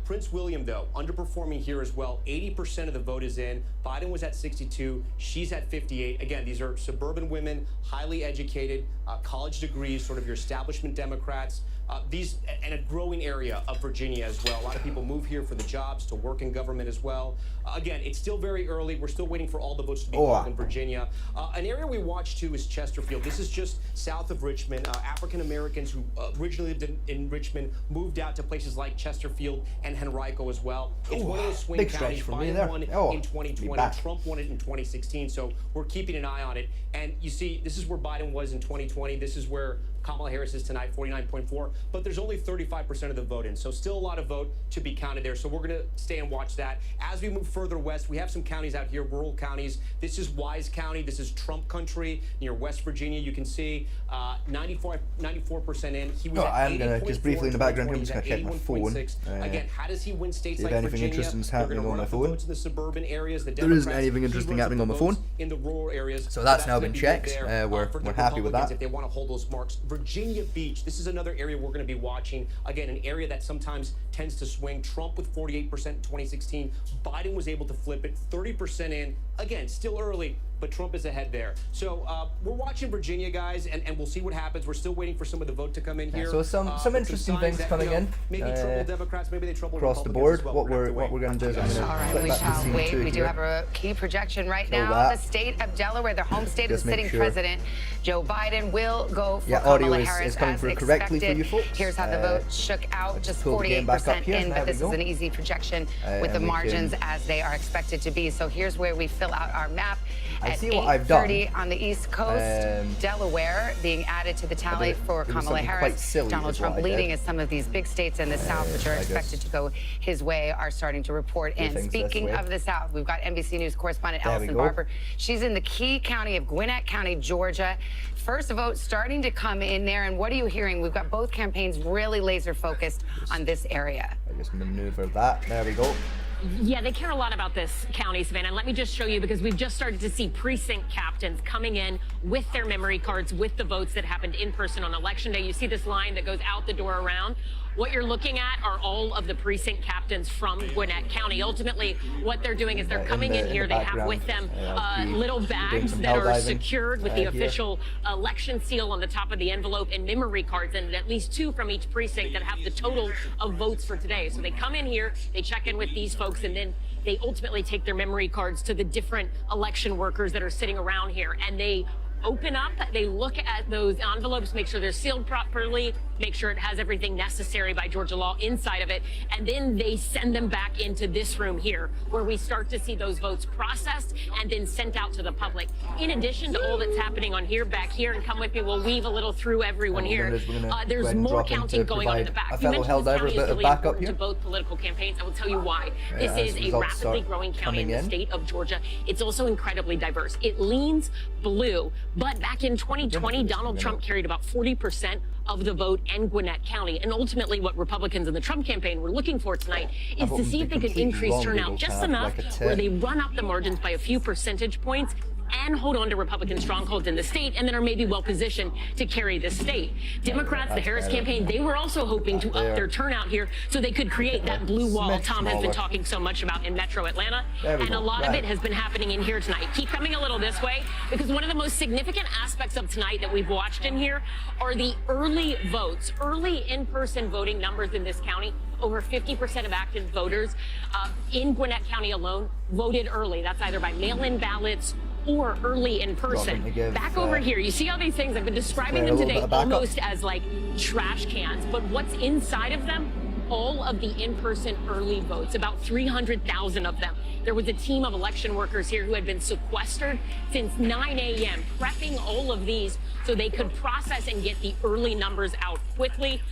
[SPEAKER 19] Prince William, though, underperforming here as well. 80% of the vote is in. Biden was at 62. She's at 58. Again, these are suburban women, highly educated, college degrees, sort of your establishment Democrats. These and a growing area of Virginia as well. A lot of people move here for the jobs, to work in government as well. Again, it's still very early. We're still waiting for all the votes to be called in Virginia. An area we watch too is Chesterfield. This is just south of Richmond. African Americans who originally lived in Richmond moved out to places like Chesterfield and Henrico as well. It's one of those swing counties. Biden won in 2020. Trump won it in 2016. So we're keeping an eye on it. And you see, this is where Biden was in 2020. This is where Kamala Harris is tonight, 49.4, but there's only 35% of the vote in, so still a lot of vote to be counted there. So we're going to stay and watch that. As we move further west, we have some counties out here, rural counties. This is Wise County. This is Trump country near West Virginia. You can see 94% in. He was
[SPEAKER 2] I am going to just briefly in the background here. I'm just going to check my phone.
[SPEAKER 19] Again, how does he win states
[SPEAKER 2] see
[SPEAKER 19] like
[SPEAKER 2] if anything
[SPEAKER 19] Virginia?
[SPEAKER 2] interesting is happening on my phone.
[SPEAKER 19] The suburban areas,
[SPEAKER 2] there isn't anything interesting happening on my phone.
[SPEAKER 19] In the rural areas.
[SPEAKER 2] So that's now been checked. We're happy with that.
[SPEAKER 19] If they want to hold those marks. Virginia Beach, this is another area we're going to be watching. Again, an area that sometimes tends to swing. Trump with 48% in 2016. Biden was able to flip it 30% in. Again, still early, but Trump is ahead there. So we're watching Virginia, guys, and we'll see what happens. We're still waiting for some of the vote to come in here.
[SPEAKER 2] So some interesting things coming in.
[SPEAKER 19] Maybe trouble Democrats, maybe they trouble
[SPEAKER 2] across the board. What we're going to do is I'm going to
[SPEAKER 5] all right, we shall wait. We do have a key projection right now. The state of Delaware, the home state of the sitting president, Joe Biden, will go for Kamala Harris
[SPEAKER 2] is coming
[SPEAKER 5] as
[SPEAKER 2] through correctly for you folks.
[SPEAKER 5] Here's how the vote shook out, just 48% in, but this is an easy projection with the margins as they are expected to be. So here's where we fill out our map.
[SPEAKER 2] I see what I've done.
[SPEAKER 5] On the East Coast, Delaware being added to the tally for Kamala Harris. Donald Trump leading as some of these big states in the South, which are expected to go his way, are starting to report in. Speaking of the South, we've got NBC News correspondent Allison Barber. She's in the key county of Gwinnett County, Georgia. First vote starting to come in there, and what are you hearing? We've got both campaigns really laser focused on this area.
[SPEAKER 2] I just maneuver that. There we go.
[SPEAKER 20] Yeah, they care a lot about this county, Savannah. And let me just show you, because we've just started to see precinct captains coming in with their memory cards, with the votes that happened in person on Election Day. You see this line that goes out the door around. What you're looking at are all of the precinct captains from Gwinnett County. Ultimately, what they're doing is they're coming in here. They have with them little bags that are secured with the official election seal on the top of the envelope and memory cards, and at least 2 from each precinct that have the total of votes for today. So they come in here, they check in with these folks, and then they ultimately take their memory cards to the different election workers that are sitting around here, and they open up, they look at those envelopes, make sure they're sealed properly, make sure it has everything necessary by Georgia law inside of it, and then they send them back into this room here, where we start to see those votes processed and then sent out to the public. In addition to all that's happening on here, back here, and come with me, we'll weave a little through everyone here. There's more counting going on in the back. You mentioned this county is really important to both political campaigns. I will tell you why. This is a rapidly growing county in the state of Georgia. It's also incredibly diverse. It leans blue, but back in 2020, Donald Trump carried about 40% of the vote in Gwinnett County. And ultimately, what Republicans in the Trump campaign were looking for tonight is to see if they could increase turnout just enough where they run up the margins by a few percentage points and hold on to Republican strongholds in the state, and then are maybe well positioned to carry the state. Democrats, the Harris campaign, they were also hoping to up their turnout here so they could create that blue wall Tom has been talking so much about in Metro Atlanta. And a lot of it has been happening in here tonight. Keep coming a little this way, because one of the most significant aspects of tonight that we've watched in here are the early votes, early in-person voting numbers in this county. Over 50% of active voters in Gwinnett County alone voted early. That's either by mail-in ballots or early in person. Back over here, you see all these things? I've been describing them today almost as like trash cans, but what's inside of them? All of the in-person early votes, about 300,000 of them. There was a team of election workers here who had been sequestered since 9 a.m., prepping all of these so they could process and get the early numbers out quickly.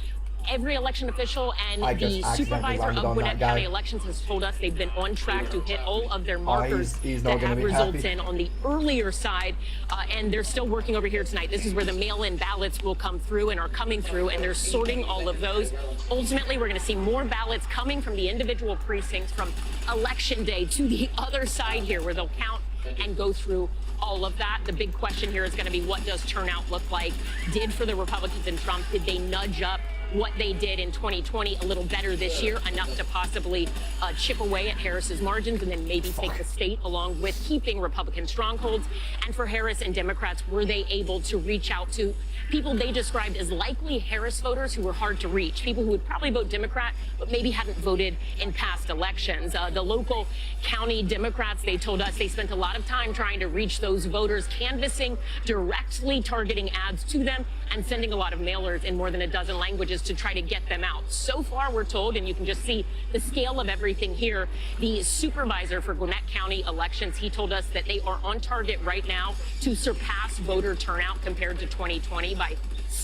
[SPEAKER 20] Every election official and the supervisor of Gwinnett County Elections has told us they've been on track to hit all of their markers that have results in on the earlier side, and they're still working over here tonight. This is where the mail-in ballots will come through and are coming through, and they're sorting all of those. Ultimately, we're going to see more ballots coming from the individual precincts from Election Day to the other side here, where they'll count and go through all of that. The big question here is going to be, what does turnout look like? Did for the Republicans and Trump, did they nudge up what they did in 2020 a little better this year, enough to possibly chip away at Harris's margins and then maybe take the state, along with keeping Republican strongholds? And for Harris and Democrats, were they able to reach out to people they described as likely Harris voters who were hard to reach, people who would probably vote Democrat but maybe hadn't voted in past elections? The local county Democrats, they told us they spent a lot of time trying to reach those voters, canvassing, directly targeting ads to them, and sending a lot of mailers in more than a dozen languages to try to get them out. So far, we're told, and you can just see the scale of everything here, the supervisor for Gwinnett County elections, he told us that they are on target right now to surpass voter turnout compared to 2020 by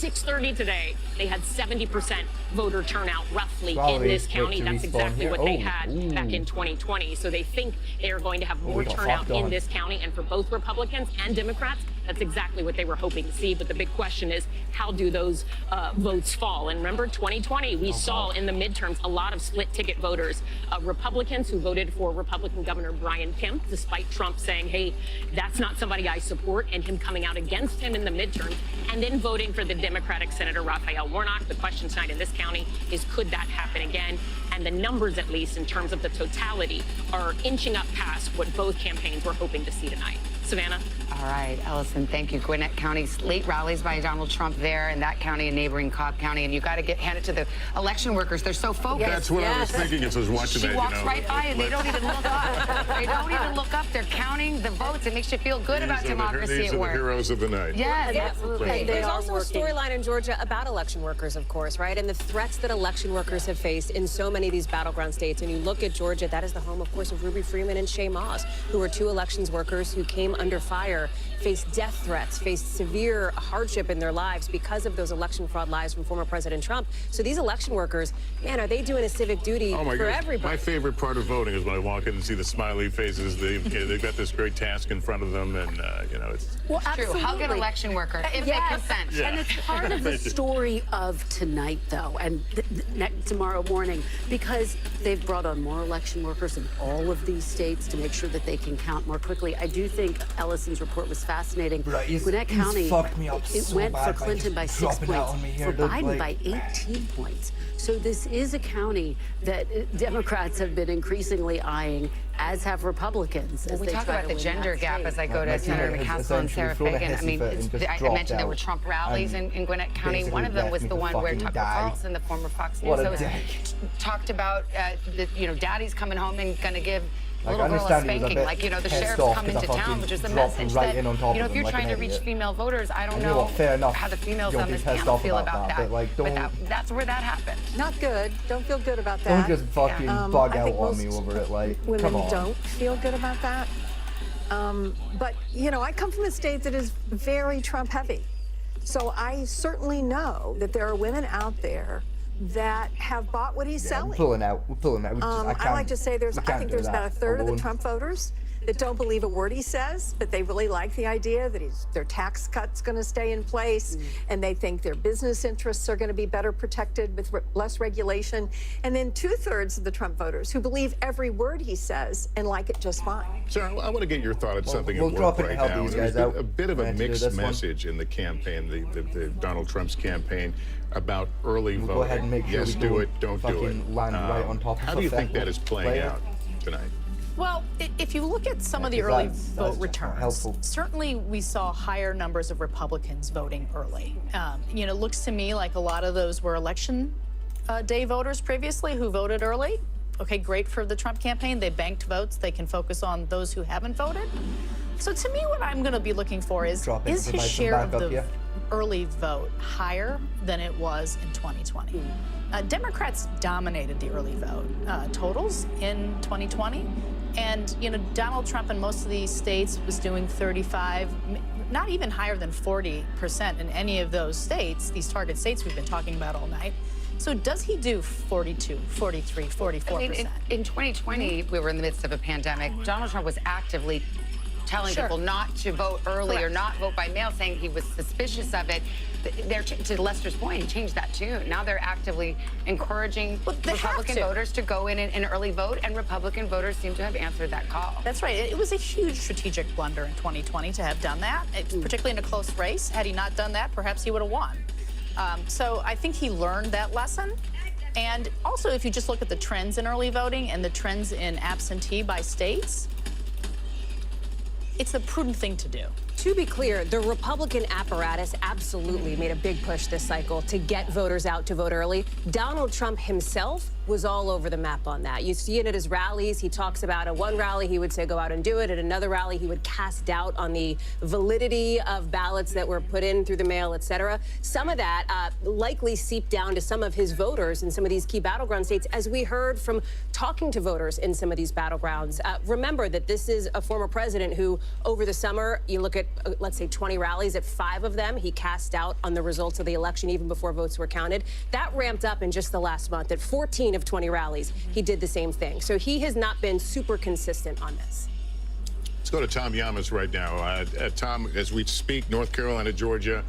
[SPEAKER 20] 6:30 today, they had 70% voter turnout roughly in this county. That's exactly what they had back in 2020. So they think they are going to have more turnout in this county. And for both Republicans and Democrats, that's exactly what they were hoping to see. But the big question is, how do those votes fall? And remember, 2020, we saw in the midterms a lot of split ticket voters, Republicans who voted for Republican Governor Brian Kemp, despite Trump saying, hey, that's not somebody I support, and him coming out against him in the midterms, and then voting for the Democratic Senator Raphael Warnock. The question tonight in this county is, could that happen again? And the numbers, at least in terms of the totality, are inching up past what both campaigns were hoping to see tonight. Savannah?
[SPEAKER 5] All right, Ellison, thank you. Gwinnett County's late rallies by Donald Trump there, and that county and neighboring Cobb County. And you got to hand it to the election workers. They're so focused.
[SPEAKER 22] That's what I was thinking as I was watching that.
[SPEAKER 5] She walks right by and they don't even look up. They don't even look up. They're counting the votes. It makes you feel good about democracy at work.
[SPEAKER 22] These are the heroes of the night.
[SPEAKER 5] Yes, absolutely.
[SPEAKER 16] There's also a storyline in Georgia about election workers, of course, right? And the threats that election workers have faced in so many of these battleground states. And you look at Georgia, that is the home, of course, of Ruby Freeman and Shay Moss, who were two elections workers who came under fire, faced death threats, faced severe hardship in their lives because of those election fraud lies from former President Trump. So these election workers, man, are they doing a civic duty for everybody?
[SPEAKER 22] My favorite part of voting is when I walk in and see the smiley faces. They've got this great task in front of them, and it's
[SPEAKER 5] true. Hug an election worker if they consent.
[SPEAKER 17] Yeah. And it's part of the story of tonight, though, and tomorrow morning, because they've brought on more election workers in all of these states to make sure that they can count more quickly. I do think Ellison's report was fascinating. Gwinnett County, it went for Clinton by 6 points, for Biden by 18 points. So this is a county that Democrats have been increasingly eyeing, as have Republicans.
[SPEAKER 5] Well, we talk about the gender gap as I go to Senator McCaskill and Sarah Fagan. I mean, I mentioned there were Trump rallies in Gwinnett County. One of them was the one where Tucker Carlson, the former Fox News host, talked about, daddy's coming home and going to give little girl a spanking, the sheriff's come into town, which is the message that, if you're trying to reach female voters, I don't know how the females on this panel feel about that, but that's where that happened.
[SPEAKER 7] Not good. Don't feel good about that.
[SPEAKER 2] Don't just fucking bug out on me over it,
[SPEAKER 7] women
[SPEAKER 2] come on.
[SPEAKER 7] Don't feel good about that. But, I come from a state that is very Trump heavy. So I certainly know that there are women out there that have bought what he's selling.
[SPEAKER 2] We're pulling out.
[SPEAKER 7] I like to say I think there's about a third of the Trump voters that don't believe a word he says, but they really like the idea that their tax cut's going to stay in place, and they think their business interests are going to be better protected with less regulation. And then 2/3 of the Trump voters who believe every word he says and like it just fine.
[SPEAKER 22] Sarah, I want to get your thought on something at work right now. There's a bit of a mixed message in the campaign, the Donald Trump's campaign, about early voting.
[SPEAKER 2] Go ahead and make sure
[SPEAKER 22] yes, do it, don't do it.
[SPEAKER 2] Land right on top of
[SPEAKER 22] how do you think that is playing out tonight?
[SPEAKER 21] Well, if you look at some of the early vote returns, certainly we saw higher numbers of Republicans voting early. It looks to me like a lot of those were election day voters previously who voted early. Okay, great for the Trump campaign. They banked votes. They can focus on those who haven't voted. So to me, what I'm going to be looking for is his share of the early vote higher than it was in 2020? Democrats dominated the early vote totals in 2020. And, Donald Trump in most of these states was doing 35, not even higher than 40% in any of those states, these target states we've been talking about all night. So does he do 42, 43, 44%?
[SPEAKER 5] I mean, in 2020, we were in the midst of a pandemic. Donald Trump was actively telling people not to vote early or not vote by mail, saying he was suspicious of it. To Lester's point, he changed that tune. Now they're actively encouraging Republican voters to go in and early vote, and Republican voters seem to have answered that call.
[SPEAKER 21] That's right. It was a huge strategic blunder in 2020 to have done that, particularly in a close race. Had he not done that, perhaps he would have won. So I think he learned that lesson. And also, if you just look at the trends in early voting and the trends in absentee by states, it's the prudent thing to do.
[SPEAKER 16] To be clear, the Republican apparatus absolutely made a big push this cycle to get voters out to vote early. Donald Trump himself
[SPEAKER 20] was all over the map on that. You see it at his rallies. He talks about at one rally, he would say, go out and do it. At another rally, he would cast doubt on the validity of ballots that were put in through the mail, et cetera. Some of that likely seeped down to some of his voters in some of these key battleground states, as we heard from talking to voters in some of these battlegrounds. Remember that this is a former president who, over the summer, you look at, let's say, 20 rallies, at 5 of them, he cast doubt on the results of the election even before votes were counted. That ramped up in just the last month. At 14 of 20 rallies, he did the same thing. So he has not been super consistent on this.
[SPEAKER 22] Let's go to Tom Llamas right now. Tom, as we speak, North Carolina, Georgia,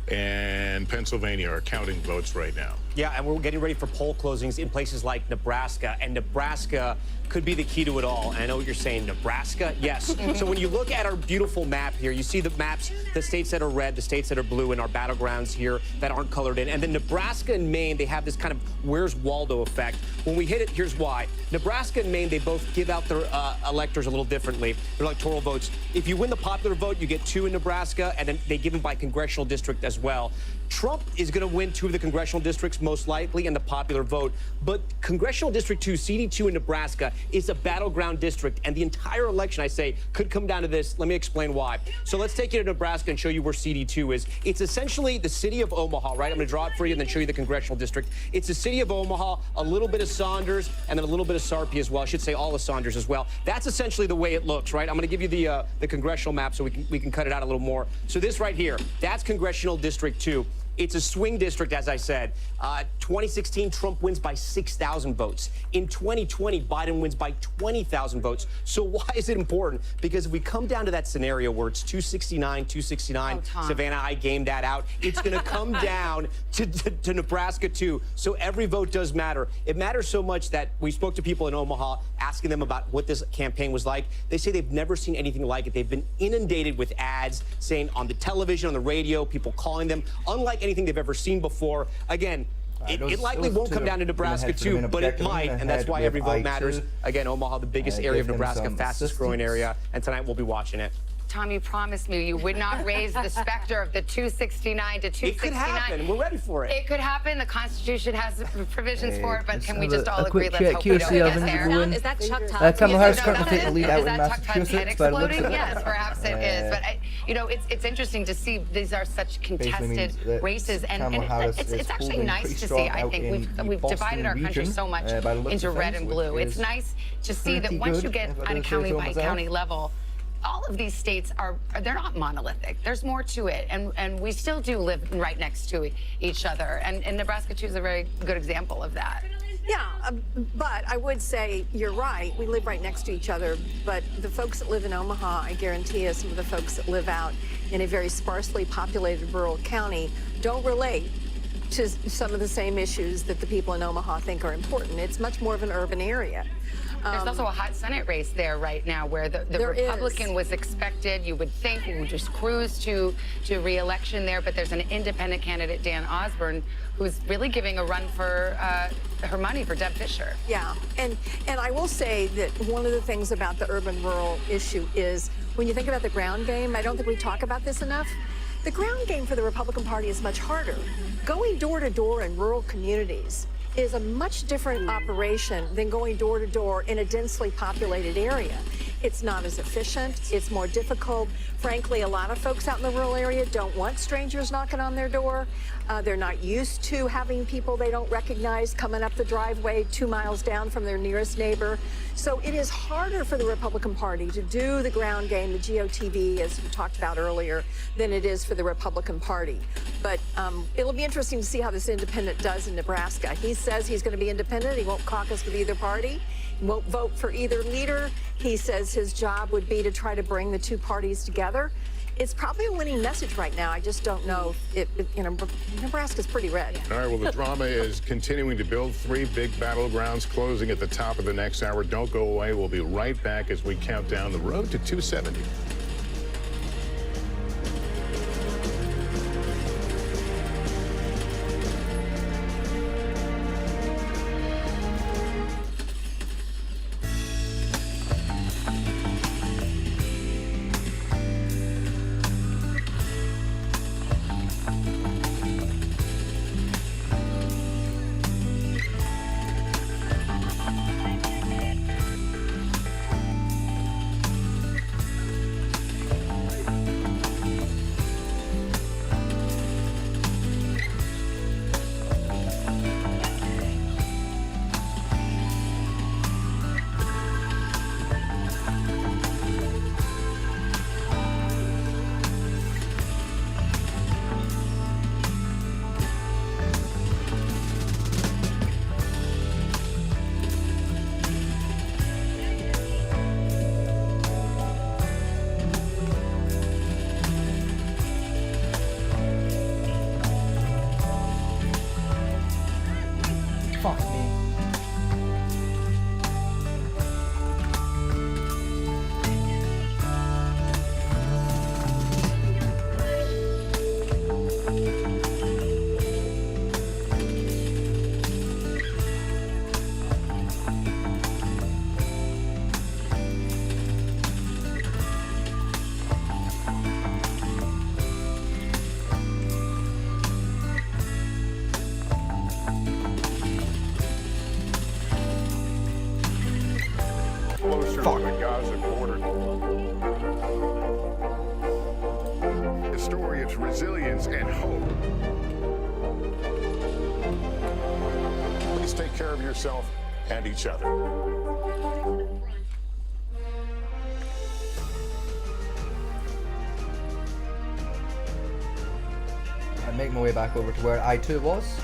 [SPEAKER 22] and Pennsylvania are counting votes right now.
[SPEAKER 19] Yeah, and we're getting ready for poll closings in places like Nebraska, and Nebraska could be the key to it all. And I know what you're saying, Nebraska? Yes. So when you look at our beautiful map here, you see the maps, the states that are red, the states that are blue, and our battlegrounds here that aren't colored in. And then Nebraska and Maine, they have this kind of Where's Waldo effect. When we hit it, here's why. Nebraska and Maine, they both give out their electors a little differently, their electoral votes. If you win the popular vote, you get 2 in Nebraska, and then they give them by congressional district as well. Trump is going to win 2 of the congressional districts, most likely, in the popular vote. But Congressional District 2, CD2 in Nebraska, is a battleground district. And the entire election, I say, could come down to this. Let me explain why. So let's take you to Nebraska and show you where CD2 is. It's essentially the city of Omaha, right? I'm going to draw it for you and then show you the congressional district. It's the city of Omaha, a little bit of Saunders, and then a little bit of Sarpy as well. I should say all of Saunders as well. That's essentially the way it looks, right? I'm going to give you the congressional map so we can cut it out a little more. So this right here, that's Congressional District 2. It's a swing district, as I said. 2016, Trump wins by 6,000 votes. In 2020, Biden wins by 20,000 votes. So why is it important? Because if we come down to that scenario where it's 269, 269, Savannah, I gamed that out. It's going to come down to Nebraska, too. So every vote does matter. It matters so much that we spoke to people in Omaha, asking them about what this campaign was like. They say they've never seen anything like it. They've been inundated with ads saying on the television, on the radio, people calling them, unlike anything they've ever seen before. Again, it likely won't come down to Nebraska, too, but it might, and that's why every vote matters. Again, Omaha, the biggest area of Nebraska, fastest growing area, and tonight we'll be watching it.
[SPEAKER 5] Tom, you promised me you would not raise the specter of the 269 to 269.
[SPEAKER 19] It could happen. We're ready for it.
[SPEAKER 5] It could happen. The Constitution has provisions for it, but can we just all agree? Let's hope we don't get there.
[SPEAKER 20] Is that Chuck Todd?
[SPEAKER 2] Kamala Harris currently taking the lead out in
[SPEAKER 5] Massachusetts.
[SPEAKER 2] Exploding?
[SPEAKER 5] Yes, perhaps it is. But you know, it's interesting to see these are such contested races, and it's actually nice to see. I think we've divided our country so much into red and blue. It's nice to see that once you get on a county by county level, all of these states they're not monolithic. There's more to it, and we still do live right next to each other. And Nebraska, too, is a very good example of that.
[SPEAKER 7] Yeah, but I would say you're right. We live right next to each other. But the folks that live in Omaha, I guarantee you, some of the folks that live out in a very sparsely populated rural county don't relate to some of the same issues that the people in Omaha think are important. It's much more of an urban area.
[SPEAKER 5] There's also a hot Senate race there right now where the Republican was expected, you would think, would just cruise to re-election there, but there's an independent candidate, Dan Osborne, who's really giving a run for her money for Deb Fischer.
[SPEAKER 7] Yeah, and I will say that one of the things about the urban-rural issue is when you think about the ground game, I don't think we talk about this enough, the ground game for the Republican Party is much harder. Going door to door in rural communities is a much different operation than going door to door in a densely populated area. It's not as efficient, it's more difficult. Frankly, a lot of folks out in the rural area don't want strangers knocking on their door. They're not used to having people they don't recognize coming up the driveway 2 miles down from their nearest neighbor. So it is harder for the Republican Party to do the ground game, the GOTV, as we talked about earlier, than it is for the Republican Party. But it'll be interesting to see how this independent does in Nebraska. He says he's going to be independent. He won't caucus with either party. He won't vote for either leader. He says his job would be to try to bring the two parties together. It's probably a winning message right now. I just don't know if Nebraska's pretty red.
[SPEAKER 22] All right, well, the drama is continuing to build. 3 big battlegrounds closing at the top of the next hour. Don't go away. We'll be right back as we count down the road to 270. on the Gaza border. A story of resilience and hope. Please take care of yourself and each other.
[SPEAKER 2] I make my way back over to where I2 was.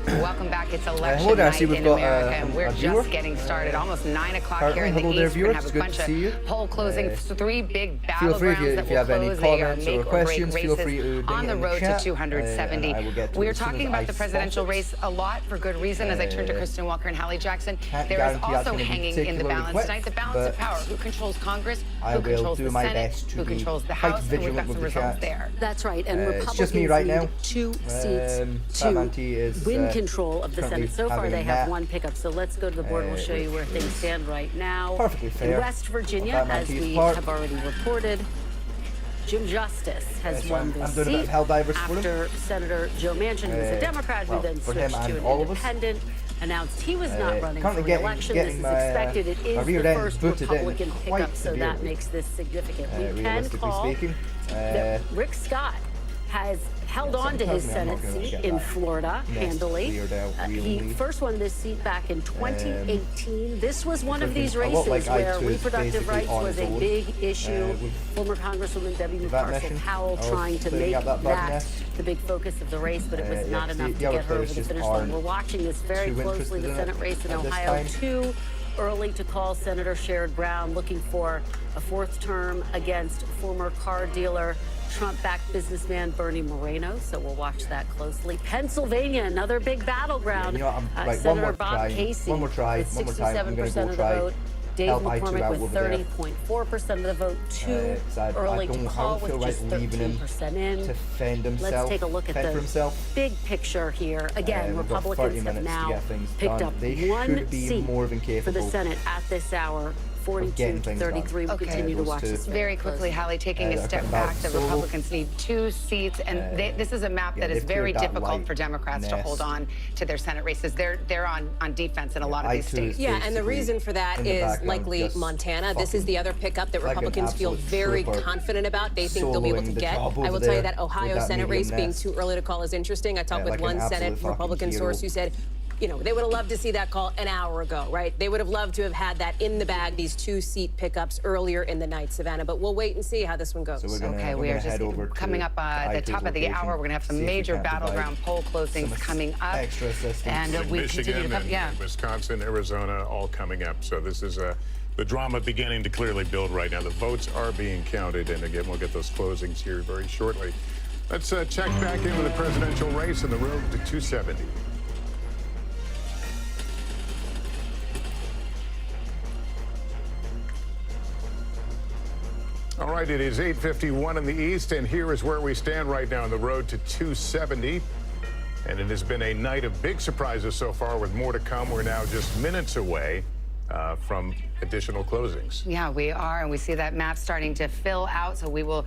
[SPEAKER 5] Welcome back. It's election
[SPEAKER 2] hello,
[SPEAKER 5] night
[SPEAKER 2] we've
[SPEAKER 5] in
[SPEAKER 2] got,
[SPEAKER 5] America, and we're
[SPEAKER 2] viewer.
[SPEAKER 5] just getting started. Almost 9 o'clock
[SPEAKER 2] Currently,
[SPEAKER 5] here in the
[SPEAKER 2] hello there,
[SPEAKER 5] East. We're going to have a
[SPEAKER 2] viewers.
[SPEAKER 5] bunch
[SPEAKER 2] Good to see you.
[SPEAKER 5] of poll closing, 3 big
[SPEAKER 2] Feel free
[SPEAKER 5] battlegrounds
[SPEAKER 2] if you have
[SPEAKER 5] that
[SPEAKER 2] any
[SPEAKER 5] will close. They are
[SPEAKER 2] comments or
[SPEAKER 5] make or break
[SPEAKER 2] questions, feel
[SPEAKER 5] races
[SPEAKER 2] free to ding
[SPEAKER 5] on
[SPEAKER 2] it
[SPEAKER 5] the
[SPEAKER 2] in
[SPEAKER 5] road
[SPEAKER 2] chat,
[SPEAKER 5] to 270.
[SPEAKER 2] and I will get to
[SPEAKER 5] We
[SPEAKER 2] it
[SPEAKER 5] are
[SPEAKER 2] as soon
[SPEAKER 5] talking
[SPEAKER 2] as
[SPEAKER 5] about
[SPEAKER 2] I
[SPEAKER 5] the presidential
[SPEAKER 2] spot it.
[SPEAKER 5] race a lot for good reason as I turn to Kristen Walker and Hallie Jackson.
[SPEAKER 2] Can't
[SPEAKER 5] There is
[SPEAKER 2] guarantee that's
[SPEAKER 5] also
[SPEAKER 2] gonna be
[SPEAKER 5] hanging in the
[SPEAKER 2] particularly
[SPEAKER 5] balance
[SPEAKER 2] quick,
[SPEAKER 5] tonight the balance of
[SPEAKER 2] but
[SPEAKER 5] power. Who controls Congress?
[SPEAKER 2] I
[SPEAKER 5] Who
[SPEAKER 2] will
[SPEAKER 5] controls
[SPEAKER 2] do
[SPEAKER 5] the
[SPEAKER 2] my
[SPEAKER 5] Senate?
[SPEAKER 2] best to
[SPEAKER 5] Who
[SPEAKER 2] be
[SPEAKER 5] controls the
[SPEAKER 2] quite
[SPEAKER 5] House? And we've
[SPEAKER 2] vigilant
[SPEAKER 5] got
[SPEAKER 2] with
[SPEAKER 5] some
[SPEAKER 2] the
[SPEAKER 5] results
[SPEAKER 2] chat.
[SPEAKER 5] there.
[SPEAKER 7] That's right, and
[SPEAKER 2] It's
[SPEAKER 7] Republicans
[SPEAKER 2] just me right
[SPEAKER 7] need
[SPEAKER 2] now.
[SPEAKER 7] 2 seats
[SPEAKER 2] Batman
[SPEAKER 7] to
[SPEAKER 2] T is,
[SPEAKER 7] win control of the
[SPEAKER 2] currently
[SPEAKER 7] Senate. So far,
[SPEAKER 2] having
[SPEAKER 7] they
[SPEAKER 2] a
[SPEAKER 7] have
[SPEAKER 2] nap.
[SPEAKER 7] 1 pickup. So let's go to the board. We'll show you where things stand right now.
[SPEAKER 2] Perfectly fair.
[SPEAKER 7] In West Virginia,
[SPEAKER 2] Batman
[SPEAKER 7] as
[SPEAKER 2] T's
[SPEAKER 7] we
[SPEAKER 2] part.
[SPEAKER 7] have already reported, Jim Justice has
[SPEAKER 2] so
[SPEAKER 7] won
[SPEAKER 2] I'm
[SPEAKER 7] this
[SPEAKER 2] doing a bit of
[SPEAKER 7] seat
[SPEAKER 2] Helldivers for him.
[SPEAKER 7] after Senator Joe Manchin, who's a Democrat,
[SPEAKER 2] well,
[SPEAKER 7] who then
[SPEAKER 2] for him
[SPEAKER 7] switched to
[SPEAKER 2] and
[SPEAKER 7] an
[SPEAKER 2] all of us.
[SPEAKER 7] independent, announced he was not running for
[SPEAKER 2] currently
[SPEAKER 7] re-election. This
[SPEAKER 2] getting
[SPEAKER 7] is
[SPEAKER 2] my,
[SPEAKER 7] expected. It
[SPEAKER 2] my
[SPEAKER 7] is
[SPEAKER 2] rear
[SPEAKER 7] the
[SPEAKER 2] end
[SPEAKER 7] first
[SPEAKER 2] booted in
[SPEAKER 7] Republican
[SPEAKER 2] quite
[SPEAKER 7] pickup, so that
[SPEAKER 2] severely.
[SPEAKER 7] makes this significant. We can
[SPEAKER 2] realistically
[SPEAKER 7] call
[SPEAKER 2] speaking.
[SPEAKER 7] that Rick Scott has held on to his Senate seat in Florida handily. He first won this seat back in 2018. This was one of these races where reproductive rights was a big issue. Former Congresswoman Debbie McCarcel-Powell trying to make that the big focus of the race, but it was not enough to get her over the finish line. We're watching this very closely, the Senate race in Ohio. Too early to call Senator Sherrod Brown, looking for a 4th term against former car dealer Trump-backed businessman Bernie Moreno, so we'll watch that closely. Pennsylvania, another big battleground.
[SPEAKER 2] Yeah, right,
[SPEAKER 7] Senator Bob Casey with 67% of the vote. Dave McCormick with 30.4% of the vote. Too early to call with just 13% in. Let's take a look at the big picture here. Again, Republicans have now picked up 1 seat for the Senate at this hour. 42 to 33. We continue to watch this
[SPEAKER 5] very quickly. Hallie, taking a step back, the Republicans need 2 seats, and this is a map that is very difficult for Democrats to hold on to their Senate races. They're on defense in a lot of these states.
[SPEAKER 20] Yeah, and the reason for that is likely Montana. This is the other pickup that Republicans feel very confident about. They think they'll be able to get. I will tell you that Ohio Senate race being too early to call is interesting. I talked with one Senate Republican source who said, you know, they would have loved to see that call an hour ago, right? They would have loved to have had that in the bag, these 2-seat pickups earlier in the night, Savannah. But we'll wait and see how this one goes.
[SPEAKER 2] So
[SPEAKER 5] we are just coming up the top of the hour. We're going to have some major battleground poll closings coming up.
[SPEAKER 2] Extra assistance.
[SPEAKER 22] And we continue to come, Wisconsin, Arizona, all coming up. So this is the drama beginning to clearly build right now. The votes are being counted, and again, we'll get those closings here very shortly. Let's check back in with the presidential race and the road to 270. All right, it is 8:51 in the East, and here is where we stand right now on the road to 270. And it has been a night of big surprises so far, with more to come. We're now just minutes away from additional closings.
[SPEAKER 5] Yeah, we are, and we see that map starting to fill out, so we will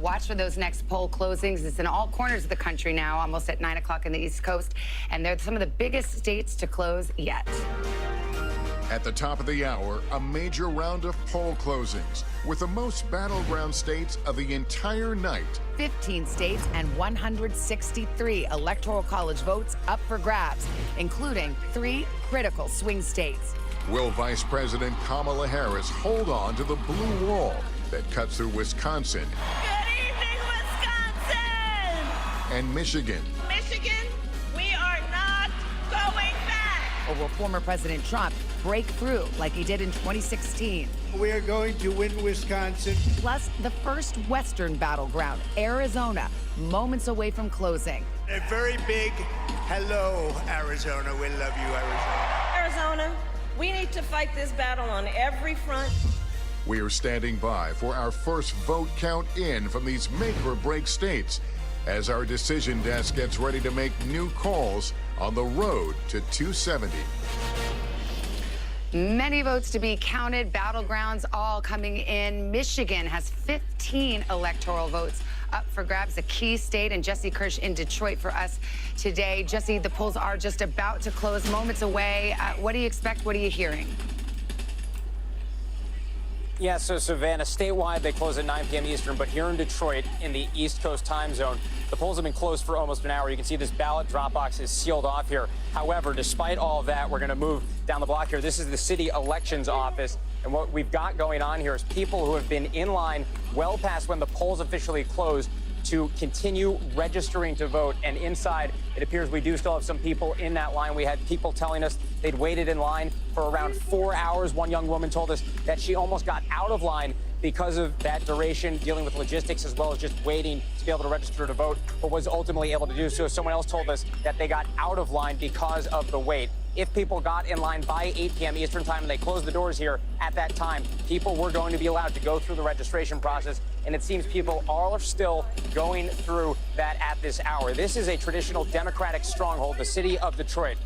[SPEAKER 5] watch for those next poll closings. It's in all corners of the country now, almost at 9 o'clock in the East Coast, and they're some of the biggest states to close yet.
[SPEAKER 22] At the top of the hour, a major round of poll closings with the most battleground states of the entire night.
[SPEAKER 14] 15 states and 163 electoral college votes up for grabs, including 3 critical swing states.
[SPEAKER 22] Will Vice President Kamala Harris hold on to the blue wall that cuts through Wisconsin?
[SPEAKER 1] Good evening, Wisconsin!
[SPEAKER 22] And Michigan.
[SPEAKER 1] Michigan, we are not going back!
[SPEAKER 14] Or will former President Trump break through like he did in 2016?
[SPEAKER 6] We are going to win Wisconsin.
[SPEAKER 14] Plus, the first Western battleground, Arizona, moments away from closing.
[SPEAKER 6] A very big hello, Arizona. We love you, Arizona.
[SPEAKER 1] Arizona, we need to fight this battle on every front.
[SPEAKER 22] We are standing by for our first vote count in from these make-or-break states as our decision desk gets ready to make new calls on the road to 270.
[SPEAKER 5] Many votes to be counted, battlegrounds all coming in. Michigan has 15 electoral votes up for grabs, a key state, and Jesse Kirsch in Detroit for us today. Jesse, the polls are just about to close, moments away. What do you expect? What are you hearing?
[SPEAKER 19] Yeah, so Savannah, statewide, they close at 9 p.m. Eastern, but here in Detroit, in the East Coast time zone, the polls have been closed for almost an hour. You can see this ballot drop box is sealed off here. However, despite all of that, we're going to move down the block here. This is the city elections office. And what we've got going on here is people who have been in line well past when the polls officially closed to continue registering to vote. And inside, it appears we do still have some people in that line. We had people telling us they'd waited in line for around 4 hours. One young woman told us that she almost got out of line because of that duration, dealing with logistics as well as just waiting to be able to register to vote, but was ultimately able to do so. Someone else told us that they got out of line because of the wait. If people got in line by 8 p.m. Eastern time and they closed the doors here at that time, people were going to be allowed to go through the registration process. And it seems people are still going through that at this hour. This is a traditional Democratic stronghold, the city of Detroit.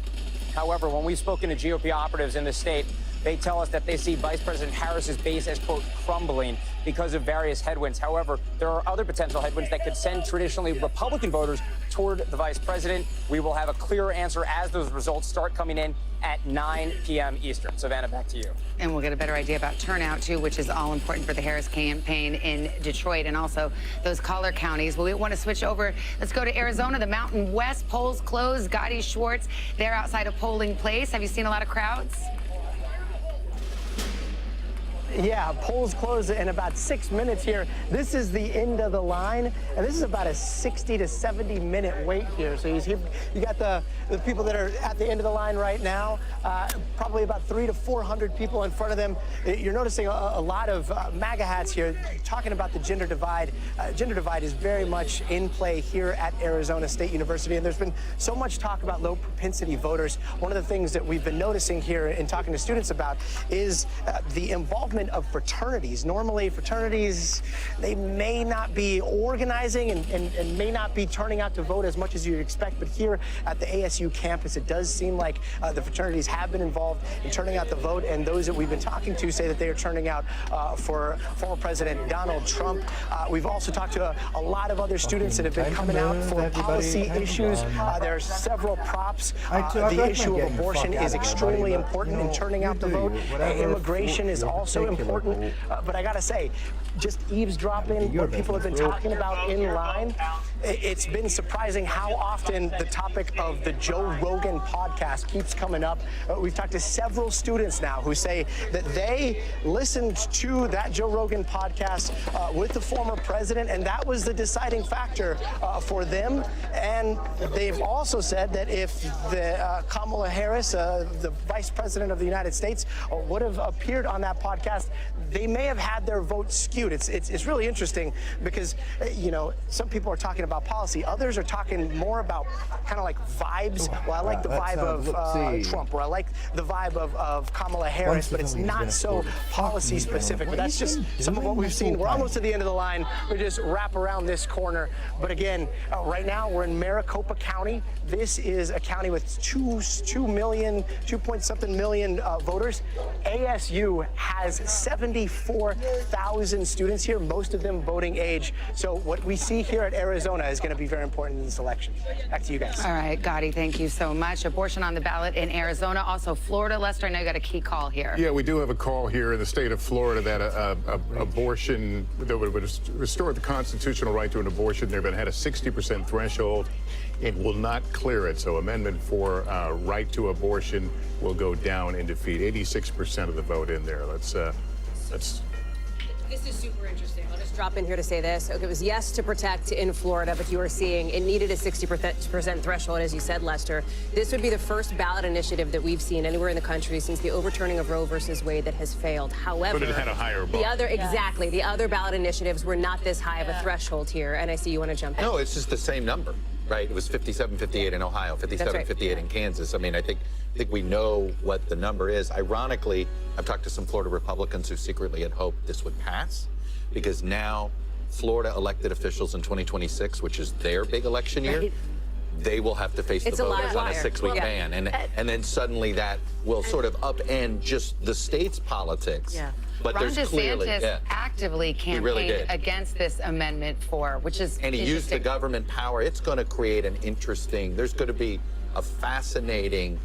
[SPEAKER 19] However, when we've spoken to GOP operatives in the state, they tell us that they see Vice President Harris's base as, quote, crumbling because of various headwinds. However, there are other potential headwinds that could send traditionally Republican voters toward the vice president. We will have a clearer answer as those results start coming in at 9 p.m. Eastern. Savannah, back to you.
[SPEAKER 5] And we'll get a better idea about turnout, too, which is all important for the Harris campaign in Detroit and also those collar counties. Well, we want to switch over. Let's go to Arizona, the Mountain West. Polls closed. Gotti Schwartz, they're outside a polling place. Have you seen a lot of crowds?
[SPEAKER 3] Yeah, polls close in about 6 minutes here. This is the end of the line, and this is about a 60 to 70 minute wait here. So you got the people that are at the end of the line right now, probably about 300 to 400 people in front of them. You're noticing a lot of MAGA hats here talking about the gender divide. Gender divide is very much in play here at Arizona State University, and there's been so much talk about low propensity voters. One of the things that we've been noticing here and talking to students about is the involvement of fraternities. Normally, fraternities, they may not be organizing and may not be turning out to vote as much as you'd expect, but here at the ASU campus, it does seem like the fraternities have been involved in turning out the vote, and those that we've been talking to say that they are turning out for former President Donald Trump. We've also talked to a lot of other students that have been coming out for policy issues. There are several props. The issue of abortion is extremely important in turning out the vote. Immigration is also important, but I gotta say, just eavesdropping what people have been talking about in line, it's been surprising how often the topic of the Joe Rogan podcast keeps coming up. We've talked to several students now who say that they listened to that Joe Rogan podcast with the former president, and that was the deciding factor for them. And they've also said that if the Kamala Harris, the vice president of the United States, would have appeared on that podcast, they may have had their vote skewed. It's really interesting because, you know, some people are talking about policy. Others are talking more about kind of like vibes. Well, I like the vibe of Trump, or I like the vibe of Kamala Harris, but it's not so policy specific. But that's just some of what we've seen. We're almost at the end of the line. We just wrap around this corner. But again, right now we're in Maricopa County. This is a county with 2 point something million voters. ASU has 74,000 students here, most of them voting age. So what we see here at Arizona is going to be very important in this election. Back to you guys.
[SPEAKER 5] All right, Gotti, thank you so much. Abortion on the ballot in Arizona, also Florida. Lester, I know you got a key call here.
[SPEAKER 22] Yeah, we do have a call here in the state of Florida that abortion that would restore the constitutional right to an abortion. They've had a 60% threshold. It will not clear it. So amendment for right to abortion will go down in defeat. 86% of the vote in there. Let's.
[SPEAKER 20] This is super interesting. I'll just drop in here to say this. Okay, it was yes to protect in Florida, but you were seeing it needed a 60% threshold, as you said, Lester. This would be the first ballot initiative that we've seen anywhere in the country since the overturning of Roe versus Wade that has failed. However,
[SPEAKER 22] but it had a higher bar.
[SPEAKER 20] The other ballot initiatives were not this high of a threshold here. And I see you want to jump in.
[SPEAKER 15] No, it's just the same number, right? It was 57-58 in Ohio, 57-58 in Kansas. I mean, I think we know what the number is. Ironically, I've talked to some Florida Republicans who secretly had hoped this would pass, because now Florida elected officials in 2026, which is their big election year, they will have to face the voters on a 6-week ban. And then suddenly that will sort of upend just the state's politics.
[SPEAKER 5] Yeah.
[SPEAKER 15] But
[SPEAKER 5] Ron
[SPEAKER 15] there's clearly
[SPEAKER 5] actively campaigned against this amendment which is
[SPEAKER 15] and he used the government power. It's going to create an interesting, there's going to be a fascinating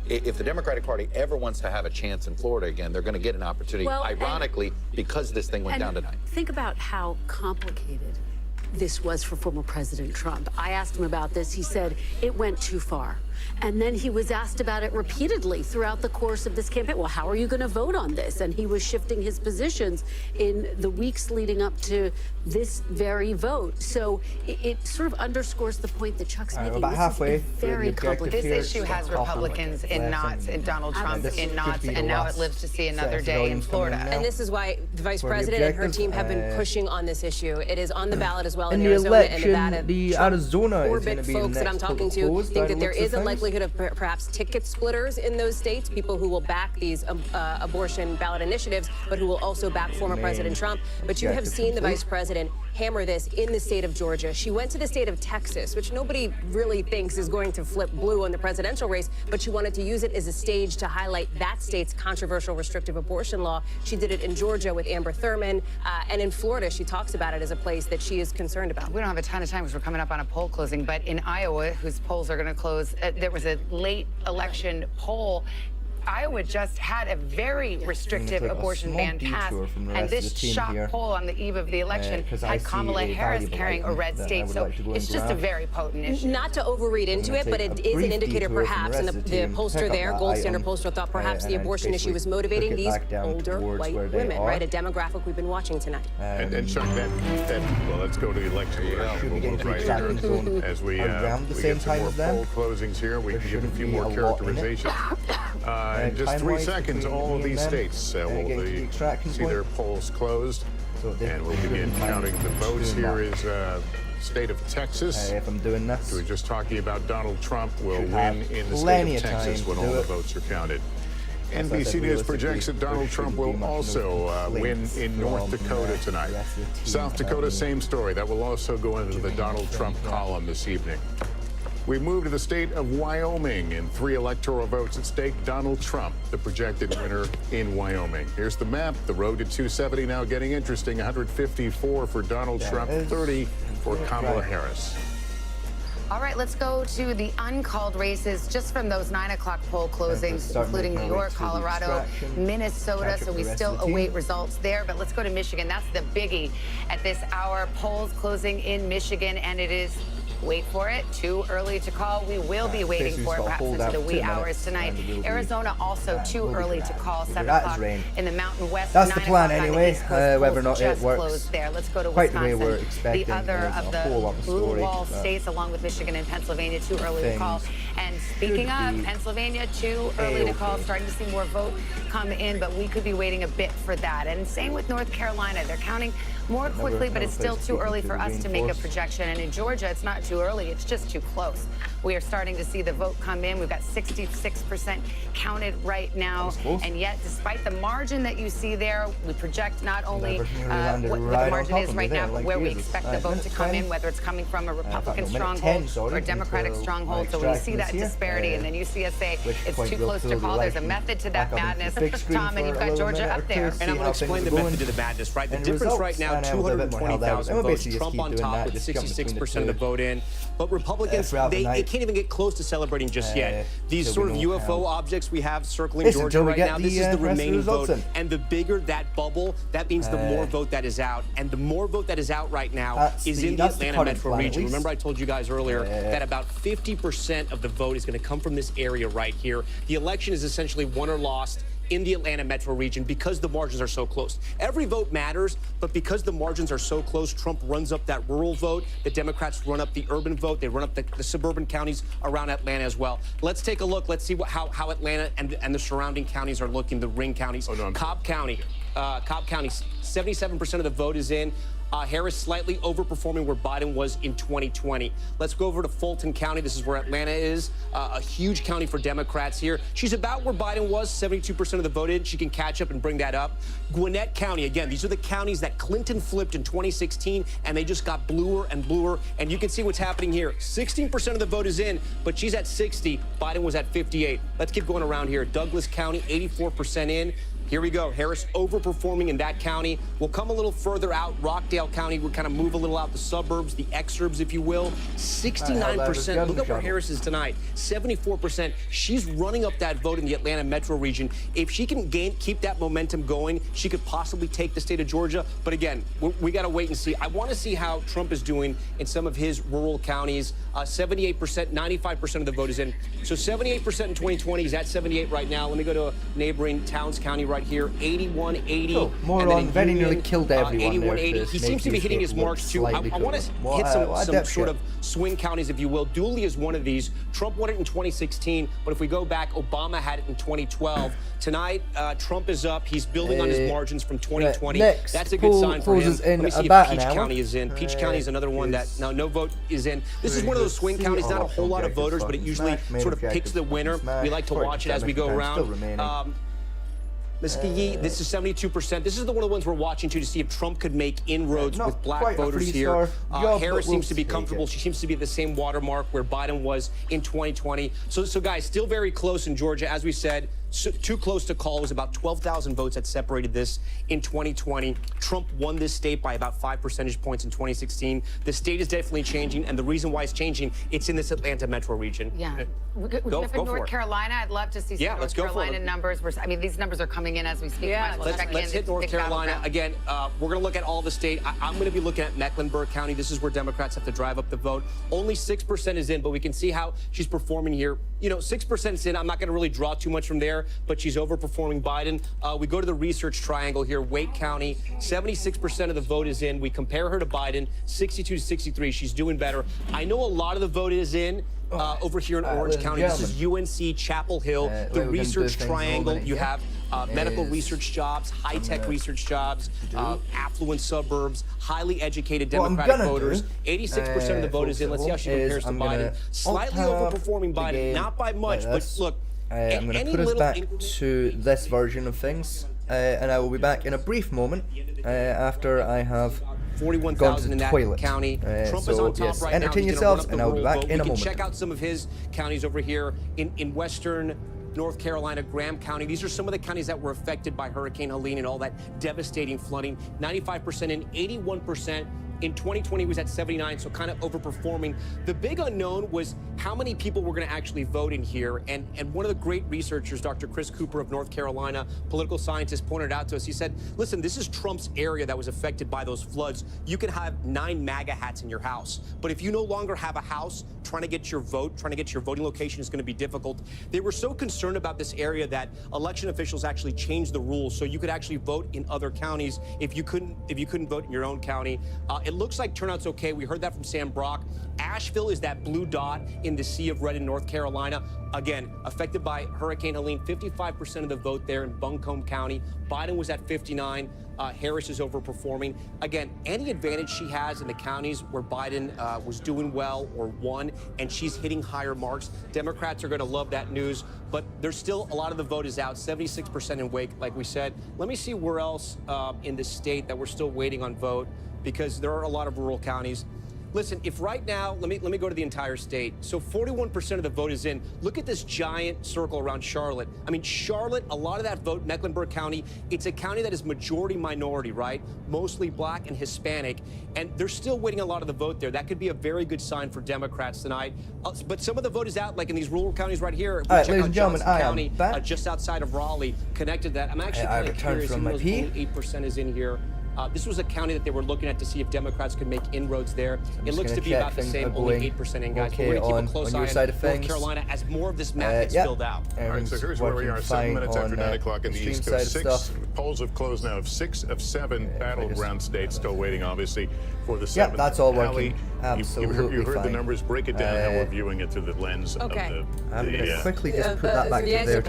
[SPEAKER 15] if the Democratic Party ever wants to have a chance in Florida again, they're going to get an opportunity, ironically, because this thing went down tonight.
[SPEAKER 17] Think about how complicated this was for former President Trump. I asked him about this. He said it went too far. And then he was asked about it repeatedly throughout the course of this campaign. Well, how are you going to vote on this? And he was shifting his positions in the weeks leading up to this very vote. So it sort of underscores the point that Chuck's making.
[SPEAKER 2] About halfway.
[SPEAKER 17] Very complicated.
[SPEAKER 5] This issue has Republicans in knots, and Donald Trump in knots, and now it lives to see another day in Florida.
[SPEAKER 20] And this is why the Vice President and her team have been pushing on this issue. It is on the ballot as well in Arizona and Nevada.
[SPEAKER 2] The Arizona is going to be
[SPEAKER 20] folks that I'm talking to think that there is a likelihood of perhaps ticket splitters in those states, people who will back these abortion ballot initiatives, but who will also back former President Trump. But you have seen the Vice President hammer this in the state of Georgia. She went to the state of Texas, which nobody really thinks is going to flip blue on the presidential race, but she wanted to use it as a stage to highlight that state's controversial restrictive abortion law. She did it in Georgia with Amber Thurman, and in Florida, she talks about it as a place that she is concerned about.
[SPEAKER 5] We don't have a ton of time because we're coming up on a poll closing, but in Iowa, whose polls are going to close, there was a late election poll. Iowa just had a very restrictive abortion ban passed, and this shock poll on the eve of the election had Kamala Harris carrying a red state, so it's just a very potent issue.
[SPEAKER 20] Not to overread into it, but it is an indicator perhaps, and the pollster there, Gold Standard pollster, thought perhaps the abortion issue was motivating these older white women, right? A demographic we've been watching tonight.
[SPEAKER 22] And Chuck, well, let's go to the election. Right here. As we get some more poll closings here, we can give a few more characterizations. In just 3 seconds, all of these states will see their polls closed, and we'll begin counting the votes. Here is state of Texas.
[SPEAKER 2] If I'm doing this,
[SPEAKER 22] we were just talking about Donald Trump will win in the state of Texas when all the votes are counted. NBC News projects that Donald Trump will also win in North Dakota tonight. South Dakota, same story. That will also go into the Donald Trump column this evening. We move to the state of Wyoming. In 3 electoral votes at stake, Donald Trump, the projected winner in Wyoming. Here's the map. The road to 270 now getting interesting. 154 for Donald Trump, 30 for Kamala Harris.
[SPEAKER 5] All right, let's go to the uncalled races just from those 9 o'clock poll closings, including New York, Colorado, Minnesota. So we still await results there. But let's go to Michigan. That's the biggie at this hour. Polls closing in Michigan, and it is, wait for it, too early to call. We will be waiting for it perhaps into the wee hours tonight. Arizona also too early to call. 7 o'clock in the Mountain West.
[SPEAKER 2] That's the plan anyway. Whether or not it works.
[SPEAKER 5] Closed there. Let's go to
[SPEAKER 2] Wisconsin.
[SPEAKER 5] The other of the blue wall states, along with Michigan and Pennsylvania, too early to call. And speaking of Pennsylvania, too early to call. Starting to see more vote come in, but we could be waiting a bit for that. And same with North Carolina. They're counting more quickly, but it's still too early for us to make a projection. And in Georgia, it's not too early. It's just too close. We are starting to see the vote come in. We've got 66% counted right now. And yet, despite the margin that you see there, we project not only what the margin is right now, but where we expect the vote to come in, whether it's coming from a Republican stronghold or a Democratic stronghold. So when you see that disparity and then you see us say it's too close to call, there's a method to that madness. Tom, and you've got Georgia up there.
[SPEAKER 19] And I'm going to explain the method to the madness, right? The difference right now, 220,000 votes. Trump on top with 66% of the vote in. But Republicans, they can't even get close to celebrating just yet. These sort of UFO objects we have circling Georgia right now, this is the remaining vote. And the bigger that bubble, that means the more vote that is out. And the more vote that is out right now is in the Atlanta metro region. Remember I told you guys earlier that about 50% of the vote is going to come from this area right here. The election is essentially won or lost in the Atlanta metro region because the margins are so close. Every vote matters, but because the margins are so close, Trump runs up that rural vote. The Democrats run up the urban vote. They run up the suburban counties around Atlanta as well. Let's take a look. Let's see how Atlanta and the surrounding counties are looking, the ring counties. Cobb County, 77% of the vote is in. Harris slightly overperforming where Biden was in 2020. Let's go over to Fulton County. This is where Atlanta is. A huge county for Democrats here. She's about where Biden was, 72% of the vote in. She can catch up and bring that up. Gwinnett County, again, these are the counties that Clinton flipped in 2016, and they just got bluer and bluer. And you can see what's happening here. 16% of the vote is in, but she's at 60. Biden was at 58. Let's keep going around here. Douglas County, 84% in. Here we go. Harris overperforming in that county. We'll come a little further out. Rockdale County, we'll kind of move a little out the suburbs, the exurbs, if you will. 69%. Look at where Harris is tonight. 74%. She's running up that vote in the Atlanta metro region. If she can keep that momentum going, she could possibly take the state of Georgia. But again, we got to wait and see. I want to see how Trump is doing in some of his rural counties. 78%, 95% of the vote is in. So 78% in 2020. He's at 78 right now. Let me go to a neighboring Towns County right here. 81, 80.
[SPEAKER 2] Oh, Moron very nearly killed everyone
[SPEAKER 19] 81,
[SPEAKER 2] there.
[SPEAKER 19] 80. He seems to be hitting his marks too. I want to hit some sort of swing counties, if you will. Dooley is one of these. Trump won it in 2016, but if we go back, Obama had it in 2012. Tonight, Trump is up. He's building on his margins from 2020. That's a good sign for him. Let me see if Peach County is in. Peach County is another one that no vote is in. This is one of those swing counties. Not a whole lot of voters, but it usually sort of picks the winner. We like to watch it as we go around. Mesquite, this is 72%. This is one of the ones we're watching to see if Trump could make inroads with black voters here. Harris seems to be comfortable. She seems to be at the same watermark where Biden was in 2020. So guys, still very close in Georgia. As we said, too close to call. It was about 12,000 votes that separated this in 2020. Trump won this state by about 5 percentage points in 2016. The state is definitely changing, and the reason why it's changing, it's in this Atlanta metro region.
[SPEAKER 5] Yeah.
[SPEAKER 19] Go for
[SPEAKER 5] North Carolina, I'd love to see some North Carolina numbers. I mean, these numbers are coming in as we speak.
[SPEAKER 19] Yeah, let's hit North Carolina. Again, we're going to look at all the state. I'm going to be looking at Mecklenburg County. This is where Democrats have to drive up the vote. Only 6% is in, but we can see how she's performing here. You know, 6% is in. I'm not going to really draw too much from there, but she's overperforming Biden. We go to the research triangle here. Wake County, 76% of the vote is in. We compare her to Biden, 62 to 63. She's doing better. I know a lot of the vote is in. Over here in Orange County, this is UNC Chapel Hill, the research triangle. You have medical research jobs, high-tech research jobs, affluent suburbs, highly educated Democratic voters. 86% of the vote is in. Let's see how she compares to Biden. Slightly overperforming Biden, not by much, but look.
[SPEAKER 2] I'm going to put us back to this version of things, and I will be back in a brief moment after I have
[SPEAKER 19] 41,000 in that
[SPEAKER 2] toilet.
[SPEAKER 19] county. Trump is on top right now.
[SPEAKER 2] Entertain yourselves, and I'll be back in a moment.
[SPEAKER 19] Check out some of his counties over here in western North Carolina, Graham County. These are some of the counties that were affected by Hurricane Helene and all that devastating flooding. 95% in, 81%. In 2020, he was at 79, so kind of overperforming. The big unknown was how many people were going to actually vote in here. And one of the great researchers, Dr. Chris Cooper of North Carolina, political scientist, pointed out to us. He said, listen, this is Trump's area that was affected by those floods. You can have 9 MAGA hats in your house. But if you no longer have a house, trying to get your vote, trying to get your voting location is going to be difficult. They were so concerned about this area that election officials actually changed the rules so you could actually vote in other counties if you couldn't vote in your own county. It looks like turnout's okay. We heard that from Sam Brock. Asheville is that blue dot in the Sea of Red in North Carolina. Again, affected by Hurricane Helene, 55% of the vote there in Buncombe County. Biden was at 59. Harris is overperforming. Again, any advantage she has in the counties where Biden was doing well or won, and she's hitting higher marks, Democrats are going to love that news. But there's still a lot of the vote is out, 76% in Wake, like we said. Let me see where else in the state that we're still waiting on vote, because there are a lot of rural counties. Listen, if right now, let me go to the entire state. So 41% of the vote is in. Look at this giant circle around Charlotte. I mean, Charlotte, a lot of that vote, Mecklenburg County, it's a county that is majority minority, right? Mostly black and Hispanic. And they're still waiting a lot of the vote there. That could be a very good sign for Democrats tonight. But some of the vote is out, like in these rural counties right here.
[SPEAKER 2] All right, ladies and gentlemen, I am back.
[SPEAKER 19] Just outside of Raleigh, connected to that. I'm actually kind of curious, even though only 8% is in here. This was a county that they were looking at to see if Democrats could make inroads there. It looks to be about the same, only 8% in, guys. We're going to keep a close eye on North Carolina as more of this map gets filled out.
[SPEAKER 22] All right, so here's where we are, 7 minutes after 9 o'clock in the East Coast. Polls have closed now of 6 of 7 battleground states, still waiting, obviously, for the 7th.
[SPEAKER 2] Yeah, that's all working absolutely
[SPEAKER 22] You heard the numbers. Break it down how we're viewing it through the lens of the...
[SPEAKER 2] I'm going to quickly just put that back to there.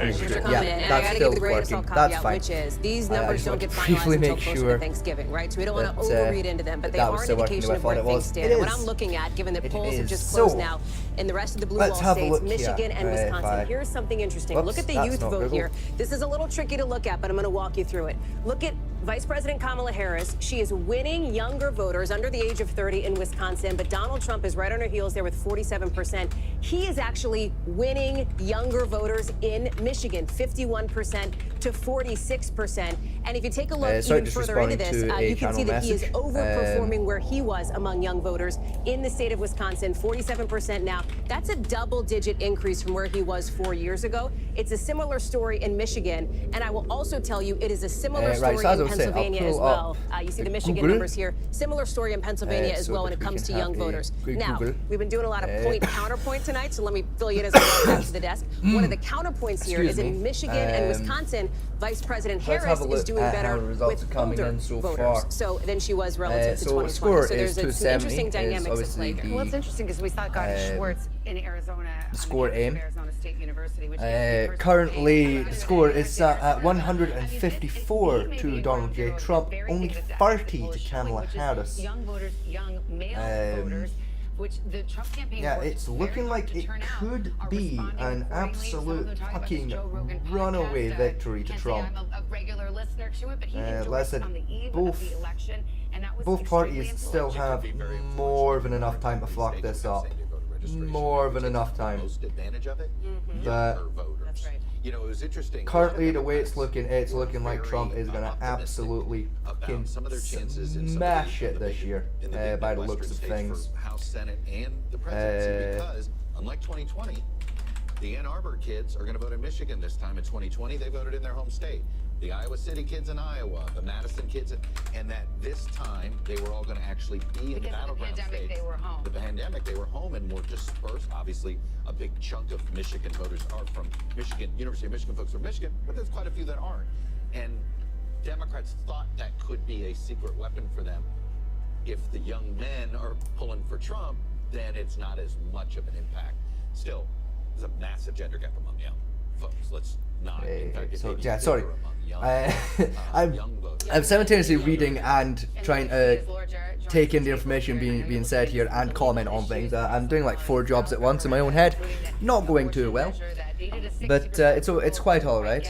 [SPEAKER 2] Yeah, that's still working. That's fine.
[SPEAKER 20] Which is, these numbers don't get finalized until closer to Thanksgiving, right? So we don't want to overread into them, but they are an indication of where things stand. And what I'm looking at, given that polls have just closed now in the rest of the blue wall states, Michigan and Wisconsin, here's something interesting. Look at the youth vote here. This is a little tricky to look at, but I'm going to walk you through it. Look at Vice President Kamala Harris, she is winning younger voters under the age of 30 in Wisconsin, but Donald Trump is right on her heels there with 47%. He is actually winning younger voters in Michigan, 51% to 46%. And if you take a look even further into this, you can see that he is overperforming where he was among young voters in the state of Wisconsin, 47% now. That's a double-digit increase from where he was 4 years ago. It's a similar story in Michigan, and I will also tell you it is a similar story in Pennsylvania as well. You see the Michigan numbers here. Similar story in Pennsylvania as well when it comes to young voters. Now, we've been doing a lot of point-counterpoint tonight, so let me fill you in as we go back to the desk. One of the counterpoints here is in Michigan and Wisconsin, Vice President Harris is doing better with older voters. So than she was relative to 2020. So there's some interesting dynamics at play here.
[SPEAKER 5] Well, it's interesting because we saw Gadi Schwartz in Arizona.
[SPEAKER 2] Score aim.
[SPEAKER 5] Arizona State University, which
[SPEAKER 2] currently, the score is at 154 to Donald J. Trump, only 30 to Kamala Harris.
[SPEAKER 5] Young voters, young male voters, which the Trump campaign.
[SPEAKER 2] Yeah, it's looking like it could be an absolute fucking runaway victory to Trump. Like I said, both parties still have more than enough time to fuck this up. More than enough time. But currently, the way it's looking like Trump is gonna absolutely fucking smash it this year, by the looks of things.
[SPEAKER 15] House, Senate, and the presidency, because unlike 2020, the Ann Arbor kids are going to vote in Michigan this time. In 2020, they voted in their home state. The Iowa City kids in Iowa, the Madison kids, and that this time they were all going to actually be in the battleground states.
[SPEAKER 5] They were home.
[SPEAKER 15] The pandemic, they were home and more dispersed. Obviously, a big chunk of Michigan voters are from Michigan, University of Michigan folks from Michigan, but there's quite a few that aren't. And Democrats thought that could be a secret weapon for them. If the young men are pulling for Trump, then it's not as much of an impact. Still, there's a massive gender gap among young folks. Let's not.
[SPEAKER 2] I'm simultaneously reading and trying to take in the information being said here and comment on things. I'm doing like 4 jobs at once in my own head. Not going too well, but it's quite all right.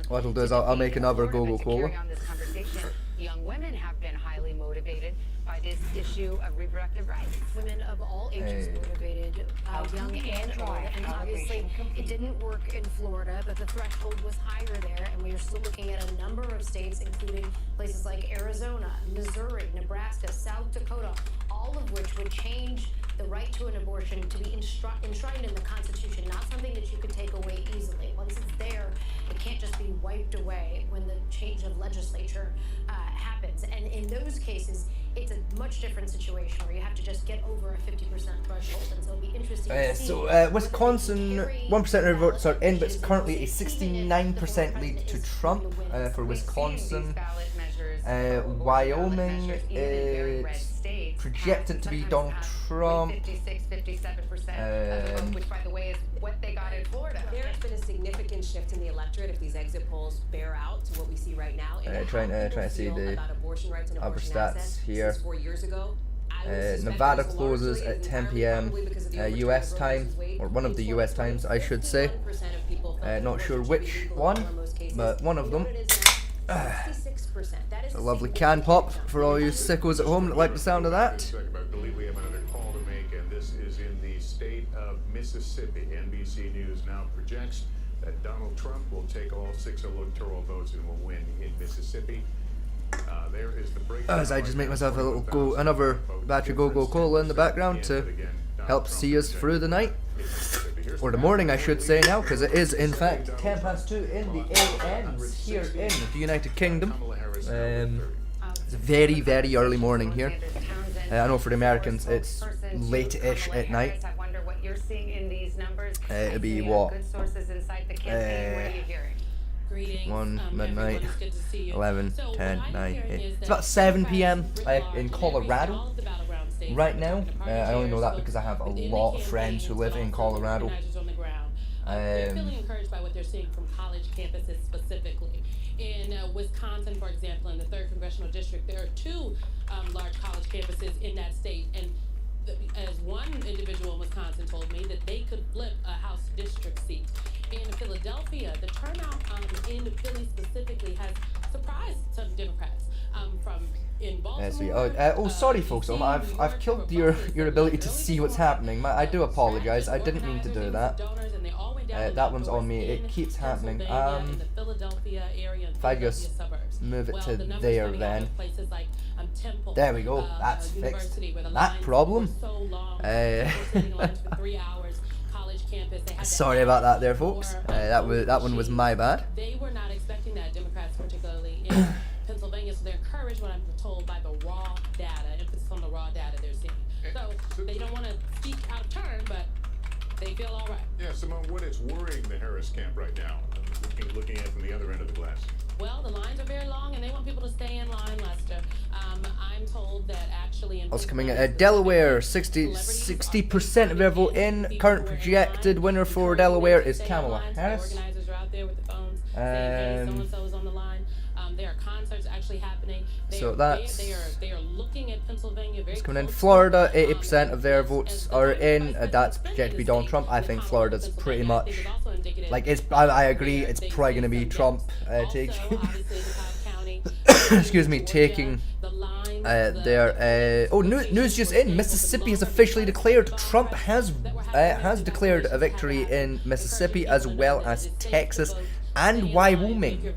[SPEAKER 2] What I'll do is I'll make another Google Cola.
[SPEAKER 5] Young women have been highly motivated by this issue of reproductive rights.
[SPEAKER 4] Women of all ages motivated, young and old. And obviously, it didn't work in Florida, but the threshold was higher there. And we are still looking at a number of states, including places like Arizona, Missouri, Nebraska, South Dakota, all of which would change the right to an abortion to be enshrined in the Constitution, not something that you could take away easily. Once it's there, it can't just be wiped away when the change of legislature happens. And in those cases, it's a much different situation where you have to just get over a 50% threshold. And so it'll be interesting to see.
[SPEAKER 2] Wisconsin, 1% of the votes are in, but it's currently a 69% lead to Trump for Wisconsin. Wyoming is projected to be Donald Trump.
[SPEAKER 5] 56-57%, which, by the way, is what they got in Florida.
[SPEAKER 20] There's been a significant shift in the electorate if these exit polls bear out to what we see right now.
[SPEAKER 2] Trying to see the other stats here.
[SPEAKER 20] 4 years ago.
[SPEAKER 2] Nevada closes at 10 p.m. US time, or one of the US times, I should say. Not sure which one, but one of them. A lovely can pop for all you sickos at home that like the sound of that.
[SPEAKER 22] I believe we have another call to make, and this is in the state of Mississippi. NBC News now projects that Donald Trump will take all 6 electoral votes and will win in Mississippi. There is the breakdown.
[SPEAKER 2] As I just make myself a little another battery go cola in the background to help see us through the night. Or the morning, I should say now, because it is in fact 10 past 2 in the AM here in the United Kingdom. It's a very, very early morning here. I know for the Americans it's late-ish at night. It'll be what? 1 midnight, 11, 10, 9, 8. It's about 7 p.m. in Colorado right now. I only know that because I have a lot of friends who live in Colorado.
[SPEAKER 8] They're feeling encouraged by what they're seeing from college campuses specifically. In Wisconsin, for example, in the 3rd Congressional District, there are 2 large college campuses in that state. And as one individual in Wisconsin told me, that they could flip a House district seat. In Philadelphia, the turnout in Philly specifically has surprised some Democrats from in Baltimore.
[SPEAKER 2] Oh, sorry, folks. I've killed your ability to see what's happening. I do apologize. I didn't mean to do that. That one's on me. It keeps happening. If I just move it to there, then. There we go. That's fixed. That problem. Sorry about that, there, folks. That one was my bad.
[SPEAKER 8] They were not expecting that, Democrats, particularly in Pennsylvania, so they're encouraged, what I'm told, by the raw data, emphasis on the raw data they're seeing. So they don't want to speak out of turn, but they feel all right.
[SPEAKER 22] Yeah, Simone, what is worrying the Harris camp right now, looking at it from the other end of the glass?
[SPEAKER 8] Well, the lines are very long, and they want people to stay in line, Lester. I'm told that actually in
[SPEAKER 2] What's coming at Delaware, 60% of their vote in. Current projected winner for Delaware is Kamala Harris.
[SPEAKER 8] Organizers are out there with the phones saying, hey, so-and-so is on the line. There are concerts actually happening. They are looking at Pennsylvania very
[SPEAKER 2] coming in. Florida, 80% of their votes are in. That's projected to be Donald Trump. I think Florida's pretty much like it's. I agree. It's probably going to be Trump taking. Excuse me, taking their. News just in. Mississippi has officially declared Trump has declared a victory in Mississippi as well as Texas and Wyoming.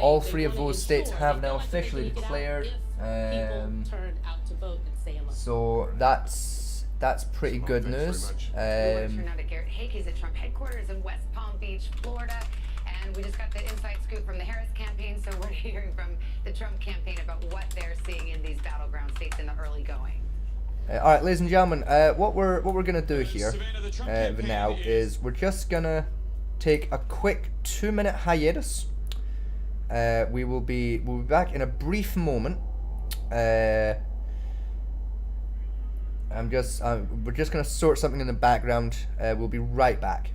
[SPEAKER 2] All three of those states have now officially declared. So that's pretty good news.
[SPEAKER 5] We're out at Garrett Hake's at Trump headquarters in West Palm Beach, Florida, and we just got the inside scoop from the Harris campaign. So we're hearing from the Trump campaign about what they're seeing in these battleground states in the early going.
[SPEAKER 2] All right, ladies and gentlemen, what we're gonna do here now is we're just gonna take a quick 2-minute hiatus. We'll be back in a brief moment. We're just gonna sort something in the background. We'll be right back.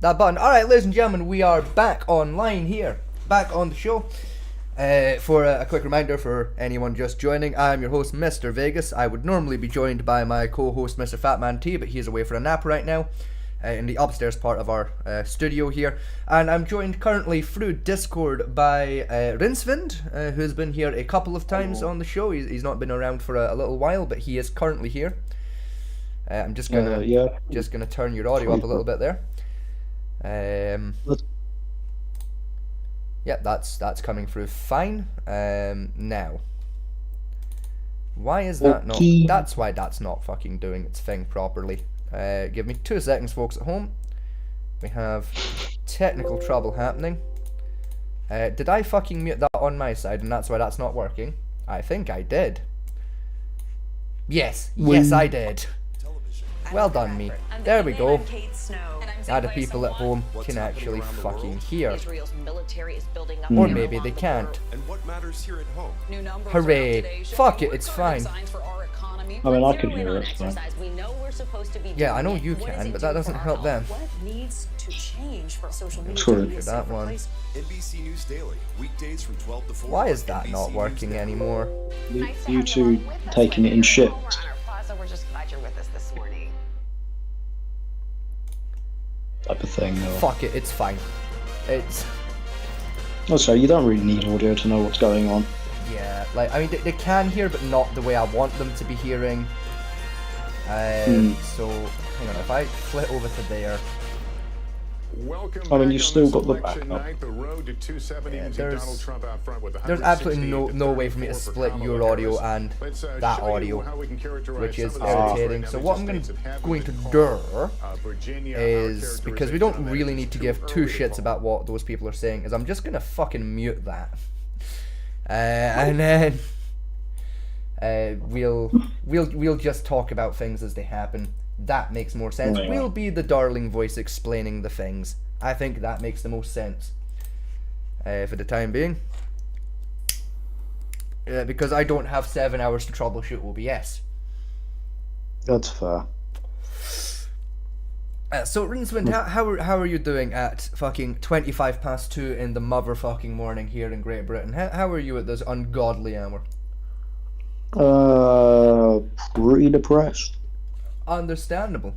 [SPEAKER 2] that button. Alright, ladies and gentlemen, we are back online here. Back on the show. For a quick reminder for anyone just joining, I am your host, Mr. Vegas. I would normally be joined by my co-host, Mr. Fatman T, but he is away for a nap right now in the upstairs part of our studio here. And I'm joined currently through Discord by Rinsvind, who's been here a couple of times on the show. He's not been around for a little while, but he is currently here. I'm just gonna turn your audio up a little bit there. Yep, that's coming through fine. Now, why is that not? That's why that's not fucking doing its thing properly. Give me 2 seconds, folks at home. We have technical trouble happening. Did I fucking mute that on my side, and that's why that's not working? I think I did. Yes, I did. Well done, me. There we go. Now the people at home can actually fucking hear. Or maybe they can't. Hooray. Fuck it, it's fine.
[SPEAKER 9] I mean, I can hear it.
[SPEAKER 2] Yeah, I know you can, but that doesn't help them.
[SPEAKER 9] True.
[SPEAKER 2] That one. Why is that not working anymore?
[SPEAKER 9] You two taking it in shit. Type of thing.
[SPEAKER 2] Fuck it, it's fine. It's...
[SPEAKER 9] Also, you don't really need audio to know what's going on.
[SPEAKER 2] Yeah, like, I mean, they can hear, but not the way I want them to be hearing. So, hang on, if I flip over to there...
[SPEAKER 9] I mean, you've still got the backup.
[SPEAKER 2] There's absolutely no way for me to split your audio and that audio, which is irritating. So what I'm going to do is, because we don't really need to give 2 shits about what those people are saying, is I'm just going to fucking mute that. And then we'll just talk about things as they happen. That makes more sense. We'll be the darling voice explaining the things. I think that makes the most sense for the time being. Because I don't have 7 hours to troubleshoot OBS.
[SPEAKER 9] That's fair.
[SPEAKER 2] So Rinswind, how are you doing at fucking 2:25 in the motherfucking morning here in Great Britain? How are you at this ungodly hour?
[SPEAKER 9] Pretty depressed.
[SPEAKER 2] Understandable.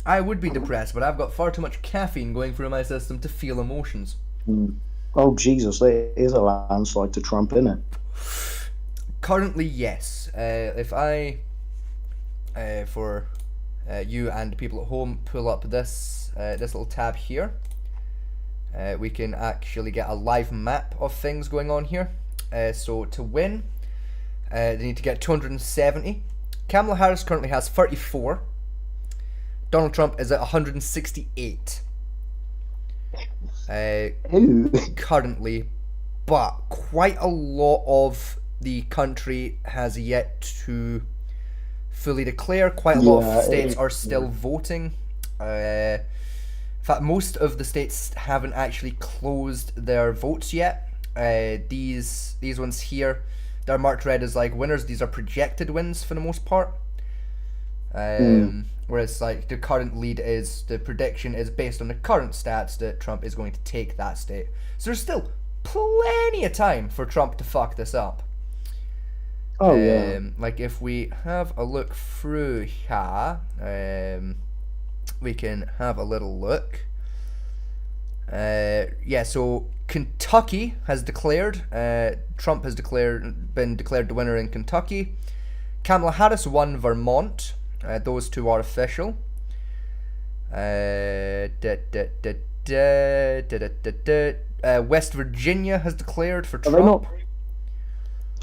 [SPEAKER 2] I would be depressed, but I've got far too much caffeine going through my system to feel emotions.
[SPEAKER 9] Oh Jesus, there is a landslide to Trump, isn't it?
[SPEAKER 2] Currently, yes. If I, for you and people at home, pull up this little tab here, we can actually get a live map of things going on here. So to win, they need to get 270. Kamala Harris currently has 34. Donald Trump is at 168. Currently, but quite a lot of the country has yet to fully declare. Quite a lot of states are still voting. In fact, most of the states haven't actually closed their votes yet. These ones here, they're marked red as like winners. These are projected wins for the most part. Whereas like the current lead is, the prediction is based on the current stats that Trump is going to take that state. So there's still plenty of time for Trump to fuck this up.
[SPEAKER 9] Oh yeah.
[SPEAKER 2] Like if we have a look through here, we can have a little look. Yeah, so Kentucky has declared, Trump has been declared the winner in Kentucky. Kamala Harris won Vermont. Those 2 are official. West Virginia has declared for Trump.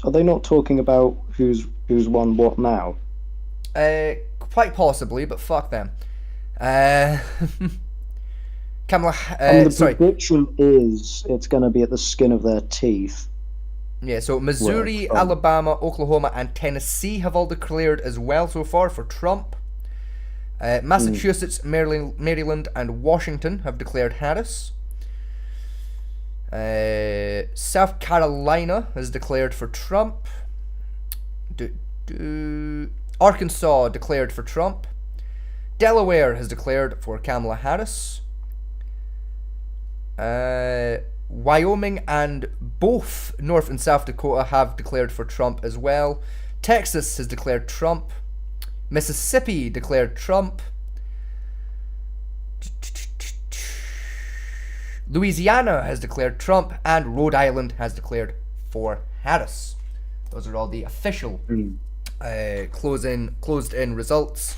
[SPEAKER 9] Are they not talking about who's won what now?
[SPEAKER 2] Quite possibly, but fuck them. Kamala,
[SPEAKER 9] the prediction is it's going to be at the skin of their teeth.
[SPEAKER 2] Yeah, so Missouri, Alabama, Oklahoma, and Tennessee have all declared as well so far for Trump. Massachusetts, Maryland, and Washington have declared Harris. South Carolina has declared for Trump. Arkansas declared for Trump. Delaware has declared for Kamala Harris. Wyoming and both North and South Dakota have declared for Trump as well. Texas has declared Trump. Mississippi declared Trump. Louisiana has declared Trump, and Rhode Island has declared for Harris. Those are all the official closed-in results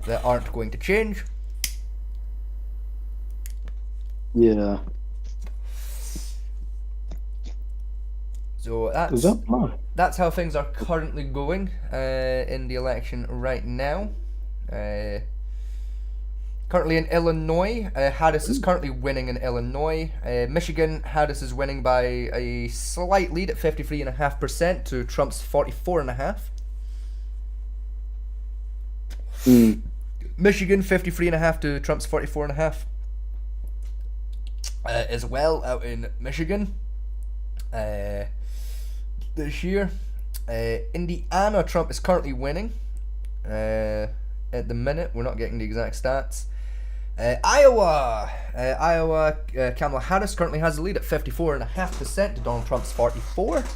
[SPEAKER 2] that aren't going to change.
[SPEAKER 9] Yeah.
[SPEAKER 2] So that's how things are currently going in the election right now. Currently in Illinois, Harris is currently winning in Illinois. Michigan, Harris is winning by a slight lead at 53.5% to Trump's 44.5%. Michigan, 53.5% to Trump's 44.5%. As well, out in Michigan this year. Indiana, Trump is currently winning. At the minute, we're not getting the exact stats. Iowa, Kamala Harris currently has the lead at 54.5% to Donald Trump's 44%.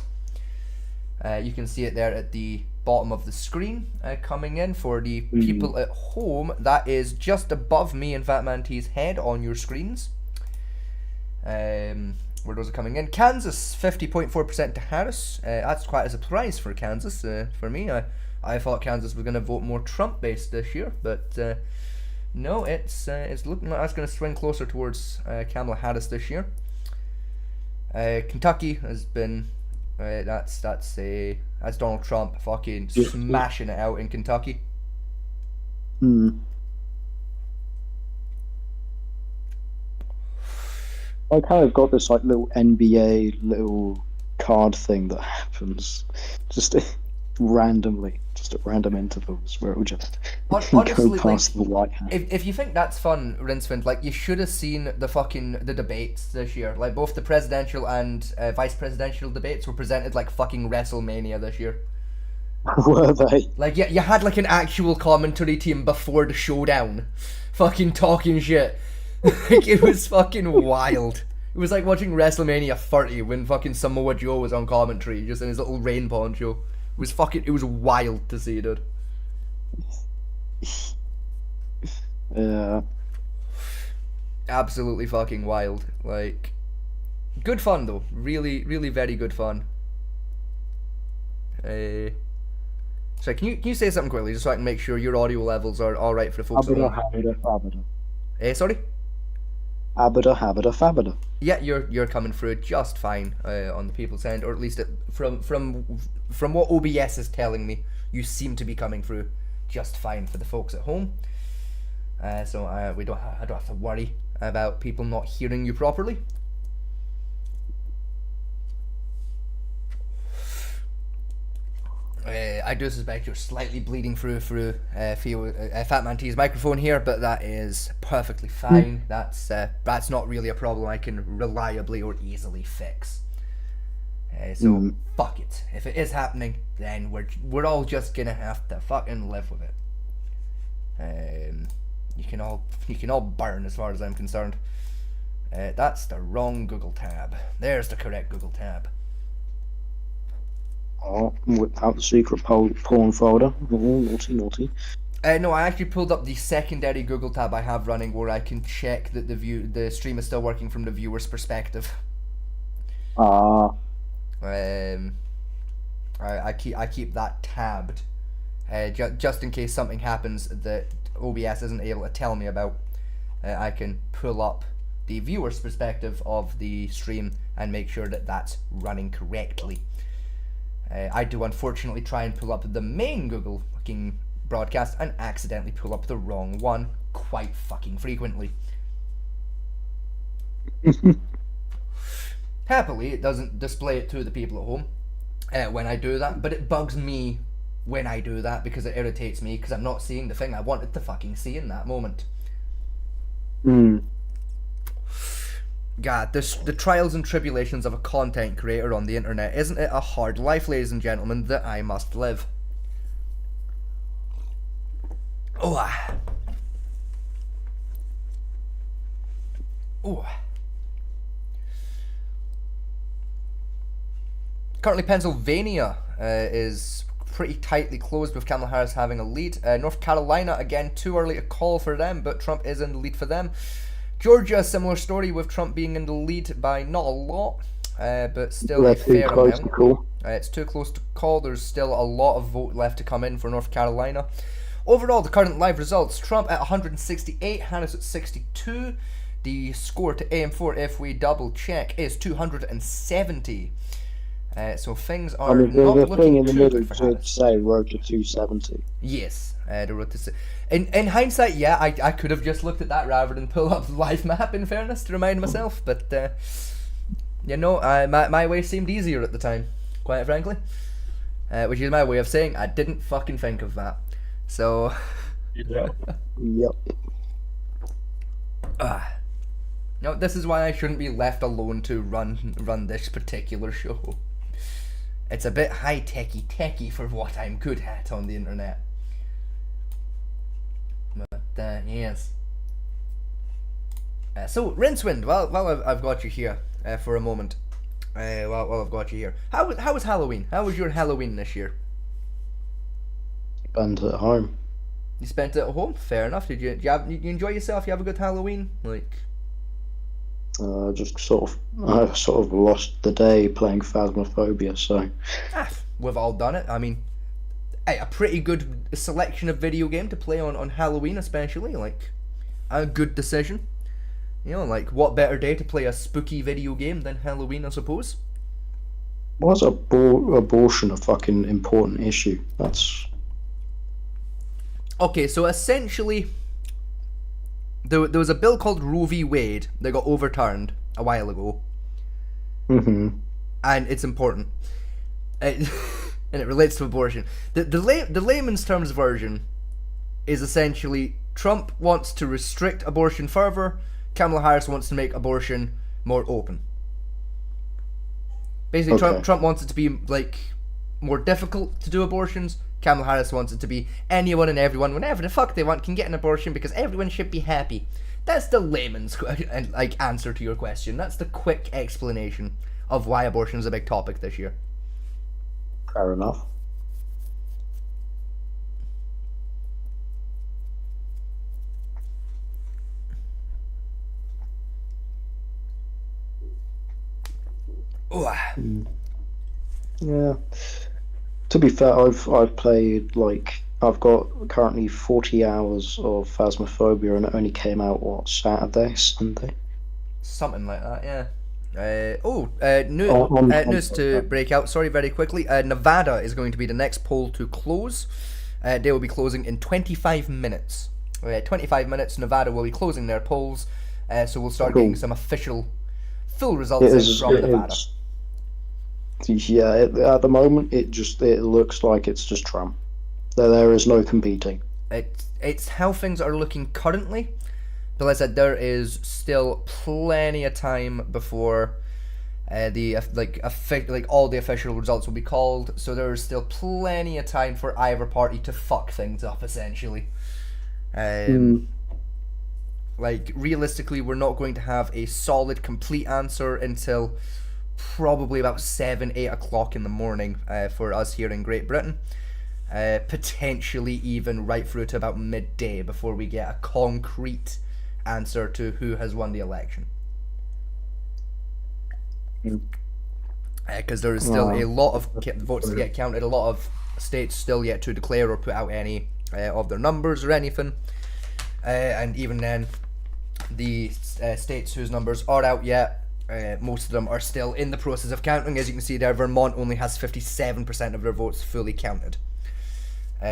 [SPEAKER 2] You can see it there at the bottom of the screen coming in for the people at home. That is just above me and Fatman T's head on your screens. Where those are coming in. Kansas, 50.4% to Harris. That's quite a surprise for Kansas, for me. I thought Kansas was going to vote more Trump-based this year, but no, it's looking like that's going to swing closer towards Kamala Harris this year. Kentucky has been that's Donald Trump fucking smashing it out in Kentucky.
[SPEAKER 9] Like how I've got this like little NBA little card thing that happens just randomly, just at random intervals, where it will just
[SPEAKER 2] honestly,
[SPEAKER 9] go past the White House.
[SPEAKER 2] If you think that's fun, Rinsfield, like you should have seen the debates this year. Like both the presidential and vice presidential debates were presented like fucking WrestleMania this year.
[SPEAKER 9] Were they?
[SPEAKER 2] Like you had like an actual commentary team before the showdown, fucking talking shit. Like it was fucking wild. It was like watching WrestleMania 30 when fucking Samoa Joe was on commentary, just in his little rain poncho. It was wild to see, dude.
[SPEAKER 9] Yeah.
[SPEAKER 2] Absolutely fucking wild. Like, good fun though. Really, really very good fun. So can you say something quickly, just so I can make sure your audio levels are all right for the folks at home? Sorry.
[SPEAKER 9] Abada habada fabada.
[SPEAKER 2] Yeah, you're coming through just fine on the people's end, or at least from what OBS is telling me, you seem to be coming through just fine for the folks at home. So I don't have to worry about people not hearing you properly. I do suspect you're slightly bleeding through Fatman T's microphone here, but that is perfectly fine. That's not really a problem I can reliably or easily fix. So fuck it. If it is happening, then we're all just gonna have to fucking live with it. You can all burn as far as I'm concerned. That's the wrong Google tab. There's the correct Google tab.
[SPEAKER 9] Oh, without the secret porn folder. Oh, naughty.
[SPEAKER 2] No, I actually pulled up the secondary Google tab I have running, where I can check that the stream is still working from the viewer's perspective.
[SPEAKER 9] I
[SPEAKER 2] keep that tabbed, just in case something happens that OBS isn't able to tell me about. I can pull up the viewer's perspective of the stream and make sure that that's running correctly. I do unfortunately try and pull up the main Google fucking broadcast and accidentally pull up the wrong one quite fucking frequently. Happily, it doesn't display it to the people at home when I do that, but it bugs me when I do that because it irritates me because I'm not seeing the thing I wanted to fucking see in that moment. God, the trials and tribulations of a content creator on the internet. Isn't it a hard life, ladies and gentlemen, that I must live? Currently, Pennsylvania is pretty tightly closed with Kamala Harris having a lead. North Carolina, again, too early to call for them, but Trump is in the lead for them. Georgia, a similar story with Trump being in the lead by not a lot, but still a fair amount. It's too close to call. There's still a lot of vote left to come in for North Carolina. Overall, the current live results, Trump at 168, Harris at 62. The score to aim for, if we double check, is 270. So things are not
[SPEAKER 9] the thing in the middle
[SPEAKER 2] for
[SPEAKER 9] to say road to 270.
[SPEAKER 2] Yes, the road to in hindsight, yeah, I could have just looked at that rather than pull up the live map, in fairness, to remind myself, but you know, my way seemed easier at the time, quite frankly, which is my way of saying I didn't fucking think of that. So
[SPEAKER 9] Yep.
[SPEAKER 2] No, this is why I shouldn't be left alone to run this particular show. It's a bit high-techy for what I'm good at on the internet. But, yes. So, Rincewind, while I've got you here for a moment. While I've got you here. How was Halloween? How was your Halloween this year?
[SPEAKER 9] Spent at home.
[SPEAKER 2] You spent it at home? Fair enough. Did you enjoy yourself? You have a good Halloween? Like...
[SPEAKER 9] just sort of lost the day playing Phasmophobia, so...
[SPEAKER 2] We've all done it. I mean, hey, a pretty good selection of video game to play on Halloween, especially. Like, a good decision. You know, like, what better day to play a spooky video game than Halloween, I suppose?
[SPEAKER 9] Why is abortion a fucking important issue? That's...
[SPEAKER 2] Okay, so essentially... There was a bill called Roe v. Wade that got overturned a while ago.
[SPEAKER 9] Mm-hmm.
[SPEAKER 2] And it's important. And it relates to abortion. The layman's terms version is essentially Trump wants to restrict abortion further, Kamala Harris wants to make abortion more open. Basically,
[SPEAKER 9] Okay.
[SPEAKER 2] Trump wants it to be, like, more difficult to do abortions. Kamala Harris wants it to be anyone and everyone, whenever the fuck they want, can get an abortion because everyone should be happy. That's the layman's answer to your question. That's the quick explanation of why abortion is a big topic this year.
[SPEAKER 9] Fair enough. Yeah. To be fair, I've played, like, I've got currently 40 hours of Phasmophobia, and it only came out, what, Saturday, Sunday?
[SPEAKER 2] Something like that, yeah. News to break out, sorry, very quickly. Nevada is going to be the next poll to close. They will be closing in 25 minutes. 25 minutes, Nevada will be closing their polls, so we'll start getting some official full results from Nevada.
[SPEAKER 9] Yeah, at the moment, it looks like it's just Trump. There is no competing.
[SPEAKER 2] It's how things are looking currently. But like I said, there is still plenty of time before all the official results will be called. So there is still plenty of time for either party to fuck things up, essentially. Like, realistically, we're not going to have a solid, complete answer until probably about 7-8 o'clock in the morning for us here in Great Britain. Potentially even right through to about midday before we get a concrete answer to who has won the election. Because there is still a lot of votes to get counted, a lot of states still yet to declare or put out any of their numbers or anything. And even then, the states whose numbers are out yet, most of them are still in the process of counting. As you can see there, Vermont only has 57% of their votes fully counted.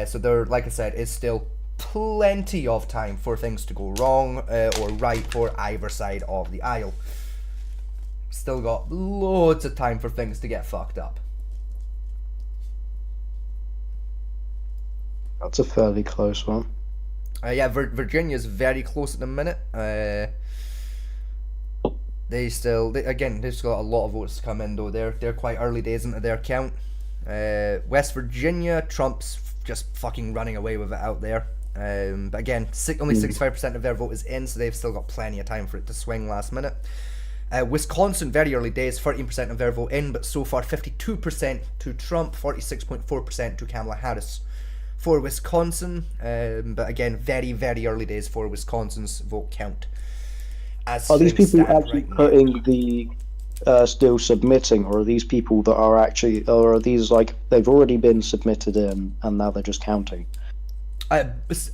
[SPEAKER 2] So there, like I said, is still plenty of time for things to go wrong or right for either side of the aisle. Still got loads of time for things to get fucked up.
[SPEAKER 9] That's a fairly close one.
[SPEAKER 2] Yeah, Virginia's very close at the minute. They've still got a lot of votes to come in though. They're quite early days into their count. West Virginia, Trump's just fucking running away with it out there. But again, only 65% of their vote is in, so they've still got plenty of time for it to swing last minute. Wisconsin, very early days, 13% of their vote in, but so far 52% to Trump, 46.4% to Kamala Harris for Wisconsin. But again, very, very early days for Wisconsin's vote count. Are
[SPEAKER 9] these people actually putting the still submitting, or are these people that are actually, or are these like they've already been submitted in and now they're just counting?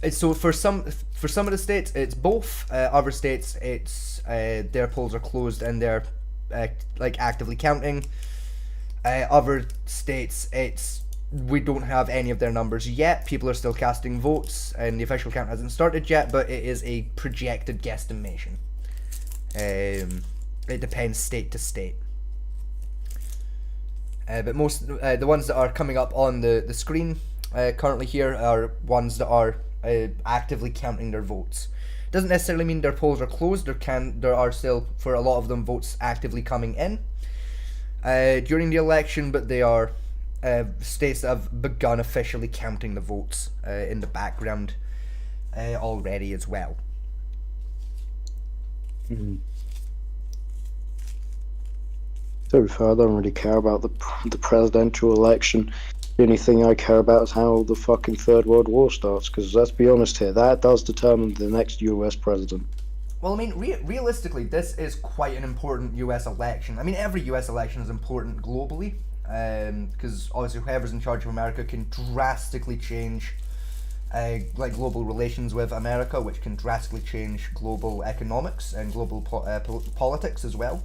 [SPEAKER 2] So for some of the states it's both. Other states it's their polls are closed and they're like actively counting. Other states it's we don't have any of their numbers yet. People are still casting votes and the official count hasn't started yet, but it is a projected guesstimation. It depends state to state. But most the ones that are coming up on the screen currently here are ones that are actively counting their votes. Doesn't necessarily mean their polls are closed. There are still, for a lot of them, votes actively coming in during the election, but they are states that have begun officially counting the votes in the background already as well.
[SPEAKER 9] Mm-hmm. To be fair, I don't really care about the presidential election. The only thing I care about is how the fucking Third World War starts, because let's be honest here, that does determine the next US president.
[SPEAKER 2] Well, I mean, realistically, this is quite an important US election. I mean, every US election is important globally, because obviously whoever's in charge of America can drastically change like global relations with America, which can drastically change global economics and global politics as well.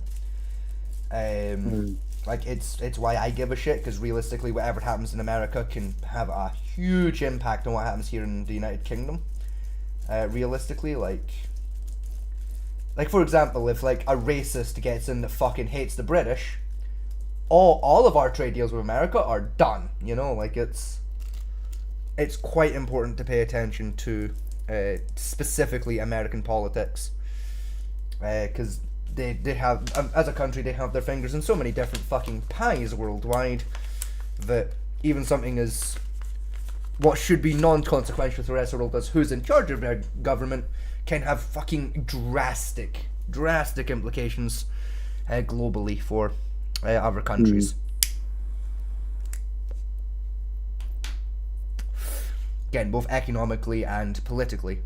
[SPEAKER 2] Like it's why I give a shit, because realistically whatever happens in America can have a huge impact on what happens here in the United Kingdom. Realistically, like for example, if like a racist gets in that fucking hates the British, all of our trade deals with America are done, you know. Like it's quite important to pay attention to specifically American politics, because they have, as a country, they have their fingers in so many different fucking pies worldwide that even something as what should be non-consequential to the rest of the world as who's in charge of their government can have fucking drastic implications globally for other countries. Again, both economically and politically.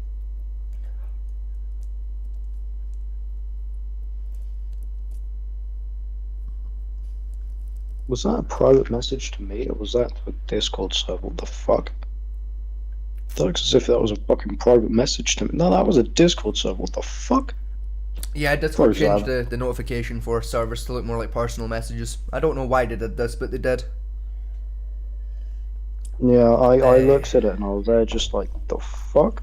[SPEAKER 9] Was that a private message to me, or was that a Discord server? What the fuck? It looks as if that was a fucking private message to me. No, that was a Discord server. What the fuck?
[SPEAKER 2] Yeah, Discord changed the notification for servers to look more like personal messages. I don't know why they did this, but they did.
[SPEAKER 9] Yeah, I looked at it and I was there just like, the fuck?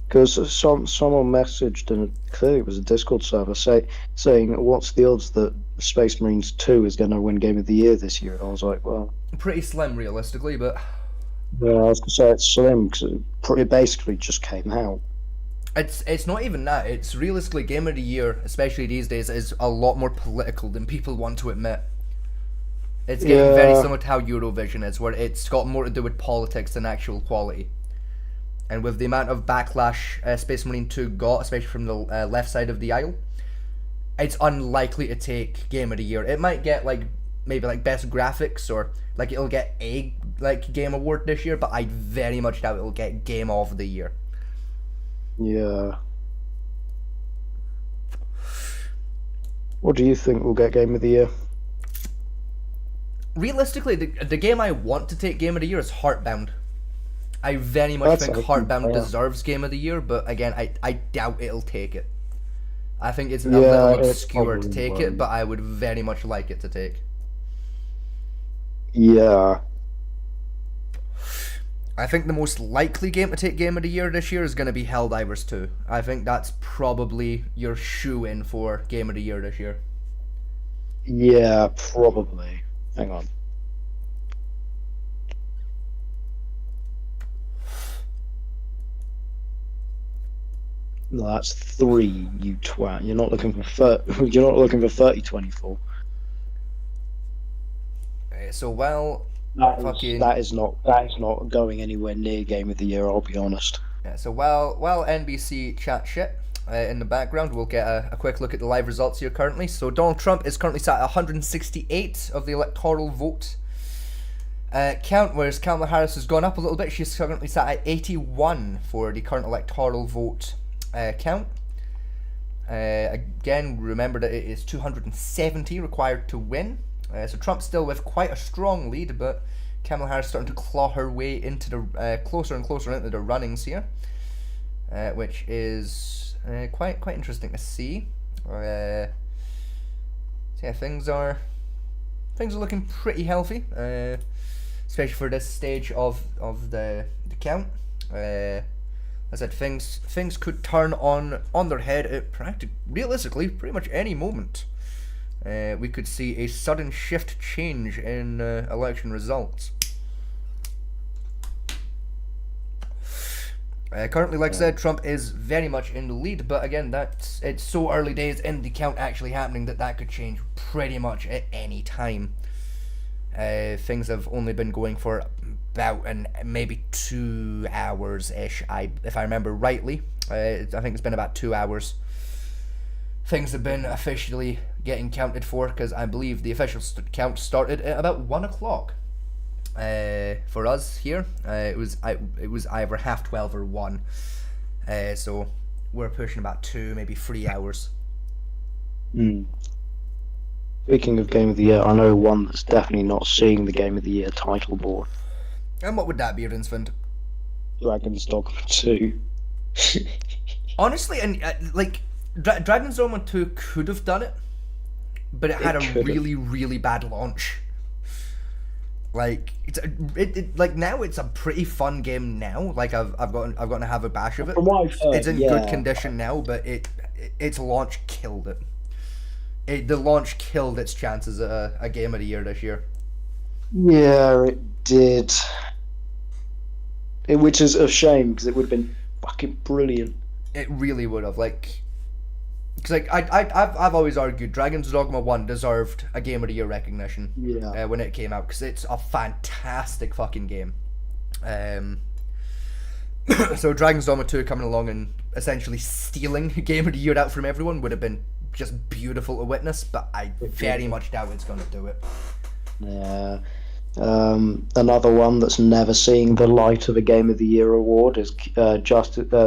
[SPEAKER 9] Because someone messaged, and clearly it was a Discord server, saying, what's the odds that Space Marines 2 is going to win Game of the Year this year? And I was like, well...
[SPEAKER 2] Pretty slim, realistically, but...
[SPEAKER 9] Yeah, I was going to say it's slim, because it basically just came out.
[SPEAKER 2] It's not even that. It's realistically, Game of the Year, especially these days, is a lot more political than people want to admit. It's getting very similar to how Eurovision is, where it's got more to do with politics than actual quality. And with the amount of backlash Space Marine 2 got, especially from the left side of the aisle, it's unlikely to take Game of the Year. It might get maybe best graphics, or it'll get a game award this year, but I very much doubt it'll get Game of the Year.
[SPEAKER 9] Yeah. What do you think will get Game of the Year?
[SPEAKER 2] Realistically, the game I want to take Game of the Year is Heartbound. I very much think Heartbound deserves Game of the Year, but again, I doubt it'll take it. I think it's a little obscure to take it, but I would very much like it to take.
[SPEAKER 9] Yeah.
[SPEAKER 2] I think the most likely game to take Game of the Year this year is going to be Helldivers 2. I think that's probably your shoe-in for Game of the Year this year.
[SPEAKER 9] Yeah, probably. Hang on. No, that's 3, you twat. You're not looking for 3024.
[SPEAKER 2] So
[SPEAKER 9] that is not going anywhere near Game of the Year, I'll be honest.
[SPEAKER 2] Yeah, so while NBC chat shit, in the background, we'll get a quick look at the live results here currently. So Donald Trump is currently sat at 168 of the electoral vote count, whereas Kamala Harris has gone up a little bit. She's currently sat at 81 for the current electoral vote count. Again, remember that it is 270 required to win. So Trump's still with quite a strong lead, but Kamala Harris starting to claw her way into the closer and closer into the runnings here, which is quite interesting to see. So yeah, things are looking pretty healthy, especially for this stage of the count. I said things could turn on their head at realistically pretty much any moment. We could see a sudden shift change in election results. Currently, like I said, Trump is very much in the lead, but again, it's so early days in the count actually happening that could change pretty much at any time. Things have only been going for about maybe 2 hours-ish, if I remember rightly. I think it's been about 2 hours. Things have been officially getting counted for, because I believe the official count started at about 1 o'clock. For us here, it was either 12:30 or 1. So we're pushing about 2, maybe 3 hours.
[SPEAKER 9] Speaking of Game of the Year, I know one that's definitely not seeing the Game of the Year title board.
[SPEAKER 2] And what would that be, Rinsfund?
[SPEAKER 9] Dragon's Dogma 2.
[SPEAKER 2] Honestly, and Dragon's Dogma 2 could have done it, but it had a really bad launch. Like now it's a pretty fun game now. Like I've gotten to have a bash of it.
[SPEAKER 9] From what I've heard,
[SPEAKER 2] it's in good condition now, but its launch killed it. The launch killed its chances at a Game of the Year this year.
[SPEAKER 9] Yeah, it did. Which is a shame, because it would have been fucking brilliant.
[SPEAKER 2] It really would have. Because I've always argued Dragon's Dogma 1 deserved a Game of the Year recognition when it came out, because it's a fantastic fucking game. So Dragon's Dogma 2 coming along and essentially stealing Game of the Year out from everyone would have been just beautiful to witness, but I very much doubt it's going to do it.
[SPEAKER 9] Yeah. Another one that's never seeing the light of a Game of the Year award is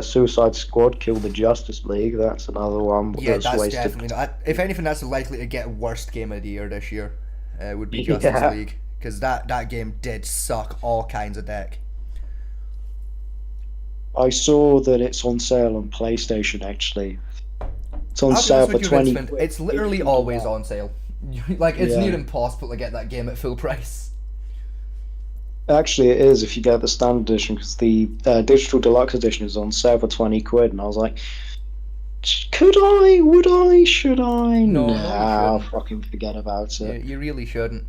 [SPEAKER 9] Suicide Squad Kill the Justice League. That's another one.
[SPEAKER 2] Yeah, that's definitely not. If anything, that's likely to get worst Game of the Year this year. Would be Justice League, because that game did suck all kinds of dick.
[SPEAKER 9] I saw that it's on sale on PlayStation. Actually, it's on sale for 20.
[SPEAKER 2] It's literally always on sale. It's near impossible to get that game at full price.
[SPEAKER 9] Actually, it is if you get the standard edition, because the digital deluxe edition is on sale for 20 quid, and I was like, could I? Would I? Should I? No, I'll fucking forget about it.
[SPEAKER 2] You really shouldn't.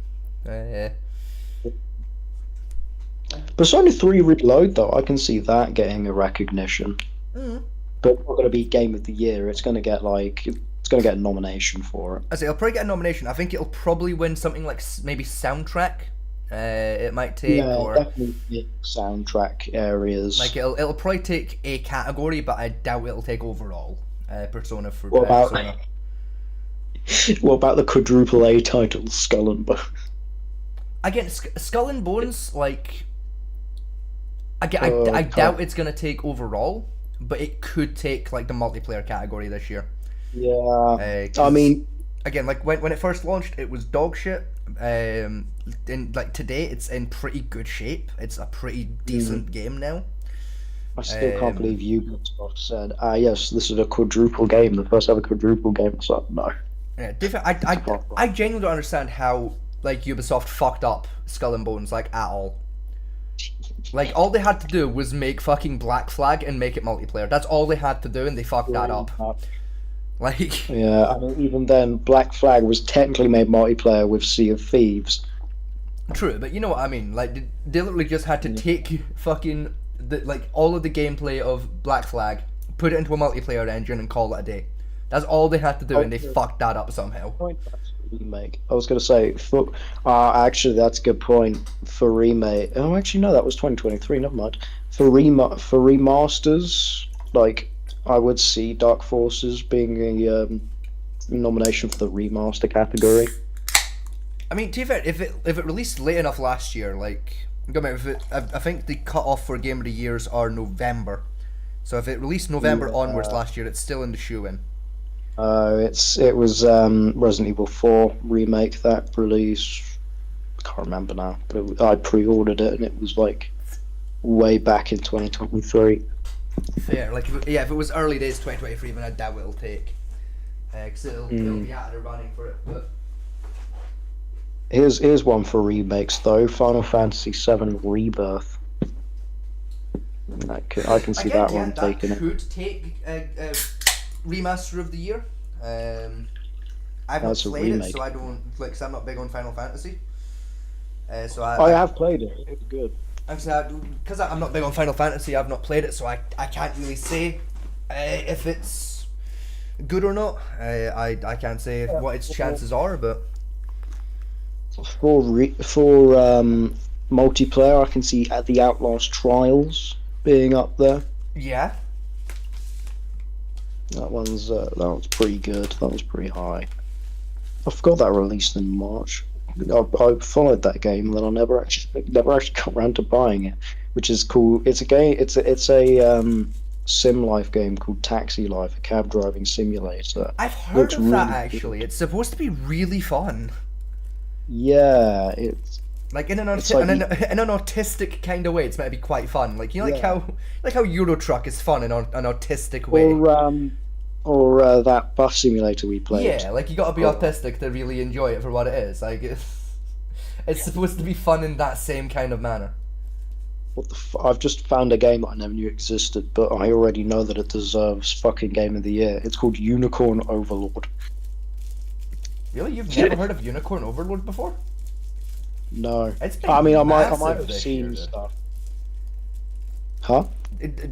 [SPEAKER 9] Persona 3 Reload, though, I can see that getting a recognition. But it's not going to be Game of the Year. It's going to get a nomination for it.
[SPEAKER 2] I say it'll probably get a nomination. I think it'll probably win something like maybe soundtrack. It might take
[SPEAKER 9] definitely soundtrack areas.
[SPEAKER 2] It'll probably take a category, but I doubt it'll take overall. Persona for
[SPEAKER 9] what about
[SPEAKER 2] Persona.
[SPEAKER 9] What about the quadruple A title Skull and Bones?
[SPEAKER 2] Again, Skull and Bones, I doubt it's gonna take overall, but it could take the multiplayer category this year.
[SPEAKER 9] Yeah, I mean,
[SPEAKER 2] again, when it first launched, it was dog shit. And today, it's in pretty good shape. It's a pretty decent game now.
[SPEAKER 9] I still can't believe Ubisoft said, yes, this is a quadruple game, the first ever quadruple game. It's like, no.
[SPEAKER 2] Yeah, I genuinely don't understand how Ubisoft fucked up Skull and Bones at all. All they had to do was make fucking Black Flag and make it multiplayer. That's all they had to do, and they fucked that up.
[SPEAKER 9] Yeah, I mean, even then, Black Flag was technically made multiplayer with Sea of Thieves.
[SPEAKER 2] True, but you know what I mean. They literally just had to take fucking all of the gameplay of Black Flag, put it into a multiplayer engine, and call it a day. That's all they had to do, and they fucked that up somehow.
[SPEAKER 9] Remake. I was gonna say, actually, that's a good point for remake. Oh, actually, no, that was 2023. Never mind. For remasters, I would see Dark Forces being a nomination for the remaster category.
[SPEAKER 2] I mean, to be fair, if it released late enough last year, like, I think the cut-off for Game of the Years are November. So if it released November onwards last year, it's still in the shoe-in.
[SPEAKER 9] It was Resident Evil 4 remake that released. I can't remember now, but I pre-ordered it and it was like way back in 2023.
[SPEAKER 2] Fair, like if it was early days 2023, then I doubt it'll take. Because it'll be out of the running for it. But
[SPEAKER 9] here's one for remakes though: Final Fantasy VII Rebirth. I can see that one taking it.
[SPEAKER 2] Could take a remaster of the year. I've not played it, so I don't like. Cause I'm not big on Final Fantasy. So I
[SPEAKER 9] have played it. It's good.
[SPEAKER 2] Because I'm not big on Final Fantasy, I've not played it, so I can't really say if it's good or not. I can't say what its chances are, but
[SPEAKER 9] for multiplayer, I can see the Outlast Trials being up there.
[SPEAKER 2] Yeah.
[SPEAKER 9] That one's pretty good. That was pretty high. I forgot that released in March. I followed that game, and then I never actually got around to buying it, which is cool. It's a game. It's a sim life game called Taxi Life, a cab driving simulator.
[SPEAKER 2] I've heard of that actually. It's supposed to be really fun.
[SPEAKER 9] Yeah, it's
[SPEAKER 2] like in an autistic kind of way. It's meant to be quite fun. Like how Euro Truck is fun in an autistic way.
[SPEAKER 9] Or that bus simulator we played.
[SPEAKER 2] Yeah, like you gotta be autistic to really enjoy it for what it is. Like it's supposed to be fun in that same kind of manner.
[SPEAKER 9] What the I've just found a game that I never knew existed, but I already know that it deserves fucking Game of the Year. It's called Unicorn Overlord.
[SPEAKER 2] Really? You've never heard of Unicorn Overlord before?
[SPEAKER 9] No.
[SPEAKER 2] I
[SPEAKER 9] might have seen stuff. Huh?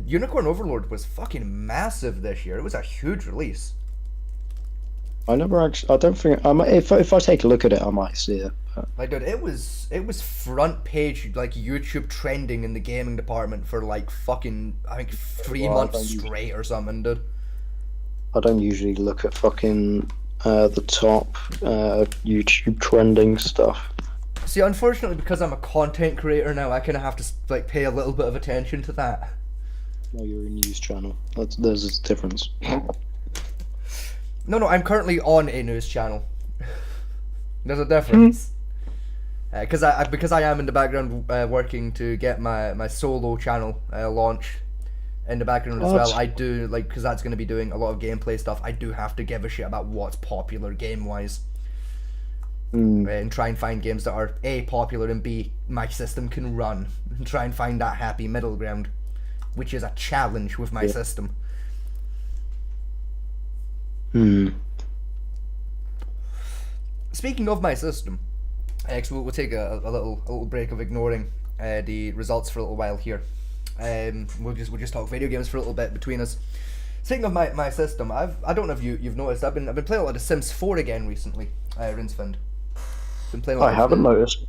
[SPEAKER 2] Unicorn Overlord was fucking massive this year. It was a huge release.
[SPEAKER 9] I never actually. I don't think. If I take a look at it, I might see it. But...
[SPEAKER 2] Like, dude, it was front page like YouTube trending in the gaming department for like fucking I think 3 months straight or something, dude.
[SPEAKER 9] I don't usually look at fucking the top YouTube trending stuff.
[SPEAKER 2] See, unfortunately, because I'm a content creator now, I kind of have to like pay a little bit of attention to that.
[SPEAKER 9] No, you're a news channel. There's a difference.
[SPEAKER 2] No, I'm currently on a news channel. There's a difference. Because I am in the background working to get my solo channel launch in the background as well. I do because that's going to be doing a lot of gameplay stuff. I do have to give a shit about what's popular game wise. And try and find games that are A, popular, and B, my system can run. And try and find that happy middle ground, which is a challenge with my system. Speaking of my system, we'll take a little break of ignoring the results for a little while here. We'll just talk video games for a little bit between us. Speaking of my system, I don't know if you've noticed, I've been playing a lot of Sims 4 again recently. Rinsfund. Been playing.
[SPEAKER 9] I haven't noticed.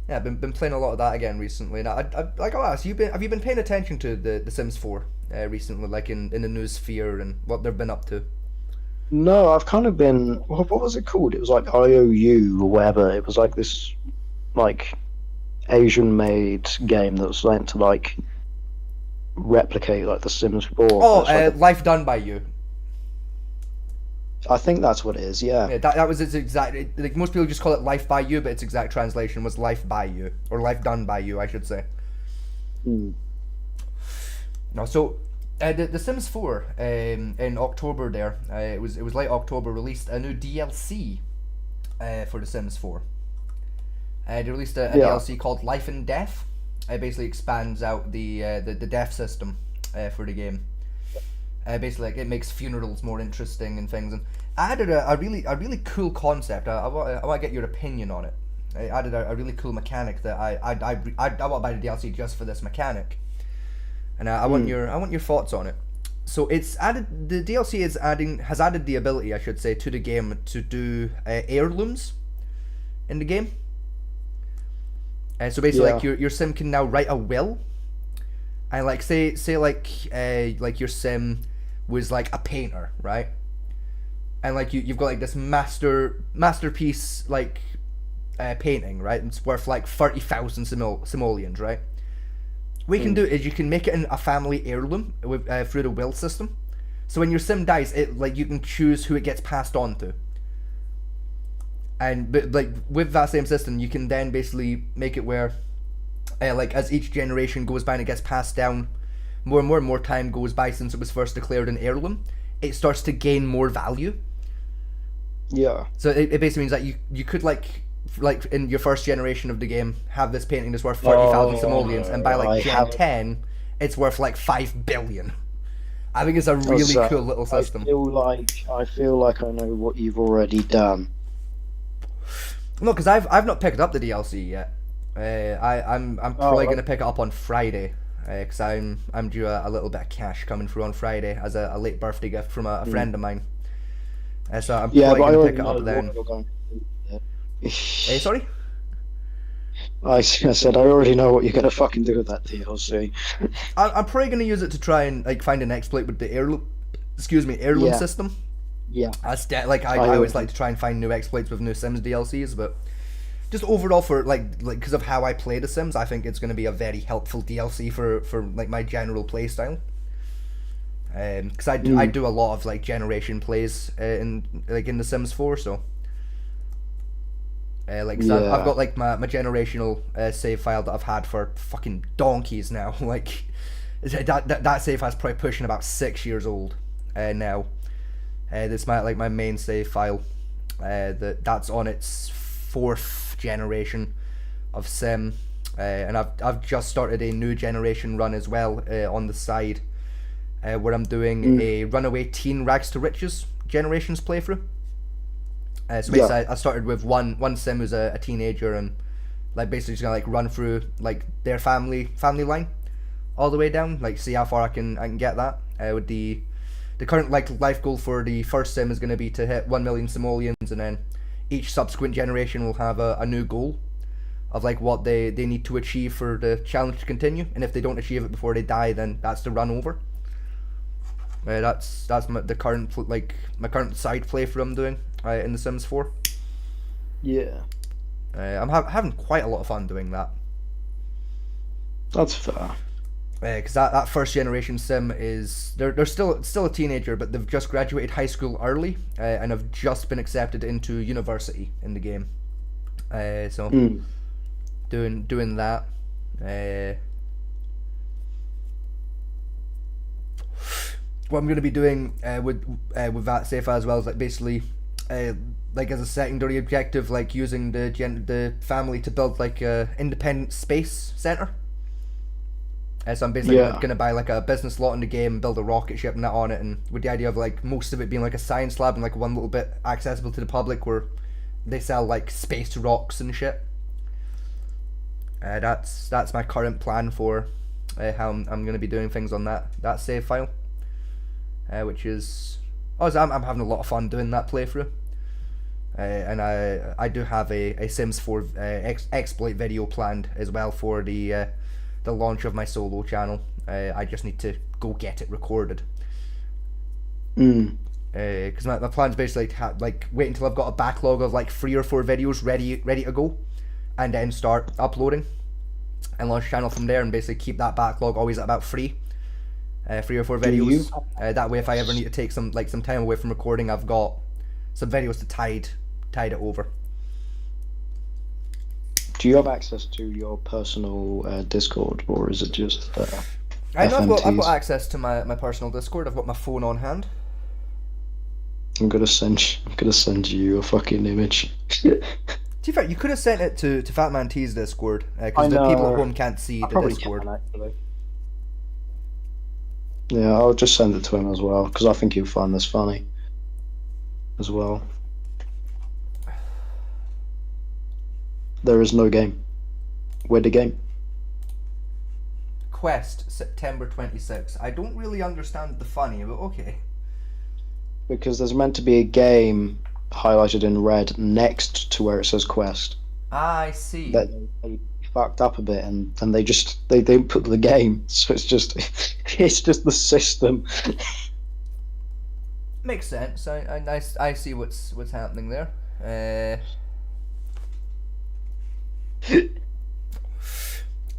[SPEAKER 2] Yeah, been playing a lot of that again recently. Now, I'll ask you, have you been paying attention to the Sims 4 recently, like in the news sphere and what they've been up to?
[SPEAKER 9] No, I've kind of been. What was it called? It was like IOU or whatever. It was like this, like, Asian-made game that was meant to like replicate like the Sims 4.
[SPEAKER 2] Oh, Life Done by You.
[SPEAKER 9] I think that's what it is, yeah.
[SPEAKER 2] Yeah, that was its exact. Like most people just call it Life by You, but its exact translation was Life by You, or Life Done by You, I should say. No, so the Sims 4 in October there, it was late October, released a new DLC for the Sims 4. They released a DLC called Life and Death. It basically expands out the death system for the game. Basically, like, it makes funerals more interesting and things, and added a really cool concept. I want to get your opinion on it. I added a really cool mechanic that I want to buy the DLC just for this mechanic, and I want your thoughts on it. So the DLC has added the ability, I should say, to the game to do heirlooms in the game. So basically, like your sim can now write a will, and like say like your sim was like a painter, right? And like you've got like this masterpiece like painting, right? It's worth like 30,000 simoleons, right? What you can do is you can make it in a family heirloom with through the will system. So when your sim dies, it like you can choose who it gets passed on to. And but like with that same system, you can then basically make it where, like as each generation goes by and it gets passed down, more and more time goes by since it was first declared an heirloom, it starts to gain more value.
[SPEAKER 9] Yeah.
[SPEAKER 2] So it basically means that you could like in your first generation of the game have this painting that's worth 30,000 simoleons, and by like Gen 10, it's worth like 5 billion. I think it's a really cool little system.
[SPEAKER 9] I feel like I know what you've already done.
[SPEAKER 2] No, because I've not picked up the DLC yet. I'm probably gonna pick it up on Friday, because I'm due a little bit of cash coming through on Friday as a late birthday gift from a friend of mine. So I'm probably gonna pick it up then. Sorry?
[SPEAKER 9] I said I already know what you're gonna fucking do with that DLC.
[SPEAKER 2] I'm probably gonna use it to try and like find an exploit with the heirloom system.
[SPEAKER 9] Yeah.
[SPEAKER 2] I always like to try and find new exploits with new Sims DLCs, but just overall for like because of how I play the Sims, I think it's gonna be a very helpful DLC for like my general play style. Because I do a lot of like generation plays in the Sims 4, so. I've got like my generational save file that I've had for fucking donkeys now. Like that save file's probably pushing about 6 years old now. This my main save file. That's on its 4th generation of Sim, and I've just started a new generation run as well on the side, where I'm doing a Runaway Teen Rags to Riches generations playthrough. So basically, I started with one sim who's a teenager, and like basically just gonna like run through like their family line all the way down, like see how far I can get that. With the current like life goal for the first sim is gonna be to hit 1 million simoleons, and then each subsequent generation will have a new goal of like what they need to achieve for the challenge to continue, and if they don't achieve it before they die, then that's the run over. That's my current side playthrough I'm doing in The Sims 4.
[SPEAKER 9] Yeah.
[SPEAKER 2] I'm having quite a lot of fun doing that.
[SPEAKER 9] That's fair.
[SPEAKER 2] Because that first generation Sim is they're still a teenager, but they've just graduated high school early and have just been accepted into university in the game. So doing that. What I'm going to be doing with that save file as well is like basically like as a secondary objective, like using the family to build like a independent space center. So I'm basically going to buy like a business lot in the game, build a rocket ship and that on it, and with the idea of like most of it being like a science lab and like one little bit accessible to the public where they sell like space rocks and shit. That's my current plan for how I'm going to be doing things on that save file. Which is, I'm having a lot of fun doing that playthrough, and I do have a Sims 4 exploit video planned as well for the launch of my solo channel. I just need to go get it recorded. Because my plan's basically like wait until I've got a backlog of like 3 or 4 videos ready to go, and then start uploading, and launch the channel from there, and basically keep that backlog always at about 3 or 4 videos. That way, if I ever need to take some time away from recording, I've got some videos to tide it over.
[SPEAKER 9] Do you have access to your personal Discord, or is it just?
[SPEAKER 2] I know I've got access to my personal Discord. I've got my phone on hand.
[SPEAKER 9] I'm gonna send you a fucking image.
[SPEAKER 2] To be fair, you could have sent it to Fatman T's Discord, because the people at home can't see the Discord.
[SPEAKER 9] Yeah, I'll just send it to him as well, because I think he'll find this funny as well. There is no game. Where'd the game?
[SPEAKER 2] Quest, September 26. I don't really understand the funny, but okay.
[SPEAKER 9] Because there's meant to be a game highlighted in red next to where it says Quest.
[SPEAKER 2] I see.
[SPEAKER 9] That they fucked up a bit, and they didn't put the game, so it's just the system.
[SPEAKER 2] Makes sense. I see what's happening there.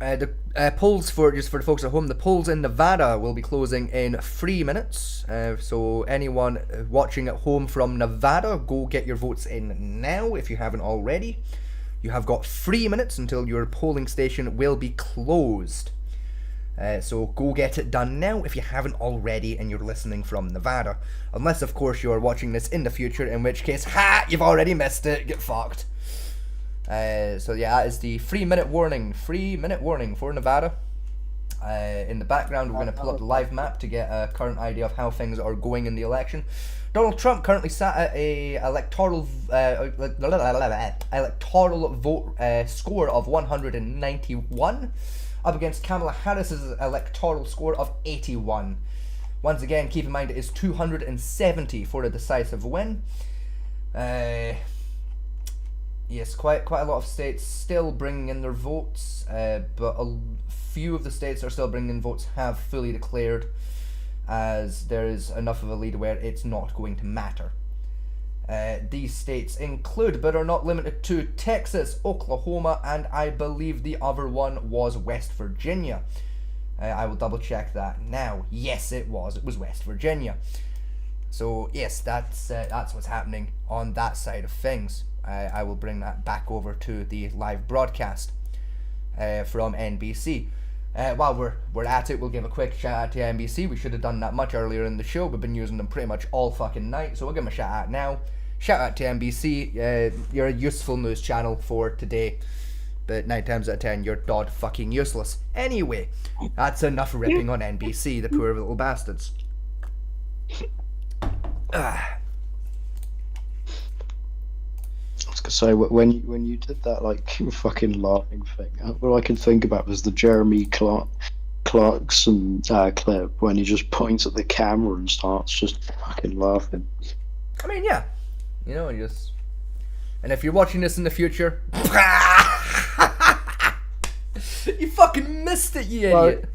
[SPEAKER 2] The polls for the folks at home, the polls in Nevada will be closing in 3 minutes. So anyone watching at home from Nevada, go get your votes in now if you haven't already. You have got 3 minutes until your polling station will be closed. So go get it done now if you haven't already and you're listening from Nevada. Unless, of course, you're watching this in the future, in which case, you've already missed it. Get fucked. So yeah, that is the 3 minute warning. 3 minute warning for Nevada. In the background, we're going to pull up the live map to get a current idea of how things are going in the election. Donald Trump currently sat at a electoral vote score of 191, up against Kamala Harris's electoral score of 81. Once again, keep in mind it is 270 for a decisive win. Yes, quite a lot of states still bringing in their votes, but a few of the states are still bringing in votes have fully declared, as there is enough of a lead where it's not going to matter. These states include, but are not limited to, Texas, Oklahoma, and I believe the other one was West Virginia. I will double check that now. Yes, it was West Virginia. So yes, that's what's happening on that side of things. I will bring that back over to the live broadcast from NBC. While we're at it, we'll give a quick shout out to NBC. We should have done that much earlier in the show. We've been using them pretty much all fucking night, so we'll give them a shout out now. Shout out to NBC. You're a useful news channel for today, but 9 times out of 10 you're dod fucking useless. Anyway, that's enough ripping on NBC, the poor little bastards.
[SPEAKER 9] So when you did that like fucking laughing thing, all I could think about was the Jeremy Clarkson clip when he just points at the camera and starts just fucking laughing.
[SPEAKER 2] I mean, yeah, you know, and if you're watching this in the future, you fucking missed it, you idiot.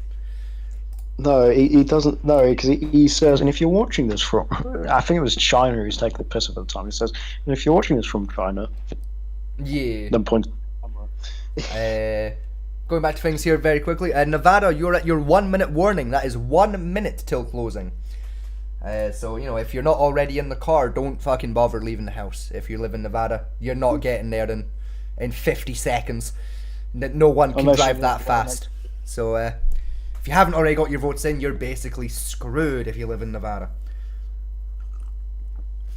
[SPEAKER 9] No, he doesn't. No, because he says, and if you're watching this from, I think it was China who's taking the piss at the time. He says, and if you're watching this from China,
[SPEAKER 2] yeah.
[SPEAKER 9] Then point.
[SPEAKER 2] Going back to things here very quickly. Nevada, you're at your 1 minute warning. That is 1 minute till closing. So you know, if you're not already in the car, don't fucking bother leaving the house. If you live in Nevada, you're not getting there in 50 seconds. No one can drive that fast. So if you haven't already got your votes in, you're basically screwed if you live in Nevada.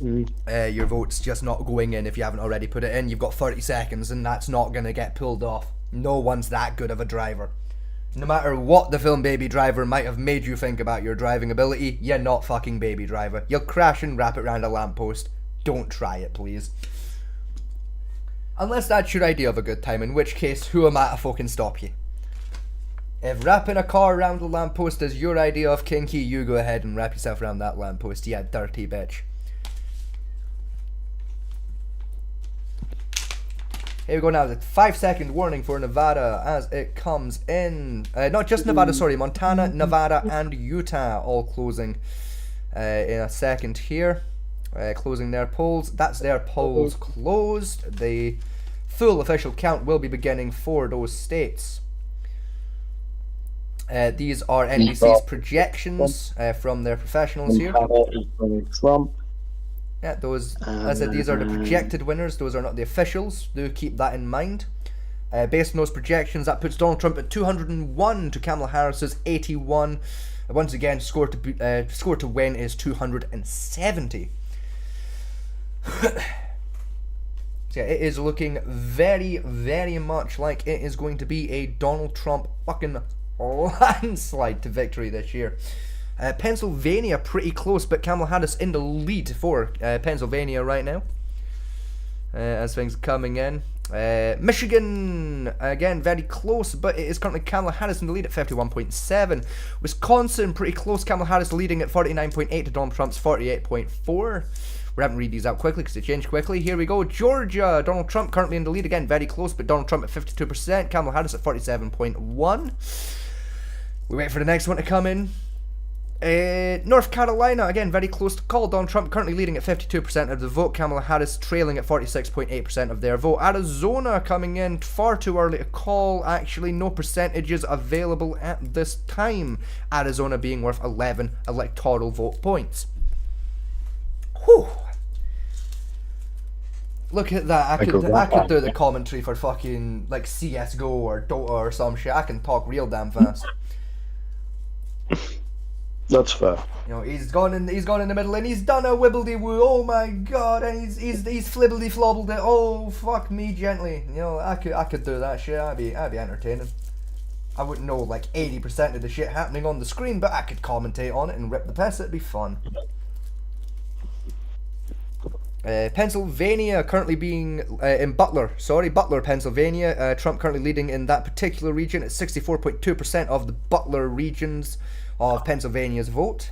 [SPEAKER 2] Your vote's just not going in if you haven't already put it in. You've got 30 seconds and that's not going to get pulled off. No one's that good of a driver. No matter what the film Baby Driver might have made you think about your driving ability, you're not fucking Baby Driver. You'll crash and wrap it around a lamppost. Don't try it, please. Unless that's your idea of a good time, in which case, who am I to fucking stop you? If wrapping a car around a lamppost is your idea of kinky, you go ahead and wrap yourself around that lamppost, you dirty bitch. Here we go now, the 5-second warning for Nevada as it comes in. Not just Nevada, sorry, Montana, Nevada, and Utah all closing in a second here. Closing their polls. That's their polls closed. The full official count will be beginning for those states. These are NBC's projections from their professionals here.
[SPEAKER 9] Trump.
[SPEAKER 2] Yeah, those, as I said, these are the projected winners. Those are not the officials. Do keep that in mind. Based on those projections, that puts Donald Trump at 201 to Kamala Harris's 81. Once again, score to win is 270. So yeah, it is looking very, very much like it is going to be a Donald Trump fucking landslide to victory this year. Pennsylvania pretty close, but Kamala Harris in the lead for Pennsylvania right now as things are coming in. Michigan, again, very close, but it is currently Kamala Harris in the lead at 51.7. Wisconsin, pretty close. Kamala Harris leading at 49.8 to Donald Trump's 48.4. We haven't read these out quickly because they changed quickly. Here we go. Georgia, Donald Trump currently in the lead again, very close, but Donald Trump at 52%. Kamala Harris at 47.1. We wait for the next one to come in. North Carolina, again, very close to call. Donald Trump currently leading at 52% of the vote. Kamala Harris trailing at 46.8% of their vote. Arizona coming in far too early to call. Actually, no percentages available at this time. Arizona being worth 11 electoral vote points. Whew. Look at that. I could do the commentary for fucking, like, CSGO or Dota or some shit. I can talk real damn fast.
[SPEAKER 9] That's fair.
[SPEAKER 2] You know, he's gone in the middle and he's done a wibbledy-woo. Oh my god, and he's flibbledy-flobbled it. Oh, fuck me gently. You know, I could do that shit. I'd be entertaining. I wouldn't know like 80% of the shit happening on the screen, but I could commentate on it and rip the piss. It'd be fun. Pennsylvania currently being in Butler, Pennsylvania. Trump currently leading in that particular region at 64.2% of the Butler regions of Pennsylvania's vote.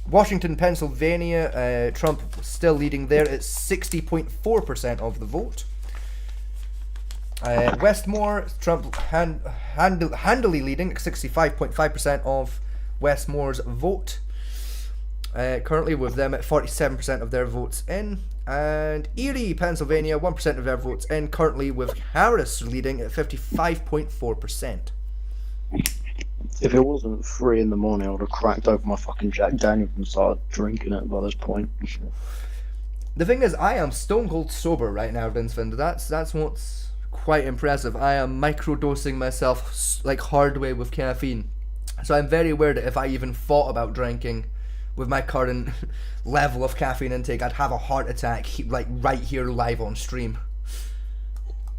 [SPEAKER 2] Washington, Pennsylvania, Trump still leading there at 60.4% of the vote. Westmore, Trump handily leading at 65.5% of Westmore's vote. Currently with them at 47% of their votes in. And Erie, Pennsylvania, 1% of their votes in, currently with Harris leading at 55.4%.
[SPEAKER 9] If it wasn't 3 in the morning, I would have cracked open my fucking Jack Daniels and started drinking it by this point.
[SPEAKER 2] The thing is, I am stone cold sober right now, Vincent. That's what's quite impressive. I am microdosing myself like hard way with caffeine. So I'm very aware that if I even thought about drinking with my current level of caffeine intake, I'd have a heart attack like right here live on stream.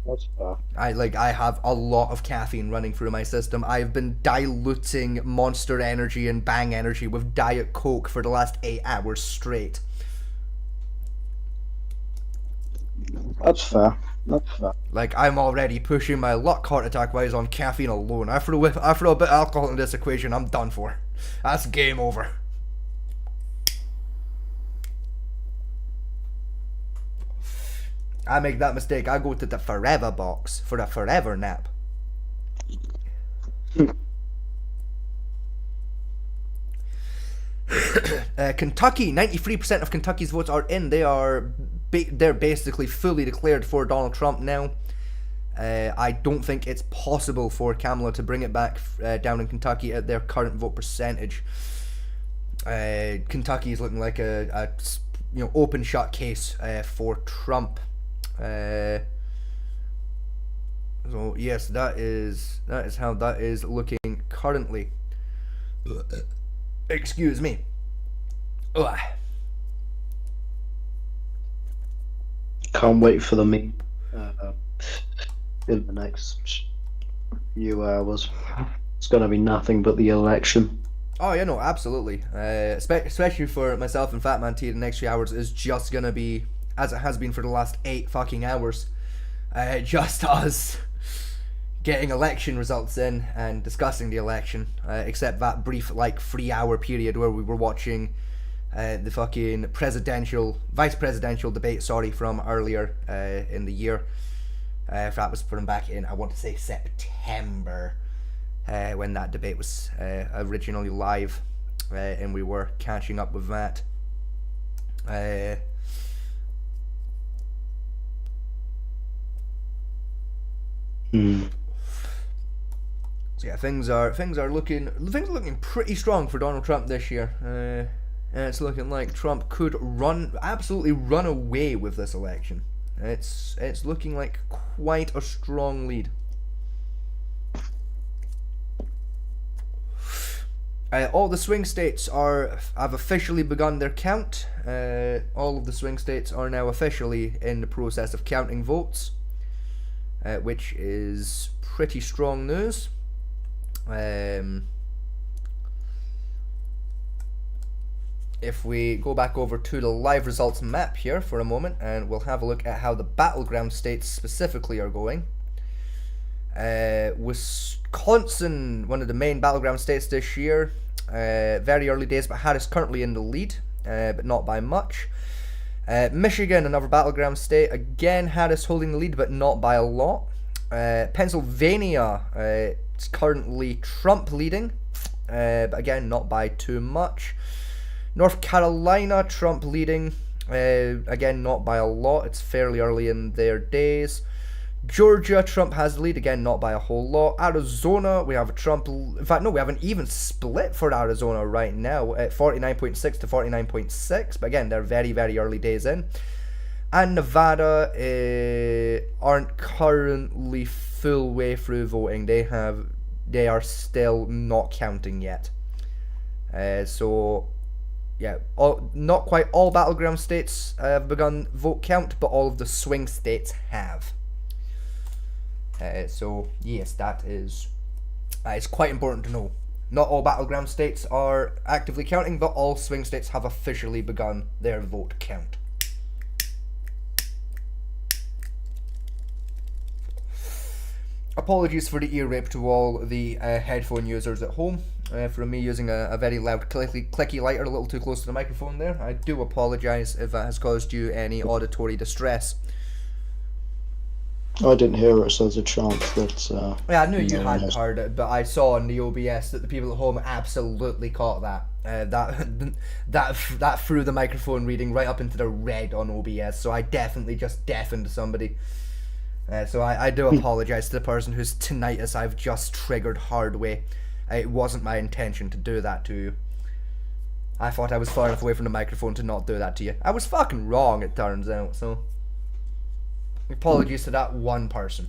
[SPEAKER 9] That's fair.
[SPEAKER 2] I have a lot of caffeine running through my system. I've been diluting Monster Energy and Bang Energy with Diet Coke for the last 8 hours straight.
[SPEAKER 9] That's fair. That's fair.
[SPEAKER 2] Like, I'm already pushing my luck heart attack wise on caffeine alone. I throw a bit of alcohol in this equation, I'm done for. That's game over. I make that mistake, I go to the forever box for a forever nap. Kentucky, 93% of Kentucky's votes are in. They're basically fully declared for Donald Trump now. I don't think it's possible for Kamala to bring it back down in Kentucky at their current vote percentage. Kentucky is looking like a open shut case for Trump. So yes, that is how that is looking currently. Excuse me. Ugh.
[SPEAKER 9] Can't wait for the meme in the next few hours. It's gonna be nothing but the election.
[SPEAKER 2] Oh yeah, no, absolutely. Especially for myself and Fat Man T, the next few hours is just gonna be, as it has been for the last 8 fucking hours, just us getting election results in and discussing the election, except that brief 3-hour period where we were watching the fucking vice presidential debate, from earlier in the year. That was put back in, I want to say September, when that debate was originally live, and we were catching up with that. So yeah, things are looking pretty strong for Donald Trump this year. And it's looking like Trump could absolutely run away with this election. It's looking like quite a strong lead. All the swing states have officially begun their count. All of the swing states are now officially in the process of counting votes, which is pretty strong news. If we go back over to the live results map here for a moment, and we'll have a look at how the battleground states specifically are going. Wisconsin, one of the main battleground states this year, very early days, but Harris currently in the lead, but not by much. Michigan, another battleground state, again Harris holding the lead, but not by a lot. Pennsylvania, it's currently Trump leading, but again, not by too much. North Carolina, Trump leading, again, not by a lot. It's fairly early in their days. Georgia, Trump has the lead, again, not by a whole lot. Arizona, we have a Trump, in fact, no, we have an even split for Arizona right now at 49.6 to 49.6, but again, they're very, very early days in. And Nevada aren't currently full way through voting. They are still not counting yet. So, yeah, not quite all battleground states have begun vote count, but all of the swing states have. So yes, that is it's quite important to know. Not all battleground states are actively counting, but all swing states have officially begun their vote count. Apologies for the ear rape to all the headphone users at home, for me using a very loud clicky lighter a little too close to the microphone there. I do apologise if that has caused you any auditory distress.
[SPEAKER 9] I didn't hear it, so there's a chance that...
[SPEAKER 2] yeah, I knew you hadn't heard it, but I saw on the OBS that the people at home absolutely caught that. That threw the microphone reading right up into the red on OBS, so I definitely just deafened somebody. So I do apologise to the person whose tinnitus I've just triggered hard way. It wasn't my intention to do that to you. I thought I was far enough away from the microphone to not do that to you. I was fucking wrong, it turns out, so... apologies to that one person.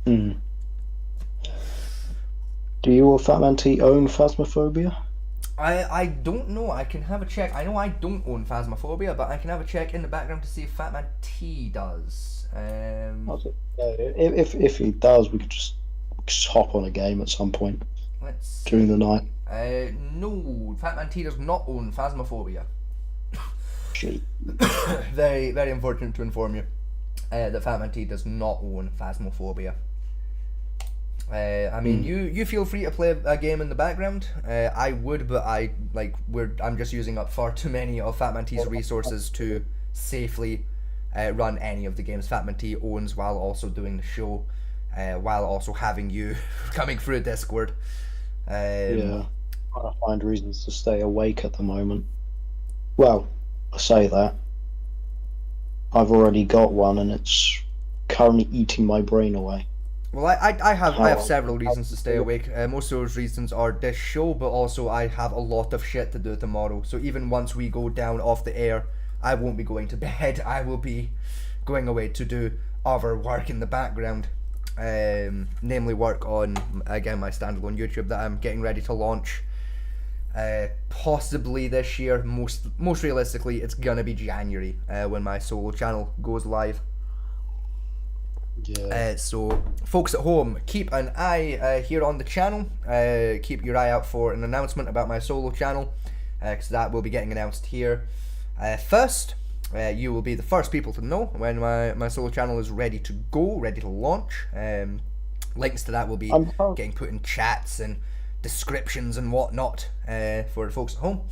[SPEAKER 9] Do you or Fatman T own Phasmophobia?
[SPEAKER 2] I don't know. I can have a check. I know I don't own Phasmophobia, but I can have a check in the background to see if Fatman T does.
[SPEAKER 9] If he does, we could just hop on a game at some point during the night.
[SPEAKER 2] No, Fatman T does not own Phasmophobia. Very, very unfortunate to inform you that Fatman T does not own Phasmophobia. I mean, you feel free to play a game in the background. I would, but I'm just using up far too many of Fatman T's resources to safely run any of the games Fatman T owns while also doing the show, while also having you coming through Discord.
[SPEAKER 9] Yeah, I find reasons to stay awake at the moment. Well, I say that. I've already got one, and it's currently eating my brain away.
[SPEAKER 2] Well, I have several reasons to stay awake. Most of those reasons are this show, but also I have a lot of shit to do tomorrow. So even once we go down off the air, I won't be going to bed. I will be going away to do other work in the background. Namely work on, again, my standalone YouTube that I'm getting ready to launch. Possibly this year. Most realistically, it's gonna be January when my solo channel goes live.
[SPEAKER 9] Yeah.
[SPEAKER 2] So folks at home, keep an eye here on the channel. Keep your eye out for an announcement about my solo channel, because that will be getting announced here first. You will be the first people to know when my solo channel is ready to go, ready to launch. Links to that will be getting put in chats and descriptions and whatnot for the folks at home.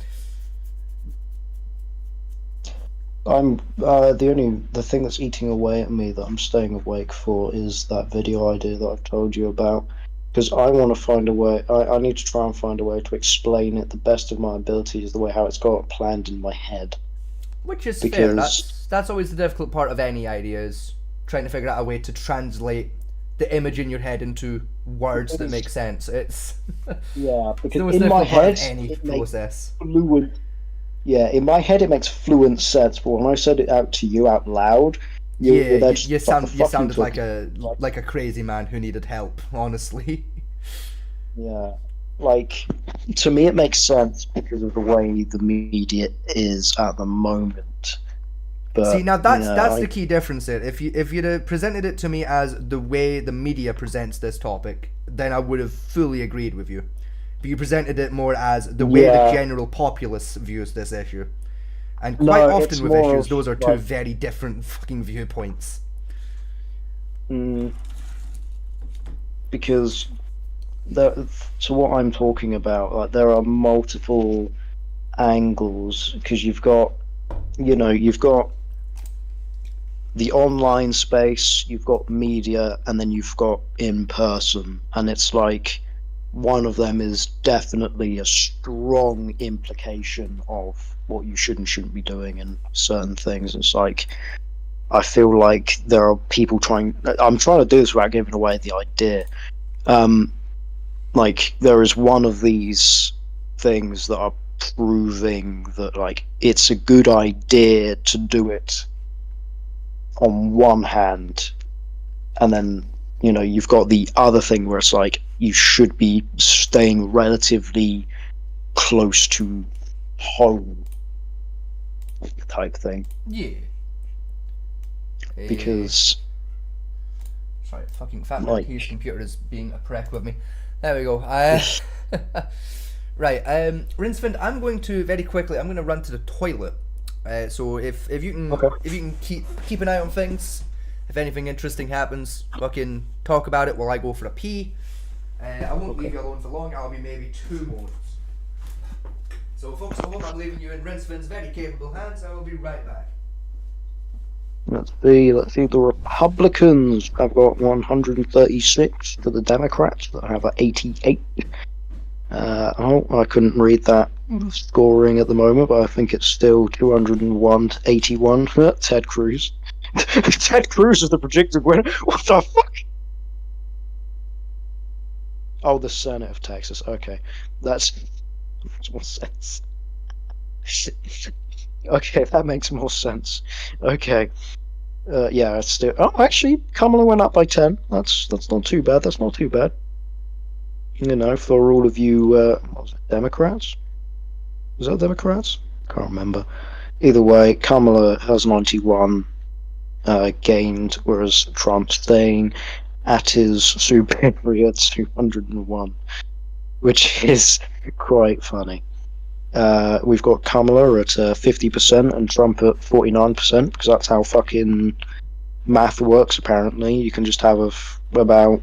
[SPEAKER 9] The thing that's eating away at me that I'm staying awake for is that video idea that I've told you about, because I want to find a way. I need to try and find a way to explain it the best of my abilities, the way how it's got planned in my head.
[SPEAKER 2] Which is fair. That's always the difficult part of any idea, is trying to figure out a way to translate the image in your head into words that make sense. It's
[SPEAKER 9] yeah, because in my head
[SPEAKER 2] any process.
[SPEAKER 9] Fluent. Yeah, in my head it makes fluent sense, but when I said it out to you out loud,
[SPEAKER 2] you sounded like a crazy man who needed help. Honestly.
[SPEAKER 9] Yeah, like to me it makes sense because of the way the media is at the moment. But,
[SPEAKER 2] see, now that's the key difference there. If you'd have presented it to me as the way the media presents this topic, then I would have fully agreed with you. But you presented it more as the way the general populace views this issue. And quite often with issues, those are two very different fucking viewpoints.
[SPEAKER 9] Because so what I'm talking about, like, there are multiple angles, because you've got the online space, you've got media, and then you've got in person, and it's like one of them is definitely a strong implication of what you should and shouldn't be doing in certain things. It's like, I feel like there are people I'm trying to do this without giving away the idea. Like, there is one of these things that are proving that, like, it's a good idea to do it on one hand, and then, you know, you've got the other thing where it's like, you should be staying relatively close to home type thing.
[SPEAKER 2] Yeah.
[SPEAKER 9] Because...
[SPEAKER 2] Sorry, fucking fat
[SPEAKER 9] like,
[SPEAKER 2] his computer is being a prick with me. There we go. Right, Rincefind, I'm going to, very quickly, I'm going to run to the toilet. So if you can keep an eye on things, if anything interesting happens, fucking talk about it while I go for a pee. I won't leave you alone for long, I'll be maybe 2 moments. So folks at home, I'm leaving you in Rincefind's very capable hands, I will be right back.
[SPEAKER 9] Let's see, the Republicans have got 136 to the Democrats that have 88. I couldn't read that scoring at the moment, but I think it's still 201 to 81 for Ted Cruz. Ted Cruz is the predicted winner? What the fuck? Oh, the Senate of Texas. Okay. That makes more sense. Okay, that makes more sense. Okay. Yeah, it's still... Oh, actually, Kamala went up by 10. That's not too bad. That's not too bad. You know, for all of you, what was it, Democrats? Was that Democrats? Can't remember. Either way, Kamala has 91 gained, whereas Trump's staying at his superior 201, which is quite funny. We've got Kamala at 50% and Trump at 49%, because that's how fucking math works, apparently. You can just have about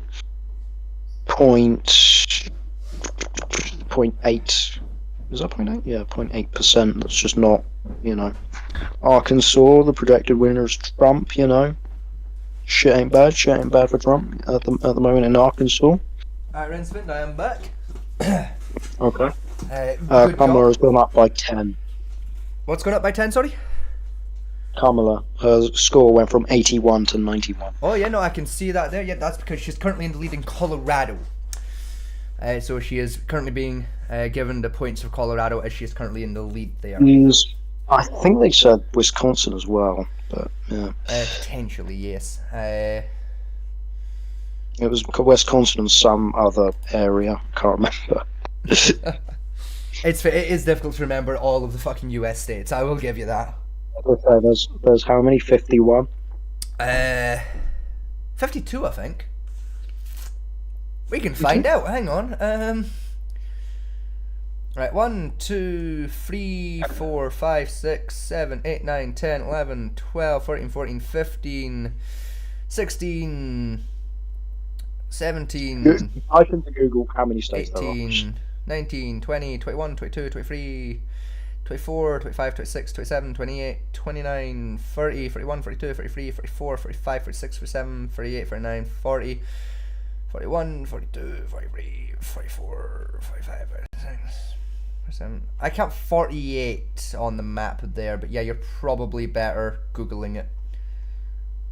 [SPEAKER 9] 0.8, is that 0.8? Yeah, 0.8%. That's just not, you know. Arkansas, the projected winner is Trump, you know. Shit ain't bad for Trump at the moment in Arkansas.
[SPEAKER 2] Alright, Rincefand, I am back.
[SPEAKER 9] Okay. Kamala has gone up by 10.
[SPEAKER 2] What's gone up by 10, sorry?
[SPEAKER 9] Kamala, her score went from 81 to 91.
[SPEAKER 2] Oh yeah, no, I can see that there. Yeah, that's because she's currently in the lead in Colorado. So she is currently being given the points of Colorado as she is currently in the lead there.
[SPEAKER 9] I think they said Wisconsin as well, but yeah.
[SPEAKER 2] Potentially, yes.
[SPEAKER 9] It was Wisconsin and some other area. Can't remember.
[SPEAKER 2] It is difficult to remember all of the fucking US states. I will give you that.
[SPEAKER 9] Okay, there's how many? 51.
[SPEAKER 2] 52, I think. We can find out. Hang on. Right, 1, 2, 3, 4, 5, 6, 7, 8, 9, 10, 11, 12, 13, 14, 15, 16, 17.
[SPEAKER 9] I can Google how many states
[SPEAKER 2] 18, 19, 20, 21, 22, 23, 24, 25, 26, 27, 28, 29, 30, 41, 42, 43, 44, 45, 46, 47, 48, 49, 40, 41, 42, 43, 44, 45, 46. I count 48 on the map there, but yeah, you're probably better Googling it.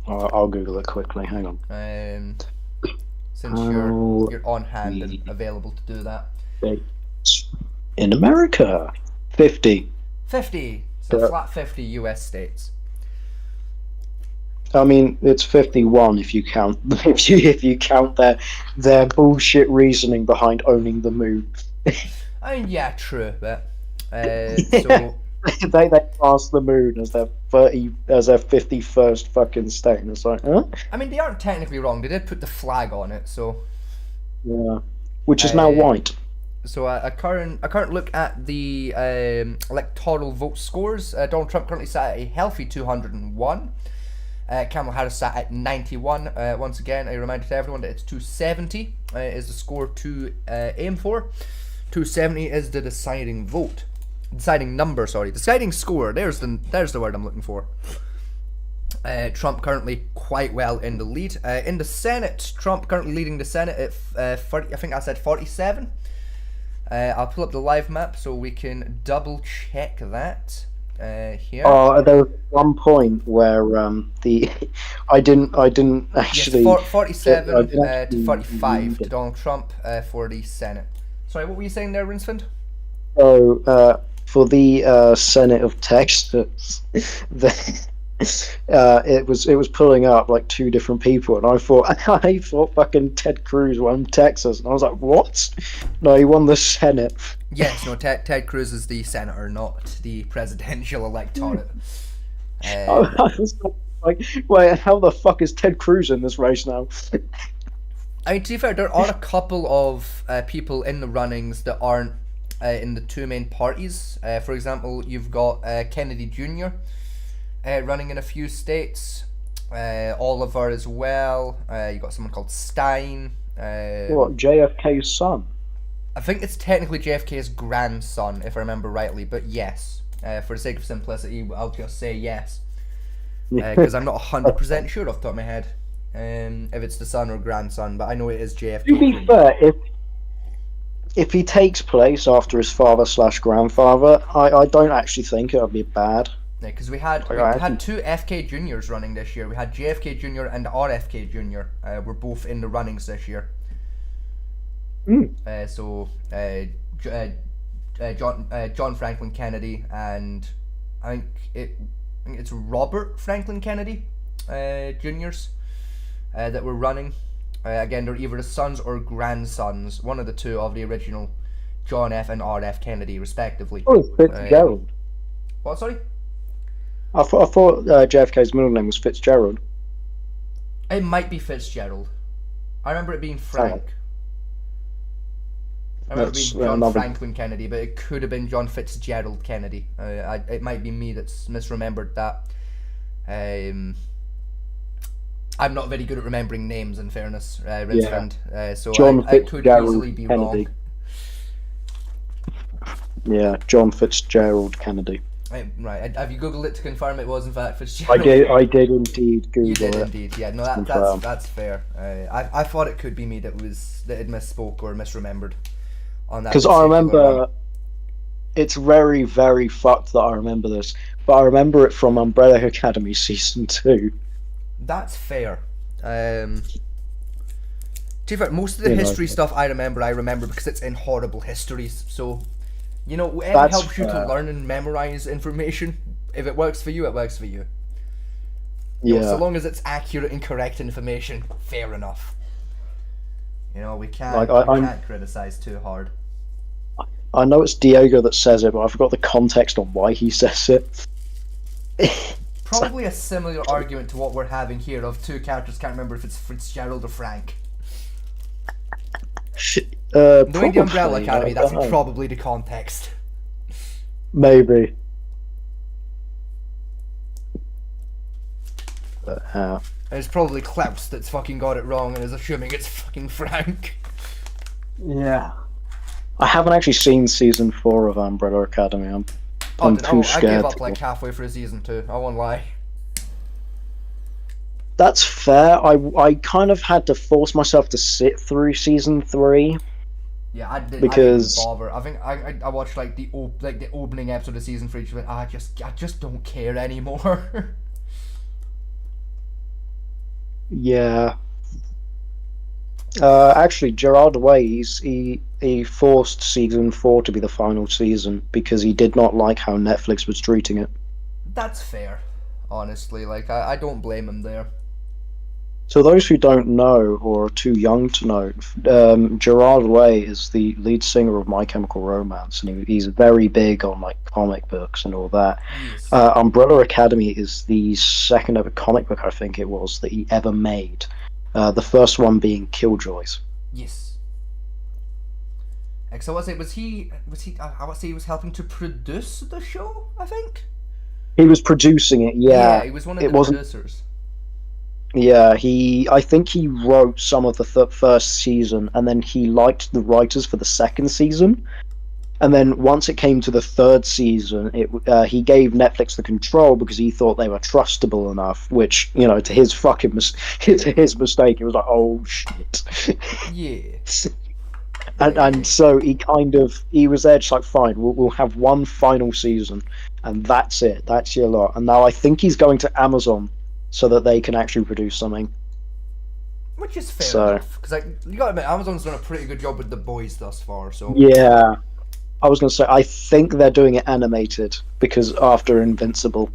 [SPEAKER 9] I'll Google it quickly, hang on.
[SPEAKER 2] Since you're on hand and available to do that.
[SPEAKER 9] In America, 50.
[SPEAKER 2] 50, so flat 50 US states.
[SPEAKER 9] I mean, it's 51 if you count if you count their bullshit reasoning behind owning the moon.
[SPEAKER 2] I mean, yeah, true, but so
[SPEAKER 9] they class the moon as their 51st fucking state. And it's like, huh?
[SPEAKER 2] I mean, they aren't technically wrong. They did put the flag on it, so
[SPEAKER 9] yeah, which is now white.
[SPEAKER 2] So a current look at the electoral vote scores. Donald Trump currently sat at a healthy 201. Kamala Harris sat at 91. Once again, a reminder to everyone that it's 270 is the score to aim for. 270 is the deciding number, sorry. Deciding score, there's the word I'm looking for. Trump currently quite well in the lead. In the Senate, Trump currently leading the Senate at 40, I think I said 47. I'll pull up the live map so we can double check that here.
[SPEAKER 9] There was one point where I didn't actually.
[SPEAKER 2] Yes, 47 to 45 to Donald Trump for the Senate. Sorry, what were you saying there, Rinsford?
[SPEAKER 9] So for the Senate of Texas, it was pulling up like two different people, and I thought fucking Ted Cruz won Texas, and I was like, what? No, he won the Senate.
[SPEAKER 2] Yes, no, Ted Cruz is the senator, not the presidential electorate.
[SPEAKER 9] I was like, wait, how the fuck is Ted Cruz in this race now?
[SPEAKER 2] I mean, to be fair, there are a couple of people in the runnings that aren't in the two main parties. For example, you've got Kennedy Jr. Running in a few states. Oliver as well. You got someone called Stein.
[SPEAKER 9] What, JFK's son?
[SPEAKER 2] I think it's technically JFK's grandson, if I remember rightly, but yes. For the sake of simplicity, I'll just say yes. Because I'm not 100% sure off the top of my head if it's the son or grandson, but I know it is JFK.
[SPEAKER 9] To be fair, if he takes place after his father/grandfather, I don't actually think it would be bad.
[SPEAKER 2] Yeah, because we had two FK Juniors running this year. We had JFK Jr. and RFK Jr. Were both in the runnings this year. John Franklin Kennedy and I think it's Robert Franklin Kennedy Juniors that were running. Again, they're either the sons or grandsons, one of the two of the original John F. and R.F. Kennedy, respectively.
[SPEAKER 9] Oh, Fitzgerald.
[SPEAKER 2] What? Sorry.
[SPEAKER 9] I thought JFK's middle name was Fitzgerald.
[SPEAKER 2] It might be Fitzgerald. I remember it being Frank. I remember it being John Franklin Kennedy, but it could have been John Fitzgerald Kennedy. It might be me that's misremembered that. I'm not very good at remembering names, in fairness, Rinsford. So I could easily be
[SPEAKER 9] Kennedy.
[SPEAKER 2] wrong.
[SPEAKER 9] Yeah, John Fitzgerald Kennedy.
[SPEAKER 2] Right, have you googled it to confirm it was in fact Fitzgerald?
[SPEAKER 9] I did indeed Google it.
[SPEAKER 2] You did indeed, yeah. No, that's fair. I thought it could be me that had misspoke or misremembered on that.
[SPEAKER 9] Because I remember, it's very, very fucked that I remember this, but I remember it from Umbrella Academy season 2.
[SPEAKER 2] That's fair. To be fair, most of the history stuff I remember because it's in horrible histories. So, you know, whatever helps you to learn and memorize information, if it works for you, it works for you. You know, so long as it's accurate and correct information, fair enough. You know, we can't criticize too hard.
[SPEAKER 9] I know it's Diego that says it, but I forgot the context on why he says it.
[SPEAKER 2] Probably a similar argument to what we're having here of two characters, can't remember if it's Fitzgerald or Frank. Knowing the Umbrella Academy, that's probably the context.
[SPEAKER 9] Maybe.
[SPEAKER 2] It's probably Klaus that's fucking got it wrong and is assuming it's fucking Frank.
[SPEAKER 9] Yeah. I haven't actually seen season 4 of Umbrella Academy. I'm too scared.
[SPEAKER 2] I gave up like halfway through season 2, I won't lie.
[SPEAKER 9] That's fair. I kind of had to force myself to sit through season 3.
[SPEAKER 2] Yeah, I didn't bother. I think I watched like the opening episode of season 3. Just went, I just don't care anymore.
[SPEAKER 9] Yeah. Actually, Gerard Way, he forced season 4 to be the final season because he did not like how Netflix was treating it.
[SPEAKER 2] That's fair, honestly. Like, I don't blame him there.
[SPEAKER 9] So those who don't know or are too young to know, Gerard Way is the lead singer of My Chemical Romance, and he's very big on like comic books and all that. Yes. Umbrella Academy is the second ever comic book, I think it was, that he ever made. The first one being Killjoys.
[SPEAKER 2] Yes. So was he was helping to produce the show, I think?
[SPEAKER 9] He was producing it, yeah.
[SPEAKER 2] Yeah, he was one of the producers.
[SPEAKER 9] Yeah, I think he wrote some of the first season, and then he liked the writers for the second season, And then once it came to the third season, he gave Netflix the control because he thought they were trustable enough. Which, you know, to his fucking to his mistake, it was like, oh shit.
[SPEAKER 2] Yeah.
[SPEAKER 9] And so he was there just like, fine, we'll have one final season, and that's it. That's your lot. And now I think he's going to Amazon so that they can actually produce something.
[SPEAKER 2] Which is fair enough, because you gotta admit, Amazon's done a pretty good job with The Boys thus far. So
[SPEAKER 9] yeah. I was going to say, I think they're doing it animated because after Invincible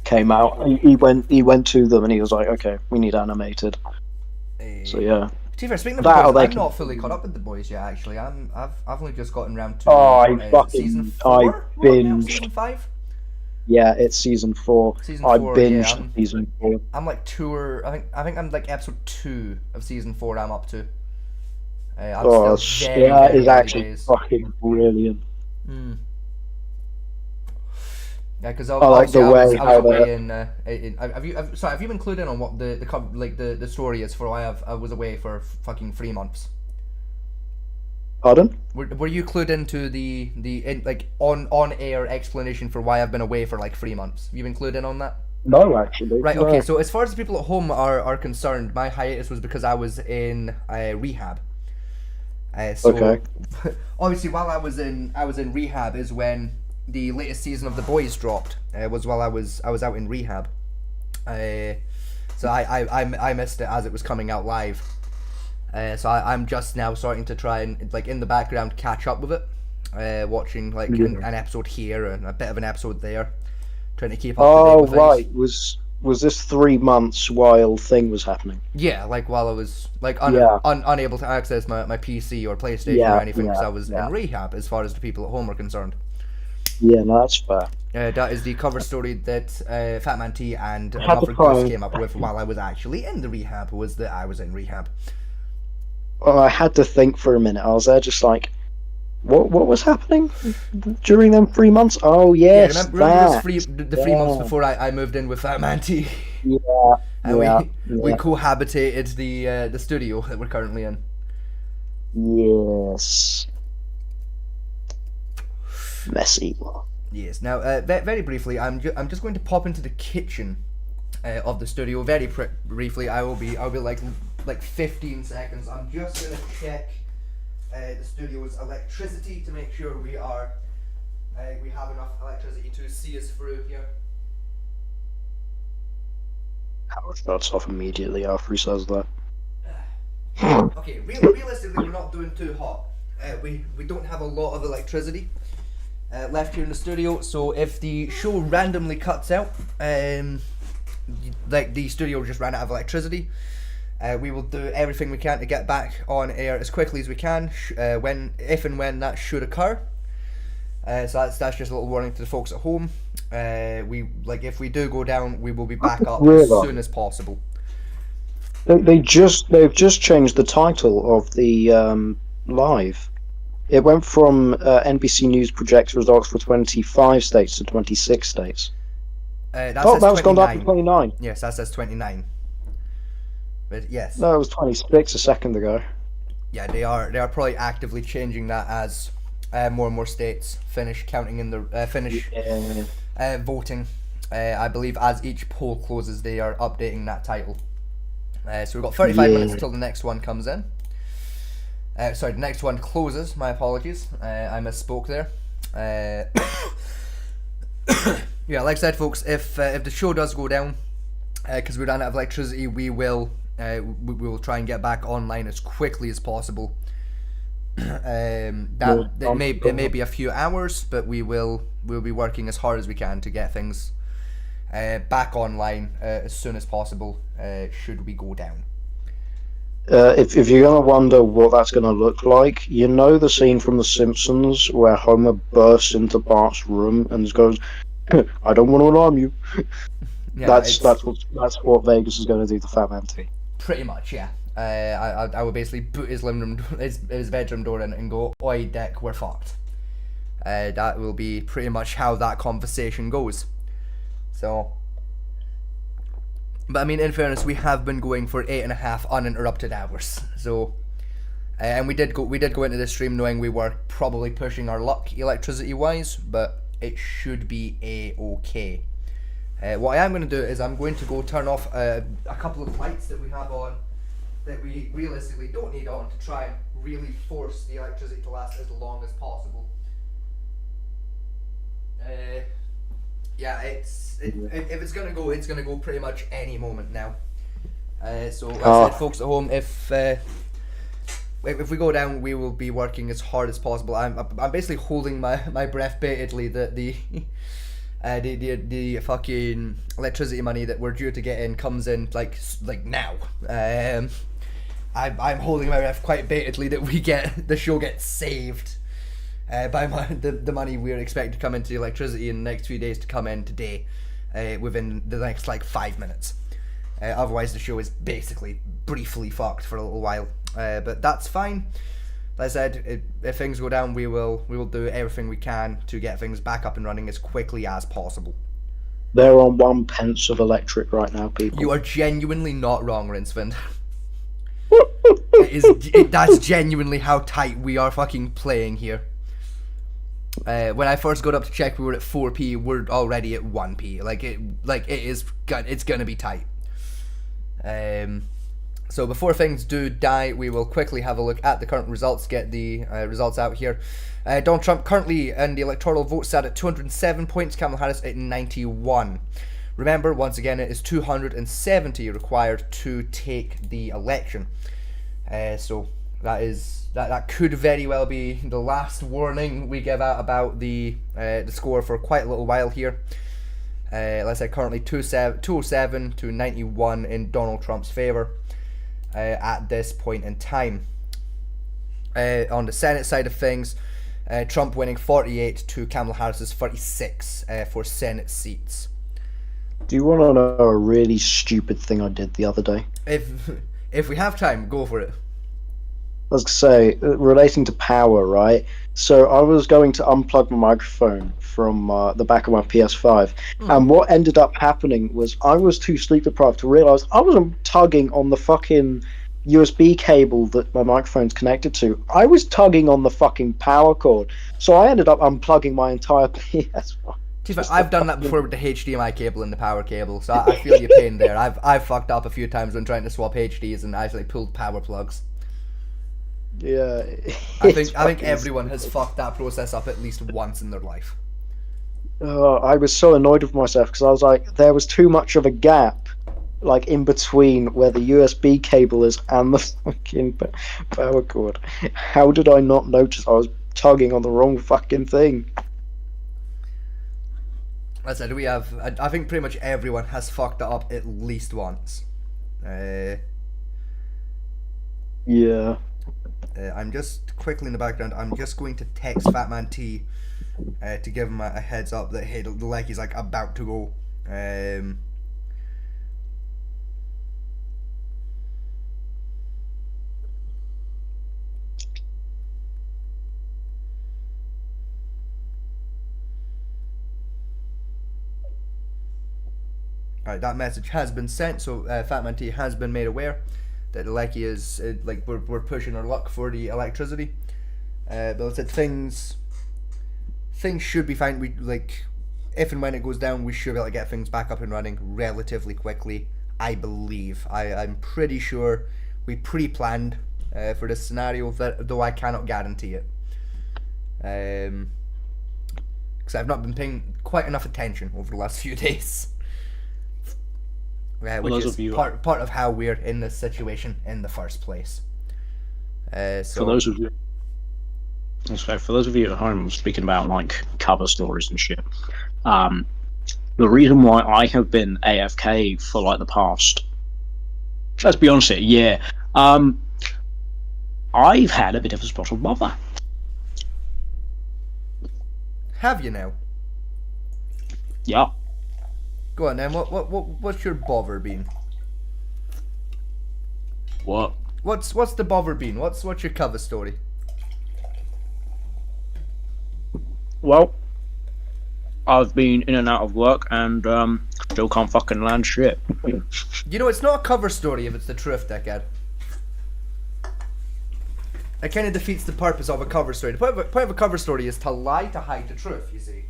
[SPEAKER 9] came out, he went to them and he was like, okay, we need animated. So yeah.
[SPEAKER 2] To be fair, speaking of The Boys, I'm not fully caught up with The Boys yet. Actually, I've only just gotten around to season 4.
[SPEAKER 9] I binged
[SPEAKER 2] season 5.
[SPEAKER 9] Yeah, it's season 4. I binged season 4.
[SPEAKER 2] I'm like I think I'm like episode 2 of season 4. I'm up to.
[SPEAKER 9] That is actually fucking brilliant.
[SPEAKER 2] Yeah, because
[SPEAKER 9] I like the way how
[SPEAKER 2] have you been clued in on what the story is for why I was away for fucking 3 months?
[SPEAKER 9] Pardon?
[SPEAKER 2] Were you clued into the on air explanation for why I've been away for like 3 months? Have you been clued in on that?
[SPEAKER 9] No, actually.
[SPEAKER 2] Right. Okay. So as far as the people at home are concerned, my hiatus was because I was in rehab. Okay. Obviously, while I was in rehab is when the latest season of The Boys dropped. Was while I was out in rehab. So I missed it as it was coming out live. So I'm just now starting to try and like in the background catch up with it, watching like an episode here and a bit of an episode there, trying to keep up.
[SPEAKER 9] Oh right, was this 3 months while Thing was happening?
[SPEAKER 2] Yeah, like while I was like unable to access my PC or PlayStation or anything because I was in rehab, as far as the people at home are concerned.
[SPEAKER 9] Yeah, no, that's fair.
[SPEAKER 2] That is the cover story that Fat Man T and Alfred Gus came up with while I was actually in the rehab. Was that I was in rehab?
[SPEAKER 9] Well, I had to think for a minute. I was there just like, what was happening during them 3 months? Oh yes,
[SPEAKER 2] remember the 3 months before I moved in with Fat Man T.
[SPEAKER 9] Yeah,
[SPEAKER 2] and we cohabitated the studio that we're currently in.
[SPEAKER 9] Yes. Messy.
[SPEAKER 2] Yes. Now, very briefly, I'm just going to pop into the kitchen of the studio very briefly. I'll be like 15 seconds. I'm just gonna check the studio's electricity to make sure we have enough electricity to see us through here.
[SPEAKER 9] Howard shuts off immediately after he says that.
[SPEAKER 2] Okay, realistically, we're not doing too hot. We don't have a lot of electricity left here in the studio, so if the show randomly cuts out, like the studio just ran out of electricity, we will do everything we can to get back on air as quickly as we can, if and when that should occur. So that's just a little warning to the folks at home. If we do go down, we will be back up as soon as possible.
[SPEAKER 9] They've just changed the title of the live. It went from NBC News projects results for 25 states to 26 states.
[SPEAKER 2] That was
[SPEAKER 9] gone down to 29.
[SPEAKER 2] Yes, that says 29. But yes.
[SPEAKER 9] No, it was 26 a second ago.
[SPEAKER 2] Yeah, they are probably actively changing that as more and more states finish counting in the voting. I believe as each poll closes, they are updating that title. So we've got 35 minutes until the next one comes in. The next one closes. My apologies. I misspoke there. Yeah, like I said, folks, if the show does go down, because we ran out of electricity, we will try and get back online as quickly as possible. It may be a few hours, but we'll be working as hard as we can to get things back online as soon as possible. Should we go down?
[SPEAKER 9] If you're gonna wonder what that's gonna look like, you know the scene from The Simpsons where Homer bursts into Bart's room and goes, "I don't want to alarm you." Yeah, that's what Vegas is gonna do to Fat Man T.
[SPEAKER 2] Pretty much, yeah. I would basically boot his bedroom door in and go, "Oi, Dick, we're fucked." That will be pretty much how that conversation goes. So. But I mean, in fairness, we have been going for 8.5 uninterrupted hours, so And we did go into this stream knowing we were probably pushing our luck electricity wise, but it should be a-okay. What I am going to do is I'm going to go turn off a couple of lights that we have on that we realistically don't need on to try and really force the electricity to last as long as possible. Yeah, if it's gonna go, it's gonna go pretty much any moment now. So like I said, folks at home, if we go down, we will be working as hard as possible. I'm basically holding my breath baitedly that the fucking electricity money that we're due to get in comes in like now. I'm holding my breath quite baitedly that the show gets saved by the money we're expecting to come into the electricity in the next few days to come in today, within the next like 5 minutes. Otherwise the show is basically briefly fucked for a little while. But that's fine. Like I said, if things go down, we will do everything we can to get things back up and running as quickly as possible.
[SPEAKER 9] They're on 1 pence of electric right now, people.
[SPEAKER 2] You are genuinely not wrong, Rinsvind. That's genuinely how tight we are fucking playing here. When I first got up to check, we were at 4p. We're already at 1p. It's gonna be tight. So before things do die, we will quickly have a look at the current results, get the results out here. Donald Trump currently in the electoral vote sat at 207 points, Kamala Harris at 91. Remember, once again, it is 270 required to take the election. So that could very well be the last warning we give out about the score for quite a little while here. Like I said, currently 207 to 91 in Donald Trump's favor. At this point in time. On the Senate side of things, Trump winning 48 to Kamala Harris's 36 for Senate seats.
[SPEAKER 9] Do you want to know a really stupid thing I did the other day?
[SPEAKER 2] If we have time, go for it.
[SPEAKER 9] I was going to say, relating to power, right? So I was going to unplug my microphone from the back of my PS5, and what ended up happening was I was too sleep deprived to realise I wasn't tugging on the fucking USB cable that my microphone's connected to. I was tugging on the fucking power cord, so I ended up unplugging my entire PS5.
[SPEAKER 2] I've done that before with the HDMI cable and the power cable, so I feel your pain there. I've fucked up a few times when trying to swap HDs and actually pulled power plugs.
[SPEAKER 9] Yeah,
[SPEAKER 2] I think everyone has fucked that process up at least once in their life.
[SPEAKER 9] I was so annoyed with myself because I was like, there was too much of a gap, like in between where the USB cable is and the fucking power cord. How did I not notice I was tugging on the wrong fucking thing?
[SPEAKER 2] As I said, I think pretty much everyone has fucked that up at least once.
[SPEAKER 9] Yeah.
[SPEAKER 2] I'm just quickly in the background. I'm just going to text Fatman T to give him a heads up that hey, the Leckie's like about to go. Alright, that message has been sent, so Fatman T has been made aware that the Leckie is we're pushing our luck for the electricity. But I said things should be fine. We if and when it goes down, we should be able to get things back up and running relatively quickly. I believe. I'm pretty sure we pre-planned for this scenario, though I cannot guarantee it. Because I've not been paying quite enough attention over the last few days. Which is part of how we're in this situation in the first place.
[SPEAKER 10] For those of you at home speaking about like cover stories and shit, the reason why I have been AFK for like the past, let's be honest here, I've had a bit of a spot of bother.
[SPEAKER 2] Have you now?
[SPEAKER 10] Yeah.
[SPEAKER 2] Go on then. What's your bother been?
[SPEAKER 10] What?
[SPEAKER 2] What's the bother been? What's your cover story?
[SPEAKER 10] Well, I've been in and out of work and still can't fucking land shit.
[SPEAKER 2] You know, it's not a cover story if it's the truth, dickhead. It kind of defeats the purpose of a cover story. The point of a cover story is to lie to hide the truth, you see.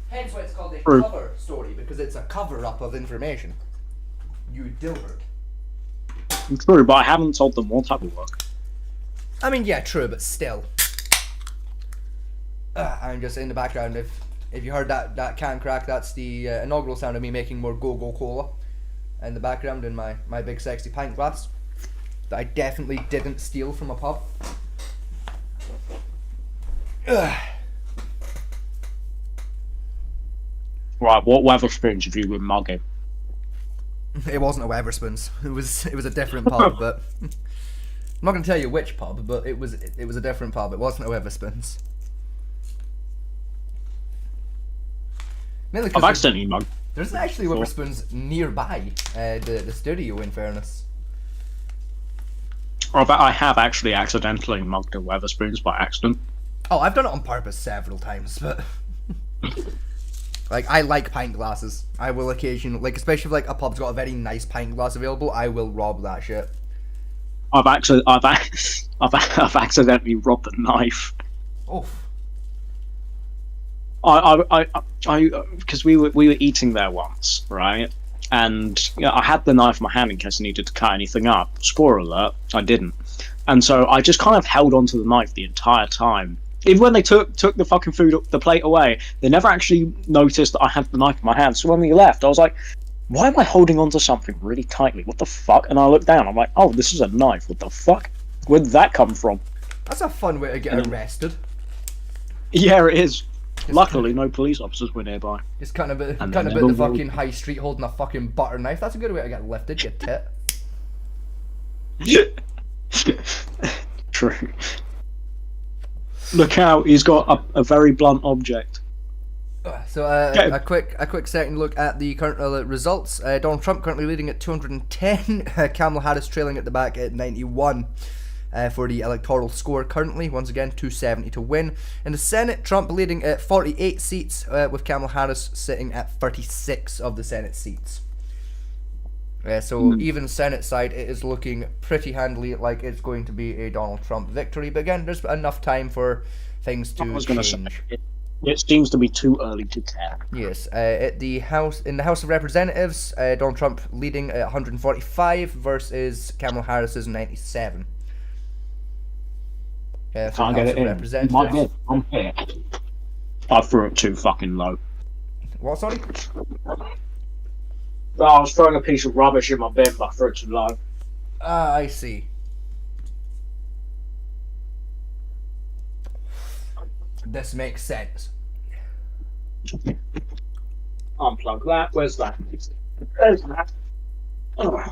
[SPEAKER 2] Hence why it's called a cover story, because it's a cover-up of information. You Dilbert.
[SPEAKER 10] True, but I haven't told them what type of work.
[SPEAKER 2] I mean, yeah, true, but still. I'm just in the background. If you heard that can crack, that's the inaugural sound of me making more Go-Go Cola in the background in my big sexy pint glass that I definitely didn't steal from a pub.
[SPEAKER 10] Right, what Wetherspoons have you been mugging?
[SPEAKER 2] It wasn't a Wetherspoons. It was a different pub, but I'm not going to tell you which pub, but it was a different pub. It wasn't a Wetherspoons. Mainly
[SPEAKER 10] I've accidentally mugged.
[SPEAKER 2] There's actually Wetherspoons nearby the studio, in fairness.
[SPEAKER 10] I have actually accidentally mugged a Wetherspoons by accident.
[SPEAKER 2] Oh, I've done it on purpose several times, but like, I like pint glasses. I will occasionally, like, especially if like a pub's got a very nice pint glass available, I will rob that shit.
[SPEAKER 10] I've accidentally robbed a knife.
[SPEAKER 2] Oof.
[SPEAKER 10] Because we were eating there once, right? And I had the knife in my hand in case I needed to cut anything up. Spoiler alert, I didn't. And so I just kind of held onto the knife the entire time. Even when they took the fucking the plate away, they never actually noticed that I had the knife in my hand. So when we left, I was like, why am I holding onto something really tightly? What the fuck? And I looked down, I'm like, oh, this is a knife. What the fuck? Where did that come from?
[SPEAKER 2] That's a fun way to get arrested.
[SPEAKER 10] Yeah, it is. Luckily, no police officers were nearby.
[SPEAKER 2] Just kind of bit the fucking high street holding a fucking butter knife. That's a good way to get lifted, you tit.
[SPEAKER 10] True. Look out, he's got a very blunt object.
[SPEAKER 2] So a quick second look at the current results. Donald Trump currently leading at 210. Kamala Harris trailing at the back at 91. For the electoral score currently, once again 270 to win. In the Senate, Trump leading at 48 seats, with Kamala Harris sitting at 36 of the Senate seats. So even Senate side, it is looking pretty handily like it's going to be a Donald Trump victory. But again, there's enough time for things to change.
[SPEAKER 10] It seems to be too early to tell.
[SPEAKER 2] Yes, in the House of Representatives, Donald Trump leading at 145 versus Kamala Harris's 97.
[SPEAKER 10] Can't get it in. Might get on here. I threw it too fucking low.
[SPEAKER 2] What, sorry?
[SPEAKER 10] I was throwing a piece of rubbish in my bin, but I threw it too low.
[SPEAKER 2] I see. This makes sense.
[SPEAKER 10] Unplug that. Where's that? There's that. Oh.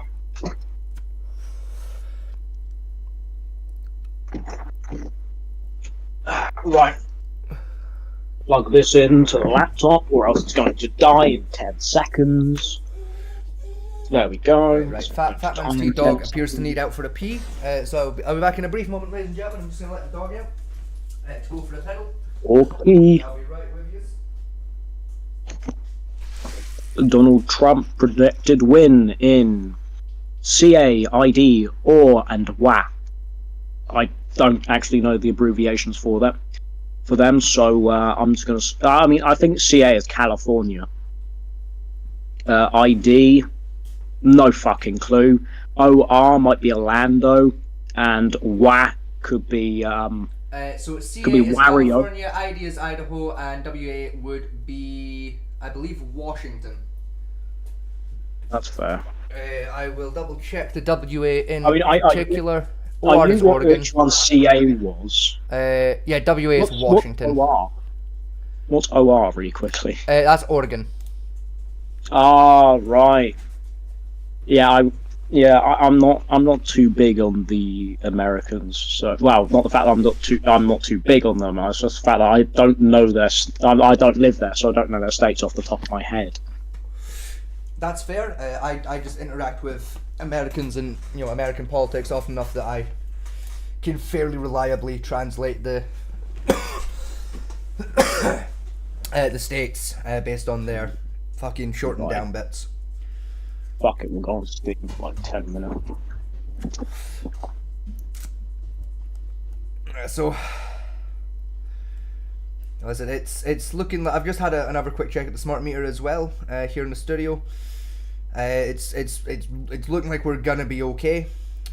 [SPEAKER 10] Right. Plug this into the laptop, or else it's going to die in 10 seconds. There we go.
[SPEAKER 2] Right, Fat Man's Street Dog appears to need out for a pee. So I'll be back in a brief moment, ladies and gentlemen. I'm just going to let the dog out to go for the pedal.
[SPEAKER 10] Okay.
[SPEAKER 2] I'll be right with you.
[SPEAKER 10] Donald Trump predicted win in CA, ID, OR, and WA. I don't actually know the abbreviations for them, so I'm just gonna. I mean, I think CA is California. ID, no fucking clue. OR might be Orlando, and WA could be
[SPEAKER 2] so CA
[SPEAKER 10] could be
[SPEAKER 2] is
[SPEAKER 10] Wario.
[SPEAKER 2] California, ID is Idaho, and WA would be, I believe, Washington.
[SPEAKER 10] That's fair.
[SPEAKER 2] I will double check the WA in
[SPEAKER 10] I
[SPEAKER 2] particular.
[SPEAKER 10] knew which one CA was.
[SPEAKER 2] Yeah, WA is Washington.
[SPEAKER 10] What's OR, really quickly?
[SPEAKER 2] That's Oregon.
[SPEAKER 10] Ah, right. I'm not too big on the Americans. So, well, not the fact that I'm not too big on them. It's just the fact that I don't know I don't live there, so I don't know their states off the top of my head.
[SPEAKER 2] That's fair. I just interact with Americans and American politics often enough that I can fairly reliably translate the the states based on their fucking shortened down bits.
[SPEAKER 10] Fuck it, we're going to speak in like 10 minutes.
[SPEAKER 2] So, listen, it's looking like I've just had another quick check at the smart meter as well here in the studio. It's looking like we're gonna be okay.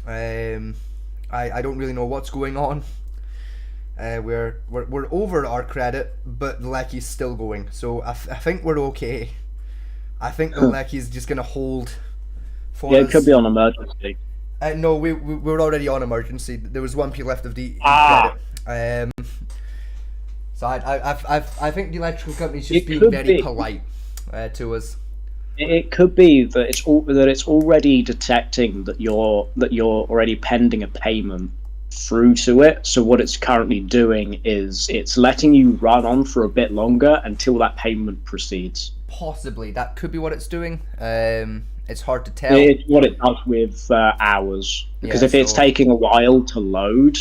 [SPEAKER 2] I don't really know what's going on. We're over our credit, but the Leckie's still going, so I think we're okay. I think the Leckie's just gonna hold for us.
[SPEAKER 10] It could be on emergency.
[SPEAKER 2] No, we're already on emergency. There was 1p left of the credit. So I think the electrical company's just being very polite to us.
[SPEAKER 10] It could be that it's already detecting that you're already pending a payment through to it. So what it's currently doing is it's letting you run on for a bit longer until that payment proceeds.
[SPEAKER 2] Possibly that could be what it's doing. It's hard to tell.
[SPEAKER 10] It's what it does with hours, because if it's taking a while to load,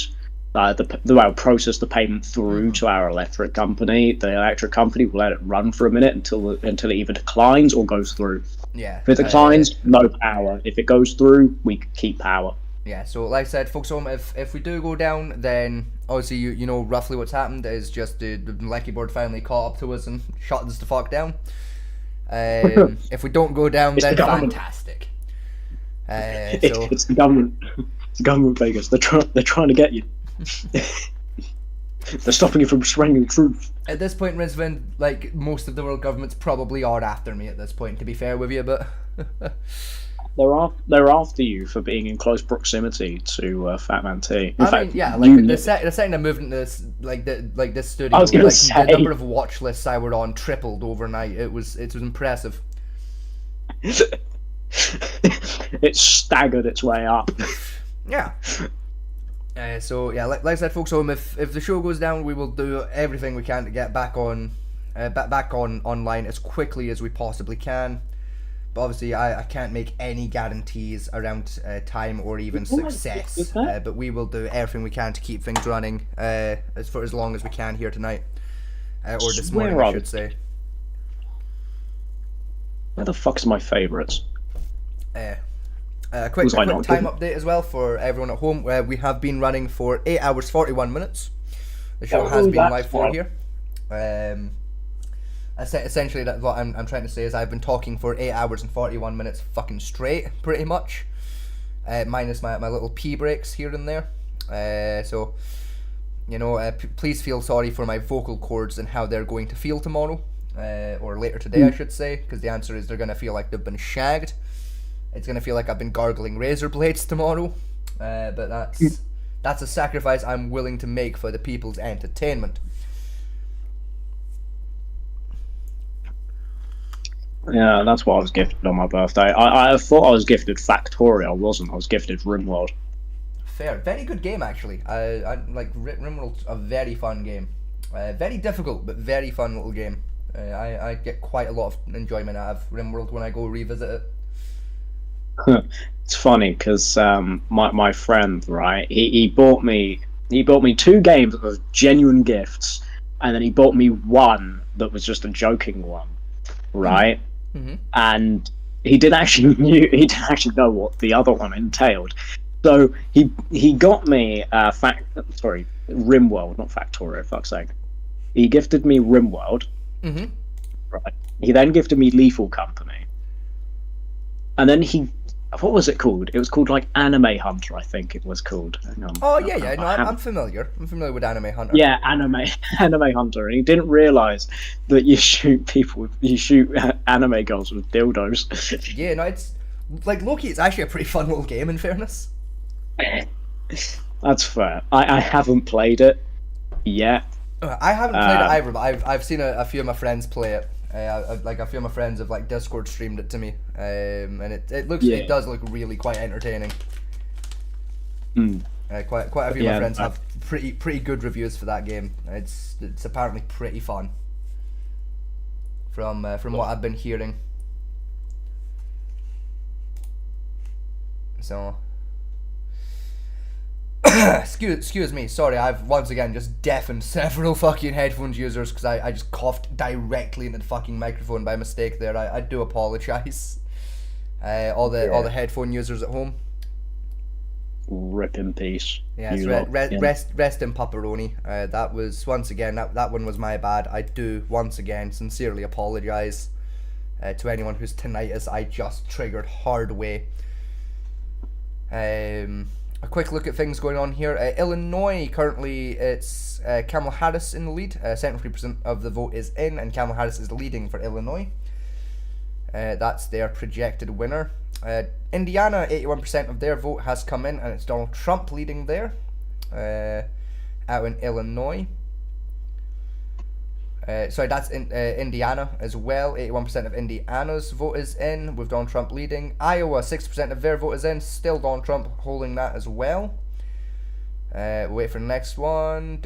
[SPEAKER 10] process the payment through to our electric company. The electric company will let it run for a minute until it either declines or goes through.
[SPEAKER 2] Yeah.
[SPEAKER 10] If it declines, no power. If it goes through, we keep power.
[SPEAKER 2] Yeah. So like I said, folks, if we do go down, then obviously you know roughly what's happened is just the Leckie board finally caught up to us and shut us the fuck down. If we don't go down, then fantastic.
[SPEAKER 10] It's the government. It's the government, Vegas. They're trying to get you. They're stopping you from spreading the truth.
[SPEAKER 2] At this point, Rizvan, like most of the world governments probably are after me at this point. To be fair with you, but
[SPEAKER 10] they're after you for being in close proximity to Fat Man T. In fact,
[SPEAKER 2] yeah, like the second I moved into this, this studio,
[SPEAKER 10] I was gonna say,
[SPEAKER 2] the number of watch lists I were on tripled overnight. It was impressive.
[SPEAKER 10] It staggered its way up.
[SPEAKER 2] Yeah. So yeah, like I said, folks, if the show goes down, we will do everything we can to get back on online as quickly as we possibly can. But obviously, I can't make any guarantees around time or even success. But we will do everything we can to keep things running as long as we can here tonight, or this morning, I should say.
[SPEAKER 10] Where the fuck's my favourites?
[SPEAKER 2] Quick time update as well for everyone at home. We have been running for 8 hours 41 minutes. The show has been live for here. Essentially, that's what I'm trying to say is I've been talking for 8 hours and 41 minutes fucking straight, pretty much. Minus my little pee breaks here and there. So, you know, please feel sorry for my vocal cords and how they're going to feel tomorrow. Or later today, I should say, because the answer is they're going to feel like they've been shagged. It's going to feel like I've been gargling razor blades tomorrow. But that's a sacrifice I'm willing to make for the people's entertainment.
[SPEAKER 10] Yeah, that's what I was gifted on my birthday. I thought I was gifted Factorio. I wasn't. I was gifted RimWorld.
[SPEAKER 2] Fair. Very good game, actually. I like RimWorld's a very fun game. Very difficult, but very fun little game. I get quite a lot of enjoyment out of RimWorld when I go revisit it.
[SPEAKER 10] It's funny because my friend, right, he bought me 2 games that were genuine gifts, and then he bought me one that was just a joking one, right? Mm-hmm. And he didn't actually know what the other one entailed. So he got me RimWorld, not Factorio, fuck's sake. He gifted me RimWorld.
[SPEAKER 2] Mm-hmm.
[SPEAKER 10] Right. He then gifted me Lethal Company. And then what was it called? It was called like Anime Hunter, I think it was called. Hang on.
[SPEAKER 2] Oh yeah, no, I'm familiar. I'm familiar with Anime Hunter.
[SPEAKER 10] Yeah, Anime Hunter, and he didn't realise that you shoot anime girls with dildos.
[SPEAKER 2] Yeah, no, it's like Loki. It's actually a pretty fun little game, in fairness.
[SPEAKER 10] That's fair. I haven't played it yet.
[SPEAKER 2] I haven't played it either, but I've seen a few of my friends play it. Like a few of my friends have like Discord streamed it to me, and it does look really quite entertaining. Quite a few of my friends have pretty good reviews for that game. It's apparently pretty fun. From what I've been hearing. So. Excuse me, sorry, I've once again just deafened several fucking headphones users because I just coughed directly into the fucking microphone by mistake there. I do apologise. All the headphone users at home.
[SPEAKER 10] Rip in peace.
[SPEAKER 2] Yes, rest in pepperoni. That was, once again, that one was my bad. I do, once again, sincerely apologise to anyone whose tinnitus I just triggered hard way. A quick look at things going on here. Illinois, currently it's Kamala Harris in the lead. 73% of the vote is in, and Kamala Harris is leading for Illinois. That's their projected winner. Indiana, 81% of their vote has come in, and it's Donald Trump leading there. Out in Illinois. Sorry, that's in Indiana as well. 81% of Indiana's vote is in, with Donald Trump leading. Iowa, 6% of their vote is in, still Donald Trump holding that as well. Wait for the next one.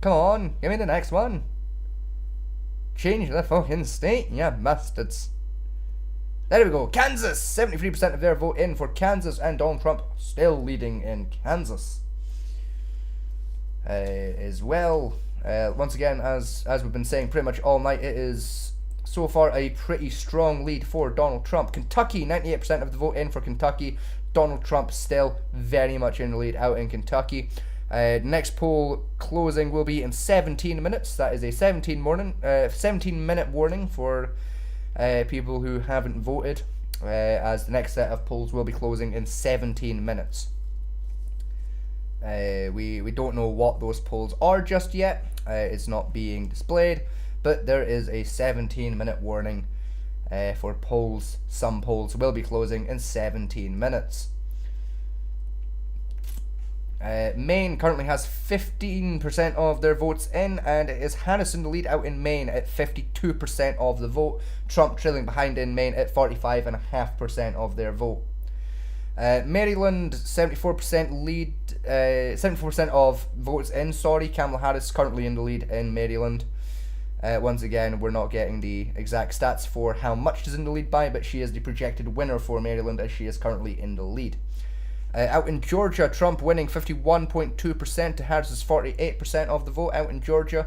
[SPEAKER 2] Come on, give me the next one. Change the fucking state, yeah, bastards. There we go. Kansas, 73% of their vote in for Kansas, and Donald Trump still leading in Kansas as well. Once again, as we've been saying pretty much all night, it is so far a pretty strong lead for Donald Trump. Kentucky, 98% of the vote in for Kentucky. Donald Trump still very much in the lead out in Kentucky. Next poll closing will be in 17 minutes. That is a 17-minute warning for people who haven't voted, as the next set of polls will be closing in 17 minutes. We don't know what those polls are just yet. It's not being displayed, but there is a 17-minute warning for polls. Some polls will be closing in 17 minutes. Maine currently has 15% of their votes in, and it is Harris in the lead out in Maine at 52% of the vote. Trump trailing behind in Maine at 45.5% of their vote. Maryland, 74% lead, 74% of votes in, sorry. Kamala Harris currently in the lead in Maryland. Once again, we're not getting the exact stats for how much she's in the lead by, but she is the projected winner for Maryland, as she is currently in the lead. Out in Georgia, Trump winning 51.2% to Harris's 48% of the vote out in Georgia.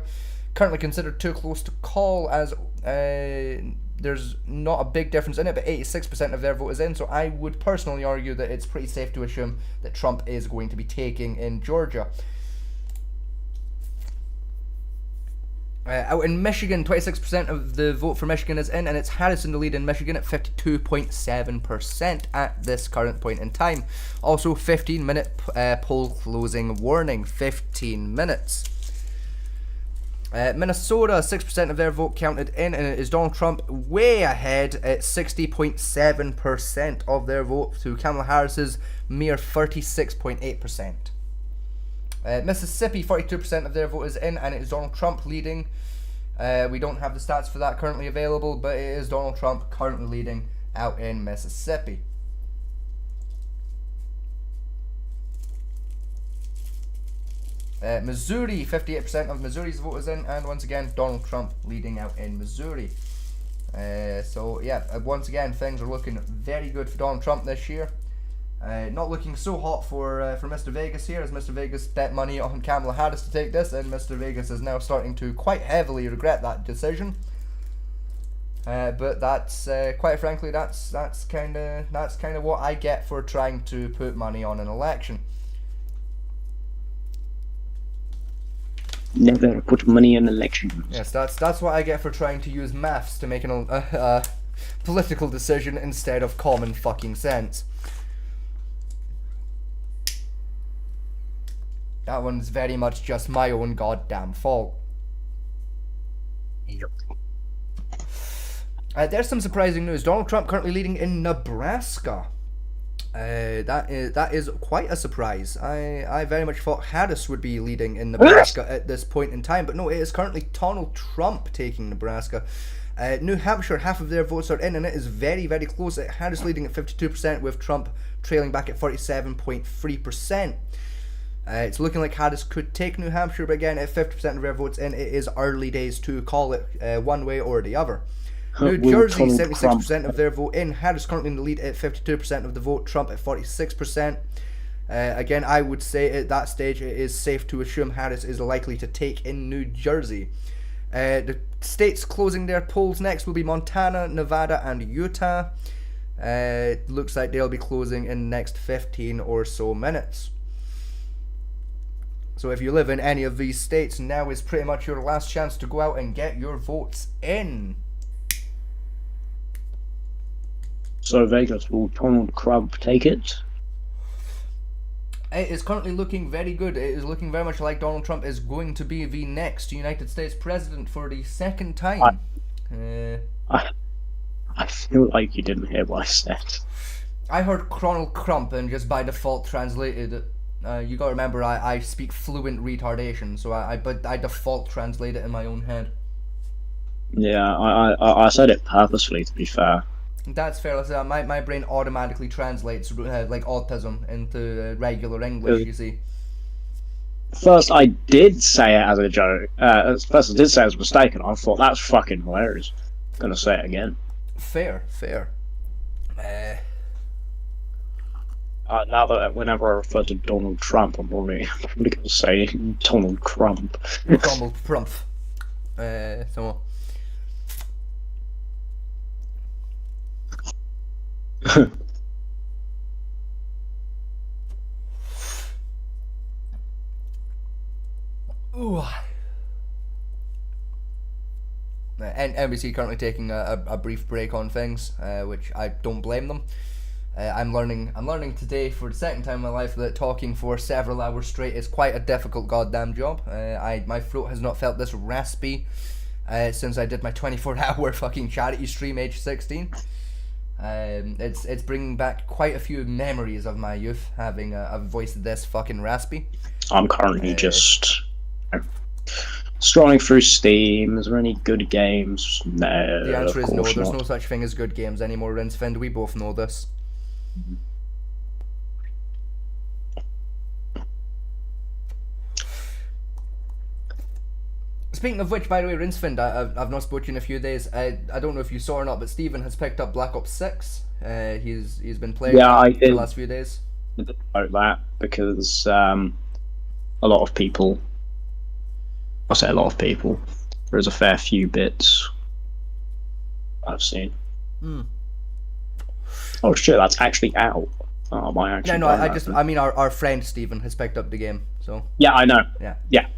[SPEAKER 2] Currently considered too close to call, as there's not a big difference in it, but 86% of their vote is in, so I would personally argue that it's pretty safe to assume that Trump is going to be taking in Georgia. Out in Michigan, 26% of the vote for Michigan is in, and it's Harris in the lead in Michigan at 52.7% at this current point in time. Also, 15-minute poll closing warning. 15 minutes. Minnesota, 6% of their vote counted in, and it is Donald Trump way ahead at 60.7% of their vote to Kamala Harris's mere 36.8%. Mississippi, 42% of their vote is in, and it is Donald Trump leading. We don't have the stats for that currently available, but it is Donald Trump currently leading out in Mississippi. Missouri, 58% of Missouri's vote is in, and once again, Donald Trump leading out in Missouri. So yeah, once again, things are looking very good for Donald Trump this year. Not looking so hot for Mr. Vegas here, as Mr. Vegas bet money on Kamala Harris to take this, and Mr. Vegas is now starting to quite heavily regret that decision. But that's quite frankly, that's kind of what I get for trying to put money on an election.
[SPEAKER 10] Never put money in elections.
[SPEAKER 2] Yes, that's what I get for trying to use maths to make a political decision instead of common fucking sense. That one's very much just my own goddamn fault.
[SPEAKER 10] Yep.
[SPEAKER 2] There's some surprising news. Donald Trump currently leading in Nebraska. That is quite a surprise. I very much thought Harris would be leading in Nebraska at this point in time, but no, it is currently Donald Trump taking Nebraska. New Hampshire, half of their votes are in, and it is very, very close. Harris leading at 52%, with Trump trailing back at 47.3%. It's looking like Harris could take New Hampshire, but again, at 50% of their votes in, it is early days to call it one way or the other. New Jersey, 76% of their vote in. Harris currently in the lead at 52% of the vote. Trump at 46%. Again, I would say at that stage it is safe to assume Harris is likely to take in New Jersey. The states closing their polls next will be Montana, Nevada, and Utah. Looks like they'll be closing in the next 15 or so minutes. So if you live in any of these states, now is pretty much your last chance to go out and get your votes in.
[SPEAKER 10] So Vegas, will Donald Trump take it?
[SPEAKER 2] It is currently looking very good. It is looking very much like Donald Trump is going to be the next United States president for the second time.
[SPEAKER 10] I feel like you didn't hear what I said.
[SPEAKER 2] I heard Donald Trump and just by default translated it. You gotta remember, I speak fluent retardation, so I default translate it in my own head.
[SPEAKER 10] Yeah, I said it purposefully, to be fair.
[SPEAKER 2] That's fair. Listen, my brain automatically translates like autism into regular English, you see.
[SPEAKER 10] First, I did say it as a joke. First, I did say it as a mistake, and I thought that's fucking hilarious. I'm gonna say it again.
[SPEAKER 2] Fair.
[SPEAKER 10] Now that whenever I refer to Donald Trump, I'm probably gonna say Donald Trump.
[SPEAKER 2] Donald Trump. So. Ooh. And NBC currently taking a brief break on things, which I don't blame them. I'm learning today for the second time in my life that talking for several hours straight is quite a difficult goddamn job. My throat has not felt this raspy since I did my 24-hour fucking charity stream age 16. It's bringing back quite a few memories of my youth having a voice this fucking raspy.
[SPEAKER 10] I'm currently just scrolling through Steam. Is there any good games? No.
[SPEAKER 2] The answer is no.
[SPEAKER 10] Not.
[SPEAKER 2] There's no such thing as good games anymore, Rinsfend. We both know this. Speaking of which, by the way, Rinsfend, I've not spoken in a few days. I don't know if you saw or not, but Steven has picked up Black Ops 6. He's been playing for the last few days.
[SPEAKER 10] About that because a lot of people. I say a lot of people. There's a fair few bits I've seen. Oh shit, that's actually out. Oh, my actually.
[SPEAKER 2] I mean our friend Steven has picked up the game, so.
[SPEAKER 10] Yeah, I know.
[SPEAKER 2] Yeah.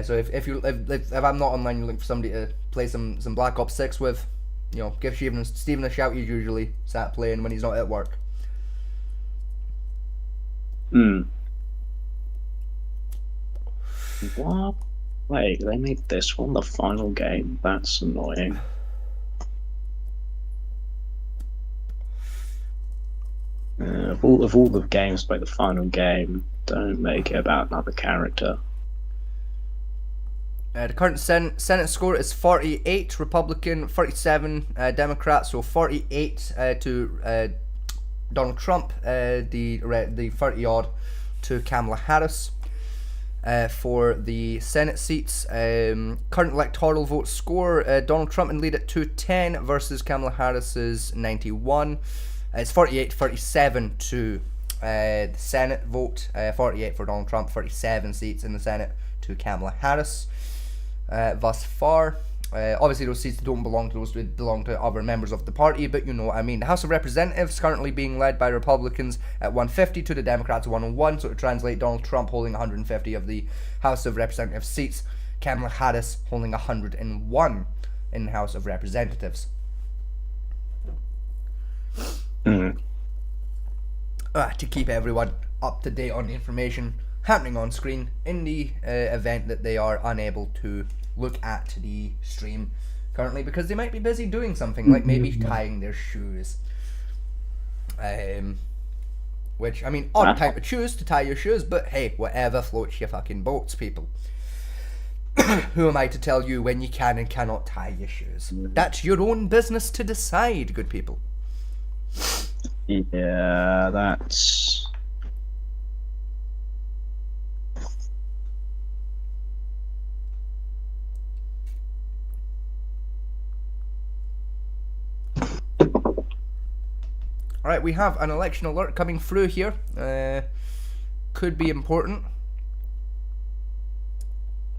[SPEAKER 2] So if I'm not online, you're looking for somebody to play some Black Ops 6 with, you know, give Steven a shout. He's usually sat playing when he's not at work.
[SPEAKER 10] What? Wait, they made this one the final game? That's annoying. Of all the games to make the final game, don't make it about another character.
[SPEAKER 2] The current Senate score is 48 Republican, 37 Democrat, so 48 to Donald Trump, the 30 odd to Kamala Harris. For the Senate seats, current electoral vote score, Donald Trump in lead at 210 versus Kamala Harris's 91. It's 48-37 to the Senate vote, 48 for Donald Trump, 37 seats in the Senate to Kamala Harris. Thus far, obviously those seats don't belong to those, they belong to other members of the party, but you know what I mean. The House of Representatives currently being led by Republicans at 150 to the Democrats 101, so to translate, Donald Trump holding 150 of the House of Representatives seats, Kamala Harris holding 101 in the House of Representatives. To keep everyone up to date on the information happening on screen in the event that they are unable to look at the stream currently because they might be busy doing something like maybe tying their shoes. Which, I mean, odd time to choose to tie your shoes, but hey, whatever floats your fucking boats, people. Who am I to tell you when you can and cannot tie your shoes? That's your own business to decide, good people.
[SPEAKER 10] Yeah, that's...
[SPEAKER 2] Alright, we have an election alert coming through here. Could be important.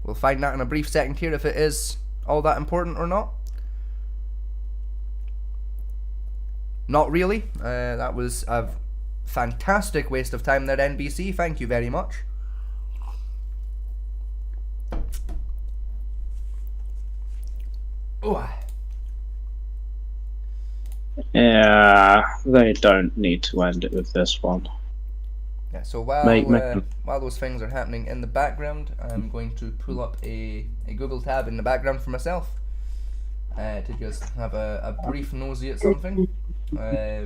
[SPEAKER 2] We'll find out in a brief second here if it is all that important or not. Not really. That was a fantastic waste of time there, NBC. Thank you very much. Oh.
[SPEAKER 10] Yeah, they don't need to end it with this one.
[SPEAKER 2] Yeah, so while those things are happening in the background, I'm going to pull up a Google tab in the background for myself to just have a brief nosy at something.
[SPEAKER 10] Yeah,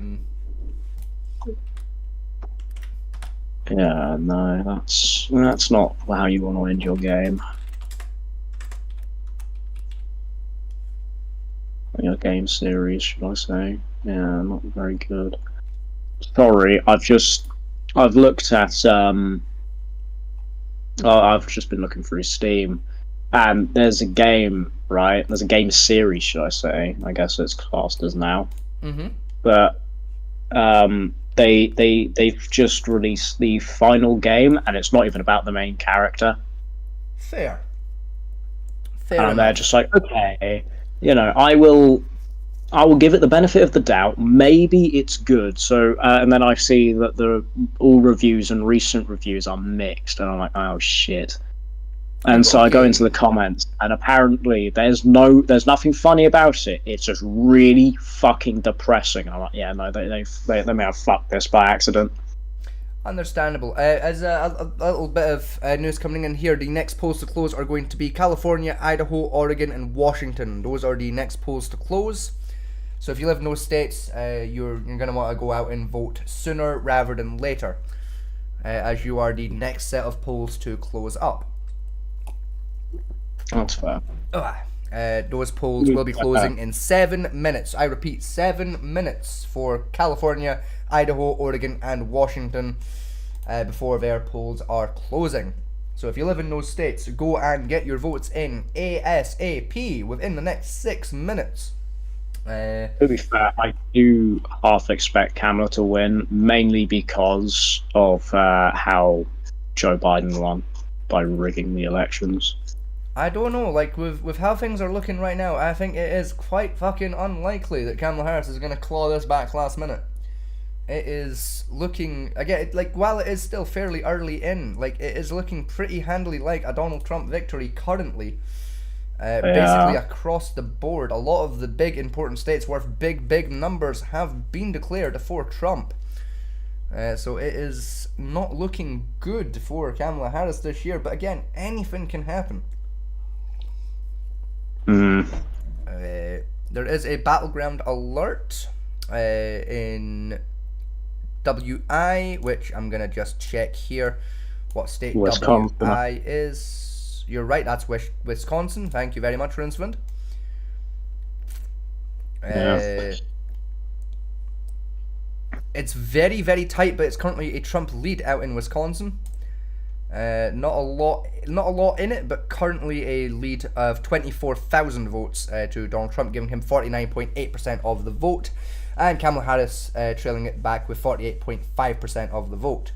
[SPEAKER 10] no, that's not how you want to end your game. Your game series, should I say? Yeah, not very good. Sorry, I've looked at I've just been looking through Steam, and there's a game, right? There's a game series, should I say? I guess it's classed as now.
[SPEAKER 2] Mm-hmm.
[SPEAKER 10] But they've just released the final game, and it's not even about the main character.
[SPEAKER 2] Fair.
[SPEAKER 10] And they're just like, okay, you know, I will give it the benefit of the doubt. Maybe it's good. So, and then I see that all reviews and recent reviews are mixed, and I'm like, oh shit. And so I go into the comments, and apparently there's nothing funny about it. It's just really fucking depressing. And I'm like, yeah, no, they may have fucked this by accident.
[SPEAKER 2] Understandable. As a little bit of news coming in here, the next polls to close are going to be California, Idaho, Oregon, and Washington. Those are the next polls to close. So if you live in those states, you're going to want to go out and vote sooner rather than later, as you are the next set of polls to close up.
[SPEAKER 10] That's fair.
[SPEAKER 2] Those polls will be closing in 7 minutes. I repeat, 7 minutes for California, Idaho, Oregon, and Washington before their polls are closing. So if you live in those states, go and get your votes in ASAP within the next 6 minutes.
[SPEAKER 10] To be fair, I do half expect Kamala to win, mainly because of how Joe Biden won by rigging the elections.
[SPEAKER 2] I don't know, like, with how things are looking right now, I think it is quite fucking unlikely that Kamala Harris is going to claw this back last minute. It is looking, again, like, while it is still fairly early in, like, it is looking pretty handily like a Donald Trump victory currently. Basically across the board, a lot of the big important states worth big numbers have been declared for Trump. So it is not looking good for Kamala Harris this year, but again, anything can happen. There is a battleground alert in WI, which I'm gonna just check here what state
[SPEAKER 10] Wisconsin.
[SPEAKER 2] WI is. You're right, that's Wisconsin. Thank you very much, Rinsfund. It's very, very tight, but it's currently a Trump lead out in Wisconsin. Not a lot in it, but currently a lead of 24,000 votes to Donald Trump, giving him 49.8% of the vote, and Kamala Harris trailing it back with 48.5% of the vote.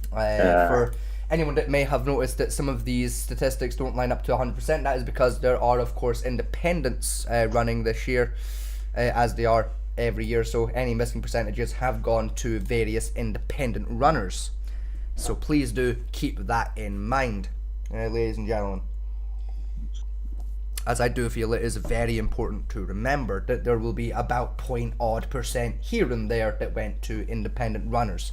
[SPEAKER 2] For anyone that may have noticed that some of these statistics don't line up to 100%, that is because there are, of course, independents running this year, as they are every year, so any missing percentages have gone to various independent runners. So please do keep that in mind, ladies and gentlemen. As I do feel it is very important to remember that there will be about 0.odd% here and there that went to independent runners.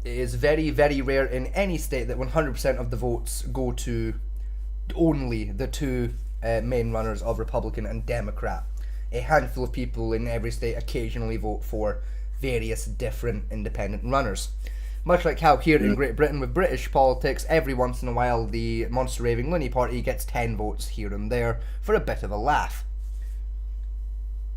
[SPEAKER 2] It is very, very rare in any state that 100% of the votes go to only the two main runners of Republican and Democrat. A handful of people in every state occasionally vote for various different independent runners. Much like how here in Great Britain with British politics, every once in a while the monster raving loony party gets 10 votes here and there for a bit of a laugh.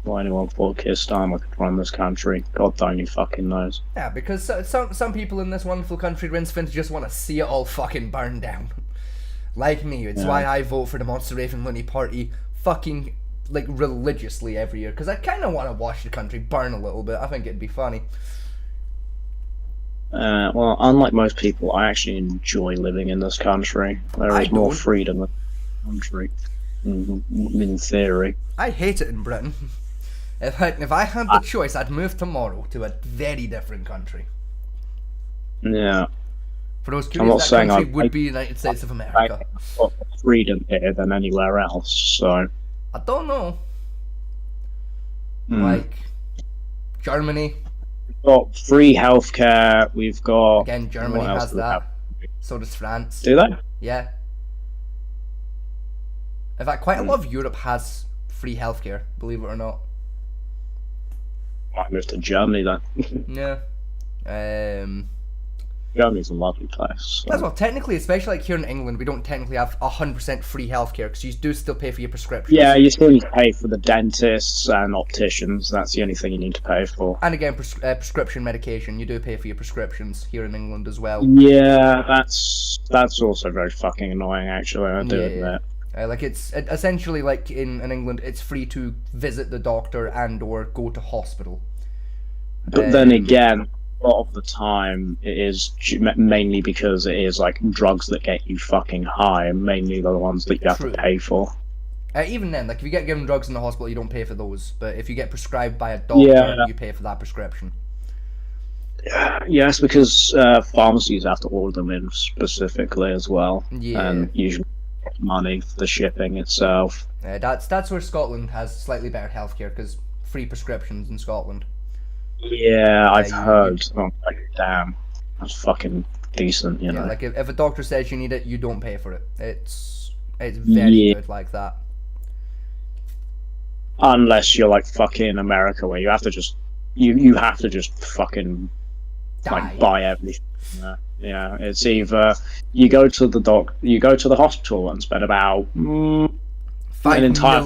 [SPEAKER 10] Why anyone thought Keir Starmer could run this country? God only fucking knows.
[SPEAKER 2] Yeah, because some people in this wonderful country, Rinsfint, just want to see it all fucking burn down. Like me, it's why I vote for the monster raving loony party fucking, like, religiously every year, because I kind of want to watch the country burn a little bit. I think it'd be funny.
[SPEAKER 10] Well, unlike most people, I actually enjoy living in this country. There is more freedom in the country. In theory.
[SPEAKER 2] I hate it in Britain. If I had the choice, I'd move tomorrow to a very different country.
[SPEAKER 10] Yeah.
[SPEAKER 2] For those
[SPEAKER 10] I'm not
[SPEAKER 2] curious, that
[SPEAKER 10] saying
[SPEAKER 2] country
[SPEAKER 10] I
[SPEAKER 2] would be United States of America.
[SPEAKER 10] got freedom here than anywhere else, so.
[SPEAKER 2] I don't know.
[SPEAKER 10] Hmm.
[SPEAKER 2] Like Germany.
[SPEAKER 10] We've got free healthcare. We've got.
[SPEAKER 2] Again, Germany
[SPEAKER 10] what else
[SPEAKER 2] has
[SPEAKER 10] do we
[SPEAKER 2] that.
[SPEAKER 10] have?
[SPEAKER 2] So does France.
[SPEAKER 10] Do they?
[SPEAKER 2] Yeah. In fact, quite a lot of Europe has free healthcare, believe it or not.
[SPEAKER 10] Might move to Germany then.
[SPEAKER 2] Yeah.
[SPEAKER 10] Germany's a lovely place.
[SPEAKER 2] As well, technically, especially like here in England, we don't technically have 100% free healthcare because you do still pay for your prescriptions.
[SPEAKER 10] Yeah, you still need to pay for the dentists and opticians. That's the only thing you need to pay for.
[SPEAKER 2] And again, prescription medication. You do pay for your prescriptions here in England as well.
[SPEAKER 10] Yeah, that's also very fucking annoying. Actually, I do admit.
[SPEAKER 2] Like it's essentially like in England, it's free to visit the doctor and or go to hospital.
[SPEAKER 10] But then again, a lot of the time it is mainly because it is like drugs that get you fucking high, and mainly the ones that you have to pay for.
[SPEAKER 2] Even then, like if you get given drugs in the hospital, you don't pay for those. But if you get prescribed by a doctor, you pay for that prescription.
[SPEAKER 10] Yes, because pharmacies have to order them in specifically as well, and usually money for the shipping itself.
[SPEAKER 2] That's where Scotland has slightly better healthcare because free prescriptions in Scotland.
[SPEAKER 10] Yeah, I've heard. Oh, like, damn, that's fucking decent, you know.
[SPEAKER 2] Like if a doctor says you need it, you don't pay for it. It's very good like that.
[SPEAKER 10] Unless you're like fucking America, where you have to just you have to just fucking like buy everything. Yeah, it's either you go to the hospital and spend about
[SPEAKER 2] $5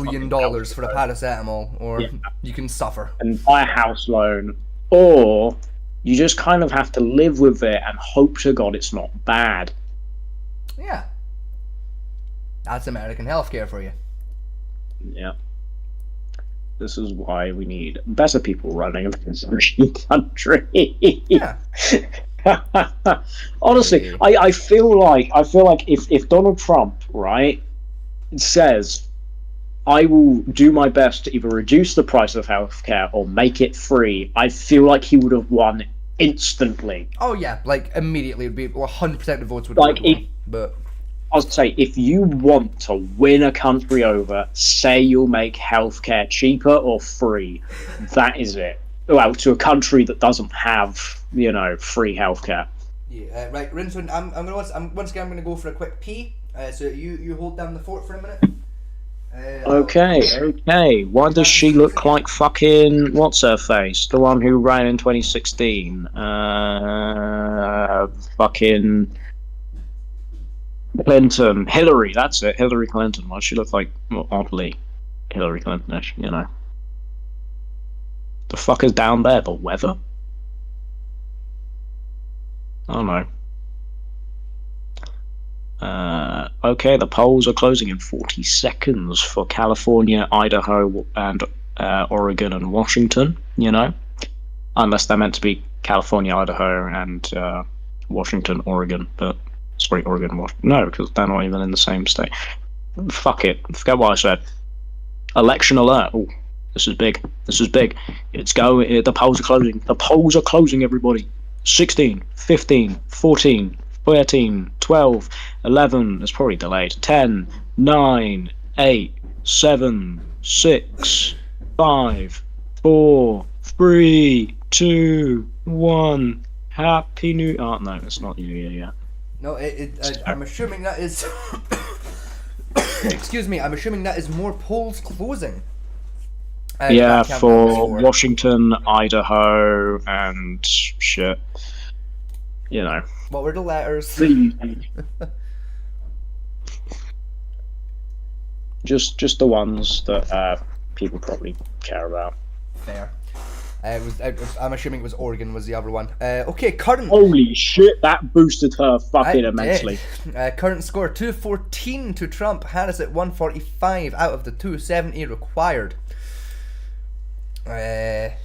[SPEAKER 2] million for a paracetamol, or you can suffer
[SPEAKER 10] and buy a house loan, or you just kind of have to live with it and hope to God it's not bad.
[SPEAKER 2] Yeah, that's American healthcare for you. Yeah.
[SPEAKER 10] This is why we need better people running this country. Yeah. Honestly, I feel like if Donald Trump, right, says I will do my best to either reduce the price of healthcare or make it free, I feel like he would have won instantly.
[SPEAKER 2] Oh yeah, like immediately it would be 100% of the votes would have won. But
[SPEAKER 10] I would say, if you want to win a country over, say you'll make healthcare cheaper or free. That is it. Well, to a country that doesn't have, free healthcare.
[SPEAKER 2] Yeah, right, Rinson, once again I'm gonna go for a quick pee. So you hold down the fort for a minute.
[SPEAKER 10] Okay. Why does she look like fucking what's her face? The one who ran in 2016. Fucking Clinton, Hillary. That's it, Hillary Clinton. Why does she look like oddly Hillary Clinton-ish? The fuck is down there? The weather? I don't know. Okay, the polls are closing in 40 seconds for California, Idaho, and Oregon and Washington, Unless they're meant to be California, Idaho, and Washington, Oregon. But, sorry, Oregon, Washington. No, because they're not even in the same state. Fuck it. Forget what I said. Election alert. Oh, this is big. It's going. The polls are closing. The polls are closing, everybody. 16, 15, 14, 13, 12, 11, it's probably delayed, 10, 9, 8, 7, 6, 5, 4, 3, 2, 1, Happy New... Oh, no, it's not New Year yet.
[SPEAKER 2] No, I'm assuming that is... Excuse me, I'm assuming that is more polls closing.
[SPEAKER 10] Yeah, for Washington, Idaho, and shit.
[SPEAKER 2] What were the letters?
[SPEAKER 10] Just the ones that people probably care about.
[SPEAKER 2] Fair. I'm assuming it was Oregon was the other one. Okay, current...
[SPEAKER 10] Holy shit, that boosted her fucking immensely.
[SPEAKER 2] Current score, 214 to Trump. Harris at 145 out of the 270 required. So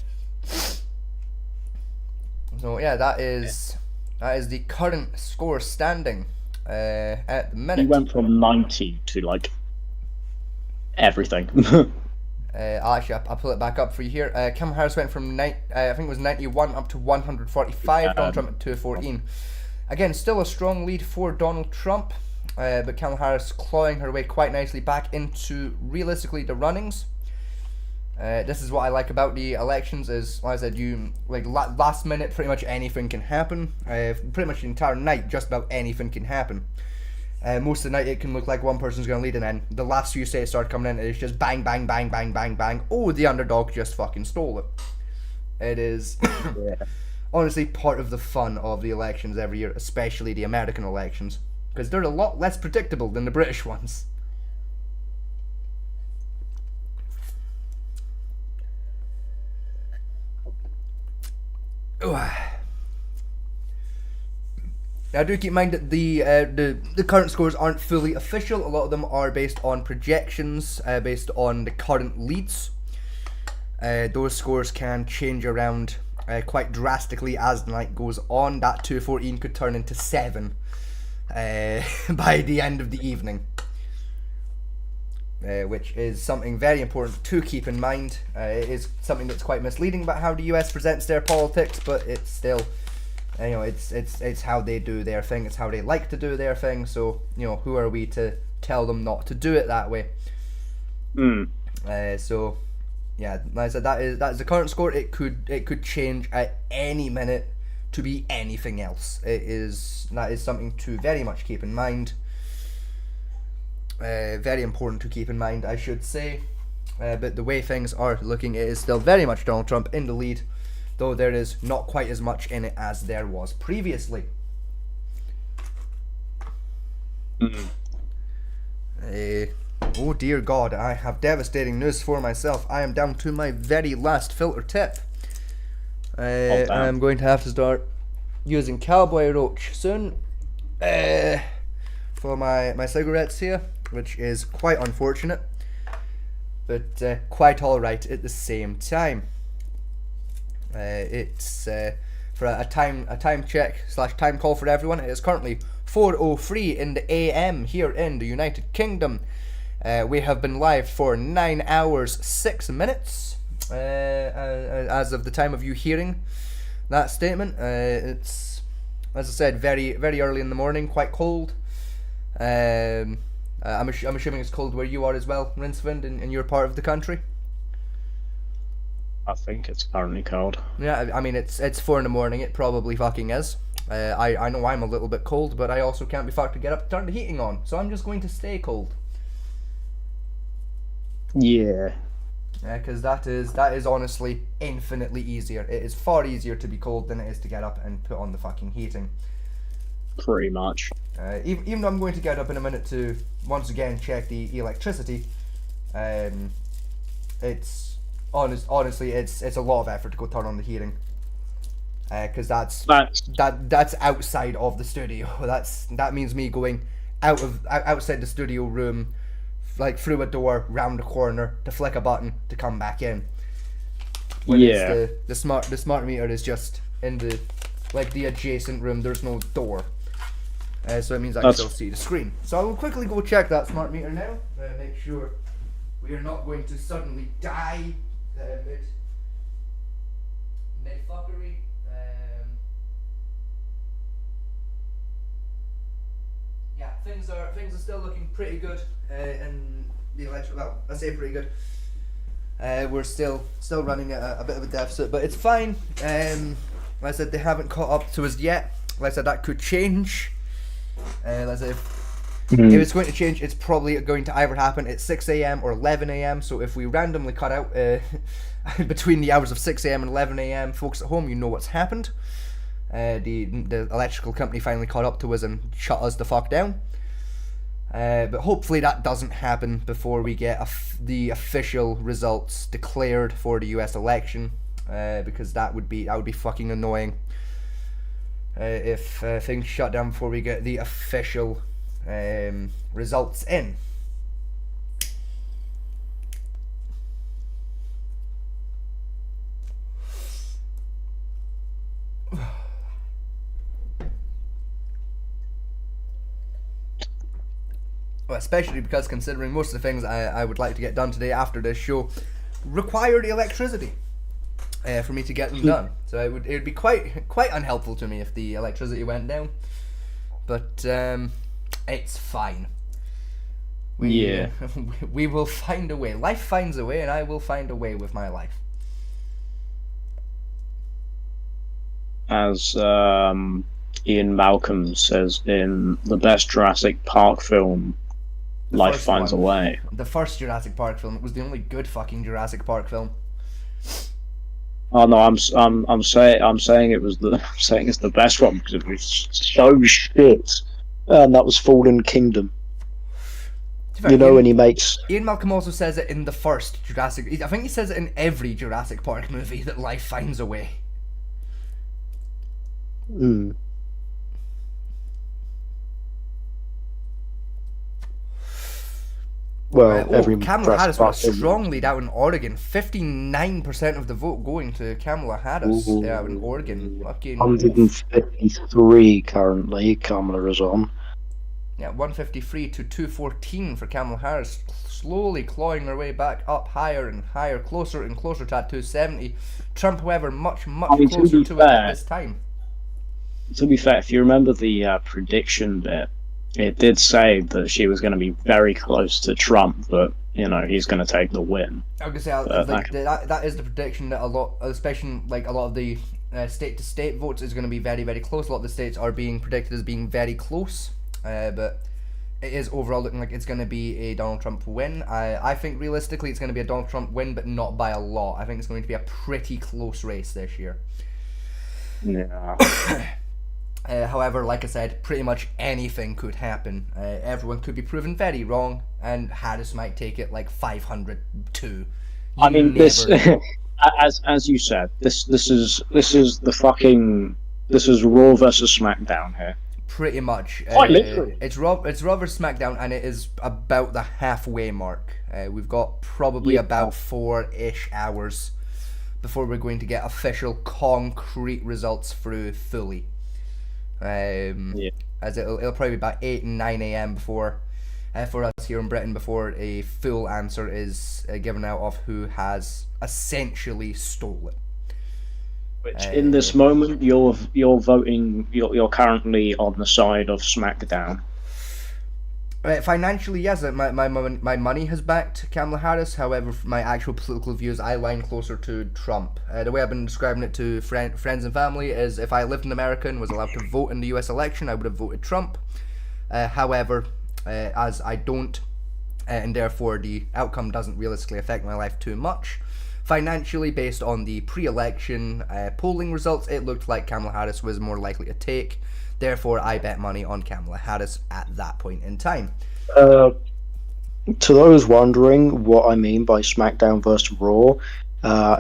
[SPEAKER 2] yeah, that is the current score standing at the minute.
[SPEAKER 10] He went from 90 to like everything.
[SPEAKER 2] I'll pull it back up for you here. Kamala Harris went from I think it was 91 up to 145. Donald Trump at 214. Again, still a strong lead for Donald Trump, but Kamala Harris clawing her way quite nicely back into realistically the runnings. This is what I like about the elections is, like I said, you like last minute, pretty much anything can happen. Pretty much the entire night, just about anything can happen. Most of the night it can look like one person's going to lead, and then the last few states start coming in, and it's just bang, bang, bang, bang, bang, bang. Oh, the underdog just fucking stole it. It is honestly part of the fun of the elections every year, especially the American elections, because they're a lot less predictable than the British ones. Now, do keep in mind that the current scores aren't fully official. A lot of them are based on projections, based on the current leads. Those scores can change around quite drastically as the night goes on. That 214 could turn into 7 by the end of the evening. Which is something very important to keep in mind. It is something that's quite misleading about how the US presents their politics, but it's still, you know, it's how they do their thing. It's how they like to do their thing. So, you know, who are we to tell them not to do it that way? So, yeah, like I said, that is the current score. It could change at any minute to be anything else. That is something to very much keep in mind. Very important to keep in mind, I should say. But the way things are looking, it is still very much Donald Trump in the lead, though there is not quite as much in it as there was previously. Oh dear God, I have devastating news for myself. I am down to my very last filter tip. I'm going to have to start using Cowboy Roach soon for my cigarettes here, which is quite unfortunate, but quite alright at the same time. It's for a time check / time call for everyone. It is currently 4:03 in the AM here in the United Kingdom. We have been live for 9 hours 6 minutes as of the time of you hearing that statement. It's, as I said, very very early in the morning, quite cold. I'm assuming it's cold where you are as well, Rincewind, in your part of the country.
[SPEAKER 10] I think it's currently cold.
[SPEAKER 2] Yeah, I mean, it's 4 in the morning. It probably fucking is. I know I'm a little bit cold, but I also can't be fucked to get up and turn the heating on, so I'm just going to stay cold.
[SPEAKER 10] Yeah.
[SPEAKER 2] Yeah, because that is honestly infinitely easier. It is far easier to be cold than it is to get up and put on the fucking heating.
[SPEAKER 10] Pretty much.
[SPEAKER 2] Even though I'm going to get up in a minute to once again check the electricity, it's honestly it's a lot of effort to go turn on the heating, because that's outside of the studio. That means me going outside the studio room, like through a door, round a corner to flick a button to come back in. Whereas the smart meter is just in the adjacent room. There's no door. So it means I can still see the screen. So I will quickly go check that smart meter now. Make sure we are not going to suddenly die mid-fuckery. Yeah, things are still looking pretty good in the election. Well, I say pretty good. We're still running a bit of a deficit, but it's fine. Like I said, they haven't caught up to us yet. Like I said, that could change. Like I said, if it's going to change, it's probably going to either happen at 6 AM or 11 AM. So if we randomly cut out between the hours of 6 AM and 11 AM, folks at home, you know what's happened. The electrical company finally caught up to us and shut us the fuck down. But hopefully that doesn't happen before we get the official results declared for the US election, because that would be fucking annoying. If things shut down before we get the official results in. Well, especially because considering most of the things I would like to get done today after this show required electricity for me to get them done. So it would be quite unhelpful to me if the electricity went down. But it's fine. We will find a way. Life finds a way, and I will find a way with my life.
[SPEAKER 10] As Ian Malcolm says in the best Jurassic Park film, life finds a way.
[SPEAKER 2] The first Jurassic Park film. It was the only good fucking Jurassic Park film.
[SPEAKER 10] Oh no, I'm saying it's the best one because it was so shit. And that was Fallen Kingdom. You know, when he makes...
[SPEAKER 2] Ian Malcolm also says it in the first Jurassic... I think he says it in every Jurassic Park movie that life finds a way.
[SPEAKER 9] Mm. Well, every
[SPEAKER 2] Kamala Harris was a strong lead out in Oregon. 59% of the vote going to Kamala Harris out in Oregon.
[SPEAKER 9] 153 currently, Kamala is on.
[SPEAKER 2] Yeah, 153 to 214 for Kamala Harris, slowly clawing her way back up higher and higher, closer and closer to that 270. Trump, however, much closer to it at this time.
[SPEAKER 10] To be fair, if you remember the prediction bit, it did say that she was going to be very close to Trump, but you know he's going to take the win.
[SPEAKER 2] I was going to say that is the prediction that a lot, especially like a lot of the state-to-state votes, is going to be very, very close. A lot of the states are being predicted as being very close, but it is overall looking like it's going to be a Donald Trump win. I think realistically it's going to be a Donald Trump win, but not by a lot. I think it's going to be a pretty close race this year.
[SPEAKER 10] Yeah.
[SPEAKER 2] However, like I said, pretty much anything could happen. Everyone could be proven very wrong, and Harris might take it like 500-2.
[SPEAKER 10] I mean, this, as you said, this is the fucking, this is Raw versus SmackDown here.
[SPEAKER 2] Pretty much.
[SPEAKER 10] Quite literally.
[SPEAKER 2] It's Raw versus SmackDown, and it is about the halfway mark. We've got probably about 4-ish hours before we're going to get official, concrete results through fully. As it'll probably be about 8 and 9 a.m. before, for us here in Britain, before a full answer is given out of who has essentially stolen.
[SPEAKER 10] Which in this moment you're voting, you're currently on the side of SmackDown.
[SPEAKER 2] Financially, yes, my money has backed Kamala Harris. However, my actual political views, I line closer to Trump. The way I've been describing it to friends and family is, if I lived in America and was allowed to vote in the US election, I would have voted Trump. However, as I don't, and therefore the outcome doesn't realistically affect my life too much, financially, based on the pre-election polling results, it looked like Kamala Harris was more likely to take. Therefore, I bet money on Kamala Harris at that point in time.
[SPEAKER 9] To those wondering what I mean by SmackDown versus Raw,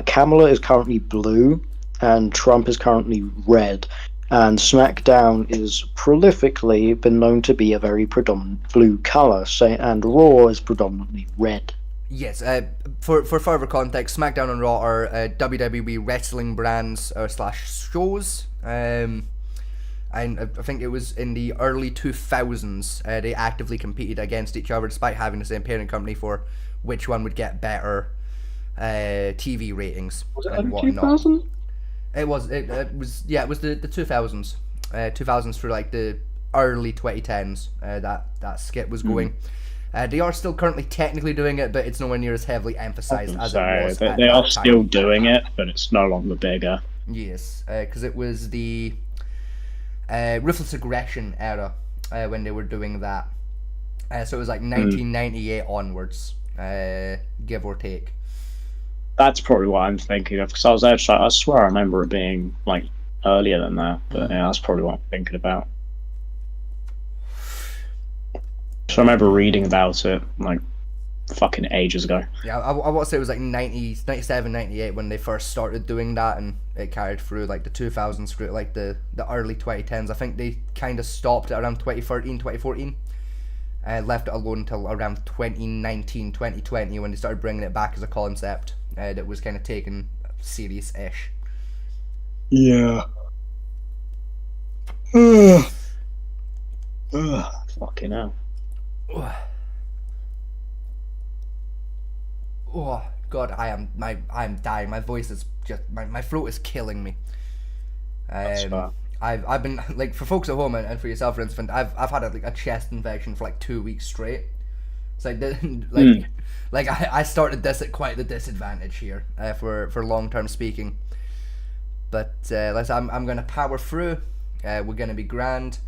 [SPEAKER 9] Kamala is currently blue and Trump is currently red. And SmackDown is prolifically been known to be a very predominant blue colour, and Raw is predominantly red.
[SPEAKER 2] Yes, for further context, SmackDown and Raw are WWE wrestling brands / shows. And I think it was in the early 2000s they actively competed against each other, despite having the same parent company, for which one would get better TV ratings.
[SPEAKER 10] Was it like 2000?
[SPEAKER 2] It was the 2000s. 2000s for like the early 2010s. That skit was going. They are still currently technically doing it, but it's nowhere near as heavily emphasized as it was.
[SPEAKER 10] They are still doing it, but it's no longer bigger.
[SPEAKER 2] Yes, because it was the Ruthless Aggression era when they were doing that. So it was like 1998 onwards, give or take.
[SPEAKER 10] That's probably what I'm thinking of, because I was actually, I swear I remember it being like earlier than that, but yeah, that's probably what I'm thinking about. So I remember reading about it like fucking ages ago.
[SPEAKER 2] Yeah, I want to say it was like 97, 98 when they first started doing that, and it carried through like the 2000s through like the early 2010s. I think they kind of stopped at around 2013, 2014. Left it alone until around 2019, 2020 when they started bringing it back as a concept that was kind of taken serious-ish.
[SPEAKER 10] Yeah. Fucking hell.
[SPEAKER 2] Oh God, I'm dying. My voice is just my throat is killing me. I've been like, for folks at home and for yourself, for instance, I've had a chest infection for like 2 weeks straight. It's like I started this at quite the disadvantage here for long term speaking. But I'm gonna power through. We're gonna be grand.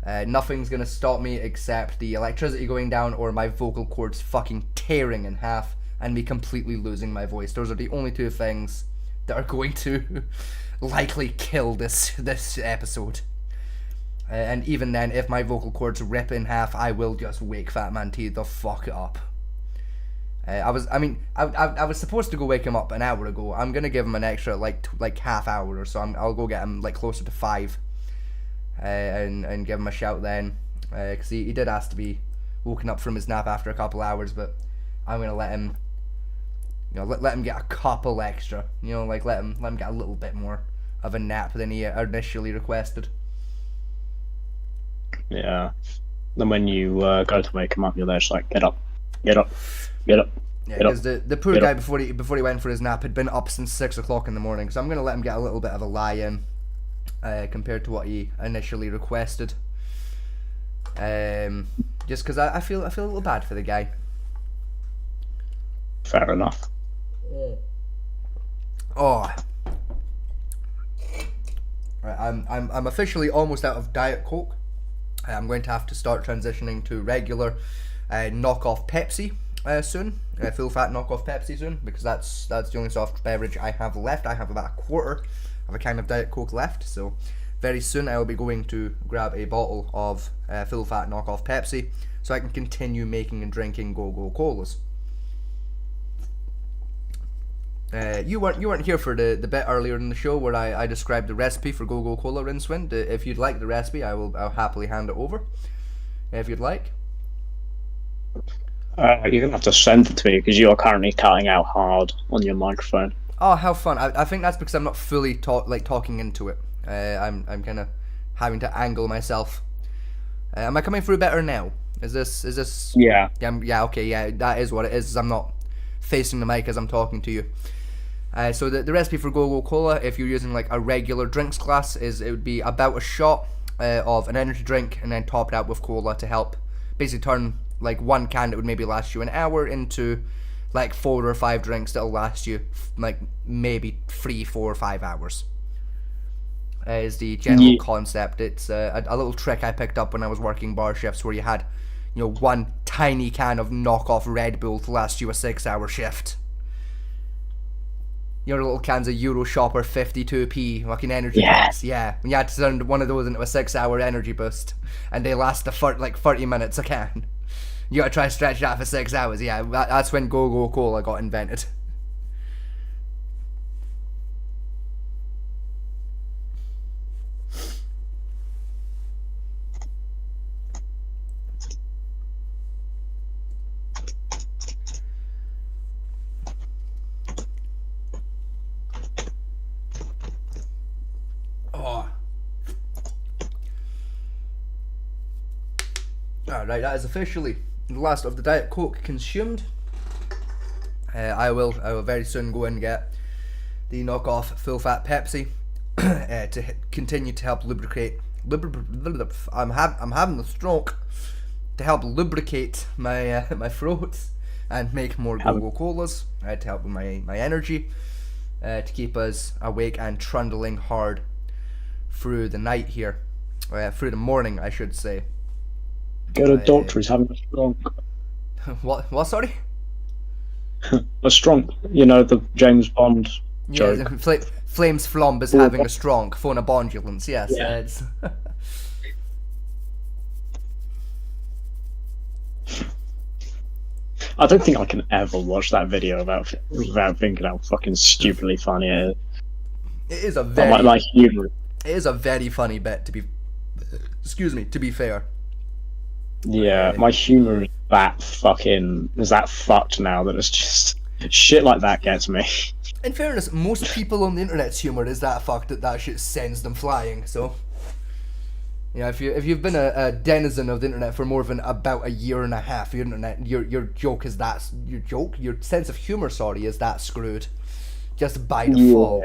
[SPEAKER 2] Nothing's gonna stop me except the electricity going down or my vocal cords fucking tearing in half and me completely losing my voice. Those are the only two things that are going to likely kill this episode. And even then, if my vocal cords rip in half, I will just wake Fat Man T the fuck up. I was supposed to go wake him up an hour ago. I'm gonna give him an extra like half hour or so. I'll go get him like closer to 5, and give him a shout then, because he did ask to be woken up from his nap after a couple hours. But I'm gonna let him, let him get a couple extra. Like let him get a little bit more of a nap than he initially requested.
[SPEAKER 10] Yeah. Then when you go to wake him up, you're there just like, get up, get up, get up.
[SPEAKER 2] Yeah, because the poor guy before he went for his nap had been up since 6 o'clock in the morning. So I'm gonna let him get a little bit of a lie in, compared to what he initially requested. Just because I feel a little bad for the guy.
[SPEAKER 10] Fair enough.
[SPEAKER 2] Oh. Right, I'm officially almost out of Diet Coke. I'm going to have to start transitioning to regular knockoff Pepsi soon, full fat knockoff Pepsi soon, because that's the only soft beverage I have left. I have about a quarter of a can of Diet Coke left, so very soon I will be going to grab a bottle of full fat knockoff Pepsi so I can continue making and drinking Go-Go Colas. You weren't here for the bit earlier in the show where I described the recipe for Go-Go Cola, Rincewind. If you'd like the recipe, I'll happily hand it over. If you'd like.
[SPEAKER 10] You're gonna have to send it to me because you are currently cutting out hard on your microphone.
[SPEAKER 2] Oh, how fun! I think that's because I'm not fully talking into it. I'm kind of having to angle myself. Am I coming through better now? Is this?
[SPEAKER 10] Yeah.
[SPEAKER 2] Yeah. Okay. Yeah. That is what it is. I'm not facing the mic as I'm talking to you. So the recipe for Go-Go Cola, if you're using like a regular drinks glass, it would be about a shot of an energy drink and then top it out with cola to help basically turn like one can that would maybe last you an hour into like 4 or 5 drinks that'll last you like maybe 3, 4, or 5 hours. Is the general concept. It's a little trick I picked up when I was working bar shifts where you had one tiny can of knockoff Red Bull to last you a 6-hour shift. Your little cans of Euro Shopper 52p fucking energy drinks. Yeah, when you had to turn one of those into a 6-hour energy boost, and they last like 30 minutes a can. You gotta try to stretch that for 6 hours. Yeah, that's when Go-Go Cola got invented. Alright, that is officially the last of the Diet Coke consumed. I will very soon go and get the knockoff full fat Pepsi to continue to help lubricate. I'm having a stroke. To help lubricate my my throat and make more Go-Go Colas to help with my energy, to keep us awake and trundling hard through the night here, through the morning, I should say.
[SPEAKER 10] Go to the doctor, he's having a stroke.
[SPEAKER 2] What, sorry?
[SPEAKER 10] A stroke, the James Bond joke.
[SPEAKER 2] Yeah, Flames Flomb is having a stroke, phone a bondulance, yes.
[SPEAKER 10] Yeah.
[SPEAKER 2] It's
[SPEAKER 10] I don't think I can ever watch that video without thinking how fucking stupidly funny it is.
[SPEAKER 2] It is a very...
[SPEAKER 10] my humor.
[SPEAKER 2] It is a very funny bit, to be fair.
[SPEAKER 10] Yeah, my humor is that fucked now that it's just shit like that gets me.
[SPEAKER 2] In fairness, most people on the internet's humor is that fucked that shit sends them flying, so Yeah, if you've been a denizen of the internet for more than about a year and a half, your joke is that your sense of humor, is that screwed, just by default.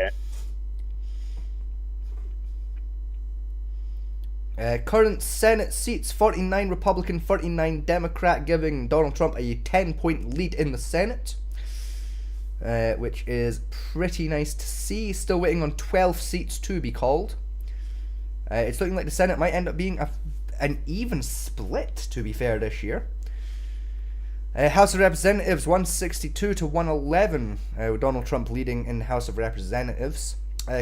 [SPEAKER 2] Current Senate seats: 49 Republican, 39 Democrat, giving Donald Trump a 10-point lead in the Senate, which is pretty nice to see. Still waiting on 12 seats to be called. It's looking like the Senate might end up being an even split, to be fair, this year. House of Representatives 162 to 111, with Donald Trump leading in the House of Representatives.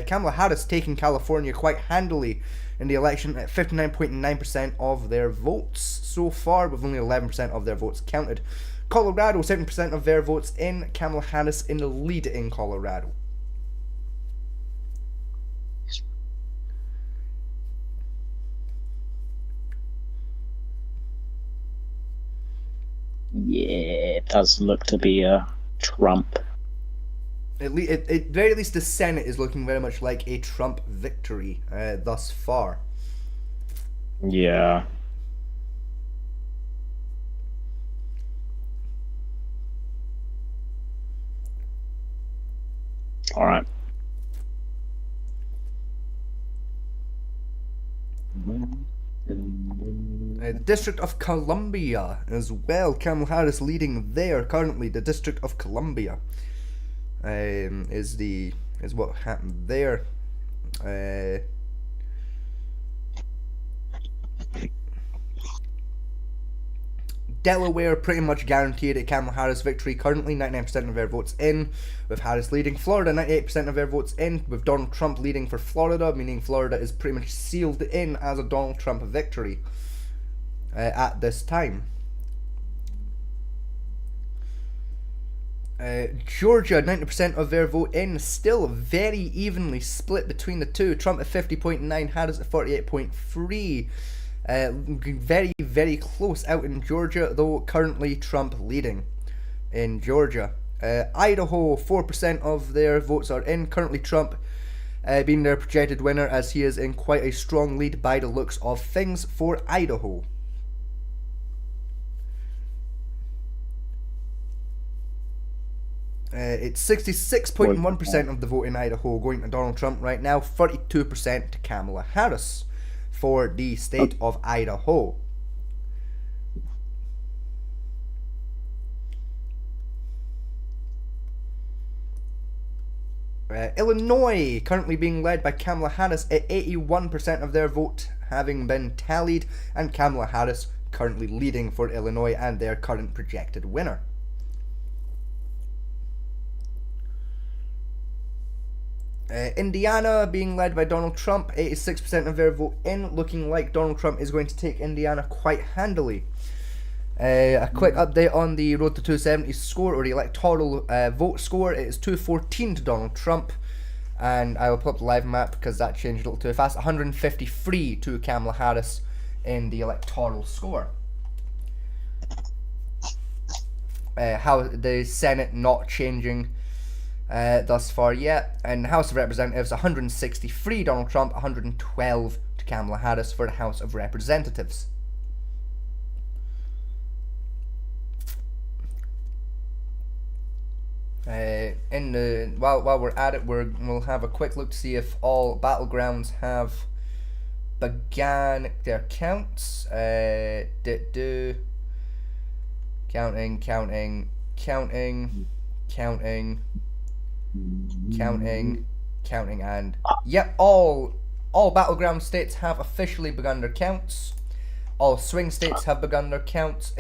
[SPEAKER 2] Kamala Harris taking California quite handily in the election at 59.9% of their votes so far, with only 11% of their votes counted. Colorado, 7% of their votes in. Kamala Harris in the lead in Colorado.
[SPEAKER 10] Yeah, it does look to be a Trump.
[SPEAKER 2] At very least, the Senate is looking very much like a Trump victory thus far.
[SPEAKER 10] Yeah. All right.
[SPEAKER 2] The District of Columbia as well. Kamala Harris leading there currently. The District of Columbia is what happened there. Delaware pretty much guaranteed a Kamala Harris victory currently, 99% of their votes in, with Harris leading. Florida, 98% of their votes in, with Donald Trump leading for Florida, meaning Florida is pretty much sealed in as a Donald Trump victory at this time. Georgia, 90% of their vote in, still very evenly split between the two. Trump at 50.9, Harris at 48.3. Very, very close out in Georgia, though currently Trump leading in Georgia. Idaho, 4% of their votes are in, currently Trump being their projected winner, as he is in quite a strong lead by the looks of things for Idaho. It's 66.1% of the vote in Idaho going to Donald Trump right now, 32% to Kamala Harris for the state of Idaho. Illinois, currently being led by Kamala Harris at 81% of their vote having been tallied, and Kamala Harris currently leading for Illinois and their current projected winner. Indiana being led by Donald Trump, 86% of their vote in, looking like Donald Trump is going to take Indiana quite handily. A quick update on the Road to 270 score, or the electoral vote score. It is 214 to Donald Trump, and I will pull up the live map because that changed a little too fast. 153 to Kamala Harris in the electoral score. How the Senate not changing thus far yet, and the House of Representatives 163 Donald Trump, 112 to Kamala Harris for the House of Representatives. While we're at it, we'll have a quick look to see if all battlegrounds have began their counts. Counting, and yep, all battleground states have officially begun their counts. All swing states have begun their counts.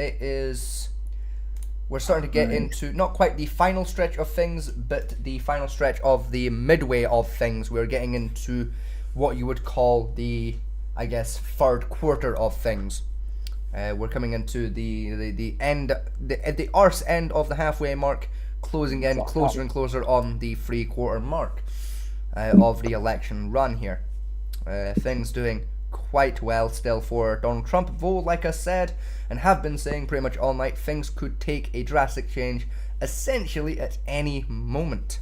[SPEAKER 2] We're starting to get into not quite the final stretch of things, but the final stretch of the midway of things. We're getting into what you would call the, I guess, third quarter of things. We're coming into the end, the arse end of the halfway mark, closing in closer and closer on the 3/4 mark of the election run here. Things doing quite well still for Donald Trump, though, like I said, and have been saying pretty much all night, things could take a drastic change essentially at any moment.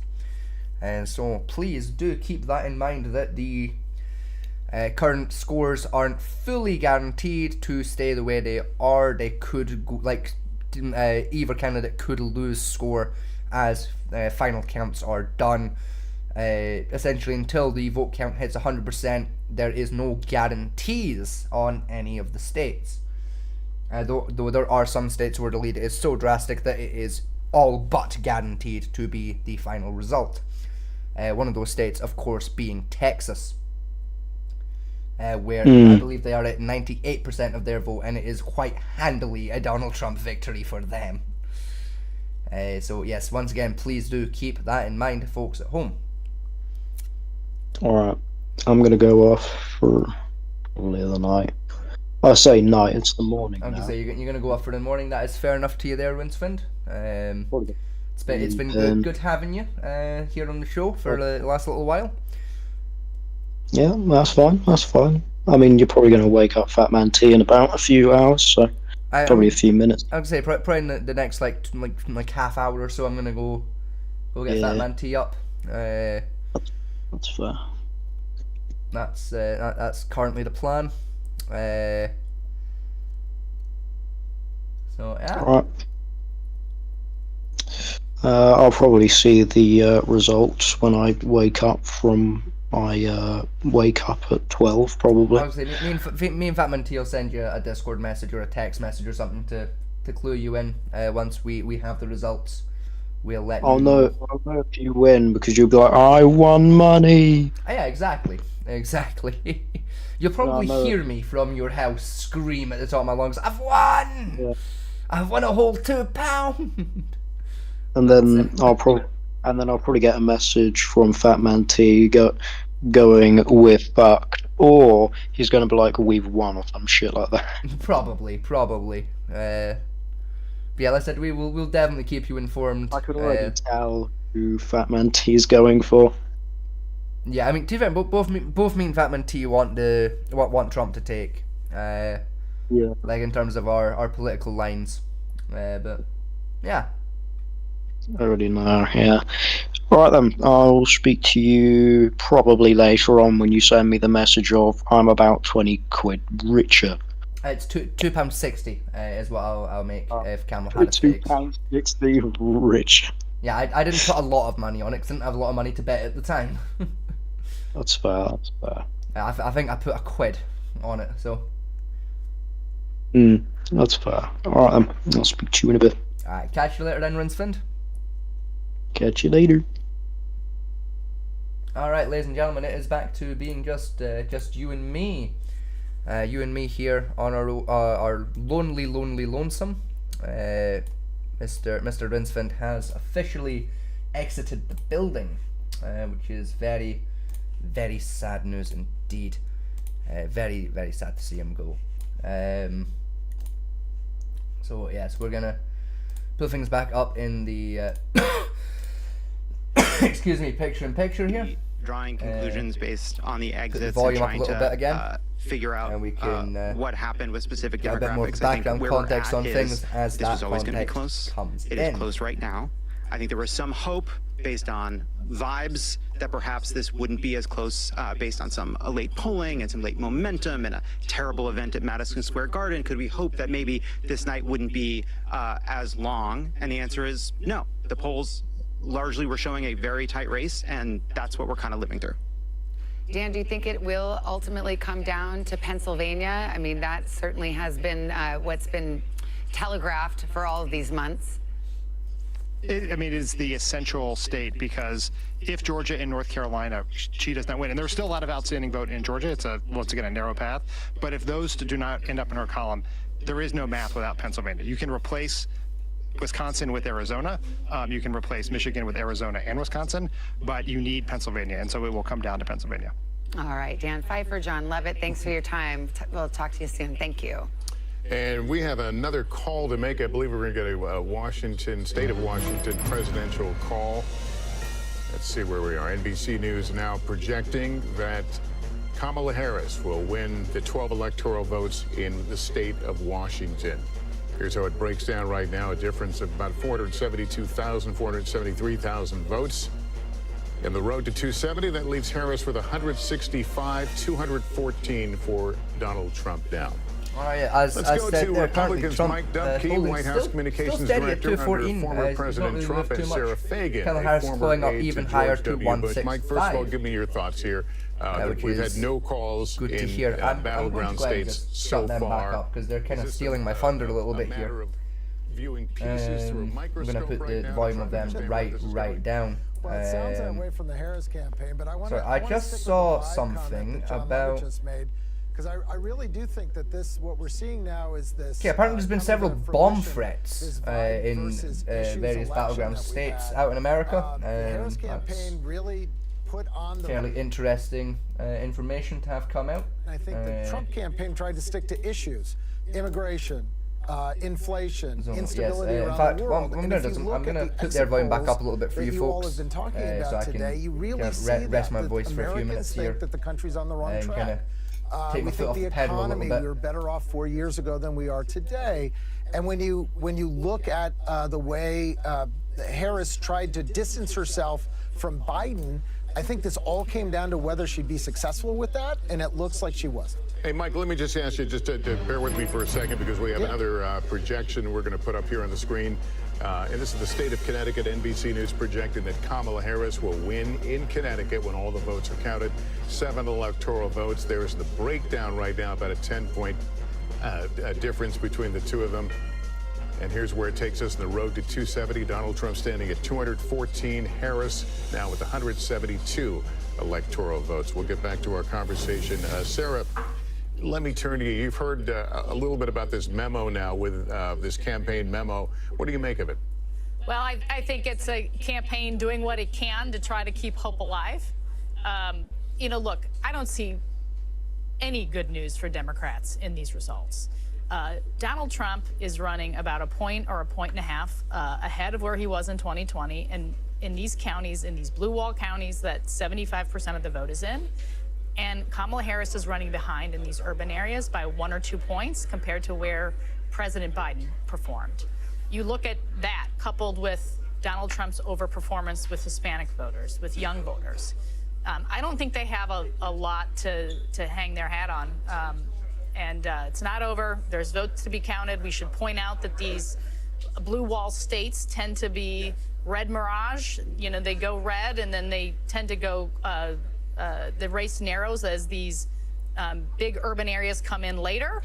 [SPEAKER 2] And so please do keep that in mind, that the Current scores aren't fully guaranteed to stay the way they are. They could go, either candidate could lose score as final counts are done. Essentially, until the vote count hits 100%, there is no guarantees on any of the states. Though there are some states where the lead is so drastic that it is all but guaranteed to be the final result. One of those states, of course, being Texas, where I believe they are at 98% of their vote, and it is quite handily a Donald Trump victory for them. So yes, once again, please do keep that in mind, folks at home.
[SPEAKER 9] Alright, I'm gonna go off for probably the night. I say night, it's the morning.
[SPEAKER 2] I'm gonna say you're gonna go off for the morning. That is fair enough to you there, Rincewind. It's been good having you here on the show for the last little while.
[SPEAKER 9] Yeah, that's fine. I mean, you're probably going to wake up Fat Man T in about a few hours, so probably a few minutes.
[SPEAKER 2] I would say probably in the next like half hour or so, I'm gonna go get Fat Man T up.
[SPEAKER 9] That's fair.
[SPEAKER 2] That's currently the plan. So yeah.
[SPEAKER 9] Alright. I'll probably see the results when I wake up from my wake up at 12 probably.
[SPEAKER 2] Obviously, me and Fatman T will send you a Discord message or a text message or something to clue you in. Once we have the results, we'll let you know.
[SPEAKER 9] I'll know if you win because you'll be like, I won money.
[SPEAKER 2] Yeah, exactly. You'll probably hear me from your house scream at the top of my lungs, I've won! Yeah. I've won a whole £2.
[SPEAKER 9] And then I'll probably get a message from Fat Man T going with fucked, or he's gonna be like, we've won or some shit like that.
[SPEAKER 2] Probably. But yeah, like I said, we'll definitely keep you informed.
[SPEAKER 9] I could already tell who Fat Man T is going for.
[SPEAKER 2] Yeah, I mean, to be fair, both me and Fat Man T want Trump to take. Yeah. Like in terms of our political lines, but yeah.
[SPEAKER 9] I already know, yeah. Alright then, I'll speak to you probably later on when you send me the message of I'm about 20 quid richer.
[SPEAKER 2] It's £2.60 is what I'll make if Camel had a stakes.
[SPEAKER 9] £2.60 rich.
[SPEAKER 2] Yeah, I didn't put a lot of money on it because I didn't have a lot of money to bet at the time.
[SPEAKER 9] That's fair.
[SPEAKER 2] I think I put £1 on it, so.
[SPEAKER 9] That's fair. Alright then, I'll speak to you in a bit.
[SPEAKER 2] Alright, catch you later then, Rincewind.
[SPEAKER 9] Catch you later.
[SPEAKER 2] Alright, ladies and gentlemen, it is back to being just you and me. You and me here on our lonely lonesome. Mr. Rincewind has officially exited the building, which is very, very sad news indeed. Very, very sad to see him go. So yes, we're gonna put things back up in the excuse me, picture-in-picture here.
[SPEAKER 12] Drawing conclusions based on the exits
[SPEAKER 2] the
[SPEAKER 12] and trying
[SPEAKER 2] to
[SPEAKER 12] figure out
[SPEAKER 2] we can,
[SPEAKER 12] what happened with specific
[SPEAKER 2] demographics. A bit more background context on things as
[SPEAKER 12] this was always going to be
[SPEAKER 2] close.
[SPEAKER 12] It is close right now. I think there was some hope based on vibes that perhaps this wouldn't be as close based on some late polling and some late momentum and a terrible event at Madison Square Garden. Could we hope that maybe this night wouldn't be as long? And the answer is no. The polls largely were showing a very tight race, and that's what we're kind of living through.
[SPEAKER 5] Dan, do you think it will ultimately come down to Pennsylvania? I mean, that certainly has been what's been telegraphed for all of these months.
[SPEAKER 13] I mean, it is the essential state because if Georgia and North Carolina, she does not win, and there's still a lot of outstanding vote in Georgia. It's once again a narrow path. But if those do not end up in her column, there is no math without Pennsylvania. You can replace Wisconsin with Arizona. You can replace Michigan with Arizona and Wisconsin, but you need Pennsylvania, and so it will come down to Pennsylvania.
[SPEAKER 5] All right, Dan Pfeiffer, John Levitt, thanks for your time. We'll talk to you soon. Thank you.
[SPEAKER 22] And we have another call to make. I believe we're going to get a state of Washington presidential call. Let's see where we are. NBC News now projecting that Kamala Harris will win the 12 electoral votes in the state of Washington. Here's how it breaks down right now, a difference of about 473,000 votes. In the road to 270, that leaves Harris with 165, 214 for Donald Trump down.
[SPEAKER 2] All right, as
[SPEAKER 22] Let's go
[SPEAKER 2] said,
[SPEAKER 22] to Republicans Mike Dubke, White House Communications Director under former President Trump, and Sarah Fagan, a former aide to George W. Bush. Mike, first of all, give me your thoughts here. We've had no calls
[SPEAKER 2] good to
[SPEAKER 22] in
[SPEAKER 2] hear.
[SPEAKER 22] battleground states so far.
[SPEAKER 2] Because they're kind of stealing my thunder a little bit here.
[SPEAKER 22] Viewing pieces through a
[SPEAKER 2] I'm
[SPEAKER 22] microscope
[SPEAKER 2] going to put
[SPEAKER 22] right
[SPEAKER 2] the
[SPEAKER 22] now,
[SPEAKER 2] volume of them right down.
[SPEAKER 11] Well, it sounds that way from the Harris campaign, but I want to.
[SPEAKER 2] I just saw something about.
[SPEAKER 11] Because I really do think that what we're seeing now is this.
[SPEAKER 2] Okay, apparently there's been several bomb threats in various battleground states out in America.
[SPEAKER 11] The Harris campaign really put on the
[SPEAKER 2] fairly interesting information to have come out.
[SPEAKER 11] I think the Trump campaign tried to stick to issues, immigration, inflation, instability around the world.
[SPEAKER 2] I'm going to put their volume back up a little bit for you folks, so I can rest my voice for a few minutes here.
[SPEAKER 11] That the country's on the wrong track.
[SPEAKER 2] Take my foot off the pedal a little bit.
[SPEAKER 11] We were better off 4 years ago than we are today. And when you look at the way Harris tried to distance herself from Biden, I think this all came down to whether she'd be successful with that, and it looks like she wasn't.
[SPEAKER 22] Hey, Mike, let me just ask you to bear with me for a second, because we have another projection we're going to put up here on the screen. And this is the state of Connecticut. NBC News projecting that Kamala Harris will win in Connecticut when all the votes are counted. 7 electoral votes. There is the breakdown right now, about a 10-point difference between the two of them. And here's where it takes us in the road to 270. Donald Trump standing at 214. Harris now with 172 electoral votes. We'll get back to our conversation. Sarah, let me turn to you. You've heard a little bit about this memo now with this campaign memo. What do you make of it?
[SPEAKER 21] Well, I think it's a campaign doing what it can to try to keep hope alive. Look, I don't see any good news for Democrats in these results. Donald Trump is running about a point or a point and a half ahead of where he was in 2020. And in these counties, in these blue wall counties that 75% of the vote is in, and Kamala Harris is running behind in these urban areas by 1 or 2 points compared to where President Biden performed. You look at that coupled with Donald Trump's overperformance with Hispanic voters, with young voters. I don't think they have a lot to hang their hat on. It's not over. There's votes to be counted. We should point out that these blue wall states tend to be red mirage. They go red and then they tend to go, the race narrows as these big urban areas come in later.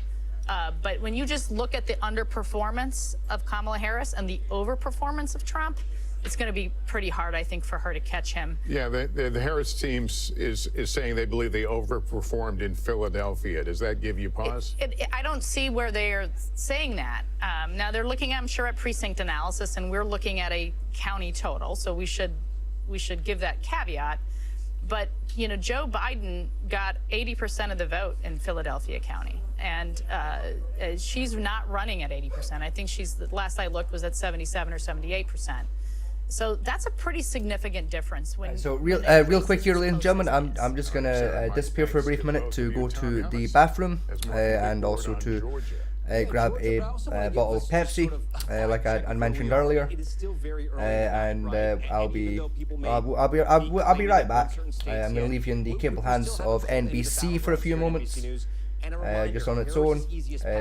[SPEAKER 21] But when you just look at the underperformance of Kamala Harris and the overperformance of Trump, it's going to be pretty hard, I think, for her to catch him.
[SPEAKER 22] Yeah, the Harris team is saying they believe they overperformed in Philadelphia. Does that give you pause?
[SPEAKER 21] I don't see where they are saying that. Now, they're looking, I'm sure, at precinct analysis, and we're looking at a county total, so we should give that caveat. But, Joe Biden got 80% of the vote in Philadelphia County, and she's not running at 80%. I think the last I looked was at 77 or 78%. So that's a pretty significant difference.
[SPEAKER 2] So real quick here, ladies and gentlemen, I'm just gonna disappear for a brief minute to go to the bathroom and also to grab a bottle of Pepsi, like I mentioned earlier, and I'll be right back. I'm gonna leave you in the capable hands of NBC for a few moments. Just on its own,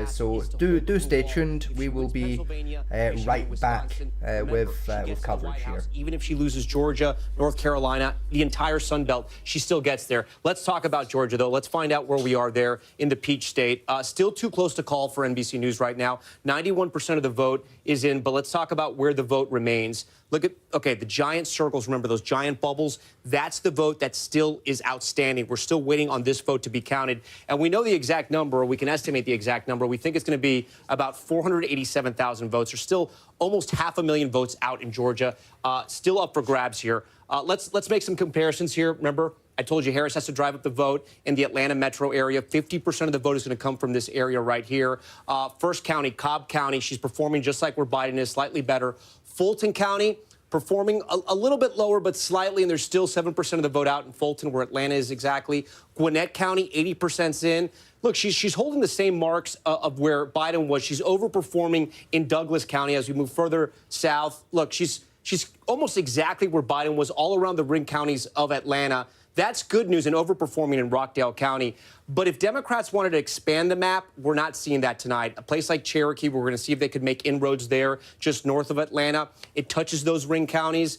[SPEAKER 2] so do stay tuned. We will be right back with coverage here.
[SPEAKER 19] Even if she loses Georgia, North Carolina, the entire Sun Belt, she still gets there. Let's talk about Georgia, though. Let's find out where we are there in the Peach State. Still too close to call for NBC News right now. 91% of the vote is in, but let's talk about where the vote remains. Look at, the giant circles, remember those giant bubbles? That's the vote that still is outstanding. We're still waiting on this vote to be counted. And we know the exact number, or we can estimate the exact number. We think it's going to be about 487,000 votes. There's still almost 500,000 votes out in Georgia, still up for grabs here. Let's make some comparisons here. Remember, I told you Harris has to drive up the vote in the Atlanta metro area. 50% of the vote is going to come from this area right here. First county, Cobb County, she's performing just like where Biden is, slightly better. Fulton County, performing a little bit lower, but slightly, and there's still 7% of the vote out in Fulton, where Atlanta is exactly. Gwinnett County, 80%'s in. Look, she's holding the same marks of where Biden was. She's overperforming in Douglas County as we move further south. Look, she's She's almost exactly where Biden was, all around the ring counties of Atlanta. That's good news and overperforming in Rockdale County. But if Democrats wanted to expand the map, we're not seeing that tonight. A place like Cherokee, we're going to see if they could make inroads there just north of Atlanta. It touches those ring counties.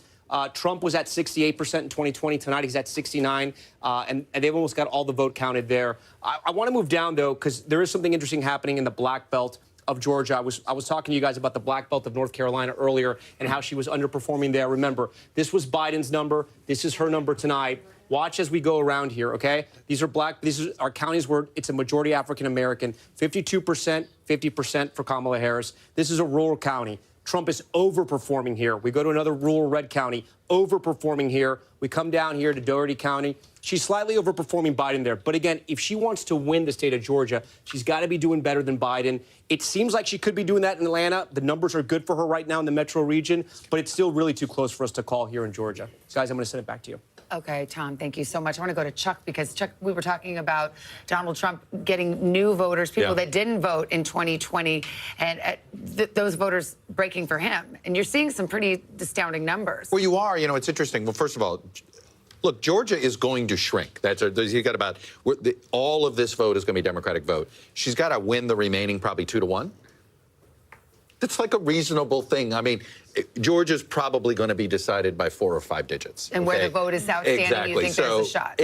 [SPEAKER 19] Trump was at 68% in 2020. Tonight he's at 69, and they've almost got all the vote counted there. I want to move down, though, because there is something interesting happening in the Black Belt of Georgia. I was talking to you guys about the Black Belt of North Carolina earlier and how she was underperforming there. Remember, this was Biden's number. This is her number tonight. Watch as we go around here, okay? These are counties where it's a majority African-American, 52%, 50% for Kamala Harris. This is a rural county. Trump is overperforming here. We go to another rural red county, overperforming here. We come down here to Doherty County. She's slightly overperforming Biden there. But again, if she wants to win the state of Georgia, she's got to be doing better than Biden. It seems like she could be doing that in Atlanta. The numbers are good for her right now in the metro region, but it's still really too close for us to call here in Georgia. Guys, I'm going to send it back to you.
[SPEAKER 5] Okay, Tom, thank you so much. I want to go to Chuck because, Chuck, we were talking about Donald Trump getting new voters, people that didn't vote in 2020, and those voters breaking for him. And you're seeing some pretty astounding numbers.
[SPEAKER 15] Well, you are. You know, it's interesting. Well, first of all, look, Georgia is going to shrink. You got about all of this vote is going to be Democratic vote. She's got to win the remaining probably 2-1. That's like a reasonable thing. I mean, Georgia's probably going to be decided by 4 or 5 digits.
[SPEAKER 5] And where the vote is outstanding, you think there's a shot?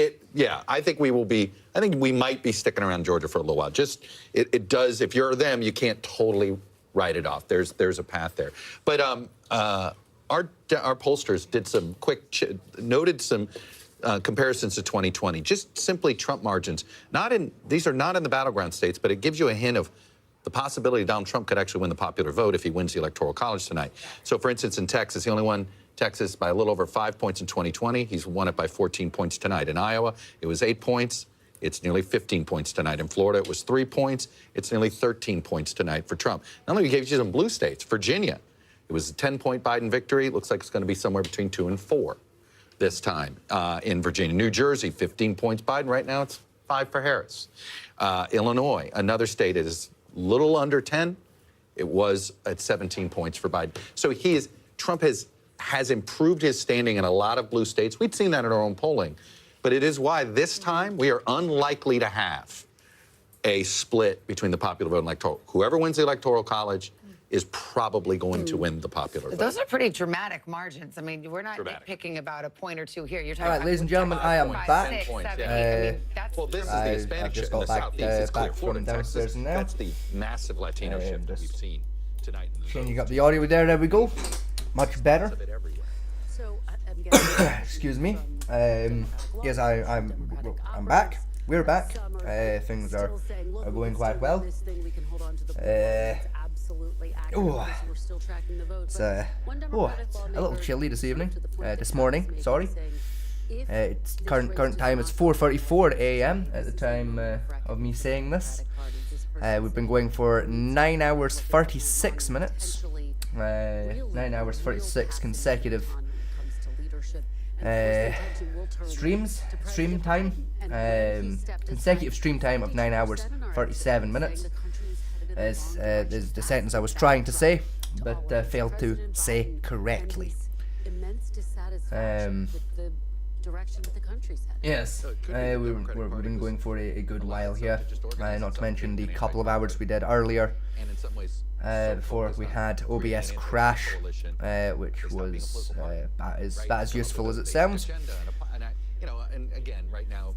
[SPEAKER 15] I think we might be sticking around Georgia for a little while. Just it does. If you're them, you can't totally write it off. There's a path there. But our pollsters did some noted some comparisons to 2020. Just simply Trump margins. These are not in the battleground states, but it gives you a hint of the possibility Donald Trump could actually win the popular vote if he wins the Electoral College tonight. So, for instance, in Texas, he only won Texas by a little over 5 points in 2020. He's won it by 14 points tonight. In Iowa, it was 8 points. It's nearly 15 points tonight. In Florida, it was 3 points. It's nearly 13 points tonight for Trump. Not only gave you some blue states, Virginia, it was a 10-point Biden victory. It looks like it's going to be somewhere between 2 and 4 this time in Virginia. New Jersey, 15 points Biden. Right now, it's 5 for Harris. Illinois, another state, is little under 10. It was at 17 points for Biden. So Trump has improved his standing in a lot of blue states. We'd seen that in our own polling. But it is why this time we are unlikely to have a split between the popular vote and electoral. Whoever wins the Electoral College is probably going to win the popular vote.
[SPEAKER 5] Those are pretty dramatic margins. I mean, we're not picking about a point or two here. You're talking
[SPEAKER 2] all right,
[SPEAKER 5] about
[SPEAKER 2] ladies and gentlemen, I am back.
[SPEAKER 15] Well, this is the Hispanic
[SPEAKER 2] I've just
[SPEAKER 15] shift in
[SPEAKER 2] got
[SPEAKER 15] the Southeast. It's clear.
[SPEAKER 2] back
[SPEAKER 15] Florida
[SPEAKER 2] from
[SPEAKER 15] and Texas,
[SPEAKER 2] downstairs now.
[SPEAKER 15] that's the massive Latino shift that we've seen tonight.
[SPEAKER 2] Changing up the audio there we go. Much better. Excuse me. Yes, I'm back. We're back. Things are going quite well. It's a little chilly this evening. This morning, sorry. It's current time is 4:34 a.m. at the time of me saying this. We've been going for 9 hours 36 minutes. 9 hours 36 consecutive stream time. Consecutive stream time of 9 hours 37 minutes. Is the sentence I was trying to say, but failed to say correctly. Yes, we've been going for a good while here. Not to mention the couple of hours we did earlier before we had OBS crash, which was about as useful as it sounds.
[SPEAKER 15] And again, right now,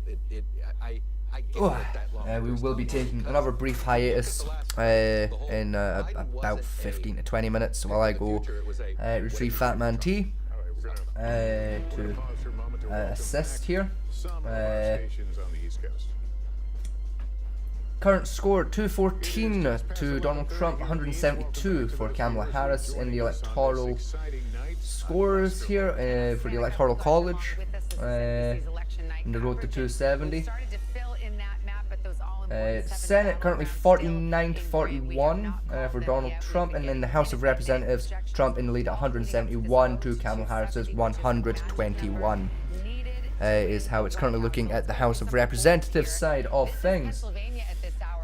[SPEAKER 2] we will be taking another brief hiatus in about 15 to 20 minutes while I go retrieve Fat Man T to assist here. Current score 214 to Donald Trump, 172 for Kamala Harris in the electoral scores here for the Electoral College. In the road to 270. Senate currently 49 to 41 for Donald Trump, and in the House of Representatives, Trump in the lead at 171 to Kamala Harris's 121 is how it's currently looking at the House of Representatives side of things.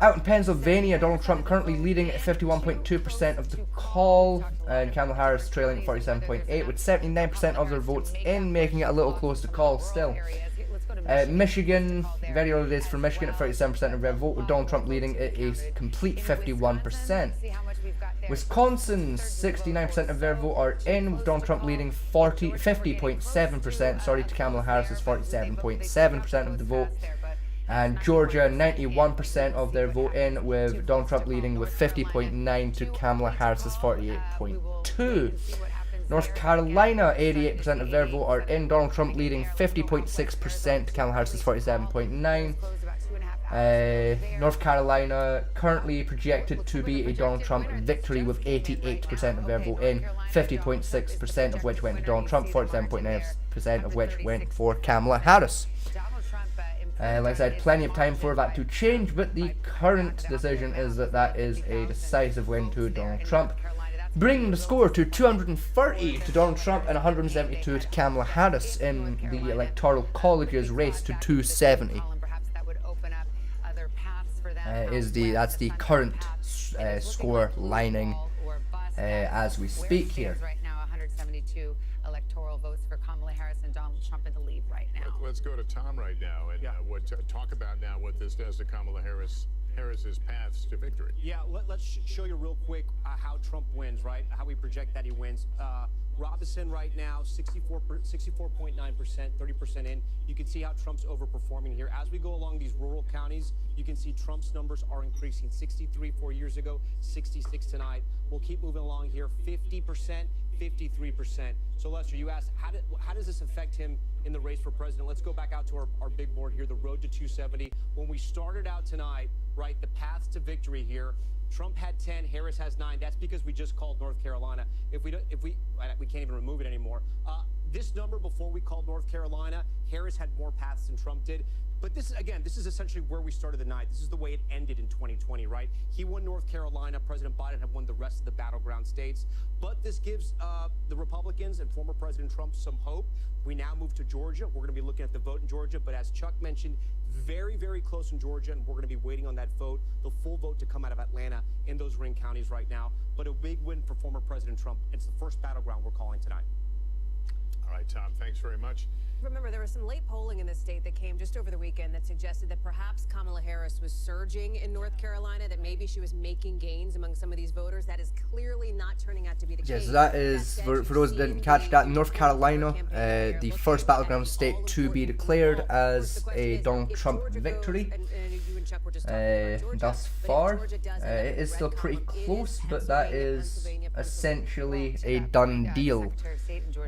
[SPEAKER 2] Out in Pennsylvania, Donald Trump currently leading at 51.2% of the call, and Kamala Harris trailing at 47.8%, with 79% of their votes in, making it a little close to call still. Michigan, very early days for Michigan at 37% of their vote, with Donald Trump leading at a complete 51%. Wisconsin, 69% of their vote are in, with Donald Trump leading 50.7%, to Kamala Harris's 47.7% of the vote. And Georgia, 91% of their vote in, with Donald Trump leading with 50.9% to Kamala Harris's 48.2%. North Carolina, 88% of their vote are in, Donald Trump leading 50.6% to Kamala Harris's 47.9%. North Carolina currently projected to be a Donald Trump victory, with 88% of their vote in, 50.6% of which went to Donald Trump, 47.9% of which went for Kamala Harris. Like I said, plenty of time for that to change, but the current decision is that is a decisive win to Donald Trump, bringing the score to 230 to Donald Trump and 172 to Kamala Harris in the Electoral College's race to 270. That's the current score lining as we speak here.
[SPEAKER 5] Right now, 172 electoral votes for Kamala Harris and Donald Trump in the lead right now.
[SPEAKER 22] Let's go to Tom right now and talk about now what this does to Kamala Harris's paths to victory.
[SPEAKER 19] Yeah, let's show you real quick how Trump wins, right? How we project that he wins. Robinson right now, 64.9%, 30% in. You can see how Trump's overperforming here. As we go along these rural counties, you can see Trump's numbers are increasing. 63 4 years ago, 66 tonight. We'll keep moving along here. 50%, 53%. So Lester, you asked, how does this affect him in the race for president? Let's go back out to our big board here, the road to 270. When we started out tonight, right, the paths to victory here, Trump had 10, Harris has 9. That's because we just called North Carolina. We can't even remove it anymore. This number before we called North Carolina, Harris had more paths than Trump did. But this is essentially where we started the night. This is the way it ended in 2020, right? He won North Carolina. President Biden had won the rest of the battleground states. But this gives the Republicans and former President Trump some hope. We now move to Georgia. We're going to be looking at the vote in Georgia. But as Chuck mentioned, very, very close in Georgia, and we're going to be waiting on that vote, the full vote to come out of Atlanta in those ring counties right now. But a big win for former President Trump. It's the first battleground we're calling tonight.
[SPEAKER 22] All right, Tom, thanks very much.
[SPEAKER 20] Remember, there was some late polling in the state that came just over the weekend that suggested that perhaps Kamala Harris was surging in North Carolina, that maybe she was making gains among some of these voters. That is clearly not turning out to be the case.
[SPEAKER 2] Yes, that is, for those that didn't catch that, North Carolina, the first battleground state to be declared as a Donald Trump victory. Thus far, it is still pretty close, but that is essentially a done deal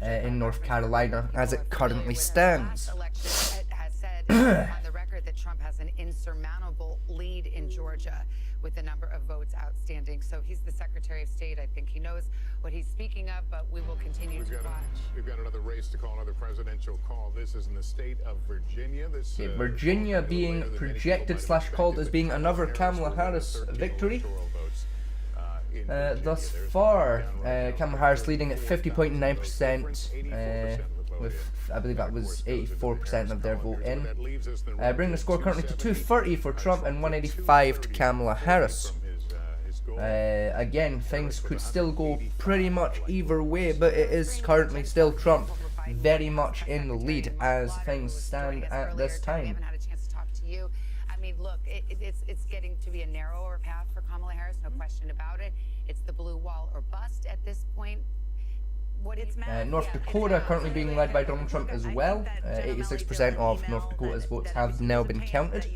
[SPEAKER 2] in North Carolina as it currently stands.
[SPEAKER 5] Has said on the record that Trump has an insurmountable lead in Georgia with the number of votes outstanding. So he's the Secretary of State. I think he knows what he's speaking of, but we will continue to watch.
[SPEAKER 22] We've got another race to call, another presidential call. This is in the state of Virginia.
[SPEAKER 2] Virginia being projected / called as being another Kamala Harris victory. Thus far, Kamala Harris leading at 50.9%, with, I believe that was 84% of their vote in, bringing the score currently to 230 for Trump and 185 to Kamala Harris. Again, things could still go pretty much either way, but it is currently still Trump very much in the lead as things stand at this time.
[SPEAKER 5] I haven't had a chance to talk to you. I mean, look, it's getting to be a narrower path for Kamala Harris, no question about it. It's the blue wall or bust at this point.
[SPEAKER 2] North Dakota currently being led by Donald Trump as well. 86% of North Dakota's votes have now been counted.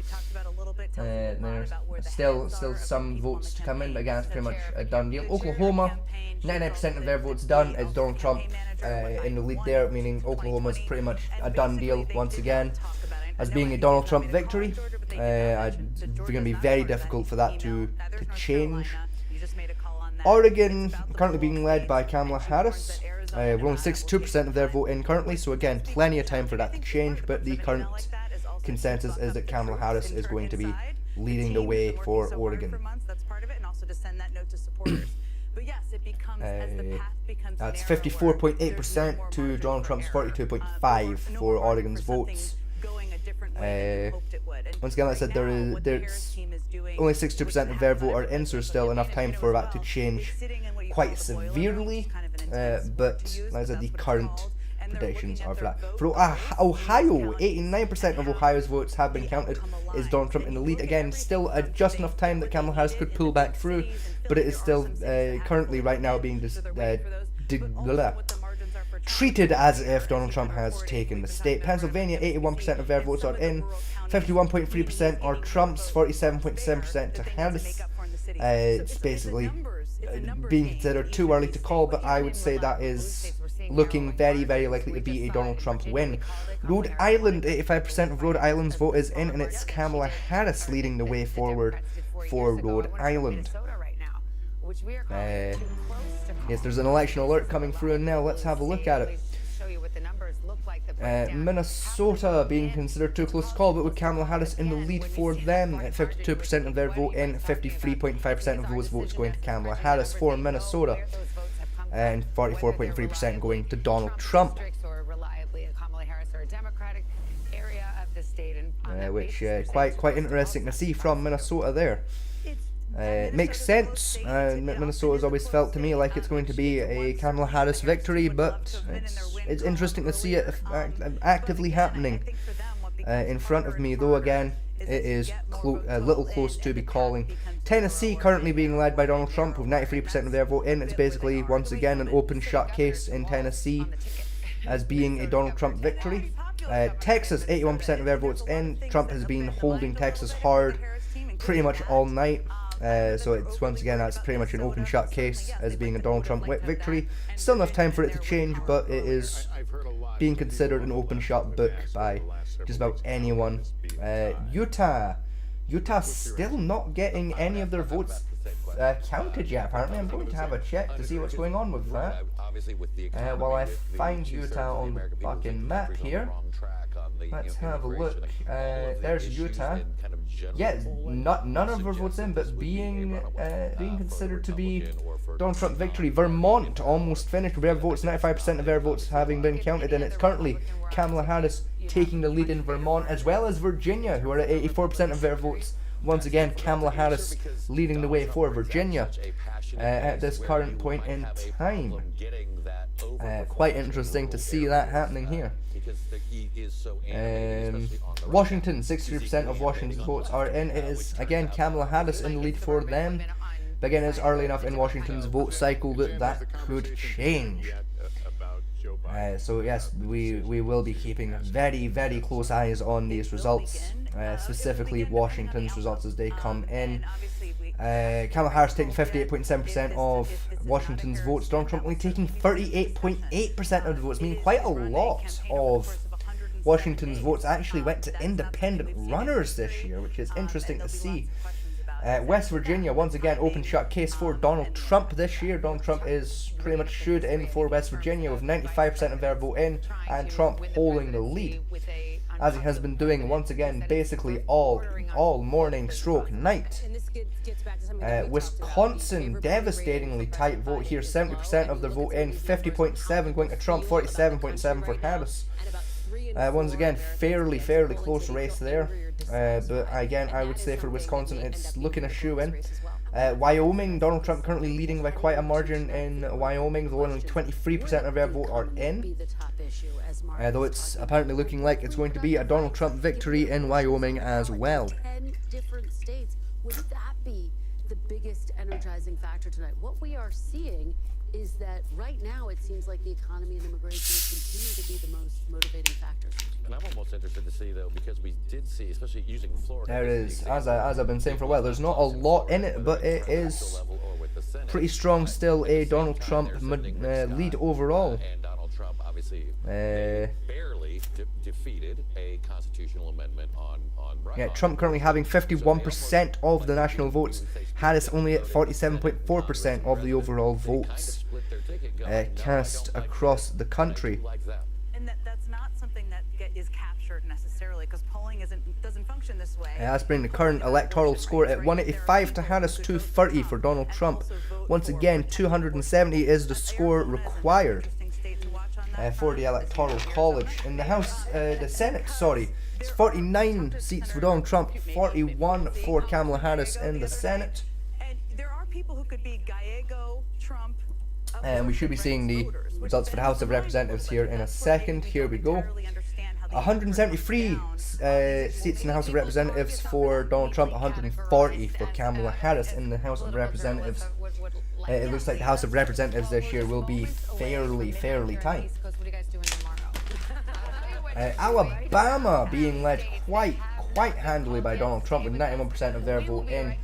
[SPEAKER 2] There's still some votes to come in, but again, it's pretty much a done deal. Oklahoma, 99% of their votes done. It's Donald Trump in the lead there, meaning Oklahoma's pretty much a done deal once again, as being a Donald Trump victory. It's going to be very difficult for that to change. Oregon currently being led by Kamala Harris. We're only 62% of their vote in currently, so again, plenty of time for that to change, but the current consensus is that Kamala Harris is going to be leading the way for Oregon. That's 54.8% to Donald Trump's 42.5% for Oregon's votes. Once again, like I said, there's only 62% of their vote are in, so there's still enough time for that to change quite severely. But like I said, the current predictions are for that. For Ohio, 89% of Ohio's votes have been counted. Is Donald Trump in the lead again? Still just enough time that Kamala Harris could pull back through, but it is still currently right now being treated as if Donald Trump has taken the state. Pennsylvania, 81% of their votes are in, 51.3% are Trump's, 47.7% to Harris. It's basically being considered too early to call, but I would say that is looking very, very likely to be a Donald Trump win. Rhode Island, 85% of Rhode Island's vote is in, and it's Kamala Harris leading the way forward for Rhode Island. Yes, there's an election alert coming through now. Let's have a look at it. Minnesota being considered too close to call, but with Kamala Harris in the lead for them at 52% of their vote in, 53.5% of those votes going to Kamala Harris for Minnesota, and 44.3% going to Donald Trump. Which quite interesting to see from Minnesota there. It makes sense. Minnesota's always felt to me like it's going to be a Kamala Harris victory, but it's interesting to see it actively happening in front of me, though again it is a little close to be calling. Tennessee currently being led by Donald Trump with 93% of their vote in. It's basically once again an open shut case in Tennessee as being a Donald Trump victory. Texas, 81% of their votes in. Trump has been holding Texas hard pretty much all night. So it's once again, that's pretty much an open shut case as being a Donald Trump still enough time for it to change, but it is being considered an open shut book by just about anyone. Utah still not getting any of their votes counted yet, apparently. I'm going to have a check to see what's going on with that. While I find Utah on the fucking map here, let's have a look. There's Utah. Yeah, none of their votes in, but being considered to be Donald Trump victory. Vermont almost finished with their votes, 95% of their votes having been counted, and it's currently Kamala Harris taking the lead in Vermont, as well as Virginia, who are at 84% of their votes. Once again, Kamala Harris leading the way for Virginia at this current point in time. Quite interesting to see that happening here. Washington, 63% of Washington's votes are in. It is again Kamala Harris in the lead for them. But again, it's early enough in Washington's vote cycle that could change. So yes, we will be keeping very, very close eyes on these results, specifically Washington's results as they come in. Kamala Harris taking 58.7% of Washington's votes, Donald Trump only taking 38.8% of the votes, meaning quite a lot of Washington's votes actually went to independent runners this year, which is interesting to see. West Virginia, once again, open shut case for Donald Trump this year. Donald Trump is pretty much shoed in for West Virginia with 95% of their vote in, and Trump holding the lead, as he has been doing once again basically all morning stroke night. Wisconsin, devastatingly tight vote here, 70% of the vote in, 50.7 going to Trump, 47.7 for Harris. Once again, fairly close race there, but again, I would say for Wisconsin it's looking a shoe-in. Wyoming, Donald Trump currently leading by quite a margin in Wyoming, though only 23% of their vote are in. Though it's apparently looking like it's going to be a Donald Trump victory in Wyoming as well.
[SPEAKER 17] 10 different states. Would that be the biggest energizing factor tonight? What we are seeing is that right now it seems like the economy and immigration continue to be the most motivating factors.
[SPEAKER 15] And I'm almost interested to see, though, because we did see, especially using Florida.
[SPEAKER 2] There is, as I've been saying for a while, there's not a lot in it, but it is pretty strong still, a Donald Trump lead overall.
[SPEAKER 15] And Donald Trump obviously barely defeated a constitutional amendment on
[SPEAKER 2] yeah, Trump currently having 51% of the national votes. Harris only at 47.4% of the overall votes cast across the country.
[SPEAKER 1] And that's not something that is captured necessarily, because polling doesn't function this way.
[SPEAKER 2] That's bringing the current electoral score at 185 to Harris, 230 for Donald Trump. Once again, 270 is the score required for the Electoral College. In the Senate, It's 49 seats for Donald Trump, 41 for Kamala Harris in the Senate.
[SPEAKER 1] And there are people who could be Gallego, Trump.
[SPEAKER 2] And we should be seeing the results for the House of Representatives here in a second. Here we go. 173 seats in the House of Representatives for Donald Trump, 140 for Kamala Harris in the House of Representatives. It looks like the House of Representatives this year will be fairly tight. Alabama being led quite handily by Donald Trump, with 91% of their vote in.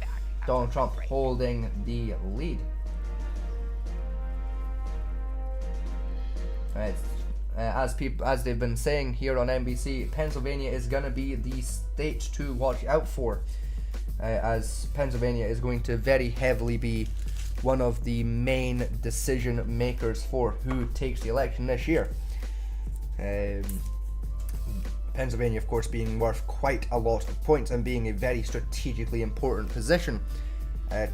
[SPEAKER 2] Donald Trump holding the lead. As they've been saying here on NBC, Pennsylvania is going to be the state to watch out for, as Pennsylvania is going to very heavily be one of the main decision makers for who takes the election this year. Pennsylvania, of course, being worth quite a lot of points and being a very strategically important position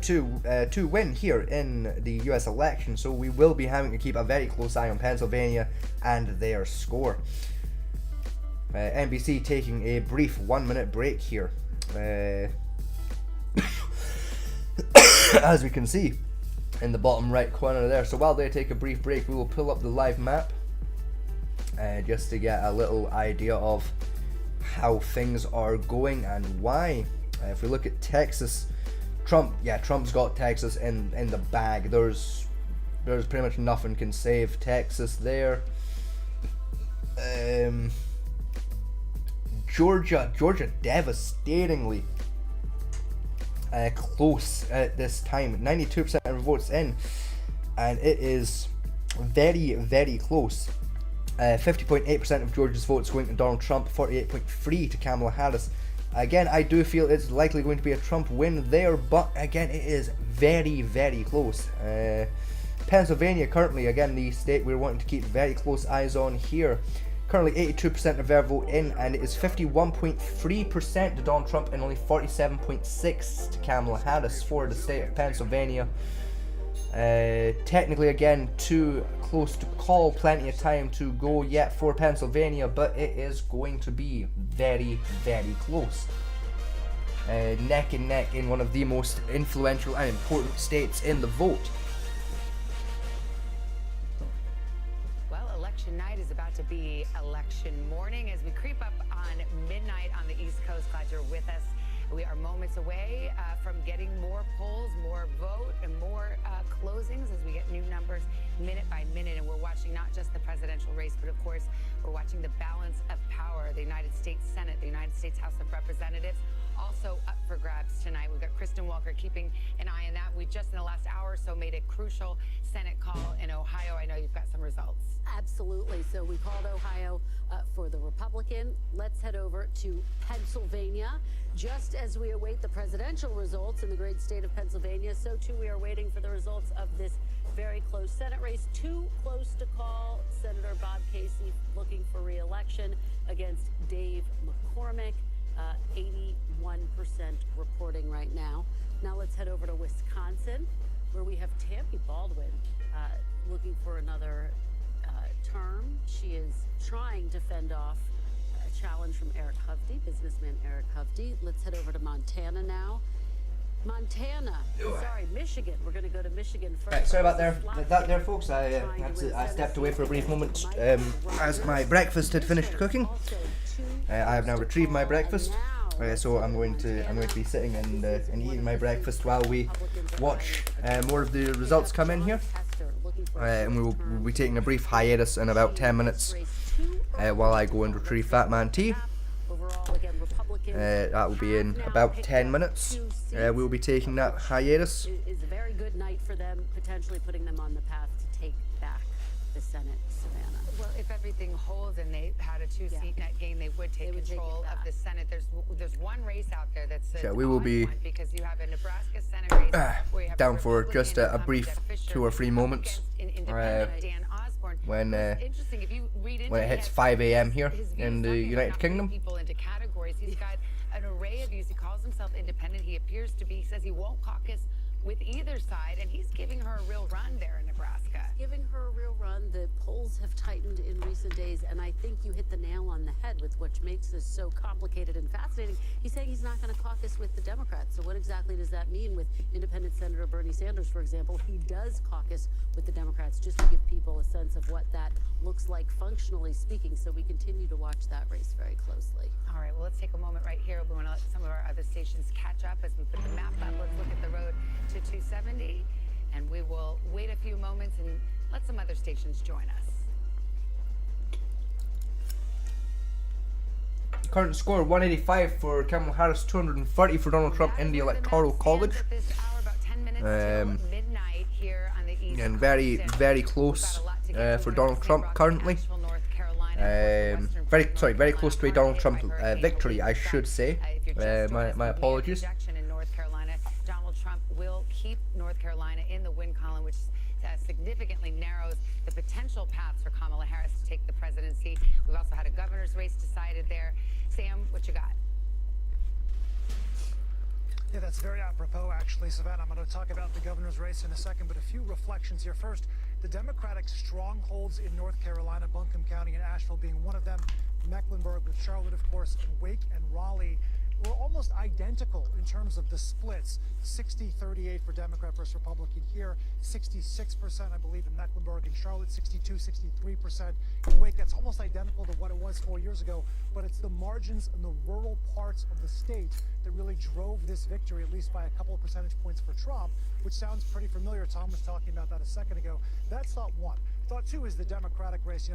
[SPEAKER 2] to win here in the US election. So we will be having to keep a very close eye on Pennsylvania and their score. NBC taking a brief 1-minute break here. As we can see in the bottom right corner there. So while they take a brief break, we will pull up the live map just to get a little idea of how things are going and why. If we look at Texas, Trump's got Texas in the bag. There's pretty much nothing can save Texas there. Georgia devastatingly close at this time. 92% of the votes in, and it is very close. 50.8% of Georgia's votes going to Donald Trump, 48.3% to Kamala Harris. Again, I do feel it's likely going to be a Trump win there, but again, it is very close. Pennsylvania currently, again, the state we're wanting to keep very close eyes on here. Currently 82% of their vote in, and it is 51.3% to Donald Trump and only 47.6% to Kamala Harris for the state of Pennsylvania. Technically, again, too close to call, plenty of time to go yet for Pennsylvania, but it is going to be very close. Neck and neck in one of the most influential and important states in the vote.
[SPEAKER 5] Well, election night is about to be election morning as we creep up on midnight on the East Coast. Glad you're with us. We are moments away from getting more polls, more vote, and more closings as we get new numbers minute by minute. And we're watching not just the presidential race, but of course, we're watching the balance of power. The United States Senate, the United States House of Representatives, also up for grabs tonight. We've got Kristen Walker keeping an eye on that. We just in the last hour or so made a crucial Senate call in Ohio. I know you've got some results.
[SPEAKER 17] Absolutely. So we called Ohio for the Republican. Let's head over to Pennsylvania. Just as we await the presidential results in the great state of Pennsylvania, so too we are waiting for the results of this very close Senate race. Too close to call. Senator Bob Casey looking for re-election against Dave McCormick. 81% reporting right now. Now let's head over to Wisconsin, where we have Tammy Baldwin looking for another term. She is trying to fend off a challenge from Eric Hovde, businessman Eric Hovde. Let's head over to Montana now. Michigan. We're going to go to Michigan first.
[SPEAKER 2] Right, sorry about that there, folks. I stepped away for a brief moment as my breakfast had finished cooking. I have now retrieved my breakfast, so I'm going to be sitting and eating my breakfast while we watch more of the results come in here. And we will be taking a brief hiatus in about 10 minutes while I go and retrieve Fat Man Tea. That will be in about 10 minutes. We will be taking that hiatus.
[SPEAKER 17] Is a very good night for them, potentially putting them on the path to take back the Senate, Savannah.
[SPEAKER 5] Well, if everything holds and they had a two-seat net gain, they would take control of the Senate. There's one race out there that's
[SPEAKER 2] we will be
[SPEAKER 5] because you have a Nebraska Senate race where you have
[SPEAKER 2] down for just a brief 2 or 3 moments when it hits 5 a.m. here in the United Kingdom.
[SPEAKER 5] People into categories. He's got an array of views. He calls himself independent. He appears to be, says he won't caucus with either side, and he's giving her a real run there in Nebraska.
[SPEAKER 17] Giving her a real run. The polls have tightened in recent days, and I think you hit the nail on the head with what makes this so complicated and fascinating. He's saying he's not going to caucus with the Democrats. So what exactly does that mean with independent Senator Bernie Sanders, for example? He does caucus with the Democrats, just to give people a sense of what that looks like functionally speaking. So we continue to watch that race very closely.
[SPEAKER 5] All right, well, let's take a moment right here. We want to let some of our other stations catch up as we put the map up. Let's look at the road to 270, and we will wait a few moments and let some other stations join us.
[SPEAKER 2] Current score 185 for Kamala Harris, 230 for Donald Trump in the Electoral College. And very, very close for Donald Trump currently. Very close to a Donald Trump victory, I should say. My apologies.
[SPEAKER 5] In North Carolina, Donald Trump will keep North Carolina in the win column, which significantly narrows the potential paths for Kamala Harris to take the presidency. We've also had a governor's race decided there. Sam, what you got?
[SPEAKER 16] Yeah, that's very apropos, actually, Savannah. I'm going to talk about the governor's race in a second, but a few reflections here. First, the Democratic strongholds in North Carolina, Buncombe County and Asheville being one of them, Mecklenburg with Charlotte, of course, and Wake and Raleigh were almost identical in terms of the splits. 60-38 for Democrat versus Republican here, 66% I believe in Mecklenburg and Charlotte, 62-63% in Wake. That's almost identical to what it was 4 years ago, but it's the margins in the rural parts of the state that really drove this victory, at least by a couple of percentage points for Trump, which sounds pretty familiar. Tom was talking about that a second ago. That's thought one. Thought two is the Democratic race,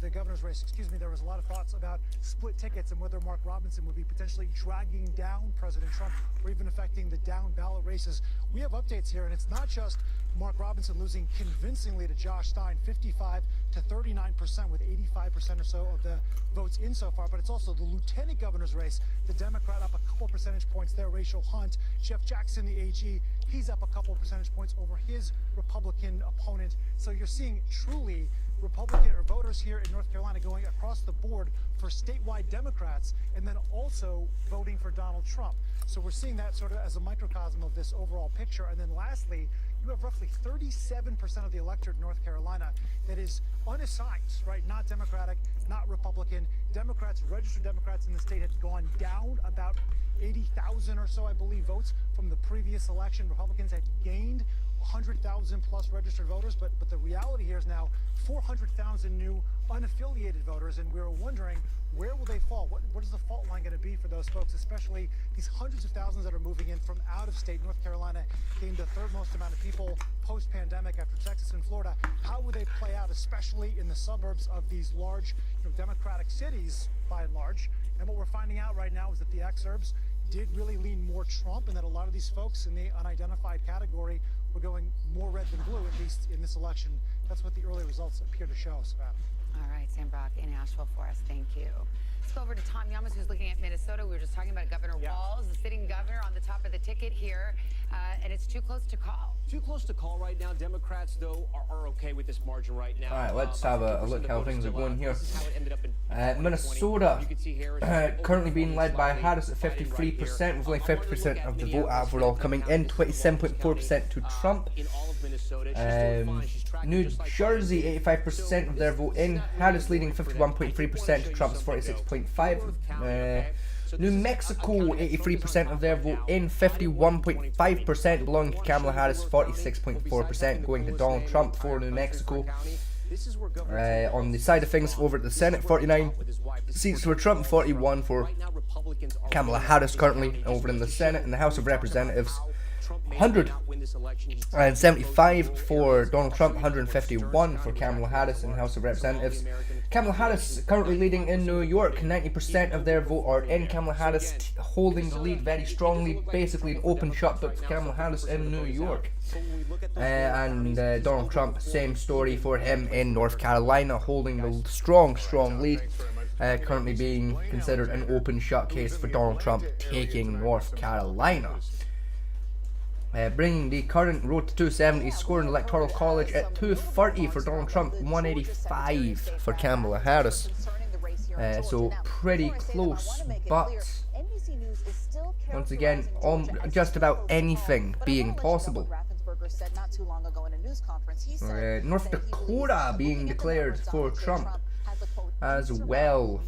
[SPEAKER 16] the governor's race, excuse me. There was a lot of thoughts about split tickets and whether Mark Robinson would be potentially dragging down President Trump or even affecting the down ballot races. We have updates here, and it's not just Mark Robinson losing convincingly to Josh Stein, 55 to 39% with 85% or so of the votes in so far, but it's also the lieutenant governor's race. The Democrat up a couple percentage points there, Rachel Hunt. Jeff Jackson, the AG, he's up a couple percentage points over his Republican opponent. So you're seeing truly Republican or voters here in North Carolina going across the board for statewide Democrats and then also voting for Donald Trump. So we're seeing that sort of as a microcosm of this overall picture. And then lastly, you have roughly 37% of the electorate in North Carolina that is unassigned, right? Not Democratic, not Republican. Democrats, registered Democrats in the state have gone down about 80,000 or so, I believe, votes from the previous election. Republicans had gained 100,000 plus registered voters, but the reality here is now 400,000 new unaffiliated voters, and we're wondering where will they fall? What is the fault line going to be for those folks, especially these hundreds of thousands that are moving in from out of state? North Carolina gained the third most amount of people post-pandemic after Texas and Florida. How will they play out, especially in the suburbs of these large, Democratic cities by and large? And what we're finding out right now is that the exurbs did really lean more Trump, and that a lot of these folks in the unidentified category were going more red than blue, at least in this election. That's what the early results appear to show, Savannah.
[SPEAKER 5] All right, Sam Brock in Asheville for us. Thank you. Let's go over to Tom Yamas, who's looking at Minnesota. We were just talking about Governor Walz, the sitting governor, on the top of the ticket here, and it's too close to call.
[SPEAKER 19] Too close to call right now. Democrats, though, are okay with this margin right now.
[SPEAKER 2] Alright, let's have a look how things are going here. Minnesota currently being led by Harris at 53%, with only 50% of the vote overall coming in, 27.4% to Trump. New Jersey, 85% of their vote in, Harris leading 51.3% to Trump's 46.5%. New Mexico, 83% of their vote in, 51.5% belonging to Kamala Harris, 46.4% going to Donald Trump for New Mexico. On the side of things, over at the Senate, 49 seats for Trump, 41 for Kamala Harris currently over in the Senate. In the House of Representatives, 175 for Donald Trump, 151 for Kamala Harris in the House of Representatives. Kamala Harris currently leading in New York, 90% of their vote are in. Kamala Harris holding the lead very strongly, basically an open shut book for Kamala Harris in New York. And Donald Trump, same story for him in North Carolina, holding the strong lead. Currently being considered an open shut case for Donald Trump taking North Carolina. Bringing the current road to 270 score in the Electoral College at 230 for Donald Trump, 185 for Kamala Harris. So pretty close, but once again, on just about anything being possible. North Dakota being declared for Trump as well.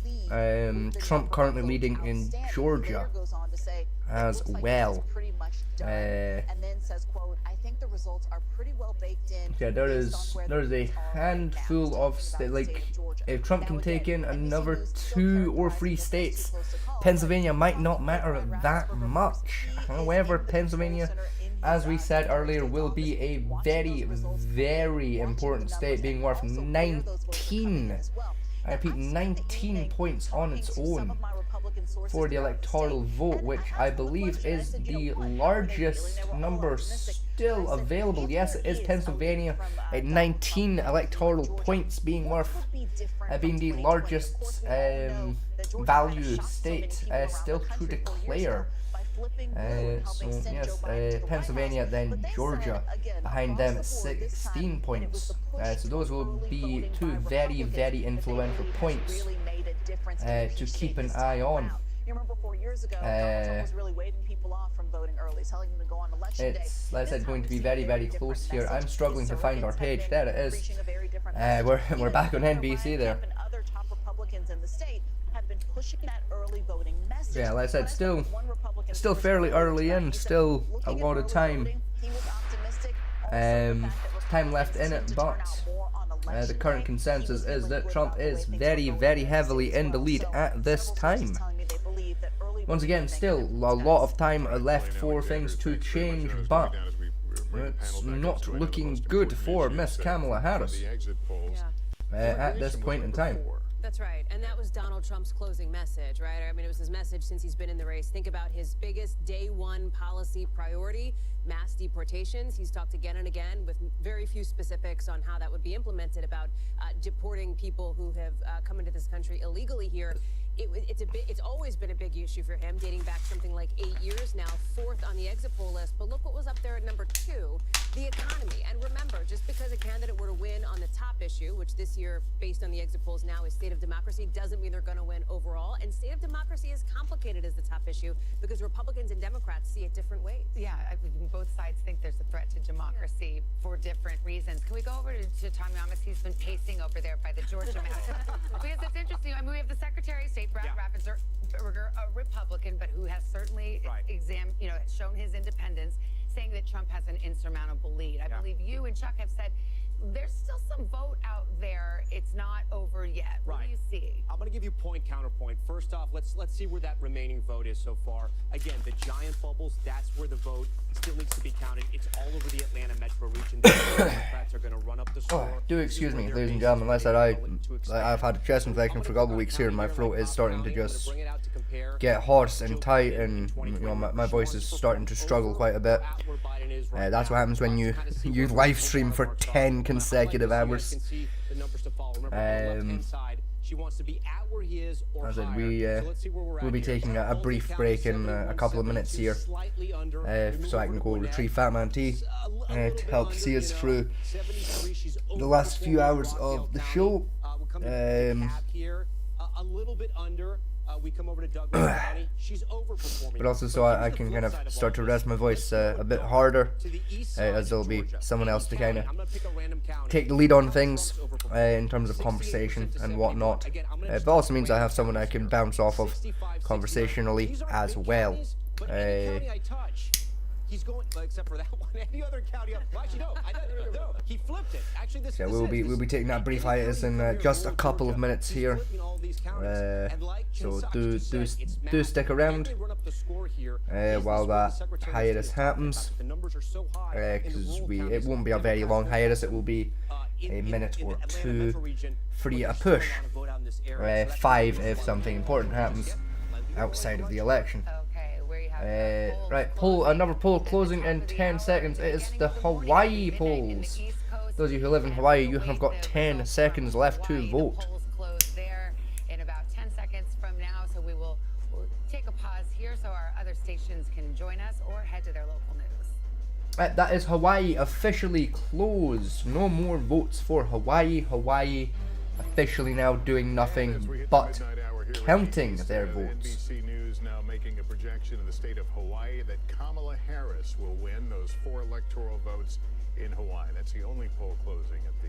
[SPEAKER 2] Trump currently leading in Georgia as well. Yeah, there's a handful of like, if Trump can take in another 2 or 3 states, Pennsylvania might not matter that much. However, Pennsylvania, as we said earlier, will be a very, very important state, being worth 19, I repeat, 19 points on its own for the electoral vote, which I believe is the largest number still available. Yes, it is Pennsylvania at 19 electoral points, being worth being the largest value state still to declare. So yes, Pennsylvania, then Georgia behind them at 16 points. So those will be 2 very, very influential points to keep an eye on. It's, like I said, going to be very, very close here. I'm struggling to find our page. There it is. We're back on NBC there. Yeah, like I said, still fairly early in, still a lot of time left in it, but the current consensus is that Trump is very, very heavily in the lead at this time. Once again, still a lot of time left for things to change, but it's not looking good for Miss Kamala Harris at this point in time.
[SPEAKER 20] That's right, and that was Donald Trump's closing message, right? I mean, it was his message since he's been in the race. Think about his biggest day one policy priority, mass deportations. He's talked again and again with very few specifics on how that would be implemented about deporting people who have come into this country illegally here. It's always been a big issue for him, dating back something like 8 years now, 4th on the exit poll list. But look what was up there at number 2, the economy. And remember, just because a candidate were to win on the top issue, which this year, based on the exit polls now, is state of democracy, doesn't mean they're going to win overall. And state of democracy is complicated as the top issue because Republicans and Democrats see it different ways.
[SPEAKER 5] Yeah, I mean, both sides think there's a threat to democracy for different reasons. Can we go over to Tommy Amos? He's been pacing over there by the Georgia map. Because it's interesting. I mean, we have the Secretary of State, Brad Raffensperger, a Republican, but who has certainly shown his independence, saying that Trump has an insurmountable lead. I believe you and Chuck have said there's still some vote out there. It's not over yet. What do you see?
[SPEAKER 19] I'm going to give you point counterpoint. First off, let's see where that remaining vote is so far. Again, the giant bubbles, that's where the vote still needs to be counted. It's all over the Atlanta metro region. The Democrats are going to run up the score.
[SPEAKER 2] Do excuse me, ladies and gentlemen. Like I said, I've had a chest infection for a couple of weeks here, and my throat is starting to just get hoarse and tight, and my voice is starting to struggle quite a bit. That's what happens when you live stream for 10 consecutive hours. As I said, we'll be taking a brief break in a couple of minutes here, so I can go retrieve Fat Man T to help see us through the last few hours of the show.
[SPEAKER 19] A little bit under. We come over to Doug. She's overperforming.
[SPEAKER 2] But also so I can kind of start to rest my voice a bit harder, as there'll be someone else to kind of take the lead on things in terms of conversation and whatnot. But also means I have someone I can bounce off of conversationally as well.
[SPEAKER 19] He's going, except for that one. Any other county up? Actually, no. He flipped it. Actually, this.
[SPEAKER 2] Yeah, we'll be taking that brief hiatus in just a couple of minutes here. So do stick around while that hiatus happens, because it won't be a very long hiatus. It will be a minute or 2, 3 a push, 5 if something important happens outside of the election. Right, another poll closing in 10 seconds. It is the Hawaii polls. Those of you who live in Hawaii, you have got 10 seconds left to vote.
[SPEAKER 5] Polls close there in about 10 seconds from now, so we'll take a pause here so our other stations can join us or head to their local news.
[SPEAKER 2] That is Hawaii officially closed. No more votes for Hawaii. Hawaii officially now doing nothing but counting their votes.
[SPEAKER 22] NBC News now making a projection in the state of Hawaii that Kamala Harris will win those 4 electoral votes in Hawaii. That's the only poll closing at the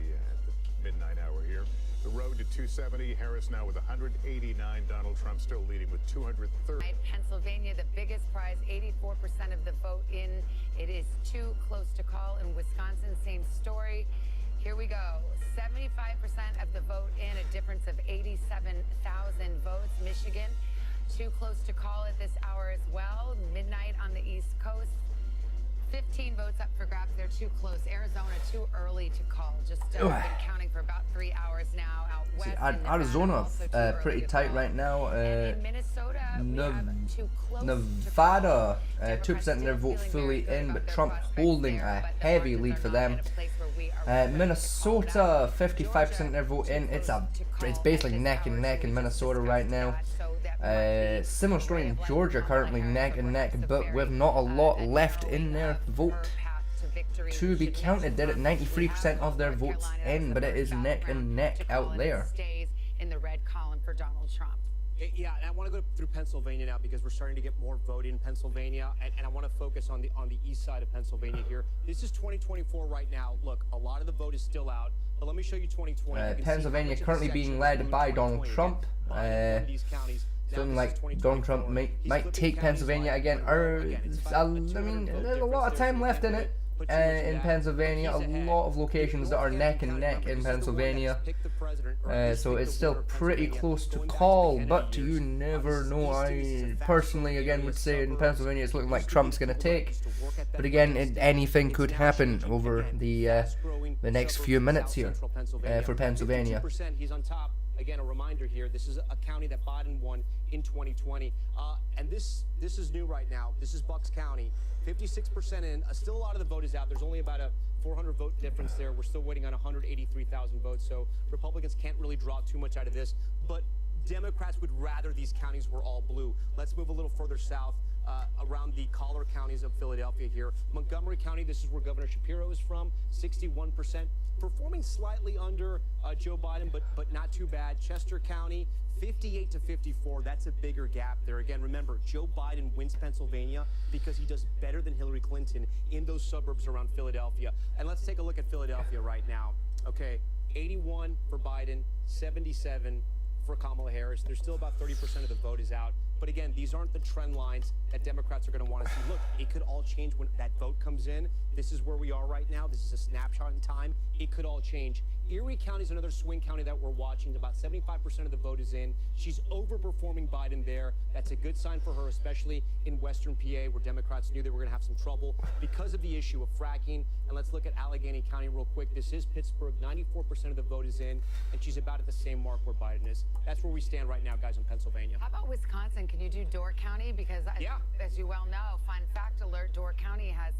[SPEAKER 22] midnight hour here. The road to 270. Harris now with 189. Donald Trump still leading with 230.
[SPEAKER 5] Pennsylvania, the biggest prize, 84% of the vote in. It is too close to call. In Wisconsin, same story. Here we go. 75% of the vote in, a difference of 87,000 votes. Michigan, too close to call at this hour as well. Midnight on the East Coast. 15 votes up for grabs. They're too close. Arizona, too early to call. Just been counting for about 3 hours now. Out west.
[SPEAKER 2] Arizona, pretty tight right now.
[SPEAKER 5] Minnesota,
[SPEAKER 2] Nevada, 2% of their vote fully in, but Trump holding a heavy lead for them. Minnesota, 55% of their vote in. It's basically neck and neck in Minnesota right now. Similar story in Georgia, currently neck and neck, but with not a lot left in their vote to be counted. They're at 93% of their votes in, but it is neck and neck out there.
[SPEAKER 5] In the red column for Donald Trump.
[SPEAKER 19] Yeah, and I want to go through Pennsylvania now because we're starting to get more vote in Pennsylvania, and I want to focus on the east side of Pennsylvania here. This is 2024 right now. Look, a lot of the vote is still out, but let me show you 2020.
[SPEAKER 2] Pennsylvania currently being led by Donald Trump. Something like Donald Trump might take Pennsylvania again. I mean, there's a lot of time left in it. In Pennsylvania, a lot of locations that are neck and neck in Pennsylvania, so it's still pretty close to call, but you never know. I personally again would say in Pennsylvania it's looking like Trump's gonna take, but again anything could happen over the next few minutes here for Pennsylvania.
[SPEAKER 19] He's on top. Again, a reminder here, this is a county that Biden won in 2020, and this is new right now. This is Bucks County, 56% in. Still a lot of the vote is out. There's only about a 400 vote difference there. We're still waiting on 183,000 votes, so Republicans can't really draw too much out of this, but Democrats would rather these counties were all blue. Let's move a little further south. Around the collar counties of Philadelphia here. Montgomery County, this is where Governor Shapiro is from, 61%. Performing slightly under Joe Biden, but not too bad. Chester County, 58 to 54. That's a bigger gap there. Again, remember, Joe Biden wins Pennsylvania because he does better than Hillary Clinton in those suburbs around Philadelphia. And let's take a look at Philadelphia right now. Okay, 81 for Biden, 77 for Kamala Harris. There's still about 30% of the vote is out. But again, these aren't the trend lines that Democrats are going to want to see. Look, it could all change when that vote comes in. This is where we are right now. This is a snapshot in time. It could all change. Erie County is another swing county that we're watching. About 75% of the vote is in. She's overperforming Biden there. That's a good sign for her, especially in Western PA, where Democrats knew they were going to have some trouble because of the issue of fracking. And let's look at Allegheny County real quick. This is Pittsburgh. 94% of the vote is in, and she's about at the same mark where Biden is. That's where we stand right now, guys, in Pennsylvania.
[SPEAKER 5] How about Wisconsin? Can you do Door County? Because as you well know, fun fact alert, Door County has.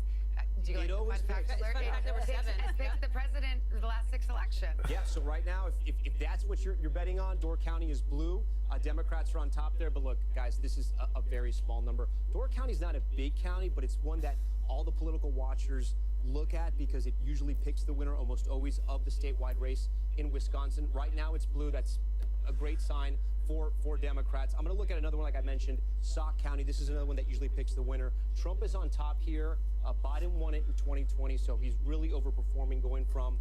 [SPEAKER 5] Do you like fun fact alert? It's picked the president for the last 6 elections.
[SPEAKER 19] Yeah, so right now, if that's what you're betting on, Door County is blue. Democrats are on top there, but look, guys, this is a very small number. Door County is not a big county, but it's one that all the political watchers look at because it usually picks the winner almost always of the statewide race in Wisconsin. Right now, it's blue. That's a great sign for Democrats. I'm going to look at another one, like I mentioned, Sauk County. This is another one that usually picks the winner. Trump is on top here. Biden won it in 2020, so he's really overperforming, going from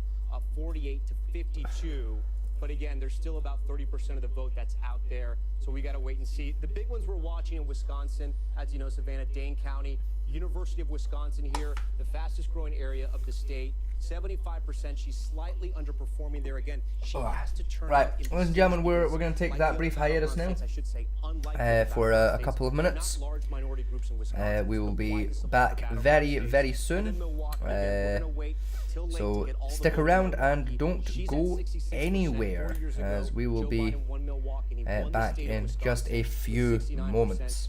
[SPEAKER 19] 48 to 52. But again, there's still about 30% of the vote that's out there, so we got to wait and see. The big ones we're watching in Wisconsin, as you know, Savannah, Dane County, University of Wisconsin here, the fastest growing area of the state. 75%. She's slightly underperforming there. Again, she has to turn.
[SPEAKER 2] Right, ladies and gentlemen, we're going to take that brief hiatus now for a couple of minutes. We will be back very, very soon. So stick around and don't go anywhere, as we will be back in just a few moments.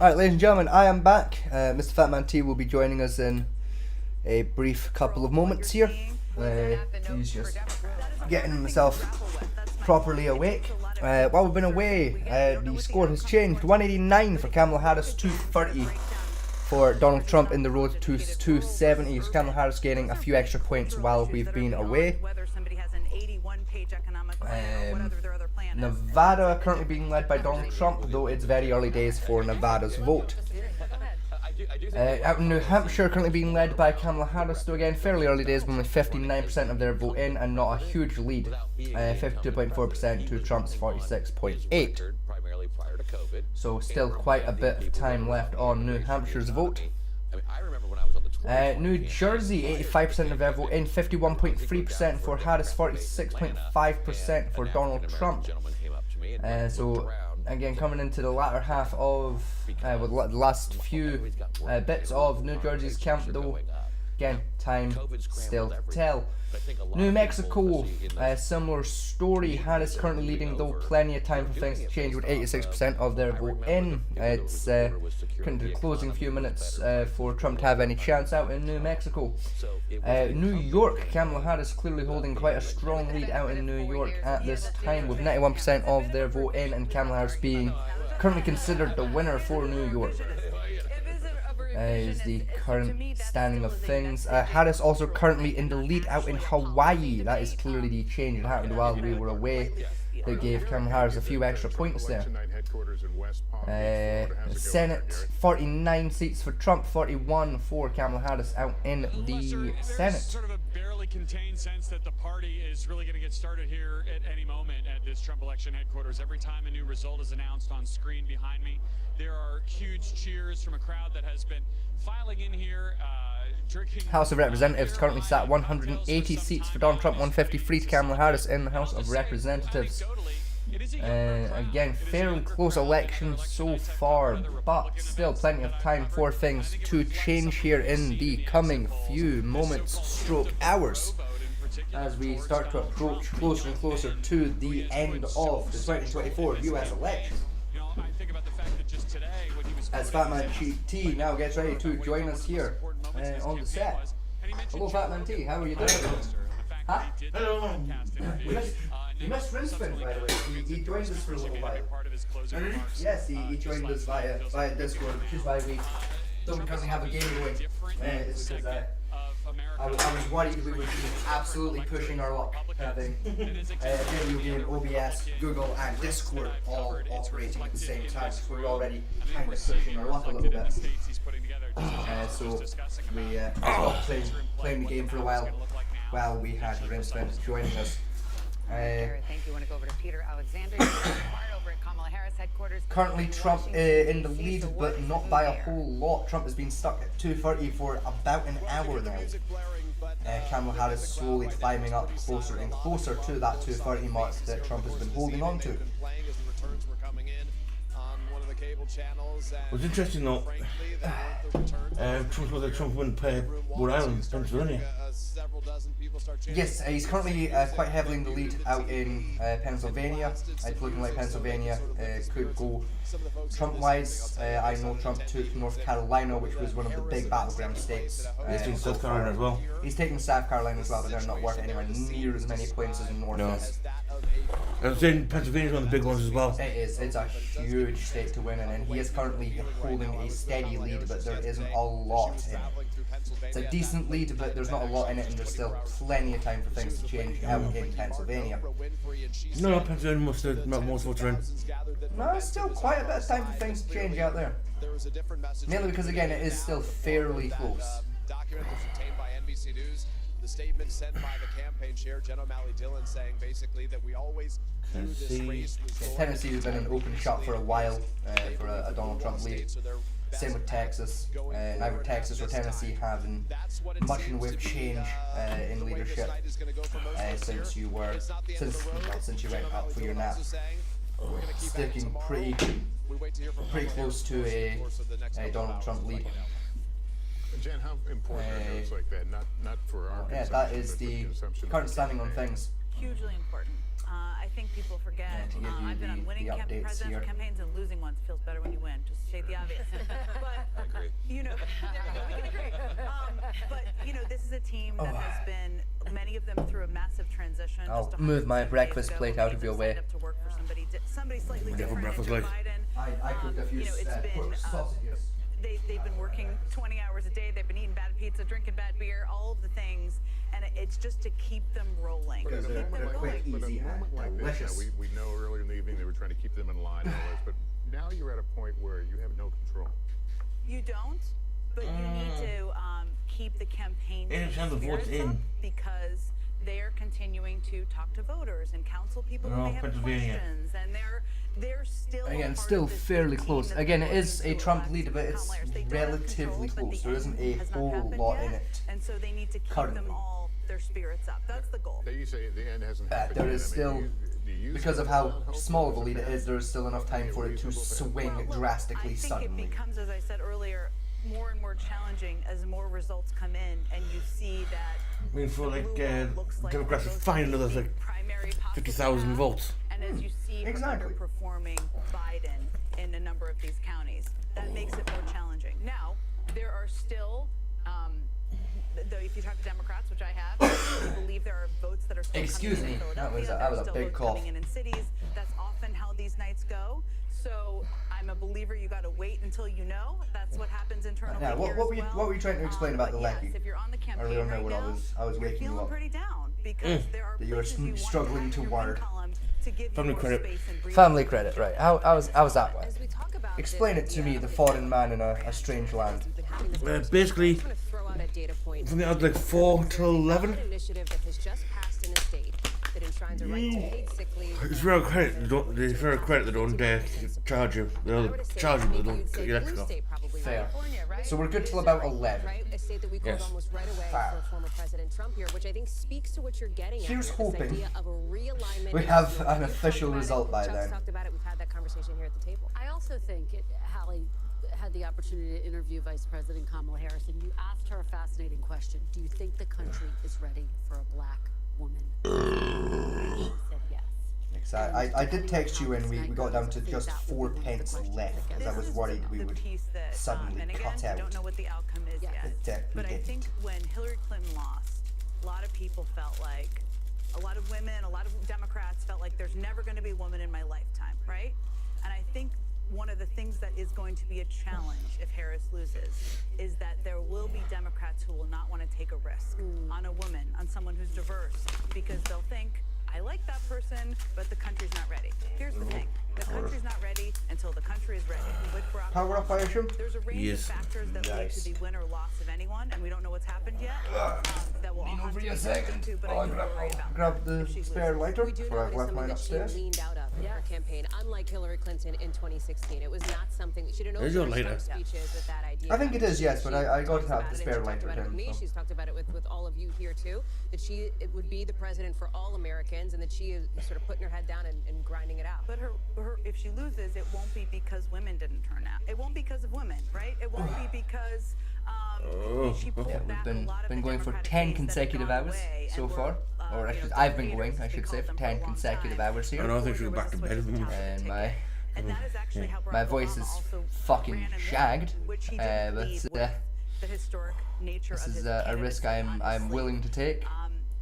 [SPEAKER 2] Alright, ladies and gentlemen, I am back. Mr. Fatman T will be joining us in a brief couple of moments here. He's just getting himself properly awake. While we've been away, the score has changed. 189 for Kamala Harris, 230 for Donald Trump in the road to 270. So Kamala Harris gaining a few extra points while we've been away. Nevada currently being led by Donald Trump, though it's very early days for Nevada's vote. Out in New Hampshire, currently being led by Kamala Harris, though again fairly early days, with only 59% of their vote in and not a huge lead, 52.4% to Trump's 46.8%. So still quite a bit of time left on New Hampshire's vote. New Jersey, 85% of their vote in, 51.3% for Harris, 46.5% for Donald Trump. So again, coming into the latter half of the last few bits of New Jersey's count, though, again, time still to tell. New Mexico, similar story. Harris currently leading, though plenty of time for things to change, with 86% of their vote in. It's coming to the closing few minutes for Trump to have any chance out in New Mexico. New York, Kamala Harris clearly holding quite a strong lead out in New York at this time, with 91% of their vote in, and Kamala Harris being currently considered the winner for New York. Is the current standing of things. Harris also currently in the lead out in Hawaii. That is clearly the change that happened while we were away. They gave Kamala Harris a few extra points there. Senate, 49 seats for Trump, 41 for Kamala Harris out in the Senate.
[SPEAKER 7] Sort of a barely contained sense that the party is really going to get started here at any moment at this Trump election headquarters. Every time a new result is announced on screen behind me, there are huge cheers from a crowd that has been filing in here, drinking.
[SPEAKER 2] House of Representatives currently sat 180 seats for Donald Trump, 153 to Kamala Harris in the House of Representatives. Again, fairly close election so far, but still plenty of time for things to change here in the coming few moments stroke hours, as we start to approach closer and closer to the end of the 2024 US election. As Fatman T now gets ready to join us here on the set. Hello, Fatman T, how are you doing? Huh? Hello. We missed Rinspin, by the way. He joined us for a little while. Yes, he joined us via Discord, which is why we don't currently have a game going. It's because I was worried we would be absolutely pushing our luck, having a video game, OBS, Google, and Discord all operating at the same time. So we're already kind of pushing our luck a little bit. So we stopped playing the game for a while we had Rinspin joining us.
[SPEAKER 5] Thank you. Want to go over to Peter Alexander? Over at Kamala Harris headquarters.
[SPEAKER 2] Currently, Trump in the lead, but not by a whole lot. Trump has been stuck at 230 for about an hour now. Kamala Harris slowly climbing up closer and closer to that 230 mark that Trump has been holding on to.
[SPEAKER 18] What's interesting though, Trump wouldn't pay Rhode Island, Pennsylvania.
[SPEAKER 2] Yes, he's currently quite heavily in the lead out in Pennsylvania. It's looking like Pennsylvania could go Trump-wise. I know Trump took North Carolina, which was one of the big battleground states.
[SPEAKER 18] He's taking South Carolina as well.
[SPEAKER 2] He's taking South Carolina as well, but they're not worth anywhere near as many points as the North is.
[SPEAKER 18] I was saying Pennsylvania's one of the big ones as well.
[SPEAKER 2] It is. It's a huge state to win in, and he is currently holding a steady lead, but there isn't a lot in it. It's a decent lead, but there's not a lot in it, and there's still plenty of time for things to change out in Pennsylvania.
[SPEAKER 18] No, Pennsylvania most votes are in.
[SPEAKER 2] No, it's still quite a bit of time for things to change out there. Mainly because, again, it is still fairly close.
[SPEAKER 23] Document was obtained by NBC News. The statement sent by the campaign chair, Jen O'Malley Dillon, saying basically that we always knew this race was going.
[SPEAKER 2] Tennessee has been an open shot for a while for a Donald Trump lead. Same with Texas. Neither Texas or Tennessee having much in the way of change in leadership since you went up for your nap. Sticking pretty close to a Donald Trump lead.
[SPEAKER 22] Jen, how important are things like that? Not for our
[SPEAKER 2] yeah, that is the current standing on things.
[SPEAKER 1] Hugely important. I think people forget. I've been on winning presidential campaigns, and losing ones feels better when you win. Just say state the obvious. But, you know, we can agree. But, you know, this is a team that has been, many of them through a massive transition.
[SPEAKER 2] I'll
[SPEAKER 1] just
[SPEAKER 2] move my
[SPEAKER 1] 100
[SPEAKER 2] breakfast
[SPEAKER 1] days
[SPEAKER 2] plate
[SPEAKER 1] ago,
[SPEAKER 2] out of your way.
[SPEAKER 1] signed up to work for somebody slightly different.
[SPEAKER 18] breakfast
[SPEAKER 1] Joe
[SPEAKER 18] like?
[SPEAKER 1] Biden.
[SPEAKER 2] I cooked a few
[SPEAKER 1] You know, it's been,
[SPEAKER 2] sausages.
[SPEAKER 1] They've been working 20 hours a day. They've been eating bad pizza, drinking bad beer, all of the things, and it's just to keep them rolling.
[SPEAKER 22] But
[SPEAKER 1] Keep them
[SPEAKER 22] quick,
[SPEAKER 1] going.
[SPEAKER 22] easy, and like
[SPEAKER 2] delicious.
[SPEAKER 22] this, we know earlier in the evening they were trying to keep them in line and all this, but now you're at a point where you have no control.
[SPEAKER 1] You don't, but you need to keep the campaign
[SPEAKER 18] Anytime the vote's
[SPEAKER 1] spirits up
[SPEAKER 18] in.
[SPEAKER 1] because they are continuing to talk to voters and counsel people who
[SPEAKER 18] Oh,
[SPEAKER 1] may have
[SPEAKER 18] Pennsylvania.
[SPEAKER 1] questions, and they're still
[SPEAKER 2] Again,
[SPEAKER 1] a part
[SPEAKER 2] still
[SPEAKER 1] of this
[SPEAKER 2] fairly
[SPEAKER 1] team
[SPEAKER 2] close.
[SPEAKER 1] that's
[SPEAKER 2] Again,
[SPEAKER 1] been
[SPEAKER 2] it is
[SPEAKER 1] working
[SPEAKER 2] a
[SPEAKER 1] through
[SPEAKER 2] Trump
[SPEAKER 1] elections
[SPEAKER 2] lead, but
[SPEAKER 1] with
[SPEAKER 2] it's
[SPEAKER 1] outliers. They don't have
[SPEAKER 2] relatively
[SPEAKER 1] control, but
[SPEAKER 2] close.
[SPEAKER 1] the
[SPEAKER 2] There isn't a
[SPEAKER 1] end has not
[SPEAKER 2] whole
[SPEAKER 1] happened
[SPEAKER 2] lot
[SPEAKER 1] yet,
[SPEAKER 2] in it.
[SPEAKER 1] and so they need to keep
[SPEAKER 2] currently.
[SPEAKER 1] them all their spirits up. That's the goal.
[SPEAKER 22] You say the end hasn't happened
[SPEAKER 2] There
[SPEAKER 22] yet.
[SPEAKER 2] is
[SPEAKER 22] I
[SPEAKER 2] still,
[SPEAKER 22] mean, do you
[SPEAKER 2] because
[SPEAKER 22] see
[SPEAKER 2] of
[SPEAKER 22] that
[SPEAKER 2] how
[SPEAKER 22] help
[SPEAKER 2] small of a
[SPEAKER 22] or
[SPEAKER 2] lead it
[SPEAKER 22] that
[SPEAKER 2] is, there is still enough time for it to swing drastically
[SPEAKER 1] I think
[SPEAKER 2] suddenly.
[SPEAKER 1] it becomes, as I said earlier, more and more challenging as more results come in, and you see that.
[SPEAKER 18] I mean, for like
[SPEAKER 1] looks like
[SPEAKER 18] Democrats to
[SPEAKER 1] those
[SPEAKER 18] find another
[SPEAKER 1] big
[SPEAKER 18] like
[SPEAKER 1] primary possibly
[SPEAKER 18] 50,000
[SPEAKER 1] have,
[SPEAKER 18] votes.
[SPEAKER 1] And as you see,
[SPEAKER 2] Exactly.
[SPEAKER 1] her underperforming Biden in a number of these counties, that makes it more challenging. Now, there are still, if you talk to Democrats, which I have, I believe there are votes that are still
[SPEAKER 2] Excuse
[SPEAKER 1] coming in
[SPEAKER 2] me,
[SPEAKER 1] Philadelphia.
[SPEAKER 2] that
[SPEAKER 1] There
[SPEAKER 2] was
[SPEAKER 1] are
[SPEAKER 2] a
[SPEAKER 1] still
[SPEAKER 2] big
[SPEAKER 1] votes
[SPEAKER 2] cough.
[SPEAKER 1] coming in cities. That's often how these nights go. So I'm a believer you got to wait until you know. That's what happens internally
[SPEAKER 2] Now,
[SPEAKER 1] here
[SPEAKER 2] what were
[SPEAKER 1] as
[SPEAKER 2] you
[SPEAKER 1] well.
[SPEAKER 2] what were you trying to explain about the
[SPEAKER 1] But yes,
[SPEAKER 2] Lecky?
[SPEAKER 1] if you're on the
[SPEAKER 2] I
[SPEAKER 1] campaign
[SPEAKER 2] really don't know
[SPEAKER 1] right
[SPEAKER 2] what
[SPEAKER 1] now,
[SPEAKER 2] I was
[SPEAKER 1] you're
[SPEAKER 2] waking you
[SPEAKER 1] feeling
[SPEAKER 2] up.
[SPEAKER 1] pretty down because there are
[SPEAKER 2] That you were
[SPEAKER 1] places you want to
[SPEAKER 2] struggling
[SPEAKER 1] have
[SPEAKER 2] to
[SPEAKER 1] in your win
[SPEAKER 2] word.
[SPEAKER 1] column to give you
[SPEAKER 18] Family
[SPEAKER 1] more
[SPEAKER 18] credit.
[SPEAKER 1] space and breathing
[SPEAKER 2] Family
[SPEAKER 1] room.
[SPEAKER 2] credit, right? How was that one? Explain it to me, the foreign man in a strange land.
[SPEAKER 18] Basically,
[SPEAKER 20] I'm going to throw out a data point.
[SPEAKER 18] from the odds like 4 till 11.
[SPEAKER 20] An initiative that has just passed in a state that enshrines a right to paid sick leave.
[SPEAKER 18] It's very credit. It's very credit. They don't charge you. They'll charge you, but they don't get your electrical.
[SPEAKER 2] Fair. So we're good till about 11.
[SPEAKER 20] Right? A state that we called
[SPEAKER 18] Yes.
[SPEAKER 20] almost right away
[SPEAKER 2] Fair.
[SPEAKER 20] for former President Trump here, which I think speaks to what you're getting at.
[SPEAKER 2] Here's
[SPEAKER 20] this
[SPEAKER 2] hoping
[SPEAKER 20] idea of a realignment.
[SPEAKER 2] we have an official result by
[SPEAKER 20] Chuck's
[SPEAKER 2] then.
[SPEAKER 20] talked about it. We've had that conversation here at the table.
[SPEAKER 17] I also think Hallie had the opportunity to interview Vice President Kamala Harris, and you asked her a fascinating question. Do you think the country is ready for a black woman? She said yes.
[SPEAKER 2] I did text you when we got down to just 4 pence left because I was worried we would suddenly
[SPEAKER 1] and again,
[SPEAKER 2] cut
[SPEAKER 1] we
[SPEAKER 2] out.
[SPEAKER 1] don't know what the outcome is yet.
[SPEAKER 2] We
[SPEAKER 1] But I
[SPEAKER 2] didn't.
[SPEAKER 1] think when Hillary Clinton lost, a lot of people felt like, a lot of women, a lot of Democrats felt like there's never going to be a woman in my lifetime, right? And I think one of the things that is going to be a challenge if Harris loses is that there will be Democrats who will not want to take a risk on a woman, on someone who's diverse, because they'll think, I like that person, but the country's not ready. Here's the thing. The country's not ready until the country is ready. With Barack
[SPEAKER 2] Power up, I
[SPEAKER 1] Obama,
[SPEAKER 2] assume?
[SPEAKER 1] there's a range
[SPEAKER 18] Yes.
[SPEAKER 1] of factors that lead
[SPEAKER 2] Nice.
[SPEAKER 1] to the win or loss of anyone, and we don't know what's happened yet. That will all have to be looked into, but I do worry about
[SPEAKER 2] Grab the
[SPEAKER 1] if she
[SPEAKER 2] spare
[SPEAKER 1] loses.
[SPEAKER 2] lighter
[SPEAKER 20] We do
[SPEAKER 2] for
[SPEAKER 20] know
[SPEAKER 2] I've
[SPEAKER 20] it is
[SPEAKER 2] left
[SPEAKER 20] something
[SPEAKER 2] mine
[SPEAKER 20] that she
[SPEAKER 2] upstairs.
[SPEAKER 20] leaned out of in her campaign, unlike Hillary Clinton in 2016. It was not something she didn't
[SPEAKER 18] There's your
[SPEAKER 20] open her
[SPEAKER 18] lighter.
[SPEAKER 20] speeches with that idea.
[SPEAKER 2] I think it is, yes, but I got to
[SPEAKER 20] talks
[SPEAKER 2] have
[SPEAKER 20] about
[SPEAKER 2] the
[SPEAKER 20] it,
[SPEAKER 2] spare
[SPEAKER 20] and she
[SPEAKER 2] lighter
[SPEAKER 20] talked about it with
[SPEAKER 2] then.
[SPEAKER 20] me.
[SPEAKER 2] so.
[SPEAKER 20] She's talked about it with all of you here too. That it would be the president for all Americans, and that she is sort of putting her head down and grinding it out.
[SPEAKER 1] But her, if she loses, it won't be because women didn't turn out. It won't be because of women, right? It won't be because she pulled
[SPEAKER 2] Yeah, we've
[SPEAKER 1] back a lot of
[SPEAKER 2] been
[SPEAKER 1] the
[SPEAKER 2] going for
[SPEAKER 1] Democratic
[SPEAKER 2] 10
[SPEAKER 1] states that had
[SPEAKER 2] consecutive
[SPEAKER 1] gone
[SPEAKER 2] hours
[SPEAKER 1] away
[SPEAKER 2] so
[SPEAKER 1] and were,
[SPEAKER 2] far. Or I've been going, I should say, for 10 consecutive hours here.
[SPEAKER 18] I don't think she'll go back to bed.
[SPEAKER 2] And
[SPEAKER 1] And that is actually how
[SPEAKER 2] my
[SPEAKER 1] Barack
[SPEAKER 2] voice
[SPEAKER 1] Obama
[SPEAKER 2] is
[SPEAKER 1] also
[SPEAKER 2] fucking
[SPEAKER 1] ran and won,
[SPEAKER 2] shagged.
[SPEAKER 1] which he
[SPEAKER 2] But
[SPEAKER 1] didn't lead with the historic nature
[SPEAKER 2] this
[SPEAKER 1] of
[SPEAKER 2] is
[SPEAKER 1] his
[SPEAKER 2] a risk I'm willing to take.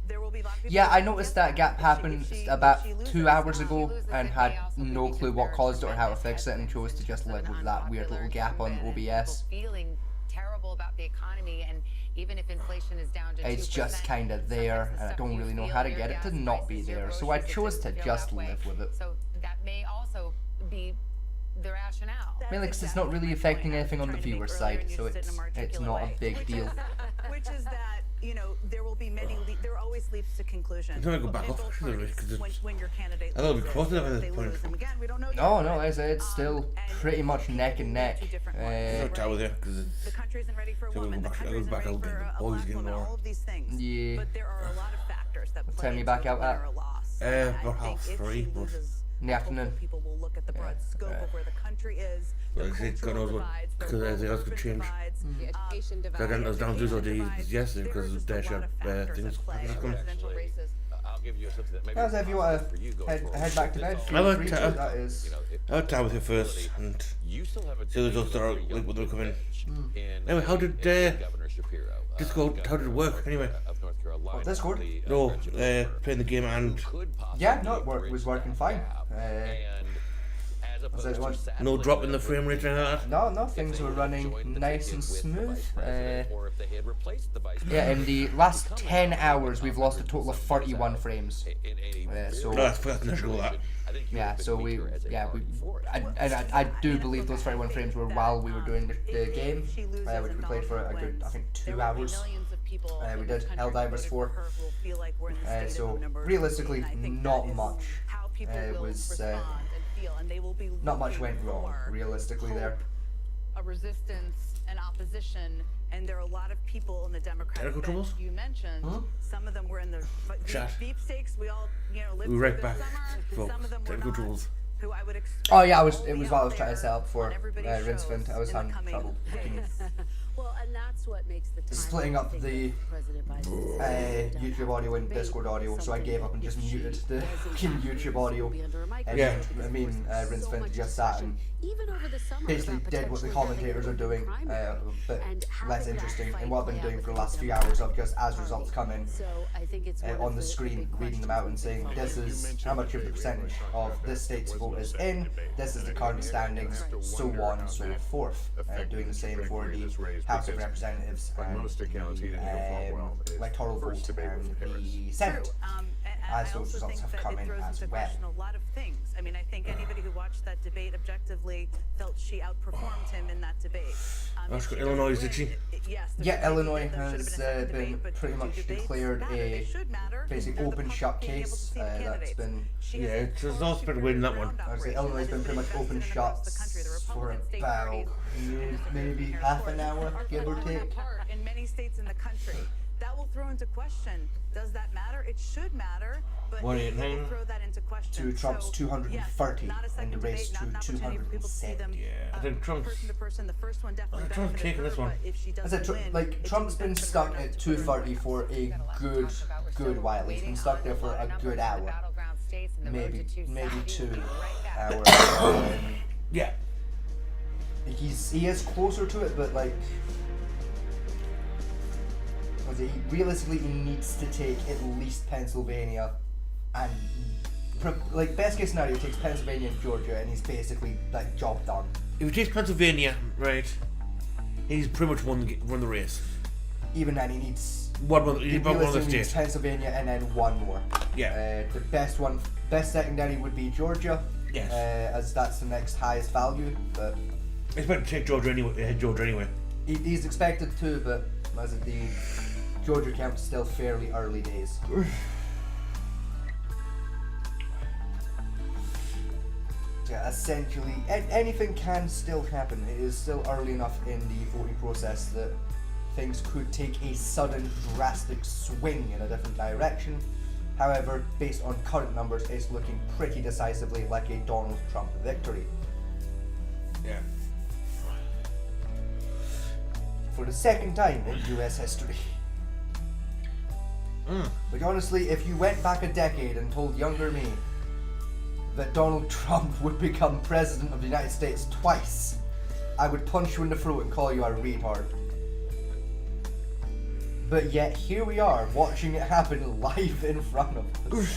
[SPEAKER 1] There will be a lot of people
[SPEAKER 2] Yeah,
[SPEAKER 1] who
[SPEAKER 2] I
[SPEAKER 1] don't
[SPEAKER 2] noticed
[SPEAKER 1] get
[SPEAKER 2] that gap happened
[SPEAKER 1] If she
[SPEAKER 2] about
[SPEAKER 1] loses,
[SPEAKER 2] 2 hours ago and had no clue what caused it or how to fix it and chose to just live with that weird little gap on OBS.
[SPEAKER 5] Feeling terrible about the economy, and even if inflation is down to 2%,
[SPEAKER 2] It's just kind of there and I don't really know how to get it to not be there, so I chose to just live with it.
[SPEAKER 5] So that may also be the rationale.
[SPEAKER 2] Mainly because it's not really affecting anything on the viewer side, so it's not a big deal.
[SPEAKER 1] Which is that, you know, there will be many, there always leads to conclusions.
[SPEAKER 18] I'm gonna go back
[SPEAKER 1] in
[SPEAKER 18] off,
[SPEAKER 1] both
[SPEAKER 18] shouldn't I?
[SPEAKER 1] parties
[SPEAKER 18] 'Cause it's-
[SPEAKER 1] when your candidate
[SPEAKER 18] I thought it'd be
[SPEAKER 1] loses,
[SPEAKER 18] closer
[SPEAKER 1] or
[SPEAKER 18] at
[SPEAKER 1] if
[SPEAKER 18] this
[SPEAKER 1] they
[SPEAKER 18] point.
[SPEAKER 1] lose. And again, we don't know yet.
[SPEAKER 2] No, I say it's still pretty much neck and neck.
[SPEAKER 18] There's no tower there because
[SPEAKER 1] The
[SPEAKER 18] it's.
[SPEAKER 1] country isn't ready for a
[SPEAKER 18] So we'll
[SPEAKER 1] woman.
[SPEAKER 18] go
[SPEAKER 1] The
[SPEAKER 18] back-
[SPEAKER 1] country
[SPEAKER 18] I'll
[SPEAKER 1] isn't
[SPEAKER 18] go back
[SPEAKER 1] ready
[SPEAKER 18] out
[SPEAKER 1] for
[SPEAKER 18] there,
[SPEAKER 1] a
[SPEAKER 18] the boys
[SPEAKER 1] black
[SPEAKER 18] getting
[SPEAKER 1] woman.
[SPEAKER 18] more.
[SPEAKER 1] All of these things.
[SPEAKER 2] Yeah.
[SPEAKER 1] But there are a lot of factors that play
[SPEAKER 2] Time you
[SPEAKER 1] into
[SPEAKER 2] back
[SPEAKER 1] a
[SPEAKER 2] out
[SPEAKER 1] win
[SPEAKER 2] at?
[SPEAKER 1] or a loss.
[SPEAKER 18] About
[SPEAKER 1] I think
[SPEAKER 18] half
[SPEAKER 1] if
[SPEAKER 18] 3,
[SPEAKER 1] she
[SPEAKER 18] but
[SPEAKER 1] loses,
[SPEAKER 2] In the afternoon.
[SPEAKER 1] people will look at the broad scope of where the country is.
[SPEAKER 18] Well, like I said, God knows what, because everything else could change.
[SPEAKER 20] The education divide.
[SPEAKER 18] I got us down to the yesterday because
[SPEAKER 1] There are
[SPEAKER 18] of
[SPEAKER 1] just a
[SPEAKER 18] Dash
[SPEAKER 1] lot of factors
[SPEAKER 18] things.
[SPEAKER 1] at play.
[SPEAKER 18] Just come.
[SPEAKER 1] Presidential races.
[SPEAKER 15] give you something that maybe.
[SPEAKER 2] As if you want to head back to bed, feel free to. That is.
[SPEAKER 18] I'll chat with you first and see the results are like when they're coming. Anyway, how did Discord? How did it work anyway?
[SPEAKER 2] What, Discord?
[SPEAKER 18] No, playing the game and.
[SPEAKER 2] Yeah, no, it was working fine.
[SPEAKER 18] No drop in the frame rate or anything like that?
[SPEAKER 2] No, things were running nice and smooth. Yeah, in the last 10 hours, we've lost a total of 31 frames. So
[SPEAKER 18] no, that's natural, that.
[SPEAKER 2] Yeah, so I do believe those 31 frames were while we were doing the game, which we played for a good, I think, 2 hours. We did Helldivers 4. So realistically, not much not much went wrong, realistically, there.
[SPEAKER 1] A resistance and opposition, and there are a lot of people in the Democratic bench you mentioned. Some of them were in the deep stakes. We all, lived
[SPEAKER 18] we
[SPEAKER 1] through
[SPEAKER 18] back,
[SPEAKER 1] this summer. Some of them were not. Who I would expect.
[SPEAKER 2] Oh yeah, it was what I was trying to set up for Rinsfint. I was having trouble
[SPEAKER 17] Well, and that's what makes the
[SPEAKER 2] splitting up the YouTube audio and Discord audio, so I gave up and just muted the YouTube audio. And Rinsfint just sat and basically did what the commentators are doing, but less interesting. And what I've been doing for the last few hours of just as results come in on the screen, reading them out and saying this is how much of the percentage of this state's vote is in, this is the current standings, so on and so forth. Doing the same for the House of Representatives and the electoral vote and the Senate, as those results have come in as well.
[SPEAKER 1] A lot of things. I mean, I think anybody who watched that debate objectively felt she outperformed him in that debate.
[SPEAKER 18] Illinois, did she?
[SPEAKER 2] Yeah, Illinois has been pretty much declared a basically open shut case. That's been
[SPEAKER 18] it's also been winning that one.
[SPEAKER 2] I would say Illinois has been pretty much open shut for about maybe half an hour, give or take.
[SPEAKER 1] In many states in the country, that will throw into question. Does that matter? It should matter, but
[SPEAKER 18] what
[SPEAKER 1] it will throw that into question.
[SPEAKER 2] To Trump's 230 in the race to 207.
[SPEAKER 18] Yeah, I think Trump's taking this one.
[SPEAKER 2] I said, Trump's been stuck at 230 for a good while. He's been stuck there for a good hour, maybe 2 hours.
[SPEAKER 18] Yeah.
[SPEAKER 2] He is closer to it, but realistically he needs to take at least Pennsylvania, and best case scenario he takes Pennsylvania and Georgia, and he's basically job done.
[SPEAKER 18] If he takes Pennsylvania, right, he's pretty much won the race.
[SPEAKER 2] Even then, he needs
[SPEAKER 18] one other state.
[SPEAKER 2] Pennsylvania and then one more.
[SPEAKER 18] Yeah.
[SPEAKER 2] The best secondary would be Georgia.
[SPEAKER 18] Yes.
[SPEAKER 2] As that's the next highest value, but
[SPEAKER 18] he's better to take Georgia anyway.
[SPEAKER 2] He's expected to, but as the Georgia count is still fairly early days. Yeah, essentially, anything can still happen. It is still early enough in the voting process that things could take a sudden, drastic swing in a different direction. However, based on current numbers, it's looking pretty decisively like a Donald Trump victory.
[SPEAKER 18] Yeah.
[SPEAKER 2] For the second time in US history. Like honestly, if you went back a decade and told younger me that Donald Trump would become president of the United States twice, I would punch you in the throat and call you a retard. But yet here we are, watching it happen live in front of us.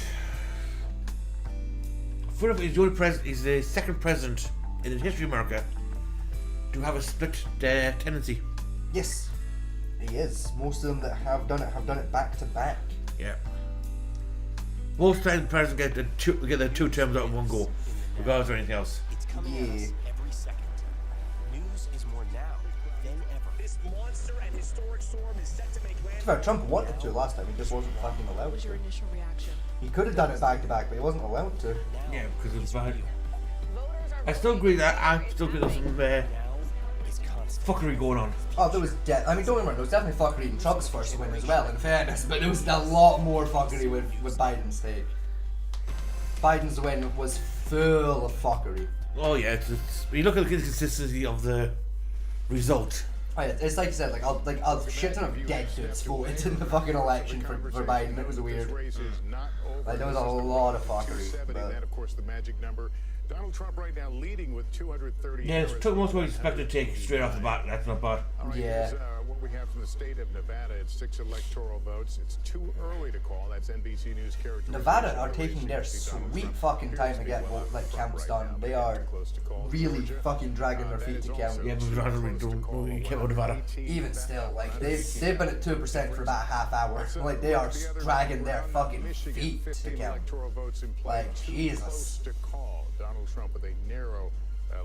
[SPEAKER 18] He's the second president in the history of America to have a split tendency.
[SPEAKER 2] Yes, he is. Most of them that have done it back to back.
[SPEAKER 18] Yeah. Most times the president get their 2 terms out of one go, regardless of anything else.
[SPEAKER 3] It's coming at us every second. News is more now than ever. This monster and historic storm is set to make land.
[SPEAKER 2] Trump wanted to last time, he just wasn't fucking allowed to. What was your initial reaction? He could have done it back to back, but he wasn't allowed to.
[SPEAKER 18] Yeah, because it was bad. I still agree there's some fuckery going on.
[SPEAKER 2] Oh, there was don't get me wrong, there was definitely fuckery in Trump's first win as well, in fairness, but there was a lot more fuckery with Biden's take. Biden's win was full of fuckery.
[SPEAKER 18] Oh yeah, you look at the consistency of the result.
[SPEAKER 2] It's like you said, like a shit ton of dead dudes voted in the fucking election for Biden. It was weird. Like there was a lot of fuckery.
[SPEAKER 22] That, of course, the magic number. Donald Trump right now leading with 230.
[SPEAKER 18] Yeah, it took most of what we expected to take straight off the bat. That's not bad.
[SPEAKER 2] Yeah.
[SPEAKER 22] What we have from the state of Nevada, it's 6 electoral votes. It's too early to call. That's NBC News character.
[SPEAKER 2] Nevada are taking their sweet fucking time to get vote counts done. They are really fucking dragging their feet to count.
[SPEAKER 18] Yeah, but we don't really care about Nevada.
[SPEAKER 2] Even still, like they've been at 2% for about a half hour. Like they are dragging their fucking feet to count. Like Jesus.
[SPEAKER 22] Donald Trump with a narrow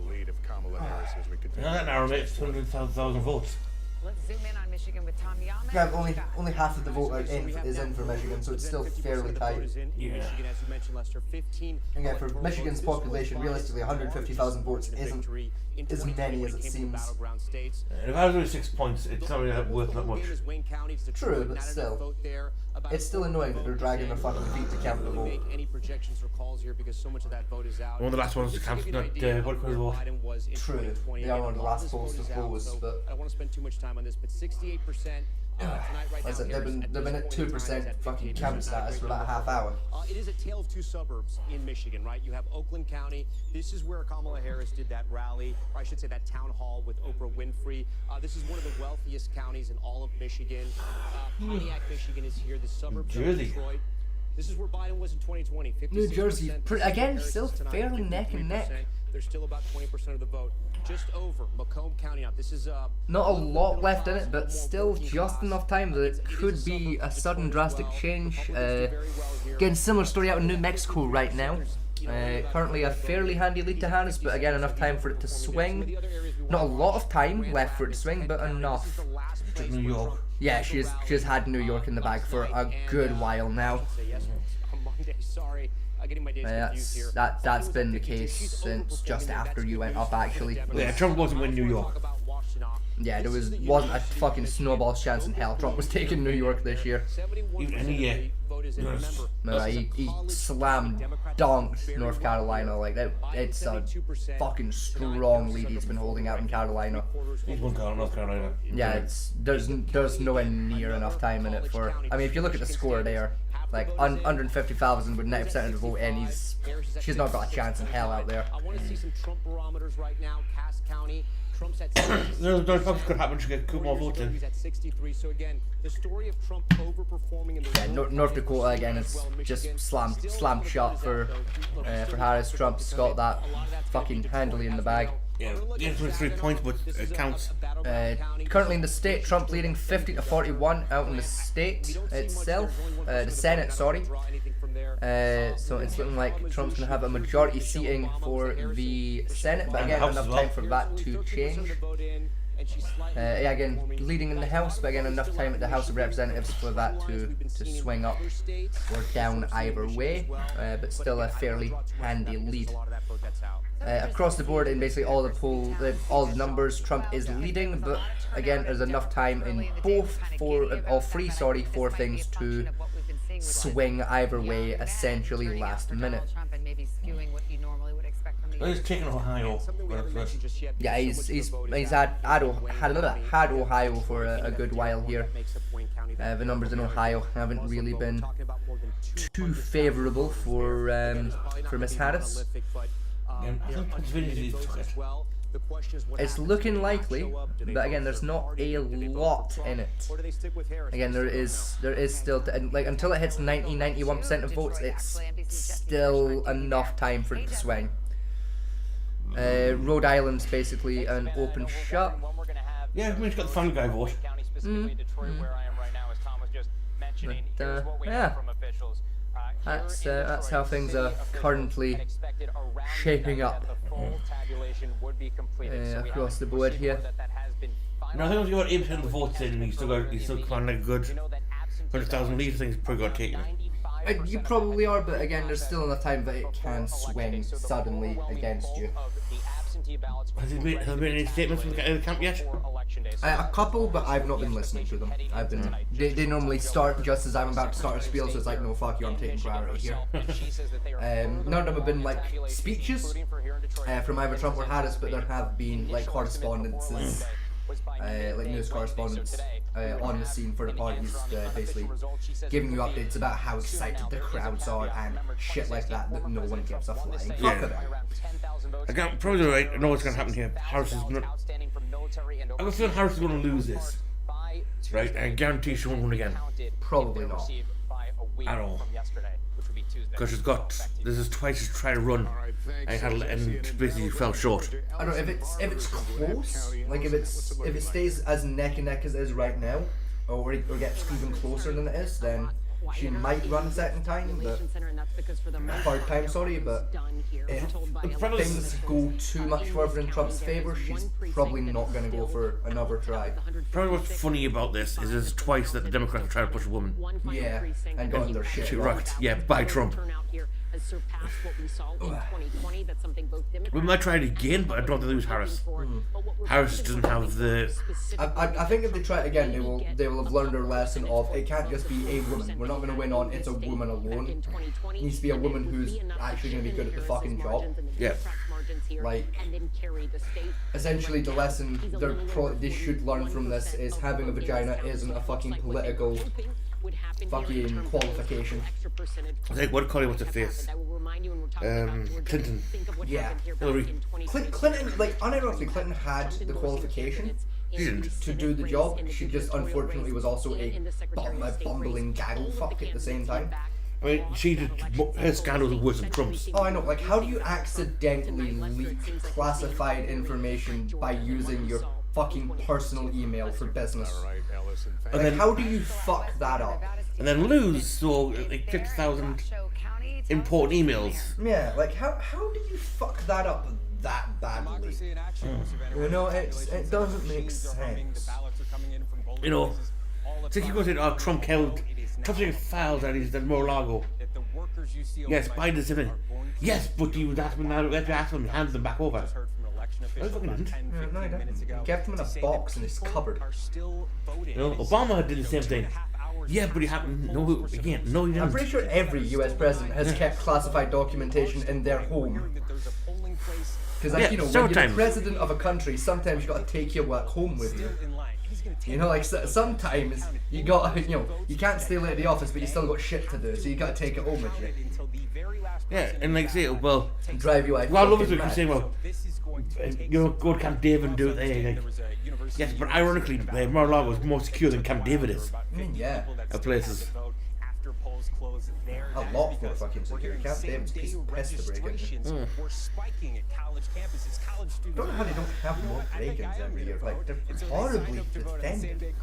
[SPEAKER 22] lead of Kamala Harris as we continue.
[SPEAKER 18] Not that narrow, mate. It's 200,000 votes.
[SPEAKER 5] Let's zoom in on Michigan with Tom Yaman.
[SPEAKER 2] Yeah, only half of the vote is in for Michigan, so it's still fairly tight.
[SPEAKER 19] Yeah. Michigan, as you mentioned, Lester, 15.
[SPEAKER 2] Again, for Michigan's population, realistically, 150,000 votes isn't as many as it seems.
[SPEAKER 18] If I was only 6 points, it's not really worth that much.
[SPEAKER 2] True, but still, it's still annoying that they're dragging their fucking feet to count the vote.
[SPEAKER 18] One of the last ones to count, not vote for the vote.
[SPEAKER 2] True, they are one of the last polls to close, but
[SPEAKER 19] I don't want to spend too much time on this, but 68%.
[SPEAKER 2] they've been at 2% fucking count status for about a half hour.
[SPEAKER 19] It is a tale of two suburbs in Michigan, right? You have Oakland County. This is where Kamala Harris did that rally, or I should say that town hall with Oprah Winfrey. This is one of the wealthiest counties in all of Michigan. Pontiac, Michigan is here. The suburbs of Detroit. This is where Biden was in 2020.
[SPEAKER 2] New Jersey, again, still fairly neck and neck.
[SPEAKER 19] There's still about 20% of the vote. Just over Macomb County. Now, this is
[SPEAKER 2] not a lot left in it, but still just enough time that it could be a sudden drastic change. Again, similar story out in New Mexico right now. Currently a fairly handy lead to Harris, but again enough time for it to swing. Not a lot of time left for it to swing, but enough.
[SPEAKER 18] New York.
[SPEAKER 2] Yeah, she's had New York in the bag for a good while now. That's been the case since just after you went up, actually.
[SPEAKER 18] Yeah, Trump wasn't winning New York.
[SPEAKER 2] Yeah, there wasn't a fucking snowball's chance in hell Trump was taking New York this year. No, he slammed dunked North Carolina like that. It's a fucking strong lead he's been holding out in Carolina.
[SPEAKER 18] He's won North Carolina.
[SPEAKER 2] Yeah, there's nowhere near enough time in it for. I mean, if you look at the score there, like 150,000 with 90% of the vote in, she's not got a chance in hell out there.
[SPEAKER 19] I want to see some Trump barometers right now. Cass County. Trump's at 63.
[SPEAKER 18] No, Trump's could happen to get a couple more votes in.
[SPEAKER 19] He's at 63. So again, the story of Trump overperforming in the
[SPEAKER 2] North Dakota again is just slammed shut for Harris. Trump's got that fucking handily in the bag.
[SPEAKER 18] Yeah, it's 3 points, but it counts.
[SPEAKER 2] Currently in the state, Trump leading 50-41 out in the state itself. The Senate, sorry. So it's looking like Trump's going to have a majority seating for the Senate, but again, enough time for that to change. Yeah, again, leading in the House, but again, enough time at the House of Representatives for that to swing up or down either way, but still a fairly handy lead. Across the board in basically all the numbers, Trump is leading, but again, there's enough time in all three for things to swing either way, essentially last minute.
[SPEAKER 18] He's taking Ohio.
[SPEAKER 2] Yeah, he's had Ohio for a good while here. The numbers in Ohio haven't really been too favourable for Miss Harris. It's looking likely, but again, there's not a lot in it. Again, there is still until it hits 91% of votes, it's still enough time for it to swing. Rhode Island's basically an open shut.
[SPEAKER 18] Yeah, we've got the Family Guy vote.
[SPEAKER 2] But, yeah. That's how things are currently shaping up across the board here.
[SPEAKER 18] No, I think once you got 8% of the votes in, he's still quite like a good 100,000 lead. I think he's probably got to take it.
[SPEAKER 2] You probably are, but again, there's still enough time that it can swing suddenly against you.
[SPEAKER 18] Has there been any statements from the camp yet?
[SPEAKER 2] A couple, but I've not been listening to them. They normally start just as I'm about to start a spiel, so it's like, no, fuck you, I'm taking priority here. None of them have been like speeches from either Trump or Harris, but there have been like correspondences like news correspondents on the scene for the parties, basically giving you updates about how excited the crowds are and shit like that no one gives a flying fuck about.
[SPEAKER 18] Again, probably right. I know what's going to happen here. Harris is going to... I have a feeling Harris is going to lose this. Right? I guarantee she won't win again.
[SPEAKER 2] Probably not.
[SPEAKER 18] At all. Because this is twice she's tried to run and basically fell short.
[SPEAKER 2] I don't know, if it's close, like if it stays as neck and neck as it is right now, or gets even closer than it is, then she might run second time, but third time, sorry, but if things go too much further in Trump's favour, she's probably not going to go for another try.
[SPEAKER 18] Probably what's funny about this is it's twice that the Democrats have tried to push a woman.
[SPEAKER 2] Yeah, and got their shit
[SPEAKER 18] right. Yeah, by Trump. We might try it again, but I don't think they lose Harris. Harris doesn't have the...
[SPEAKER 2] I think if they try it again, they will have learned their lesson of it can't just be a woman. We're not going to win on it's a woman alone. It needs to be a woman who's actually going to be good at the fucking job.
[SPEAKER 18] Yeah.
[SPEAKER 2] Like, essentially the lesson they should learn from this is having a vagina isn't a fucking political fucking qualification.
[SPEAKER 18] I think what Colin wants to face. Clinton.
[SPEAKER 2] Yeah.
[SPEAKER 18] Hillary.
[SPEAKER 2] Clinton, like, unironically, Clinton had the qualification to do the job. She just unfortunately was also a bumbling gaggle fuck at the same time.
[SPEAKER 18] I mean, her scandals are worse than Trump's.
[SPEAKER 2] Oh, I know. Like, how do you accidentally leak classified information by using your fucking personal email for business? And then how do you fuck that up?
[SPEAKER 18] And then lose so like 50,000 important emails.
[SPEAKER 2] Yeah, like how do you fuck that up that badly? You know, it doesn't make sense.
[SPEAKER 18] You know, so you go to Trump killed. Trump's filed that he's done Mar-a-Lago. Yes, Biden's saying, yes, but you asked him to hand them back over. No,
[SPEAKER 2] he didn't. He kept them in a box in his cupboard.
[SPEAKER 18] You know, Obama did the same thing. Yeah, but he happened. No, again, no, he didn't.
[SPEAKER 2] I'm pretty sure every U.S. president has kept classified documentation in their home. Because, like, you know, when you're the president of a country, sometimes you got to take your work home with you. You know, like sometimes you got, you know, you can't stay late at the office, but you still got shit to do, so you got to take it home with you.
[SPEAKER 18] Yeah, and like say, well,
[SPEAKER 2] drive you out.
[SPEAKER 18] Well, I love it because say, well, you know, go to Camp David and do it there. Like, yes, but ironically, Mar-a-Lago is more secure than Camp David is.
[SPEAKER 2] I mean, yeah.
[SPEAKER 18] At places.
[SPEAKER 2] A lot more fucking secure. Camp David's piece of piss to break into. I don't know how they don't have more break-ins every year. Like, they're horribly defended.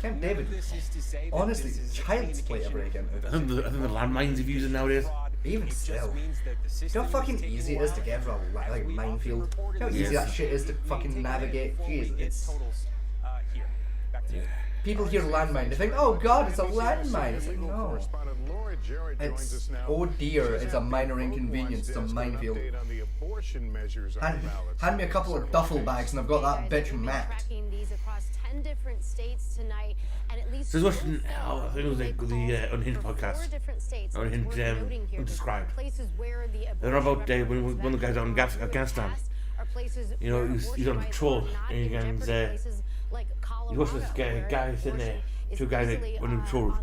[SPEAKER 2] Camp David, honestly, child's play a break-in.
[SPEAKER 18] I think the landmines they're using nowadays.
[SPEAKER 2] Even still, you know how fucking easy it is to get from a like minefield? You know how easy that shit is to fucking navigate? Jeez, it's... People hear landmine, they think, oh god, it's a landmine. It's like, no. It's, oh dear, it's a minor inconvenience, it's a minefield. Hand me a couple of duffel bags and I've got that bitch mapped.
[SPEAKER 18] So I was watching, I think it was like the Unhinged podcast. Unhinged, Undescribed. They're about when one of the guys out in Afghanistan. You know, he's on patrol and he goes, you watch this guy sitting there, two guys like when he patrolled.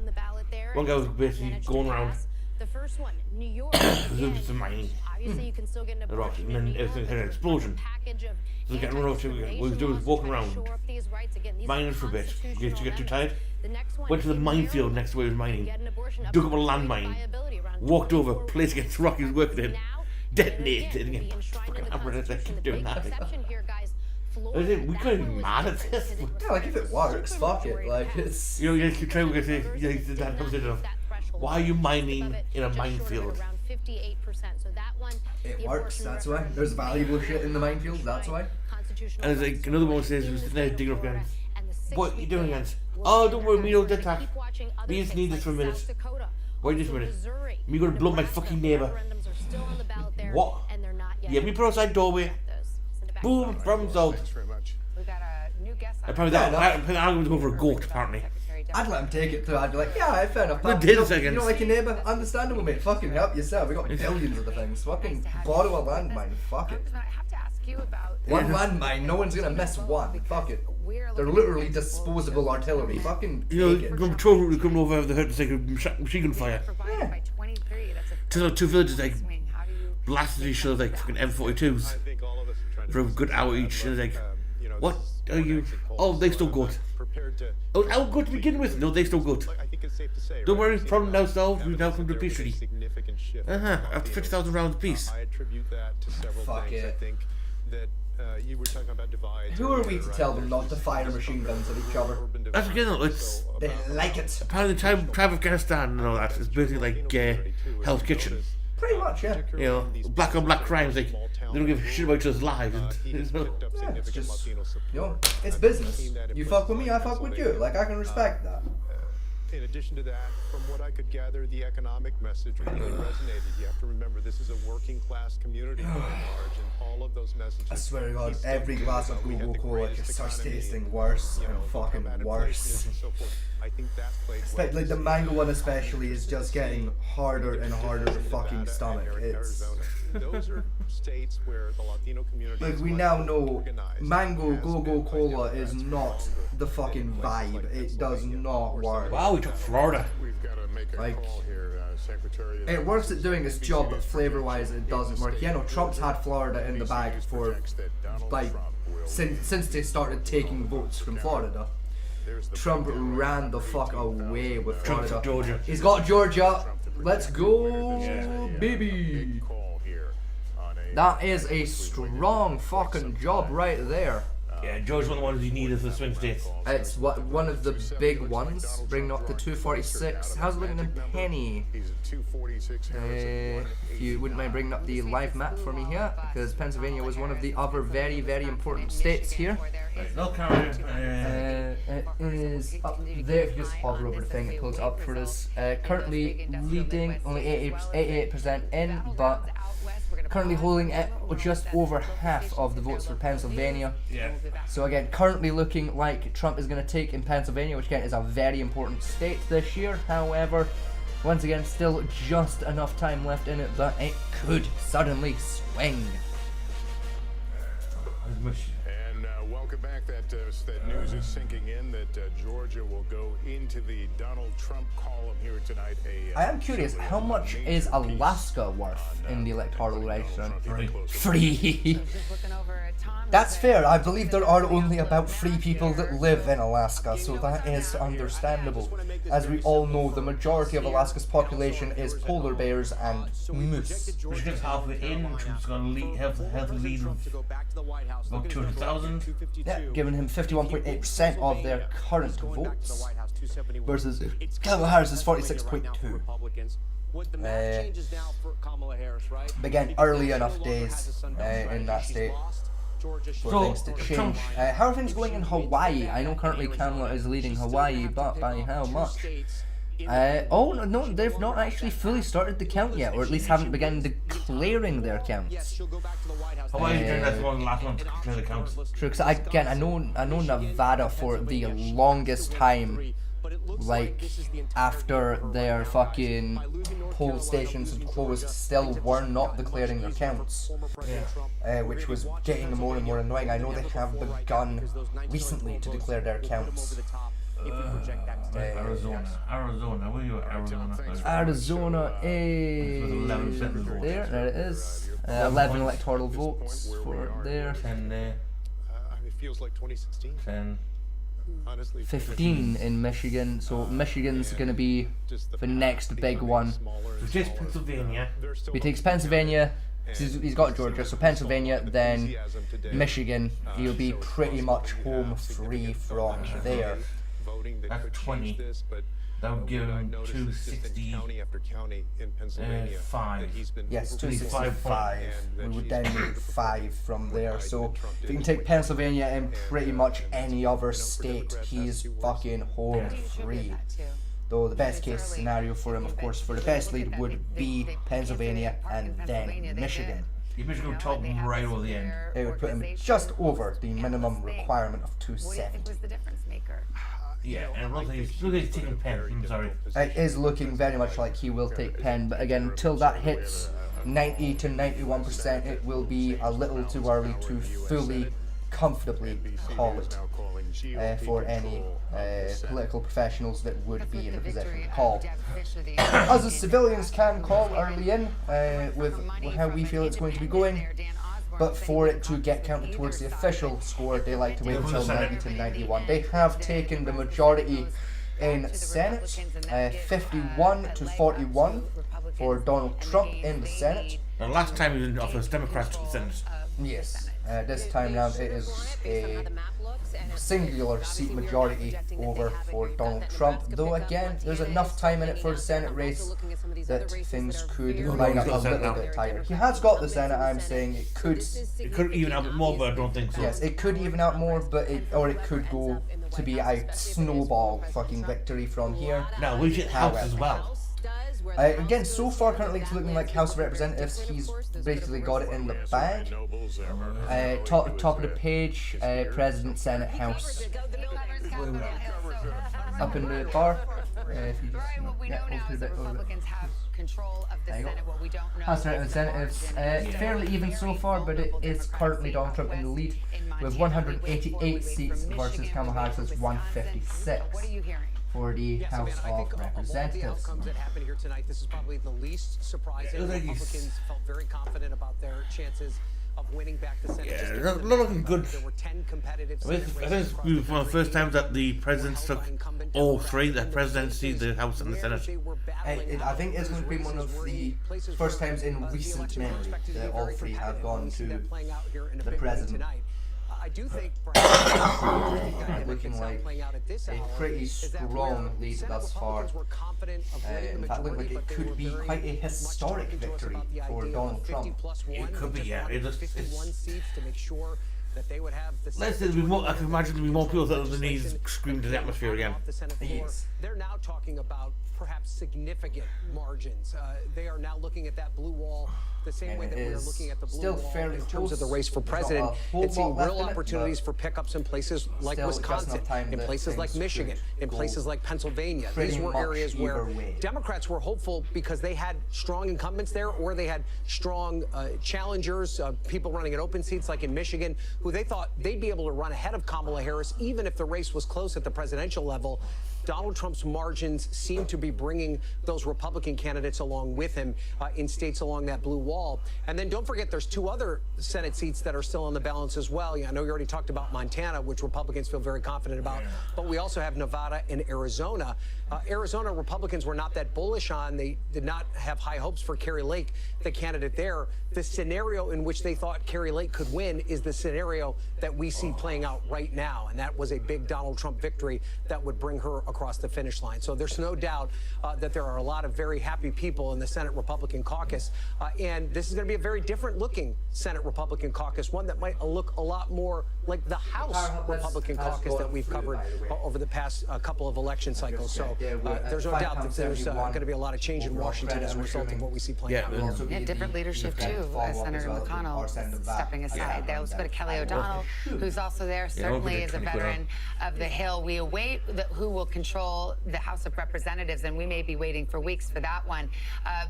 [SPEAKER 18] One guy was basically going around. There was some mining. The rocks, and then everything had an explosion. So they getting run over to what he was doing was walking around, mining for a bit. You get too tired. Went to the minefield next to where he was mining, dug up a landmine, walked over, placed against the rock he was working in, detonated, and again, fucking hammered it, they keep doing that. We couldn't be mad at this.
[SPEAKER 2] Yeah, like if it works, fuck it. Like it's.
[SPEAKER 18] You know, you keep trying to say that conversation of why are you mining in a minefield?
[SPEAKER 2] It works. That's why. There's valuable shit in the minefield. That's why.
[SPEAKER 18] And it's like another one says, "Who's there digging up guns? What are you doing, guys? Oh, don't worry, me don't attack. We just need this for a minute. Wait just a minute. Me gonna blow my fucking neighbor. What? Yeah, me put outside doorway. Boom, problem solved. Apparently I'm going to go for a goat, apparently.
[SPEAKER 2] I'd let him take it too. I'd be like, yeah, fair enough.
[SPEAKER 18] You
[SPEAKER 2] don't like your neighbour? Understandable, mate. Fucking help yourself. We got billions of the things. Fucking borrow a landmine. Fuck it.
[SPEAKER 5] ask you about
[SPEAKER 2] One landmine, no one's gonna miss one. Fuck it. They're literally disposable artillery. Fucking
[SPEAKER 18] You know,
[SPEAKER 2] take it.
[SPEAKER 18] the patrol route coming over the hood to take a machine gun fire.
[SPEAKER 2] Yeah.
[SPEAKER 18] Two villages like blasted each other like fucking M42s for a good hour each. And like, what are you? Oh, they still good. Oh, how good to begin with? No, they still good. Don't worry, problem now solved. We now come to peace treaty. After 50,000 rounds apiece.
[SPEAKER 23] I attribute that to several
[SPEAKER 2] Fuck
[SPEAKER 23] things.
[SPEAKER 2] it.
[SPEAKER 23] I think that you were talking about divides.
[SPEAKER 2] Who are we to tell them not to fire machine guns at each other?
[SPEAKER 18] That's again, it's
[SPEAKER 2] They like it.
[SPEAKER 18] apparently the tribe of Afghanistan and all that is basically like Hell's Kitchen.
[SPEAKER 2] Pretty much, yeah.
[SPEAKER 18] You know, black on black crimes. Like they don't give a shit about each other's lives. And,
[SPEAKER 2] Yeah, it's just, you know, it's business. You fuck with me, I fuck with you. Like, I can respect that.
[SPEAKER 23] In addition to that, from what I could gather, the economic message really resonated. You have to remember, this is a working class community by and large, and all of those messages.
[SPEAKER 2] I swear to God, every glass of Google Cola just starts tasting worse and fucking worse.
[SPEAKER 23] I think that played
[SPEAKER 2] Like the mango one especially is just getting harder and harder to fucking stomach. It's
[SPEAKER 23] those are states where the Latino community
[SPEAKER 2] like we now know mango Go-Go Cola is not the fucking vibe. It does not work.
[SPEAKER 18] wow, we took Florida.
[SPEAKER 22] We've got to make a
[SPEAKER 2] Like,
[SPEAKER 22] call here, Secretary.
[SPEAKER 2] it works at doing its job, but flavor-wise it doesn't work. You know, Trump's had Florida in the bag for like since they started taking votes from Florida. Trump ran the fuck away with
[SPEAKER 18] Trump
[SPEAKER 2] Florida.
[SPEAKER 18] took Georgia.
[SPEAKER 2] He's got Georgia. Let's go, baby. That is a strong fucking job right there.
[SPEAKER 18] Yeah, Georgia's one of the ones you need as the swing states.
[SPEAKER 2] It's one of the big ones, bringing up to 246. How's it looking in penny?
[SPEAKER 22] He's at 246.
[SPEAKER 2] If you wouldn't mind bringing up the live map for me here, because Pennsylvania was one of the other very, very important states here.
[SPEAKER 18] North Carolina.
[SPEAKER 2] It is up there. If you just hover over the thing, it pulls up for us. Currently leading, only 88% in, but currently holding at just over half of the votes for Pennsylvania.
[SPEAKER 18] Yeah.
[SPEAKER 2] So again, currently looking like Trump is going to take in Pennsylvania, which again is a very important state this year. However, once again, still just enough time left in it that it could suddenly swing.
[SPEAKER 22] And welcome back. That news is sinking in that Georgia will go into the Donald Trump column here tonight.
[SPEAKER 2] I am curious, how much is Alaska worth in the electoral election? Free. That's fair. I believe there are only about 3 people that live in Alaska, so that is understandable. As we all know, the majority of Alaska's population is polar bears and moose.
[SPEAKER 18] Which gets half of it in, Trump's going to have the lead of about 200,000.
[SPEAKER 2] Yeah, giving him 51.8% of their current votes versus Kamala Harris's 46.2. Again, early enough days in that state for things to change. How are things going in Hawaii? I know currently Kamala is leading Hawaii, but by how much? Oh no, they've not actually fully started the count yet, or at least haven't begun declaring their counts.
[SPEAKER 18] Hawaii's doing that one last one to declare the counts.
[SPEAKER 2] True, because again, I know Nevada for the longest time, like after their fucking poll stations had closed, still were not declaring their counts, which was getting more and more annoying. I know they have begun recently to declare their counts.
[SPEAKER 18] Arizona, where are you at Arizona?
[SPEAKER 2] Arizona is there. There it is. 11 electoral votes for there.
[SPEAKER 18] 10 there.
[SPEAKER 23] It feels like 2016.
[SPEAKER 18] 10.
[SPEAKER 23] Honestly,
[SPEAKER 2] 15 in Michigan. So Michigan's going to be the next big one.
[SPEAKER 18] So takes Pennsylvania.
[SPEAKER 2] He takes Pennsylvania. He's got Georgia, so Pennsylvania, then Michigan. He'll be pretty much home free from there.
[SPEAKER 18] That's 20. That would give him 265.
[SPEAKER 2] Yes, 265. We would then need 5 from there. So if you can take Pennsylvania and pretty much any other state, he's fucking home free. Though the best case scenario for him, of course, for the best lead would be Pennsylvania and then Michigan.
[SPEAKER 18] You better go top right over the end.
[SPEAKER 2] It would put him just over the minimum requirement of 270.
[SPEAKER 18] Yeah, and look, he's taking Penn. I'm sorry.
[SPEAKER 2] It is looking very much like he will take Penn, but again, until that hits 90 to 91%, it will be a little too early to fully, comfortably call it for any political professionals that would be in the position to call. Us as civilians can call early in with how we feel it's going to be going. But for it to get counted towards the official score, they like to wait until 90 to 91. They have taken the majority in Senate, 51 to 41 for Donald Trump in the Senate.
[SPEAKER 18] The last time he was in office, Democrats took the Senate.
[SPEAKER 2] Yes, this time round it is a singular seat majority over for Donald Trump. Though again, there's enough time in it for the Senate race that things could line up a little bit tighter. He has got the Senate. I'm saying it could
[SPEAKER 18] even out more, but I don't think so.
[SPEAKER 2] Yes, it could even out more, but it could go to be a snowball fucking victory from here.
[SPEAKER 18] Now we get House as well.
[SPEAKER 2] Again, so far currently it's looking like House of Representatives, he's basically got it in the bag. Top of the page, President, Senate, House. Up in the bar. If you just,
[SPEAKER 5] Republicans have control of the Senate. What we don't know.
[SPEAKER 2] House of Representatives, fairly even so far, but it is currently Donald Trump in the lead with 188 seats versus Kamala Harris's 156.
[SPEAKER 5] What are you hearing?
[SPEAKER 2] For the House of Representatives.
[SPEAKER 12] All the outcomes that happened here tonight, this is probably the least surprising. Republicans felt very confident about their chances of winning back the Senate.
[SPEAKER 18] Yeah, they're looking good.
[SPEAKER 12] There were 10 competitive
[SPEAKER 18] I think it's one of the first times that the presidents took all three, the presidency, the House and the Senate.
[SPEAKER 2] I think it's going to be one of the first times in recent memory that all three have gone to the president.
[SPEAKER 12] I do think
[SPEAKER 2] looking like a pretty strong lead thus far. In fact, looked like it could be quite a historic victory for Donald Trump.
[SPEAKER 18] It could be, yeah. Let's say
[SPEAKER 12] I
[SPEAKER 18] can imagine there'll be more people that the knees screamed in the atmosphere again.
[SPEAKER 2] Yes.
[SPEAKER 12] They're now talking about perhaps significant margins. They are now looking at that blue wall the same way that we are looking at the blue wall in terms of the race for president. It's seeing real opportunities for pickups in places like Wisconsin, in places like Michigan, in places like Pennsylvania. These were areas where Democrats were hopeful because they had strong incumbents there, or they had strong challengers, people running in open seats like in Michigan, who they thought they'd be able to run ahead of Kamala Harris even if the race was close at the presidential level. Donald Trump's margins seem to be bringing those Republican candidates along with him in states along that blue wall. And then don't forget, there's two other Senate seats that are still on the balance as well. I know you already talked about Montana, which Republicans feel very confident about, but we also have Nevada and Arizona. Arizona Republicans were not that bullish on. They did not have high hopes for Kari Lake, the candidate there. The scenario in which they thought Kari Lake could win is the scenario that we see playing out right now. And that was a big Donald Trump victory that would bring her across the finish line. So there's no doubt that there are a lot of very happy people in the Senate Republican caucus. And this is going to be a very different looking Senate Republican caucus, one that might look a lot more like the House Republican caucus that we've covered over the past couple of election cycles. So there's no doubt that there's going to be a lot of change in Washington as a result of what we see playing out.
[SPEAKER 5] Yeah, different leadership too. Senator McConnell stepping aside. There was a bit of Kelly O'Donnell, who's also there, certainly is a veteran of the Hill. We await who will control the House of Representatives, and we may be waiting for weeks for that one.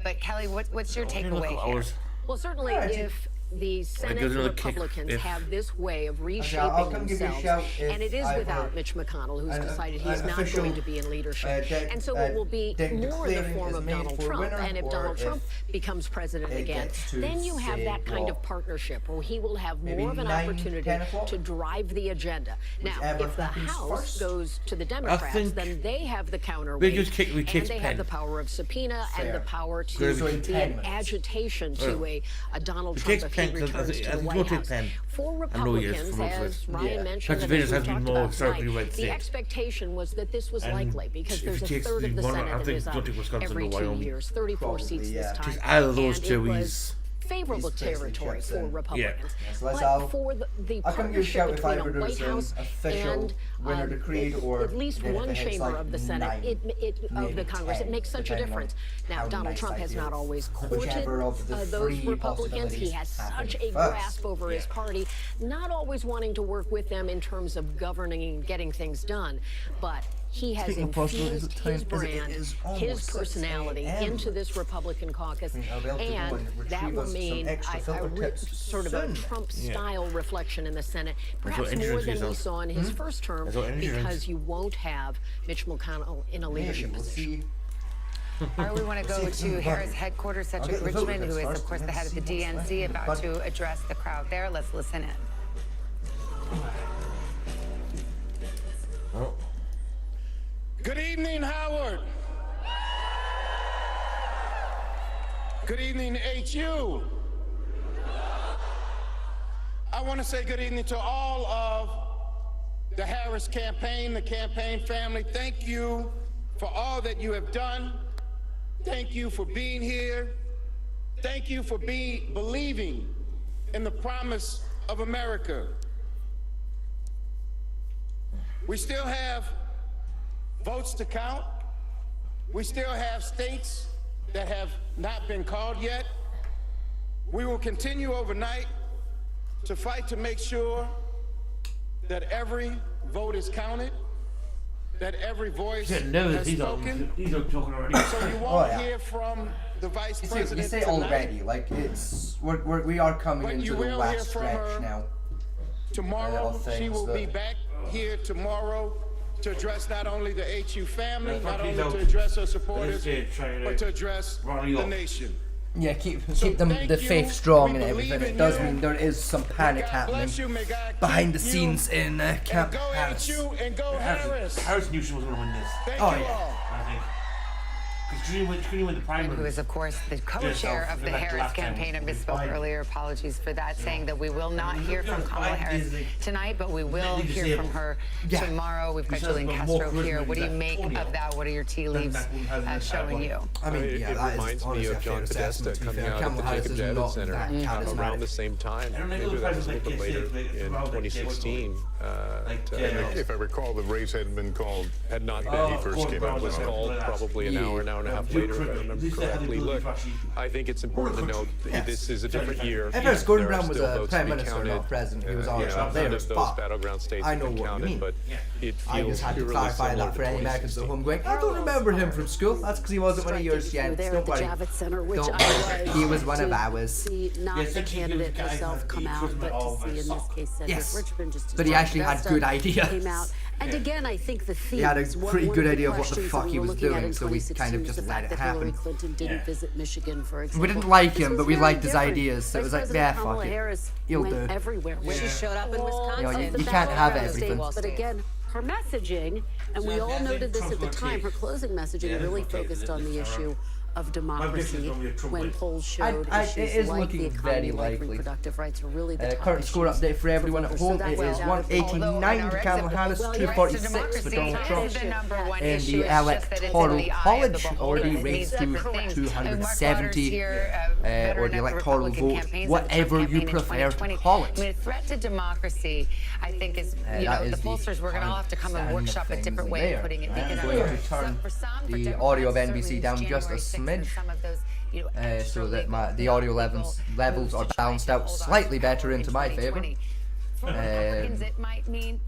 [SPEAKER 5] But Kelly, what's your takeaway here?
[SPEAKER 20] Well, certainly if the Senate Republicans have this way of reshaping themselves, and it is without Mitch McConnell, who's decided he's not going to be in leadership. And so it will be more in the form of Donald Trump. And if Donald Trump becomes president again, then you have that kind of partnership where he will have more of an opportunity to drive the agenda. Now, if the House goes to the Democrats, then they have the counterweight, and they have the power of subpoena and the power to be an agitation to a Donald Trump returns to the White House. For Republicans, as Ryan mentioned, the expectation was that this was likely because there's a third of the Senate that is up every 2 years, 34 seats this time.
[SPEAKER 18] Out of those two,
[SPEAKER 17] favorable territory for Republicans.
[SPEAKER 2] So let's
[SPEAKER 17] but
[SPEAKER 2] all,
[SPEAKER 17] for the
[SPEAKER 2] I'll come give you a shout if I
[SPEAKER 17] partnership
[SPEAKER 2] ever
[SPEAKER 17] between
[SPEAKER 2] do
[SPEAKER 17] a White
[SPEAKER 2] some
[SPEAKER 17] House
[SPEAKER 2] official
[SPEAKER 17] and
[SPEAKER 2] winner decreed or
[SPEAKER 17] at least
[SPEAKER 2] then if
[SPEAKER 17] one
[SPEAKER 2] it hits,
[SPEAKER 17] chamber
[SPEAKER 2] like,
[SPEAKER 17] of the Senate,
[SPEAKER 2] 9,
[SPEAKER 17] of
[SPEAKER 2] maybe
[SPEAKER 17] the Congress,
[SPEAKER 2] 10,
[SPEAKER 17] it makes such a
[SPEAKER 2] depending on
[SPEAKER 17] difference. Now,
[SPEAKER 2] how
[SPEAKER 17] Donald
[SPEAKER 2] nice
[SPEAKER 17] Trump
[SPEAKER 2] I
[SPEAKER 17] has
[SPEAKER 2] feel.
[SPEAKER 17] not always courted
[SPEAKER 2] Whichever of the
[SPEAKER 17] those
[SPEAKER 2] three
[SPEAKER 17] Republicans. He has
[SPEAKER 2] possibilities
[SPEAKER 17] such
[SPEAKER 2] happen
[SPEAKER 17] a
[SPEAKER 2] first.
[SPEAKER 17] grasp over his party, not always wanting to work with them in terms of governing and getting things done. But he has
[SPEAKER 2] Speaking of possibilities,
[SPEAKER 17] infused
[SPEAKER 2] what
[SPEAKER 17] his
[SPEAKER 2] time is it? It
[SPEAKER 17] brand,
[SPEAKER 2] is almost
[SPEAKER 17] his
[SPEAKER 2] 6
[SPEAKER 17] personality
[SPEAKER 2] a.m.
[SPEAKER 17] into this Republican caucus,
[SPEAKER 2] I'll be able to go
[SPEAKER 17] and
[SPEAKER 2] and
[SPEAKER 17] that
[SPEAKER 2] retrieve
[SPEAKER 17] will
[SPEAKER 2] us some
[SPEAKER 17] mean
[SPEAKER 2] extra filter tips
[SPEAKER 17] sort of a
[SPEAKER 2] soon.
[SPEAKER 17] Trump-style reflection in the Senate,
[SPEAKER 18] what
[SPEAKER 17] perhaps
[SPEAKER 18] energy
[SPEAKER 17] more than we
[SPEAKER 18] drinks.
[SPEAKER 17] saw in his first term,
[SPEAKER 18] That's what energy drinks.
[SPEAKER 17] because you won't have Mitch McConnell in a leadership position.
[SPEAKER 5] All right, we want to go to Harris headquarters, Cedric Richmond, who is, of course, the head of the DNC, about to address the crowd there. Let's listen in.
[SPEAKER 18] Oh.
[SPEAKER 4] Good evening, Howard. Good evening, HU. I want to say good evening to all of the Harris campaign, the campaign family. Thank you for all that you have done. Thank you for being here. Thank you for believing in the promise of America. We still have votes to count. We still have states that have not been called yet. We will continue overnight to fight to make sure that every vote is counted, that every voice
[SPEAKER 18] Getting nervous.
[SPEAKER 4] has spoken.
[SPEAKER 18] He's talking already.
[SPEAKER 4] So you won't hear from the vice president
[SPEAKER 2] You say
[SPEAKER 4] tonight,
[SPEAKER 2] already, like it's we are coming
[SPEAKER 4] but
[SPEAKER 2] into
[SPEAKER 4] you
[SPEAKER 2] the
[SPEAKER 4] will hear
[SPEAKER 2] last
[SPEAKER 4] from
[SPEAKER 2] stretch
[SPEAKER 4] her
[SPEAKER 2] now.
[SPEAKER 4] tomorrow.
[SPEAKER 2] of
[SPEAKER 4] She
[SPEAKER 2] things
[SPEAKER 4] will be
[SPEAKER 2] that-
[SPEAKER 4] back here tomorrow to address not only the HU family,
[SPEAKER 18] That's
[SPEAKER 4] not
[SPEAKER 18] what
[SPEAKER 4] only
[SPEAKER 18] he's
[SPEAKER 4] to
[SPEAKER 18] out.
[SPEAKER 4] address her supporters,
[SPEAKER 18] They're trying to
[SPEAKER 4] but to address
[SPEAKER 18] rally
[SPEAKER 4] the
[SPEAKER 18] up.
[SPEAKER 4] nation.
[SPEAKER 2] Yeah, keep
[SPEAKER 4] So
[SPEAKER 2] them
[SPEAKER 4] thank
[SPEAKER 2] the
[SPEAKER 4] you.
[SPEAKER 2] faith strong
[SPEAKER 4] We
[SPEAKER 2] and
[SPEAKER 4] believe
[SPEAKER 2] everything.
[SPEAKER 4] in
[SPEAKER 2] It does
[SPEAKER 4] you.
[SPEAKER 2] mean there is some panic
[SPEAKER 4] God
[SPEAKER 2] happening
[SPEAKER 4] bless you. May God
[SPEAKER 2] behind the
[SPEAKER 4] keep
[SPEAKER 2] scenes
[SPEAKER 4] you.
[SPEAKER 2] in
[SPEAKER 4] And
[SPEAKER 2] Camp
[SPEAKER 4] go
[SPEAKER 2] Harris.
[SPEAKER 4] HU and go Harris.
[SPEAKER 18] Harris knew she was going to win this.
[SPEAKER 4] Thank
[SPEAKER 2] Oh,
[SPEAKER 4] you
[SPEAKER 2] yeah.
[SPEAKER 4] all.
[SPEAKER 18] I think. Because she couldn't win the primary.
[SPEAKER 5] Who is, of course, the co-chair of the Harris campaign. I misspoke earlier. Apologies for that, saying that we will not hear from Kamala Harris tonight, but we will hear from her tomorrow. We've got Julian Castro here. What do you make of that? What are your tea leaves showing you?
[SPEAKER 2] I mean, yeah,
[SPEAKER 23] it
[SPEAKER 2] that is
[SPEAKER 23] reminds me
[SPEAKER 2] honestly a
[SPEAKER 23] of
[SPEAKER 2] fair
[SPEAKER 23] John
[SPEAKER 2] assessment,
[SPEAKER 23] Podesta
[SPEAKER 2] to be
[SPEAKER 23] coming
[SPEAKER 2] fair.
[SPEAKER 23] out of
[SPEAKER 2] Kamala
[SPEAKER 23] the
[SPEAKER 2] Harris
[SPEAKER 23] Jacob
[SPEAKER 2] is
[SPEAKER 23] Javits
[SPEAKER 2] not
[SPEAKER 23] Center
[SPEAKER 2] that charismatic.
[SPEAKER 23] around the same time.
[SPEAKER 18] I don't know,
[SPEAKER 23] Maybe
[SPEAKER 18] the
[SPEAKER 23] that was a little bit
[SPEAKER 18] president
[SPEAKER 23] later
[SPEAKER 18] gets
[SPEAKER 23] in
[SPEAKER 18] around the
[SPEAKER 23] 2016.
[SPEAKER 22] If I recall, the race hadn't been called.
[SPEAKER 23] Had not been.
[SPEAKER 22] When he first came out.
[SPEAKER 23] It was called probably an hour and a half later, if I remember correctly. Look, I think it's important to note that this is a different year.
[SPEAKER 2] If Gordon
[SPEAKER 23] There are
[SPEAKER 2] Brown was
[SPEAKER 23] still
[SPEAKER 2] a
[SPEAKER 23] votes
[SPEAKER 2] prime
[SPEAKER 23] to be
[SPEAKER 2] minister,
[SPEAKER 23] counted.
[SPEAKER 2] not president, he was always
[SPEAKER 23] None
[SPEAKER 2] up there.
[SPEAKER 23] of those
[SPEAKER 2] But
[SPEAKER 23] battleground states
[SPEAKER 2] I
[SPEAKER 23] have
[SPEAKER 2] know
[SPEAKER 23] been
[SPEAKER 2] what you
[SPEAKER 23] counted,
[SPEAKER 2] mean.
[SPEAKER 23] but it
[SPEAKER 2] I
[SPEAKER 23] feels
[SPEAKER 2] just had to
[SPEAKER 23] eerily
[SPEAKER 2] clarify
[SPEAKER 23] similar
[SPEAKER 2] that
[SPEAKER 23] to
[SPEAKER 2] for any Americans at
[SPEAKER 23] 2016.
[SPEAKER 2] home going, I don't remember him from school. That's because he wasn't one of yours, Jens.
[SPEAKER 17] There
[SPEAKER 2] Don't
[SPEAKER 17] at the
[SPEAKER 2] worry.
[SPEAKER 17] Javits Center, which
[SPEAKER 2] Don't
[SPEAKER 17] I
[SPEAKER 2] worry. He was one of
[SPEAKER 17] to
[SPEAKER 2] ours.
[SPEAKER 17] see not
[SPEAKER 18] Yes,
[SPEAKER 17] the
[SPEAKER 18] actually, he was
[SPEAKER 17] candidate
[SPEAKER 18] the guy
[SPEAKER 17] herself
[SPEAKER 18] that
[SPEAKER 17] come
[SPEAKER 18] he
[SPEAKER 17] out,
[SPEAKER 18] couldn't
[SPEAKER 17] but
[SPEAKER 18] all
[SPEAKER 17] to see in this
[SPEAKER 18] suck.
[SPEAKER 17] case Cedric
[SPEAKER 2] Yes.
[SPEAKER 17] Richmond, just as
[SPEAKER 2] But he
[SPEAKER 17] John
[SPEAKER 2] actually had
[SPEAKER 17] Podesta
[SPEAKER 2] good ideas.
[SPEAKER 17] came out. And again, I think the theme
[SPEAKER 2] He had a
[SPEAKER 17] is
[SPEAKER 2] pretty
[SPEAKER 17] one
[SPEAKER 2] good
[SPEAKER 17] of
[SPEAKER 2] idea of what the
[SPEAKER 17] questions
[SPEAKER 2] fuck
[SPEAKER 17] that
[SPEAKER 2] he
[SPEAKER 17] we were
[SPEAKER 2] was
[SPEAKER 17] looking at
[SPEAKER 2] doing,
[SPEAKER 17] in
[SPEAKER 2] so we
[SPEAKER 17] 2016
[SPEAKER 2] kind of
[SPEAKER 17] was
[SPEAKER 2] just
[SPEAKER 17] the
[SPEAKER 2] let
[SPEAKER 17] fact
[SPEAKER 2] it
[SPEAKER 17] that Hillary
[SPEAKER 2] happen.
[SPEAKER 17] Clinton didn't visit Michigan, for example.
[SPEAKER 2] We didn't like
[SPEAKER 17] This
[SPEAKER 2] him,
[SPEAKER 17] was
[SPEAKER 2] but we
[SPEAKER 17] very
[SPEAKER 2] liked his
[SPEAKER 17] different.
[SPEAKER 2] ideas, so it was
[SPEAKER 17] Vice
[SPEAKER 2] like,
[SPEAKER 17] President
[SPEAKER 2] yeah,
[SPEAKER 17] Kamala
[SPEAKER 2] fuck it.
[SPEAKER 17] Harris
[SPEAKER 2] He'll
[SPEAKER 17] went
[SPEAKER 2] do.
[SPEAKER 17] everywhere.
[SPEAKER 2] Yeah.
[SPEAKER 17] She showed up in Wisconsin.
[SPEAKER 2] You know, you can't have everything.
[SPEAKER 17] But again, her messaging, and we all noted this at the time, her closing messaging really focused on the issue of democracy when polls showed
[SPEAKER 2] it
[SPEAKER 17] issues
[SPEAKER 2] is
[SPEAKER 17] like
[SPEAKER 2] looking
[SPEAKER 17] the economy,
[SPEAKER 2] very
[SPEAKER 17] like
[SPEAKER 2] likely.
[SPEAKER 17] reproductive rights are really the top
[SPEAKER 2] Current score
[SPEAKER 17] issues
[SPEAKER 2] update for everyone at
[SPEAKER 17] voters.
[SPEAKER 2] home.
[SPEAKER 17] So
[SPEAKER 2] It
[SPEAKER 17] that's
[SPEAKER 2] is
[SPEAKER 17] well,
[SPEAKER 2] 189 to Kamala Harris, 246 for Donald Trump. And the Electoral College already raised to 270, or the electoral vote, whatever you prefer to call
[SPEAKER 5] I mean, a
[SPEAKER 2] it.
[SPEAKER 5] threat to democracy, I think, is, you know,
[SPEAKER 2] that
[SPEAKER 5] the
[SPEAKER 2] is the
[SPEAKER 5] pollsters, we're going to all have to come and
[SPEAKER 2] current
[SPEAKER 5] workshop a
[SPEAKER 2] things
[SPEAKER 5] different way
[SPEAKER 2] there.
[SPEAKER 5] of putting it.
[SPEAKER 2] I'm
[SPEAKER 5] Because
[SPEAKER 2] going to turn the audio of NBC down just a smidge, so that the audio levels are balanced out slightly better into my favour.
[SPEAKER 5] For Republicans, it might mean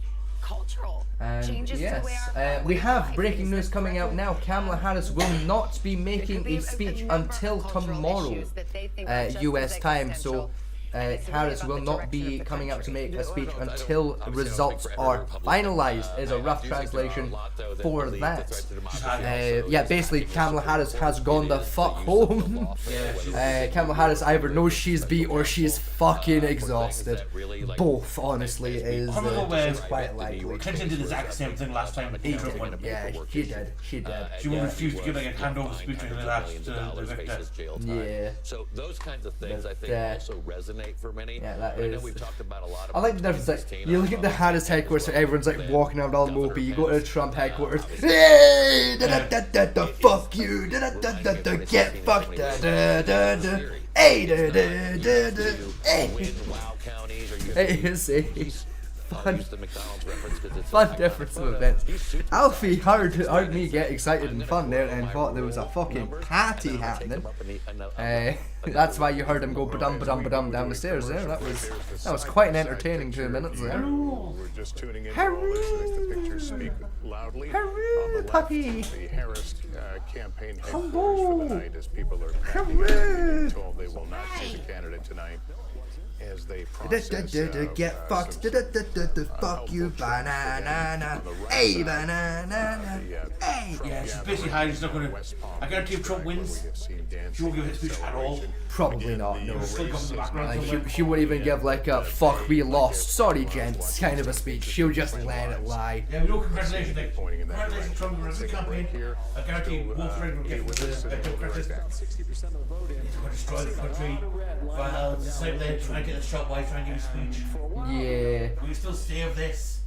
[SPEAKER 5] cultural
[SPEAKER 2] And
[SPEAKER 5] changes
[SPEAKER 2] yes,
[SPEAKER 5] to the way our
[SPEAKER 2] we have breaking news coming out now. Kamala Harris will not be making a speech until tomorrow, US time. So Harris will not be coming out to make a speech until results are finalized, is a rough translation for that. Yeah, basically Kamala Harris has gone the fuck home. Kamala Harris either knows she's beat or she's fucking exhausted. Both, honestly, is quite likely.
[SPEAKER 18] Clinton did the exact same thing last time.
[SPEAKER 2] Yeah, she did.
[SPEAKER 18] She will refuse to give like a handover speech to the last the victor.
[SPEAKER 2] Yeah.
[SPEAKER 15] So those kinds of things, I think, also resonate for many.
[SPEAKER 2] Yeah, that
[SPEAKER 15] I know
[SPEAKER 2] is.
[SPEAKER 15] we've talked about a lot of.
[SPEAKER 2] I like the difference. Like, you look at the Harris headquarters, everyone's like walking around all mopey. You go to the Trump headquarters, hey, da da da da da, fuck you, da da da da da, get fucked, da da da da. Hey, hey. It is a fun difference of events. Alfie heard me get excited and fun there and thought there was a fucking party happening. That's why you heard him go ba-dum ba-dum ba-dum down the stairs there. That was quite an entertaining 2 minutes there.
[SPEAKER 22] We're just tuning in to listening to the pictures speak loudly.
[SPEAKER 2] Haru, puppy.
[SPEAKER 22] The Harris campaign headquarters for the night as people are packing up, being told they will not see the candidate tonight as they process
[SPEAKER 2] get fucked. Fuck you, banana. Hey, banana. Hey.
[SPEAKER 18] Yeah, she's basically hiding. She's not going to. I guarantee if Trump wins, she won't give a speech at all.
[SPEAKER 2] Probably not, no.
[SPEAKER 18] Still come in the background
[SPEAKER 2] She wouldn't even give like a fuck we lost, sorry gents kind of a speech. She'll just let it lie.
[SPEAKER 18] Yeah, we know congratulations. Like, congratulations, Trump, runs the campaign. I guarantee Wolf Reagan will get the Democrats. He's going to destroy the country. Well, it's the same thing. Trying to get the shot while trying to give a speech.
[SPEAKER 2] Yeah.
[SPEAKER 18] We can still save this.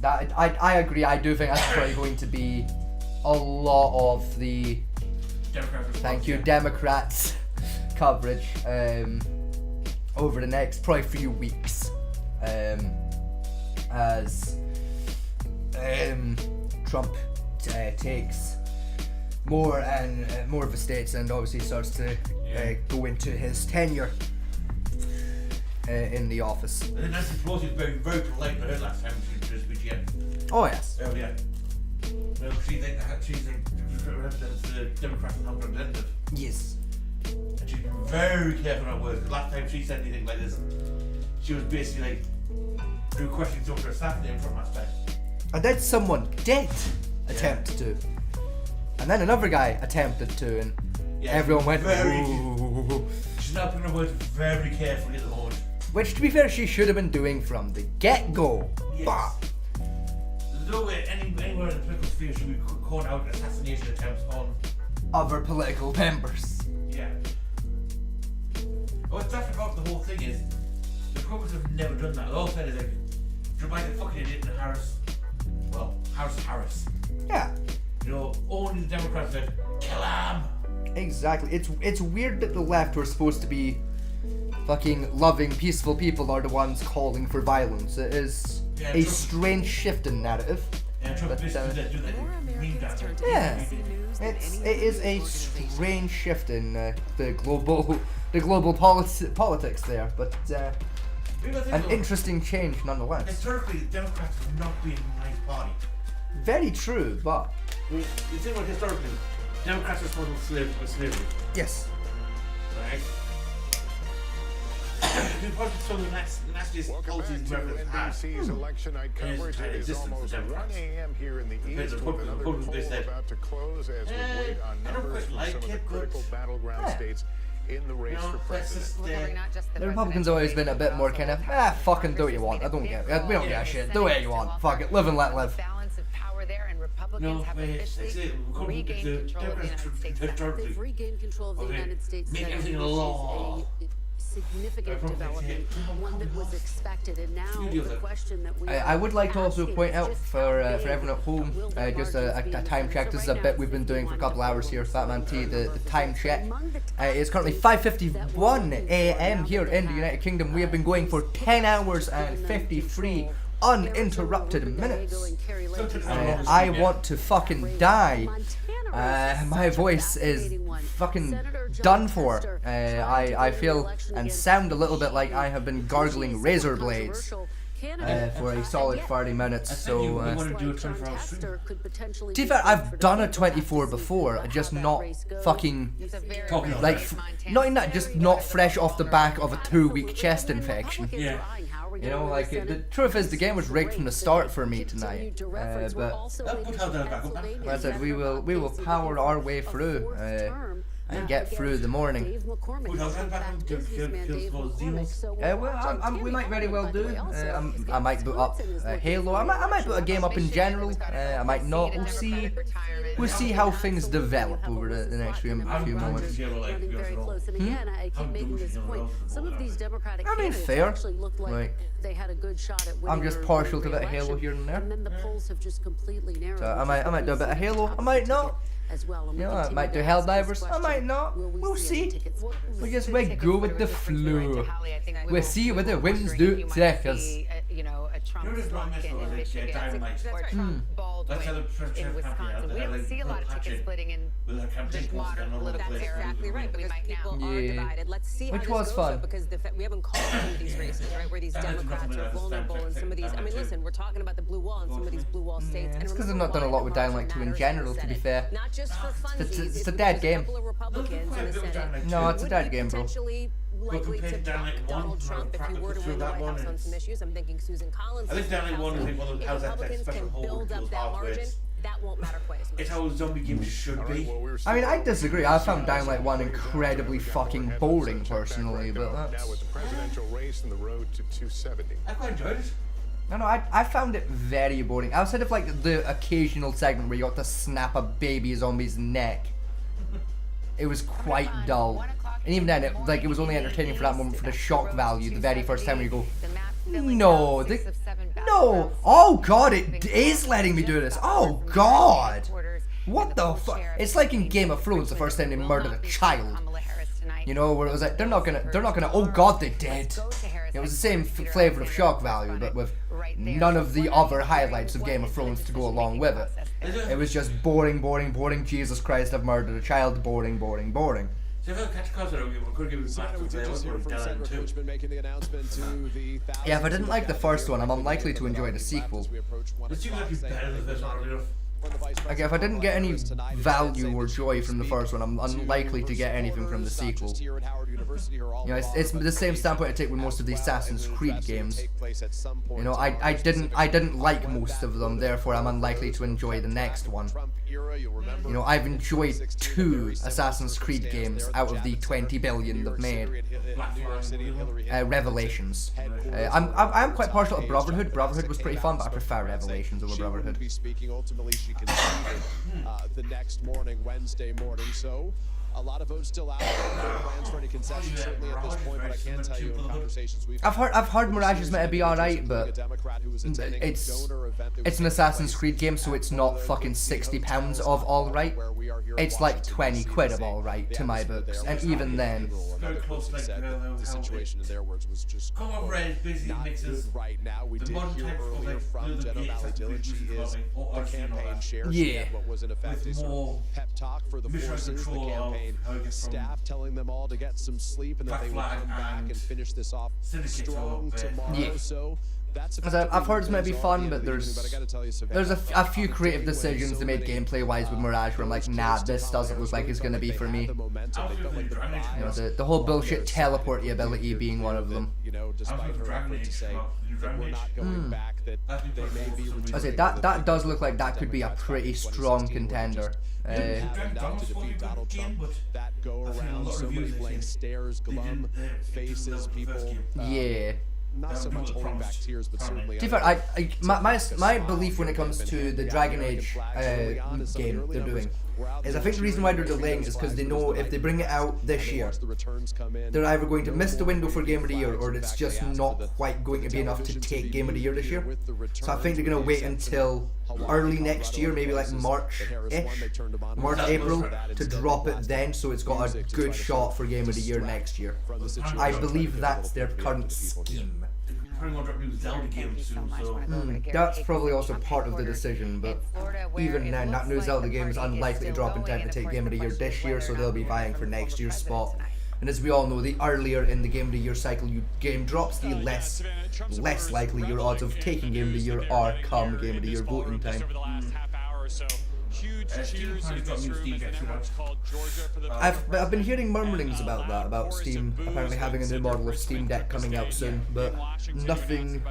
[SPEAKER 2] That I agree. I do think that's probably going to be a lot of the Democrats coverage over the next probably few weeks as Trump takes more of the states and obviously starts to go into his tenure in the office.
[SPEAKER 18] And then Nancy Pelosi was very, very polite in her last time she did a speech again.
[SPEAKER 2] Oh yes.
[SPEAKER 18] Oh yeah. Well, she represents the Democrat House Representative.
[SPEAKER 2] Yes.
[SPEAKER 18] And she's been very careful on her words. The last time she said anything like this, she was basically like questioning some of her staff name from aspect.
[SPEAKER 2] And then someone did attempt to. And then another guy attempted to, and everyone went, ooh.
[SPEAKER 18] She's now putting her words very carefully at the moment.
[SPEAKER 2] Which, to be fair, she should have been doing from the get-go.
[SPEAKER 18] Yes.
[SPEAKER 2] But
[SPEAKER 18] there's no way anywhere in the political sphere should be calling out assassination attempts on
[SPEAKER 2] other political members.
[SPEAKER 18] Yeah. What's different about the whole thing is the Republicans have never done that. They all said is like, Joe Biden fucking idiot and Harris.
[SPEAKER 2] Yeah.
[SPEAKER 18] You know, only the Democrats said, kill him.
[SPEAKER 2] Exactly. It's weird that the left, who are supposed to be fucking loving, peaceful people, are the ones calling for violence. It is a strange shift in narrative.
[SPEAKER 18] Yeah, Trump basically do that.
[SPEAKER 2] Yeah. It is a strange shift in the global politics there, but an interesting change nonetheless.
[SPEAKER 18] Historically, the Democrats have not been a nice party.
[SPEAKER 2] Very true, but
[SPEAKER 18] I mean, you think about historically, Democrats are supporting slavery.
[SPEAKER 2] Yes.
[SPEAKER 18] Right? We've probably some of the nastiest policies America has had.
[SPEAKER 22] Election night coverage is almost 1 a.m. here in the East with another poll about to close as we wait on numbers from some of the critical battleground states in the race for president.
[SPEAKER 2] The Republicans have always been a bit more kind of, fucking do what you want. We don't give a shit. Do what you want. Fuck it. Live and let live.
[SPEAKER 17] Republicans have officially regained control of the United States. They've regained control of the United States.
[SPEAKER 18] Make everything a law.
[SPEAKER 17] Significant development, one that was expected, and now the question that we
[SPEAKER 2] I would like to also point out for everyone at home, just a time check. This is a bit we've been doing for a couple hours here, Fatman T. The time check is currently 5:51 a.m. here in the United Kingdom. We have been going for 10 hours and 53 uninterrupted minutes. I want to fucking die. My voice is fucking done for. I feel and sound a little bit like I have been gargling razor blades for a solid 30 minutes. So, to be fair, I've done a 24 before, just not fucking like, not in that, just not fresh off the back of a 2-week chest infection.
[SPEAKER 18] Yeah.
[SPEAKER 2] You know, like, the truth is the game was rigged from the start for me tonight, but like I said, we will power our way through and get through the morning. We might very well do. I might boot up Halo. I might put a game up in general. I might not. We'll see how things develop over the next few moments. I mean, fair. Like, I'm just partial to a bit of Halo here and there. So I might do a bit of Halo. I might not.
[SPEAKER 17] as well. And
[SPEAKER 2] You know, I
[SPEAKER 17] continue
[SPEAKER 2] might
[SPEAKER 17] to
[SPEAKER 2] do
[SPEAKER 17] ask this
[SPEAKER 2] Helldivers. I
[SPEAKER 17] question,
[SPEAKER 2] might not.
[SPEAKER 17] will we
[SPEAKER 2] We'll
[SPEAKER 17] see.
[SPEAKER 2] see.
[SPEAKER 17] Tickets?
[SPEAKER 2] We just might go with the flow. We'll see what the winds do to us.
[SPEAKER 5] You know, a Trump slump in Michigan or Trump Baldwin in Wisconsin. We don't see a lot of ticket splitting in this modern political era.
[SPEAKER 20] Exactly right, because people are divided. Let's see how
[SPEAKER 2] Which
[SPEAKER 20] this
[SPEAKER 2] was
[SPEAKER 20] goes,
[SPEAKER 2] fun.
[SPEAKER 20] though, because we haven't called some of these races, right, where these Democrats are vulnerable and some of these, I mean, listen, we're talking about the blue wall and some of these blue wall states.
[SPEAKER 2] It's because I've not done a lot with Dying Light 2 in general, to be fair.
[SPEAKER 20] Not just for funsies.
[SPEAKER 2] It's a dead game.
[SPEAKER 20] A couple of Republicans in the Senate.
[SPEAKER 2] No, it's a dead game, bro.
[SPEAKER 20] Potentially likely to buck Donald Trump if he were to win the White House on some issues. I'm thinking Susan Collins.
[SPEAKER 18] I think Down Light 1 is one of those houses that
[SPEAKER 20] Republicans
[SPEAKER 18] special
[SPEAKER 20] can
[SPEAKER 18] hold
[SPEAKER 20] build up that margin. That won't matter quite as much.
[SPEAKER 18] It's how a zombie game should be.
[SPEAKER 2] I mean, I disagree. I found Dying Light 1 incredibly fucking boring, personally, but
[SPEAKER 22] Now
[SPEAKER 2] that's...
[SPEAKER 22] with the presidential race and the road to 270.
[SPEAKER 18] I quite enjoyed it.
[SPEAKER 2] No, I found it very boring. Outside of, like, the occasional segment where you got to snap a baby zombie's neck, it was quite dull. And even then, it was only entertaining for that moment for the shock value, the very first time where you go, no, no, oh god, it is letting me do this, oh god, what the fuck, it's like in Game of Thrones the first time they murdered a child, you know, where it was like, they're not gonna, oh god, they did. It was the same flavor of shock value, but with none of the other highlights of Game of Thrones to go along with it. It was just boring, boring, boring, Jesus Christ, I've murdered a child, boring, boring, boring.
[SPEAKER 18] So if I catch a concert, we could give it back to
[SPEAKER 2] Yeah, if I didn't like the first one, I'm unlikely to enjoy the sequel.
[SPEAKER 18] It seems like it's better than the first one, enough.
[SPEAKER 2] Okay, if I didn't get any value or joy from the first one, I'm unlikely to get anything from the sequel. You know, it's the same standpoint I take with most of the Assassin's Creed games. You know, I didn't like most of them, therefore I'm unlikely to enjoy the next one. You know, I've enjoyed 2 Assassin's Creed games out of the 20 billion they've made. Revelations. I'm quite partial to Brotherhood. Brotherhood was pretty fun, but I prefer Revelations over Brotherhood.
[SPEAKER 23] The next morning, Wednesday morning. So a lot of votes still out. No plans for any concessions certainly at this point, but I can tell you in conversations we've
[SPEAKER 2] I've heard Mirage is meant to be alright, but it's an Assassin's Creed game, so it's not fucking £60 of alright. It's like 20 quid of alright to my books, and even then.
[SPEAKER 18] Very close, like,
[SPEAKER 23] the situation in their words was just
[SPEAKER 18] come on, Red, busy mixes.
[SPEAKER 23] Right now, we did hear earlier from Jenna Valley Dillon. She is the campaign chair.
[SPEAKER 2] Yeah.
[SPEAKER 23] What was in effect a sort of pep talk for the forces, the campaign staff, telling them all to get some sleep and that they would come back and finish this off strong tomorrow.
[SPEAKER 2] Yeah.
[SPEAKER 23] So that's
[SPEAKER 2] I've heard it's meant to be fun, but there's a few creative decisions they made gameplay-wise with Mirage where I'm like, nah, this doesn't look like it's gonna be for me. You know, the whole bullshit teleporty ability being one of them.
[SPEAKER 23] You know, despite her effort to say that we're not going back, that they may be returning.
[SPEAKER 2] I say that does look like that could be a pretty strong contender.
[SPEAKER 23] To defeat Donald Trump, that go around, so many blank stares, glum faces, people.
[SPEAKER 2] Yeah.
[SPEAKER 23] Not so much holding back tears, but certainly.
[SPEAKER 2] To be fair, my belief when it comes to the Dragon Age game they're doing is I think the reason why they're delaying is because they know if they bring it out this year, they're either going to miss the window for Game of the Year or it's just not quite going to be enough to take Game of the Year this year. So I think they're going to wait until early next year, maybe like March-ish, March, April, to drop it then so it's got a good shot for Game of the Year next year. I believe that's their current scheme. That's probably also part of the decision, but even then, that new Zelda game is unlikely to drop in time to take Game of the Year this year, so they'll be vying for next year's spot. And as we all know, the earlier in the Game of the Year cycle your game drops, the less likely your odds of taking Game of the Year are come Game of the Year voting time. I've been hearing murmurings about that, about Steam apparently having a new model of Steam Deck coming out soon, but nothing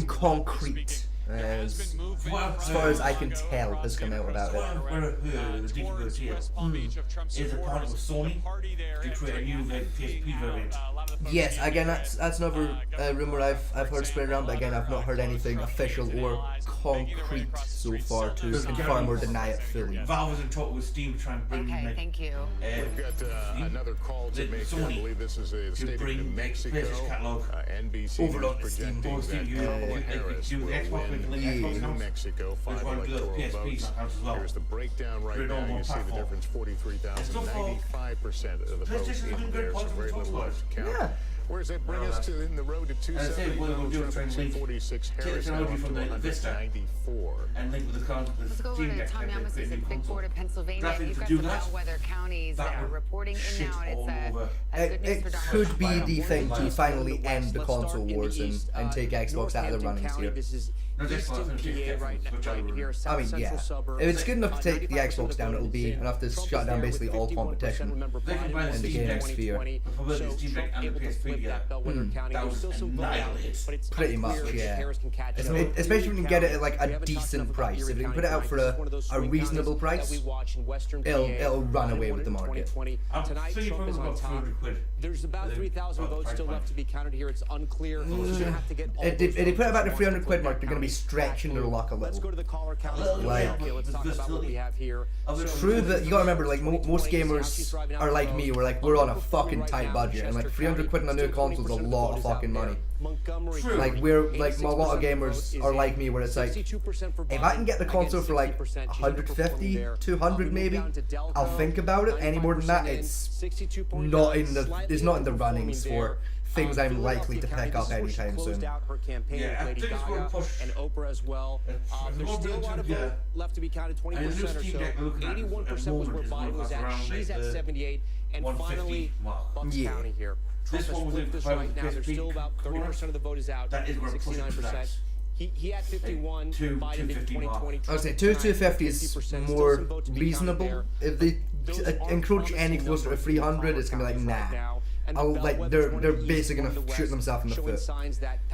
[SPEAKER 2] concrete as far as I can tell has come out about it.
[SPEAKER 18] Is a part of Sony to create a new PSP variant.
[SPEAKER 2] Yes, again that's another rumor I've heard spread around, but again I've not heard anything official or concrete so far to confirm or deny it fully.
[SPEAKER 18] Valve is in talk with Steam to try and bring
[SPEAKER 5] Okay, thank you.
[SPEAKER 22] We've got another call to make. I believe this is a state of New Mexico.
[SPEAKER 18] catalog
[SPEAKER 22] NBC
[SPEAKER 2] over
[SPEAKER 22] News
[SPEAKER 2] on Steam.
[SPEAKER 22] projecting that Kamala Harris will win New Mexico, 5 electoral votes. Here's the breakdown right now. You see the difference, 43,000, 95% of the votes in there, so very little left to count.
[SPEAKER 2] Yeah.
[SPEAKER 22] Where does that bring us to in the road to 270? Trump at 46, Harris now up to 194.
[SPEAKER 18] And link with the
[SPEAKER 5] Let's go over to Tom Yamas's in Big Board of Pennsylvania. You've got some bellwether counties that are reporting in now, and it's good news for Donald
[SPEAKER 2] Could
[SPEAKER 5] Trump.
[SPEAKER 2] be the thing to finally end the console wars and take Xbox out of the runnings here. I mean, yeah. If it's good enough to take the Xbox down, it'll be enough to shut down basically all competition in the game sphere. Pretty much, yeah. Especially when you get it at like a decent price. If you can put it out for a reasonable price, it'll run away with the market.
[SPEAKER 19] Tonight, Trump is on top. There's about 3,000 votes still left to be counted here. It's unclear. He's gonna have to get all
[SPEAKER 2] If they put it about the 300 quid mark, they're going to be stretching their luck a little.
[SPEAKER 19] Let's go to the caller count. Let's talk about what we have here.
[SPEAKER 2] True, but you gotta remember, like, most gamers are like me, we're on a fucking tight budget, and like 300 quid on a new console is a lot of fucking money. Like, a lot of gamers are like me, where it's like, if I can get the console for like 150, 200 maybe, I'll think about it. Any more than that, it's not in the runnings for things I'm likely to pick up anytime soon.
[SPEAKER 19] Yeah, Lady Gaga and Oprah as well. There's still a lot of vote left to be counted, 20% or so. 81% was where Biden was at. She's at 78. And finally, Bucks County here. Trump has flipped this right now. There's still about 30% of the vote is out. 69%. He had 51. Biden did 2020.
[SPEAKER 2] I would say 250 is more reasonable. If they encroach any closer to 300, it's gonna be like, nah. They're basically gonna shoot themselves in the foot,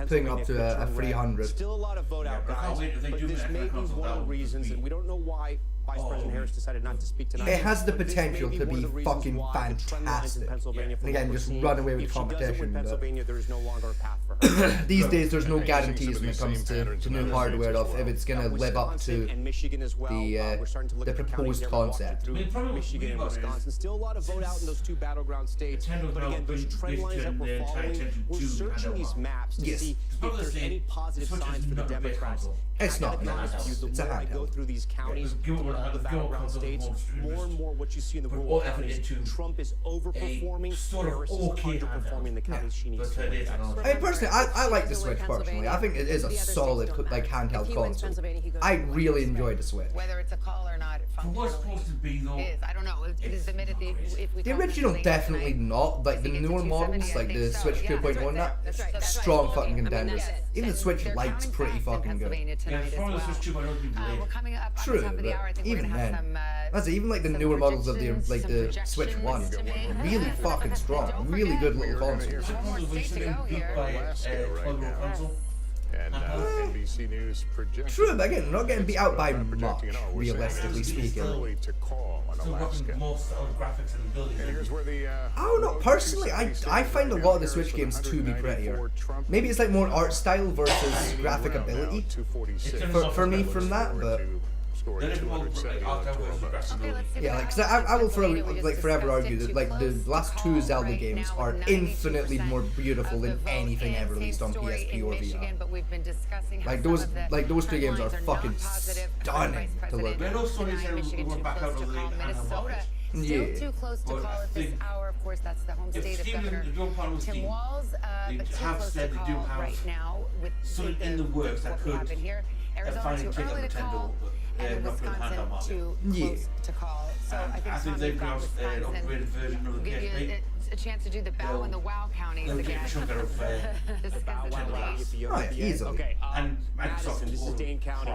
[SPEAKER 2] putting up to a 300.
[SPEAKER 19] Still a lot of vote out, guys. But this may be one of the reasons, and we don't know why Vice President Harris decided not to speak tonight.
[SPEAKER 2] It has the potential to be fucking fantastic. And again, just run away with competition.
[SPEAKER 19] There's no longer a path for her.
[SPEAKER 2] These days, there's no guarantees when it comes to new hardware of if it's gonna live up to the proposed concept.
[SPEAKER 19] Michigan and Wisconsin. Still a lot of vote out in those two battleground states. But again, those trend lines that we're following, we're searching these maps to see if there's any positive signs for the Democrats.
[SPEAKER 2] It's not.
[SPEAKER 19] The more I go through these counties, all the battleground states, more and more what you see in the rural counties, Trump is overperforming, Harris is underperforming the counties she needs to win.
[SPEAKER 2] I mean, personally, I like the Switch personally. I think it is a solid like handheld console. I really enjoy the Switch.
[SPEAKER 5] Whether it's a call or not, it functionally is. I don't know. It is admitted if we
[SPEAKER 2] The original definitely not. Like the newer models, like the Switch 2.1, that strong fucking contenders. Even the Switch Lite's pretty fucking good.
[SPEAKER 5] We're coming up on the top of the hour. I think we're
[SPEAKER 2] Even
[SPEAKER 5] gonna have
[SPEAKER 2] then,
[SPEAKER 5] some.
[SPEAKER 2] that's it, even like the newer models of the Switch 1, really fucking strong, really good little consoles.
[SPEAKER 22] And NBC News projects.
[SPEAKER 2] True, but again, they're not getting beat out by much, realistically speaking.
[SPEAKER 22] Early to call on Alaska. And here's where the
[SPEAKER 2] I don't know, personally, I find a lot of the Switch games to be prettier. Maybe it's like more art style versus graphic ability for me from that, but yeah, like, cause I will forever argue that like the last two Zelda games are infinitely more beautiful than anything ever released on PSP or VR. Like those two games are fucking stunning to look at.
[SPEAKER 5] Still too close to call it this hour. Of course, that's the home state of Governor Tim Walz, but too close to call right now with
[SPEAKER 18] in the works that could
[SPEAKER 5] happen here. Arizona too early to call, and Wisconsin too close to call. So I think they've got Wisconsin will give you a chance to do the Bow and the Wow counties again. This is
[SPEAKER 2] easily.
[SPEAKER 19] Okay, Madison, this is Dane County.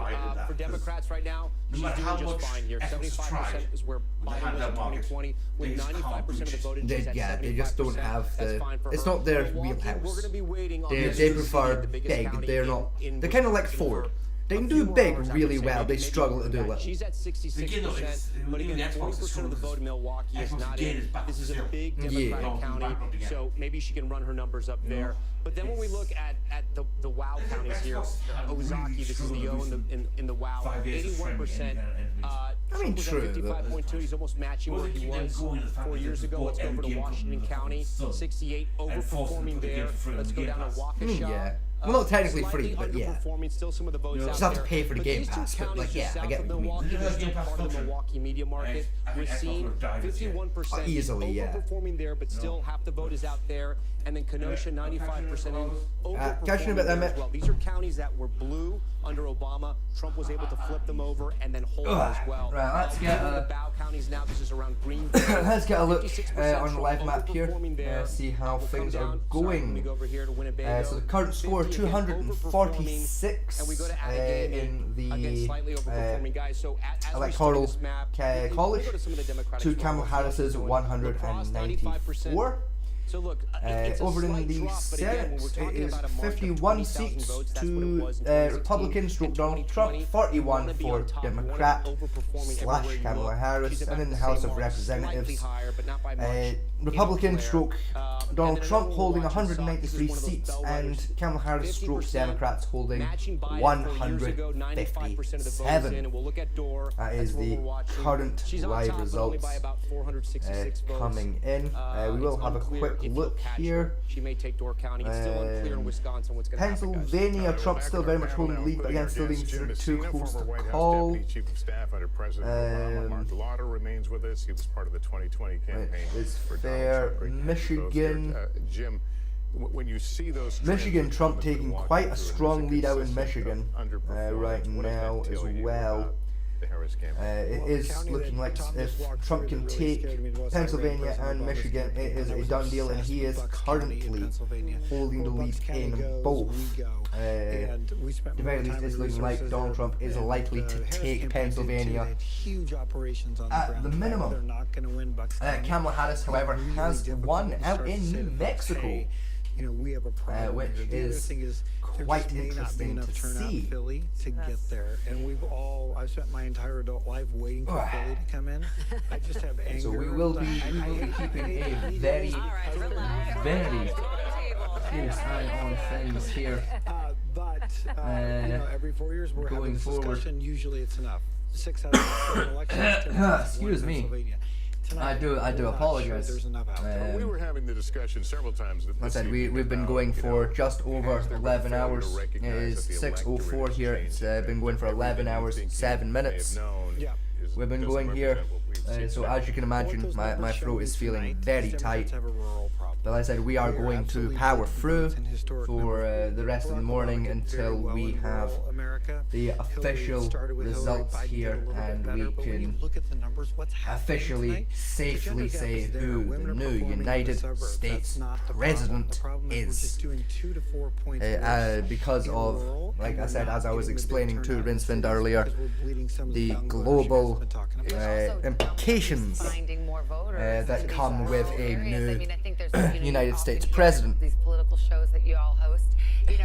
[SPEAKER 19] For Democrats right now, she's doing just fine here. 75% is where Biden was in 2020, with 95% of the vote.
[SPEAKER 2] They just don't have the. It's not their wheelhouse. They prefer big. They're not. They're kind of like Ford. They can do big really well. They struggle to do little.
[SPEAKER 19] She's at 66%, but again, 20% of the vote in Milwaukee is not in. This is a big Democratic county, so maybe she can run her numbers up there. But then when we look at the WOW counties here, Ozaki, this is the O in the WOW, 81%.
[SPEAKER 2] I mean, true.
[SPEAKER 19] 55.2, he's almost matching where he was 4 years ago. Let's go over to Washington County, 68, overperforming there. Let's go down to Waukesha.
[SPEAKER 2] Well, not technically free,
[SPEAKER 19] slightly
[SPEAKER 2] but yeah.
[SPEAKER 19] underperforming still some of the votes
[SPEAKER 2] You
[SPEAKER 19] out
[SPEAKER 2] just have to
[SPEAKER 19] there.
[SPEAKER 2] pay for the
[SPEAKER 19] But
[SPEAKER 2] Game
[SPEAKER 19] these two
[SPEAKER 2] Pass, but,
[SPEAKER 19] counties
[SPEAKER 2] like, yeah,
[SPEAKER 19] just
[SPEAKER 2] I
[SPEAKER 19] south
[SPEAKER 2] get
[SPEAKER 19] of
[SPEAKER 2] what you mean.
[SPEAKER 19] Milwaukee, they're still part of the Milwaukee media market. We're seeing 51%
[SPEAKER 2] Easily, yeah.
[SPEAKER 19] overperforming there, but still half the vote is out there. And then Kenosha, 95% in,
[SPEAKER 2] catching a bit
[SPEAKER 19] overperforming
[SPEAKER 2] there,
[SPEAKER 19] there
[SPEAKER 2] mate.
[SPEAKER 19] as well. These are counties that were blue under Obama. Trump was able to flip them over and then hold them as well.
[SPEAKER 2] Right, let's get
[SPEAKER 19] the Bow counties now. This is around Greenville.
[SPEAKER 2] let's get a look
[SPEAKER 19] 56%
[SPEAKER 2] on the live map here.
[SPEAKER 19] overperforming there.
[SPEAKER 2] See how
[SPEAKER 19] We'll come
[SPEAKER 2] things are
[SPEAKER 19] down. Sorry, let me
[SPEAKER 2] going.
[SPEAKER 19] go over here to Winnebago.
[SPEAKER 2] So the current score
[SPEAKER 19] 50 again,
[SPEAKER 2] 246
[SPEAKER 19] and we go to Allegheny,
[SPEAKER 2] in
[SPEAKER 19] again,
[SPEAKER 2] the
[SPEAKER 19] slightly overperforming guys. So as we
[SPEAKER 2] electoral
[SPEAKER 19] start this map,
[SPEAKER 2] college.
[SPEAKER 19] go to some of the Democratic
[SPEAKER 2] To
[SPEAKER 19] strongholds.
[SPEAKER 2] Kamala Harris's
[SPEAKER 19] Lacrosse,
[SPEAKER 2] 194.
[SPEAKER 19] So look, it's a
[SPEAKER 2] Over in
[SPEAKER 19] slight
[SPEAKER 2] the
[SPEAKER 19] drop, but again, when we're
[SPEAKER 2] Senate,
[SPEAKER 19] talking
[SPEAKER 2] it is
[SPEAKER 19] about a margin of
[SPEAKER 2] 51
[SPEAKER 19] 20,000
[SPEAKER 2] seats
[SPEAKER 19] votes, that's what it
[SPEAKER 2] to
[SPEAKER 19] was in 2016.
[SPEAKER 2] Republican stroke Donald Trump, 41 for Democrat / Kamala Harris, and in the House of Representatives, Republican stroke Donald Trump holding 193 seats, and Kamala Harris stroke Democrats holding 157. That is the current live results coming in. We will have a quick look here.
[SPEAKER 19] She may take Door County. It's still unclear in Wisconsin what's going to happen, guys.
[SPEAKER 2] Pennsylvania, Trump still very much holding the lead, but again, still being too close to call.
[SPEAKER 22] Chief of Staff under President Obama, Mark Lauder, remains with us. He was part of the 2020 campaign
[SPEAKER 2] is
[SPEAKER 22] for
[SPEAKER 2] fair.
[SPEAKER 22] Donald Trump.
[SPEAKER 2] Michigan.
[SPEAKER 22] Jim, when you see those
[SPEAKER 2] Michigan, Trump taking quite a strong lead out in Michigan right now as well. It is looking like if Trump can take Pennsylvania and Michigan, it is a done deal, and he is currently holding the lead in both. At the very least, it's looking like Donald Trump is likely to take Pennsylvania at the minimum. Kamala Harris, however, has won out in New Mexico, which is quite interesting to see.
[SPEAKER 16] Philly to get there, and I've spent my entire adult life waiting for Philly to come in. I just have anger.
[SPEAKER 2] So we will be keeping a very close eye on things here.
[SPEAKER 16] But every 4 years we're having this discussion. Usually it's enough. 6 out of 7 elections.
[SPEAKER 2] Excuse me. I do apologize.
[SPEAKER 22] We were having the discussion several times.
[SPEAKER 2] Like I said, we've been going for just over 11 hours. It is 6:04 here. It's been going for 11 hours, 7 minutes. We've been going here. So as you can imagine, my throat is feeling very tight. But like I said, we are going to power through for the rest of the morning until we have the official results here, and we can officially, safely say who the new United States President is. Because of, like I said, as I was explaining to Rincewind earlier, the global implications that come with a new United States president.
[SPEAKER 5] These political shows that you all host, you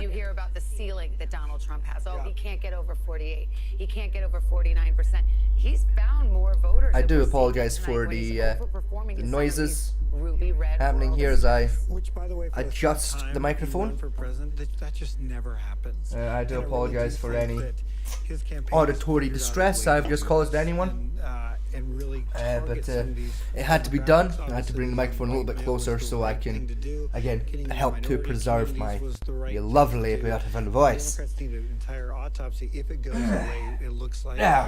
[SPEAKER 5] hear about the ceiling that Donald Trump has. Oh, he can't get over 48. He can't get over 49%. He's found more voters.
[SPEAKER 2] I do apologize for the noises happening here as I adjust the microphone.
[SPEAKER 16] That just never happens.
[SPEAKER 2] I do apologize for any auditory distress I've just caused anyone. But it had to be done. I had to bring the microphone a little bit closer so I can, again, help to preserve my lovely, beautiful voice. Now,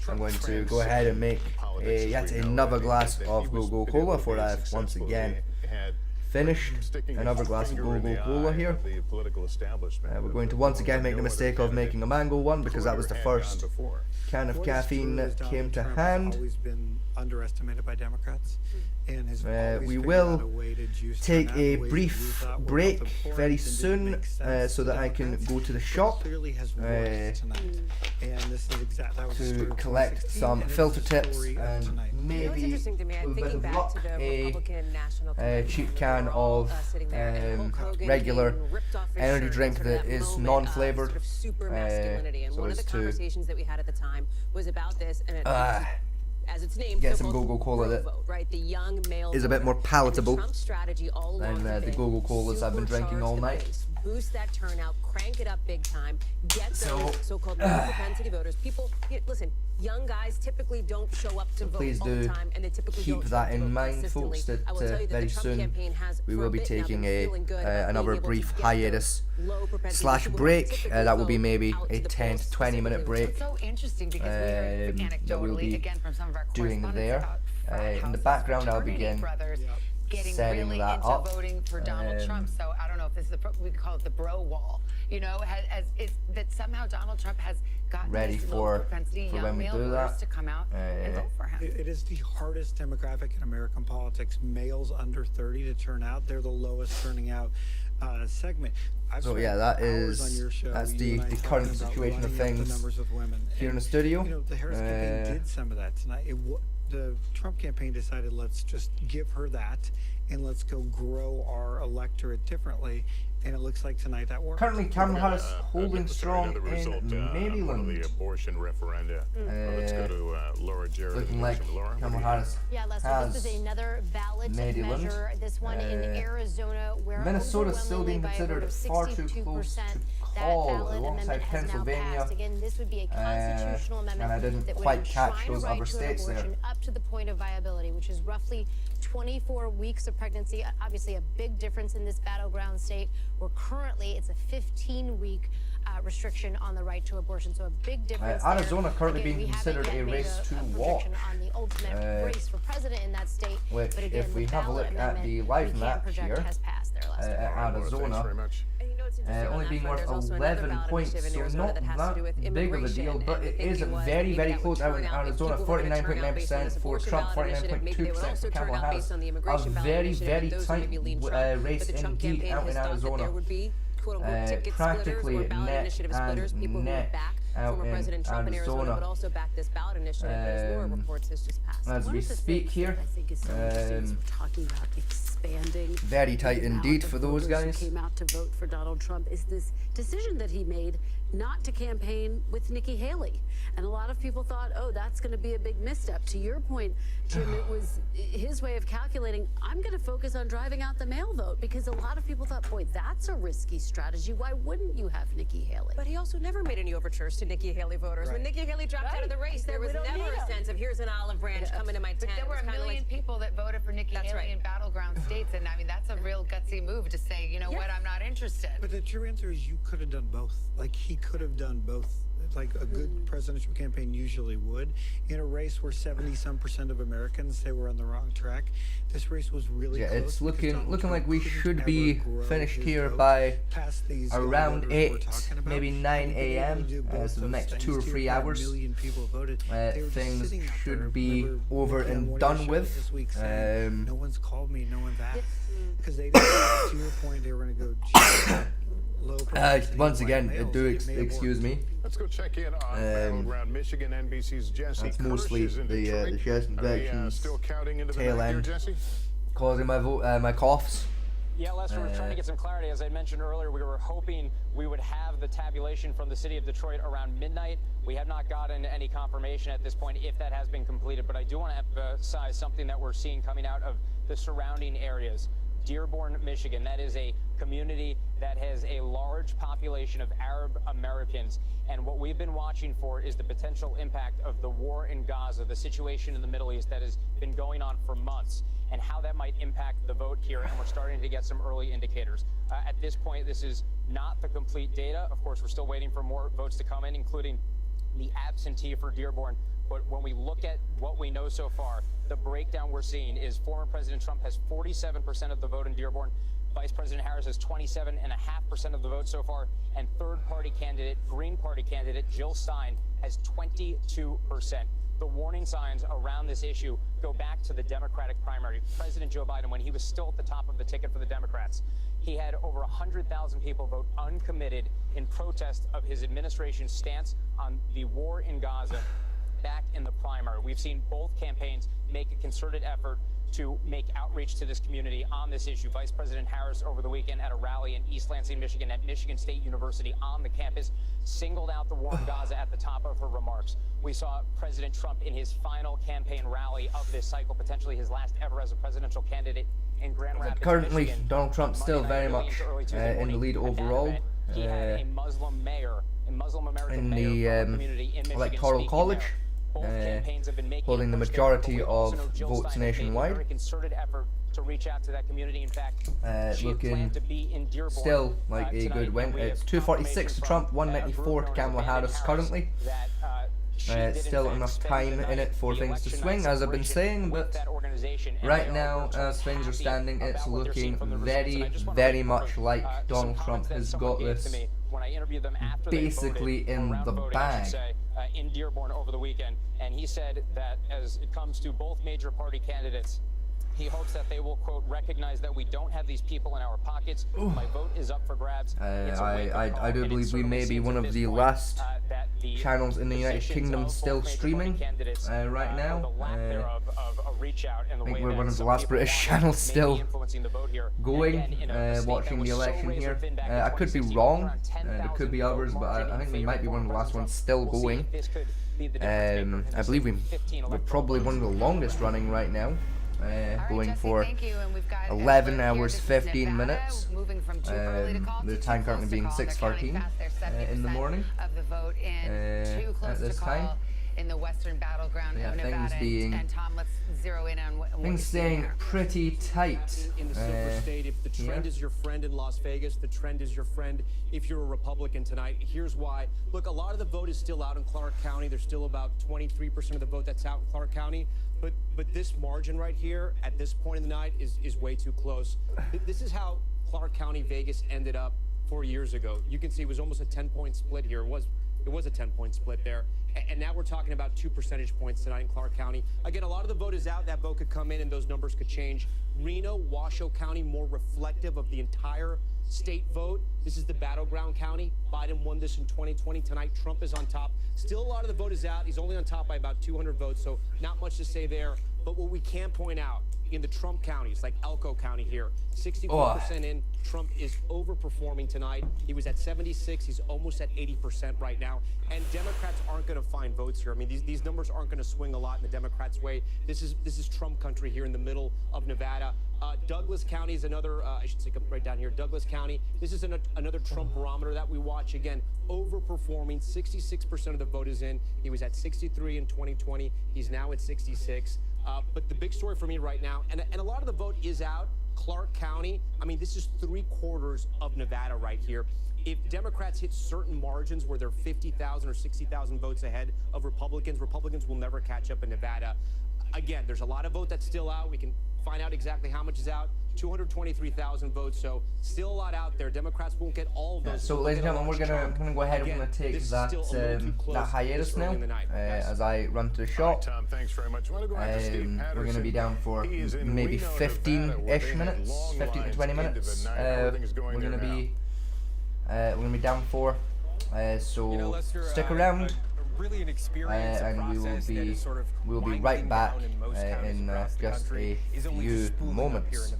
[SPEAKER 2] I'm going to go ahead and make yet another glass of Go-Go Cola, for I've once again finished another glass of Go-Go Cola here. We're going to once again make the mistake of making a mango one, because that was the first can of caffeine that came to hand.
[SPEAKER 16] Always been underestimated by Democrats.
[SPEAKER 2] We will take a brief break very soon so that I can go to the shop to collect some filter tips and maybe, with a bit of luck, a cheap can of regular energy drink that is non-flavored. So as to
[SPEAKER 20] as its name,
[SPEAKER 2] get some Go-Go Cola that is a bit more palatable than the Go-Go Colas I've been drinking all night.
[SPEAKER 20] boost that turnout, crank it up big time, get those so-called low propensity voters. People, listen, young guys typically don't show up to vote
[SPEAKER 2] Please
[SPEAKER 20] all
[SPEAKER 2] do
[SPEAKER 20] the time, and they typically
[SPEAKER 2] keep
[SPEAKER 20] don't
[SPEAKER 2] that
[SPEAKER 20] vote
[SPEAKER 2] in mind,
[SPEAKER 20] consistently.
[SPEAKER 2] folks, that
[SPEAKER 20] I will tell you that
[SPEAKER 2] very
[SPEAKER 20] the Trump
[SPEAKER 2] soon
[SPEAKER 20] campaign has,
[SPEAKER 2] we
[SPEAKER 20] for
[SPEAKER 2] will
[SPEAKER 20] a
[SPEAKER 2] be
[SPEAKER 20] bit now,
[SPEAKER 2] taking
[SPEAKER 20] been feeling good about
[SPEAKER 2] another
[SPEAKER 20] being able to
[SPEAKER 2] brief
[SPEAKER 20] get
[SPEAKER 2] hiatus
[SPEAKER 20] those low propensity
[SPEAKER 2] slash
[SPEAKER 20] people who
[SPEAKER 2] break.
[SPEAKER 20] typically
[SPEAKER 2] That will be
[SPEAKER 20] vote
[SPEAKER 2] maybe
[SPEAKER 20] out to
[SPEAKER 2] a
[SPEAKER 20] the
[SPEAKER 2] 10
[SPEAKER 20] polls
[SPEAKER 2] to 20 minute
[SPEAKER 20] specifically.
[SPEAKER 2] break
[SPEAKER 21] It's so interesting because we heard
[SPEAKER 2] that we'll
[SPEAKER 21] anecdotally,
[SPEAKER 2] be
[SPEAKER 21] again, from some of our
[SPEAKER 2] doing there. In the background, I'll begin
[SPEAKER 21] brothers getting
[SPEAKER 2] setting
[SPEAKER 21] really
[SPEAKER 2] that
[SPEAKER 21] into
[SPEAKER 2] up.
[SPEAKER 21] voting for Donald Trump. So I don't know if this is we call it the bro wall. You know, that somehow Donald Trump has gotten
[SPEAKER 2] Ready
[SPEAKER 21] these
[SPEAKER 2] for
[SPEAKER 21] low propensity
[SPEAKER 2] when
[SPEAKER 21] young
[SPEAKER 2] we
[SPEAKER 21] male
[SPEAKER 2] do
[SPEAKER 21] voters
[SPEAKER 2] that.
[SPEAKER 21] to come out and vote for him.
[SPEAKER 16] It is the hardest demographic in American politics. Males under 30 to turn out. They're the lowest turning out segment. I've
[SPEAKER 2] So
[SPEAKER 16] spent
[SPEAKER 2] yeah, that
[SPEAKER 16] hours on
[SPEAKER 2] is
[SPEAKER 16] your show,
[SPEAKER 2] that's
[SPEAKER 16] you
[SPEAKER 2] the
[SPEAKER 16] and I talking
[SPEAKER 2] current
[SPEAKER 16] about
[SPEAKER 2] situation of
[SPEAKER 16] running up the
[SPEAKER 2] things
[SPEAKER 16] numbers of women.
[SPEAKER 2] here in
[SPEAKER 16] And,
[SPEAKER 2] the studio.
[SPEAKER 16] You know, the Harris campaign did some of that tonight. The Trump campaign decided, let's just give her that and let's go grow our electorate differently. And it looks like tonight that worked.
[SPEAKER 2] Currently, Kamala Harris holding strong
[SPEAKER 22] Another result,
[SPEAKER 2] in Maryland.
[SPEAKER 22] one of the abortion referenda. Let's go to Laura Jarrett.
[SPEAKER 2] Looking like
[SPEAKER 22] Laura,
[SPEAKER 2] Kamala Harris
[SPEAKER 6] Yeah, Lester,
[SPEAKER 2] has
[SPEAKER 6] this is another ballot
[SPEAKER 2] Maryland.
[SPEAKER 6] measure. This one in Arizona, where
[SPEAKER 2] Minnesota's still being considered far too close to call alongside Pennsylvania.
[SPEAKER 6] Again, this would be a constitutional amendment
[SPEAKER 2] and I didn't
[SPEAKER 6] that would
[SPEAKER 2] quite catch
[SPEAKER 6] enshrine a
[SPEAKER 2] those
[SPEAKER 6] right
[SPEAKER 2] other
[SPEAKER 6] to an
[SPEAKER 2] states there.
[SPEAKER 6] abortion up to the point of viability, which is roughly 24 weeks of pregnancy. Obviously, a big difference in this battleground state, where currently it's a 15-week restriction on the right to abortion. So a big difference.
[SPEAKER 2] Arizona
[SPEAKER 6] there.
[SPEAKER 2] currently
[SPEAKER 6] Again,
[SPEAKER 2] being
[SPEAKER 6] we
[SPEAKER 2] considered
[SPEAKER 6] haven't
[SPEAKER 2] a
[SPEAKER 6] yet
[SPEAKER 2] race
[SPEAKER 6] made
[SPEAKER 2] to
[SPEAKER 6] a
[SPEAKER 2] watch.
[SPEAKER 6] prediction on the ultimate race for president in that state.
[SPEAKER 2] Which,
[SPEAKER 6] But again,
[SPEAKER 2] if we
[SPEAKER 6] the
[SPEAKER 2] have a
[SPEAKER 6] ballot
[SPEAKER 2] look at the
[SPEAKER 6] amendment
[SPEAKER 2] live
[SPEAKER 6] we can
[SPEAKER 2] map
[SPEAKER 6] project
[SPEAKER 2] here,
[SPEAKER 6] has passed there last
[SPEAKER 2] at Arizona, only being worth 11 points, so not that big of a deal, but it is very, very close out in Arizona. 49.9% for Trump, 49.2% for Kamala Harris. A very, very tight race indeed out in Arizona. Practically neck and neck out in Arizona.
[SPEAKER 20] But also back this ballot initiative, as Laura reports, has just passed.
[SPEAKER 2] As we speak here,
[SPEAKER 17] I think is so interesting is we're talking about expanding.
[SPEAKER 2] very tight
[SPEAKER 17] the amount
[SPEAKER 2] indeed
[SPEAKER 17] of
[SPEAKER 2] for those
[SPEAKER 17] voters who
[SPEAKER 2] guys.
[SPEAKER 17] came out to vote for Donald Trump is this decision that he made not to campaign with Nikki Haley. And a lot of people thought, oh, that's going to be a big misstep. To your point, Jim, it was his way of calculating, I'm going to focus on driving out the mail vote, because a lot of people thought, boy, that's a risky strategy. Why wouldn't you have Nikki Haley?
[SPEAKER 20] But he also never made any overtures to Nikki Haley voters. When Nikki Haley dropped out of the race, there was never a sense of, here's an olive branch coming to my tent.
[SPEAKER 21] But there were a million people that voted for Nikki Haley in battleground states, and I mean, that's a real gutsy move to say, you know what, I'm not interested.
[SPEAKER 16] But the true answer is you could have done both. Like, he could have done both, like a good presidential campaign usually would. In a race where 70-some% of Americans say we're on the wrong track, this race was really close.
[SPEAKER 2] It's looking like we should be finished here by around 8, maybe 9 a.m. So the next 2 or 3 hours. Things should be over and done with.
[SPEAKER 16] No one's called me, no one's asked. Because they didn't, to your point, they were going to go low propensity,
[SPEAKER 2] once again,
[SPEAKER 16] white males
[SPEAKER 2] do
[SPEAKER 16] get may
[SPEAKER 2] excuse me.
[SPEAKER 22] Let's go check in on Battleground Michigan. NBC's Jesse
[SPEAKER 2] That's mostly
[SPEAKER 22] Kirsch is in
[SPEAKER 2] the
[SPEAKER 22] Detroit.
[SPEAKER 2] chest
[SPEAKER 22] Are they,
[SPEAKER 2] infections
[SPEAKER 22] still counting into the
[SPEAKER 2] tail
[SPEAKER 22] night here,
[SPEAKER 2] end
[SPEAKER 22] Jesse?
[SPEAKER 2] causing my coughs.
[SPEAKER 8] Yeah, Lester, we're trying to get some clarity. As I mentioned earlier, we were hoping we would have the tabulation from the city of Detroit around midnight. We have not gotten any confirmation at this point if that has been completed, but I do want to emphasize something that we're seeing coming out of the surrounding areas. Dearborn, Michigan, that is a community that has a large population of Arab Americans. And what we've been watching for is the potential impact of the war in Gaza, the situation in the Middle East that has been going on for months, and how that might impact the vote here. And we're starting to get some early indicators. At this point, this is not the complete data. Of course, we're still waiting for more votes to come in, including the absentee for Dearborn. But when we look at what we know so far, the breakdown we're seeing is former President Trump has 47% of the vote in Dearborn. Vice President Harris has 27.5% of the vote so far. And third-party candidate, Green Party candidate, Jill Stein has 22%. The warning signs around this issue go back to the Democratic primary. President Joe Biden, when he was still at the top of the ticket for the Democrats, he had over 100,000 people vote uncommitted in protest of his administration's stance on the war in Gaza back in the primary. We've seen both campaigns make a concerted effort to make outreach to this community on this issue. Vice President Harris over the weekend at a rally in East Lansing, Michigan at Michigan State University on the campus singled out the war in Gaza at the top of her remarks. We saw President Trump in his final campaign rally of this cycle, potentially his last ever as a presidential candidate in Grand Rapids,
[SPEAKER 2] Currently,
[SPEAKER 8] Michigan.
[SPEAKER 2] Donald Trump still very much in the lead overall.
[SPEAKER 8] He had a Muslim mayor, a Muslim American
[SPEAKER 2] in
[SPEAKER 8] mayor
[SPEAKER 2] the
[SPEAKER 8] from the community in Michigan
[SPEAKER 2] Electoral College, holding the majority of votes nationwide.
[SPEAKER 8] Very concerted effort to reach out to that community. In fact, she had
[SPEAKER 2] Looking
[SPEAKER 8] planned to be in Dearborn,
[SPEAKER 2] still like a
[SPEAKER 8] tonight,
[SPEAKER 2] good win.
[SPEAKER 8] and we
[SPEAKER 2] It's
[SPEAKER 8] have
[SPEAKER 2] 246 to Trump, 194 to Kamala Harris currently. Still enough time in it for things to swing, as I've been saying, but right now, as things are standing, it's looking very, very much like Donald Trump has got this basically in the bag.
[SPEAKER 8] In Dearborn over the weekend, and he said that as it comes to both major party candidates, he hopes that they will, quote, recognize that we don't have these people in our pockets. My vote is up for grabs.
[SPEAKER 2] I do believe we may be one of the last channels in the United Kingdom still streaming right now. I think we're one of the last British channels still going, watching the election here. I could be wrong, there could be others, but I think we might be one of the last ones still going. I believe we're probably one of the longest running right now. Going for 11 hours 15 minutes. The time currently being 6:13 in the morning at this time.
[SPEAKER 5] In the western battleground of Nevada. And Tom, let's zero in on what
[SPEAKER 2] things staying pretty tight.
[SPEAKER 19] In the silver state, if the trend is your friend in Las Vegas, the trend is your friend if you're a Republican tonight. Here's why. Look, a lot of the vote is still out in Clark County. There's still about 23% of the vote that's out in Clark County. But this margin right here at this point in the night is way too close. This is how Clark County, Vegas ended up 4 years ago. You can see it was almost a 10-point split here. It was a 10-point split there. And now we're talking about 2 percentage points tonight in Clark County. Again, a lot of the vote is out. That vote could come in and those numbers could change. Reno, Washoe County, more reflective of the entire state vote. This is the battleground county. Biden won this in 2020. Tonight, Trump is on top. Still, a lot of the vote is out. He's only on top by about 200 votes, so not much to say there. But what we can point out, in the Trump counties, like Elko County here, 64% in. Trump is overperforming tonight. He was at 76. He's almost at 80% right now. And Democrats aren't going to find votes here. I mean, these numbers aren't going to swing a lot in the Democrats' way. This is Trump country here in the middle of Nevada. Douglas County is another, I should say right down here, Douglas County. This is another Trump barometer that we watch. Again, overperforming. 66% of the vote is in. He was at 63 in 2020. He's now at 66. But the big story for me right now, and a lot of the vote is out, Clark County, I mean, this is 3/4 of Nevada right here. If Democrats hit certain margins where they're 50,000 or 60,000 votes ahead of Republicans, Republicans will never catch up in Nevada. Again, there's a lot of vote that's still out. We can find out exactly how much is out. 223,000 votes, so still a lot out there. Democrats won't get all of those.
[SPEAKER 2] So, ladies and gentlemen, we're gonna go ahead and we're gonna take that hiatus now as I run to the shop.
[SPEAKER 22] Tom, thanks very much.
[SPEAKER 2] We're gonna be down for maybe 15-ish minutes, 15 to 20 minutes. We're gonna be down for. So stick around.
[SPEAKER 3] Really an experience
[SPEAKER 2] and we'll be right back in just a few moments.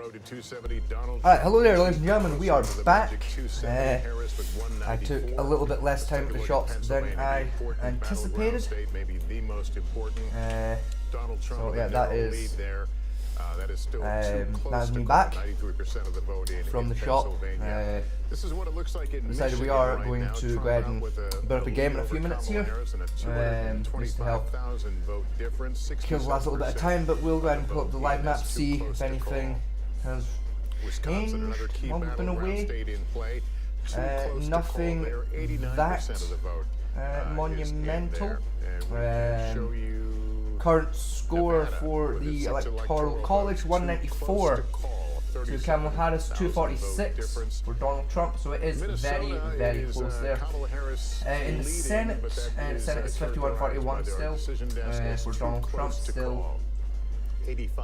[SPEAKER 22] Road to 270, Donald.
[SPEAKER 2] Alright, hello there, ladies and gentlemen. We are back. I took a little bit less time at the shops than I anticipated. So yeah, that is me back from the shop.
[SPEAKER 22] This is what it looks like in
[SPEAKER 2] decided we are going to go ahead and build up a game in a few minutes here. Just to help kill the last little bit of time, but we'll go ahead and pull up the live map, see if anything has changed while we've been away. Nothing that monumental. Current score for the Electoral College, 194 to Kamala Harris, 246 for Donald Trump, so it is very, very close there. In the Senate, the Senate is 51-41 still for Donald Trump, still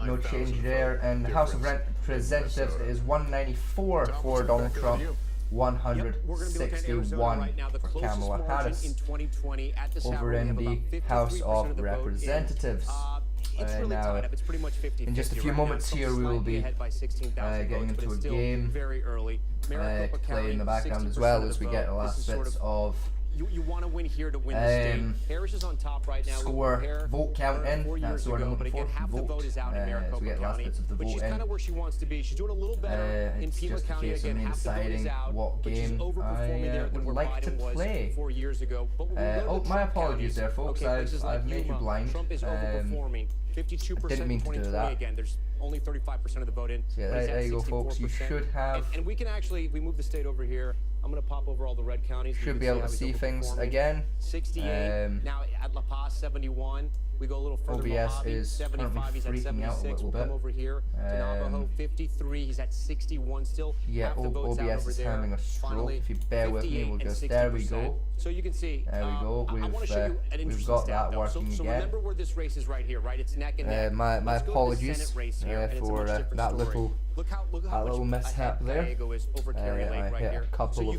[SPEAKER 2] no change there. And the House of Representatives is 194 for Donald Trump, 161 for Kamala Harris. Over in the House of Representatives. Now, in just a few moments here, we will be getting into a game, play in the background as well as we get the last bits of
[SPEAKER 19] you want to win here to win the state. Harris is on top right now.
[SPEAKER 2] Score, vote count in. That's what I'm looking for.
[SPEAKER 19] Half the vote is out in Maricopa County, but she's kind of where she wants to be. She's doing a little better in Pima County again. Half the vote is out,
[SPEAKER 2] what
[SPEAKER 19] but she's
[SPEAKER 2] game
[SPEAKER 19] overperforming there than where Biden was 4 years ago. But
[SPEAKER 2] oh, my apologies there, folks. I've made you blind.
[SPEAKER 19] Trump is overperforming. 52% in 2020 again. There's only 35% of the vote in.
[SPEAKER 2] Yeah, there you go, folks. You should have.
[SPEAKER 19] And we can actually, we move the state over here. I'm going to pop over all the red counties.
[SPEAKER 2] Should be able to see things again.
[SPEAKER 19] 68. Now at La Paz, 71. We go a little further.
[SPEAKER 2] OBS is currently freaking out a little bit.
[SPEAKER 19] Come over here to Navajo, 53. He's at 61 still.
[SPEAKER 2] Yeah, OBS is having a stroke. If you bear with me, we'll just. There we go.
[SPEAKER 19] So you can see.
[SPEAKER 2] There we go. We've got that working again.
[SPEAKER 19] So remember where this race is right here, right? It's neck and neck.
[SPEAKER 2] My apologies for that little mishap there. I hit a couple of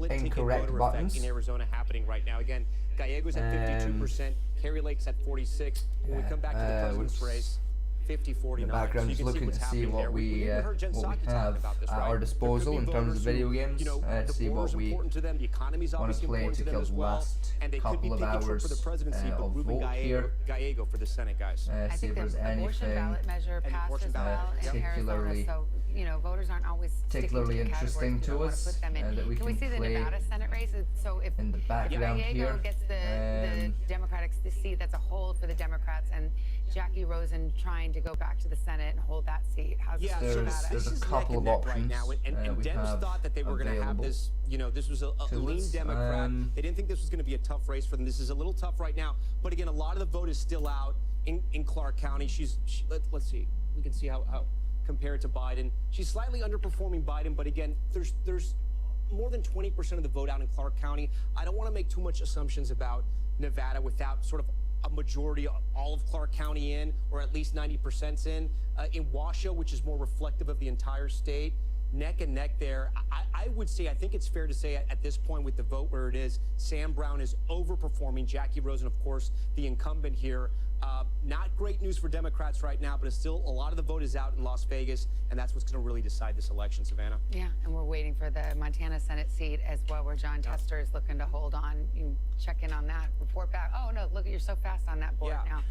[SPEAKER 2] incorrect buttons.
[SPEAKER 19] In Arizona happening right now. Again, Gallego's at 52%. Carrie Lake's at 46. When we come back to the president's race, 50-49.
[SPEAKER 2] The background is looking to see what we have at our disposal in terms of video games, to see what we want to play to kill the last couple of hours of vote here.
[SPEAKER 19] Gallego for the Senate, guys.
[SPEAKER 2] See if there's anything particularly
[SPEAKER 5] voters aren't always
[SPEAKER 2] particularly interesting to us that we can
[SPEAKER 5] see the
[SPEAKER 2] play
[SPEAKER 5] Nevada Senate race? So if
[SPEAKER 2] in the background
[SPEAKER 5] Gallego gets the Democratic seat, that's a hold for the Democrats, and Jackie Rosen trying to go back to the Senate and hold that seat. How's
[SPEAKER 2] there's a couple of options
[SPEAKER 19] right now, and Dems thought that they were going to have this. This was a lean Democrat. They didn't think this was going to be a tough race for them. This is a little tough right now, but again, a lot of the vote is still out in Clark County. Let's see. We can see how compared to Biden, she's slightly underperforming Biden, but again, there's more than 20% of the vote out in Clark County. I don't want to make too much assumptions about Nevada without sort of a majority of all of Clark County in, or at least 90% in. In Washoe, which is more reflective of the entire state, neck and neck there. I would say, I think it's fair to say at this point with the vote where it is, Sam Brown is overperforming Jackie Rosen, of course, the incumbent here. Not great news for Democrats right now, but it's still a lot of the vote is out in Las Vegas, and that's what's going to really decide this election, Savannah.
[SPEAKER 5] Yeah, and we're waiting for the Montana Senate seat as well, where John Tester is looking to hold on. You check in on that, report back. Oh, no, look, you're so fast on that board now.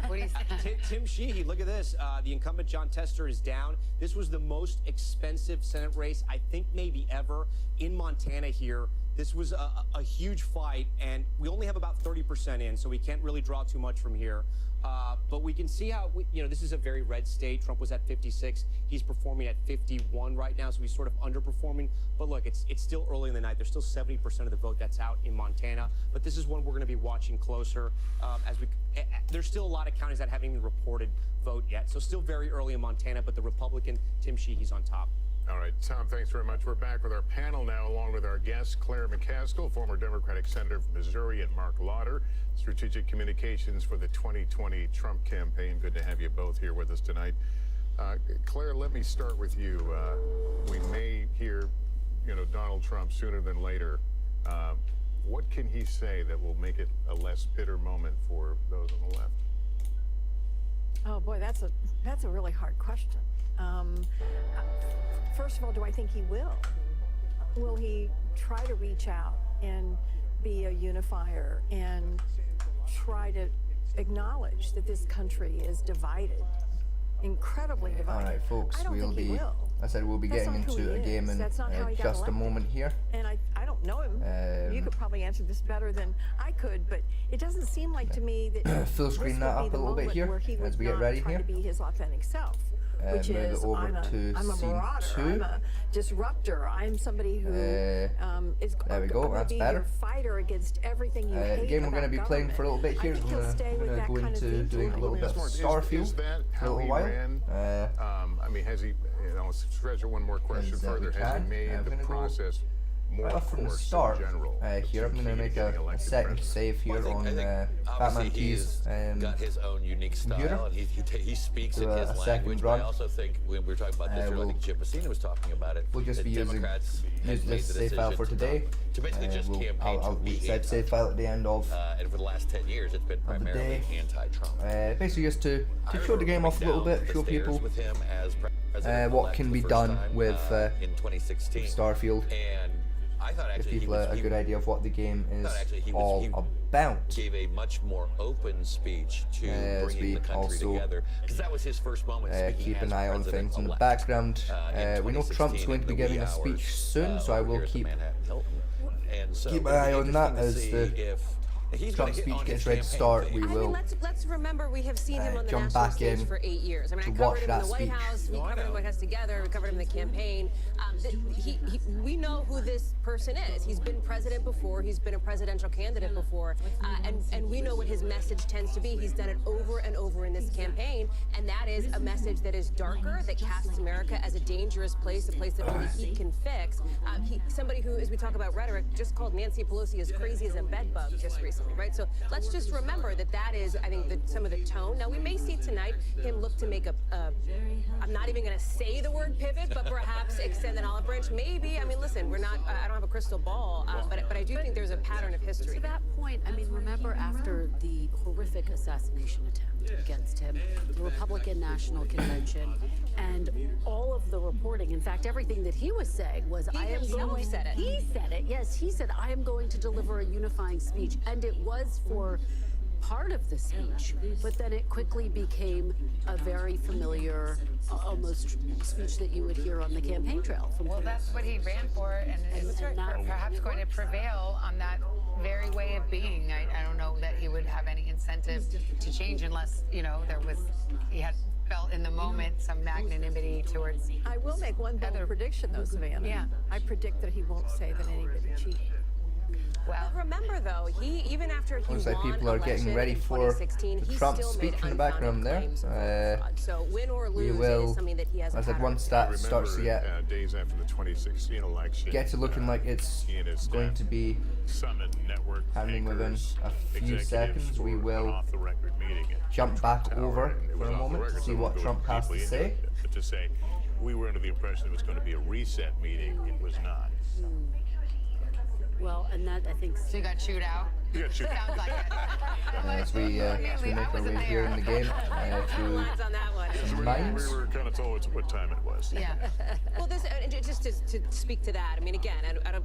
[SPEAKER 5] What do you say?
[SPEAKER 19] Tim Sheehy, look at this. The incumbent John Tester is down. This was the most expensive Senate race, I think maybe ever, in Montana here. This was a huge fight, and we only have about 30% in, so we can't really draw too much from here. But we can see how, this is a very red state. Trump was at 56. He's performing at 51 right now, so he's sort of underperforming. But look, it's still early in the night. There's still 70% of the vote that's out in Montana. But this is one we're going to be watching closer. There's still a lot of counties that haven't even reported vote yet. So still very early in Montana, but the Republican, Tim Sheehy's on top.
[SPEAKER 22] All right, Tom, thanks very much. We're back with our panel now, along with our guests, Claire McCaskill, former Democratic Senator from Missouri, and Mark Lauder, Strategic Communications for the 2020 Trump campaign. Good to have you both here with us tonight. Claire, let me start with you. We may hear, Donald Trump sooner than later. What can he say that will make it a less bitter moment for those on the left?
[SPEAKER 9] Oh boy, that's a really hard question. First of all, do I think he will? Will he try to reach out and be a unifier and try to acknowledge that this country is divided, incredibly divided?
[SPEAKER 2] All right, folks, we'll be getting into a game in just a moment here.
[SPEAKER 9] And I don't know him. You could probably answer this better than I could, but it doesn't seem like to me that
[SPEAKER 2] full screen that up a little bit here as we get ready here.
[SPEAKER 9] To be his authentic self, which
[SPEAKER 2] move
[SPEAKER 9] is
[SPEAKER 2] it over
[SPEAKER 9] I'm a
[SPEAKER 2] scene
[SPEAKER 9] marauder,
[SPEAKER 2] 2.
[SPEAKER 9] I'm a disruptor, I'm somebody who is
[SPEAKER 2] there we go, that's
[SPEAKER 9] be
[SPEAKER 2] better.
[SPEAKER 9] your fighter against everything you hate.
[SPEAKER 2] The game we're going to be playing for a little bit here is going to go into doing a little bit of Starfield for a little while.
[SPEAKER 22] I mean, has he, let's treasure one more question further. Has he made the process more
[SPEAKER 2] right from the start here, I'm going to make a second save here on Batman Keys
[SPEAKER 10] got his own unique style, and he speaks in his language. But I also think when we were talking about this, I think Jim Messina was talking about it.
[SPEAKER 2] We'll just be using this save file for today.
[SPEAKER 10] To basically just campaign
[SPEAKER 2] I'll set save file at the end of
[SPEAKER 10] and for the last 10 years, it's been primarily anti-Trump.
[SPEAKER 2] Basically, just to show the game off a little bit, show people what can be done with Starfield.
[SPEAKER 10] And I thought
[SPEAKER 2] give people a good idea of what the game is all about.
[SPEAKER 10] Gave a much more open speech to bringing the country together, because that was his first moment.
[SPEAKER 2] Keep an eye on things in the background. We know Trump's going to be giving a speech soon, so I will keep an eye on that as the Trump's speech gets ready to start. We will
[SPEAKER 20] let's remember we have seen him on the
[SPEAKER 2] jump
[SPEAKER 20] national
[SPEAKER 2] back
[SPEAKER 20] stage
[SPEAKER 2] in
[SPEAKER 20] for 8 years. I mean,
[SPEAKER 2] to
[SPEAKER 20] I
[SPEAKER 2] watch
[SPEAKER 20] covered him in
[SPEAKER 2] that
[SPEAKER 20] the White
[SPEAKER 2] speech.
[SPEAKER 20] House, we covered him in the White House together, we covered him in the campaign. We know who this person is. He's been president before, he's been a presidential candidate before, and we know what his message tends to be. He's done it over and over in this campaign, and that is a message that is darker, that casts America as a dangerous place, a place that only he can fix. Somebody who, as we talk about rhetoric, just called Nancy Pelosi as crazy as a bedbug just recently, right? So let's just remember that is, I think, some of the tone. Now, we may see tonight him look to make I'm not even going to say the word pivot, but perhaps extend an olive branch. Maybe. I mean, listen, we're not, I don't have a crystal ball, but I do think there's a pattern of history.
[SPEAKER 17] To that point, I mean, remember after the horrific assassination attempt against him, the Republican National Convention, and all of the reporting, in fact, everything that he was saying was,
[SPEAKER 20] He said it.
[SPEAKER 17] He said it, yes, he said, I am going to deliver a unifying speech. And it was for part of the speech, but then it quickly became a very familiar, almost speech that you would hear on the campaign trail.
[SPEAKER 5] Well, that's what he ran for, and is perhaps going to prevail on that very way of being. I don't know that he would have any incentive to change unless, he had felt in the moment some magnanimity towards.
[SPEAKER 9] I will make one bold prediction, though, Savannah.
[SPEAKER 5] Yeah.
[SPEAKER 9] I predict that he won't say that anybody cheated.
[SPEAKER 20] Well, remember though, even after he
[SPEAKER 2] looks like
[SPEAKER 20] won
[SPEAKER 2] people are getting ready for the Trump speech in the background there.
[SPEAKER 20] So win or
[SPEAKER 2] We
[SPEAKER 20] lose
[SPEAKER 2] will,
[SPEAKER 20] is something that he has.
[SPEAKER 2] as once that starts to get
[SPEAKER 22] days after the 2016 election,
[SPEAKER 2] to looking like it's going to be happening within a few seconds, we will jump back over for a moment to see what Trump has to say.
[SPEAKER 22] To say, we were under the impression it was going to be a reset meeting. It was not.
[SPEAKER 17] Well, and that, I think...
[SPEAKER 5] So you got chewed out?
[SPEAKER 22] You got chewed
[SPEAKER 5] out. Sounds like it.
[SPEAKER 2] As we make our way here in the game through some mines.
[SPEAKER 22] We were kind of told what time it was.
[SPEAKER 20] Yeah. Well, just to speak to that, I mean, again,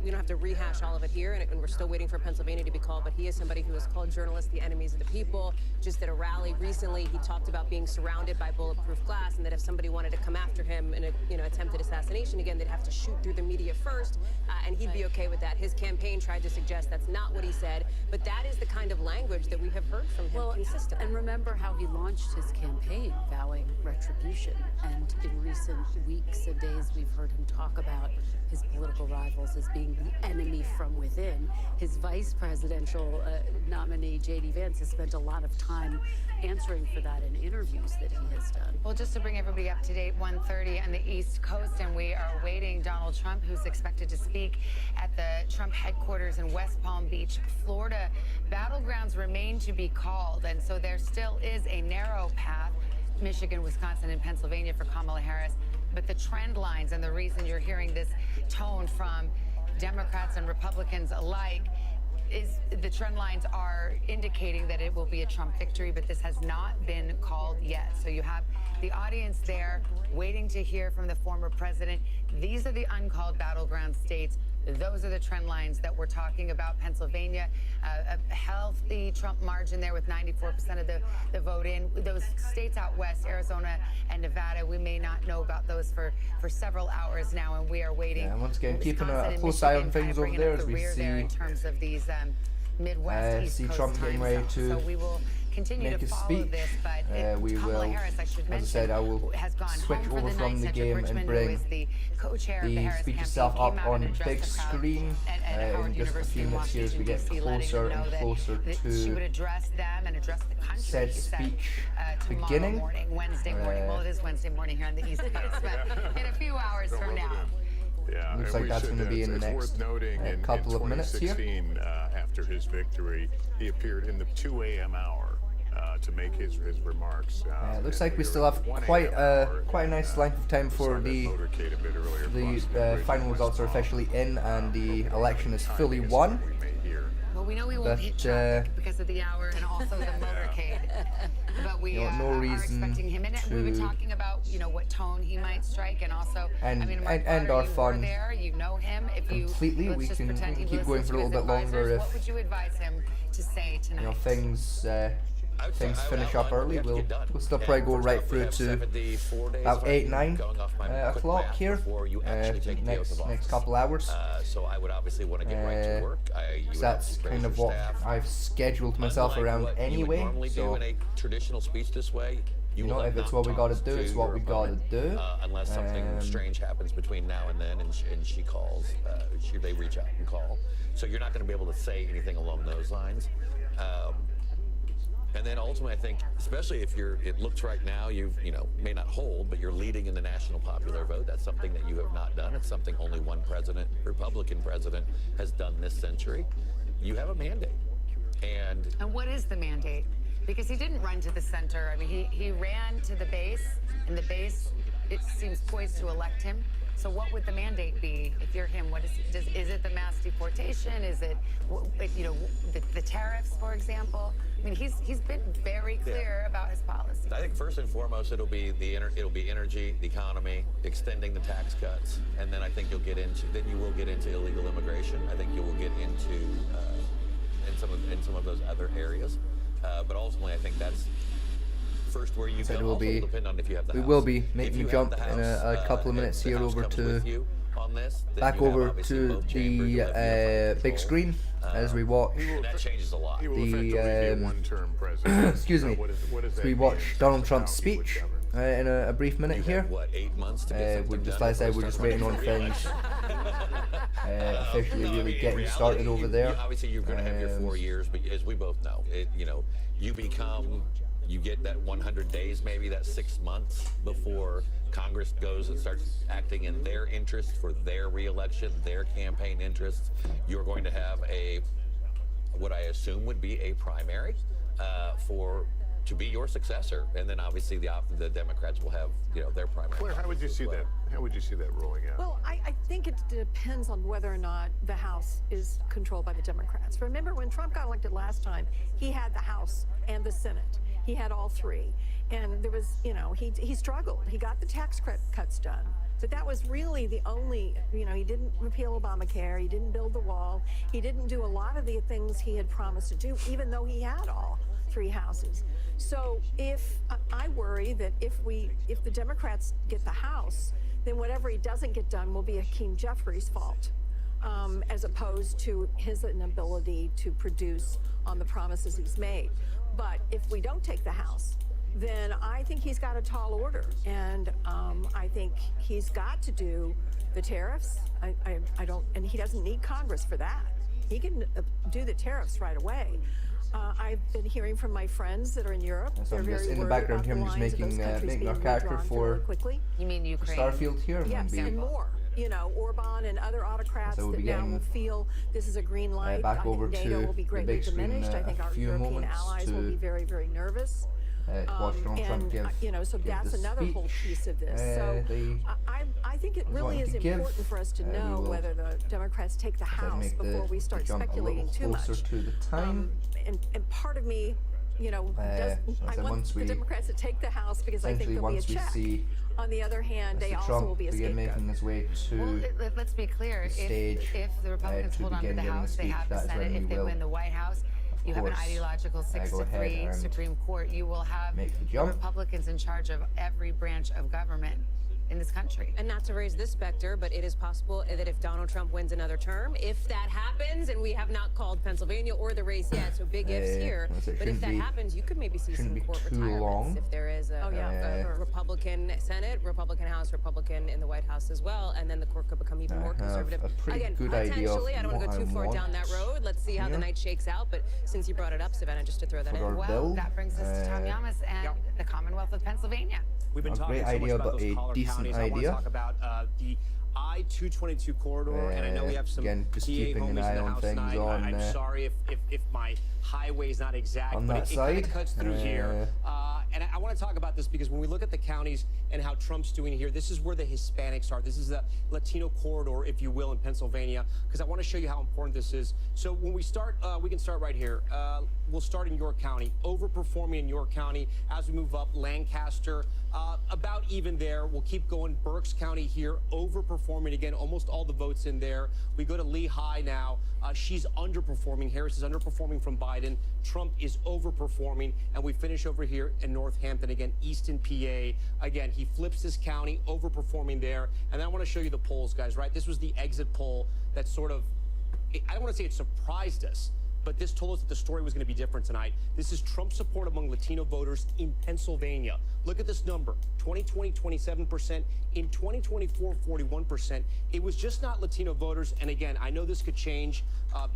[SPEAKER 20] we don't have to rehash all of it here, and we're still waiting for Pennsylvania to be called, but he is somebody who has called journalists the enemies of the people. Just at a rally recently, he talked about being surrounded by bulletproof glass, and that if somebody wanted to come after him in a attempted assassination again, they'd have to shoot through the media first, and he'd be okay with that. His campaign tried to suggest that's not what he said, but that is the kind of language that we have heard from him consistently.
[SPEAKER 17] And remember how he launched his campaign vowing retribution. And in recent weeks and days, we've heard him talk about his political rivals as being the enemy from within. His vice presidential nominee, J.D. Vance, has spent a lot of time answering for that in interviews that he has done.
[SPEAKER 5] Well, just to bring everybody up to date, 1:30 on the East Coast, and we are awaiting Donald Trump, who's expected to speak at the Trump headquarters in West Palm Beach, Florida. Battlegrounds remain to be called, and so there still is a narrow path, Michigan, Wisconsin, and Pennsylvania for Kamala Harris. But the trend lines, and the reason you're hearing this tone from Democrats and Republicans alike, the trend lines are indicating that it will be a Trump victory, but this has not been called yet. So you have the audience there waiting to hear from the former president. These are the uncalled battleground states. Those are the trend lines that we're talking about. Pennsylvania, a healthy Trump margin there with 94% of the vote in. Those states out west, Arizona and Nevada, we may not know about those for several hours now, and we are waiting.
[SPEAKER 2] Yeah, once again, keeping a close eye on things over there as we see,
[SPEAKER 5] in terms of these Midwest, East Coast
[SPEAKER 2] Trump getting ready to
[SPEAKER 5] so we will continue
[SPEAKER 2] make
[SPEAKER 5] to
[SPEAKER 2] his
[SPEAKER 5] follow
[SPEAKER 2] speech.
[SPEAKER 5] this, but
[SPEAKER 2] We
[SPEAKER 5] Kamala
[SPEAKER 2] will,
[SPEAKER 5] Harris, I should
[SPEAKER 2] as I
[SPEAKER 5] mention,
[SPEAKER 2] said, I will
[SPEAKER 5] has gone
[SPEAKER 2] switch
[SPEAKER 5] home for
[SPEAKER 2] over
[SPEAKER 5] the
[SPEAKER 2] from
[SPEAKER 5] night.
[SPEAKER 2] the
[SPEAKER 5] Senator
[SPEAKER 2] game
[SPEAKER 5] Richmond,
[SPEAKER 2] and
[SPEAKER 5] who
[SPEAKER 2] bring
[SPEAKER 5] is the co-chair of the
[SPEAKER 2] the
[SPEAKER 5] Harris
[SPEAKER 2] speech
[SPEAKER 5] campaign,
[SPEAKER 2] itself
[SPEAKER 5] came
[SPEAKER 2] up
[SPEAKER 5] out
[SPEAKER 2] on
[SPEAKER 5] and addressed
[SPEAKER 2] big
[SPEAKER 5] the crowd
[SPEAKER 2] screen
[SPEAKER 5] at
[SPEAKER 2] in
[SPEAKER 5] Howard
[SPEAKER 2] just a
[SPEAKER 5] University
[SPEAKER 2] few
[SPEAKER 5] in
[SPEAKER 2] minutes here as we
[SPEAKER 5] Washington,
[SPEAKER 2] get
[SPEAKER 5] D.C., letting
[SPEAKER 2] closer
[SPEAKER 5] them know
[SPEAKER 2] and
[SPEAKER 5] that
[SPEAKER 2] closer
[SPEAKER 5] she would
[SPEAKER 2] to
[SPEAKER 5] address them and address the country.
[SPEAKER 2] said
[SPEAKER 5] he said,
[SPEAKER 2] speech
[SPEAKER 5] tomorrow
[SPEAKER 2] beginning.
[SPEAKER 5] morning, Wednesday morning. Well, it is Wednesday morning here on the East Coast, but in a few hours from now.
[SPEAKER 22] Yeah,
[SPEAKER 2] looks
[SPEAKER 22] and
[SPEAKER 2] like
[SPEAKER 22] we
[SPEAKER 2] that's
[SPEAKER 22] should,
[SPEAKER 2] going to be in the
[SPEAKER 22] it's
[SPEAKER 2] next
[SPEAKER 22] worth noting in
[SPEAKER 2] couple of minutes here.
[SPEAKER 22] 2016, after his victory, he appeared in the 2 a.m. hour to make his remarks.
[SPEAKER 2] It looks like we still have quite a nice length of time before the final results are officially in and the election is fully won.
[SPEAKER 5] Well, we know we won't hit Trump because of the hour and also the motorcade. But we
[SPEAKER 2] no
[SPEAKER 5] are
[SPEAKER 2] reason
[SPEAKER 5] expecting him in it. We've been talking about, what tone he might strike, and also,
[SPEAKER 2] and,
[SPEAKER 5] I mean, Mark
[SPEAKER 2] and
[SPEAKER 5] Carter,
[SPEAKER 2] our
[SPEAKER 5] you
[SPEAKER 2] fun
[SPEAKER 5] were there, you know him. If you
[SPEAKER 2] completely,
[SPEAKER 5] let's
[SPEAKER 2] we
[SPEAKER 5] just
[SPEAKER 2] can
[SPEAKER 5] pretend he
[SPEAKER 2] keep going for a little bit longer if
[SPEAKER 5] what would you advise him to say tonight?
[SPEAKER 2] Things finish up early. We'll still probably go right through to about 8-9 o'clock here. Next couple hours.
[SPEAKER 10] So I would obviously want to get right to work.
[SPEAKER 2] That's kind of what I've scheduled myself around anyway.
[SPEAKER 10] So in a traditional speech this way,
[SPEAKER 2] if it's what we got to do, it's what we got to do.
[SPEAKER 10] Unless something strange happens between now and then, and she calls, they reach out and call. So you're not going to be able to say anything along those lines. And then ultimately, I think, especially if it looks right now, may not hold, but you're leading in the national popular vote. That's something that you have not done. It's something only one Republican president, has done this century. You have a mandate. And
[SPEAKER 5] what is the mandate? Because he didn't run to the center. I mean, he ran to the base, and the base, it seems poised to elect him. So what would the mandate be if you're him? What is it the mass deportation? Is it, the tariffs, for example? I mean, he's been very clear about his policy.
[SPEAKER 10] I think first and foremost, it'll be energy, the economy, extending the tax cuts, and then I think you will get into illegal immigration. I think you will get into in some of those other areas. But ultimately, I think that's first where you go. Also will depend on if you have the House.
[SPEAKER 2] We will be making a jump in a couple of minutes here over to back over to the big screen as we watch the excuse me, as we watch Donald Trump's speech in a brief minute here. Like I said, we're just waiting on things officially really getting started over there.
[SPEAKER 10] Obviously, you're going to have your 4 years, but as we both know, you get that 100 days, maybe that 6 months before Congress goes and starts acting in their interest for their reelection, their campaign interests. You're going to have what I assume would be a primary to be your successor, and then obviously the Democrats will have their primary.
[SPEAKER 22] Claire, how would you see that? How would you see that rolling out?
[SPEAKER 9] Well, I think it depends on whether or not the House is controlled by the Democrats. Remember when Trump got elected last time, he had the House and the Senate. He had all three. And there was, he struggled. He got the tax cuts done. But that was really the only, he didn't repeal Obamacare. He didn't build the wall. He didn't do a lot of the things he had promised to do, even though he had all three houses. So I worry that if the Democrats get the House, then whatever he doesn't get done will be Hakeem Jeffries' fault, as opposed to his inability to produce on the promises he's made. But if we don't take the House, then I think he's got a tall order, and I think he's got to do the tariffs. I don't, and he doesn't need Congress for that. He can do the tariffs right away. I've been hearing from my friends that are in Europe.
[SPEAKER 2] So I'm just in the background here. I'm just making our character for
[SPEAKER 5] you mean Ukraine?
[SPEAKER 2] Starfield here.
[SPEAKER 9] Yes, and more. Orban and other autocrats that now will feel this is a green light.
[SPEAKER 2] Back over
[SPEAKER 9] NATO
[SPEAKER 2] to
[SPEAKER 9] will be greatly diminished. I think our European allies will be very, very nervous.
[SPEAKER 2] watched Donald Trump give,
[SPEAKER 9] you know, so that's
[SPEAKER 2] the
[SPEAKER 9] another whole
[SPEAKER 2] speech,
[SPEAKER 9] piece of this. So I think it really
[SPEAKER 2] wanted
[SPEAKER 9] is
[SPEAKER 2] to give.
[SPEAKER 9] important for us to
[SPEAKER 2] We
[SPEAKER 9] know
[SPEAKER 2] will
[SPEAKER 9] whether the Democrats take the House
[SPEAKER 2] make
[SPEAKER 9] before we
[SPEAKER 2] the
[SPEAKER 9] start
[SPEAKER 2] jump a
[SPEAKER 9] speculating
[SPEAKER 2] little
[SPEAKER 9] too much.
[SPEAKER 2] closer to the time.
[SPEAKER 9] And part of me, you know, I want
[SPEAKER 2] once
[SPEAKER 9] the
[SPEAKER 2] we-
[SPEAKER 9] Democrats to take the House because I think
[SPEAKER 2] essentially
[SPEAKER 9] there'll be a
[SPEAKER 2] once we
[SPEAKER 9] check.
[SPEAKER 2] see
[SPEAKER 9] On the other hand, they also will
[SPEAKER 2] Trump
[SPEAKER 9] be a
[SPEAKER 2] begin
[SPEAKER 9] scapegoat.
[SPEAKER 2] making his way to
[SPEAKER 5] Well, let's be clear.
[SPEAKER 2] the stage,
[SPEAKER 5] If the Republicans
[SPEAKER 2] to
[SPEAKER 5] hold on to
[SPEAKER 2] begin
[SPEAKER 5] the
[SPEAKER 2] giving a
[SPEAKER 5] House, they
[SPEAKER 2] speech,
[SPEAKER 5] have the
[SPEAKER 2] that is when
[SPEAKER 5] Senate.
[SPEAKER 2] we
[SPEAKER 5] If they
[SPEAKER 2] will,
[SPEAKER 5] win the White House, you have an
[SPEAKER 2] course,
[SPEAKER 5] ideological
[SPEAKER 2] go ahead
[SPEAKER 5] 6-3
[SPEAKER 2] and
[SPEAKER 5] Supreme Court. You will have
[SPEAKER 2] make the
[SPEAKER 5] the
[SPEAKER 2] jump.
[SPEAKER 5] Republicans in charge of every branch of government in this country.
[SPEAKER 20] And not to raise this specter, but it is possible that if Donald Trump wins another term, if that happens, and we have not called Pennsylvania or the race yet, so big ifs here,
[SPEAKER 2] well, so it
[SPEAKER 20] but if
[SPEAKER 2] shouldn't
[SPEAKER 20] that
[SPEAKER 2] be-
[SPEAKER 20] happens, you could maybe see some
[SPEAKER 2] shouldn't be
[SPEAKER 20] court
[SPEAKER 2] too
[SPEAKER 20] retirements
[SPEAKER 2] long.
[SPEAKER 20] if there is a Republican Senate, Republican House, Republican in the White House as well, and then the court could become even more
[SPEAKER 2] have
[SPEAKER 20] conservative.
[SPEAKER 2] a pretty
[SPEAKER 20] Again,
[SPEAKER 2] good idea of
[SPEAKER 20] potentially, I don't want to
[SPEAKER 2] what
[SPEAKER 20] go too
[SPEAKER 2] I
[SPEAKER 20] far down that
[SPEAKER 2] want
[SPEAKER 20] road. Let's see how the
[SPEAKER 2] here.
[SPEAKER 20] night shakes out, but since you brought it up, Savannah, just to throw that
[SPEAKER 2] For
[SPEAKER 20] in.
[SPEAKER 2] our
[SPEAKER 5] Well,
[SPEAKER 2] bill,
[SPEAKER 5] that brings us to Tom Yamas and the Commonwealth of Pennsylvania.
[SPEAKER 19] We've been
[SPEAKER 2] A
[SPEAKER 19] talking
[SPEAKER 2] great
[SPEAKER 19] so much
[SPEAKER 2] idea,
[SPEAKER 19] about
[SPEAKER 2] but
[SPEAKER 19] those
[SPEAKER 2] a
[SPEAKER 19] collar
[SPEAKER 2] decent
[SPEAKER 19] counties. I want to
[SPEAKER 2] idea.
[SPEAKER 19] talk about the I-222 corridor, and I know we have some
[SPEAKER 2] again, just
[SPEAKER 19] PA
[SPEAKER 2] keeping an
[SPEAKER 19] homies
[SPEAKER 2] eye
[SPEAKER 19] in the
[SPEAKER 2] on
[SPEAKER 19] House
[SPEAKER 2] things
[SPEAKER 19] tonight.
[SPEAKER 2] on,
[SPEAKER 19] I'm sorry if my highway is not exact,
[SPEAKER 2] on
[SPEAKER 19] but
[SPEAKER 2] that
[SPEAKER 19] it kind
[SPEAKER 2] side.
[SPEAKER 19] of cuts through here. And I want to talk about this because when we look at the counties and how Trump's doing here, this is where the Hispanics are. This is the Latino corridor, if you will, in Pennsylvania, because I want to show you how important this is. So when we start, we can start right here. We'll start in York County, overperforming in York County. As we move up, Lancaster, about even there. We'll keep going. Berks County here, overperforming again, almost all the votes in there. We go to Lehigh now. She's underperforming. Harris is underperforming from Biden. Trump is overperforming. And we finish over here in Northampton again, Easton, PA. Again, he flips this county, overperforming there. And then I want to show you the polls, guys, right? This was the exit poll that sort of, I don't want to say it surprised us, but this told us that the story was going to be different tonight. This is Trump support among Latino voters in Pennsylvania. Look at this number, 2020, 27%. In 2024, 41%. It was just not Latino voters. And again, I know this could change.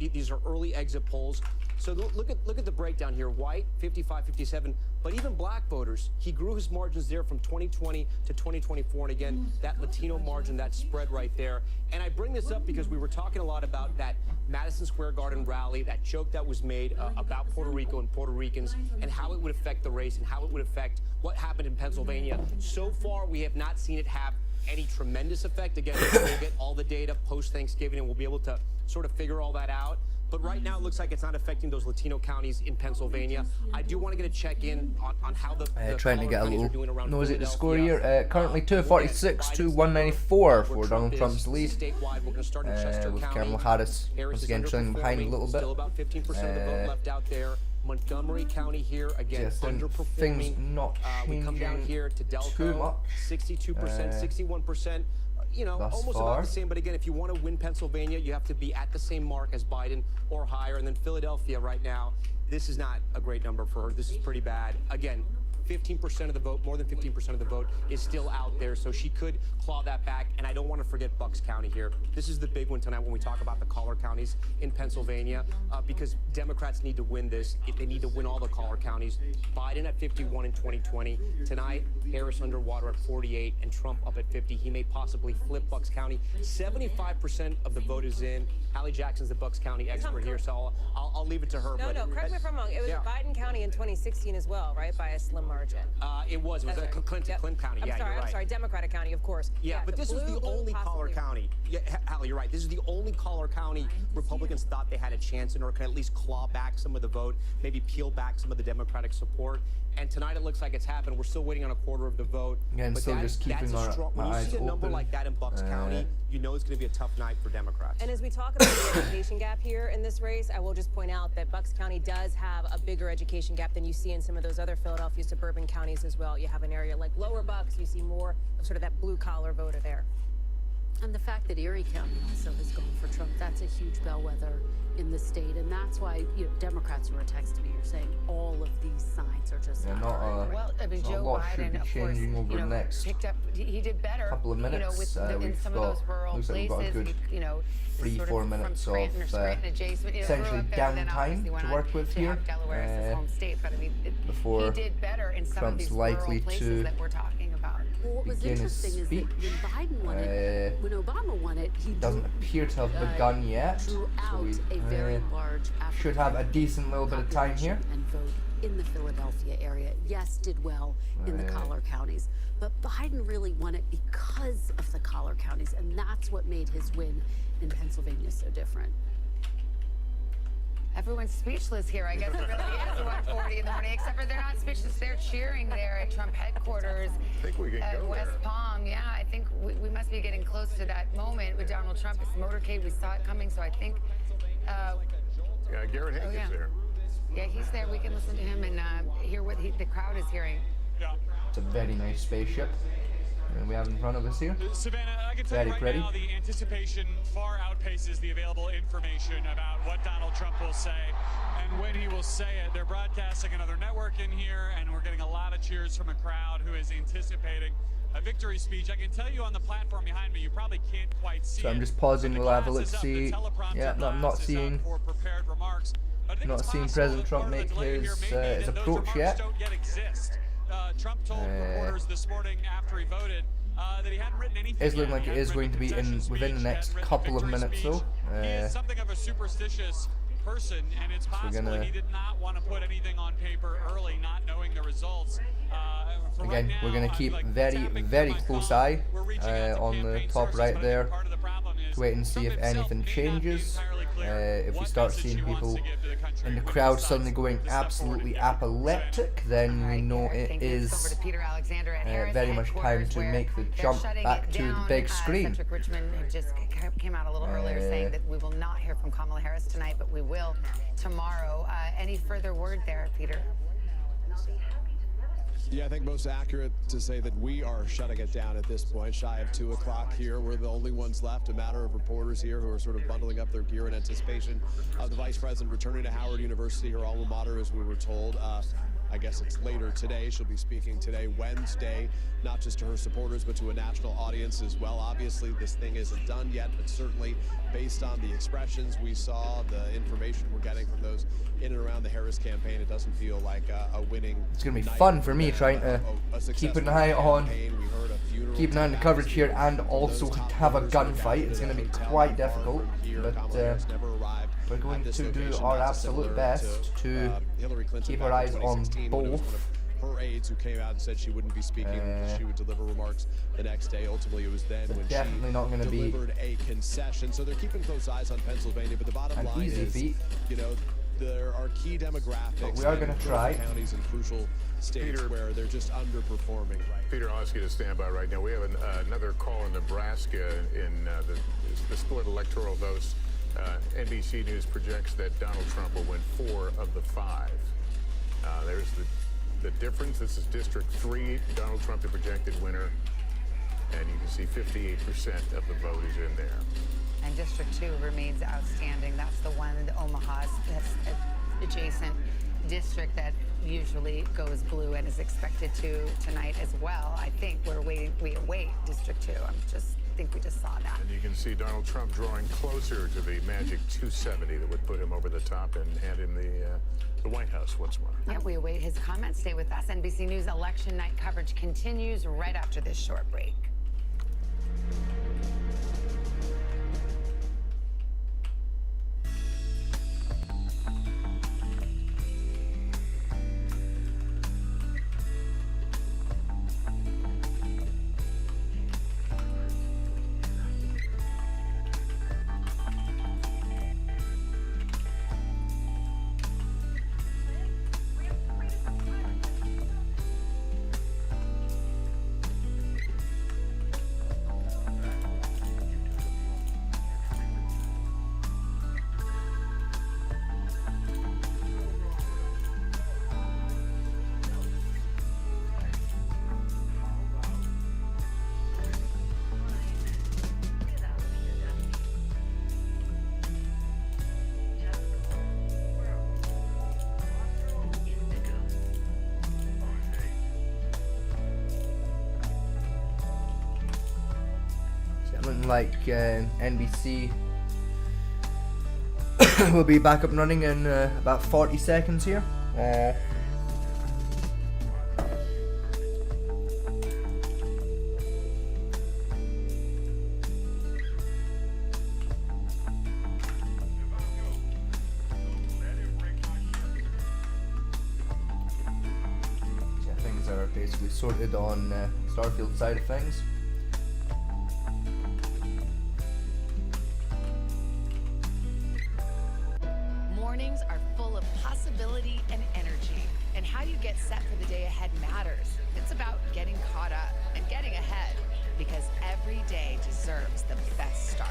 [SPEAKER 19] These are early exit polls. So look at the breakdown here. White, 55, 57. But even black voters, he grew his margins there from 2020 to 2024. And again, that Latino margin, that spread right there. And I bring this up because we were talking a lot about that Madison Square Garden rally, that joke that was made about Puerto Rico and Puerto Ricans and how it would affect the race and how it would affect what happened in Pennsylvania. So far, we have not seen it have any tremendous effect. Again, we'll get all the data post-Thanksgiving and we'll be able to sort of figure all that out. But right now, it looks like it's not affecting those Latino counties in Pennsylvania. I do want to get a check-in on how the
[SPEAKER 2] trying to get a
[SPEAKER 19] counties are
[SPEAKER 2] little
[SPEAKER 19] doing around
[SPEAKER 2] nosy at the score
[SPEAKER 19] Philadelphia.
[SPEAKER 2] here. Currently 246 to 194 for Donald Trump's lead.
[SPEAKER 19] Statewide, we're going to start in Chester
[SPEAKER 2] With
[SPEAKER 19] County.
[SPEAKER 2] Kamala Harris
[SPEAKER 19] Harris
[SPEAKER 2] once
[SPEAKER 19] is
[SPEAKER 2] again trailing behind a
[SPEAKER 19] underperforming,
[SPEAKER 2] little bit.
[SPEAKER 19] Still about 15% of the vote left out there. Montgomery County here, again,
[SPEAKER 2] Yes, then
[SPEAKER 19] underperforming.
[SPEAKER 2] things not
[SPEAKER 19] We come down
[SPEAKER 2] changing
[SPEAKER 19] here to
[SPEAKER 2] too
[SPEAKER 19] Delco,
[SPEAKER 2] much,
[SPEAKER 19] 62%, 61%. You know,
[SPEAKER 2] thus
[SPEAKER 19] almost
[SPEAKER 2] far.
[SPEAKER 19] about the same. But again, if you want to win Pennsylvania, you have to be at the same mark as Biden or higher. And then Philadelphia right now, this is not a great number for her. This is pretty bad. Again, 15% of the vote, more than 15% of the vote is still out there. So she could claw that back. And I don't want to forget Bucks County here. This is the big one tonight when we talk about the collar counties in Pennsylvania, because Democrats need to win this. They need to win all the collar counties. Biden at 51 in 2020. Tonight, Harris underwater at 48 and Trump up at 50. He may possibly flip Bucks County. 75% of the vote is in. Hallie Jackson's the Bucks County expert here, so I'll leave it to her.
[SPEAKER 20] No, correct me if I'm wrong. It was Biden County in 2016 as well, right? By a slim margin.
[SPEAKER 19] It was Clinton County.
[SPEAKER 20] I'm sorry, Democratic County, of course.
[SPEAKER 19] Yeah, but this was the only collar
[SPEAKER 20] possibly.
[SPEAKER 19] county. Yeah, Hallie, you're right. This is the only collar county Republicans thought they had a chance in, or could at least claw back some of the vote, maybe peel back some of the Democratic support. And tonight it looks like it's happened. We're still waiting on a quarter of the vote.
[SPEAKER 2] Again,
[SPEAKER 19] but
[SPEAKER 2] still just keeping
[SPEAKER 19] that's a strong,
[SPEAKER 2] our
[SPEAKER 19] when you
[SPEAKER 2] eyes
[SPEAKER 19] see a number
[SPEAKER 2] open.
[SPEAKER 19] like that in Bucks County, you know it's going to be a tough night for Democrats.
[SPEAKER 20] And as we talk about the education gap here in this race, I will just point out that Bucks County does have a bigger education gap than you see in some of those other Philadelphia suburban counties as well. You have an area like Lower Bucks, you see more of sort of that blue-collar voter there.
[SPEAKER 17] And the fact that Erie County also has gone for Trump, that's a huge bellwether in the state. And that's why, you know, Democrats who are texting me are saying all of these signs are just not right.
[SPEAKER 5] Well, I mean,
[SPEAKER 2] so a
[SPEAKER 5] Joe
[SPEAKER 2] lot should
[SPEAKER 5] Biden,
[SPEAKER 2] be
[SPEAKER 5] of course,
[SPEAKER 2] changing over
[SPEAKER 5] you know,
[SPEAKER 2] the next
[SPEAKER 5] picked up. He did better.
[SPEAKER 2] couple of minutes.
[SPEAKER 5] You know, with in
[SPEAKER 2] We've
[SPEAKER 5] some of
[SPEAKER 2] got,
[SPEAKER 5] those rural
[SPEAKER 2] looks like we've got a
[SPEAKER 5] places.
[SPEAKER 2] good
[SPEAKER 5] You know,
[SPEAKER 2] 3-4
[SPEAKER 5] from
[SPEAKER 2] minutes
[SPEAKER 5] Scranton or
[SPEAKER 2] of
[SPEAKER 5] Scranton adjacent, you know,
[SPEAKER 2] essentially
[SPEAKER 5] grew up there, then
[SPEAKER 2] downtime
[SPEAKER 5] obviously went
[SPEAKER 2] to
[SPEAKER 5] on
[SPEAKER 2] work with
[SPEAKER 5] to
[SPEAKER 2] here.
[SPEAKER 5] have Delaware as his home state, but I mean,
[SPEAKER 2] before
[SPEAKER 5] he did better in some of
[SPEAKER 2] Trump's
[SPEAKER 5] these
[SPEAKER 2] likely
[SPEAKER 5] rural places
[SPEAKER 2] to
[SPEAKER 5] that we're talking about.
[SPEAKER 17] Well, what was
[SPEAKER 2] begin his
[SPEAKER 17] interesting is that
[SPEAKER 2] speech.
[SPEAKER 17] when Biden won it, when Obama won it, he
[SPEAKER 2] Doesn't appear to have begun yet,
[SPEAKER 17] drew
[SPEAKER 2] so
[SPEAKER 17] out
[SPEAKER 2] we
[SPEAKER 17] a very large
[SPEAKER 2] should have a decent little bit of time here.
[SPEAKER 17] and vote in the Philadelphia area. Yes, did well in the collar counties. But Biden really won it because of the collar counties, and that's what made his win in Pennsylvania so different.
[SPEAKER 5] Everyone's speechless here. I guess it really is 1:40 in the morning, except for they're not speechless. They're cheering there at Trump headquarters
[SPEAKER 22] I think we can
[SPEAKER 5] at
[SPEAKER 22] go
[SPEAKER 5] West
[SPEAKER 22] there.
[SPEAKER 5] Palm. Yeah, I think we must be getting close to that moment with Donald Trump. His motorcade, we saw it coming, so I think...
[SPEAKER 22] Garrett Haake is there.
[SPEAKER 5] Yeah, he's there. We can listen to him and hear what the crowd is hearing.
[SPEAKER 2] It's a very nice spaceship we have in front of us here.
[SPEAKER 7] Savannah, I can tell
[SPEAKER 2] Very
[SPEAKER 7] you right
[SPEAKER 2] pretty.
[SPEAKER 7] now the anticipation far outpaces the available information about what Donald Trump will say and when he will say it. They're broadcasting another network in here, and we're getting a lot of cheers from a crowd who is anticipating a victory speech. I can tell you on the platform behind me, you probably can't quite see
[SPEAKER 2] So I'm
[SPEAKER 7] it,
[SPEAKER 2] just pausing
[SPEAKER 7] but
[SPEAKER 2] the
[SPEAKER 7] the
[SPEAKER 2] level.
[SPEAKER 7] glass
[SPEAKER 2] Let's
[SPEAKER 7] is up, the
[SPEAKER 2] see.
[SPEAKER 7] teleprompter
[SPEAKER 2] Yeah, no, I'm not
[SPEAKER 7] glass is up
[SPEAKER 2] seeing.
[SPEAKER 7] for prepared remarks. But I think
[SPEAKER 2] Not
[SPEAKER 7] it's
[SPEAKER 2] seeing
[SPEAKER 7] possible
[SPEAKER 2] President
[SPEAKER 7] that
[SPEAKER 2] Trump
[SPEAKER 7] part of
[SPEAKER 2] make
[SPEAKER 7] the delay
[SPEAKER 2] his
[SPEAKER 7] here may be that those
[SPEAKER 2] approach
[SPEAKER 7] remarks
[SPEAKER 2] yet.
[SPEAKER 7] don't yet exist. Trump told reporters this morning after he voted that he hadn't written anything.
[SPEAKER 2] It's looking
[SPEAKER 7] yet.
[SPEAKER 2] like
[SPEAKER 7] He
[SPEAKER 2] it is
[SPEAKER 7] hadn't
[SPEAKER 2] going to be
[SPEAKER 7] written
[SPEAKER 2] in
[SPEAKER 7] concession
[SPEAKER 2] within the
[SPEAKER 7] speech, he
[SPEAKER 2] next
[SPEAKER 7] hadn't written
[SPEAKER 2] couple of
[SPEAKER 7] victory
[SPEAKER 2] minutes
[SPEAKER 7] speech.
[SPEAKER 2] though.
[SPEAKER 7] He is something of a superstitious person, and it's possible
[SPEAKER 2] gonna-
[SPEAKER 7] he did not want to put anything on paper early, not knowing the results. For
[SPEAKER 2] Again,
[SPEAKER 7] right
[SPEAKER 2] we're
[SPEAKER 7] now,
[SPEAKER 2] going to keep
[SPEAKER 7] like,
[SPEAKER 2] very close eye on the top right there to wait and see if anything changes. If we start seeing people in the crowd suddenly going absolutely apoplectic, then we know it is very much time to make the jump back to the big screen.
[SPEAKER 5] Cedric Richmond had just came out a little earlier saying that we will not hear from Kamala Harris tonight, but we will tomorrow. Any further word there, Peter?
[SPEAKER 23] Yeah, I think most accurate to say that we are shutting it down at this point, shy of 2 o'clock here. We're the only ones left, a matter of reporters here who are sort of bundling up their gear in anticipation of the vice president returning to Howard University, her alma mater, as we were told. I guess it's later today. She'll be speaking today, Wednesday, not just to her supporters, but to a national audience as well. Obviously, this thing isn't done yet, but certainly based on the expressions we saw, the information we're getting from those in and around the Harris campaign, it doesn't feel like a winning.
[SPEAKER 2] It's going to be
[SPEAKER 23] night
[SPEAKER 2] fun for me trying to
[SPEAKER 23] a
[SPEAKER 2] keep an
[SPEAKER 23] successful
[SPEAKER 2] eye on
[SPEAKER 23] campaign. We heard a funeral
[SPEAKER 2] keep an eye on the coverage here and also have a gunfight. It's going to be quite difficult, but we're going to do our absolute best to keep our eyes on both.
[SPEAKER 23] Her aides who came out and said she wouldn't be speaking, she would deliver remarks the next day. Ultimately, it was then when
[SPEAKER 2] definitely not going to be
[SPEAKER 23] delivered a concession. So they're keeping close eyes on Pennsylvania, but the bottom
[SPEAKER 2] an
[SPEAKER 23] line
[SPEAKER 2] easy
[SPEAKER 23] is,
[SPEAKER 2] feat.
[SPEAKER 23] you know, there are key demographics.
[SPEAKER 2] But we are going to try.
[SPEAKER 23] Counties and crucial states where they're just underperforming.
[SPEAKER 22] Peter, I'll ask you to stand by right now. We have another call in Nebraska in the split electoral votes. NBC News projects that Donald Trump will win 4 of the 5. There's the difference. This is District 3. Donald Trump, the projected winner. And you can see 58% of the vote is in there.
[SPEAKER 5] And District 2 remains outstanding. That's the one in Omaha, that's adjacent district that usually goes blue and is expected to tonight as well. I think we await District 2. I think we just saw that.
[SPEAKER 22] And you can see Donald Trump drawing closer to the magic 270 that would put him over the top and hand him the White House once more.
[SPEAKER 5] Yeah, we await his comments. Stay with us. NBC News election night coverage continues right after this short break.
[SPEAKER 2] Looking like NBC will be back up and running in about 40 seconds here. nicely sorted on Starfield side of things.
[SPEAKER 5] Mornings are full of possibility and energy, and how you get set for the day ahead matters. It's about getting caught up and getting ahead, because every day deserves the best start.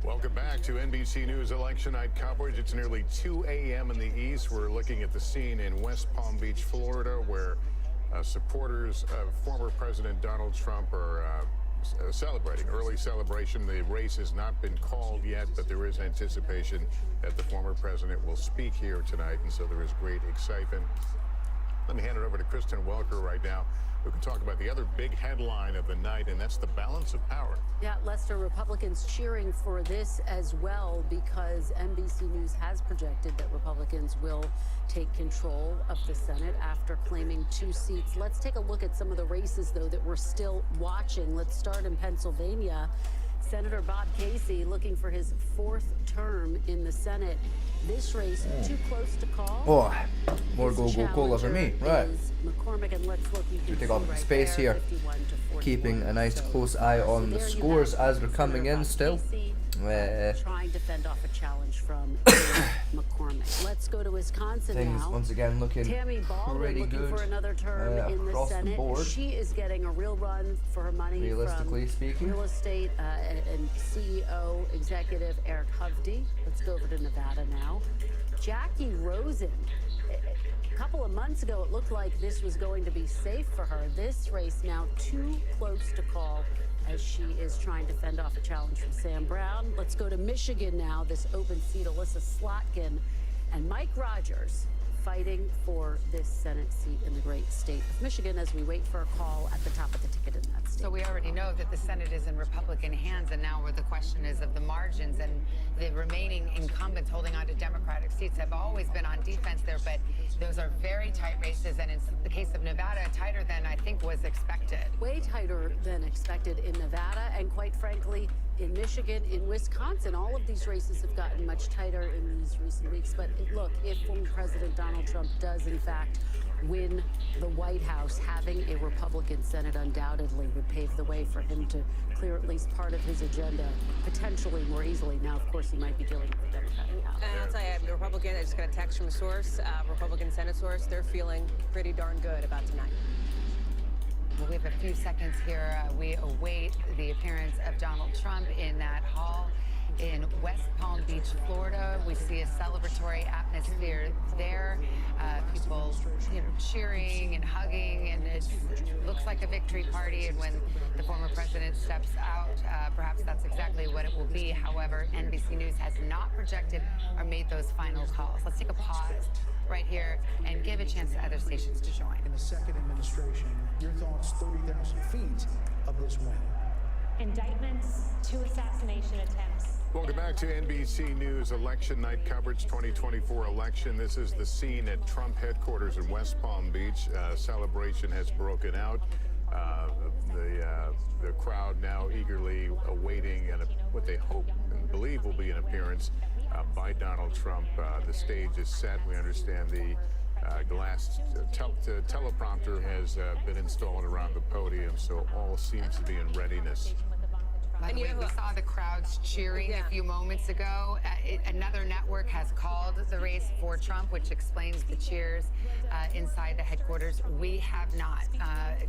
[SPEAKER 22] Welcome back to NBC News Election Night coverage. It's nearly 2 a.m. in the east. We're looking at the scene in West Palm Beach, Florida, where supporters of former President Donald Trump are celebrating. Early celebration. The race has not been called yet, but there is anticipation that the former president will speak here tonight, and so there is great excitement. Let me hand it over to Kristen Welker right now, who can talk about the other big headline of the night, and that's the balance of power.
[SPEAKER 17] Yeah, Lester, Republicans cheering for this as well, because NBC News has projected that Republicans will take control of the Senate after claiming 2 seats. Let's take a look at some of the races, though, that we're still watching. Let's start in Pennsylvania. Senator Bob Casey looking for his 4th term in the Senate. This race too close to call.
[SPEAKER 2] Oh, more go cola for me. Right.
[SPEAKER 17] McCormick, and let's look.
[SPEAKER 2] We take off space here, keeping a nice close eye on the scores as they're coming in still.
[SPEAKER 17] Trying to fend off a challenge from McCormick. Let's go to Wisconsin
[SPEAKER 2] Things
[SPEAKER 17] now.
[SPEAKER 2] once again looking
[SPEAKER 17] Tammy Baldwin
[SPEAKER 2] pretty
[SPEAKER 17] looking
[SPEAKER 2] good
[SPEAKER 17] for another term in the
[SPEAKER 2] across
[SPEAKER 17] Senate.
[SPEAKER 2] the board.
[SPEAKER 17] She is getting a real run for her money
[SPEAKER 2] Realistically
[SPEAKER 17] from
[SPEAKER 2] speaking.
[SPEAKER 17] real estate and CEO executive Eric Hovde. Let's go over to Nevada now. Jackie Rosen. A couple of months ago, it looked like this was going to be safe for her. This race now too close to call, as she is trying to fend off a challenge from Sam Brown. Let's go to Michigan now, this open seat, Alyssa Slotkin and Mike Rogers fighting for this Senate seat in the great state of Michigan as we wait for a call at the top of the ticket in that state.
[SPEAKER 5] So we already know that the Senate is in Republican hands, and now where the question is of the margins, and the remaining incumbents holding on to Democratic seats have always been on defense there, but those are very tight races, and in the case of Nevada, tighter than I think was expected.
[SPEAKER 17] Way tighter than expected in Nevada, and quite frankly, in Michigan, in Wisconsin. All of these races have gotten much tighter in these recent weeks. But look, if former President Donald Trump does, in fact, win the White House, having a Republican Senate undoubtedly would pave the way for him to clear at least part of his agenda potentially more easily. Now, of course, he might be dealing with the Democratic House.
[SPEAKER 20] And I'll tell you, the Republican, I just got a text from a source, Republican Senate source, they're feeling pretty darn good about tonight.
[SPEAKER 5] Well, we have a few seconds here. We await the appearance of Donald Trump in that hall in West Palm Beach, Florida. We see a celebratory atmosphere there. People, cheering and hugging, and it looks like a victory party. And when the former president steps out, perhaps that's exactly what it will be. However, NBC News has not projected or made those final calls. Let's take a pause right here and give a chance to other stations to join.
[SPEAKER 16] In the second administration, your thoughts 30,000 feet of this win?
[SPEAKER 11] Indictments, 2 assassination attempts.
[SPEAKER 22] Welcome back to NBC News Election Night coverage, 2024 election. This is the scene at Trump headquarters in West Palm Beach. Celebration has broken out. The crowd now eagerly awaiting what they hope and believe will be an appearance by Donald Trump. The stage is set. We understand the glass teleprompter has been installed around the podium, so all seems to be in readiness.
[SPEAKER 5] By the way, we saw the crowds cheering a few moments ago. Another network has called the race for Trump, which explains the cheers inside the headquarters. We have not.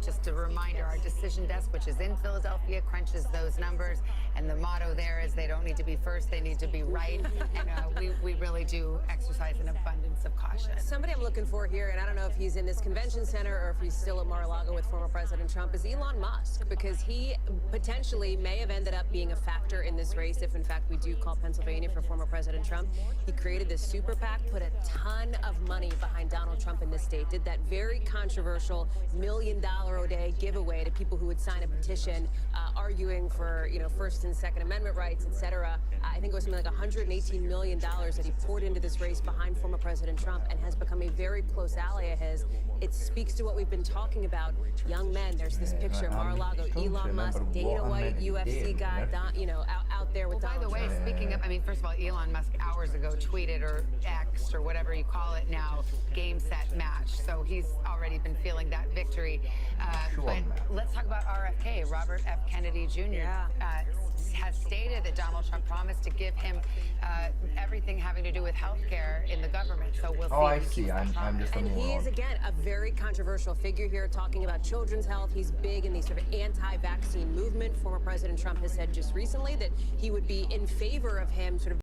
[SPEAKER 5] Just a reminder, our decision desk, which is in Philadelphia, crunches those numbers. And the motto there is they don't need to be first, they need to be right. And we really do exercise an abundance of caution.
[SPEAKER 20] Somebody I'm looking for here, and I don't know if he's in this convention center or if he's still at Mar-a-Lago with former President Trump, is Elon Musk, because he potentially may have ended up being a factor in this race if, in fact, we do call Pennsylvania for former President Trump. He created this super PAC, put a ton of money behind Donald Trump in this state, did that very controversial $1 million a day giveaway to people who would sign a petition arguing for, First and Second Amendment rights, etc. I think it was something like $118 million that he poured into this race behind former President Trump, and has become a very close ally of his. It speaks to what we've been talking about. Young men, there's this picture, Mar-a-Lago, Elon Musk, Dana White, UFC Family Guy, out there with
[SPEAKER 5] By the way, speaking of, I mean, first of all, Elon Musk hours ago tweeted or X'd or whatever you call it now, game, set, match. So he's already been feeling that victory. But let's talk about RFK. Robert F. Kennedy Jr. Has stated that Donald Trump promised to give him everything having to do with health care in the government. So we'll see.
[SPEAKER 2] Oh, I see. I'm just
[SPEAKER 20] And he is, again, a very controversial figure here, talking about children's health. He's big in the sort of anti-vaccine movement. Former President Trump has said just recently that he would be in favor of him sort of